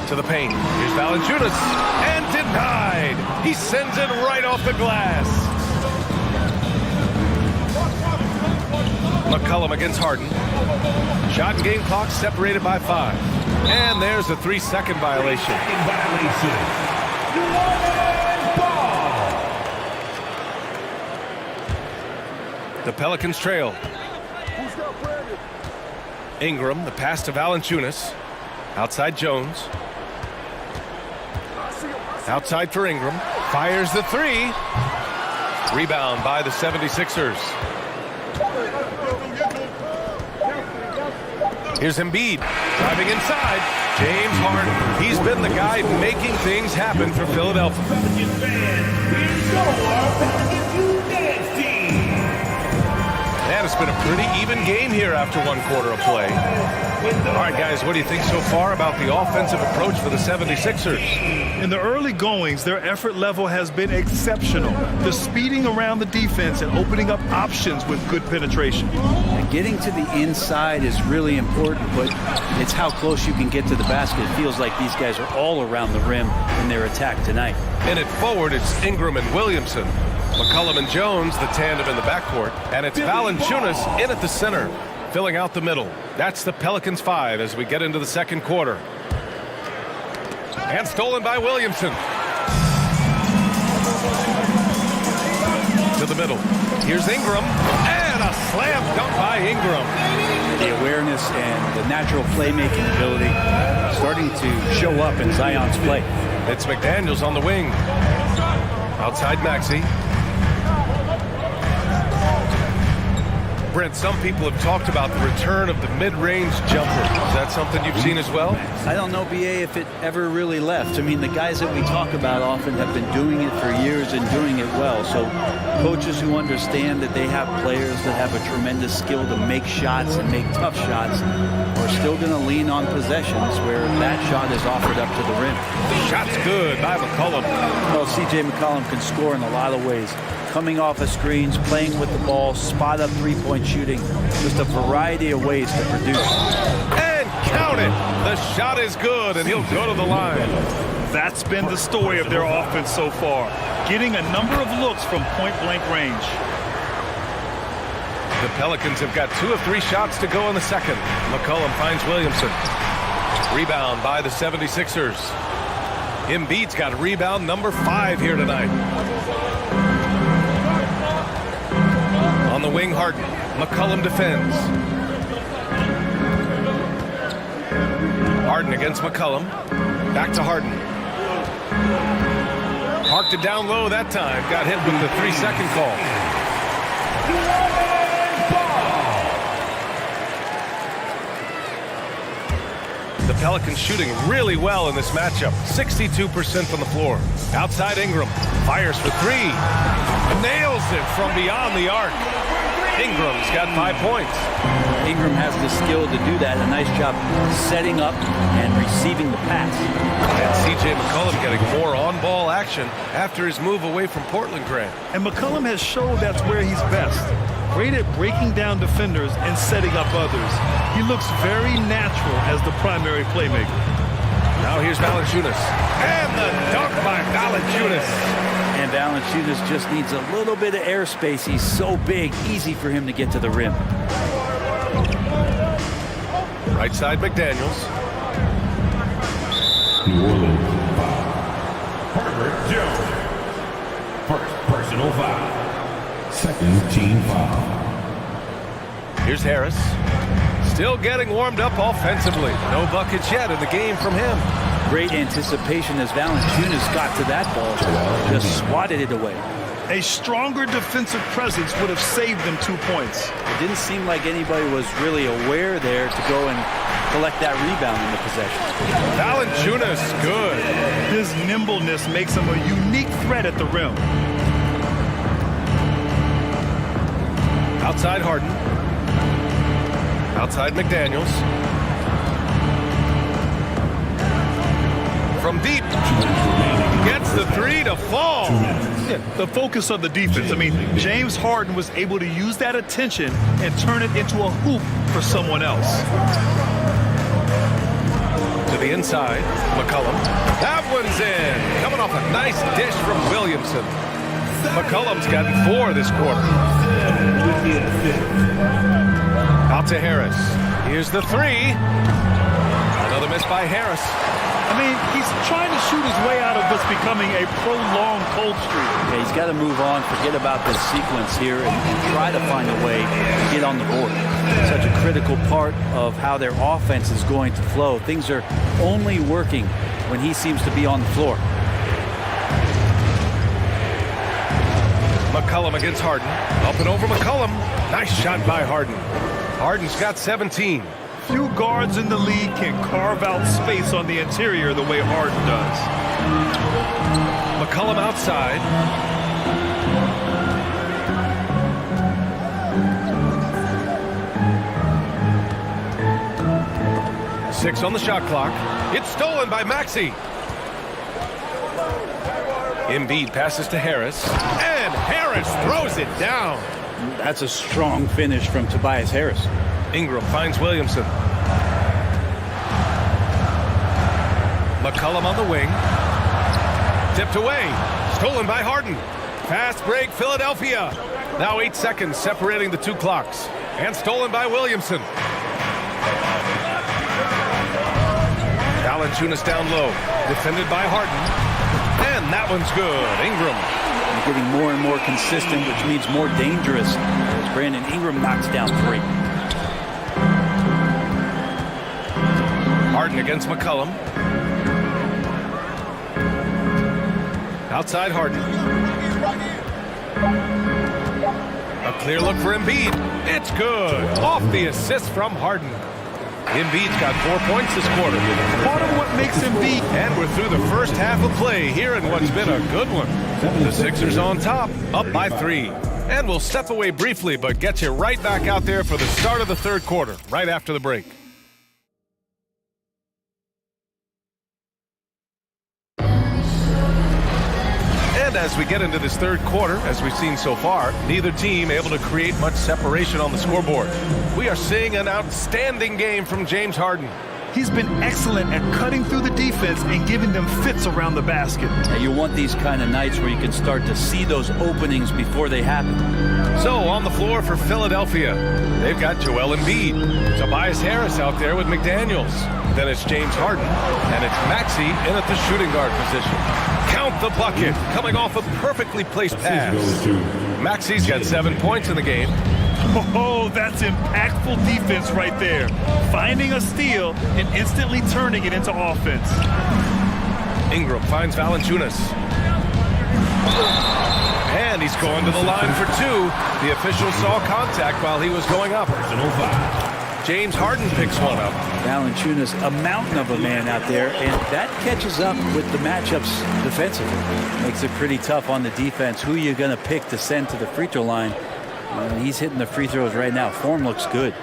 To the paint. Here's Valanciunas. And denied. He sends it right off the glass. McCollum against Harden. Shot and game clock separated by 5. And there's a 3-second violation. The Pelicans trail. Ingram, the pass to Valanciunas. Outside Jones. Outside for Ingram. Fires the 3. Rebound by the 76ers. Here's Embiid driving inside. James Harden. He's been the guy making things happen for Philadelphia. And it's been a pretty even game here after 1 quarter of play. All right, guys, what do you think so far about the offensive approach for the 76ers? In the early goings, their effort level has been exceptional. The speeding around the defense and opening up options with good penetration. And getting to the inside is really important, but it's how close you can get to the basket. It feels like these guys are all around the rim in their attack tonight. And at forward, it's Ingram and Williamson. McCollum and Jones, the tandem in the backcourt. And it's Valanciunas in at the center, filling out the middle. That's the Pelicans 5 as we get into the second quarter. And stolen by Williamson. To the middle. Here's Ingram. And a slam dunk by Ingram. The awareness and the natural playmaking ability starting to show up in Zion's play. It's McDaniels on the wing. Outside Maxey. Brent, some people have talked about the return of the mid-range jumper. Is that something you've seen as well? I don't know, BA, if it ever really left. I mean, the guys that we talk about often have been doing it for years and doing it well. So coaches who understand that they have players that have a tremendous skill to make shots and make tough shots are still going to lean on possessions where that shot is offered up to the rim. Shot's good by McCollum. Well, C.J. McCollum can score in a lot of ways. Coming off of screens, playing with the ball, spot-up three-point shooting, just a variety of ways to produce. And count it! The shot is good, and he'll go to the line. That's been the story of their offense so far, getting a number of looks from point-blank range. The Pelicans have got 2 of 3 shots to go in the second. McCollum finds Williamson. Rebound by the 76ers. Embiid's got rebound number 5 here tonight. On the wing, Harden. McCollum defends. Harden against McCollum. Back to Harden. Parked it down low that time. Got hit with the 3-second call. The Pelicans shooting really well in this matchup. 62% from the floor. Outside Ingram. Fires for 3. Nails it from beyond the arc. Ingram's got 5 points. Ingram has the skill to do that. A nice job setting up and receiving the pass. And C.J. McCollum getting more on-ball action after his move away from Portland, Grant. And McCollum has shown that's where he's best. Great at breaking down defenders and setting up others. He looks very natural as the primary playmaker. Now here's Valanciunas. And the dunk by Valanciunas. And Valanciunas just needs a little bit of airspace. He's so big, easy for him to get to the rim. Right side, McDaniels. New Orleans foul. Herbert Jones. First personal foul. Second team foul. Here's Harris. Still getting warmed up offensively. No buckets yet in the game from him. Great anticipation as Valanciunas got to that ball. Just swatted it away. A stronger defensive presence would have saved them 2 points. It didn't seem like anybody was really aware there to go and collect that rebound in the possession. Valanciunas, good. His nimbleness makes him a unique threat at the rim. Outside Harden. Outside McDaniels. From deep. Gets the 3 to fall. Yeah, the focus of the defense. I mean, James Harden was able to use that attention and turn it into a hoop for someone else. To the inside, McCollum. That one's in. Coming off a nice dish from Williamson. McCollum's gotten 4 this quarter. Out to Harris. Here's the 3. Another miss by Harris. I mean, he's trying to shoot his way out of what's becoming a prolonged cold streak. Yeah, he's got to move on, forget about this sequence here, and try to find a way to get on the board. Such a critical part of how their offense is going to flow. Things are only working when he seems to be on the floor. McCollum against Harden. Up and over McCollum. Nice shot by Harden. Harden's got 17. Few guards in the league can carve out space on the interior the way Harden does. McCollum outside. Six on the shot clock. It's stolen by Maxey. Embiid passes to Harris. And Harris throws it down. That's a strong finish from Tobias Harris. Ingram finds Williamson. McCollum on the wing. Tipped away. Stolen by Harden. Fast break, Philadelphia. Now 8 seconds separating the 2 clocks. And stolen by Williamson. Valanciunas down low. Defended by Harden. And that one's good. Ingram. He's getting more and more consistent, which means more dangerous. As Brandon Ingram knocks down 3. Harden against McCollum. Outside Harden. A clear look for Embiid. It's good. Off the assist from Harden. Embiid's got 4 points this quarter. Part of what makes Embiid. And we're through the first half of play here in what's been a good one. The Sixers on top, up by 3. And we'll step away briefly, but get you right back out there for the start of the third quarter, right after the break. And as we get into this third quarter, as we've seen so far, neither team able to create much separation on the scoreboard. We are seeing an outstanding game from James Harden. He's been excellent at cutting through the defense and giving them fits around the basket. Now you want these kind of nights where you can start to see those openings before they happen. So on the floor for Philadelphia, they've got Joel Embiid. Tobias Harris out there with McDaniels. Then it's James Harden, and it's Maxey in at the shooting guard position. Count the bucket, coming off a perfectly placed pass. Maxey's got 7 points in the game. Oh, that's impactful defense right there. Finding a steal and instantly turning it into offense. Ingram finds Valanciunas. And he's going to the line for 2. The official saw contact while he was going up. James Harden picks one up. Valanciunas, a mountain of a man out there, and that catches up with the matchups defensively. Makes it pretty tough on the defense. Who are you going to pick to send to the free throw line? He's hitting the free throws right now. Form looks good.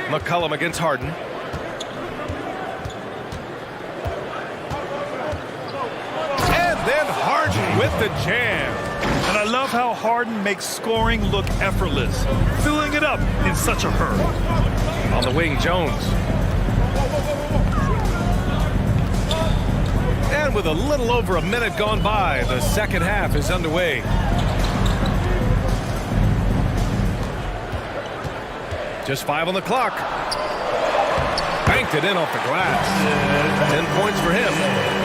McCollum against Harden. And then Harden with the jam. And I love how Harden makes scoring look effortless, filling it up in such a hurry. On the wing, Jones. And with a little over a minute gone by, the second half is underway. Just 5 on the clock. Banked it in off the glass. 10 points for him.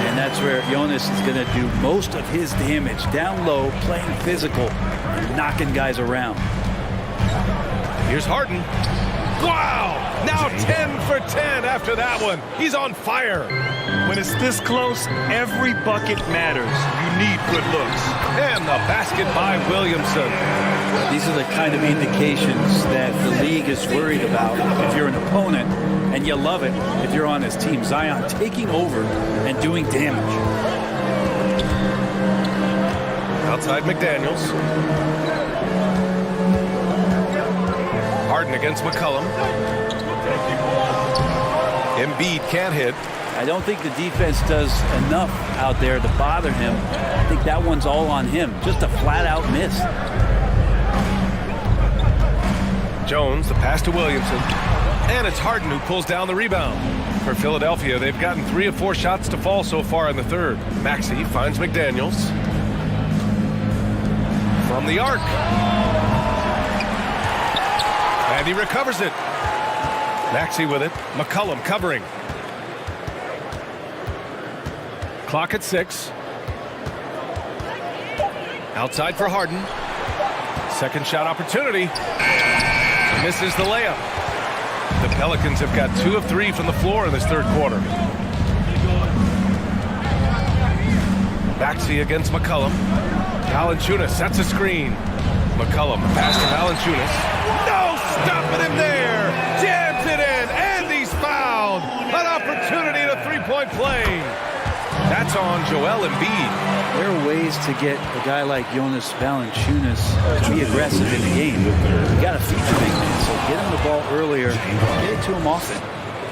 And that's where Janis is going to do most of his damage. Down low, playing physical, and knocking guys around. Here's Harden. Wow! Now 10 for 10 after that one. He's on fire. When it's this close, every bucket matters. You need good looks. And the basket by Williamson. These are the kind of indications that the league is worried about if you're an opponent, and you love it if you're on his team. Zion taking over and doing damage. Outside McDaniels. Harden against McCollum. Embiid can't hit. I don't think the defense does enough out there to bother him. I think that one's all on him. Just a flat-out miss. Jones, the pass to Williamson. And it's Harden who pulls down the rebound. For Philadelphia, they've gotten 3 of 4 shots to fall so far in the third. Maxey finds McDaniels. From the arc. And he recovers it. Maxey with it. McCollum covering. Clock at 6. Outside for Harden. Second shot opportunity. Misses the layup. The Pelicans have got 2 of 3 from the floor in this third quarter. Maxey against McCollum. Valanciunas sets a screen. McCollum pass to Valanciunas. No stopping him there. Jams it in, and he's fouled. An opportunity to three-point play. That's on Joel Embiid. There are ways to get a guy like Jonas Valanciunas to be aggressive in the game. You got to feature big man, so get him the ball earlier, get it to him often.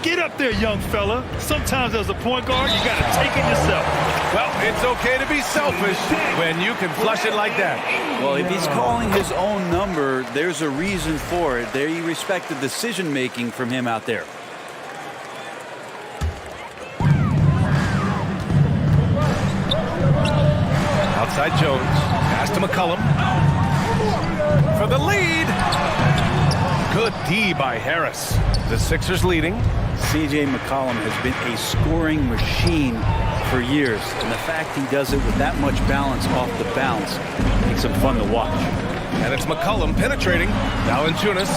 Get up there, young fella. Sometimes as a point guard, you got to take it yourself. Well, it's okay to be selfish when you can flush it like that. Well, if he's calling his own number, there's a reason for it. There you respect the decision-making from him out there. Outside Jones. Pass to McCollum. For the lead. Good D by Harris. The Sixers leading. C.J. McCollum has been a scoring machine for years. And the fact he does it with that much balance off the bounce makes him fun to watch. And it's McCollum penetrating. Valanciunas.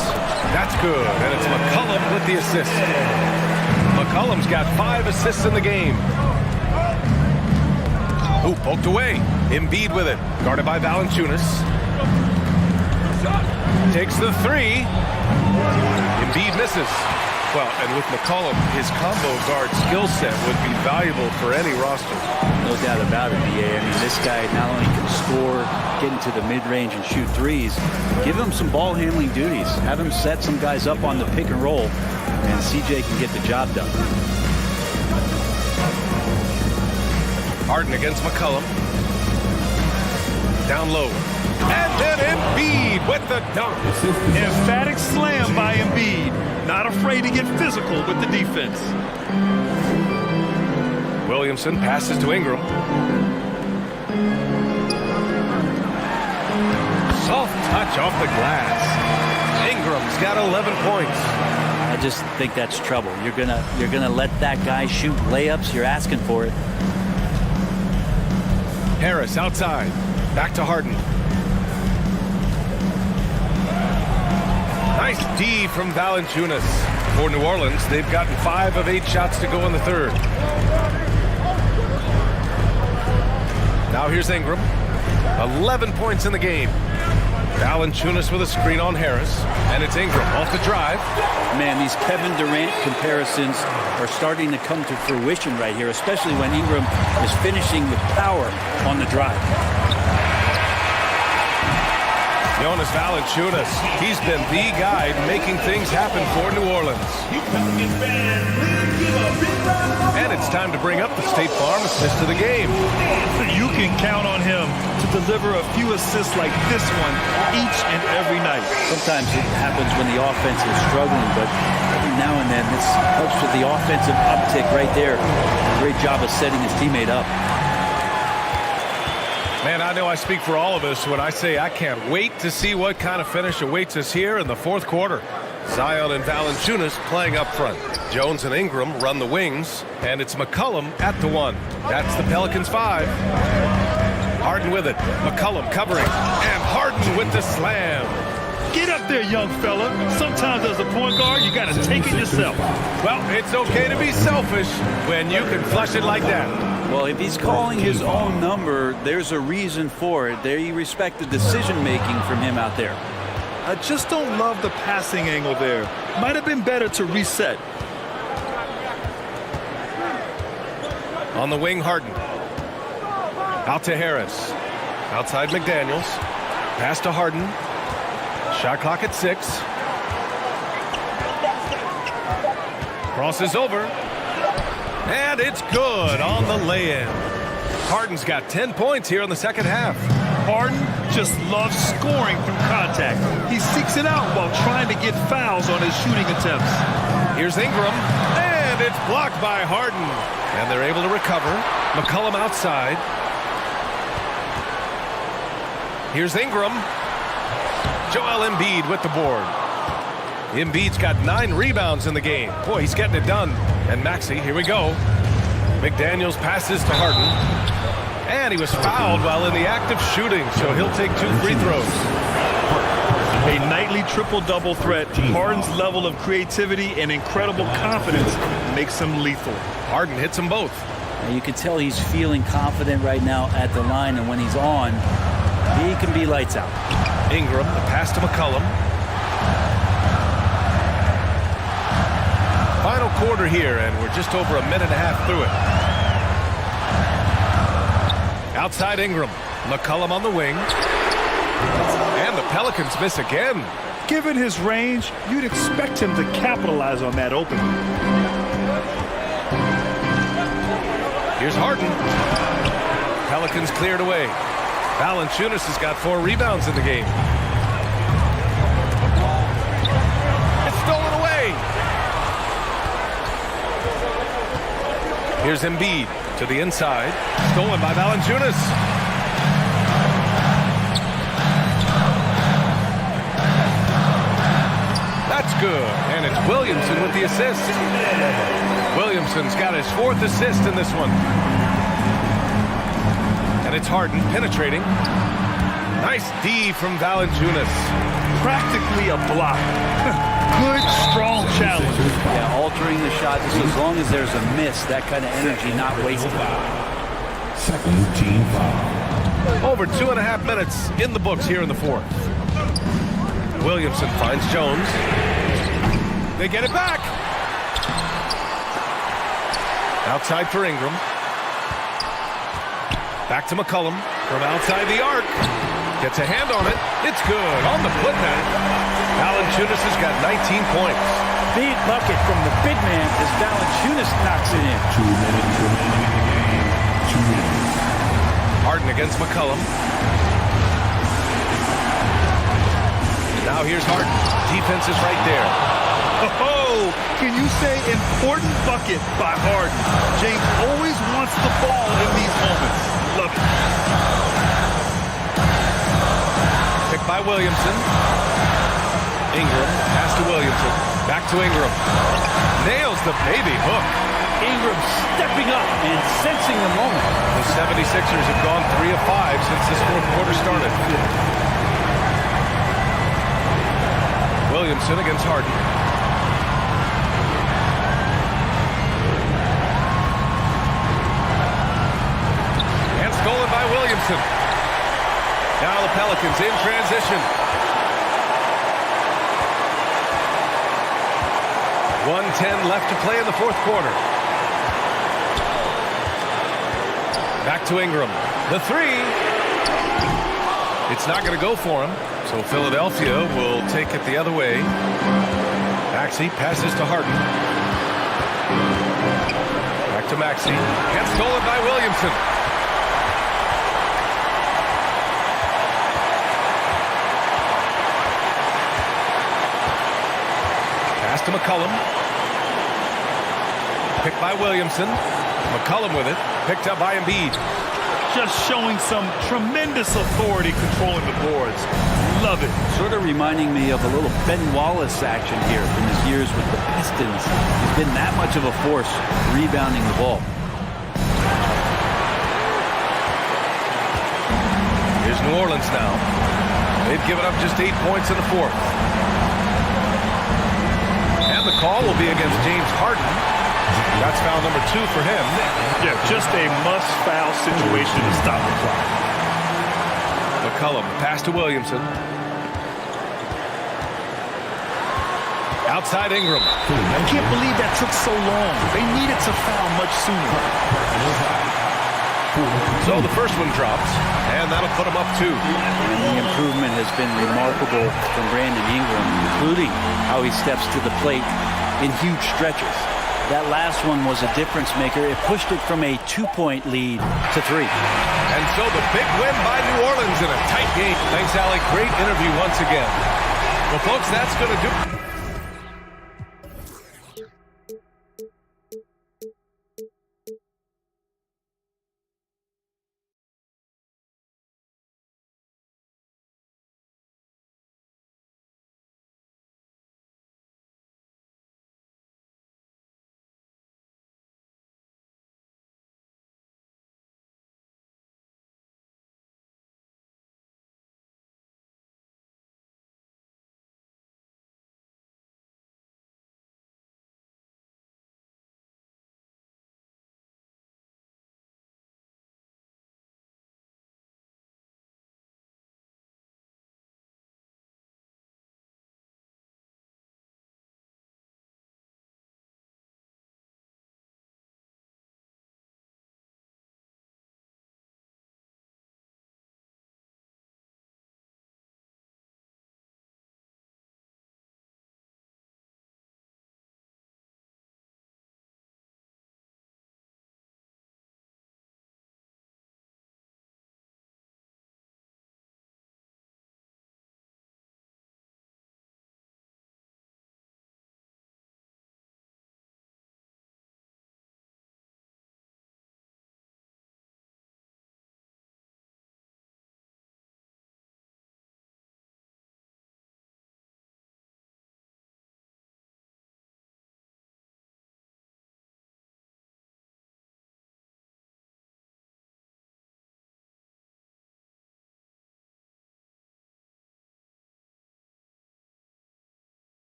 That's good. And it's McCollum with the assist. McCollum's got 5 assists in the game. Ooh, poked away. Embiid with it, guarded by Valanciunas. Takes the three. Embiid misses. Well, and with McCollum, his combo guard skill set would be valuable for any roster. No doubt about it, BA. I mean, this guy not only can score, get into the mid-range and shoot threes, give him some ball handling duties. Have him set some guys up on the pick and roll, and CJ can get the job done. Harden against McCollum. Down low. And then Embiid with the dunk. Emphatic slam by Embiid. Not afraid to get physical with the defense. Williamson passes to Ingram. Soft touch off the glass. Ingram's got 11 points. I just think that's trouble. You're gonna let that guy shoot layups. You're asking for it. Harris outside. Back to Harden. Nice D from Valanciunas. For New Orleans, they've gotten 5 of 8 shots to go in the third. Now here's Ingram. 11 points in the game. Valanciunas with a screen on Harris. And it's Ingram off the drive. Man, these Kevin Durant comparisons are starting to come to fruition right here, especially when Ingram is finishing with power on the drive. Jonas Valanciunas, he's been the guy making things happen for New Orleans. And it's time to bring up the State Farm assist of the game. You can count on him to deliver a few assists like this one each and every night. Sometimes it happens when the offense is struggling, but every now and then this helps with the offensive uptick right there. Great job of setting his teammate up. Man, I know I speak for all of us when I say I can't wait to see what kind of finish awaits us here in the fourth quarter. Zion and Valanciunas playing up front. Jones and Ingram run the wings, and it's McCollum at the 1. That's the Pelicans 5. Harden with it. McCollum covering, and Harden with the slam. Get up there, young fella. Sometimes as a point guard, you got to take it yourself. Well, it's okay to be selfish when you can flush it like that. Well, if he's calling his own number, there's a reason for it. They respect the decision-making from him out there. I just don't love the passing angle there. Might have been better to reset. On the wing, Harden. Out to Harris. Outside McDaniels. Pass to Harden. Shot clock at 6. Crosses over. And it's good on the lay-in. Harden's got 10 points here in the second half. Harden just loves scoring through contact. He seeks it out while trying to get fouls on his shooting attempts. Here's Ingram, and it's blocked by Harden. And they're able to recover. McCollum outside. Here's Ingram. Joel Embiid with the board. Embiid's got 9 rebounds in the game. Boy, he's getting it done. And Maxey, here we go. McDaniels passes to Harden. And he was fouled while in the act of shooting, so he'll take 2 free throws. A nightly triple-double threat. Harden's level of creativity and incredible confidence makes him lethal. Harden hits them both. And you can tell he's feeling confident right now at the line, and when he's on, he can be lights out. Ingram, the pass to McCollum. Final quarter here, and we're just over a minute and a half through it. Outside Ingram. McCollum on the wing. And the Pelicans miss again. Given his range, you'd expect him to capitalize on that opening. Here's Harden. Pelicans cleared away. Valanciunas has got 4 rebounds in the game. It's stolen away. Here's Embiid to the inside. Stolen by Valanciunas. That's good. And it's Williamson with the assist. Williamson's got his 4th assist in this one. And it's Harden penetrating. Nice D from Valanciunas. Practically a block. Good, strong challenge. Yeah, altering the shot just as long as there's a miss, that kind of energy not wasted. Second team foul. Over 2.5 minutes in the books here in the fourth. Williamson finds Jones. They get it back. Outside for Ingram. Back to McCollum from outside the arc. Gets a hand on it. It's good on the putback. Valanciunas has got 19 points. Big bucket from the big man as Valanciunas knocks it in. 2 minutes remaining in the game. 2 minutes. Harden against McCollum. Now here's Harden. Defense is right there. Oh, can you say important bucket by Harden? James always wants the ball in these moments. Love it. Picked by Williamson. Ingram. Pass to Williamson. Back to Ingram. Nails the baby hook. Ingram stepping up and sensing the moment. The 76ers have gone 3 of 5 since this fourth quarter started. Williamson against Harden. And stolen by Williamson. Now the Pelicans in transition. 1:10 left to play in the fourth quarter. Back to Ingram. The three. It's not going to go for him. So Philadelphia will take it the other way. Maxey passes to Harden. Back to Maxey. And stolen by Williamson. Pass to McCollum. Picked by Williamson. McCollum with it. Picked up by Embiid. Just showing some tremendous authority controlling the boards. Love it. Sort of reminding me of a little Ben Wallace action here from his years with the Pistons. He's been that much of a force rebounding the ball. Here's New Orleans now. They've given up just 8 points in the fourth. And the call will be against James Harden. That's foul number 2 for him. Yeah, just a must-foul situation to stop the clock. McCollum, pass to Williamson. Outside Ingram. I can't believe that took so long. They needed to foul much sooner. So the first one drops, and that'll put him up 2. And the improvement has been remarkable from Brandon Ingram, including how he steps to the plate in huge stretches. That last one was a difference maker. It pushed it from a 2-point lead to 3. And so the big win by New Orleans in a tight game. Thanks, Alec. Great interview once again. Well, folks, that's going to do it.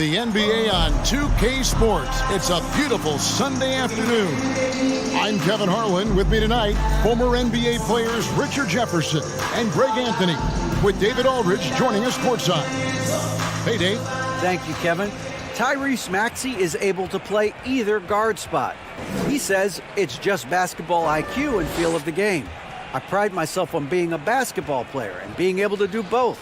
the NBA on 2K Sports. It's a beautiful Sunday afternoon. I'm Kevin Harlan. With me tonight, former NBA players Richard Jefferson and Greg Anthony, with David Aldridge joining us courtside. Hey, Dave. Thank you, Kevin. Tyrese Maxey is able to play either guard spot. He says it's just basketball IQ and feel of the game. I pride myself on being a basketball player and being able to do both.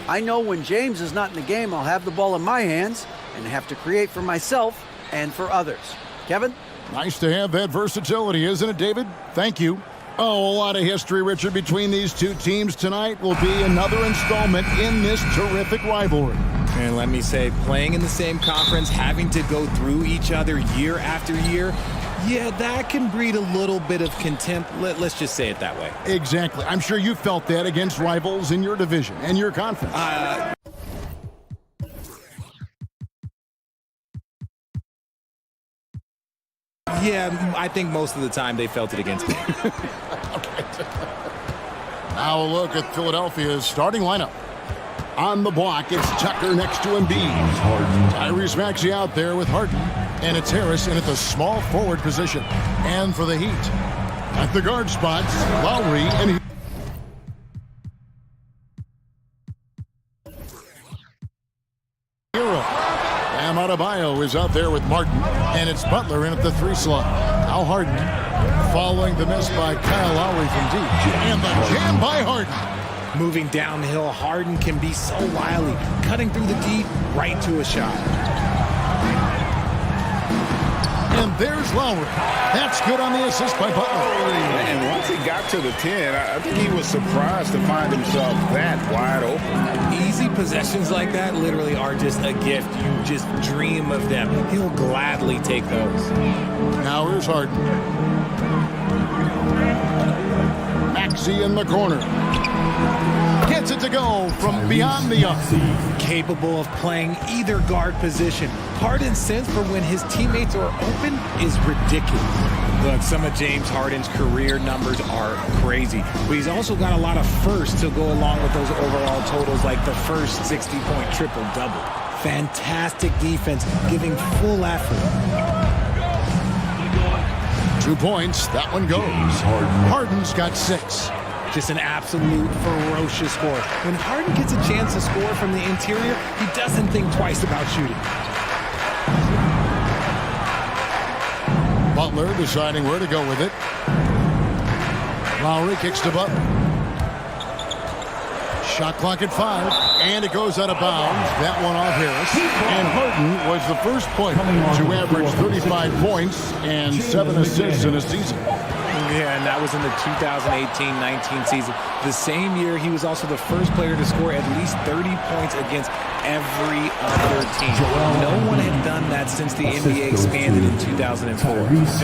I know when James is not in the game, I'll have the ball in my hands and have to create for myself and for others. Kevin? Nice to have that versatility, isn't it, David? Thank you. Oh, a lot of history, Richard, between these two teams tonight will be another installment in this terrific rivalry. And let me say, playing in the same conference, having to go through each other year after year, yeah, that can breed a little bit of contempt. Let's just say it that way. Exactly. I'm sure you felt that against rivals in your division and your conference. Yeah, I think most of the time they felt it against me. Now a look at Philadelphia's starting lineup. On the block, it's Tucker next to Embiid. Tyrese Maxey out there with Harden. And it's Harris in at the small forward position. And for the Heat, at the guard spots, Lowry and Hero. Bam Adebayo is out there with Martin. And it's Butler in at the 3 slot. Now Harden following the miss by Kyle Lowry from deep. And the jam by Harden. Moving downhill, Harden can be so wily, cutting through the deep, right to a shot. And there's Lowry. That's good on the assist by Butler. And once he got to the 10, I think he was surprised to find himself that wide open. Easy possessions like that literally are just a gift. You just dream of them. He'll gladly take those. Now here's Harden. Maxey in the corner. Gets it to go from beyond the arc. Capable of playing either guard position. Harden's sense for when his teammates are open is ridiculous. Look, some of James Harden's career numbers are crazy, but he's also got a lot of firsts to go along with those overall totals, like the first 60-point triple-double. Fantastic defense, giving full effort. 2 points. That one goes. Harden's got 6. Just an absolute ferocious score. When Harden gets a chance to score from the interior, he doesn't think twice about shooting. Butler deciding where to go with it. Lowry kicks to Butler. Shot clock at 5, and it goes out of bounds. That one off Harris. And Harden was the first player to average 35 points and 7 assists in a season. Yeah, and that was in the 2018-19 season. The same year, he was also the first player to score at least 30 points against every other team. No one had done that since the NBA expanded in 2004.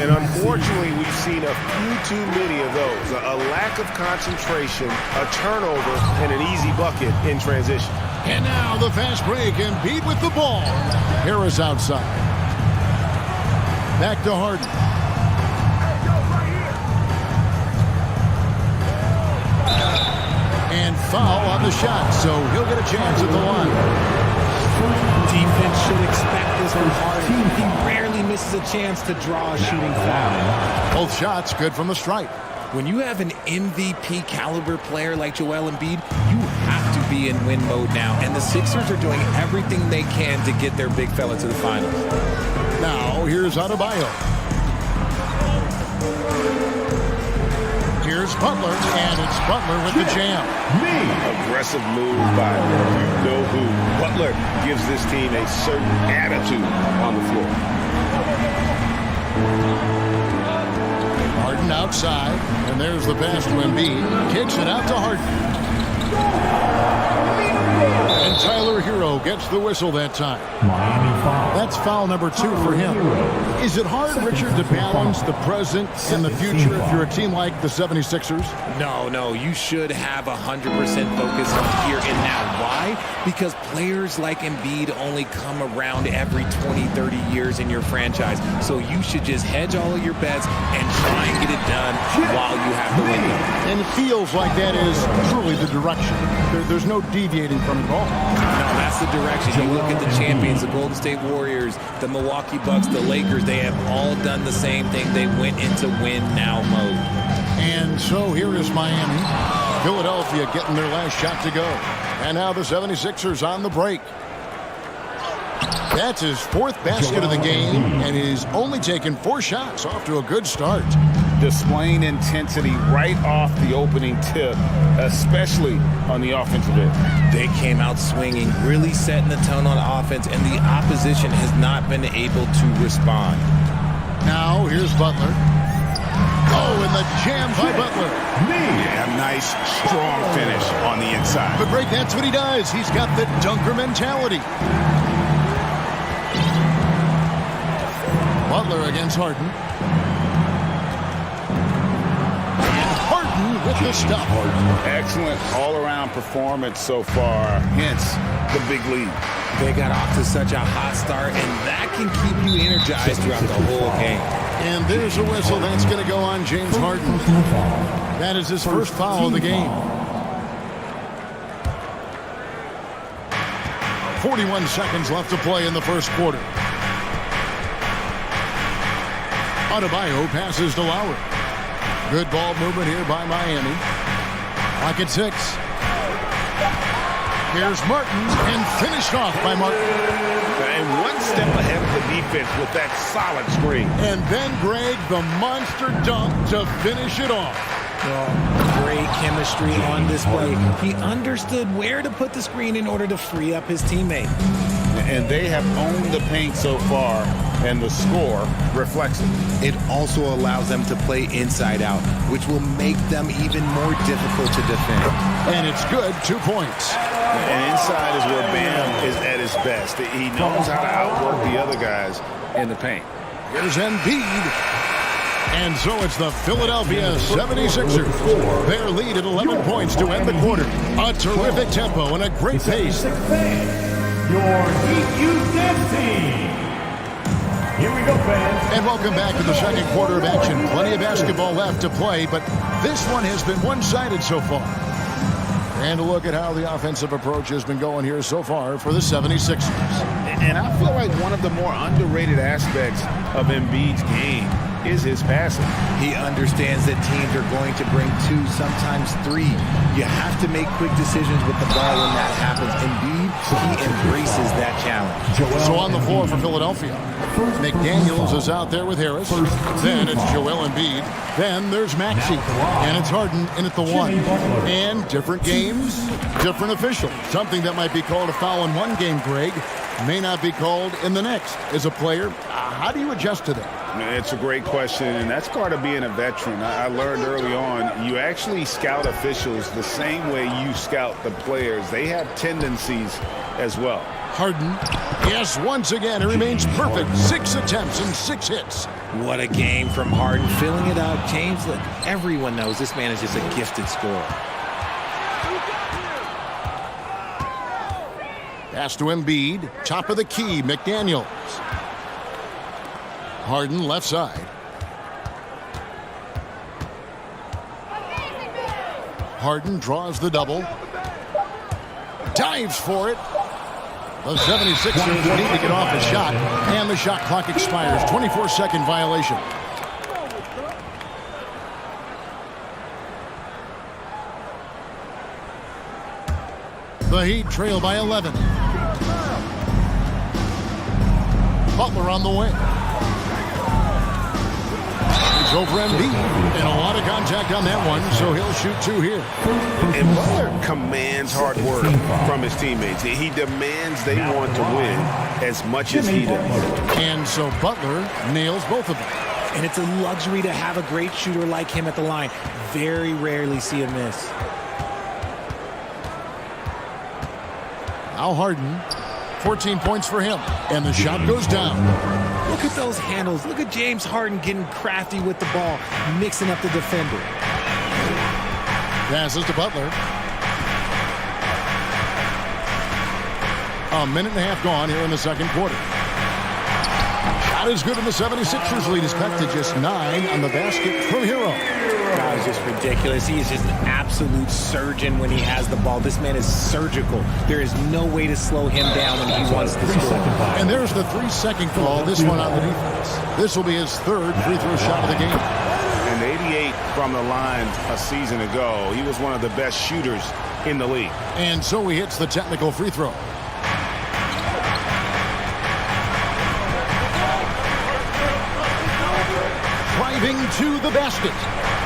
And unfortunately, we've seen a few too many of those. A lack of concentration, a turnover, and an easy bucket in transition. And now the fast break, and Embiid with the ball. Harris outside. Back to Harden. And foul on the shot, so he'll get a chance at the line. Defense should expect this from Harden. He rarely misses a chance to draw a shooting foul. Both shots good from the stripe. When you have an MVP caliber player like Joel Embiid, you have to be in win mode now. And the Sixers are doing everything they can to get their big fella to the finals. Now here's Adebayo. Here's Butler, and it's Butler with the jam. Aggressive move by you-know-who. Butler gives this team a certain attitude on the floor. Harden outside, and there's the pass to Embiid. Kicks it out to Harden. And Tyler Hero gets the whistle that time. That's foul number 2 for him. Is it hard, Richard, to balance the present and the future if you're a team like the 76ers? No, you should have 100% focus on here and now. Why? Because players like Embiid only come around every 20, 30 years in your franchise. So you should just hedge all of your bets and try and get it done while you have the window. And it feels like that is truly the direction. There's no deviating from it all. No, that's the direction. You look at the champions, the Golden State Warriors, the Milwaukee Bucks, the Lakers. They have all done the same thing. They went into win-now mode. And so here is Miami. Philadelphia getting their last shot to go. And now the 76ers on the break. That's his 4th basket of the game, and he's only taken 4 shots. Off to a good start. Displaying intensity right off the opening tip, especially on the offensive end. They came out swinging, really setting the tone on offense, and the opposition has not been able to respond. Now here's Butler. Oh, and the jam by Butler. Yeah, nice, strong finish on the inside. But Greg, that's what he does. He's got the dunker mentality. Butler against Harden. And Harden with the stop. Excellent all-around performance so far, hence the big lead. They got off to such a hot start, and that can keep you energized throughout the whole game. And there's a whistle. That's going to go on James Harden. That is his first foul of the game. 41 seconds left to play in the first quarter. Adebayo passes to Lowry. Good ball movement here by Miami. Clock at 6. Here's Martin, and finished off by Martin. And one step ahead of the defense with that solid screen. And then, Greg, the monster dunk to finish it off. Great chemistry on display. He understood where to put the screen in order to free up his teammate. And they have owned the paint so far, and the score reflects it. It also allows them to play inside out, which will make them even more difficult to defend. And it's good, 2 points. And inside is where Bam is at his best. He knows how to outwork the other guys in the paint. Here's Embiid. And so it's the Philadelphia 76ers. Their lead at 11 points to end the quarter. A terrific tempo and a great pace. Your Heat team. Here we go, fans. And welcome back to the second quarter of action. Plenty of basketball left to play, but this one has been one-sided so far. And a look at how the offensive approach has been going here so far for the 76ers. And I feel like one of the more underrated aspects of Embiid's game is his passing. He understands that teams are going to bring 2, sometimes 3. You have to make quick decisions with the ball when that happens. Embiid, he embraces that challenge. So on the floor for Philadelphia, McDaniels is out there with Harris. Then it's Joel Embiid. Then there's Maxey. And it's Harden in at the 1. And different games, different officials. Something that might be called a foul in one game, Greg, may not be called in the next. As a player, how do you adjust to that? It's a great question, and that's part of being a veteran. I learned early on, you actually scout officials the same way you scout the players. They have tendencies as well. Harden, yes, once again, it remains perfect. 6 attempts and 6 hits. What a game from Harden, filling it out. James, look, everyone knows this man is just a gifted scorer. Pass to Embiid, top of the key, McDaniels. Harden left side. Harden draws the double. Dives for it. The 76ers need to get off a shot, and the shot clock expires. 24-second violation. The Heat trail by 11. Butler on the wing. He's over Embiid, and a lot of contact on that one, so he'll shoot 2 here. And Butler commands hard work from his teammates. He demands they want to win as much as he does. And so Butler nails both of them. And it's a luxury to have a great shooter like him at the line. Very rarely see a miss. Now Harden, 14 points for him, and the shot goes down. Look at those handles. Look at James Harden getting crafty with the ball, mixing up the defender. Passes to Butler. A minute and a half gone here in the second quarter. Shot Not as good in the 76ers lead is cut to just 9 on the basket from Hero. That was just ridiculous. He is just an absolute surgeon when he has the ball. This man is surgical. There is no way to slow him down when he wants to score. And there's the 3-second call, this one on the defense. This will be his third free throw shot of the game. And 88 from the line a season ago. He was one of the best shooters in the league. And so he hits the technical free throw. Driving to the basket.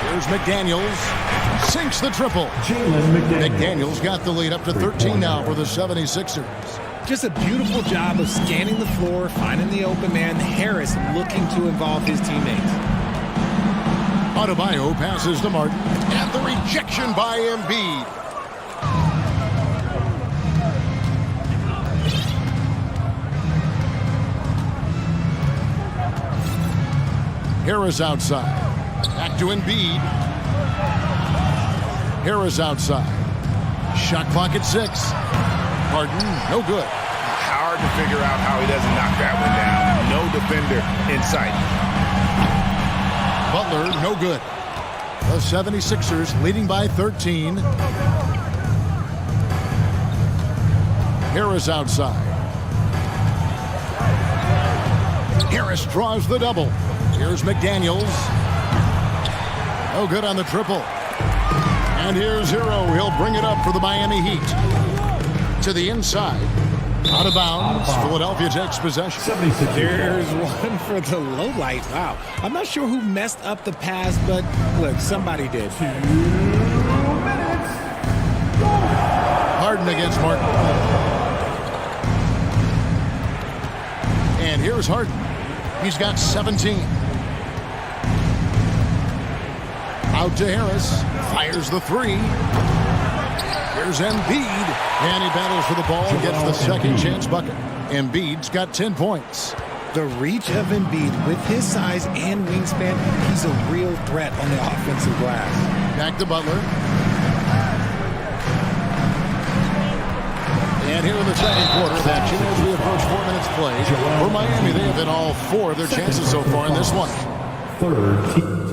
Here's McDaniels. Sinks the triple. McDaniels got the lead up to 13 now for the 76ers. Just a beautiful job of scanning the floor, finding the open man. Harris looking to involve his teammates. Adebayo passes to Martin. And the rejection by Embiid. Harris outside. Back to Embiid. Harris outside. Shot clock at 6. Harden, no good. Hard to figure out how he doesn't knock that one down. No defender in sight. Butler, no good. The 76ers leading by 13. Harris outside. Harris draws the double. Here's McDaniels. No good on the triple. And here's Hero. He'll bring it up for the Miami Heat. To the inside. Out of bounds. Philadelphia takes possession. There's one for the low light. Wow. I'm not sure who messed up the pass, but look, somebody did. Harden against Martin. And here's Harden. He's got 17. Out to Harris. Fires the 3. Here's Embiid. And he battles for the ball and gets the second chance bucket. Embiid's got 10 points. The reach of Embiid with his size and wingspan, he's a real threat on the offensive glass. Back to Butler. And here in the second quarter, that as we approach 4 minutes played. For Miami, they have hit all 4 of their chances so far in this one. Third.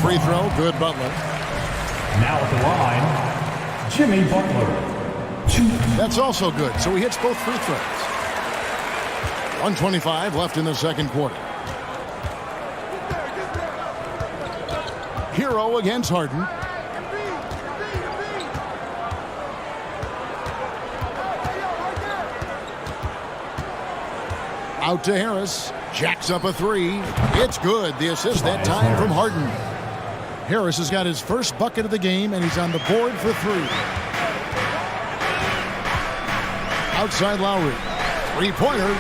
Free throw, good Butler. Now at the line, Jimmy Butler. That's also good, so he hits both free throws. 1:25 left in the second quarter. Hero against Harden. Out to Harris. Jacks up a 3. It's good. The assist that time from Harden. Harris has got his first bucket of the game, and he's on the board for 3. Outside Lowry. 3-pointer.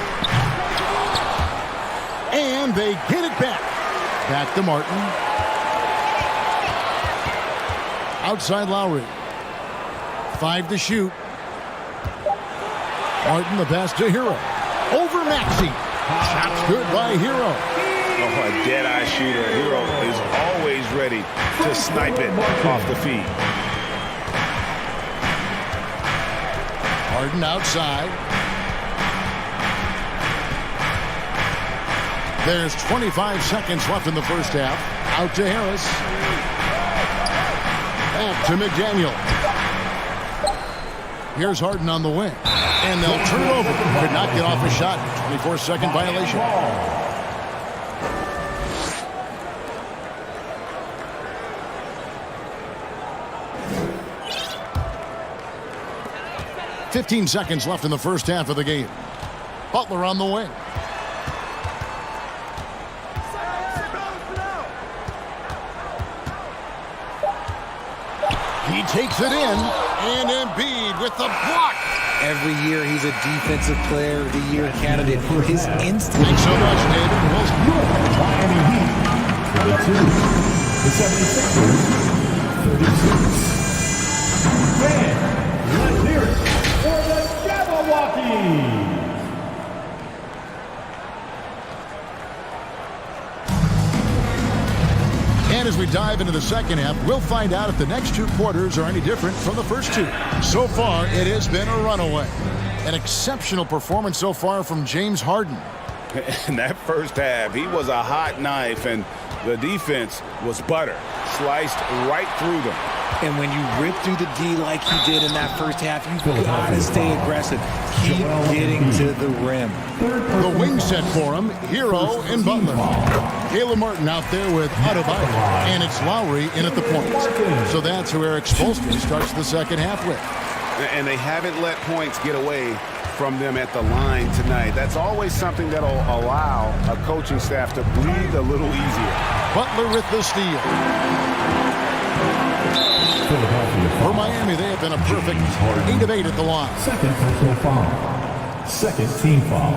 And they get it back. Back to Martin. Outside Lowry. 5 to shoot. Martin the pass to Hero. Over Maxey. Shot's good by Hero. Oh, a dead-eye shooter. Hero is always ready to snipe it off the feed. Harden outside. There's 25 seconds left in the first half. Out to Harris. Back to McDaniel. Here's Harden on the wing. And they'll turn it over. Could not get off a shot. 24-second violation. 15 seconds left in the first half of the game. Butler on the wing. He takes it in, and Embiid with the block. Every year he's a defensive player of the year candidate. His instinct. Thanks so much, David. Miami Heat, 22. The 76ers, 36. And let's hear it for the Jabberwockies. And as we dive into the second half, we'll find out if the next two quarters are any different from the first two. So far, it has been a runaway. An exceptional performance so far from James Harden. In that first half, he was a hot knife, and the defense was butter. Sliced right through them. And when you rip through the D like he did in that first half, you've got to stay aggressive. Keep getting to the rim. The wing set for him, Hero and Butler. Caleb Martin out there with Adebayo, and it's Lowry in at the point. So that's who Eric Spoelstra starts the second half with. And they haven't let points get away from them at the line tonight. That's always something that'll allow a coaching staff to breathe a little easier. Butler with the steal. For Miami, they have been a perfect 8 of 8 at the line. Second personal foul. Second team foul.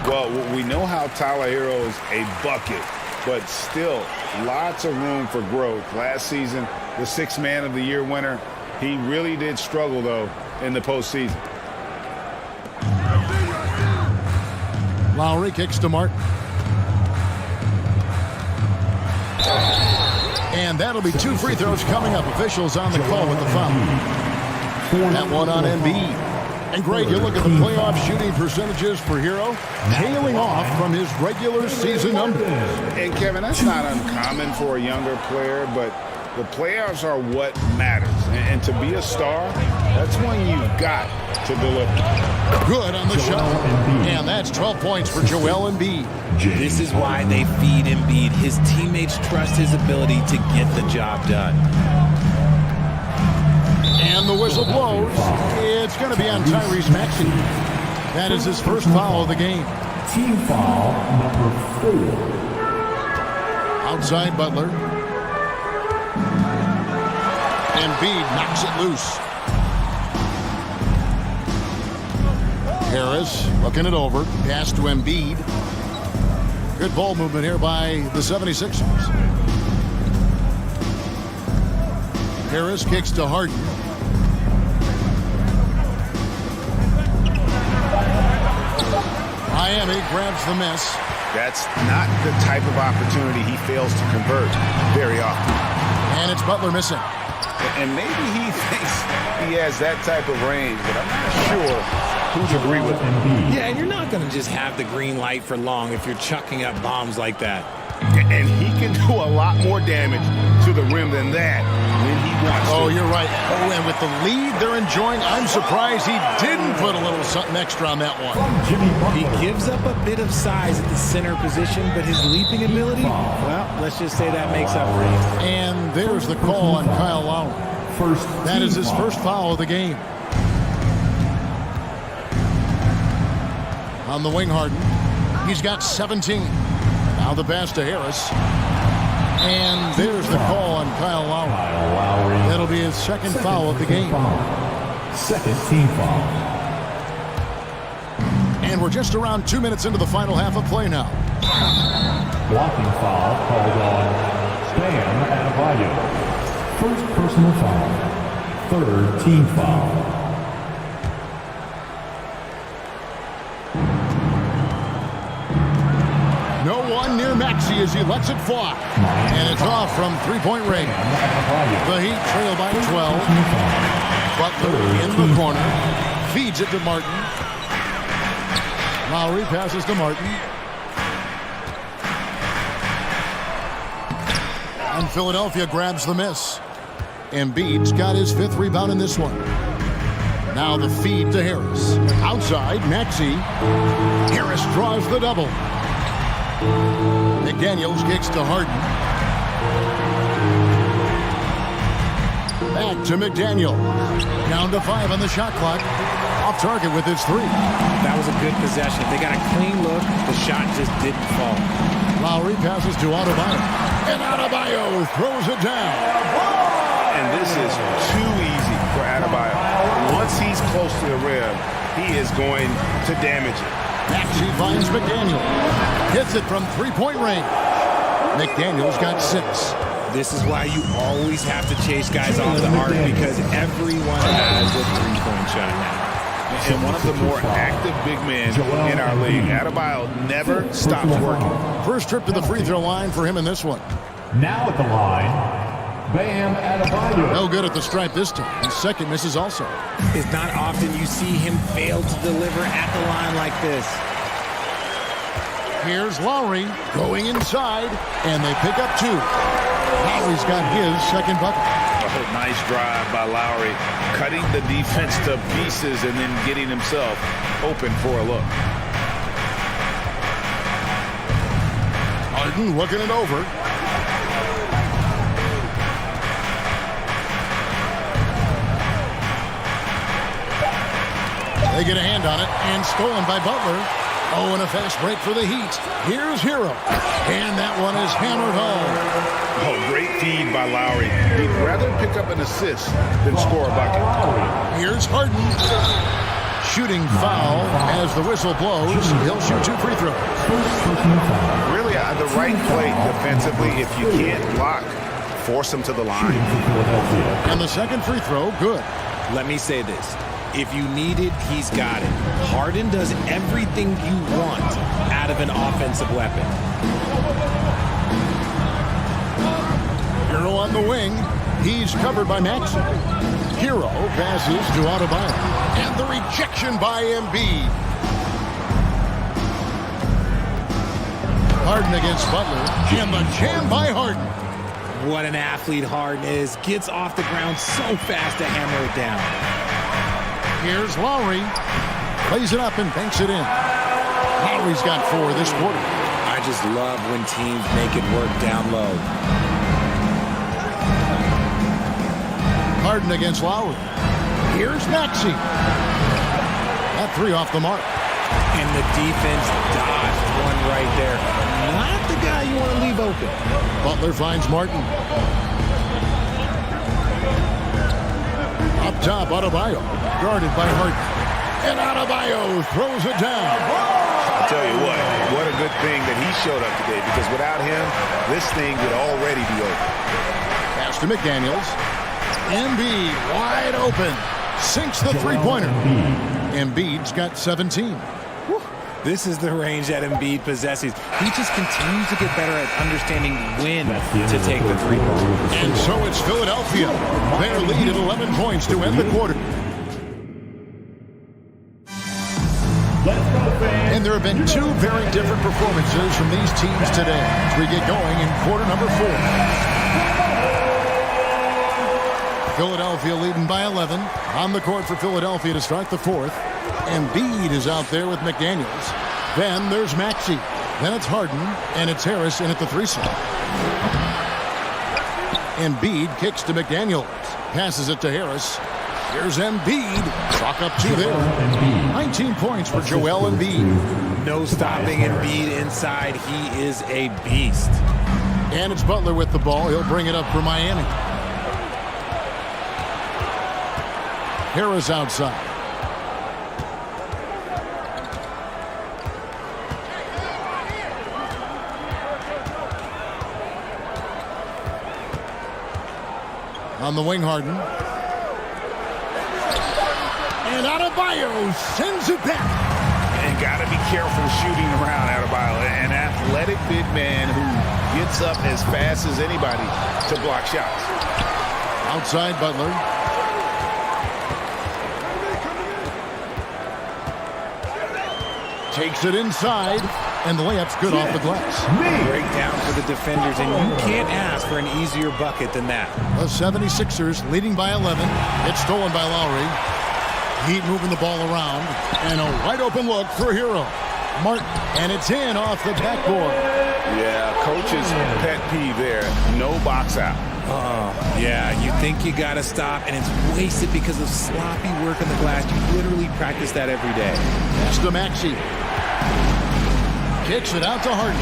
Well, we know how Tyler Hero is a bucket, but still lots of room for growth. Last season, the 6th Man of the Year winner, he really did struggle, though, in the postseason. Lowry kicks to Martin. And that'll be 2 free throws coming up. Officials on the call with the foul. That one on Embiid. And Greg, you look at the playoff shooting percentages for Hero, tailing off from his regular season numbers. And Kevin, that's not uncommon for a younger player, but the playoffs are what matters. And to be a star, that's when you've got to deliver. Good on the shot. And that's 12 points for Joel Embiid. This is why they feed Embiid. His teammates trust his ability to get the job done. And the whistle blows. It's going to be on Tyrese Maxey. That is his first foul of the game. Team foul number 4. Outside Butler. Embiid knocks it loose. Harris looking it over. Pass to Embiid. Good ball movement here by the 76ers. Harris kicks to Harden. Miami grabs the miss. That's not the type of opportunity he fails to convert very often. And it's Butler missing. And maybe he thinks he has that type of range, but I'm not sure who'd agree with him. Yeah, and you're not going to just have the green light for long if you're chucking up bombs like that. And he can do a lot more damage to the rim than that when he wants to. Oh, you're right. Oh, and with the lead they're enjoying, I'm surprised he didn't put a little something extra on that one. He gives up a bit of size at the center position, but his leaping ability, well, let's just say that makes up for it. And there's the call on Kyle Lowry. That is his first foul of the game. On the wing, Harden. He's got 17. Now the pass to Harris. And there's the call on Kyle Lowry. That'll be his second foul of the game. Second team foul. And we're just around 2 minutes into the final half of play now. Blocking foul called on Adebayo. First personal foul. Third team foul. No one near Maxey as he lets it fly. And it's off from three-point range. The Heat trail by 12. Butler in the corner. Feeds it to Martin. Lowry passes to Martin. And Philadelphia grabs the miss. Embiid's got his 5th rebound in this one. Now the feed to Harris. Outside, Maxey. Harris draws the double. McDaniels kicks to Harden. Back to McDaniel. Down to 5 on the shot clock. Off target with his 3. That was a good possession. They got a clean look. The shot just didn't fall. Lowry passes to Adebayo. And Adebayo throws it down. And and this is too easy for Adebayo. Once he's close to the rim, he is going to damage it. Maxey finds McDaniel. Hits it from three-point range. McDaniel's got 6. This is why you always have to chase guys off the arc, because everyone has a three-point shot now. And one of the more active big men in our league, Adebayo never stops working. First trip to the free throw line for him in this one. Now at the line, Bam Adebayo. No good at the stripe this time. His second misses also. It's not often you see him fail to deliver at the line like this. Here's Lowry going inside, and they pick up 2. Lowry's got his second bucket. Oh, nice drive by Lowry, cutting the defense to pieces and then getting himself open for a look. Harden looking it over. They get a hand on it, and stolen by Butler. Oh, and a fast break for the Heat. Here's Hero, and that one is hammered home. Oh, great feed by Lowry. He'd rather pick up an assist than score a bucket. Here's Harden. Shooting foul as the whistle blows. He'll shoot 2 free throws. Really, the right play defensively. If you can't block, force him to the line. And the second free throw, good. Let me say this. If you need it, he's got it. Harden does everything you want out of an offensive weapon. Hero on the wing. He's covered by Maxey. Hero passes to Adebayo. And the rejection by Embiid. Harden against Butler. And the jam by Harden. What an athlete Harden is. Gets off the ground so fast to hammer it down. Here's Lowry. Plays it up and banks it in. Lowry's got 4 this quarter. I just love when teams make it work down low. Harden against Lowry. Here's Maxey. That 3 off the mark. And the defense dodged one right there. Not the guy you want to leave open. Butler finds Martin. Up top, Adebayo. Guarded by Harden. And Adebayo throws it down. I'll tell you what a good thing that he showed up today, because without him, this thing would already be over. Pass to McDaniels. Embiid wide open. Sinks the three-pointer. Embiid's got 17. This is the range that Embiid possesses. He just continues to get better at understanding when to take the three-pointer. And so it's Philadelphia. Their lead at 11 points to end the quarter. And there have been 2 very different performances from these teams today as we get going in quarter number 4. Philadelphia leading by 11. On the court for Philadelphia to start the 4th. Embiid is out there with McDaniels. Then there's Maxey. Then it's Harden, and it's Harris in at the 3 slot. Embiid kicks to McDaniels. Passes it to Harris. Here's Embiid. Chalk up 2 there. 19 points for Joel Embiid. No stopping Embiid inside. He is a beast. And it's Butler with the ball. He'll bring it up for Miami. Harris outside. On the wing, Harden. And Adebayo sends it back. And got to be careful shooting around Adebayo. An athletic big man who gets up as fast as anybody to block shots. Outside Butler. Takes it inside. And the layup's good off the glass. Breakdown for the defenders, and you can't ask for an easier bucket than that. The 76ers leading by 11. It's stolen by Lowry. Heat moving the ball around. And a wide open look for Hero. Martin, and it's in off the backboard. Yeah, coach's pet peeve there. No box out. Yeah, you think you got to stop, and it's wasted because of sloppy work on the glass. You literally practice that every day. That's to Maxey. Kicks it out to Harden.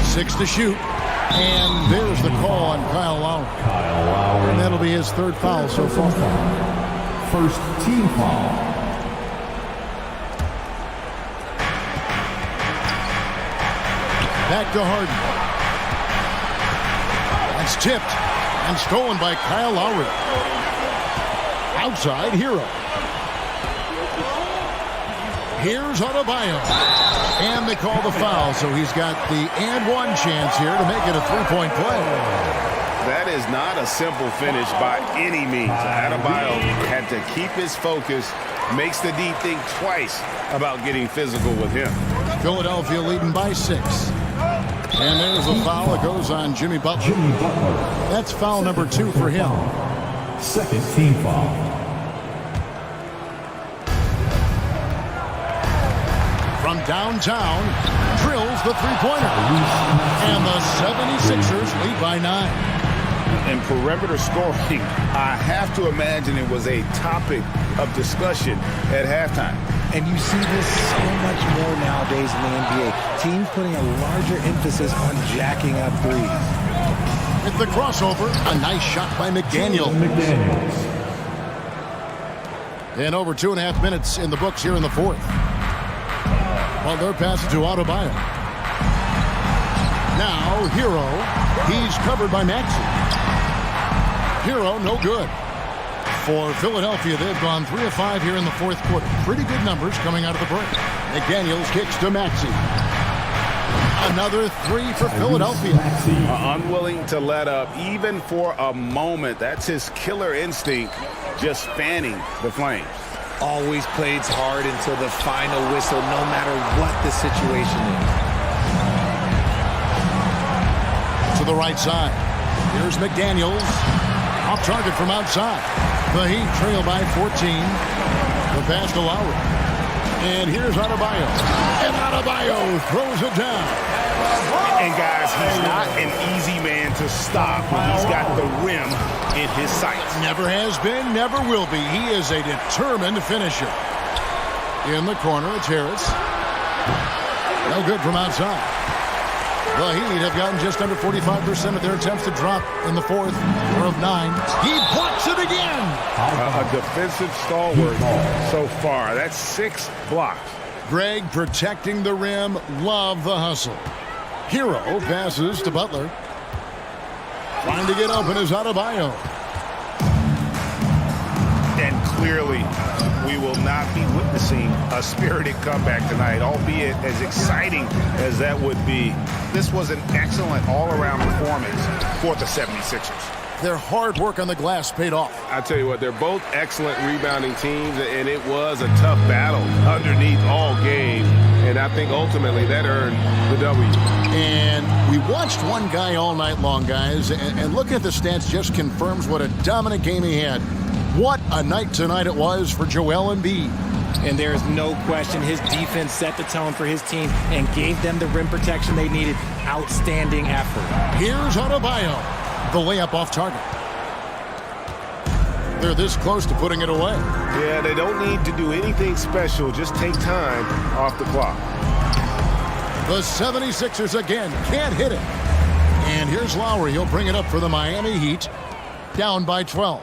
6 to shoot. And there's the call on Kyle Lowry. And that'll be his third foul so far. First team foul. Back to Harden. That's tipped and stolen by Kyle Lowry. Outside, Hero. Here's Adebayo. And they call the foul, so he's got the and one chance here to make it a three-point play. That is not a simple finish by any means. Adebayo had to keep his focus, makes the D think twice about getting physical with him. Philadelphia leading by 6. And there's a foul that goes on Jimmy Butler. That's foul number 2 for him. Second team foul. From downtown, drills the three-pointer. And the 76ers lead by 9. And perimeter scoring, I have to imagine it was a topic of discussion at halftime. And you see this so much more nowadays in the NBA. Teams putting a larger emphasis on jacking up threes. With the crossover, a nice shot by McDaniel. And over 2.5 minutes in the books here in the fourth. Butler passes to Adebayo. Now, Hero. He's covered by Maxey. Hero, no good. For Philadelphia, they've gone 3 of 5 here in the fourth quarter. Pretty good numbers coming out of the break. McDaniels kicks to Maxey. Another 3 for Philadelphia. Unwilling to let up even for a moment. That's his killer instinct, just fanning the flames. Always plays hard until the final whistle, no matter what the situation is. To the right side. Here's McDaniels. Off target from outside. The Heat trail by 14. The pass to Lowry. And here's Adebayo. And Adebayo throws it down. And guys, he's not an easy man to stop when he's got the rim in his sights. Never has been, never will be. He is a determined finisher. In the corner, it's Harris. No good from outside. The Heat have gotten just under 45% of their attempts to drop in the fourth. 4 of 9. He blocks it again. A defensive stalwart so far. That's 6 blocks. Greg protecting the rim. Love the hustle. Hero passes to Butler. Trying to get open is Adebayo. And clearly, we will not be witnessing a spirited comeback tonight, albeit as exciting as that would be. This was an excellent all-around performance for the 76ers. Their hard work on the glass paid off. I tell you what, they're both excellent rebounding teams, and it was a tough battle underneath all game. And I think ultimately that earned the W. And we watched one guy all night long, guys, and looking at the stats just confirms what a dominant game he had. What a night tonight it was for Joel Embiid. And there is no question his defense set the tone for his team and gave them the rim protection they needed. Outstanding effort. Here's Adebayo. The layup off target. They're this close to putting it away. Yeah, they don't need to do anything special. Just take time off the clock. The 76ers again can't hit it. And here's Lowry. He'll bring it up for the Miami Heat. Down by 12.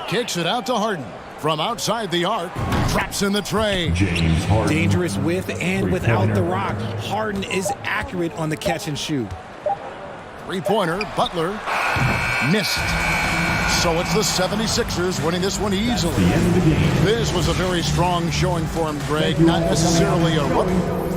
Kicks it out to Harden. From outside the arc. Traps in the tray. James Harden. Dangerous with and without the rock. Harden is accurate on the catch and shoot. Three-pointer. Butler. Missed. So it's the 76ers winning this one easily. This was a very strong showing for him, Greg. Not necessarily a rookie.